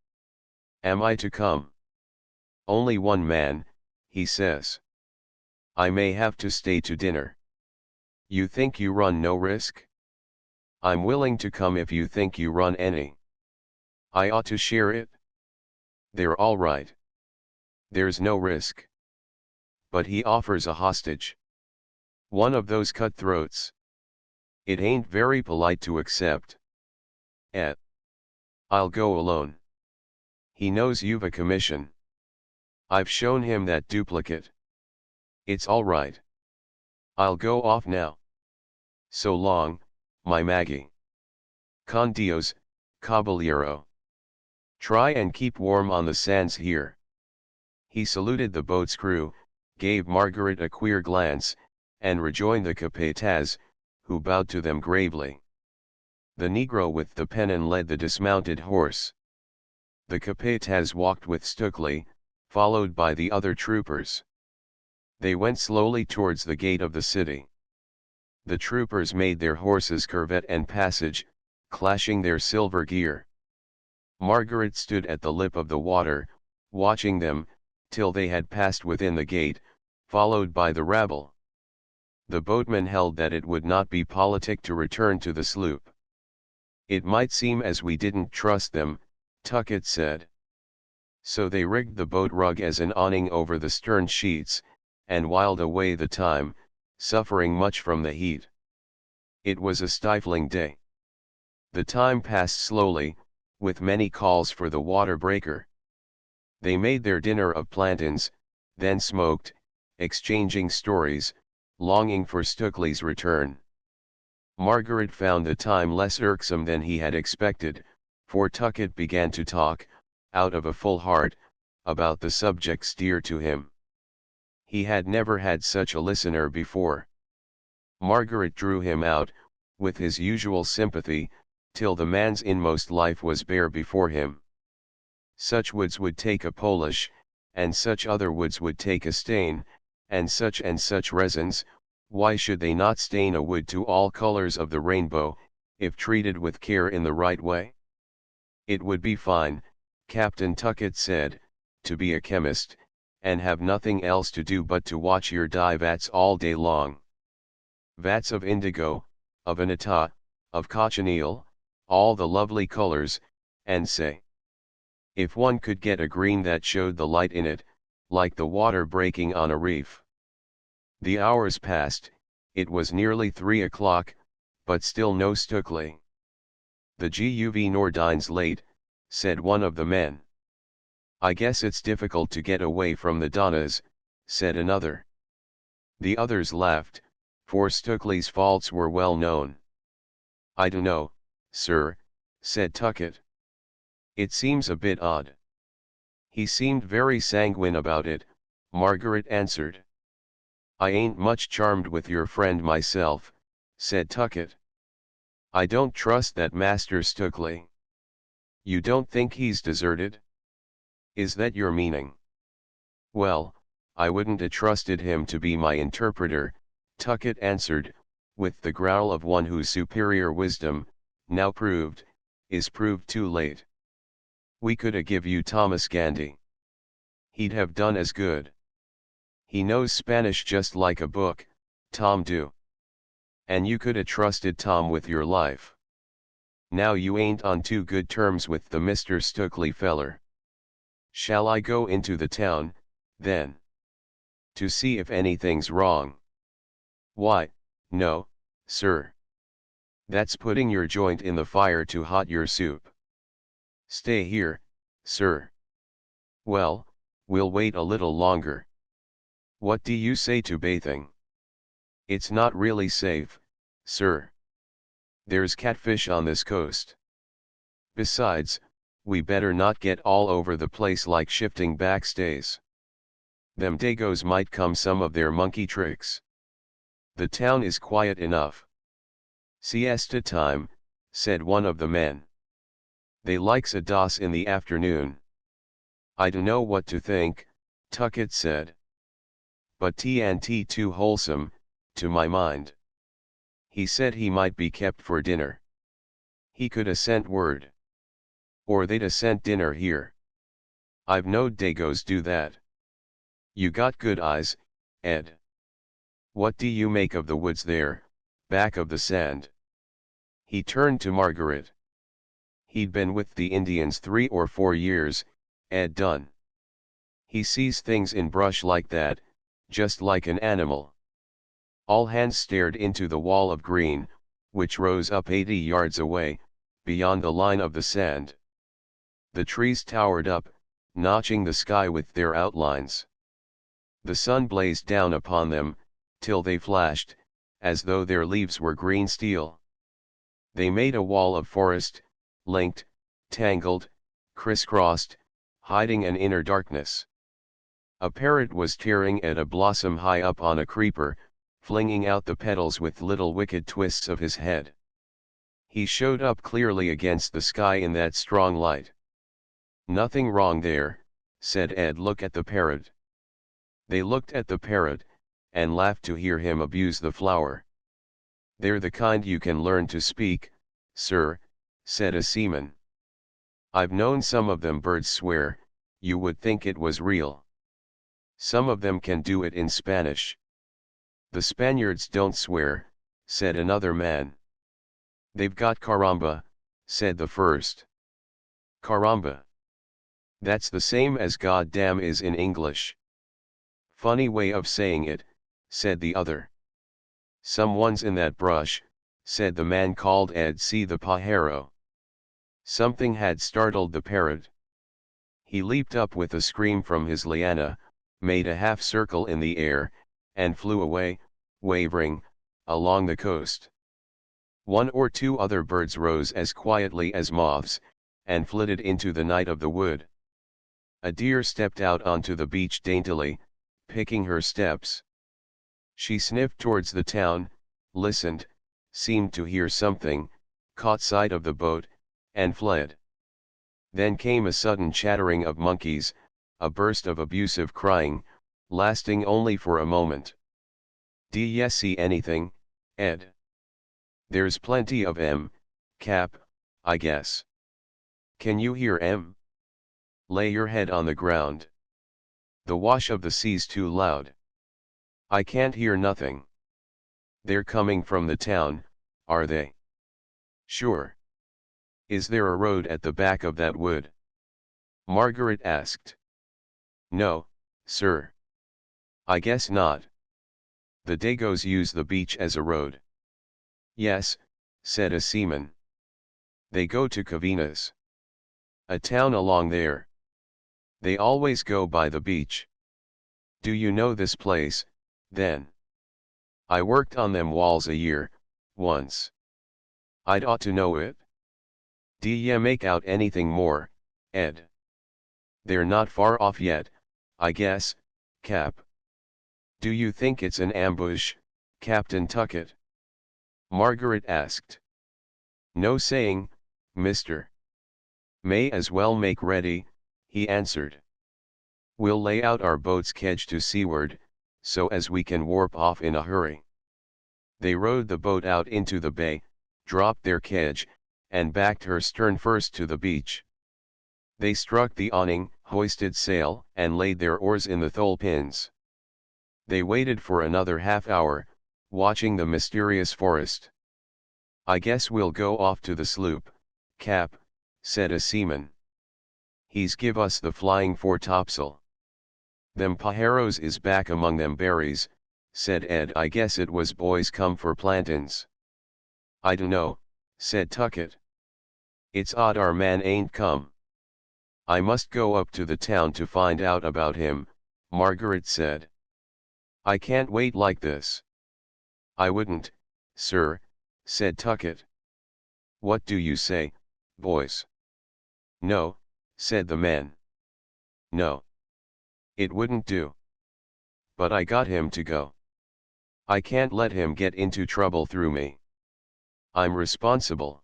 Am I to come?" "Only one man," he says. "I may have to stay to dinner. You think you run no risk?" "I'm willing to come if you think you run any." "I ought to share it?" "They're all right. There's no risk." "But he offers a hostage. One of those cutthroats. It ain't very polite to accept." "Eh? I'll go alone." "He knows you've a commission." "I've shown him that duplicate." "It's all right. I'll go off now. So long, my Maggie." "Con Dios, caballero. Try and keep warm on the sands here." He saluted the boat's crew, gave Margaret a queer glance, and rejoined the capataz, who bowed to them gravely. The negro with the pennon led the dismounted horse. The capataz walked with Stukely, followed by the other troopers. They went slowly towards the gate of the city. The troopers made their horses curvet and passage, clashing their silver gear. Margaret stood at the lip of the water, watching them, till they had passed within the gate, followed by the rabble. The boatman held that it would not be politic to return to the sloop. "It might seem as we didn't trust them," Tuckett said. So they rigged the boat rug as an awning over the stern sheets, and whiled away the time, suffering much from the heat. It was a stifling day. The time passed slowly, with many calls for the water breaker. They made their dinner of plantains, then smoked, exchanging stories, longing for Stukely's return. Margaret found the time less irksome than he had expected, for Tuckett began to talk, out of a full heart, about the subjects dear to him. He had never had such a listener before. Margaret drew him out, with his usual sympathy, till the man's inmost life was bare before him. Such woods would take a Polish, and such other woods would take a stain, and such resins, why should they not stain a wood to all colors of the rainbow, if treated with care in the right way? It would be fine, Captain Tuckett said, to be a chemist, and have nothing else to do but to watch your dye vats all day long. Vats of indigo, of anita, of cochineal, all the lovely colors, and say, if one could get a green that showed the light in it, like the water breaking on a reef. The hours passed, it was nearly 3 o'clock, but still no Stukely. "The Guv nor dines late," said one of the men. "I guess it's difficult to get away from the Donnas," said another. The others laughed, for Stukely's faults were well known. "I dunno, sir," said Tuckett. "It seems a bit odd." "He seemed very sanguine about it," Margaret answered. "I ain't much charmed with your friend myself," said Tuckett. "I don't trust that Master Stukely." "You don't think he's deserted? Is that your meaning?" "Well, I wouldn't a trusted him to be my interpreter," Tuckett answered, with the growl of one whose superior wisdom, now proved, is proved too late. We coulda give you Thomas Gandy. He'd have done as good. He knows Spanish just like a book, Tom do. And you coulda trusted Tom with your life. Now you ain't on too good terms with the Mr. Stookley feller. Shall I go into the town, then? To see if anything's wrong? Why, no, sir. That's putting your joint in the fire to hot your soup. Stay here, sir. Well, we'll wait a little longer. What do you say to bathing? It's not really safe, sir. There's catfish on this coast. Besides, we better not get all over the place like shifting backstays. Them Dagos might come some of their monkey tricks. The town is quiet enough. Siesta time, said one of the men. They likes a doss in the afternoon. I dunno what to think, Tuckett said. But TNT too wholesome, to my mind. He said he might be kept for dinner. He could sent word. Or they'd sent dinner here. I've knowed Dagos do that. You got good eyes, Ed. What do you make of the woods there, back of the sand? He turned to Margaret. He'd been with the Indians 3 or 4 years, Ed done. He sees things in brush like that, just like an animal. All hands stared into the wall of green, which rose up 80 yards away, beyond the line of the sand. The trees towered up, notching the sky with their outlines. The sun blazed down upon them, till they flashed, as though their leaves were green steel. They made a wall of forest, linked, tangled, crisscrossed, hiding an inner darkness. A parrot was tearing at a blossom high up on a creeper, flinging out the petals with little wicked twists of his head. He showed up clearly against the sky in that strong light. Nothing wrong there, said Ed. Look at the parrot. They looked at the parrot, and laughed to hear him abuse the flower. They're the kind you can learn to speak, sir, said a seaman. I've known some of them birds swear, you would think it was real. Some of them can do it in Spanish. The Spaniards don't swear, said another man. They've got caramba, said the first. Caramba. That's the same as goddamn is in English. Funny way of saying it, said the other. Someone's in that brush, said the man called Ed. See the pajero. Something had startled the parrot. He leaped up with a scream from his liana, made a half circle in the air, and flew away, wavering, along the coast. 1 or 2 other birds rose as quietly as moths, and flitted into the night of the wood. A deer stepped out onto the beach daintily, picking her steps. She sniffed towards the town, listened, seemed to hear something, caught sight of the boat, and fled. Then came a sudden chattering of monkeys, a burst of abusive crying, lasting only for a moment. D'ye see anything, Ed? There's plenty of 'em, Cap, I guess. Can you hear 'em? Lay your head on the ground. The wash of the sea's too loud. I can't hear nothing. They're coming from the town, are they? Sure. Is there a road at the back of that wood? Margaret asked. No, sir. I guess not. The Dagos use the beach as a road. Yes, said a seaman. They go to Cavinas, a town along there. They always go by the beach. Do you know this place, then? I worked on them walls a year, once. I'd ought to know it. D'ye make out anything more, Ed? They're not far off yet, I guess, Cap. Do you think it's an ambush, Captain Tuckett? Margaret asked. No saying, mister. May as well make ready, he answered. We'll lay out our boat's kedge to seaward, so as we can warp off in a hurry. They rowed the boat out into the bay, dropped their kedge, and backed her stern first to the beach. They struck the awning, hoisted sail, and laid their oars in the thole pins. They waited for another half-hour, watching the mysterious forest. "I guess we'll go off to the sloop, Cap," said a seaman. "He's give us the flying foretopsail." "Them pajeros is back among them berries," said Ed. "I guess it was boys come for plantains." "I dunno," said Tuckett. "It's odd our man ain't come." "I must go up to the town to find out about him," Margaret said. "I can't wait like this." "I wouldn't, sir," said Tuckett. "What do you say, boys?" "No," said the man. "No. It wouldn't do. But I got him to go. I can't let him get into trouble through me. I'm responsible.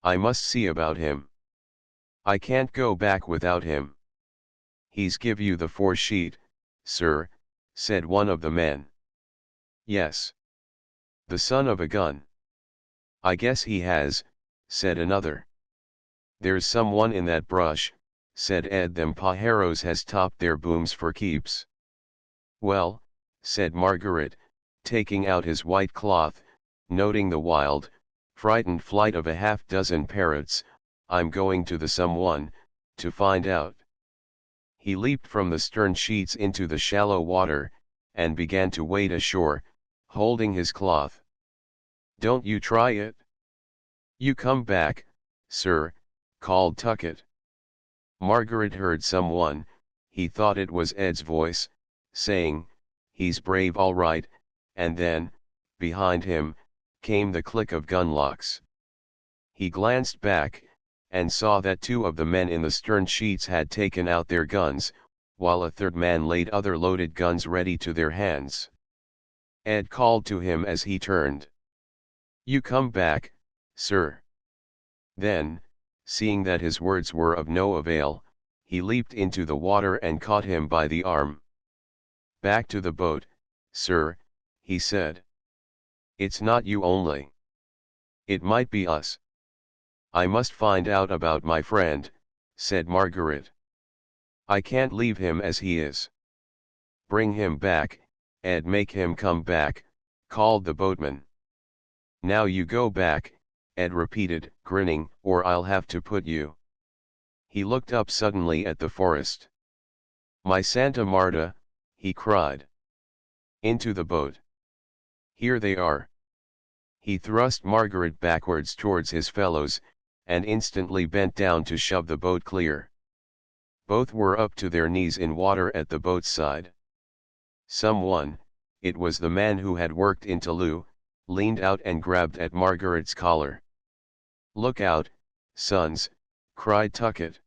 I must see about him. I can't go back without him." "He's give you the foresheet, sir," said one of the men. "Yes. The son of a gun." "I guess he has," said another. "There's someone in that brush," said Ed. "Them pajeros has topped their booms for keeps." "Well," said Margaret, taking out his white cloth, noting the wild, frightened flight of a half-dozen parrots, "I'm going to the someone, to find out." He leaped from the stern sheets into the shallow water, and began to wade ashore, holding his cloth. "Don't you try it." "You come back, sir," called Tuckett. Margaret heard someone, he thought it was Ed's voice, saying, "He's brave all right," and then, behind him, came the click of gunlocks. He glanced back, and saw that two of the men in the stern sheets had taken out their guns, while a third man laid other loaded guns ready to their hands. Ed called to him as he turned. "You come back, sir." Then, seeing that his words were of no avail, he leaped into the water and caught him by the arm. "Back to the boat, sir," he said. "It's not you only. It might be us." "I must find out about my friend," said Margaret. "I can't leave him as he is." "Bring him back, Ed. Make him come back," called the boatman. "Now you go back," Ed repeated, grinning, "or I'll have to put you." He looked up suddenly at the forest. "My Santa Marta," he cried. "Into the boat. Here they are." He thrust Margaret backwards towards his fellows, and instantly bent down to shove the boat clear. Both were up to their knees in water at the boat's side. Someone, it was the man who had worked in Toulouse, leaned out and grabbed at Margaret's collar. "Look out, sons," cried Tuckett.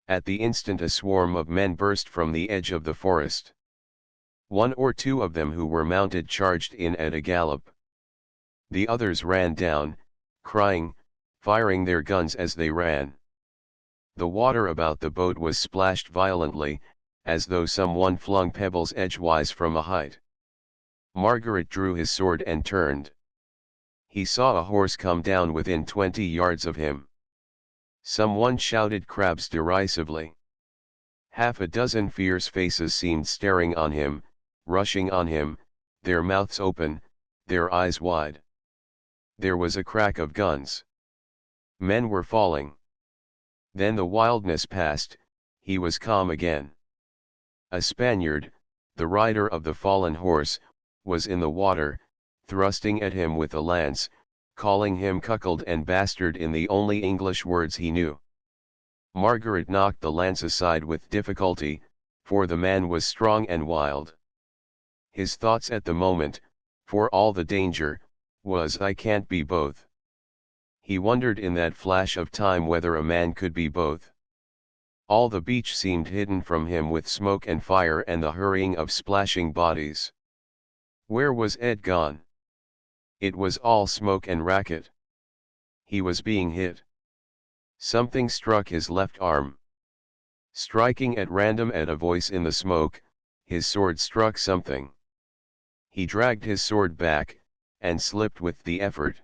At the instant a swarm of men burst from the edge of the forest. One or two of them who were mounted charged in at a gallop. The others ran down, crying, firing their guns as they ran. The water about the boat was splashed violently, as though someone flung pebbles edgewise from a height. Margaret drew his sword and turned. He saw a horse come down within 20 yards of him. Someone shouted crabs derisively. Half a dozen fierce faces seemed staring on him, rushing on him, their mouths open, their eyes wide. There was a crack of guns. Men were falling. Then the wildness passed, he was calm again. A Spaniard, the rider of the fallen horse, was in the water, thrusting at him with a lance, calling him cuckold and bastard in the only English words he knew. Margaret knocked the lance aside with difficulty, for the man was strong and wild. His thoughts at the moment, for all the danger, was "I can't be both." He wondered in that flash of time whether a man could be both. All the beach seemed hidden from him with smoke and fire and the hurrying of splashing bodies. Where was Ed gone? It was all smoke and racket. He was being hit. Something struck his left arm. Striking at random at a voice in the smoke, his sword struck something. He dragged his sword back, and slipped with the effort.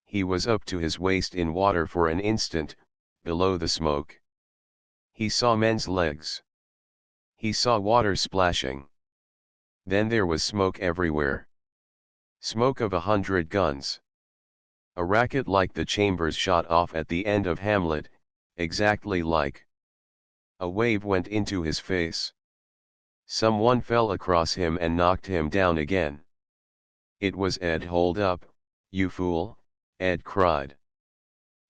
He was up to his waist in water for an instant, below the smoke. He saw men's legs. He saw water splashing. Then there was smoke everywhere. Smoke of 100 guns. A racket like the chambers shot off at the end of Hamlet, exactly like. A wave went into his face. Someone fell across him and knocked him down again. It was Ed. Hold up, you fool, Ed cried.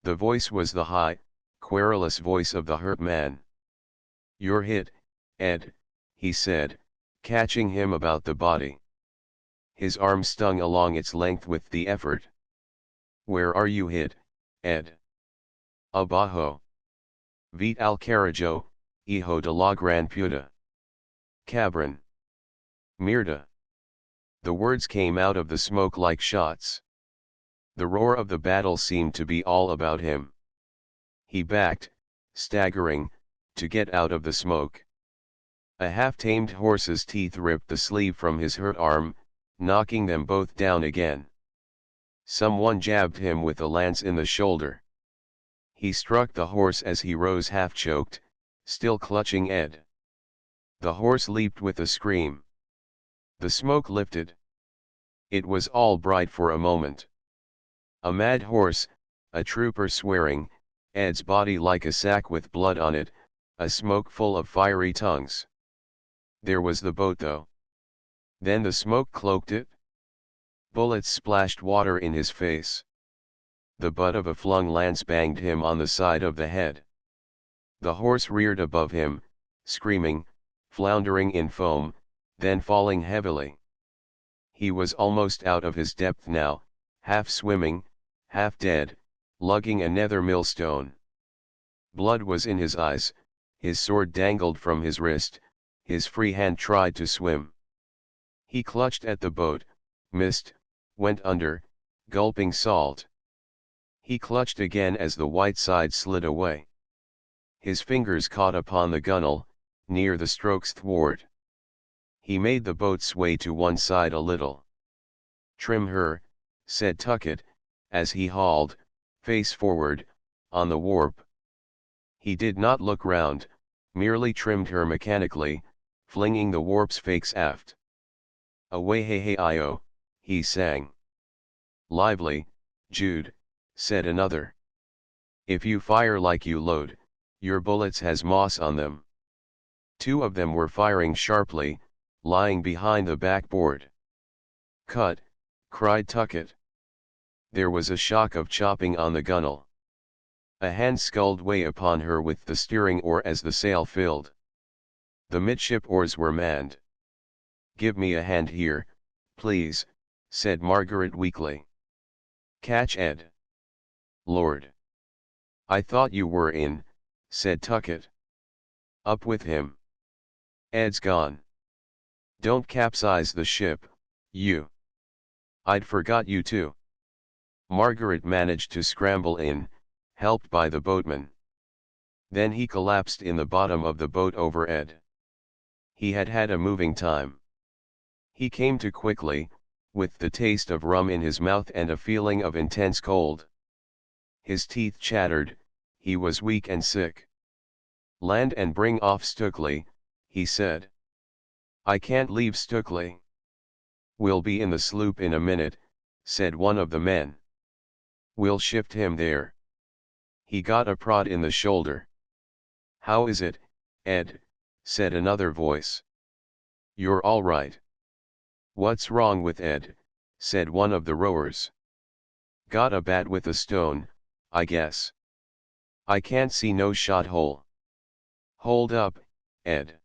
The voice was the high, querulous voice of the hurt man. You're hit, Ed, he said, catching him about the body. His arm stung along its length with the effort. Where are you hit, Ed? Abajo. Vite al carajo, hijo de la gran puta. Cabron. Mierda. The words came out of the smoke like shots. The roar of the battle seemed to be all about him. He backed, staggering, to get out of the smoke. A half-tamed horse's teeth ripped the sleeve from his hurt arm, knocking them both down again. Someone jabbed him with a lance in the shoulder. He struck the horse as he rose half-choked, still clutching Ed. The horse leaped with a scream. The smoke lifted. It was all bright for a moment. A mad horse, a trooper swearing, Ed's body like a sack with blood on it, a smoke full of fiery tongues. There was the boat though. Then the smoke cloaked it. Bullets splashed water in his face. The butt of a flung lance banged him on the side of the head. The horse reared above him, screaming, floundering in foam, then falling heavily. He was almost out of his depth now, half swimming, half dead, lugging a nether millstone. Blood was in his eyes, his sword dangled from his wrist, his free hand tried to swim. He clutched at the boat, missed, went under, gulping salt. He clutched again as the white side slid away. His fingers caught upon the gunwale, near the stroke's thwart. He made the boat sway to one side a little. Trim her, said Tuckett, as he hauled, face forward, on the warp. He did not look round, merely trimmed her mechanically, flinging the warp's fakes aft. Away hey hey I-oh, he sang. Lively, Jude, said another. If you fire like you load, your bullets has moss on them. Two of them were firing sharply, lying behind the backboard. Cut, cried Tuckett. There was a shock of chopping on the gunwale. A hand sculled way upon her with the steering oar as the sail filled. The midship oars were manned. Give me a hand here, please, said Margaret weakly. Catch Ed. Lord. I thought you were in, said Tuckett. Up with him. Ed's gone. Don't capsize the ship, you. I'd forgot you too. Margaret managed to scramble in, helped by the boatman. Then he collapsed in the bottom of the boat over Ed. He had had a moving time. He came to quickly, with the taste of rum in his mouth and a feeling of intense cold. His teeth chattered, he was weak and sick. Land and bring off Stukely, he said. I can't leave Stukely. We'll be in the sloop in a minute, said one of the men. We'll shift him there. He got a prod in the shoulder. How is it, Ed? Said another voice. You're all right. What's wrong with Ed? Said one of the rowers. Got a bat with a stone, I guess. I can't see no shot hole. Hold up, Ed.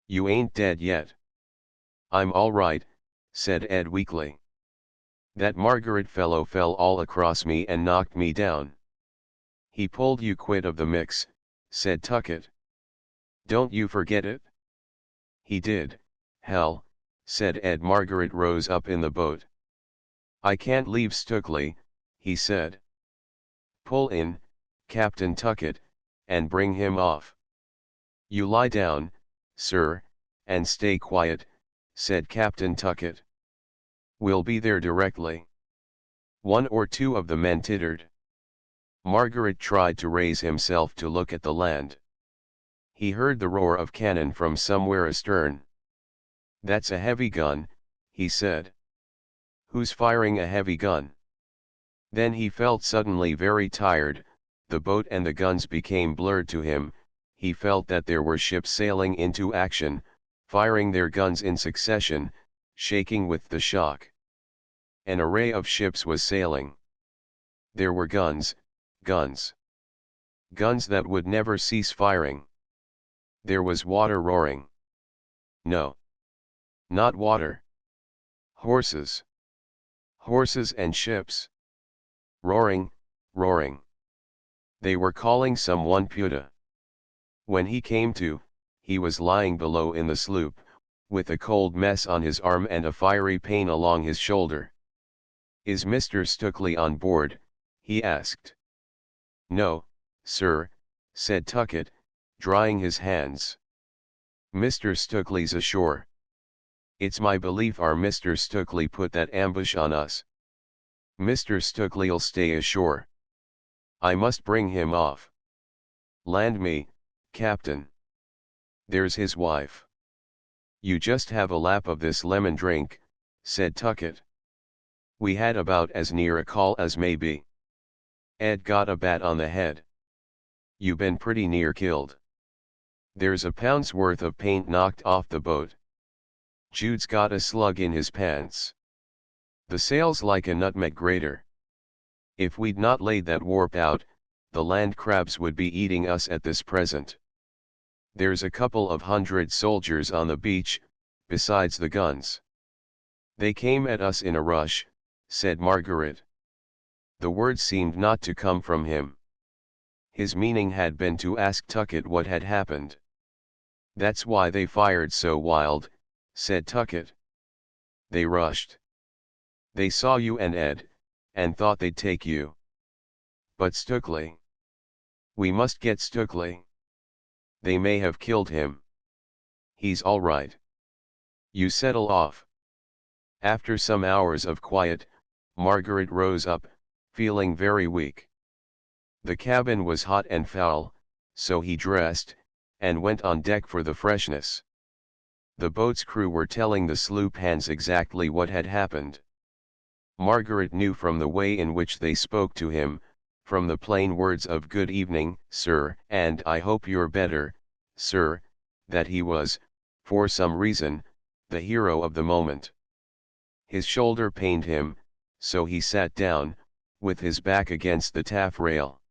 You ain't dead yet. I'm all right, said Ed weakly. That Margaret fellow fell all across me and knocked me down. He pulled you quit of the mix, said Tuckett. Don't you forget it? He did, hell, said Ed. Margaret rose up in the boat. I can't leave Stukely, he said. Pull in, Captain Tuckett, and bring him off. You lie down, sir, and stay quiet, said Captain Tuckett. We'll be there directly. One or two of the men tittered. Margaret tried to raise himself to look at the land. He heard the roar of cannon from somewhere astern. "That's a heavy gun," he said. "Who's firing a heavy gun?" Then he felt suddenly very tired, the boat and the guns became blurred to him, he felt that there were ships sailing into action, firing their guns in succession, shaking with the shock. An array of ships was sailing. There were guns, guns. Guns that would never cease firing. There was water roaring. No. Not water. Horses. Horses and ships. Roaring, roaring. They were calling someone Puta. When he came to, he was lying below in the sloop, with a cold mess on his arm and a fiery pain along his shoulder. "Is Mr. Stukely on board?" he asked. "No, sir," said Tuckett, drying his hands. "Mr. Stukely's ashore. It's my belief our Mr. Stukely put that ambush on us. Mr. Stukely'll stay ashore. I must bring him off. Land me, Captain. There's his wife." "You just have a lap of this lemon drink," said Tuckett. "We had about as near a call as may be. Ed got a bat on the head. You been pretty near killed. There's a pound's worth of paint knocked off the boat. Jude's got a slug in his pants. The sail's like a nutmeg grater. If we'd not laid that warp out, the land crabs would be eating us at this present. There's a couple of 100 soldiers on the beach, besides the guns. They came at us in a rush," said Margaret. The words seemed not to come from him. His meaning had been to ask Tuckett what had happened. "That's why they fired so wild," said Tuckett. "They rushed. They saw you and Ed, and thought they'd take you. But Stukely. We must get Stukely. They may have killed him. He's all right. You settle off." After some hours of quiet, Margaret rose up, feeling very weak. The cabin was hot and foul, so he dressed, and went on deck for the freshness. The boat's crew were telling the sloop hands exactly what had happened. Margaret knew from the way in which they spoke to him, from the plain words of "Good evening, sir, and I hope you're better, sir," that he was, for some reason, the hero of the moment. His shoulder pained him, so he sat down, with his back against the taffrail.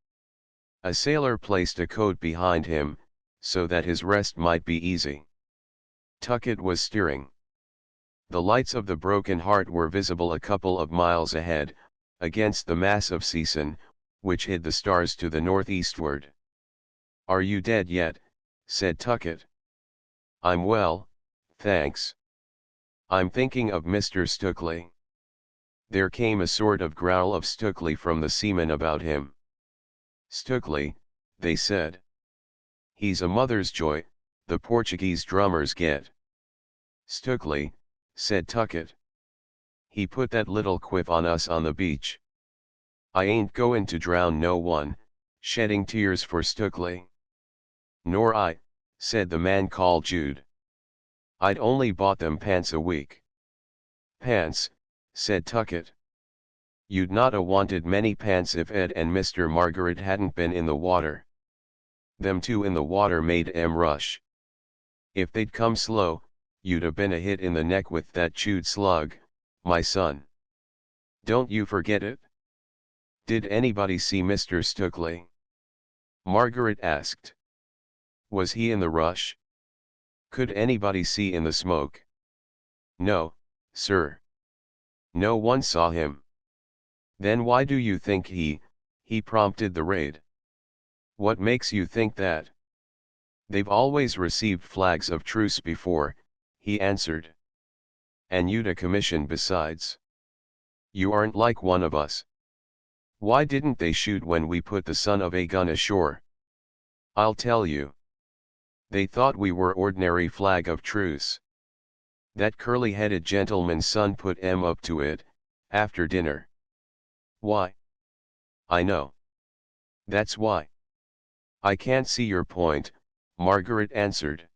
A sailor placed a coat behind him, so that his rest might be easy. Tuckett was steering. The lights of the Broken Heart were visible a couple of miles ahead, against the mass of Season, which hid the stars to the northeastward. "Are you dead yet?" said Tuckett. "I'm well, thanks. I'm thinking of Mr. Stukely." There came a sort of growl of Stukely from the seamen about him. "Stukely," they said. "He's a mother's joy, the Portuguese drummers get." "Stukely," said Tuckett. "He put that little quip on us on the beach. I ain't goin' to drown no one, shedding tears for Stukely." "Nor I," said the man called Jude. "I'd only bought them pants a week." "Pants," said Tuckett. "You'd not a wanted many pants if Ed and Mr. Margaret hadn't been in the water. Them two in the water made 'em rush. If they'd come slow, you'd a been a hit in the neck with that chewed slug, my son. Don't you forget it." "Did anybody see Mr. Stukely?" Margaret asked. "Was he in the rush? Could anybody see in the smoke?" "No, sir. No one saw him." "Then why do you think he prompted the raid? What makes you think that?" "They've always received flags of truce before," he answered. "And you'd a commission besides. You aren't like one of us. Why didn't they shoot when we put the son of a gun ashore?" "I'll tell you. They thought we were ordinary flag of truce. That curly-headed gentleman's son put 'em up to it, after dinner." "Why?" "I know. That's why. I can't see your point, Margaret answered.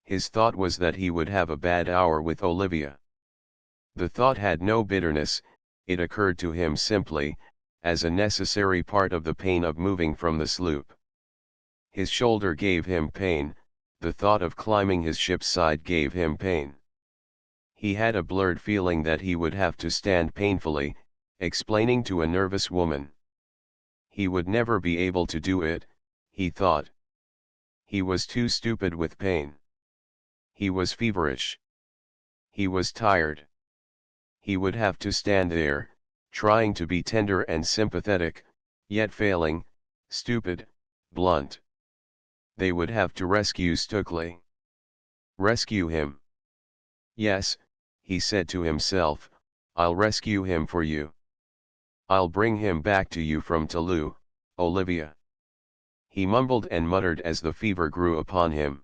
His thought was that he would have a bad hour with Olivia. The thought had no bitterness, it occurred to him simply, as a necessary part of the pain of moving from the sloop. His shoulder gave him pain, the thought of climbing his ship's side gave him pain. He had a blurred feeling that he would have to stand painfully, explaining to a nervous woman. He would never be able to do it, he thought. He was too stupid with pain. He was feverish. He was tired. He would have to stand there, trying to be tender and sympathetic, yet failing, stupid, blunt. They would have to rescue Stukely. Rescue him. Yes, he said to himself, I'll rescue him for you. I'll bring him back to you from Toulouse, Olivia. He mumbled and muttered as the fever grew upon him.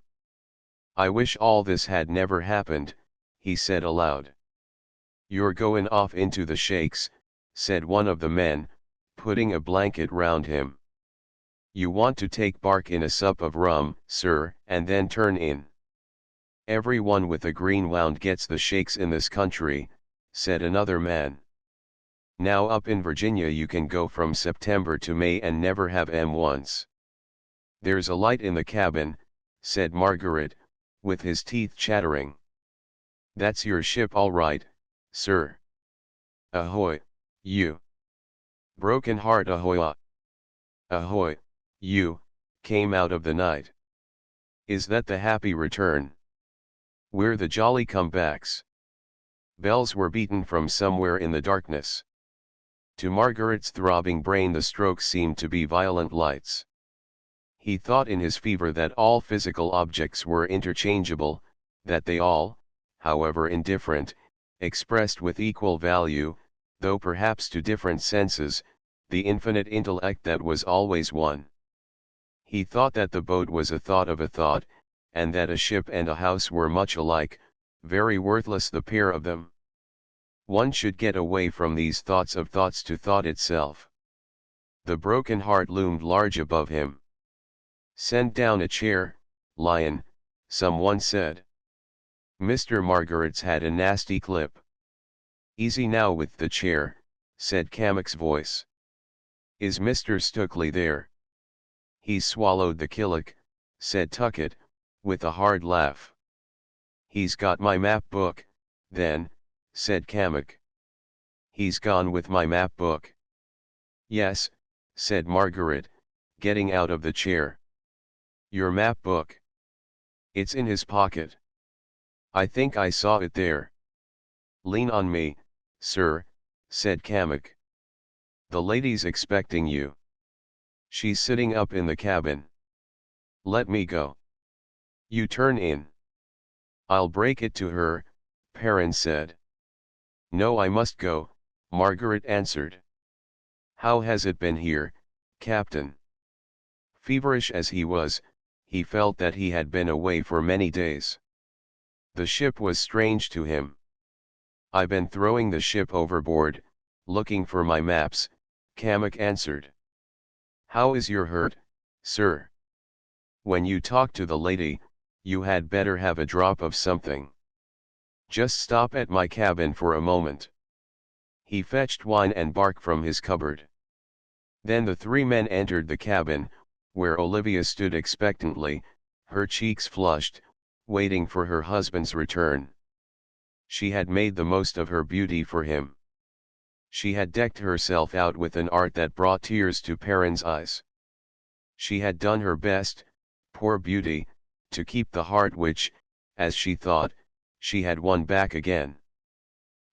I wish all this had never happened, he said aloud. You're goin' off into the shakes, said one of the men, putting a blanket round him. You want to take bark in a sup of rum, sir, and then turn in. Everyone with a green wound gets the shakes in this country, said another man. Now up in Virginia you can go from September to May and never have 'em once. There's a light in the cabin, said Margaret, with his teeth chattering. That's your ship all right, sir. Ahoy, you. Broken Heart ahoy. Ahoy, you, came out of the night. Is that the Happy Return? We're the jolly comebacks. Bells were beaten from somewhere in the darkness. To Margaret's throbbing brain the strokes seemed to be violent lights. He thought in his fever that all physical objects were interchangeable, that they all, however indifferent, expressed with equal value, though perhaps to different senses, the infinite intellect that was always one. He thought that the boat was a thought of a thought, and that a ship and a house were much alike, very worthless the pair of them. One should get away from these thoughts of thoughts to thought itself. The broken heart loomed large above him. Send down a chair, Lion, someone said. Mr. Margaret's had a nasty clip. Easy now with the chair, said Cammock's voice. Is Mr. Stukely there? He's swallowed the killick, said Tuckett, with a hard laugh. He's got my map book, then, said Cammock. He's gone with my map book. Yes, said Margaret, getting out of the chair. Your map book. It's in his pocket. I think I saw it there. Lean on me, sir, said Cammock. The lady's expecting you. She's sitting up in the cabin. Let me go. You turn in. I'll break it to her, Perrin said. No, I must go, Margaret answered. How has it been here, Captain? Feverish as he was, he felt that he had been away for many days. The ship was strange to him. I've been throwing the ship overboard, looking for my maps, Cammock answered. How is your hurt, sir? When you talk to the lady, you had better have a drop of something. Just stop at my cabin for a moment. He fetched wine and bark from his cupboard. Then the three men entered the cabin, where Olivia stood expectantly, her cheeks flushed, waiting for her husband's return. She had made the most of her beauty for him. She had decked herself out with an art that brought tears to Perrin's eyes. She had done her best, poor beauty, to keep the heart which, as she thought, she had won back again.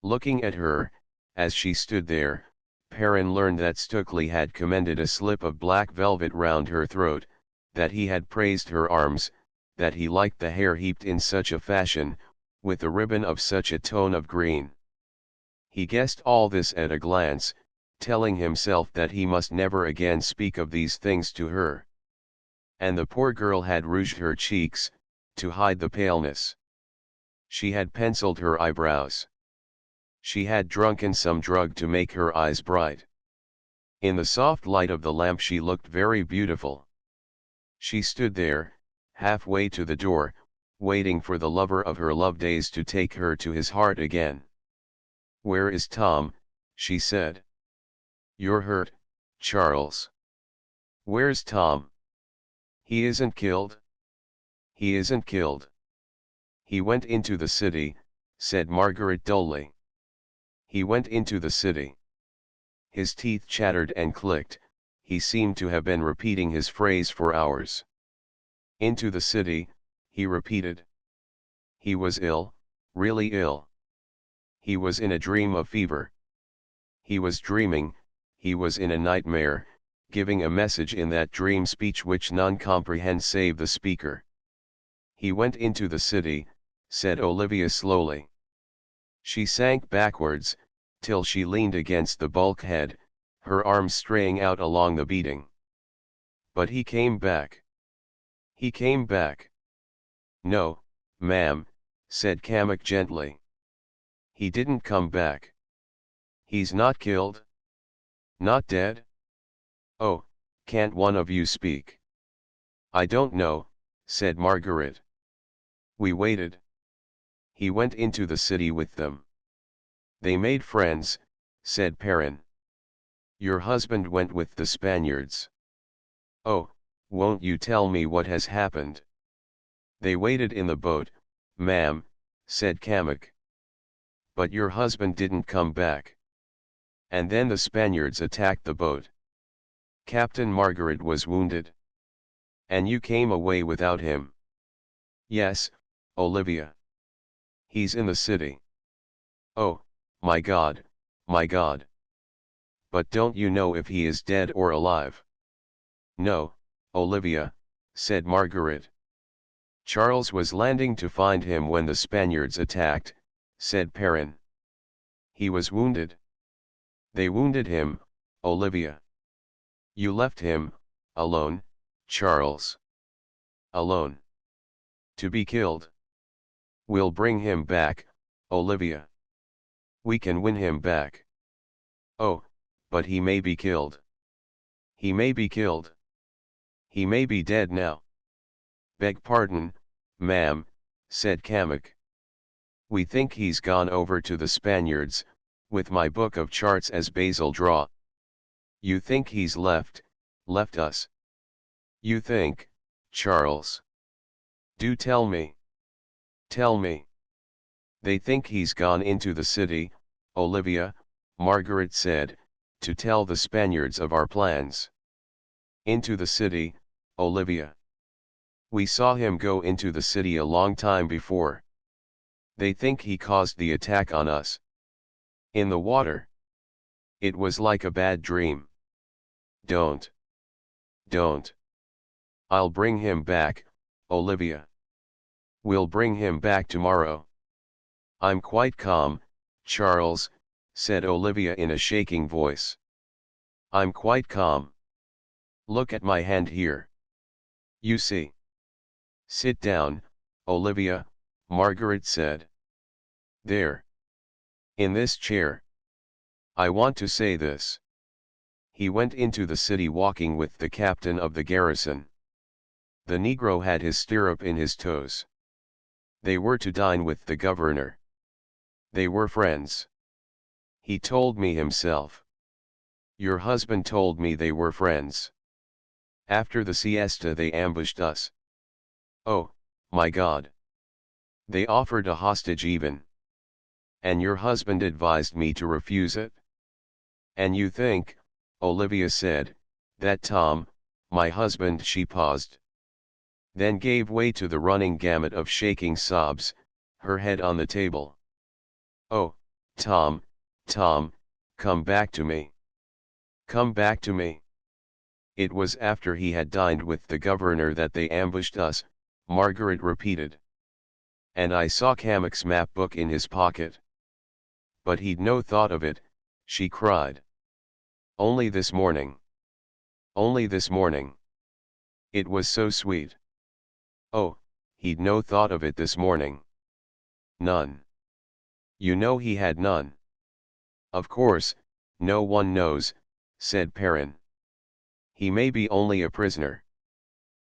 Looking at her, as she stood there, Perrin learned that Stukely had commended a slip of black velvet round her throat, that he had praised her arms, that he liked the hair heaped in such a fashion, with a ribbon of such a tone of green. He guessed all this at a glance, telling himself that he must never again speak of these things to her. And the poor girl had rouged her cheeks, to hide the paleness. She had penciled her eyebrows. She had drunken some drug to make her eyes bright. In the soft light of the lamp she looked very beautiful. She stood there, halfway to the door, waiting for the lover of her love days to take her to his heart again. "Where is Tom?" she said. "You're hurt, Charles." "Where's Tom?" "He isn't killed." "He isn't killed." "He went into the city," said Margaret dully. "He went into the city." His teeth chattered and clicked, he seemed to have been repeating his phrase for hours. "Into the city," he repeated. He was ill, really ill. He was in a dream of fever. He was dreaming, he was in a nightmare, giving a message in that dream speech which none comprehend save the speaker. "He went into the city," said Olivia slowly. She sank backwards, till she leaned against the bulkhead, her arms straying out along the beading. "But he came back." "He came back." "No, ma'am," said Kamek gently. "He didn't come back." "He's not killed? Not dead? Oh, can't one of you speak?" "I don't know," said Margaret. "We waited." "He went into the city with them." "They made friends," said Perrin. "Your husband went with the Spaniards." "Oh, won't you tell me what has happened?" "They waited in the boat, ma'am," said Kamek. "But your husband didn't come back. And then the Spaniards attacked the boat. Captain Margaret was wounded. And you came away without him." "Yes, Olivia. He's in the city." "Oh, my God, my God. But don't you know if he is dead or alive?" "No, Olivia," said Margaret. "Charles was landing to find him when the Spaniards attacked," said Perrin. "He was wounded." "They wounded him, Olivia." "You left him, alone, Charles." "Alone. To be killed." "We'll bring him back, Olivia. We can win him back." "Oh, but he may be killed." "He may be killed. He may be dead now." "Beg pardon, ma'am," said Kamek. "We think he's gone over to the Spaniards, with my book of charts as Basil draw." "You think he's left us?" "You think, Charles? Do tell me. Tell me." "They think he's gone into the city, Olivia," Margaret said, "to tell the Spaniards of our plans." "Into the city, Olivia. We saw him go into the city a long time before. They think he caused the attack on us." "In the water?" "It was like a bad dream." Don't. I'll bring him back, Olivia. We'll bring him back tomorrow." "I'm quite calm, Charles," said Olivia in a shaking voice. "I'm quite calm. Look at my hand here. You see." "Sit down, Olivia," Margaret said. "There. In this chair. I want to say this. He went into the city walking with the captain of the garrison. The Negro had his stirrup in his toes. They were to dine with the governor. They were friends. He told me himself. Your husband told me they were friends. After the siesta they ambushed us. Oh, my God. They offered a hostage even. And your husband advised me to refuse it. And you think," Olivia said, "that Tom, my husband—" She paused. Then gave way to the running gamut of shaking sobs, her head on the table. "Oh, Tom, Tom, come back to me. Come back to me." "It was after he had dined with the governor that they ambushed us," Margaret repeated. "And I saw Kamek's map book in his pocket." "But he'd no thought of it," she cried. "Only this morning. Only this morning. It was so sweet. Oh, he'd no thought of it this morning. None. You know he had none." "Of course, no one knows," said Perrin. "He may be only a prisoner.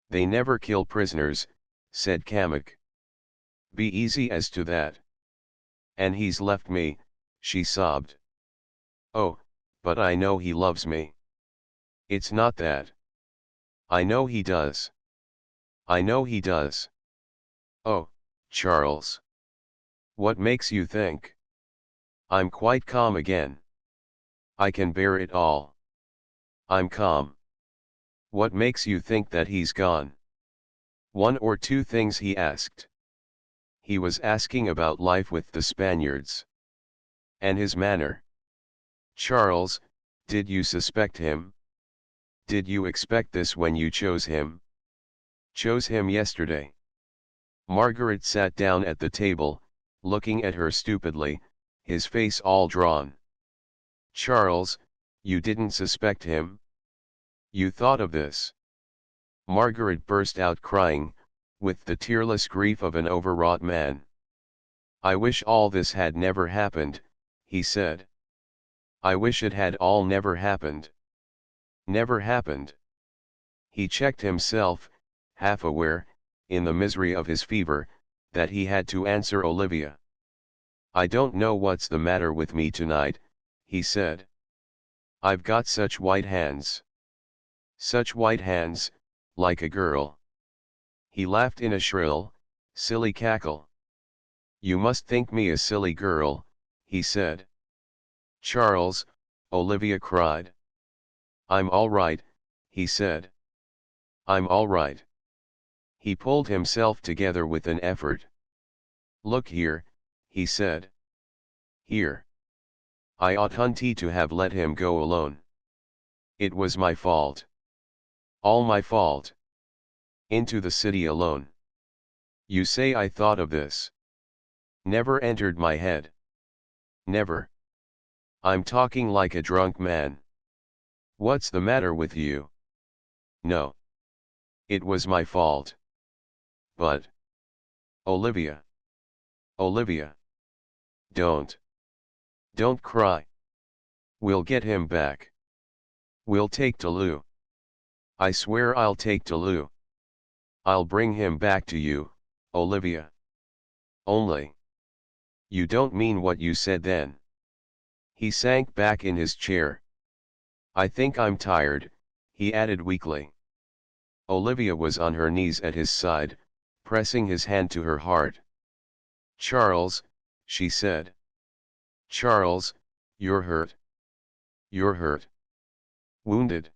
They never kill prisoners," said Kamek. Be easy as to that. And he's left me, she sobbed. Oh, but I know he loves me. It's not that. I know he does. I know he does. Oh, Charles. What makes you think? I'm quite calm again. I can bear it all. I'm calm. What makes you think that he's gone? One or two things he asked. He was asking about life with the Spaniards. And his manner. Charles, did you suspect him? Did you expect this when you chose him? Chose him yesterday. Margaret sat down at the table, looking at her stupidly, his face all drawn. Charles, you didn't suspect him? You thought of this? Margaret burst out crying, with the tearless grief of an overwrought man. I wish all this had never happened, he said. I wish it had all never happened. Never happened. He checked himself, half aware, in the misery of his fever, that he had to answer Olivia. I don't know what's the matter with me tonight, he said. I've got such white hands. Such white hands, like a girl. He laughed in a shrill, silly cackle. You must think me a silly girl, he said. Charles, Olivia cried. I'm all right, he said. I'm all right. He pulled himself together with an effort. Look here, he said. Here. I oughtn't to have let him go alone. It was my fault. All my fault. Into the city alone. You say I thought of this. Never entered my head. Never. I'm talking like a drunk man. What's the matter with you? No. It was my fault. But. Olivia. Olivia. Don't. Don't cry. We'll get him back. We'll take Toulouse. I swear I'll take Toulouse. I'll bring him back to you, Olivia. Only. You don't mean what you said then. He sank back in his chair. I think I'm tired, he added weakly. Olivia was on her knees at his side, pressing his hand to her heart. Charles, she said. Charles, you're hurt. You're hurt. Wounded.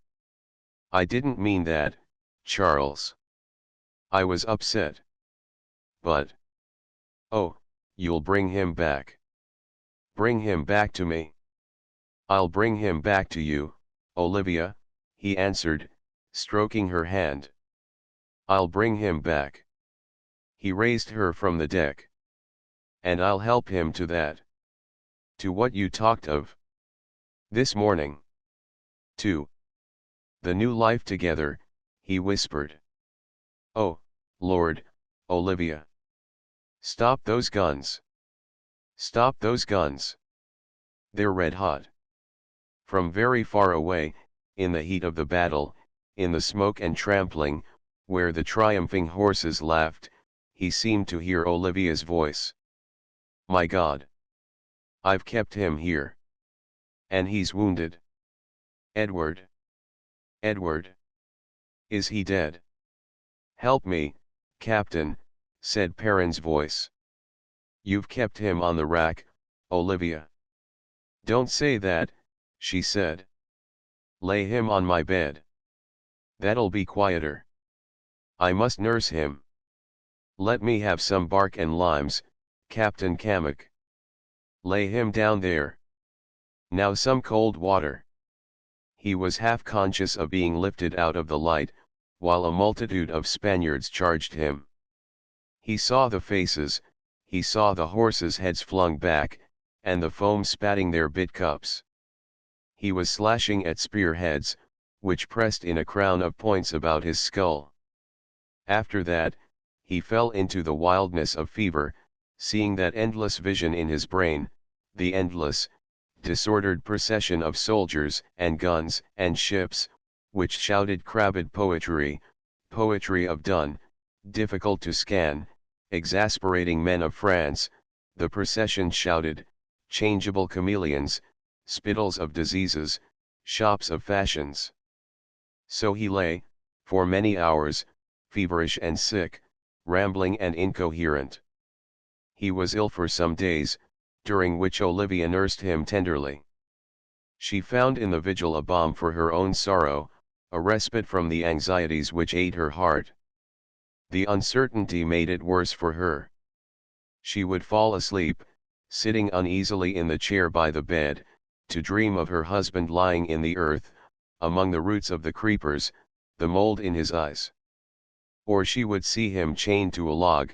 I didn't mean that, Charles. I was upset. But. Oh, you'll bring him back. Bring him back to me. I'll bring him back to you, Olivia, he answered, stroking her hand. I'll bring him back. He raised her from the deck. And I'll help him to that. To what you talked of. This morning. To. The new life together, he whispered. Oh, Lord, Olivia. Stop those guns. Stop those guns. They're red hot. From very far away, in the heat of the battle, in the smoke and trampling, where the triumphing horses laughed, he seemed to hear Olivia's voice. My God! I've kept him here. And he's wounded. Edward. Edward. Is he dead? Help me, Captain, said Perrin's voice. You've kept him on the rack, Olivia. Don't say that, she said. Lay him on my bed. That'll be quieter. I must nurse him. Let me have some bark and limes, Captain Kamek. Lay him down there. Now some cold water. He was half conscious of being lifted out of the light, while a multitude of Spaniards charged him. He saw the faces, he saw the horses' heads flung back, and the foam spatting their bit cups. He was slashing at spearheads, which pressed in a crown of points about his skull. After that, he fell into the wildness of fever, seeing that endless vision in his brain, the endless, disordered procession of soldiers and guns and ships, which shouted crabbed poetry, poetry of done, difficult to scan, exasperating men of France, the procession shouted, changeable chameleons, spittles of diseases, shops of fashions. So he lay, for many hours, feverish and sick, rambling and incoherent. He was ill for some days, during which Olivia nursed him tenderly. She found in the vigil a balm for her own sorrow, a respite from the anxieties which ate her heart. The uncertainty made it worse for her. She would fall asleep, sitting uneasily in the chair by the bed, to dream of her husband lying in the earth, among the roots of the creepers, the mold in his eyes. Or she would see him chained to a log,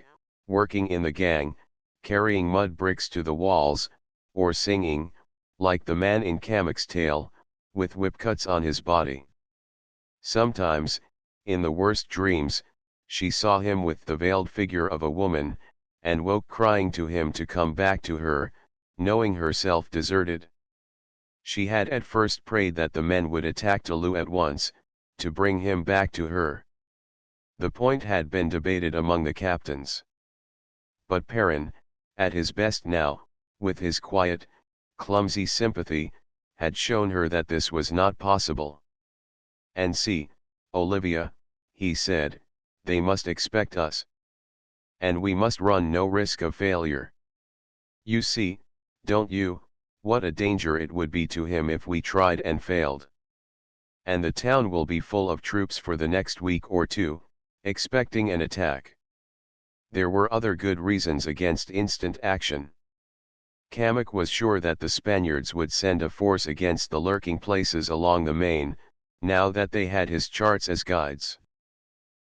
working in the gang, carrying mud bricks to the walls, or singing, like the man in Kamak's tale, with whip cuts on his body. Sometimes, in the worst dreams, she saw him with the veiled figure of a woman, and woke crying to him to come back to her, knowing herself deserted. She had at first prayed that the men would attack Toulouse at once, to bring him back to her. The point had been debated among the captains. But Perrin, at his best now, with his quiet, clumsy sympathy, had shown her that this was not possible. "And see, Olivia," he said, "they must expect us. And we must run no risk of failure. You see, don't you, what a danger it would be to him if we tried and failed? And the town will be full of troops for the next week or two, expecting an attack." There were other good reasons against instant action. Kamak was sure that the Spaniards would send a force against the lurking places along the Main, now that they had his charts as guides.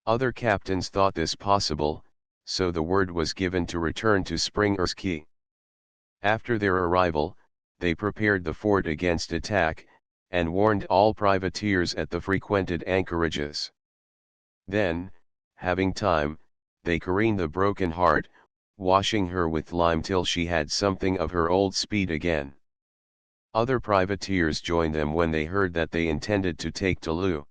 Other captains thought this possible, so the word was given to return to Springer's Quay. After their arrival, they prepared the fort against attack, and warned all privateers at the frequented anchorages. Then, having time, they careened the Broken Heart, washing her with lime till she had something of her old speed again. Other privateers joined them when they heard that they intended to take Toulouse.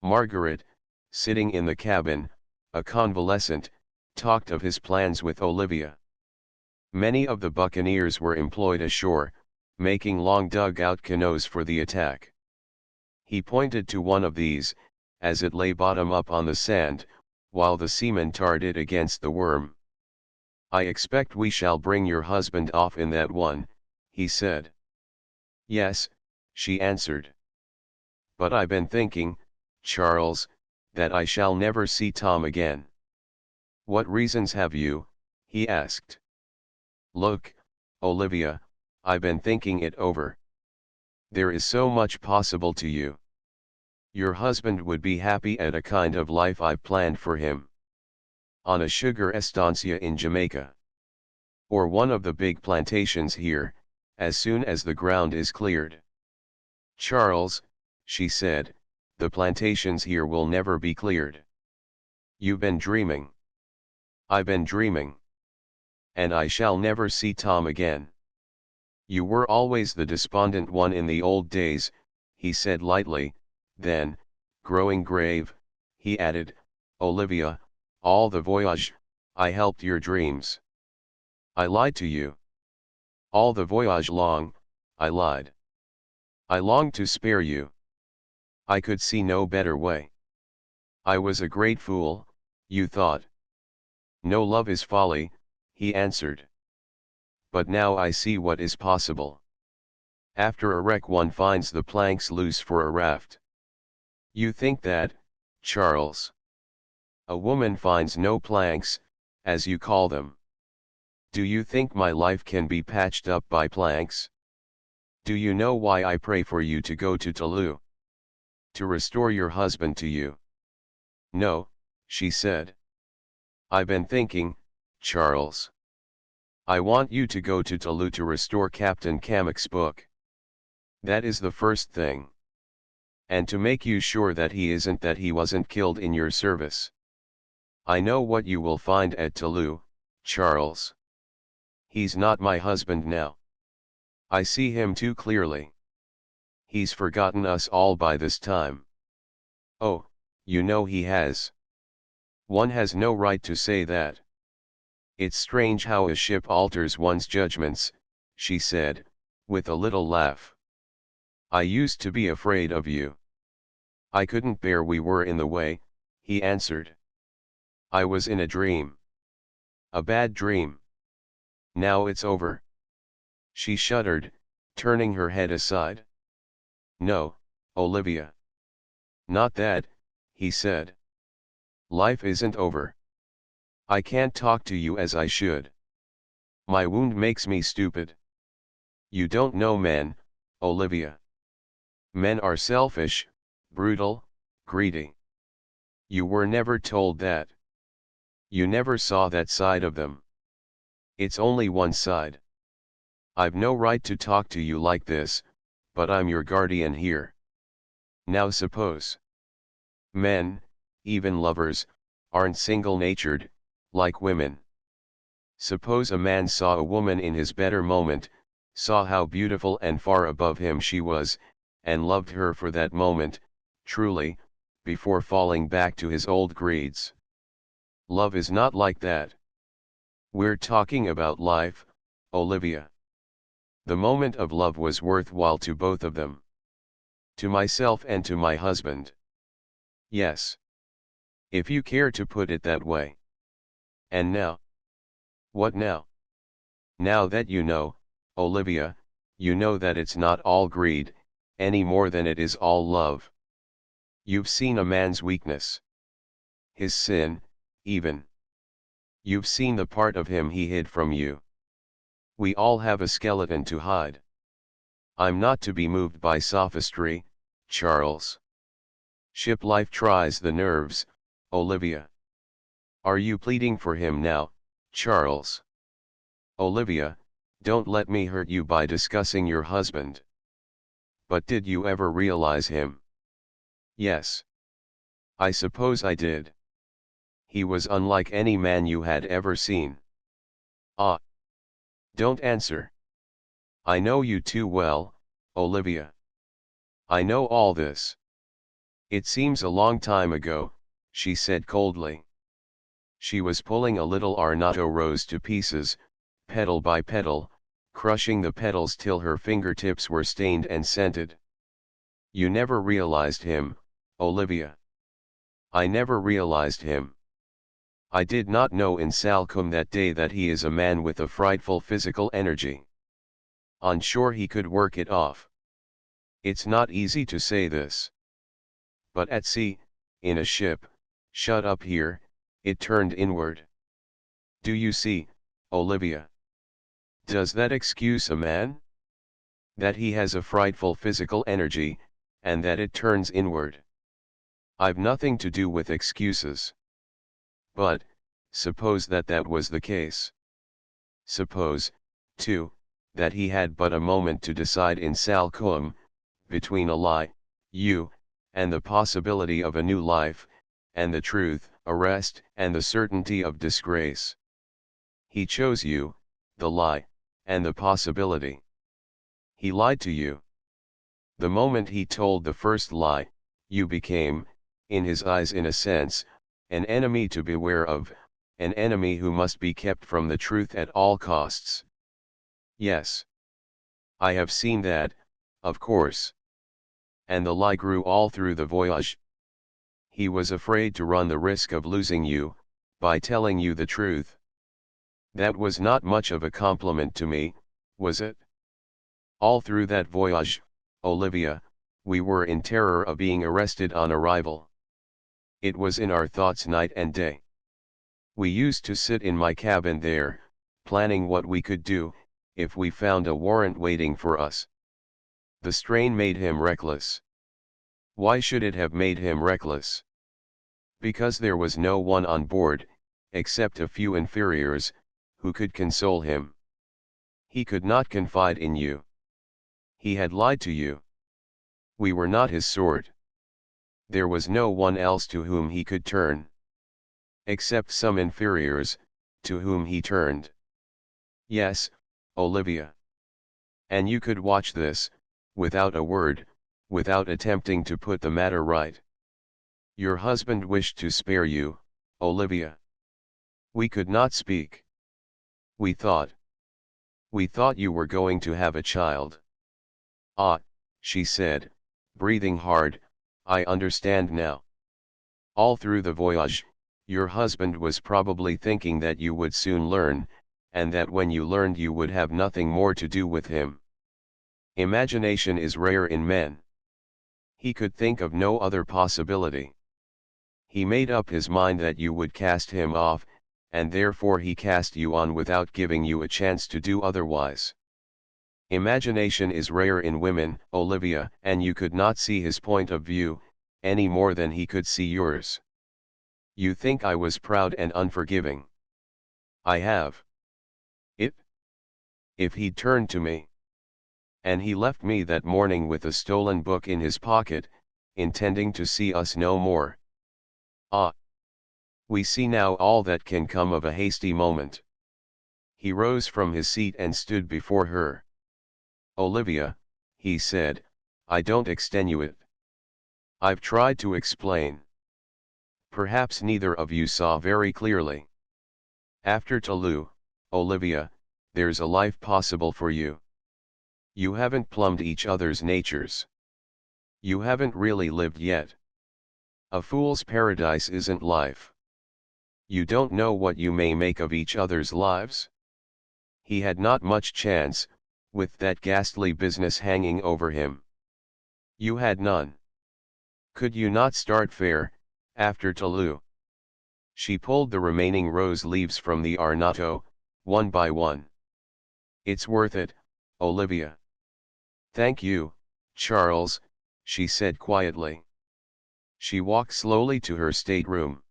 Margaret, sitting in the cabin, a convalescent, talked of his plans with Olivia. Many of the buccaneers were employed ashore, making long dug-out canoes for the attack. He pointed to one of these, as it lay bottom up on the sand, while the seamen tarred it against the worm. "I expect we shall bring your husband off in that one," he said. "Yes," she answered. "But I've been thinking, Charles, that I shall never see Tom again." "What reasons have you?" he asked. "Look, Olivia, I've been thinking it over. There is so much possible to you. Your husband would be happy at a kind of life I've planned for him. On a sugar estancia in Jamaica. Or one of the big plantations here, as soon as the ground is cleared." "Charles," she said, "the plantations here will never be cleared. You've been dreaming." "I've been dreaming. And I shall never see Tom again." "You were always the despondent one in the old days," he said lightly, then, growing grave, he added, "Olivia, all the voyage, I helped your dreams. I lied to you. All the voyage long, I lied. I longed to spare you. I could see no better way. I was a great fool, you thought." "No love is folly," he answered. "But now I see what is possible. After a wreck one finds the planks loose for a raft." "You think that, Charles? A woman finds no planks, as you call them. Do you think my life can be patched up by planks? Do you know why I pray for you to go to Toulouse? To restore your husband to you." "No," she said. "I've been thinking, Charles. I want you to go to Toulouse to restore Captain Kamak's book. That is the first thing. And to make you sure that he wasn't killed in your service. I know what you will find at Toulouse, Charles. He's not my husband now. I see him too clearly. He's forgotten us all by this time. Oh, you know he has. One has no right to say that. It's strange how a ship alters one's judgments, she said, with a little laugh. I used to be afraid of you. I couldn't bear we were in the way, he answered. I was in a dream. A bad dream. Now it's over. She shuddered, turning her head aside. No, Olivia. Not that, he said. Life isn't over. I can't talk to you as I should. My wound makes me stupid. You don't know men, Olivia. Men are selfish, brutal, greedy. You were never told that. You never saw that side of them. It's only one side. I've no right to talk to you like this, but I'm your guardian here. Now suppose men, even lovers, aren't single-natured, like women. Suppose a man saw a woman in his better moment, saw how beautiful and far above him she was, and loved her for that moment, truly, before falling back to his old greeds. Love is not like that. We're talking about life, Olivia. The moment of love was worthwhile to both of them. To myself and to my husband. Yes. If you care to put it that way. And now? What now? Now that you know, Olivia, you know that it's not all greed, any more than it is all love. You've seen a man's weakness. His sin, even. You've seen the part of him he hid from you. We all have a skeleton to hide. I'm not to be moved by sophistry, Charles. Ship life tries the nerves, Olivia. Are you pleading for him now, Charles? Olivia, don't let me hurt you by discussing your husband. But did you ever realize him? Yes. I suppose I did. He was unlike any man you had ever seen. Ah. Don't answer. I know you too well, Olivia. I know all this. It seems a long time ago, she said coldly. She was pulling a little ornato rose to pieces, petal by petal, crushing the petals till her fingertips were stained and scented. You never realized him, Olivia. I never realized him. I did not know in Salcombe that day that he is a man with a frightful physical energy. On shore he could work it off. It's not easy to say this. But at sea, in a ship, shut up here, it turned inward. Do you see, Olivia? Does that excuse a man? That he has a frightful physical energy, and that it turns inward. I've nothing to do with excuses. But, suppose that was the case. Suppose, too, that he had but a moment to decide in Salcombe, between a lie, you, and the possibility of a new life, and the truth, arrest, and the certainty of disgrace. He chose you, the lie, and the possibility. He lied to you. The moment he told the first lie, you became, in his eyes in a sense, an enemy to beware of, an enemy who must be kept from the truth at all costs. Yes. I have seen that, of course. And the lie grew all through the voyage. He was afraid to run the risk of losing you, by telling you the truth. That was not much of a compliment to me, was it? All through that voyage, Olivia, we were in terror of being arrested on arrival. It was in our thoughts night and day. We used to sit in my cabin there, planning what we could do, if we found a warrant waiting for us. The strain made him reckless. Why should it have made him reckless? Because there was no one on board, except a few inferiors, who could console him. He could not confide in you. He had lied to you. We were not his sort. There was no one else to whom he could turn. Except some inferiors, to whom he turned. Yes, Olivia. And you could watch this, without a word, without attempting to put the matter right. Your husband wished to spare you, Olivia. We could not speak. We thought you were going to have a child. Ah, she said, breathing hard, I understand now. All through the voyage, your husband was probably thinking that you would soon learn, and that when you learned you would have nothing more to do with him. Imagination is rare in men. He could think of no other possibility. He made up his mind that you would cast him off, and therefore he cast you on without giving you a chance to do otherwise. Imagination is rare in women, Olivia, and you could not see his point of view, any more than he could see yours. You think I was proud and unforgiving. I have. If he'd turned to me. And he left me that morning with a stolen book in his pocket, intending to see us no more. Ah! We see now all that can come of a hasty moment. He rose from his seat and stood before her. Olivia, he said, I don't extenuate. I've tried to explain. Perhaps neither of you saw very clearly. After Toulouse, Olivia, there's a life possible for you. You haven't plumbed each other's natures. You haven't really lived yet. A fool's paradise isn't life. You don't know what you may make of each other's lives. He had not much chance, with that ghastly business hanging over him. You had none. Could you not start fair, after Toulouse? She pulled the remaining rose leaves from the ornato, one by one. It's worth it, Olivia. Thank you, Charles, she said quietly. She walked slowly to her stateroom.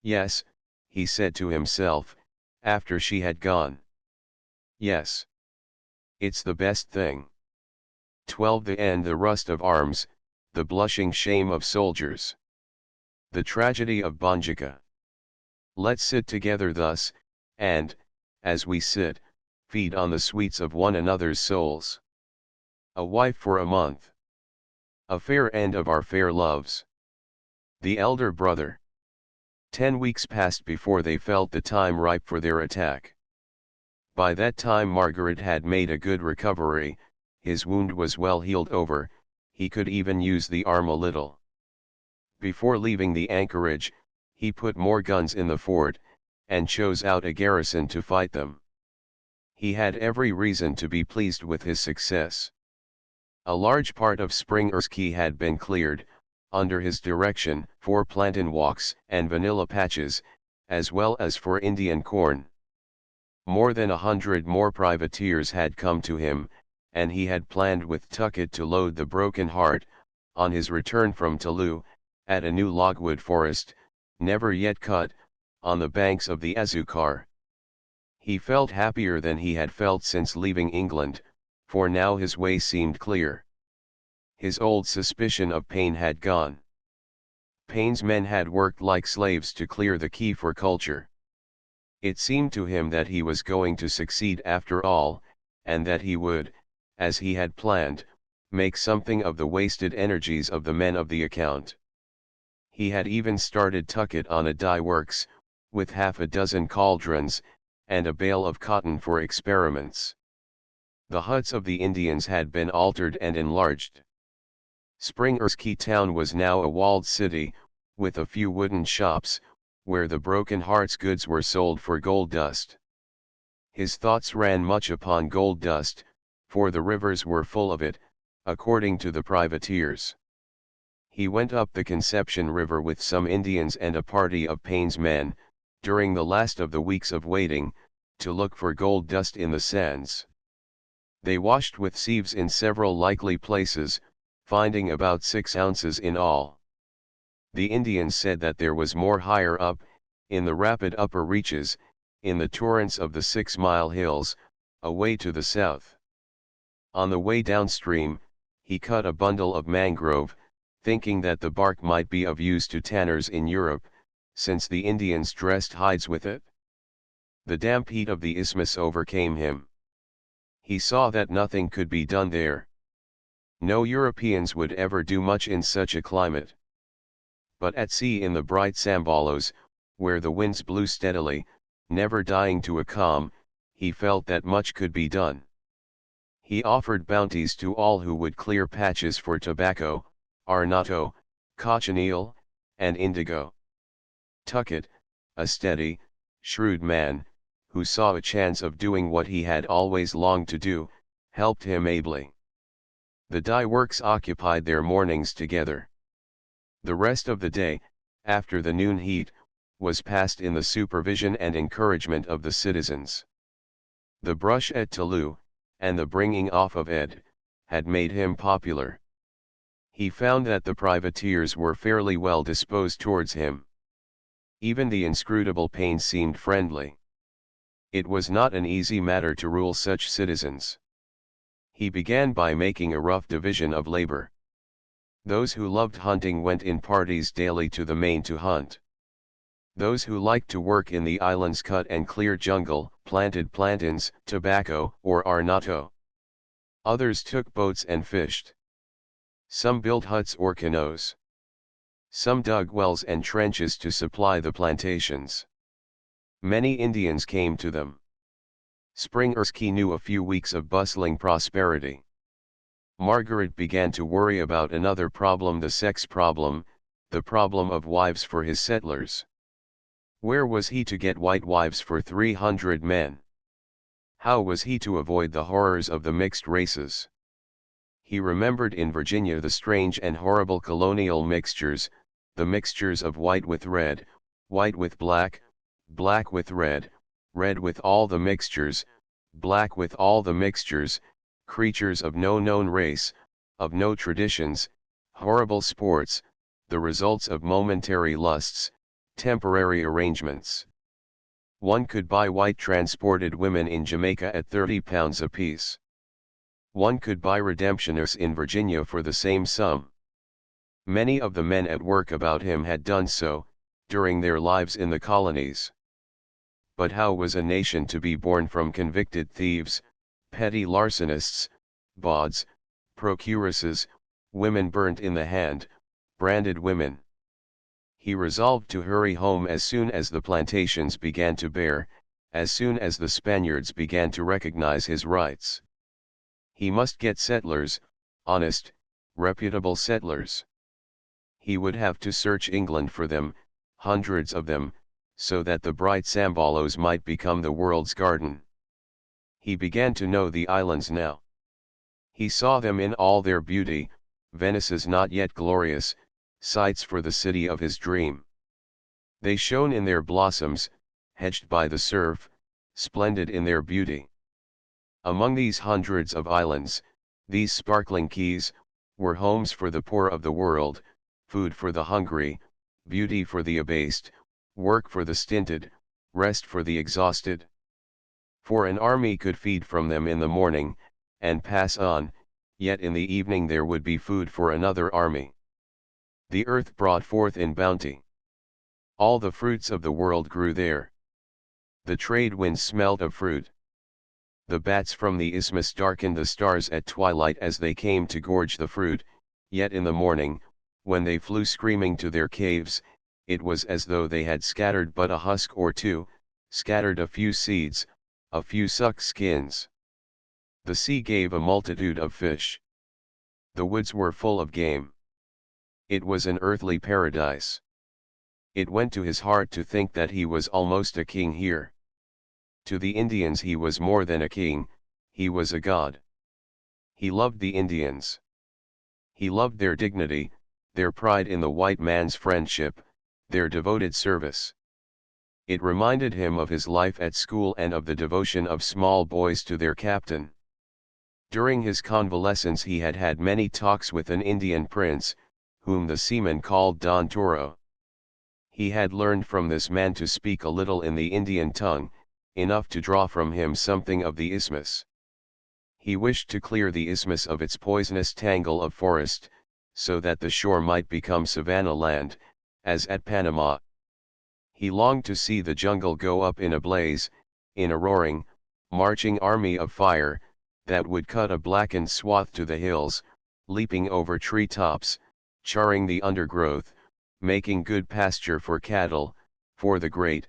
Yes, he said to himself, after she had gone. Yes. It's the best thing. 12 The end, the rust of arms, the blushing shame of soldiers. The tragedy of Bonjica. Let's sit together thus, and, as we sit, feed on the sweets of one another's souls. A wife for a month. A fair end of our fair loves. The elder brother. 10 weeks passed before they felt the time ripe for their attack. By that time Margaret had made a good recovery, his wound was well healed over, he could even use the arm a little. Before leaving the anchorage, he put more guns in the fort, and chose out a garrison to fight them. He had every reason to be pleased with his success. A large part of Springer's Key had been cleared, under his direction, for plantain walks and vanilla patches, as well as for Indian corn. More than 100 more privateers had come to him, and he had planned with Tuckett to load the Broken Heart, on his return from Toulouse, at a new logwood forest, never yet cut, on the banks of the Azucar. He felt happier than he had felt since leaving England, for now his way seemed clear. His old suspicion of Payne had gone. Payne's men had worked like slaves to clear the quay for culture. It seemed to him that he was going to succeed after all, and that he would, as he had planned, make something of the wasted energies of the men of the account. He had even started Tuckett on a dye works, with half a dozen cauldrons, and a bale of cotton for experiments. The huts of the Indians had been altered and enlarged. Springer's Key town was now a walled city, with a few wooden shops, where the Broken Heart's goods were sold for gold dust. His thoughts ran much upon gold dust, for the rivers were full of it, according to the privateers. He went up the Conception River with some Indians and a party of Payne's men, during the last of the weeks of waiting, to look for gold dust in the sands. They washed with sieves in several likely places, finding about 6 ounces in all. The Indians said that there was more higher up, in the rapid upper reaches, in the torrents of the 6-mile hills, away to the south. On the way downstream, he cut a bundle of mangrove, thinking that the bark might be of use to tanners in Europe, since the Indians dressed hides with it. The damp heat of the isthmus overcame him. He saw that nothing could be done there. No Europeans would ever do much in such a climate. But at sea in the bright Sambalos, where the winds blew steadily, never dying to a calm, he felt that much could be done. He offered bounties to all who would clear patches for tobacco, arnotto, cochineal, and indigo. Tuckett, a steady, shrewd man, who saw a chance of doing what he had always longed to do, helped him ably. The dye works occupied their mornings together. The rest of the day, after the noon heat, was passed in the supervision and encouragement of the citizens. The brush at Toulouse, and the bringing off of Ed, had made him popular. He found that the privateers were fairly well disposed towards him. Even the inscrutable Payne seemed friendly. It was not an easy matter to rule such citizens. He began by making a rough division of labor. Those who loved hunting went in parties daily to the main to hunt. Those who liked to work in the islands cut and clear jungle, planted plantains, tobacco, or arnotto. Others took boats and fished. Some built huts or canoes. Some dug wells and trenches to supply the plantations. Many Indians came to them. Spring Erskine knew a few weeks of bustling prosperity. Margaret began to worry about another problem, the sex problem, the problem of wives for his settlers. Where was he to get white wives for 300 men? How was he to avoid the horrors of the mixed races? He remembered in Virginia the strange and horrible colonial mixtures, the mixtures of white with red, white with black, black with red, red with all the mixtures, black with all the mixtures, creatures of no known race, of no traditions, horrible sports, the results of momentary lusts, temporary arrangements. One could buy white transported women in Jamaica at £30 apiece. One could buy redemptioners in Virginia for the same sum. Many of the men at work about him had done so, during their lives in the colonies. But how was a nation to be born from convicted thieves, petty larcenists, bawds, procuresses, women burnt in the hand, branded women? He resolved to hurry home as soon as the plantations began to bear, as soon as the Spaniards began to recognize his rights. He must get settlers, honest, reputable settlers. He would have to search England for them, hundreds of them, so that the bright Sambalos might become the world's garden. He began to know the islands now. He saw them in all their beauty, Venice's not yet glorious, sights for the city of his dream. They shone in their blossoms, hedged by the surf, splendid in their beauty. Among these hundreds of islands, these sparkling keys, were homes for the poor of the world, food for the hungry, beauty for the abased, work for the stinted, rest for the exhausted. For an army could feed from them in the morning, and pass on, yet in the evening there would be food for another army. The earth brought forth in bounty. All the fruits of the world grew there. The trade winds smelled of fruit. The bats from the isthmus darkened the stars at twilight as they came to gorge the fruit, yet in the morning, when they flew screaming to their caves, it was as though they had scattered but a husk or two, scattered a few seeds, a few suck skins. The sea gave a multitude of fish. The woods were full of game. It was an earthly paradise. It went to his heart to think that he was almost a king here. To the Indians he was more than a king, he was a god. He loved the Indians. He loved their dignity, their pride in the white man's friendship, their devoted service. It reminded him of his life at school and of the devotion of small boys to their captain. During his convalescence he had had many talks with an Indian prince, whom the seamen called Don Toro. He had learned from this man to speak a little in the Indian tongue, enough to draw from him something of the isthmus. He wished to clear the isthmus of its poisonous tangle of forest, so that the shore might become savanna land, as at Panama. He longed to see the jungle go up in a blaze, in a roaring, marching army of fire, that would cut a blackened swath to the hills, leaping over tree tops, charring the undergrowth, making good pasture for cattle, for the great,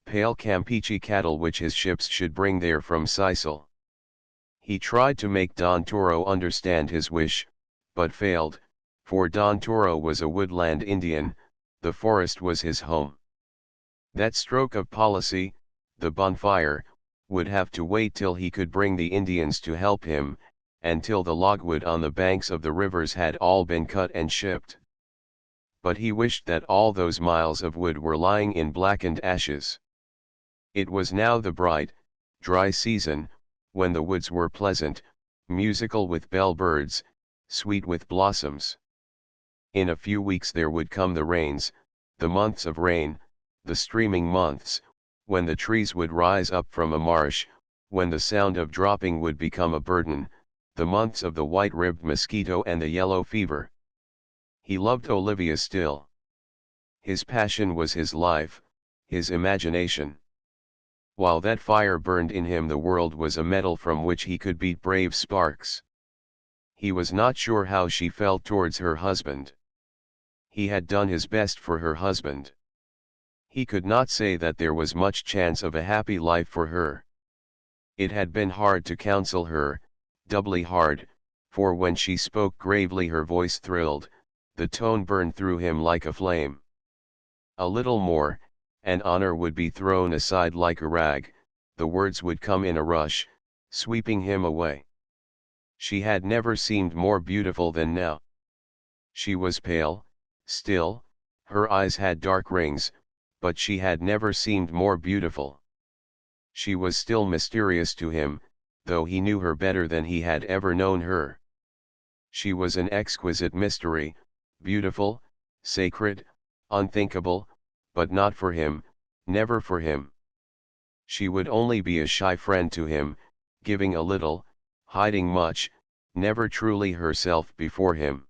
pale Campeche cattle which his ships should bring there from Sicily. He tried to make Don Toro understand his wish, but failed, for Don Toro was a woodland Indian, the forest was his home. That stroke of policy, the bonfire, would have to wait till he could bring the Indians to help him, and till the logwood on the banks of the rivers had all been cut and shipped. But he wished that all those miles of wood were lying in blackened ashes. It was now the bright, dry season, when the woods were pleasant, musical with bell-birds, sweet with blossoms. In a few weeks there would come the rains, the months of rain, the streaming months, when the trees would rise up from a marsh, when the sound of dropping would become a burden, the months of the white-ribbed mosquito and the yellow fever. He loved Olivia still. His passion was his life, his imagination. While that fire burned in him, the world was a metal from which he could beat brave sparks. He was not sure how she felt towards her husband. He had done his best for her husband. He could not say that there was much chance of a happy life for her. It had been hard to counsel her, doubly hard, for when she spoke gravely her voice thrilled, the tone burned through him like a flame. A little more, and honor would be thrown aside like a rag, the words would come in a rush, sweeping him away. She had never seemed more beautiful than now. She was pale, still, her eyes had dark rings, but she had never seemed more beautiful. She was still mysterious to him, though he knew her better than he had ever known her. She was an exquisite mystery, beautiful, sacred, unthinkable, but not for him, never for him. She would only be a shy friend to him, giving a little, hiding much, never truly herself before him.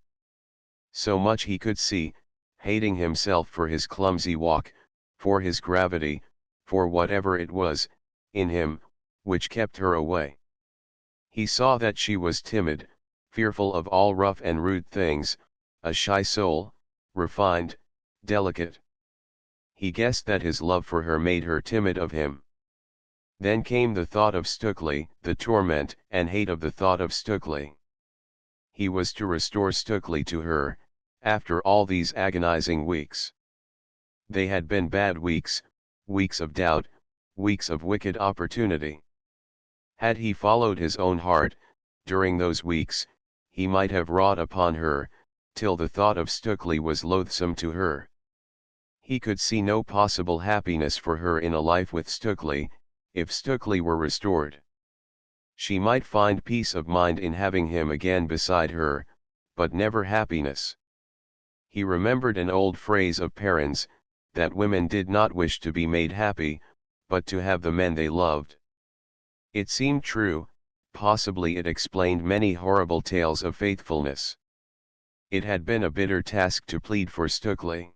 So much he could see, hating himself for his clumsy walk, for his gravity, for whatever it was, in him, which kept her away. He saw that she was timid, fearful of all rough and rude things, a shy soul, refined, delicate. He guessed that his love for her made her timid of him. Then came the thought of Stukely, the torment and hate of the thought of Stukely. He was to restore Stukely to her, after all these agonizing weeks. They had been bad weeks, weeks of doubt, weeks of wicked opportunity. Had he followed his own heart, during those weeks, he might have wrought upon her, till the thought of Stukely was loathsome to her. He could see no possible happiness for her in a life with Stukely, if Stukely were restored. She might find peace of mind in having him again beside her, but never happiness. He remembered an old phrase of Perrin's, that women did not wish to be made happy, but to have the men they loved. It seemed true, possibly it explained many horrible tales of faithfulness. It had been a bitter task to plead for Stukely.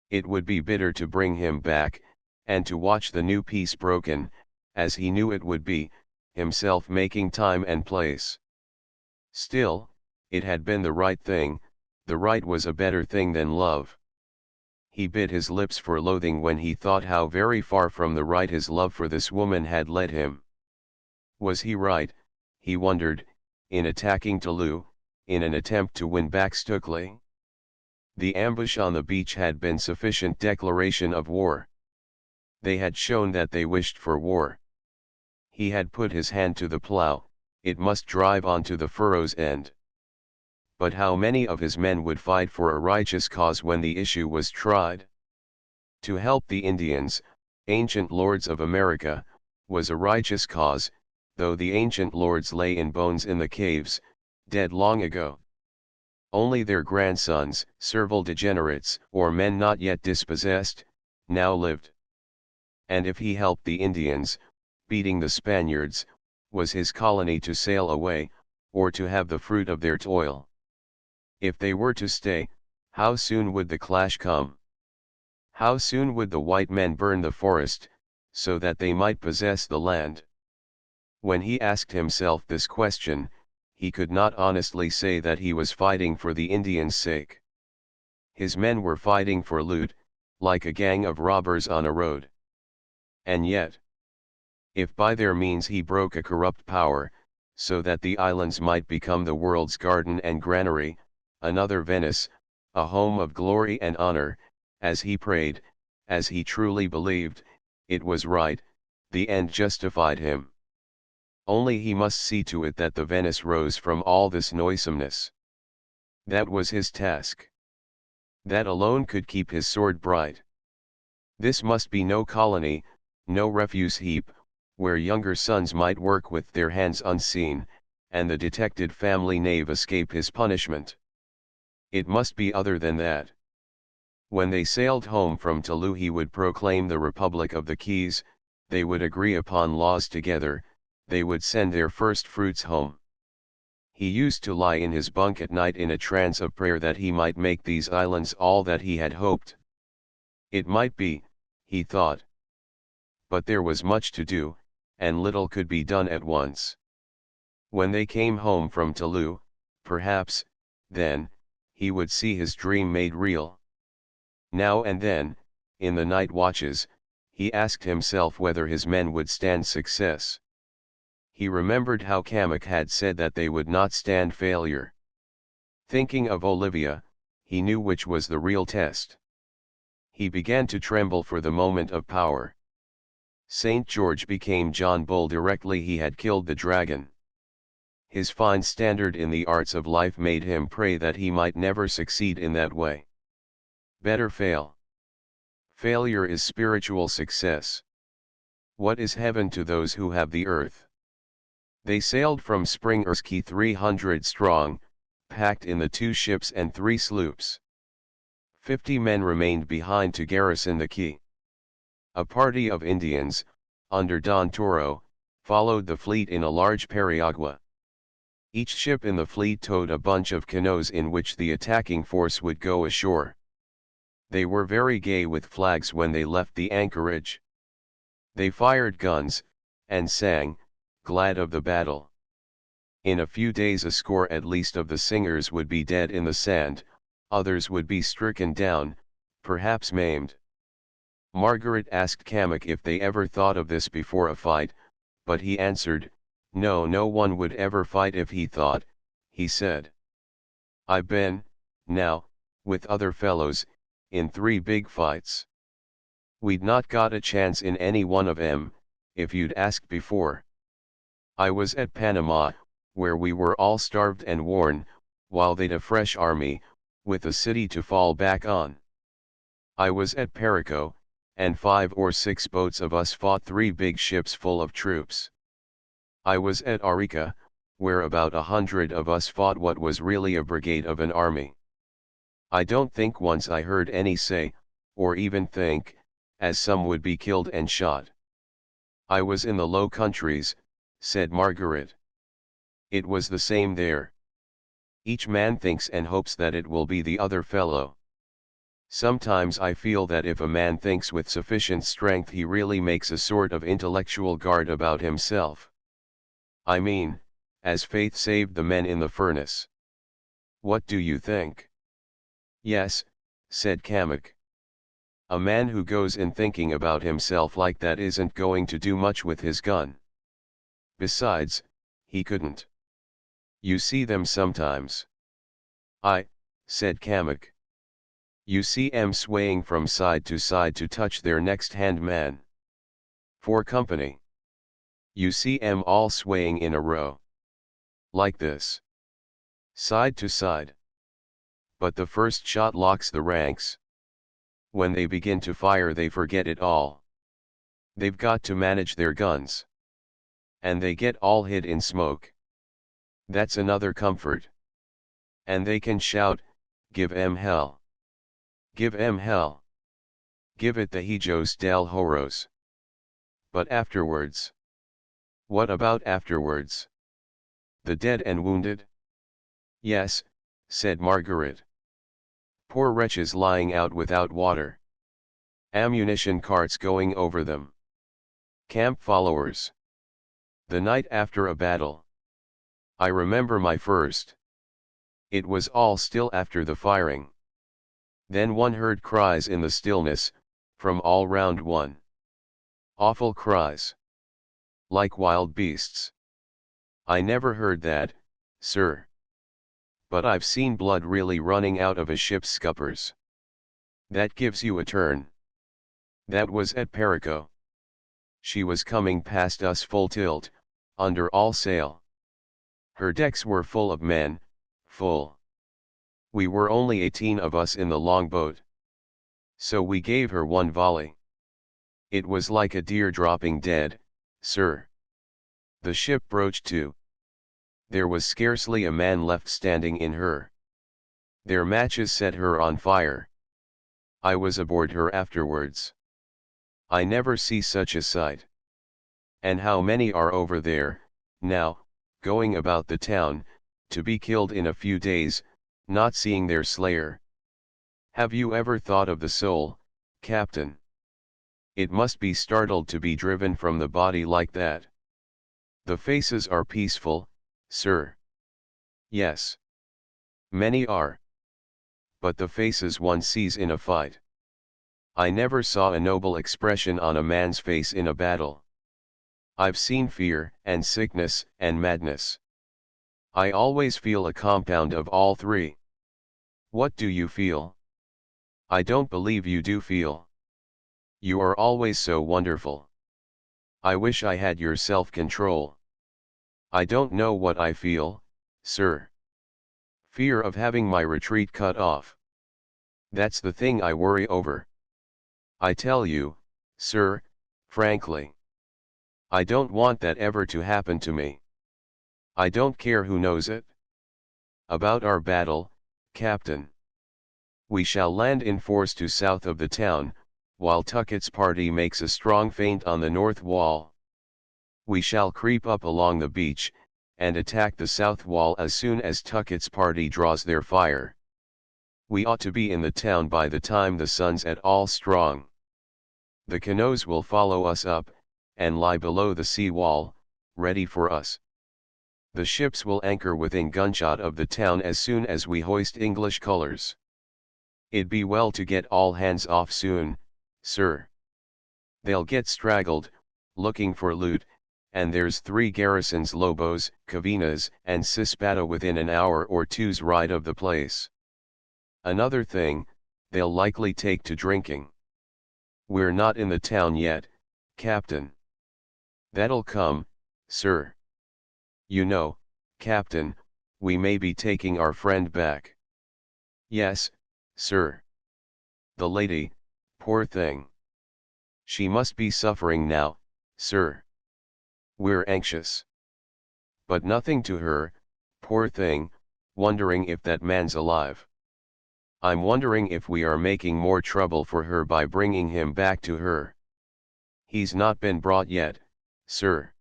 It would be bitter to bring him back, and to watch the new peace broken, as he knew it would be, himself making time and place. Still, it had been the right thing, the right was a better thing than love. He bit his lips for loathing when he thought how very far from the right his love for this woman had led him. Was he right, he wondered, in attacking Toulouse, in an attempt to win back Stukely? The ambush on the beach had been sufficient declaration of war. They had shown that they wished for war. He had put his hand to the plough, it must drive on to the furrow's end. But how many of his men would fight for a righteous cause when the issue was tried? To help the Indians, ancient lords of America, was a righteous cause, though the ancient lords lay in bones in the caves, dead long ago. Only their grandsons, servile degenerates, or men not yet dispossessed, now lived. And if he helped the Indians, beating the Spaniards, was his colony to sail away, or to have the fruit of their toil? If they were to stay, how soon would the clash come? How soon would the white men burn the forest, so that they might possess the land? When he asked himself this question, he could not honestly say that he was fighting for the Indians' sake. His men were fighting for loot, like a gang of robbers on a road. And yet, if by their means he broke a corrupt power, so that the islands might become the world's garden and granary, another Venice, a home of glory and honor, as he prayed, as he truly believed, it was right, the end justified him. Only he must see to it that the Venice rose from all this noisomeness. That was his task. That alone could keep his sword bright. This must be no colony, no refuse heap, where younger sons might work with their hands unseen, and the detected family knave escape his punishment. It must be other than that. When they sailed home from Toulouse he would proclaim the Republic of the Keys, they would agree upon laws together, they would send their first fruits home. He used to lie in his bunk at night in a trance of prayer that he might make these islands all that he had hoped. It might be, he thought. But there was much to do, and little could be done at once. When they came home from Toulouse, perhaps, then, he would see his dream made real. Now and then, in the night watches, he asked himself whether his men would stand success. He remembered how Kamek had said that they would not stand failure. Thinking of Olivia, he knew which was the real test. He began to tremble for the moment of power. St. George became John Bull directly he had killed the dragon. His fine standard in the arts of life made him pray that he might never succeed in that way. Better fail. Failure is spiritual success. What is heaven to those who have the earth? They sailed from Springer's Key 300 strong, packed in the 2 ships and 3 sloops. 50 men remained behind to garrison the key. A party of Indians, under Don Toro, followed the fleet in a large periagua. Each ship in the fleet towed a bunch of canoes in which the attacking force would go ashore. They were very gay with flags when they left the anchorage. They fired guns, and sang, glad of the battle. In a few days a score at least of the singers would be dead in the sand, others would be stricken down, perhaps maimed. Margaret asked Kamek if they ever thought of this before a fight, but he answered, no, no one would ever fight if he thought, he said. I've been, now, with other fellows, in 3 big fights. We'd not got a chance in any one of 'em, if you'd asked before. I was at Panama, where we were all starved and worn, while they'd a fresh army, with a city to fall back on. I was at Perico, and 5 or 6 boats of us fought 3 big ships full of troops. I was at Arica, where about 100 of us fought what was really a brigade of an army. I don't think once I heard any say, or even think, as some would be killed and shot. I was in the Low Countries, said Margaret. It was the same there. Each man thinks and hopes that it will be the other fellow. Sometimes I feel that if a man thinks with sufficient strength he really makes a sort of intellectual guard about himself. I mean, as faith saved the men in the furnace. What do you think? Yes, said Kamek. A man who goes in thinking about himself like that isn't going to do much with his gun. Besides, he couldn't. You see them sometimes. Said Kamek. You see 'em swaying from side to touch their next hand man. For company. You see 'em all swaying in a row. Like this. Side to side. But the first shot locks the ranks. When they begin to fire they forget it all. They've got to manage their guns. And they get all hid in smoke. That's another comfort. And they can shout, give 'em hell. Give 'em hell. Give it the hijos del horos. But afterwards? What about afterwards? The dead and wounded? Yes, said Margaret. Poor wretches lying out without water. Ammunition carts going over them. Camp followers. The night after a battle. I remember my first. It was all still after the firing. Then one heard cries in the stillness, from all round one. Awful cries. Like wild beasts. I never heard that, sir. But I've seen blood really running out of a ship's scuppers. That gives you a turn. That was at Perico. She was coming past us full tilt, under all sail. Her decks were full of men, full. We were only 18 of us in the longboat. So we gave her one volley. It was like a deer dropping dead, sir. The ship broached to. There was scarcely a man left standing in her. Their matches set her on fire. I was aboard her afterwards. I never see such a sight. And how many are over there, now, going about the town, to be killed in a few days, not seeing their slayer? Have you ever thought of the soul, Captain? It must be startled to be driven from the body like that. The faces are peaceful, sir. Yes. Many are. But the faces one sees in a fight. I never saw a noble expression on a man's face in a battle. I've seen fear, and sickness, and madness. I always feel a compound of all three. What do you feel? I don't believe you do feel. You are always so wonderful. I wish I had your self-control. I don't know what I feel, sir. Fear of having my retreat cut off. That's the thing I worry over. I tell you, sir, frankly. I don't want that ever to happen to me. I don't care who knows it. About our battle, Captain. We shall land in force to south of the town, while Tuckett's party makes a strong feint on the north wall. We shall creep up along the beach, and attack the south wall as soon as Tuckett's party draws their fire. We ought to be in the town by the time the sun's at all strong. The canoes will follow us up, and lie below the sea wall, ready for us. The ships will anchor within gunshot of the town as soon as we hoist English colors. It'd be well to get all hands off soon, sir. They'll get straggled, looking for loot, and there's 3 garrisons Lobos, Cavinas, and Cispata within an hour or two's ride of the place. Another thing, they'll likely take to drinking. We're not in the town yet, Captain. That'll come, sir. You know, Captain, we may be taking our friend back. Yes, sir. The lady, poor thing. She must be suffering now, sir. We're anxious. But nothing to her, poor thing, wondering if that man's alive. I'm wondering if we are making more trouble for her by bringing him back to her. He's not been brought yet, sir.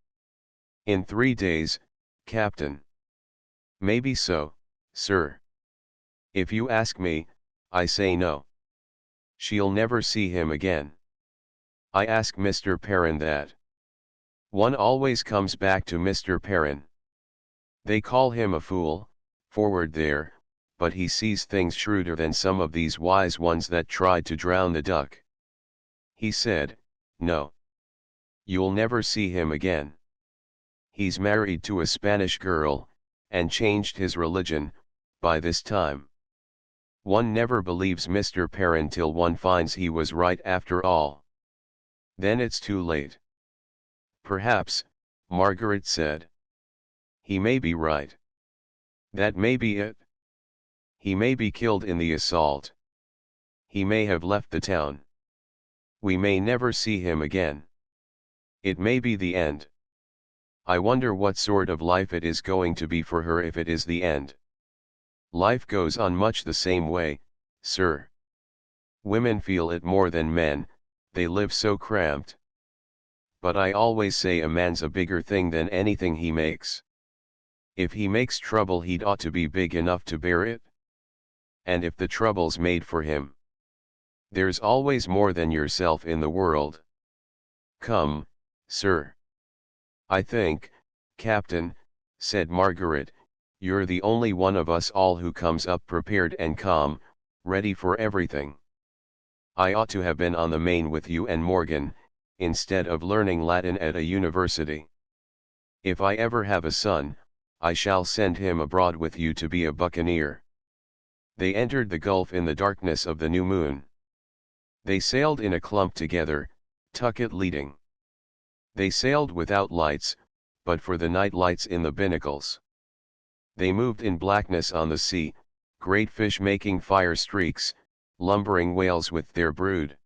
In 3 days, Captain. Maybe so, sir. If you ask me, I say no. She'll never see him again. I ask Mr. Perrin that. One always comes back to Mr. Perrin. They call him a fool, forward there, but he sees things shrewder than some of these wise ones that tried to drown the duck. He said, no. You'll never see him again. He's married to a Spanish girl, and changed his religion, by this time. One never believes Mr. Perrin till one finds he was right after all. Then it's too late. Perhaps, Margaret said. He may be right. That may be it. He may be killed in the assault. He may have left the town. We may never see him again. It may be the end. I wonder what sort of life it is going to be for her if it is the end. Life goes on much the same way, sir. Women feel it more than men, they live so cramped. But I always say a man's a bigger thing than anything he makes. If he makes trouble he'd ought to be big enough to bear it. And if the trouble's made for him, there's always more than yourself in the world. Come, sir. I think, Captain, said Margaret, you're the only one of us all who comes up prepared and calm, ready for everything. I ought to have been on the Main with you and Morgan, instead of learning Latin at a university. If I ever have a son, I shall send him abroad with you to be a buccaneer." They entered the gulf in the darkness of the new moon. They sailed in a clump together, Tuckett leading. They sailed without lights, but for the night lights in the binnacles. They moved in blackness on the sea, great fish making fire streaks, lumbering whales with their brood.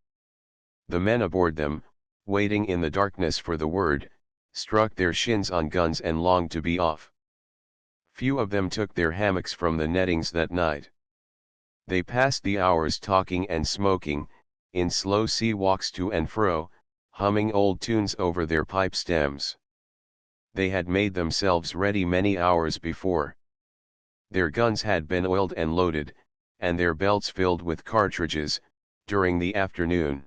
The men aboard them, waiting in the darkness for the word, struck their shins on guns and longed to be off. Few of them took their hammocks from the nettings that night. They passed the hours talking and smoking, in slow sea walks to and fro, humming old tunes over their pipe stems. They had made themselves ready many hours before. Their guns had been oiled and loaded, and their belts filled with cartridges, during the afternoon.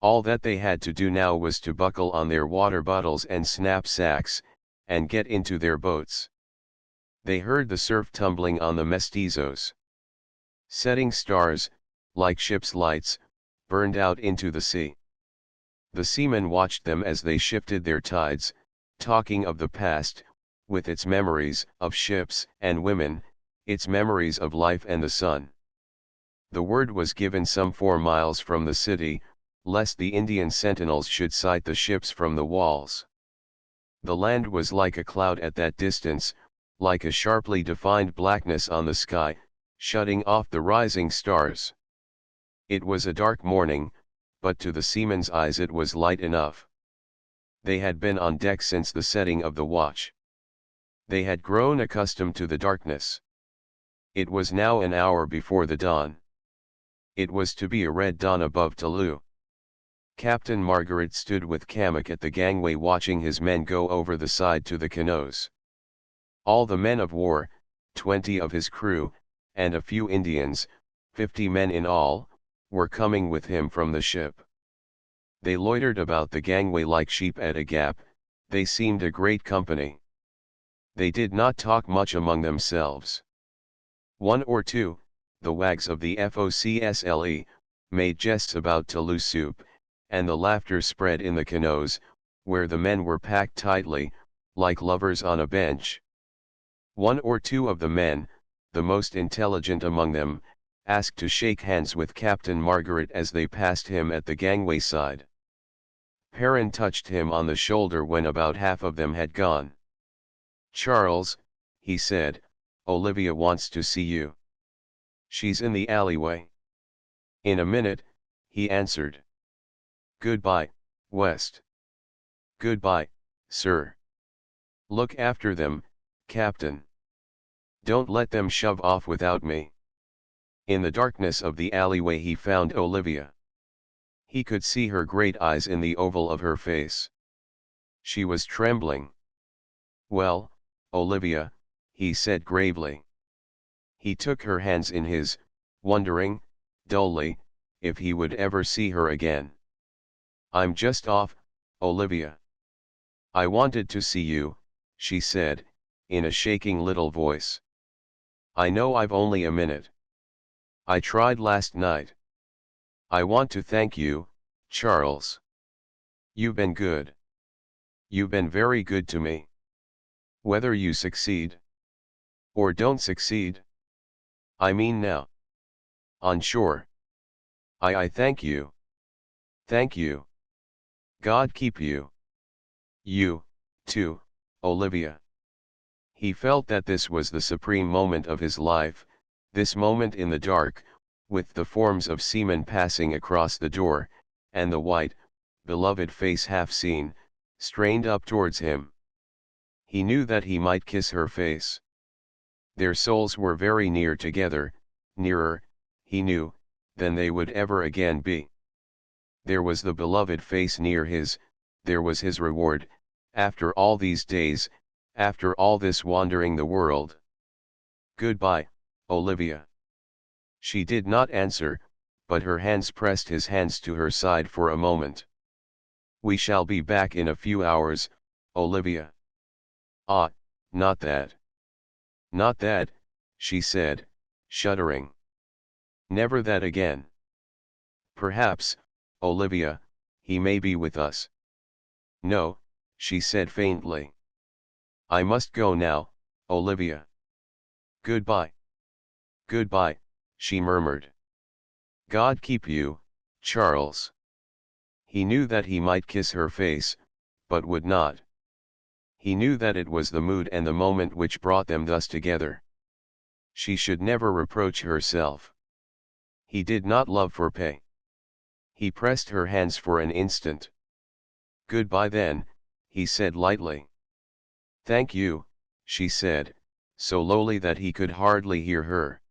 All that they had to do now was to buckle on their water bottles and knapsacks, and get into their boats. They heard the surf tumbling on the mestizos. Setting stars, like ship's lights, burned out into the sea. The seamen watched them as they shifted their tides, talking of the past, with its memories of ships and women, its memories of life and the sun. The word was given some 4 miles from the city, lest the Indian sentinels should sight the ships from the walls. The land was like a cloud at that distance, like a sharply defined blackness on the sky, shutting off the rising stars. It was a dark morning, but to the seamen's eyes it was light enough. They had been on deck since the setting of the watch. They had grown accustomed to the darkness. It was now an hour before the dawn. It was to be a red dawn above Toulouse. Captain Margaret stood with Kamak at the gangway watching his men go over the side to the canoes. All the men of war, 20 of his crew, and a few Indians, 50 men in all, were coming with him from the ship. They loitered about the gangway like sheep at a gap, they seemed a great company. They did not talk much among themselves. One or two, the wags of the Focsle, made jests about Toulouse soup, and the laughter spread in the canoes, where the men were packed tightly, like lovers on a bench. One or two of the men, the most intelligent among them, asked to shake hands with Captain Margaret as they passed him at the gangway side. Perrin touched him on the shoulder when about half of them had gone. "Charles," he said, "Olivia wants to see you. She's in the alleyway." "In a minute," he answered. "Goodbye, West." "Goodbye, sir. Look after them, Captain. Don't let them shove off without me." In the darkness of the alleyway he found Olivia. He could see her great eyes in the oval of her face. She was trembling. "Well, Olivia," he said gravely. He took her hands in his, wondering, dully, if he would ever see her again. "I'm just off, Olivia." "I wanted to see you," she said, in a shaking little voice. "I know I've only a minute. I tried last night. I want to thank you, Charles. You've been good. You've been very good to me. Whether you succeed or don't succeed, I mean now, on shore, I thank you. Thank you. God keep you. You, too, Olivia." He felt that this was the supreme moment of his life, this moment in the dark, with the forms of seamen passing across the door, and the white, beloved face half seen, strained up towards him. He knew that he might kiss her face. Their souls were very near together, nearer, he knew, than they would ever again be. There was the beloved face near his, there was his reward, after all these days, after all this wandering the world. "Goodbye, Olivia." She did not answer, but her hands pressed his hands to her side for a moment. "We shall be back in a few hours, Olivia." "Ah, not that. Not that," she said, shuddering. Never that again. Perhaps, Olivia, he may be with us. No, she said faintly. I must go now, Olivia. Goodbye. Goodbye, she murmured. God keep you, Charles. He knew that he might kiss her face, but would not. He knew that it was the mood and the moment which brought them thus together. She should never reproach herself. He did not love for pay. He pressed her hands for an instant. Goodbye then, he said lightly. Thank you, she said, so lowly that he could hardly hear her.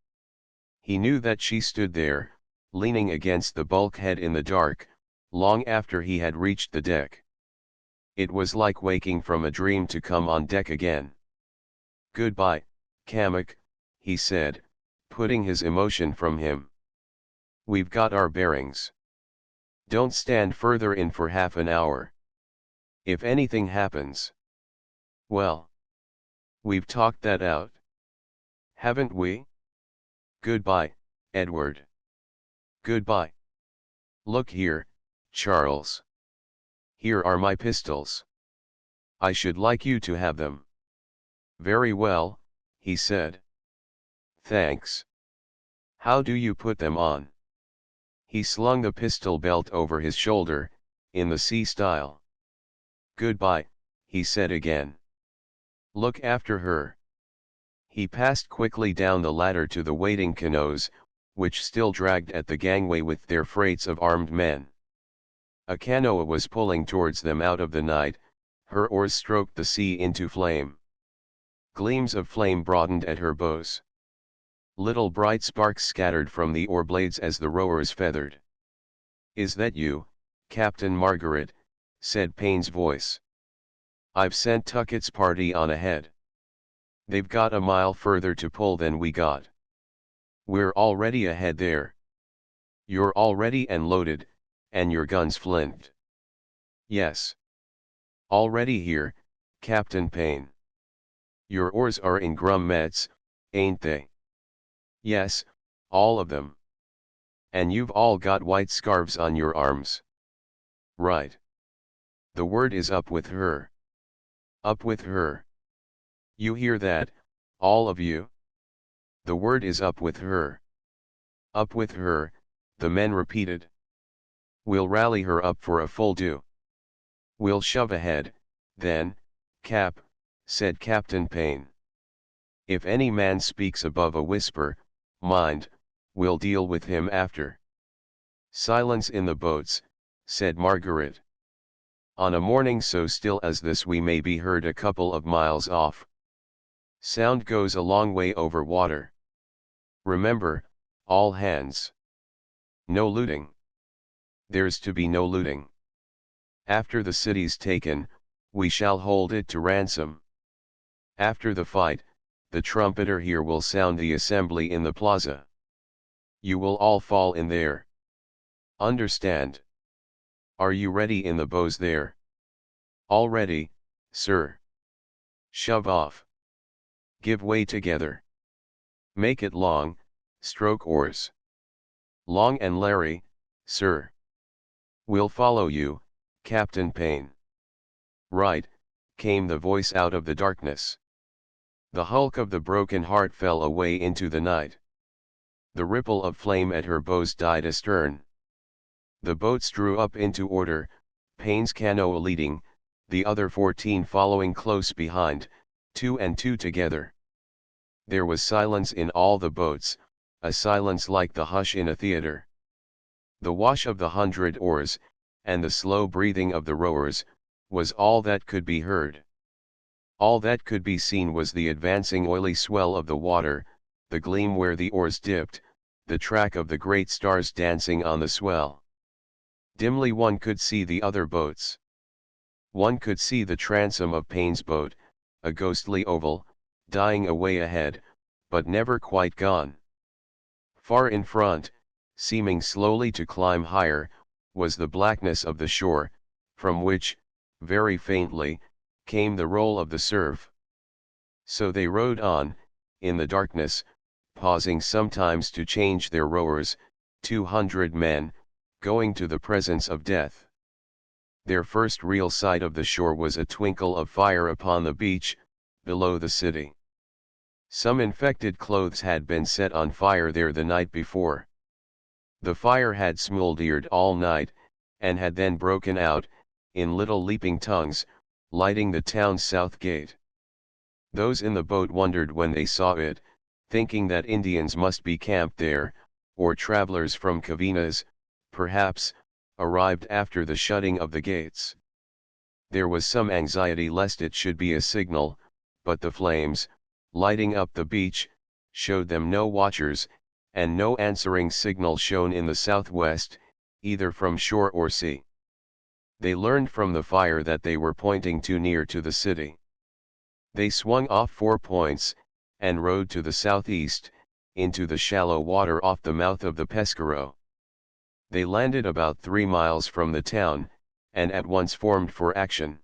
He knew that she stood there, leaning against the bulkhead in the dark, long after he had reached the deck. It was like waking from a dream to come on deck again. Goodbye, Kamek, he said, putting his emotion from him. We've got our bearings. Don't stand further in for half an hour. If anything happens. Well. We've talked that out. Haven't we? Goodbye, Edward. Goodbye. Look here, Charles. Here are my pistols. I should like you to have them. Very well, he said. Thanks. How do you put them on? He slung the pistol belt over his shoulder, in the sea style. Goodbye, he said again. Look after her. He passed quickly down the ladder to the waiting canoes, which still dragged at the gangway with their freights of armed men. A canoa was pulling towards them out of the night, her oars stroked the sea into flame. Gleams of flame broadened at her bows. Little bright sparks scattered from the oar blades as the rowers feathered. Is that you, Captain Margaret? Said Payne's voice. I've sent Tuckett's party on ahead. They've got a mile further to pull than we got. We're already ahead there. You're all ready and loaded, and your guns flint. Yes. Already here, Captain Payne. Your oars are in grummets, ain't they? Yes, all of them. And you've all got white scarves on your arms. Right. The word is up with her. Up with her. You hear that, all of you? The word is up with her. Up with her, the men repeated. We'll rally her up for a full do. We'll shove ahead, then, Cap, said Captain Payne. If any man speaks above a whisper, mind, we'll deal with him after. Silence in the boats, said Margaret. On a morning so still as this we may be heard a couple of miles off. Sound goes a long way over water. Remember, all hands. No looting. There's to be no looting. After the city's taken, we shall hold it to ransom. After the fight, the trumpeter here will sound the assembly in the plaza. You will all fall in there. Understand? Are you ready in the bows there? All ready, sir. Shove off. Give way together. Make it long, stroke oars. Long and Larry, sir. We'll follow you, Captain Payne. Right, came the voice out of the darkness. The hulk of the Broken Heart fell away into the night. The ripple of flame at her bows died astern. The boats drew up into order, Payne's canoa leading, the other 14 following close behind, 2 and 2 together. There was silence in all the boats, a silence like the hush in a theater. The wash of the 100 oars, and the slow breathing of the rowers, was all that could be heard. All that could be seen was the advancing oily swell of the water, the gleam where the oars dipped, the track of the great stars dancing on the swell. Dimly one could see the other boats. One could see the transom of Payne's boat, a ghostly oval, dying away ahead, but never quite gone. Far in front, seeming slowly to climb higher, was the blackness of the shore, from which, very faintly, came the roll of the surf. So they rowed on, in the darkness, pausing sometimes to change their rowers, 200 men, going to the presence of death. Their first real sight of the shore was a twinkle of fire upon the beach, below the city. Some infected clothes had been set on fire there the night before. The fire had smoldered all night, and had then broken out, in little leaping tongues, lighting the town's south gate. Those in the boat wondered when they saw it, thinking that Indians must be camped there, or travelers from Cavinas, perhaps, arrived after the shutting of the gates. There was some anxiety lest it should be a signal, but the flames, lighting up the beach, showed them no watchers, and no answering signal shone in the southwest, either from shore or sea. They learned from the fire that they were pointing too near to the city. They swung off 4 points, and rowed to the southeast, into the shallow water off the mouth of the Pescaro. They landed about 3 miles from the town, and at once formed for action.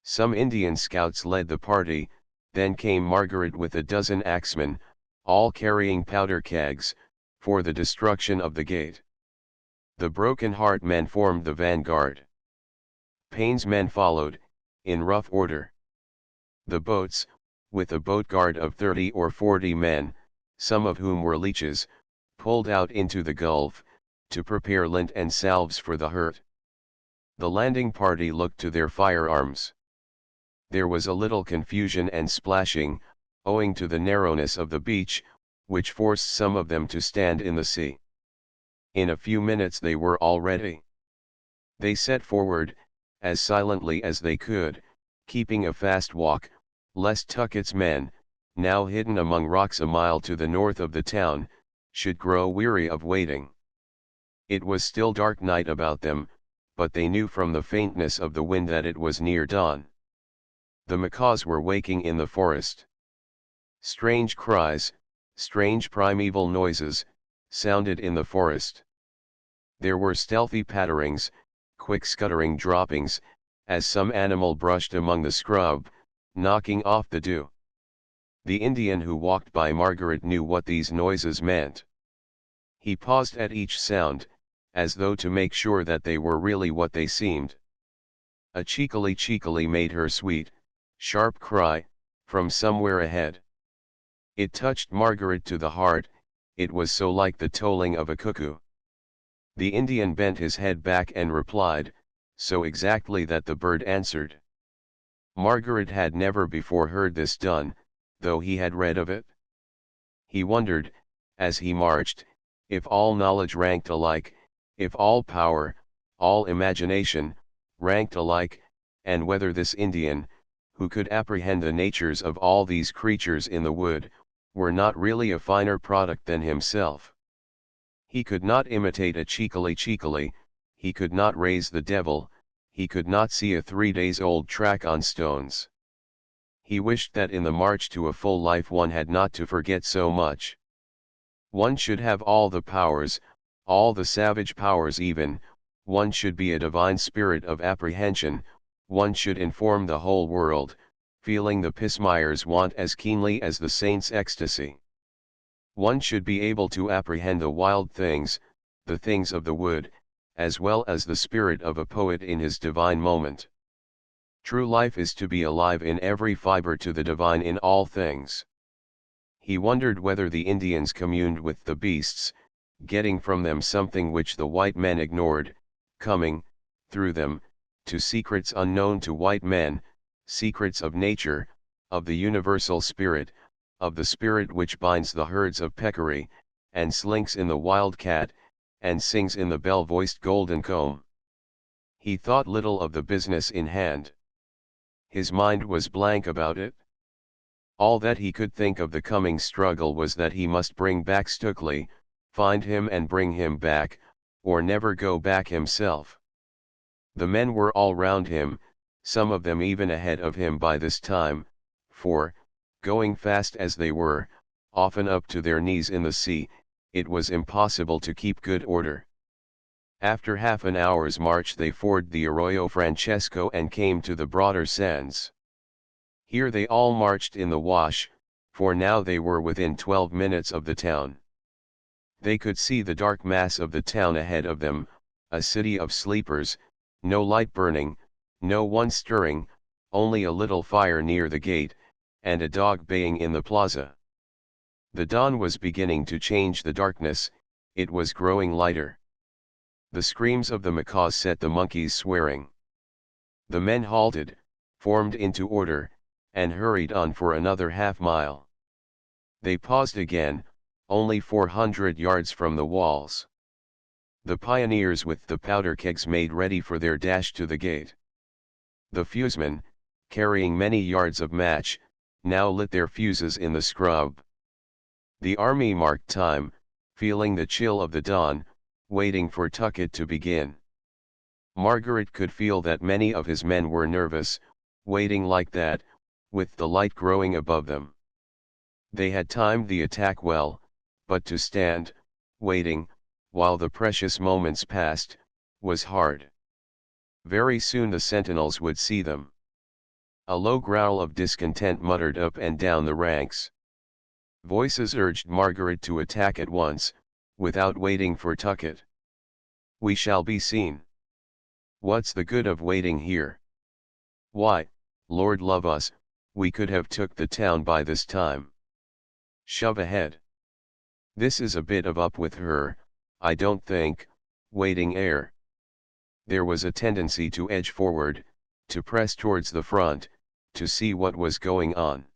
Some Indian scouts led the party, then came Margaret with a dozen axemen, all carrying powder kegs, for the destruction of the gate. The Broken Heart men formed the vanguard. Payne's men followed, in rough order. The boats, with a boat guard of 30 or 40 men, some of whom were leeches, pulled out into the gulf, to prepare lint and salves for the hurt. The landing party looked to their firearms. There was a little confusion and splashing, owing to the narrowness of the beach, which forced some of them to stand in the sea. In a few minutes they were all ready. They set forward, as silently as they could, keeping a fast walk, lest Tuckett's men, now hidden among rocks a mile to the north of the town, should grow weary of waiting. It was still dark night about them, but they knew from the faintness of the wind that it was near dawn. The macaws were waking in the forest. Strange cries, strange primeval noises, sounded in the forest. There were stealthy patterings, quick scuttering droppings, as some animal brushed among the scrub, knocking off the dew. The Indian who walked by Margaret knew what these noises meant. He paused at each sound, as though to make sure that they were really what they seemed. A cheekily made her sweet, sharp cry, from somewhere ahead. It touched Margaret to the heart, it was so like the tolling of a cuckoo. The Indian bent his head back and replied, so exactly that the bird answered. Margaret had never before heard this done, though he had read of it. He wondered, as he marched, if all knowledge ranked alike, if all power, all imagination, ranked alike, and whether this Indian, who could apprehend the natures of all these creatures in the wood, were not really a finer product than himself. He could not imitate a cheekily, he could not raise the devil, he could not see a 3 days old track on stones. He wished that in the march to a full life one had not to forget so much. One should have all the powers, all the savage powers even, one should be a divine spirit of apprehension, one should inform the whole world, feeling the pismires want as keenly as the saint's ecstasy. One should be able to apprehend the wild things, the things of the wood, as well as the spirit of a poet in his divine moment. True life is to be alive in every fiber to the divine in all things. He wondered whether the Indians communed with the beasts, getting from them something which the white men ignored, coming, through them, to secrets unknown to white men, secrets of nature, of the universal spirit, of the spirit which binds the herds of peccary, and slinks in the wildcat, and sings in the bell-voiced golden comb. He thought little of the business in hand. His mind was blank about it. All that he could think of the coming struggle was that he must bring back Stukely, find him and bring him back, or never go back himself. The men were all round him, some of them even ahead of him by this time, for, going fast as they were, often up to their knees in the sea, it was impossible to keep good order. After half an hour's march they forded the Arroyo Francesco and came to the broader sands. Here they all marched in the wash, for now they were within 12 minutes of the town. They could see the dark mass of the town ahead of them, a city of sleepers, no light burning, no one stirring, only a little fire near the gate, and a dog baying in the plaza. The dawn was beginning to change the darkness, it was growing lighter. The screams of the macaws set the monkeys swearing. The men halted, formed into order, and hurried on for another half-mile. They paused again, only 400 yards from the walls. The pioneers with the powder kegs made ready for their dash to the gate. The fusemen, carrying many yards of match, now lit their fuses in the scrub. The army marked time, feeling the chill of the dawn, waiting for tucket to begin. Margaret could feel that many of his men were nervous, waiting like that, with the light growing above them. They had timed the attack well, but to stand, waiting, while the precious moments passed, was hard. Very soon the sentinels would see them. A low growl of discontent muttered up and down the ranks. Voices urged Margaret to attack at once, without waiting for tucket. "We shall be seen. What's the good of waiting here? Why, Lord love us, we could have took the town by this time. Shove ahead. This is a bit of up with her, I don't think, waiting air." There was a tendency to edge forward, to press towards the front, to see what was going on.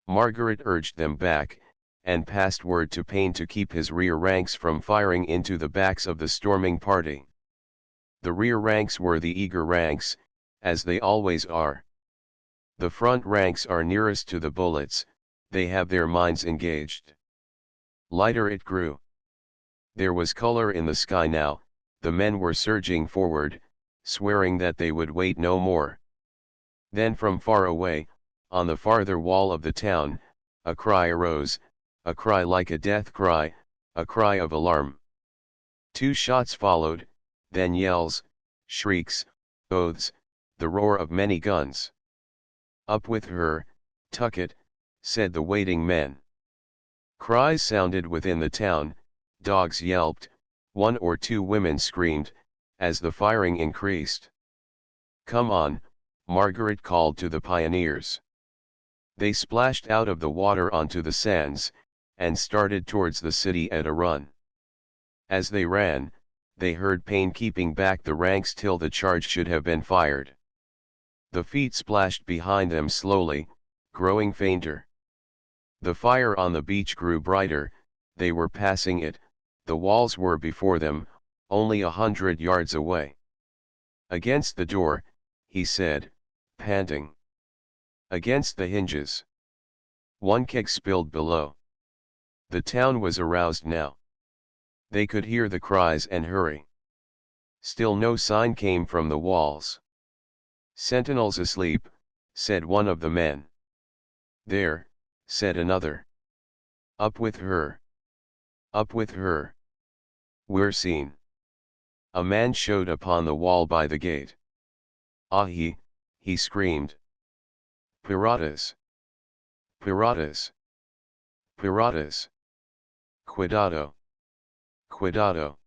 Margaret urged them back, and passed word to Payne to keep his rear ranks from firing into the backs of the storming party. The rear ranks were the eager ranks, as they always are. The front ranks are nearest to the bullets, they have their minds engaged. Lighter it grew. There was color in the sky now, the men were surging forward, swearing that they would wait no more. Then from far away, on the farther wall of the town, a cry arose, a cry like a death cry, a cry of alarm. 2 shots followed, then yells, shrieks, oaths, the roar of many guns. "Up with her, tucket," said the waiting men. Cries sounded within the town, dogs yelped, 1 or 2 women screamed, as the firing increased. "Come on," Margaret called to the pioneers. They splashed out of the water onto the sands, and started towards the city at a run. As they ran, they heard Payne keeping back the ranks till the charge should have been fired. The feet splashed behind them slowly, growing fainter. The fire on the beach grew brighter, they were passing it, the walls were before them, only 100 yards away. "Against the door," he said, panting. "Against the hinges." 1 keg spilled below. The town was aroused now. They could hear the cries and hurry. Still no sign came from the walls. "Sentinels asleep," said one of the men. "There," said another. "Up with her. Up with her. We're seen." A man showed upon the wall by the gate. "Ah, he screamed. Piratas! Piratas! Piratas! Cuidado! Cuidado!"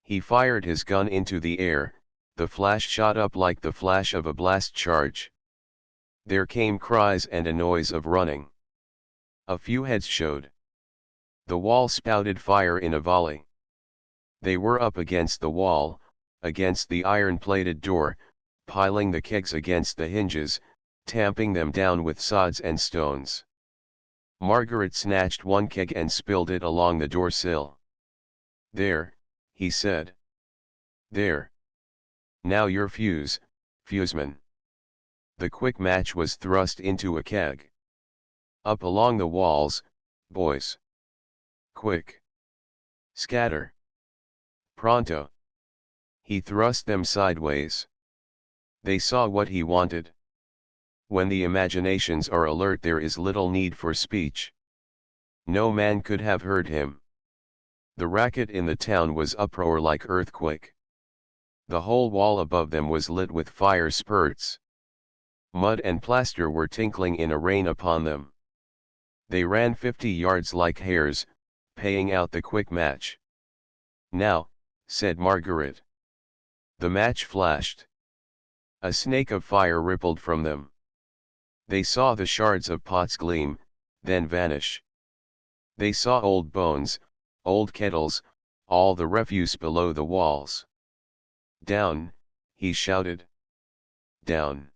He fired his gun into the air, the flash shot up like the flash of a blast charge. There came cries and a noise of running. A few heads showed. The wall spouted fire in a volley. They were up against the wall, against the iron-plated door, piling the kegs against the hinges, tamping them down with sods and stones. Margaret snatched 1 keg and spilled it along the door sill. "There," he said. "There. Now your fuse, fuseman." The quick match was thrust into a keg. "Up along the walls, boys. Quick. Scatter. Pronto." He thrust them sideways. They saw what he wanted. When the imaginations are alert there is little need for speech. No man could have heard him. The racket in the town was uproar like earthquake. The whole wall above them was lit with fire spurts. Mud and plaster were tinkling in a rain upon them. They ran 50 yards like hares, paying out the quick match. "Now," said Margaret. The match flashed. A snake of fire rippled from them. They saw the shards of pots gleam, then vanish. They saw old bones, old kettles, all the refuse below the walls. "Down," he shouted. "Down."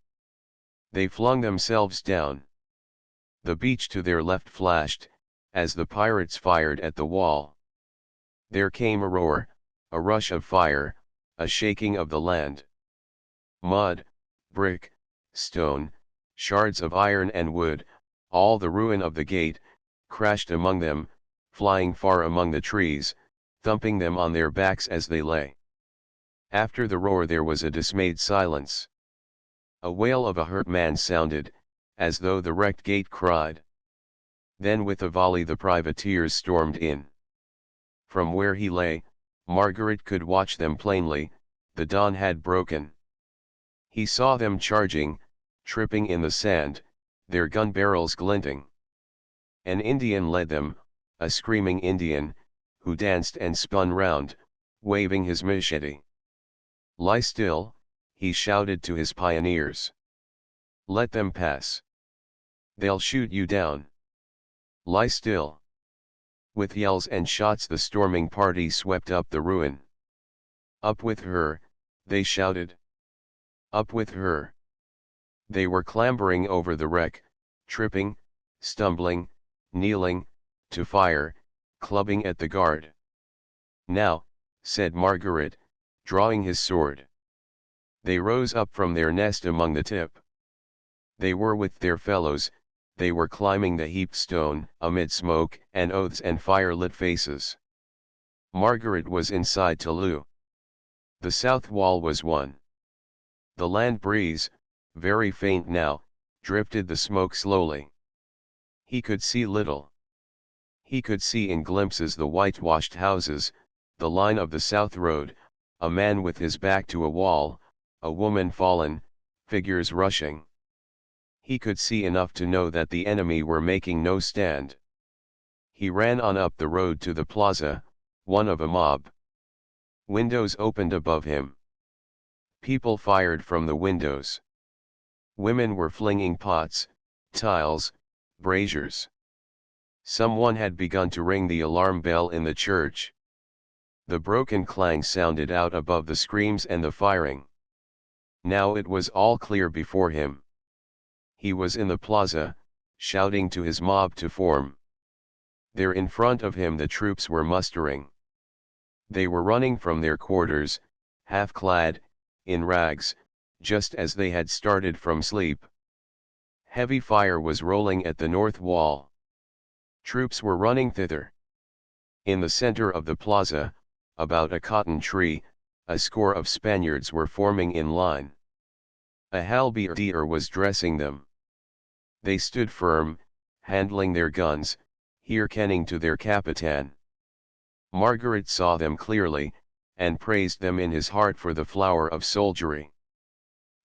They flung themselves down. The beach to their left flashed, as the pirates fired at the wall. There came a roar, a rush of fire, a shaking of the land. Mud, brick, stone, shards of iron and wood, all the ruin of the gate, crashed among them, flying far among the trees, thumping them on their backs as they lay. After the roar there was a dismayed silence. A wail of a hurt man sounded, as though the wrecked gate cried. Then with a volley the privateers stormed in. From where he lay, Margaret could watch them plainly. The dawn had broken. He saw them charging, tripping in the sand, their gun barrels glinting. An Indian led them, a screaming Indian, who danced and spun round, waving his machete. "Lie still," he shouted to his pioneers. "Let them pass. They'll shoot you down. Lie still." With yells and shots the storming party swept up the ruin. "Up with her," they shouted. "Up with her." They were clambering over the wreck, tripping, stumbling, kneeling, to fire, clubbing at the guard. "Now," said Margaret, drawing his sword. They rose up from their nest among the tip. They were with their fellows, they were climbing the heaped stone, amid smoke and oaths and fire-lit faces. Margaret was inside Toulouse. The south wall was won. The land breeze, very faint now, drifted the smoke slowly. He could see little. He could see in glimpses the whitewashed houses, the line of the south road, a man with his back to a wall, a woman fallen, figures rushing. He could see enough to know that the enemy were making no stand. He ran on up the road to the plaza, one of a mob. Windows opened above him. People fired from the windows. Women were flinging pots, tiles, braziers. Someone had begun to ring the alarm bell in the church. The broken clang sounded out above the screams and the firing. Now it was all clear before him. He was in the plaza, shouting to his mob to form. There in front of him the troops were mustering. They were running from their quarters, half-clad, in rags, just as they had started from sleep. Heavy fire was rolling at the north wall. Troops were running thither. In the center of the plaza, about a cotton tree, a score of Spaniards were forming in line. A halberdier was dressing them. They stood firm, handling their guns, hearkening to their capitan. Margaret saw them clearly, and praised them in his heart for the flower of soldiery.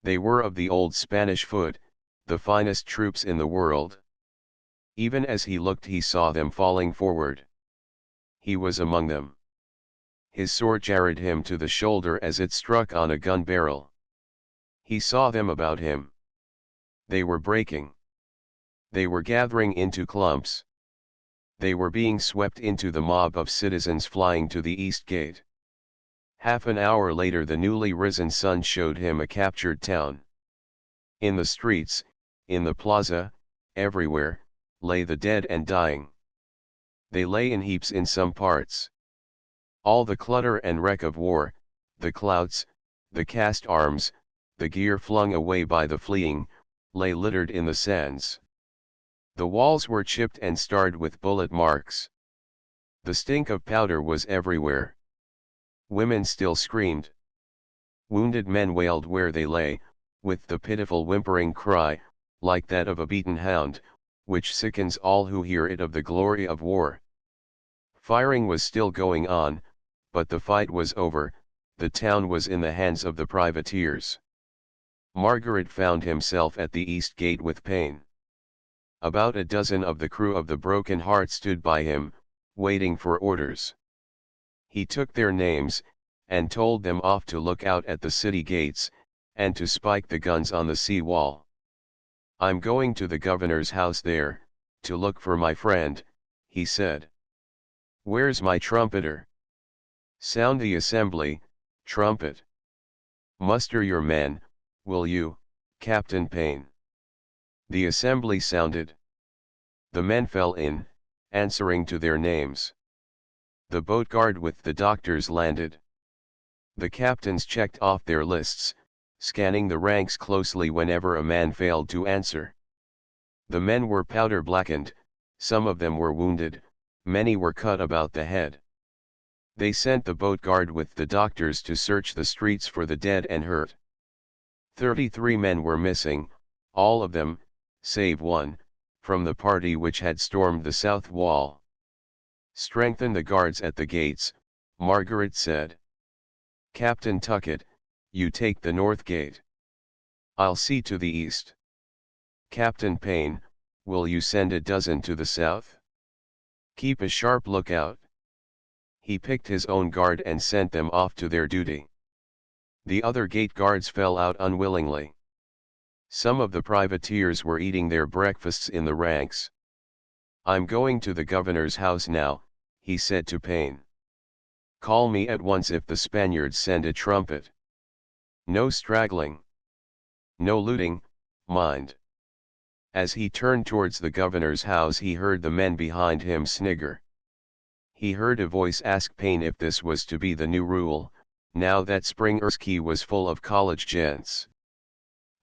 They were of the old Spanish foot, the finest troops in the world. Even as he looked he saw them falling forward. He was among them. His sword jarred him to the shoulder as it struck on a gun barrel. He saw them about him. They were breaking. They were gathering into clumps. They were being swept into the mob of citizens flying to the east gate. Half an hour later the newly risen sun showed him a captured town. In the streets, in the plaza, everywhere, lay the dead and dying. They lay in heaps in some parts. All the clutter and wreck of war, the clouts, the cast arms, the gear flung away by the fleeing, lay littered in the sands. The walls were chipped and starred with bullet marks. The stink of powder was everywhere. Women still screamed. Wounded men wailed where they lay, with the pitiful whimpering cry, like that of a beaten hound, which sickens all who hear it of the glory of war. Firing was still going on, but the fight was over, the town was in the hands of the privateers. Margaret found himself at the east gate with pain. About a dozen of the crew of the Broken Heart stood by him, waiting for orders. He took their names, and told them off to look out at the city gates, and to spike the guns on the sea wall. "I'm going to the governor's house there, to look for my friend," he said. "Where's my trumpeter? Sound the assembly, trumpet. Muster your men, will you, Captain Payne?" The assembly sounded. The men fell in, answering to their names. The boat guard with the doctors landed. The captains checked off their lists, scanning the ranks closely whenever a man failed to answer. The men were powder blackened, some of them were wounded, many were cut about the head. They sent the boat guard with the doctors to search the streets for the dead and hurt. 33 men were missing, all of them, save one, from the party which had stormed the south wall. "Strengthen the guards at the gates," Margaret said. "Captain Tuckett, you take the north gate. I'll see to the east. Captain Payne, will you send a dozen to the south? Keep a sharp lookout." He picked his own guard and sent them off to their duty. The other gate guards fell out unwillingly. Some of the privateers were eating their breakfasts in the ranks. "I'm going to the governor's house now," he said to Payne. "Call me at once if the Spaniards send a trumpet. No straggling. No looting, mind." As he turned towards the governor's house he heard the men behind him snigger. He heard a voice ask Payne if this was to be the new rule, now that Spring Erskine was full of college gents.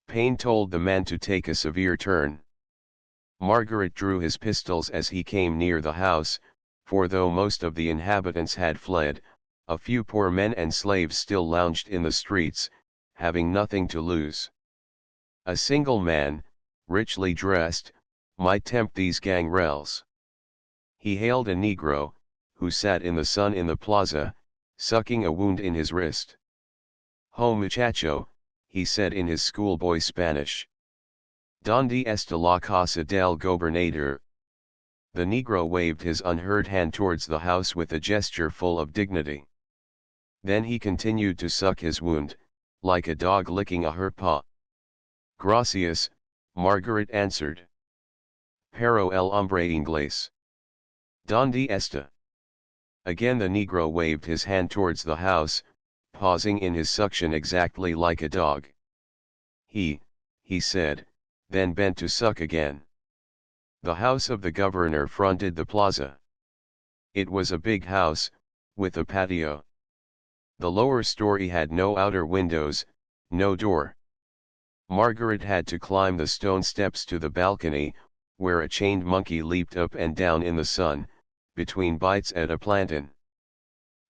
Payne told the man to take a severe turn. Margaret drew his pistols as he came near the house, for though most of the inhabitants had fled, a few poor men and slaves still lounged in the streets, having nothing to lose. A single man, richly dressed, might tempt these gangrels. He hailed a Negro, who sat in the sun in the plaza, sucking a wound in his wrist. "Ho muchacho," he said in his schoolboy Spanish. "Donde está la casa del gobernador?" The Negro waved his unhurt hand towards the house with a gesture full of dignity. Then he continued to suck his wound, like a dog licking a hurt paw. "Gracias," Margaret answered. "Pero el hombre inglés. ¿Dónde está?" Again the Negro waved his hand towards the house, pausing in his suction exactly like a dog. He said, then bent to suck again. The house of the governor fronted the plaza. It was a big house, with a patio. The lower story had no outer windows, no door. Margaret had to climb the stone steps to the balcony, where a chained monkey leaped up and down in the sun, between bites at a plantain.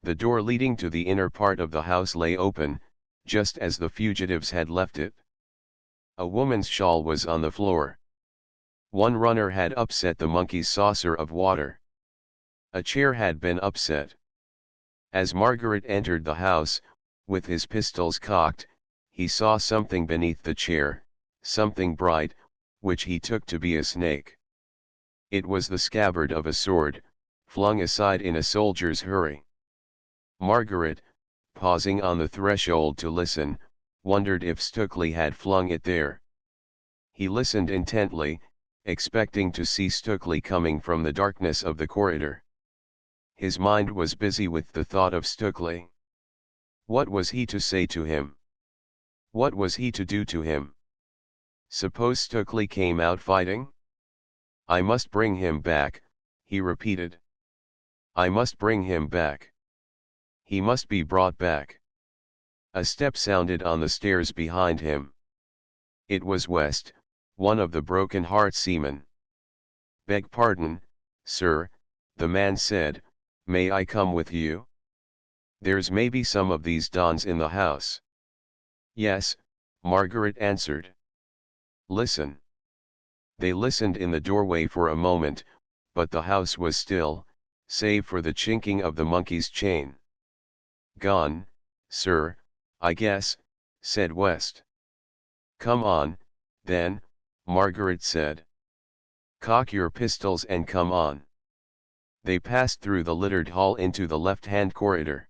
The door leading to the inner part of the house lay open, just as the fugitives had left it. A woman's shawl was on the floor. One runner had upset the monkey's saucer of water. A chair had been upset. As Margaret entered the house, with his pistols cocked, he saw something beneath the chair, something bright, which he took to be a snake. It was the scabbard of a sword, flung aside in a soldier's hurry. Margaret, pausing on the threshold to listen, wondered if Stukely had flung it there. He listened intently, expecting to see Stukely coming from the darkness of the corridor. His mind was busy with the thought of Stukely. What was he to say to him? What was he to do to him? Suppose Stukely came out fighting? "I must bring him back," he repeated. "I must bring him back. He must be brought back." A step sounded on the stairs behind him. It was West, one of the Broken Heart seamen. "Beg pardon, sir," the man said, "may I come with you? There's maybe some of these dons in the house." "Yes," Margaret answered. "Listen." They listened in the doorway for a moment, but the house was still, save for the chinking of the monkey's chain. "Gone, sir, I guess," said West. "Come on, then," Margaret said. Cock your pistols and come on. They passed through the littered hall into the left-hand corridor.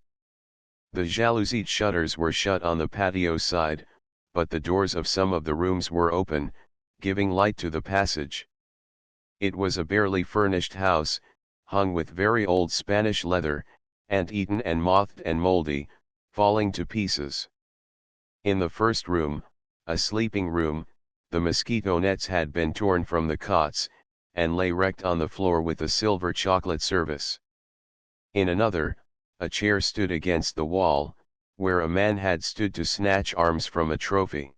The jalousied shutters were shut on the patio side, but the doors of some of the rooms were open, giving light to the passage. It was a barely furnished house, hung with very old Spanish leather, ant-eaten and mothed and moldy, falling to pieces. In the first room, a sleeping room, the mosquito nets had been torn from the cots, and lay wrecked on the floor with a silver chocolate service. In another, a chair stood against the wall, where a man had stood to snatch arms from a trophy.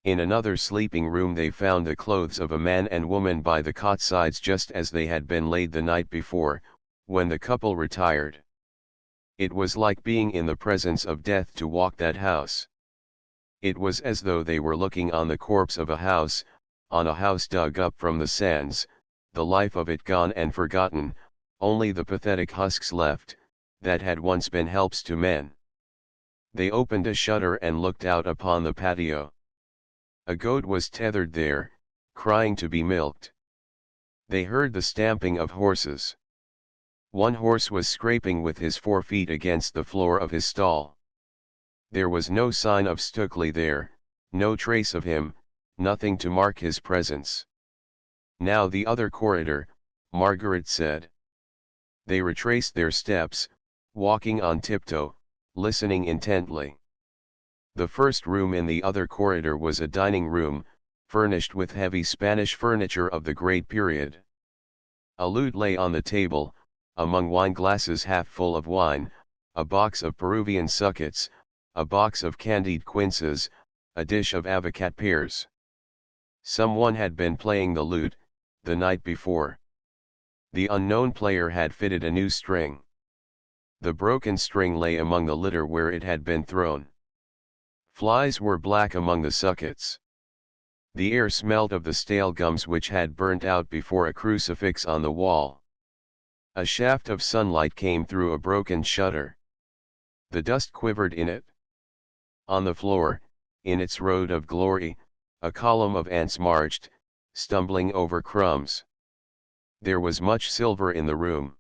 In another sleeping room they found the clothes of a man and woman by the cot sides just as they had been laid the night before, when the couple retired. It was like being in the presence of death to walk that house. It was as though they were looking on the corpse of a house, on a house dug up from the sands, the life of it gone and forgotten, only the pathetic husks left, that had once been helps to men. They opened a shutter and looked out upon the patio. A goat was tethered there, crying to be milked. They heard the stamping of horses. One horse was scraping with his forefeet against the floor of his stall. There was no sign of Stukely there, no trace of him, nothing to mark his presence. Now the other corridor, Margaret said. They retraced their steps, walking on tiptoe, listening intently. The first room in the other corridor was a dining room, furnished with heavy Spanish furniture of the great period. A lute lay on the table, among wine glasses half full of wine, a box of Peruvian suckets, a box of candied quinces, a dish of avocate pears. Someone had been playing the lute, the night before. The unknown player had fitted a new string. The broken string lay among the litter where it had been thrown. Flies were black among the suckets. The air smelt of the stale gums which had burnt out before a crucifix on the wall. A shaft of sunlight came through a broken shutter. The dust quivered in it. On the floor, in its road of glory, a column of ants marched, stumbling over crumbs. There was much silver in the room.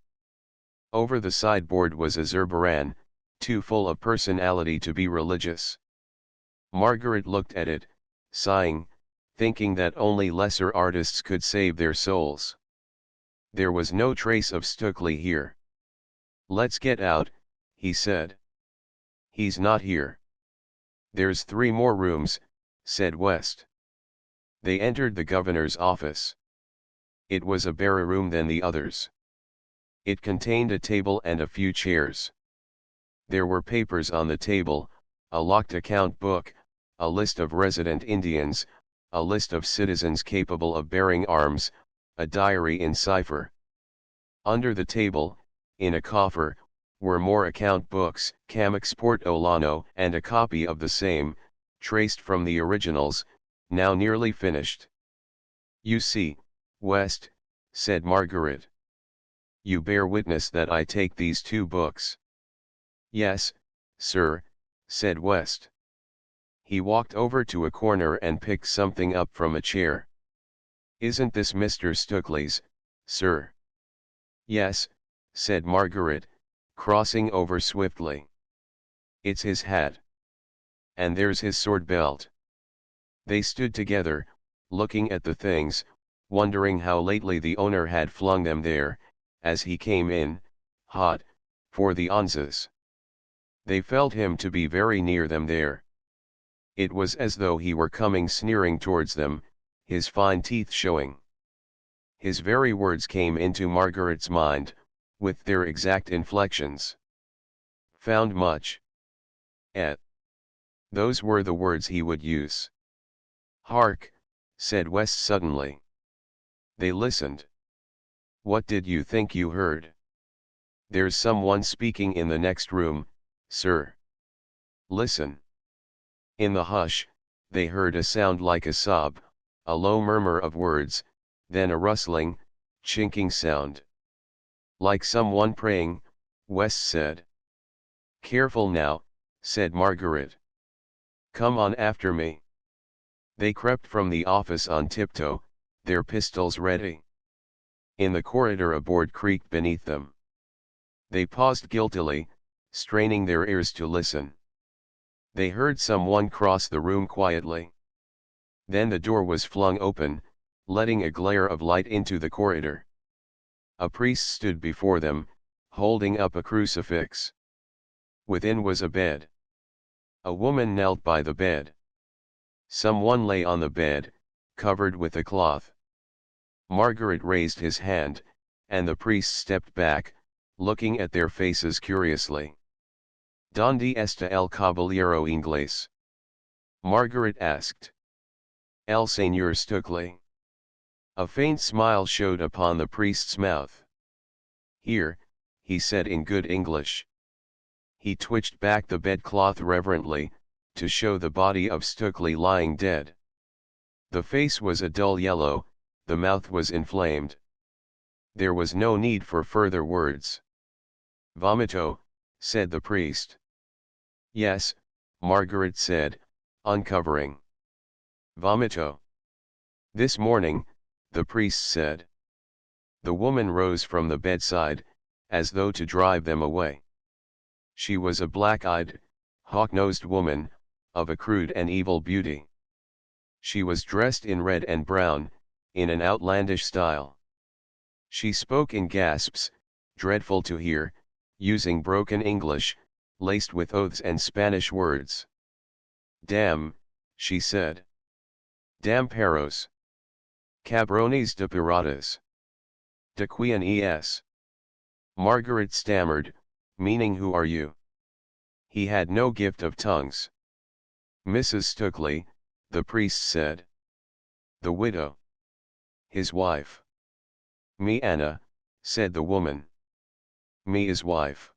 Over the sideboard was a zurbaran, too full of personality to be religious. Margaret looked at it, sighing, thinking that only lesser artists could save their souls. There was no trace of Stukely here. "Let's get out," he said. "He's not here." "There's 3 more rooms," said West. They entered the governor's office. It was a barer room than the others. It contained a table and a few chairs. There were papers on the table, a locked account book, a list of resident Indians, a list of citizens capable of bearing arms, a diary in cipher. Under the table, in a coffer, were more account books, Cam Export Olano, and a copy of the same, traced from the originals, now nearly finished. "You see, West," said Margaret. "You bear witness that I take these 2 books." "Yes, sir," said West. He walked over to a corner and picked something up from a chair. "Isn't this Mr. Stukely's, sir?" "Yes," said Margaret, crossing over swiftly. "It's his hat. And there's his sword belt." They stood together, looking at the things, wondering how lately the owner had flung them there, as he came in, hot, for the onzas. They felt him to be very near them there. It was as though he were coming sneering towards them, his fine teeth showing. His very words came into Margaret's mind, with their exact inflections. "Found much?" "Et." Those were the words he would use. "Hark," said West suddenly. They listened. "What did you think you heard?" "There's someone speaking in the next room, sir." "Listen." In the hush, they heard a sound like a sob, a low murmur of words, then a rustling, chinking sound. "Like someone praying," West said. "Careful now," said Margaret. "Come on after me." They crept from the office on tiptoe, their pistols ready. In the corridor a board creaked beneath them. They paused guiltily, straining their ears to listen. They heard someone cross the room quietly. Then the door was flung open, letting a glare of light into the corridor. A priest stood before them, holding up a crucifix. Within was a bed. A woman knelt by the bed. Someone lay on the bed, covered with a cloth. Margaret raised his hand, and the priest stepped back, looking at their faces curiously. "¿Dónde está el caballero inglés?" Margaret asked. "El señor Stukely." A faint smile showed upon the priest's mouth. "Here," he said in good English. He twitched back the bedcloth reverently, to show the body of Stukely lying dead. The face was a dull yellow, the mouth was inflamed. There was no need for further words. "Vomito," said the priest. "Yes," Margaret said, uncovering. "Vomito." "This morning," the priest said. The woman rose from the bedside, as though to drive them away. She was a black-eyed, hawk-nosed woman, of a crude and evil beauty. She was dressed in red and brown, in an outlandish style. She spoke in gasps, dreadful to hear, using broken English, laced with oaths and Spanish words. "Damn," she said. "Damn perros. Cabrones de piratas. De quien es?" Margaret stammered, meaning "Who are you?" He had no gift of tongues. "Mrs. Stukely," the priest said. "The widow. His wife." "Me Anna," said the woman. "Me his wife."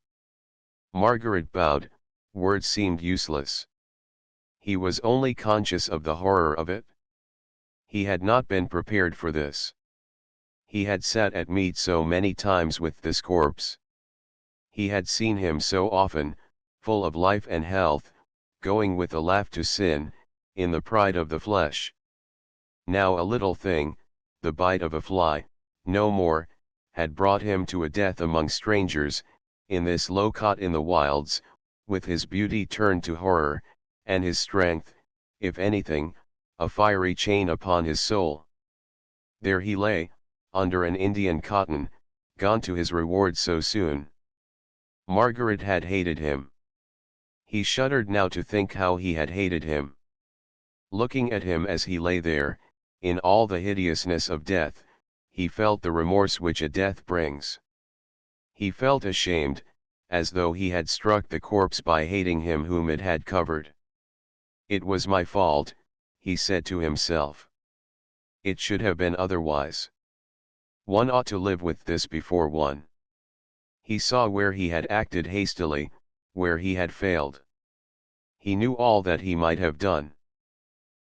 Margaret bowed, words seemed useless. He was only conscious of the horror of it. He had not been prepared for this. He had sat at meat so many times with this corpse. He had seen him so often, full of life and health, going with a laugh to sin, in the pride of the flesh. Now a little thing, the bite of a fly, no more, had brought him to a death among strangers, in this low cot in the wilds, with his beauty turned to horror, and his strength, if anything, a fiery chain upon his soul. There he lay, under an Indian cotton, gone to his reward so soon. Margaret had hated him. He shuddered now to think how he had hated him. Looking at him as he lay there, in all the hideousness of death, he felt the remorse which a death brings. He felt ashamed, as though he had struck the corpse by hating him whom it had covered. "It was my fault," he said to himself. "It should have been otherwise. One ought to live with this before one." He saw where he had acted hastily, where he had failed. He knew all that he might have done.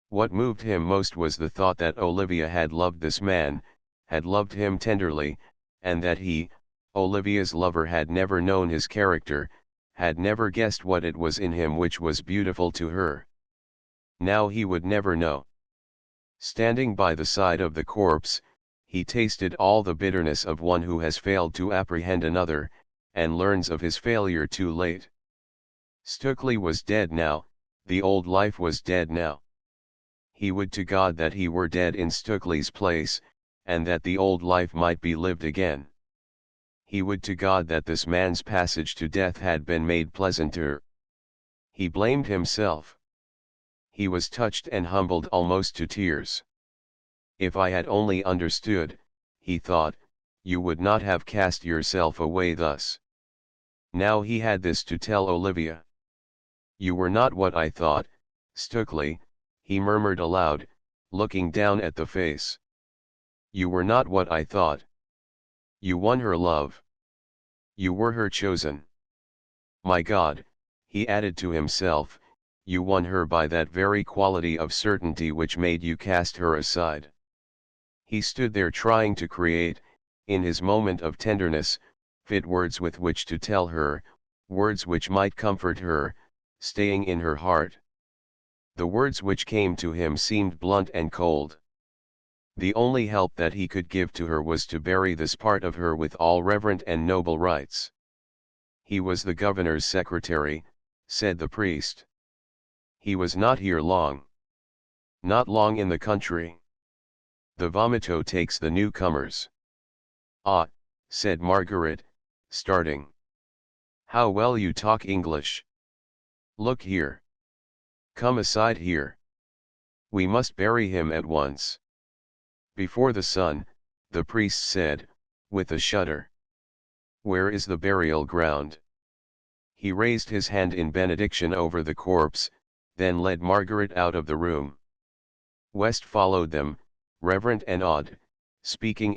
What moved him most was the thought that Olivia had loved this man, had loved him tenderly, and that he, Olivia's lover, had never known his character, had never guessed what it was in him which was beautiful to her. Now he would never know. Standing by the side of the corpse, he tasted all the bitterness of one who has failed to apprehend another, and learns of his failure too late. Stukely was dead now, the old life was dead now. He would to God that he were dead in Stukely's place, and that the old life might be lived again. He would to God that this man's passage to death had been made pleasanter. He blamed himself. He was touched and humbled almost to tears. "If I had only understood," he thought, "you would not have cast yourself away thus." Now he had this to tell Olivia. "You were not what I thought, Stukely," he murmured aloud, looking down at the face. "You were not what I thought. You won her love. You were her chosen. My God," he added to himself, "you won her by that very quality of certainty which made you cast her aside." He stood there trying to create, in his moment of tenderness, fit words with which to tell her, words which might comfort her, staying in her heart. The words which came to him seemed blunt and cold. The only help that he could give to her was to bury this part of her with all reverent and noble rites. He was the governor's secretary, said the priest. He was not here long. Not long in the country. The vomito takes the newcomers. Ah, said Margaret, starting. How well you talk English. Look here. Come aside here. We must bury him at once. Before the sun, the priest said, with a shudder. Where is the burial ground? He raised his hand in benediction over the corpse, then led Margaret out of the room. West followed them, reverent and awed, speaking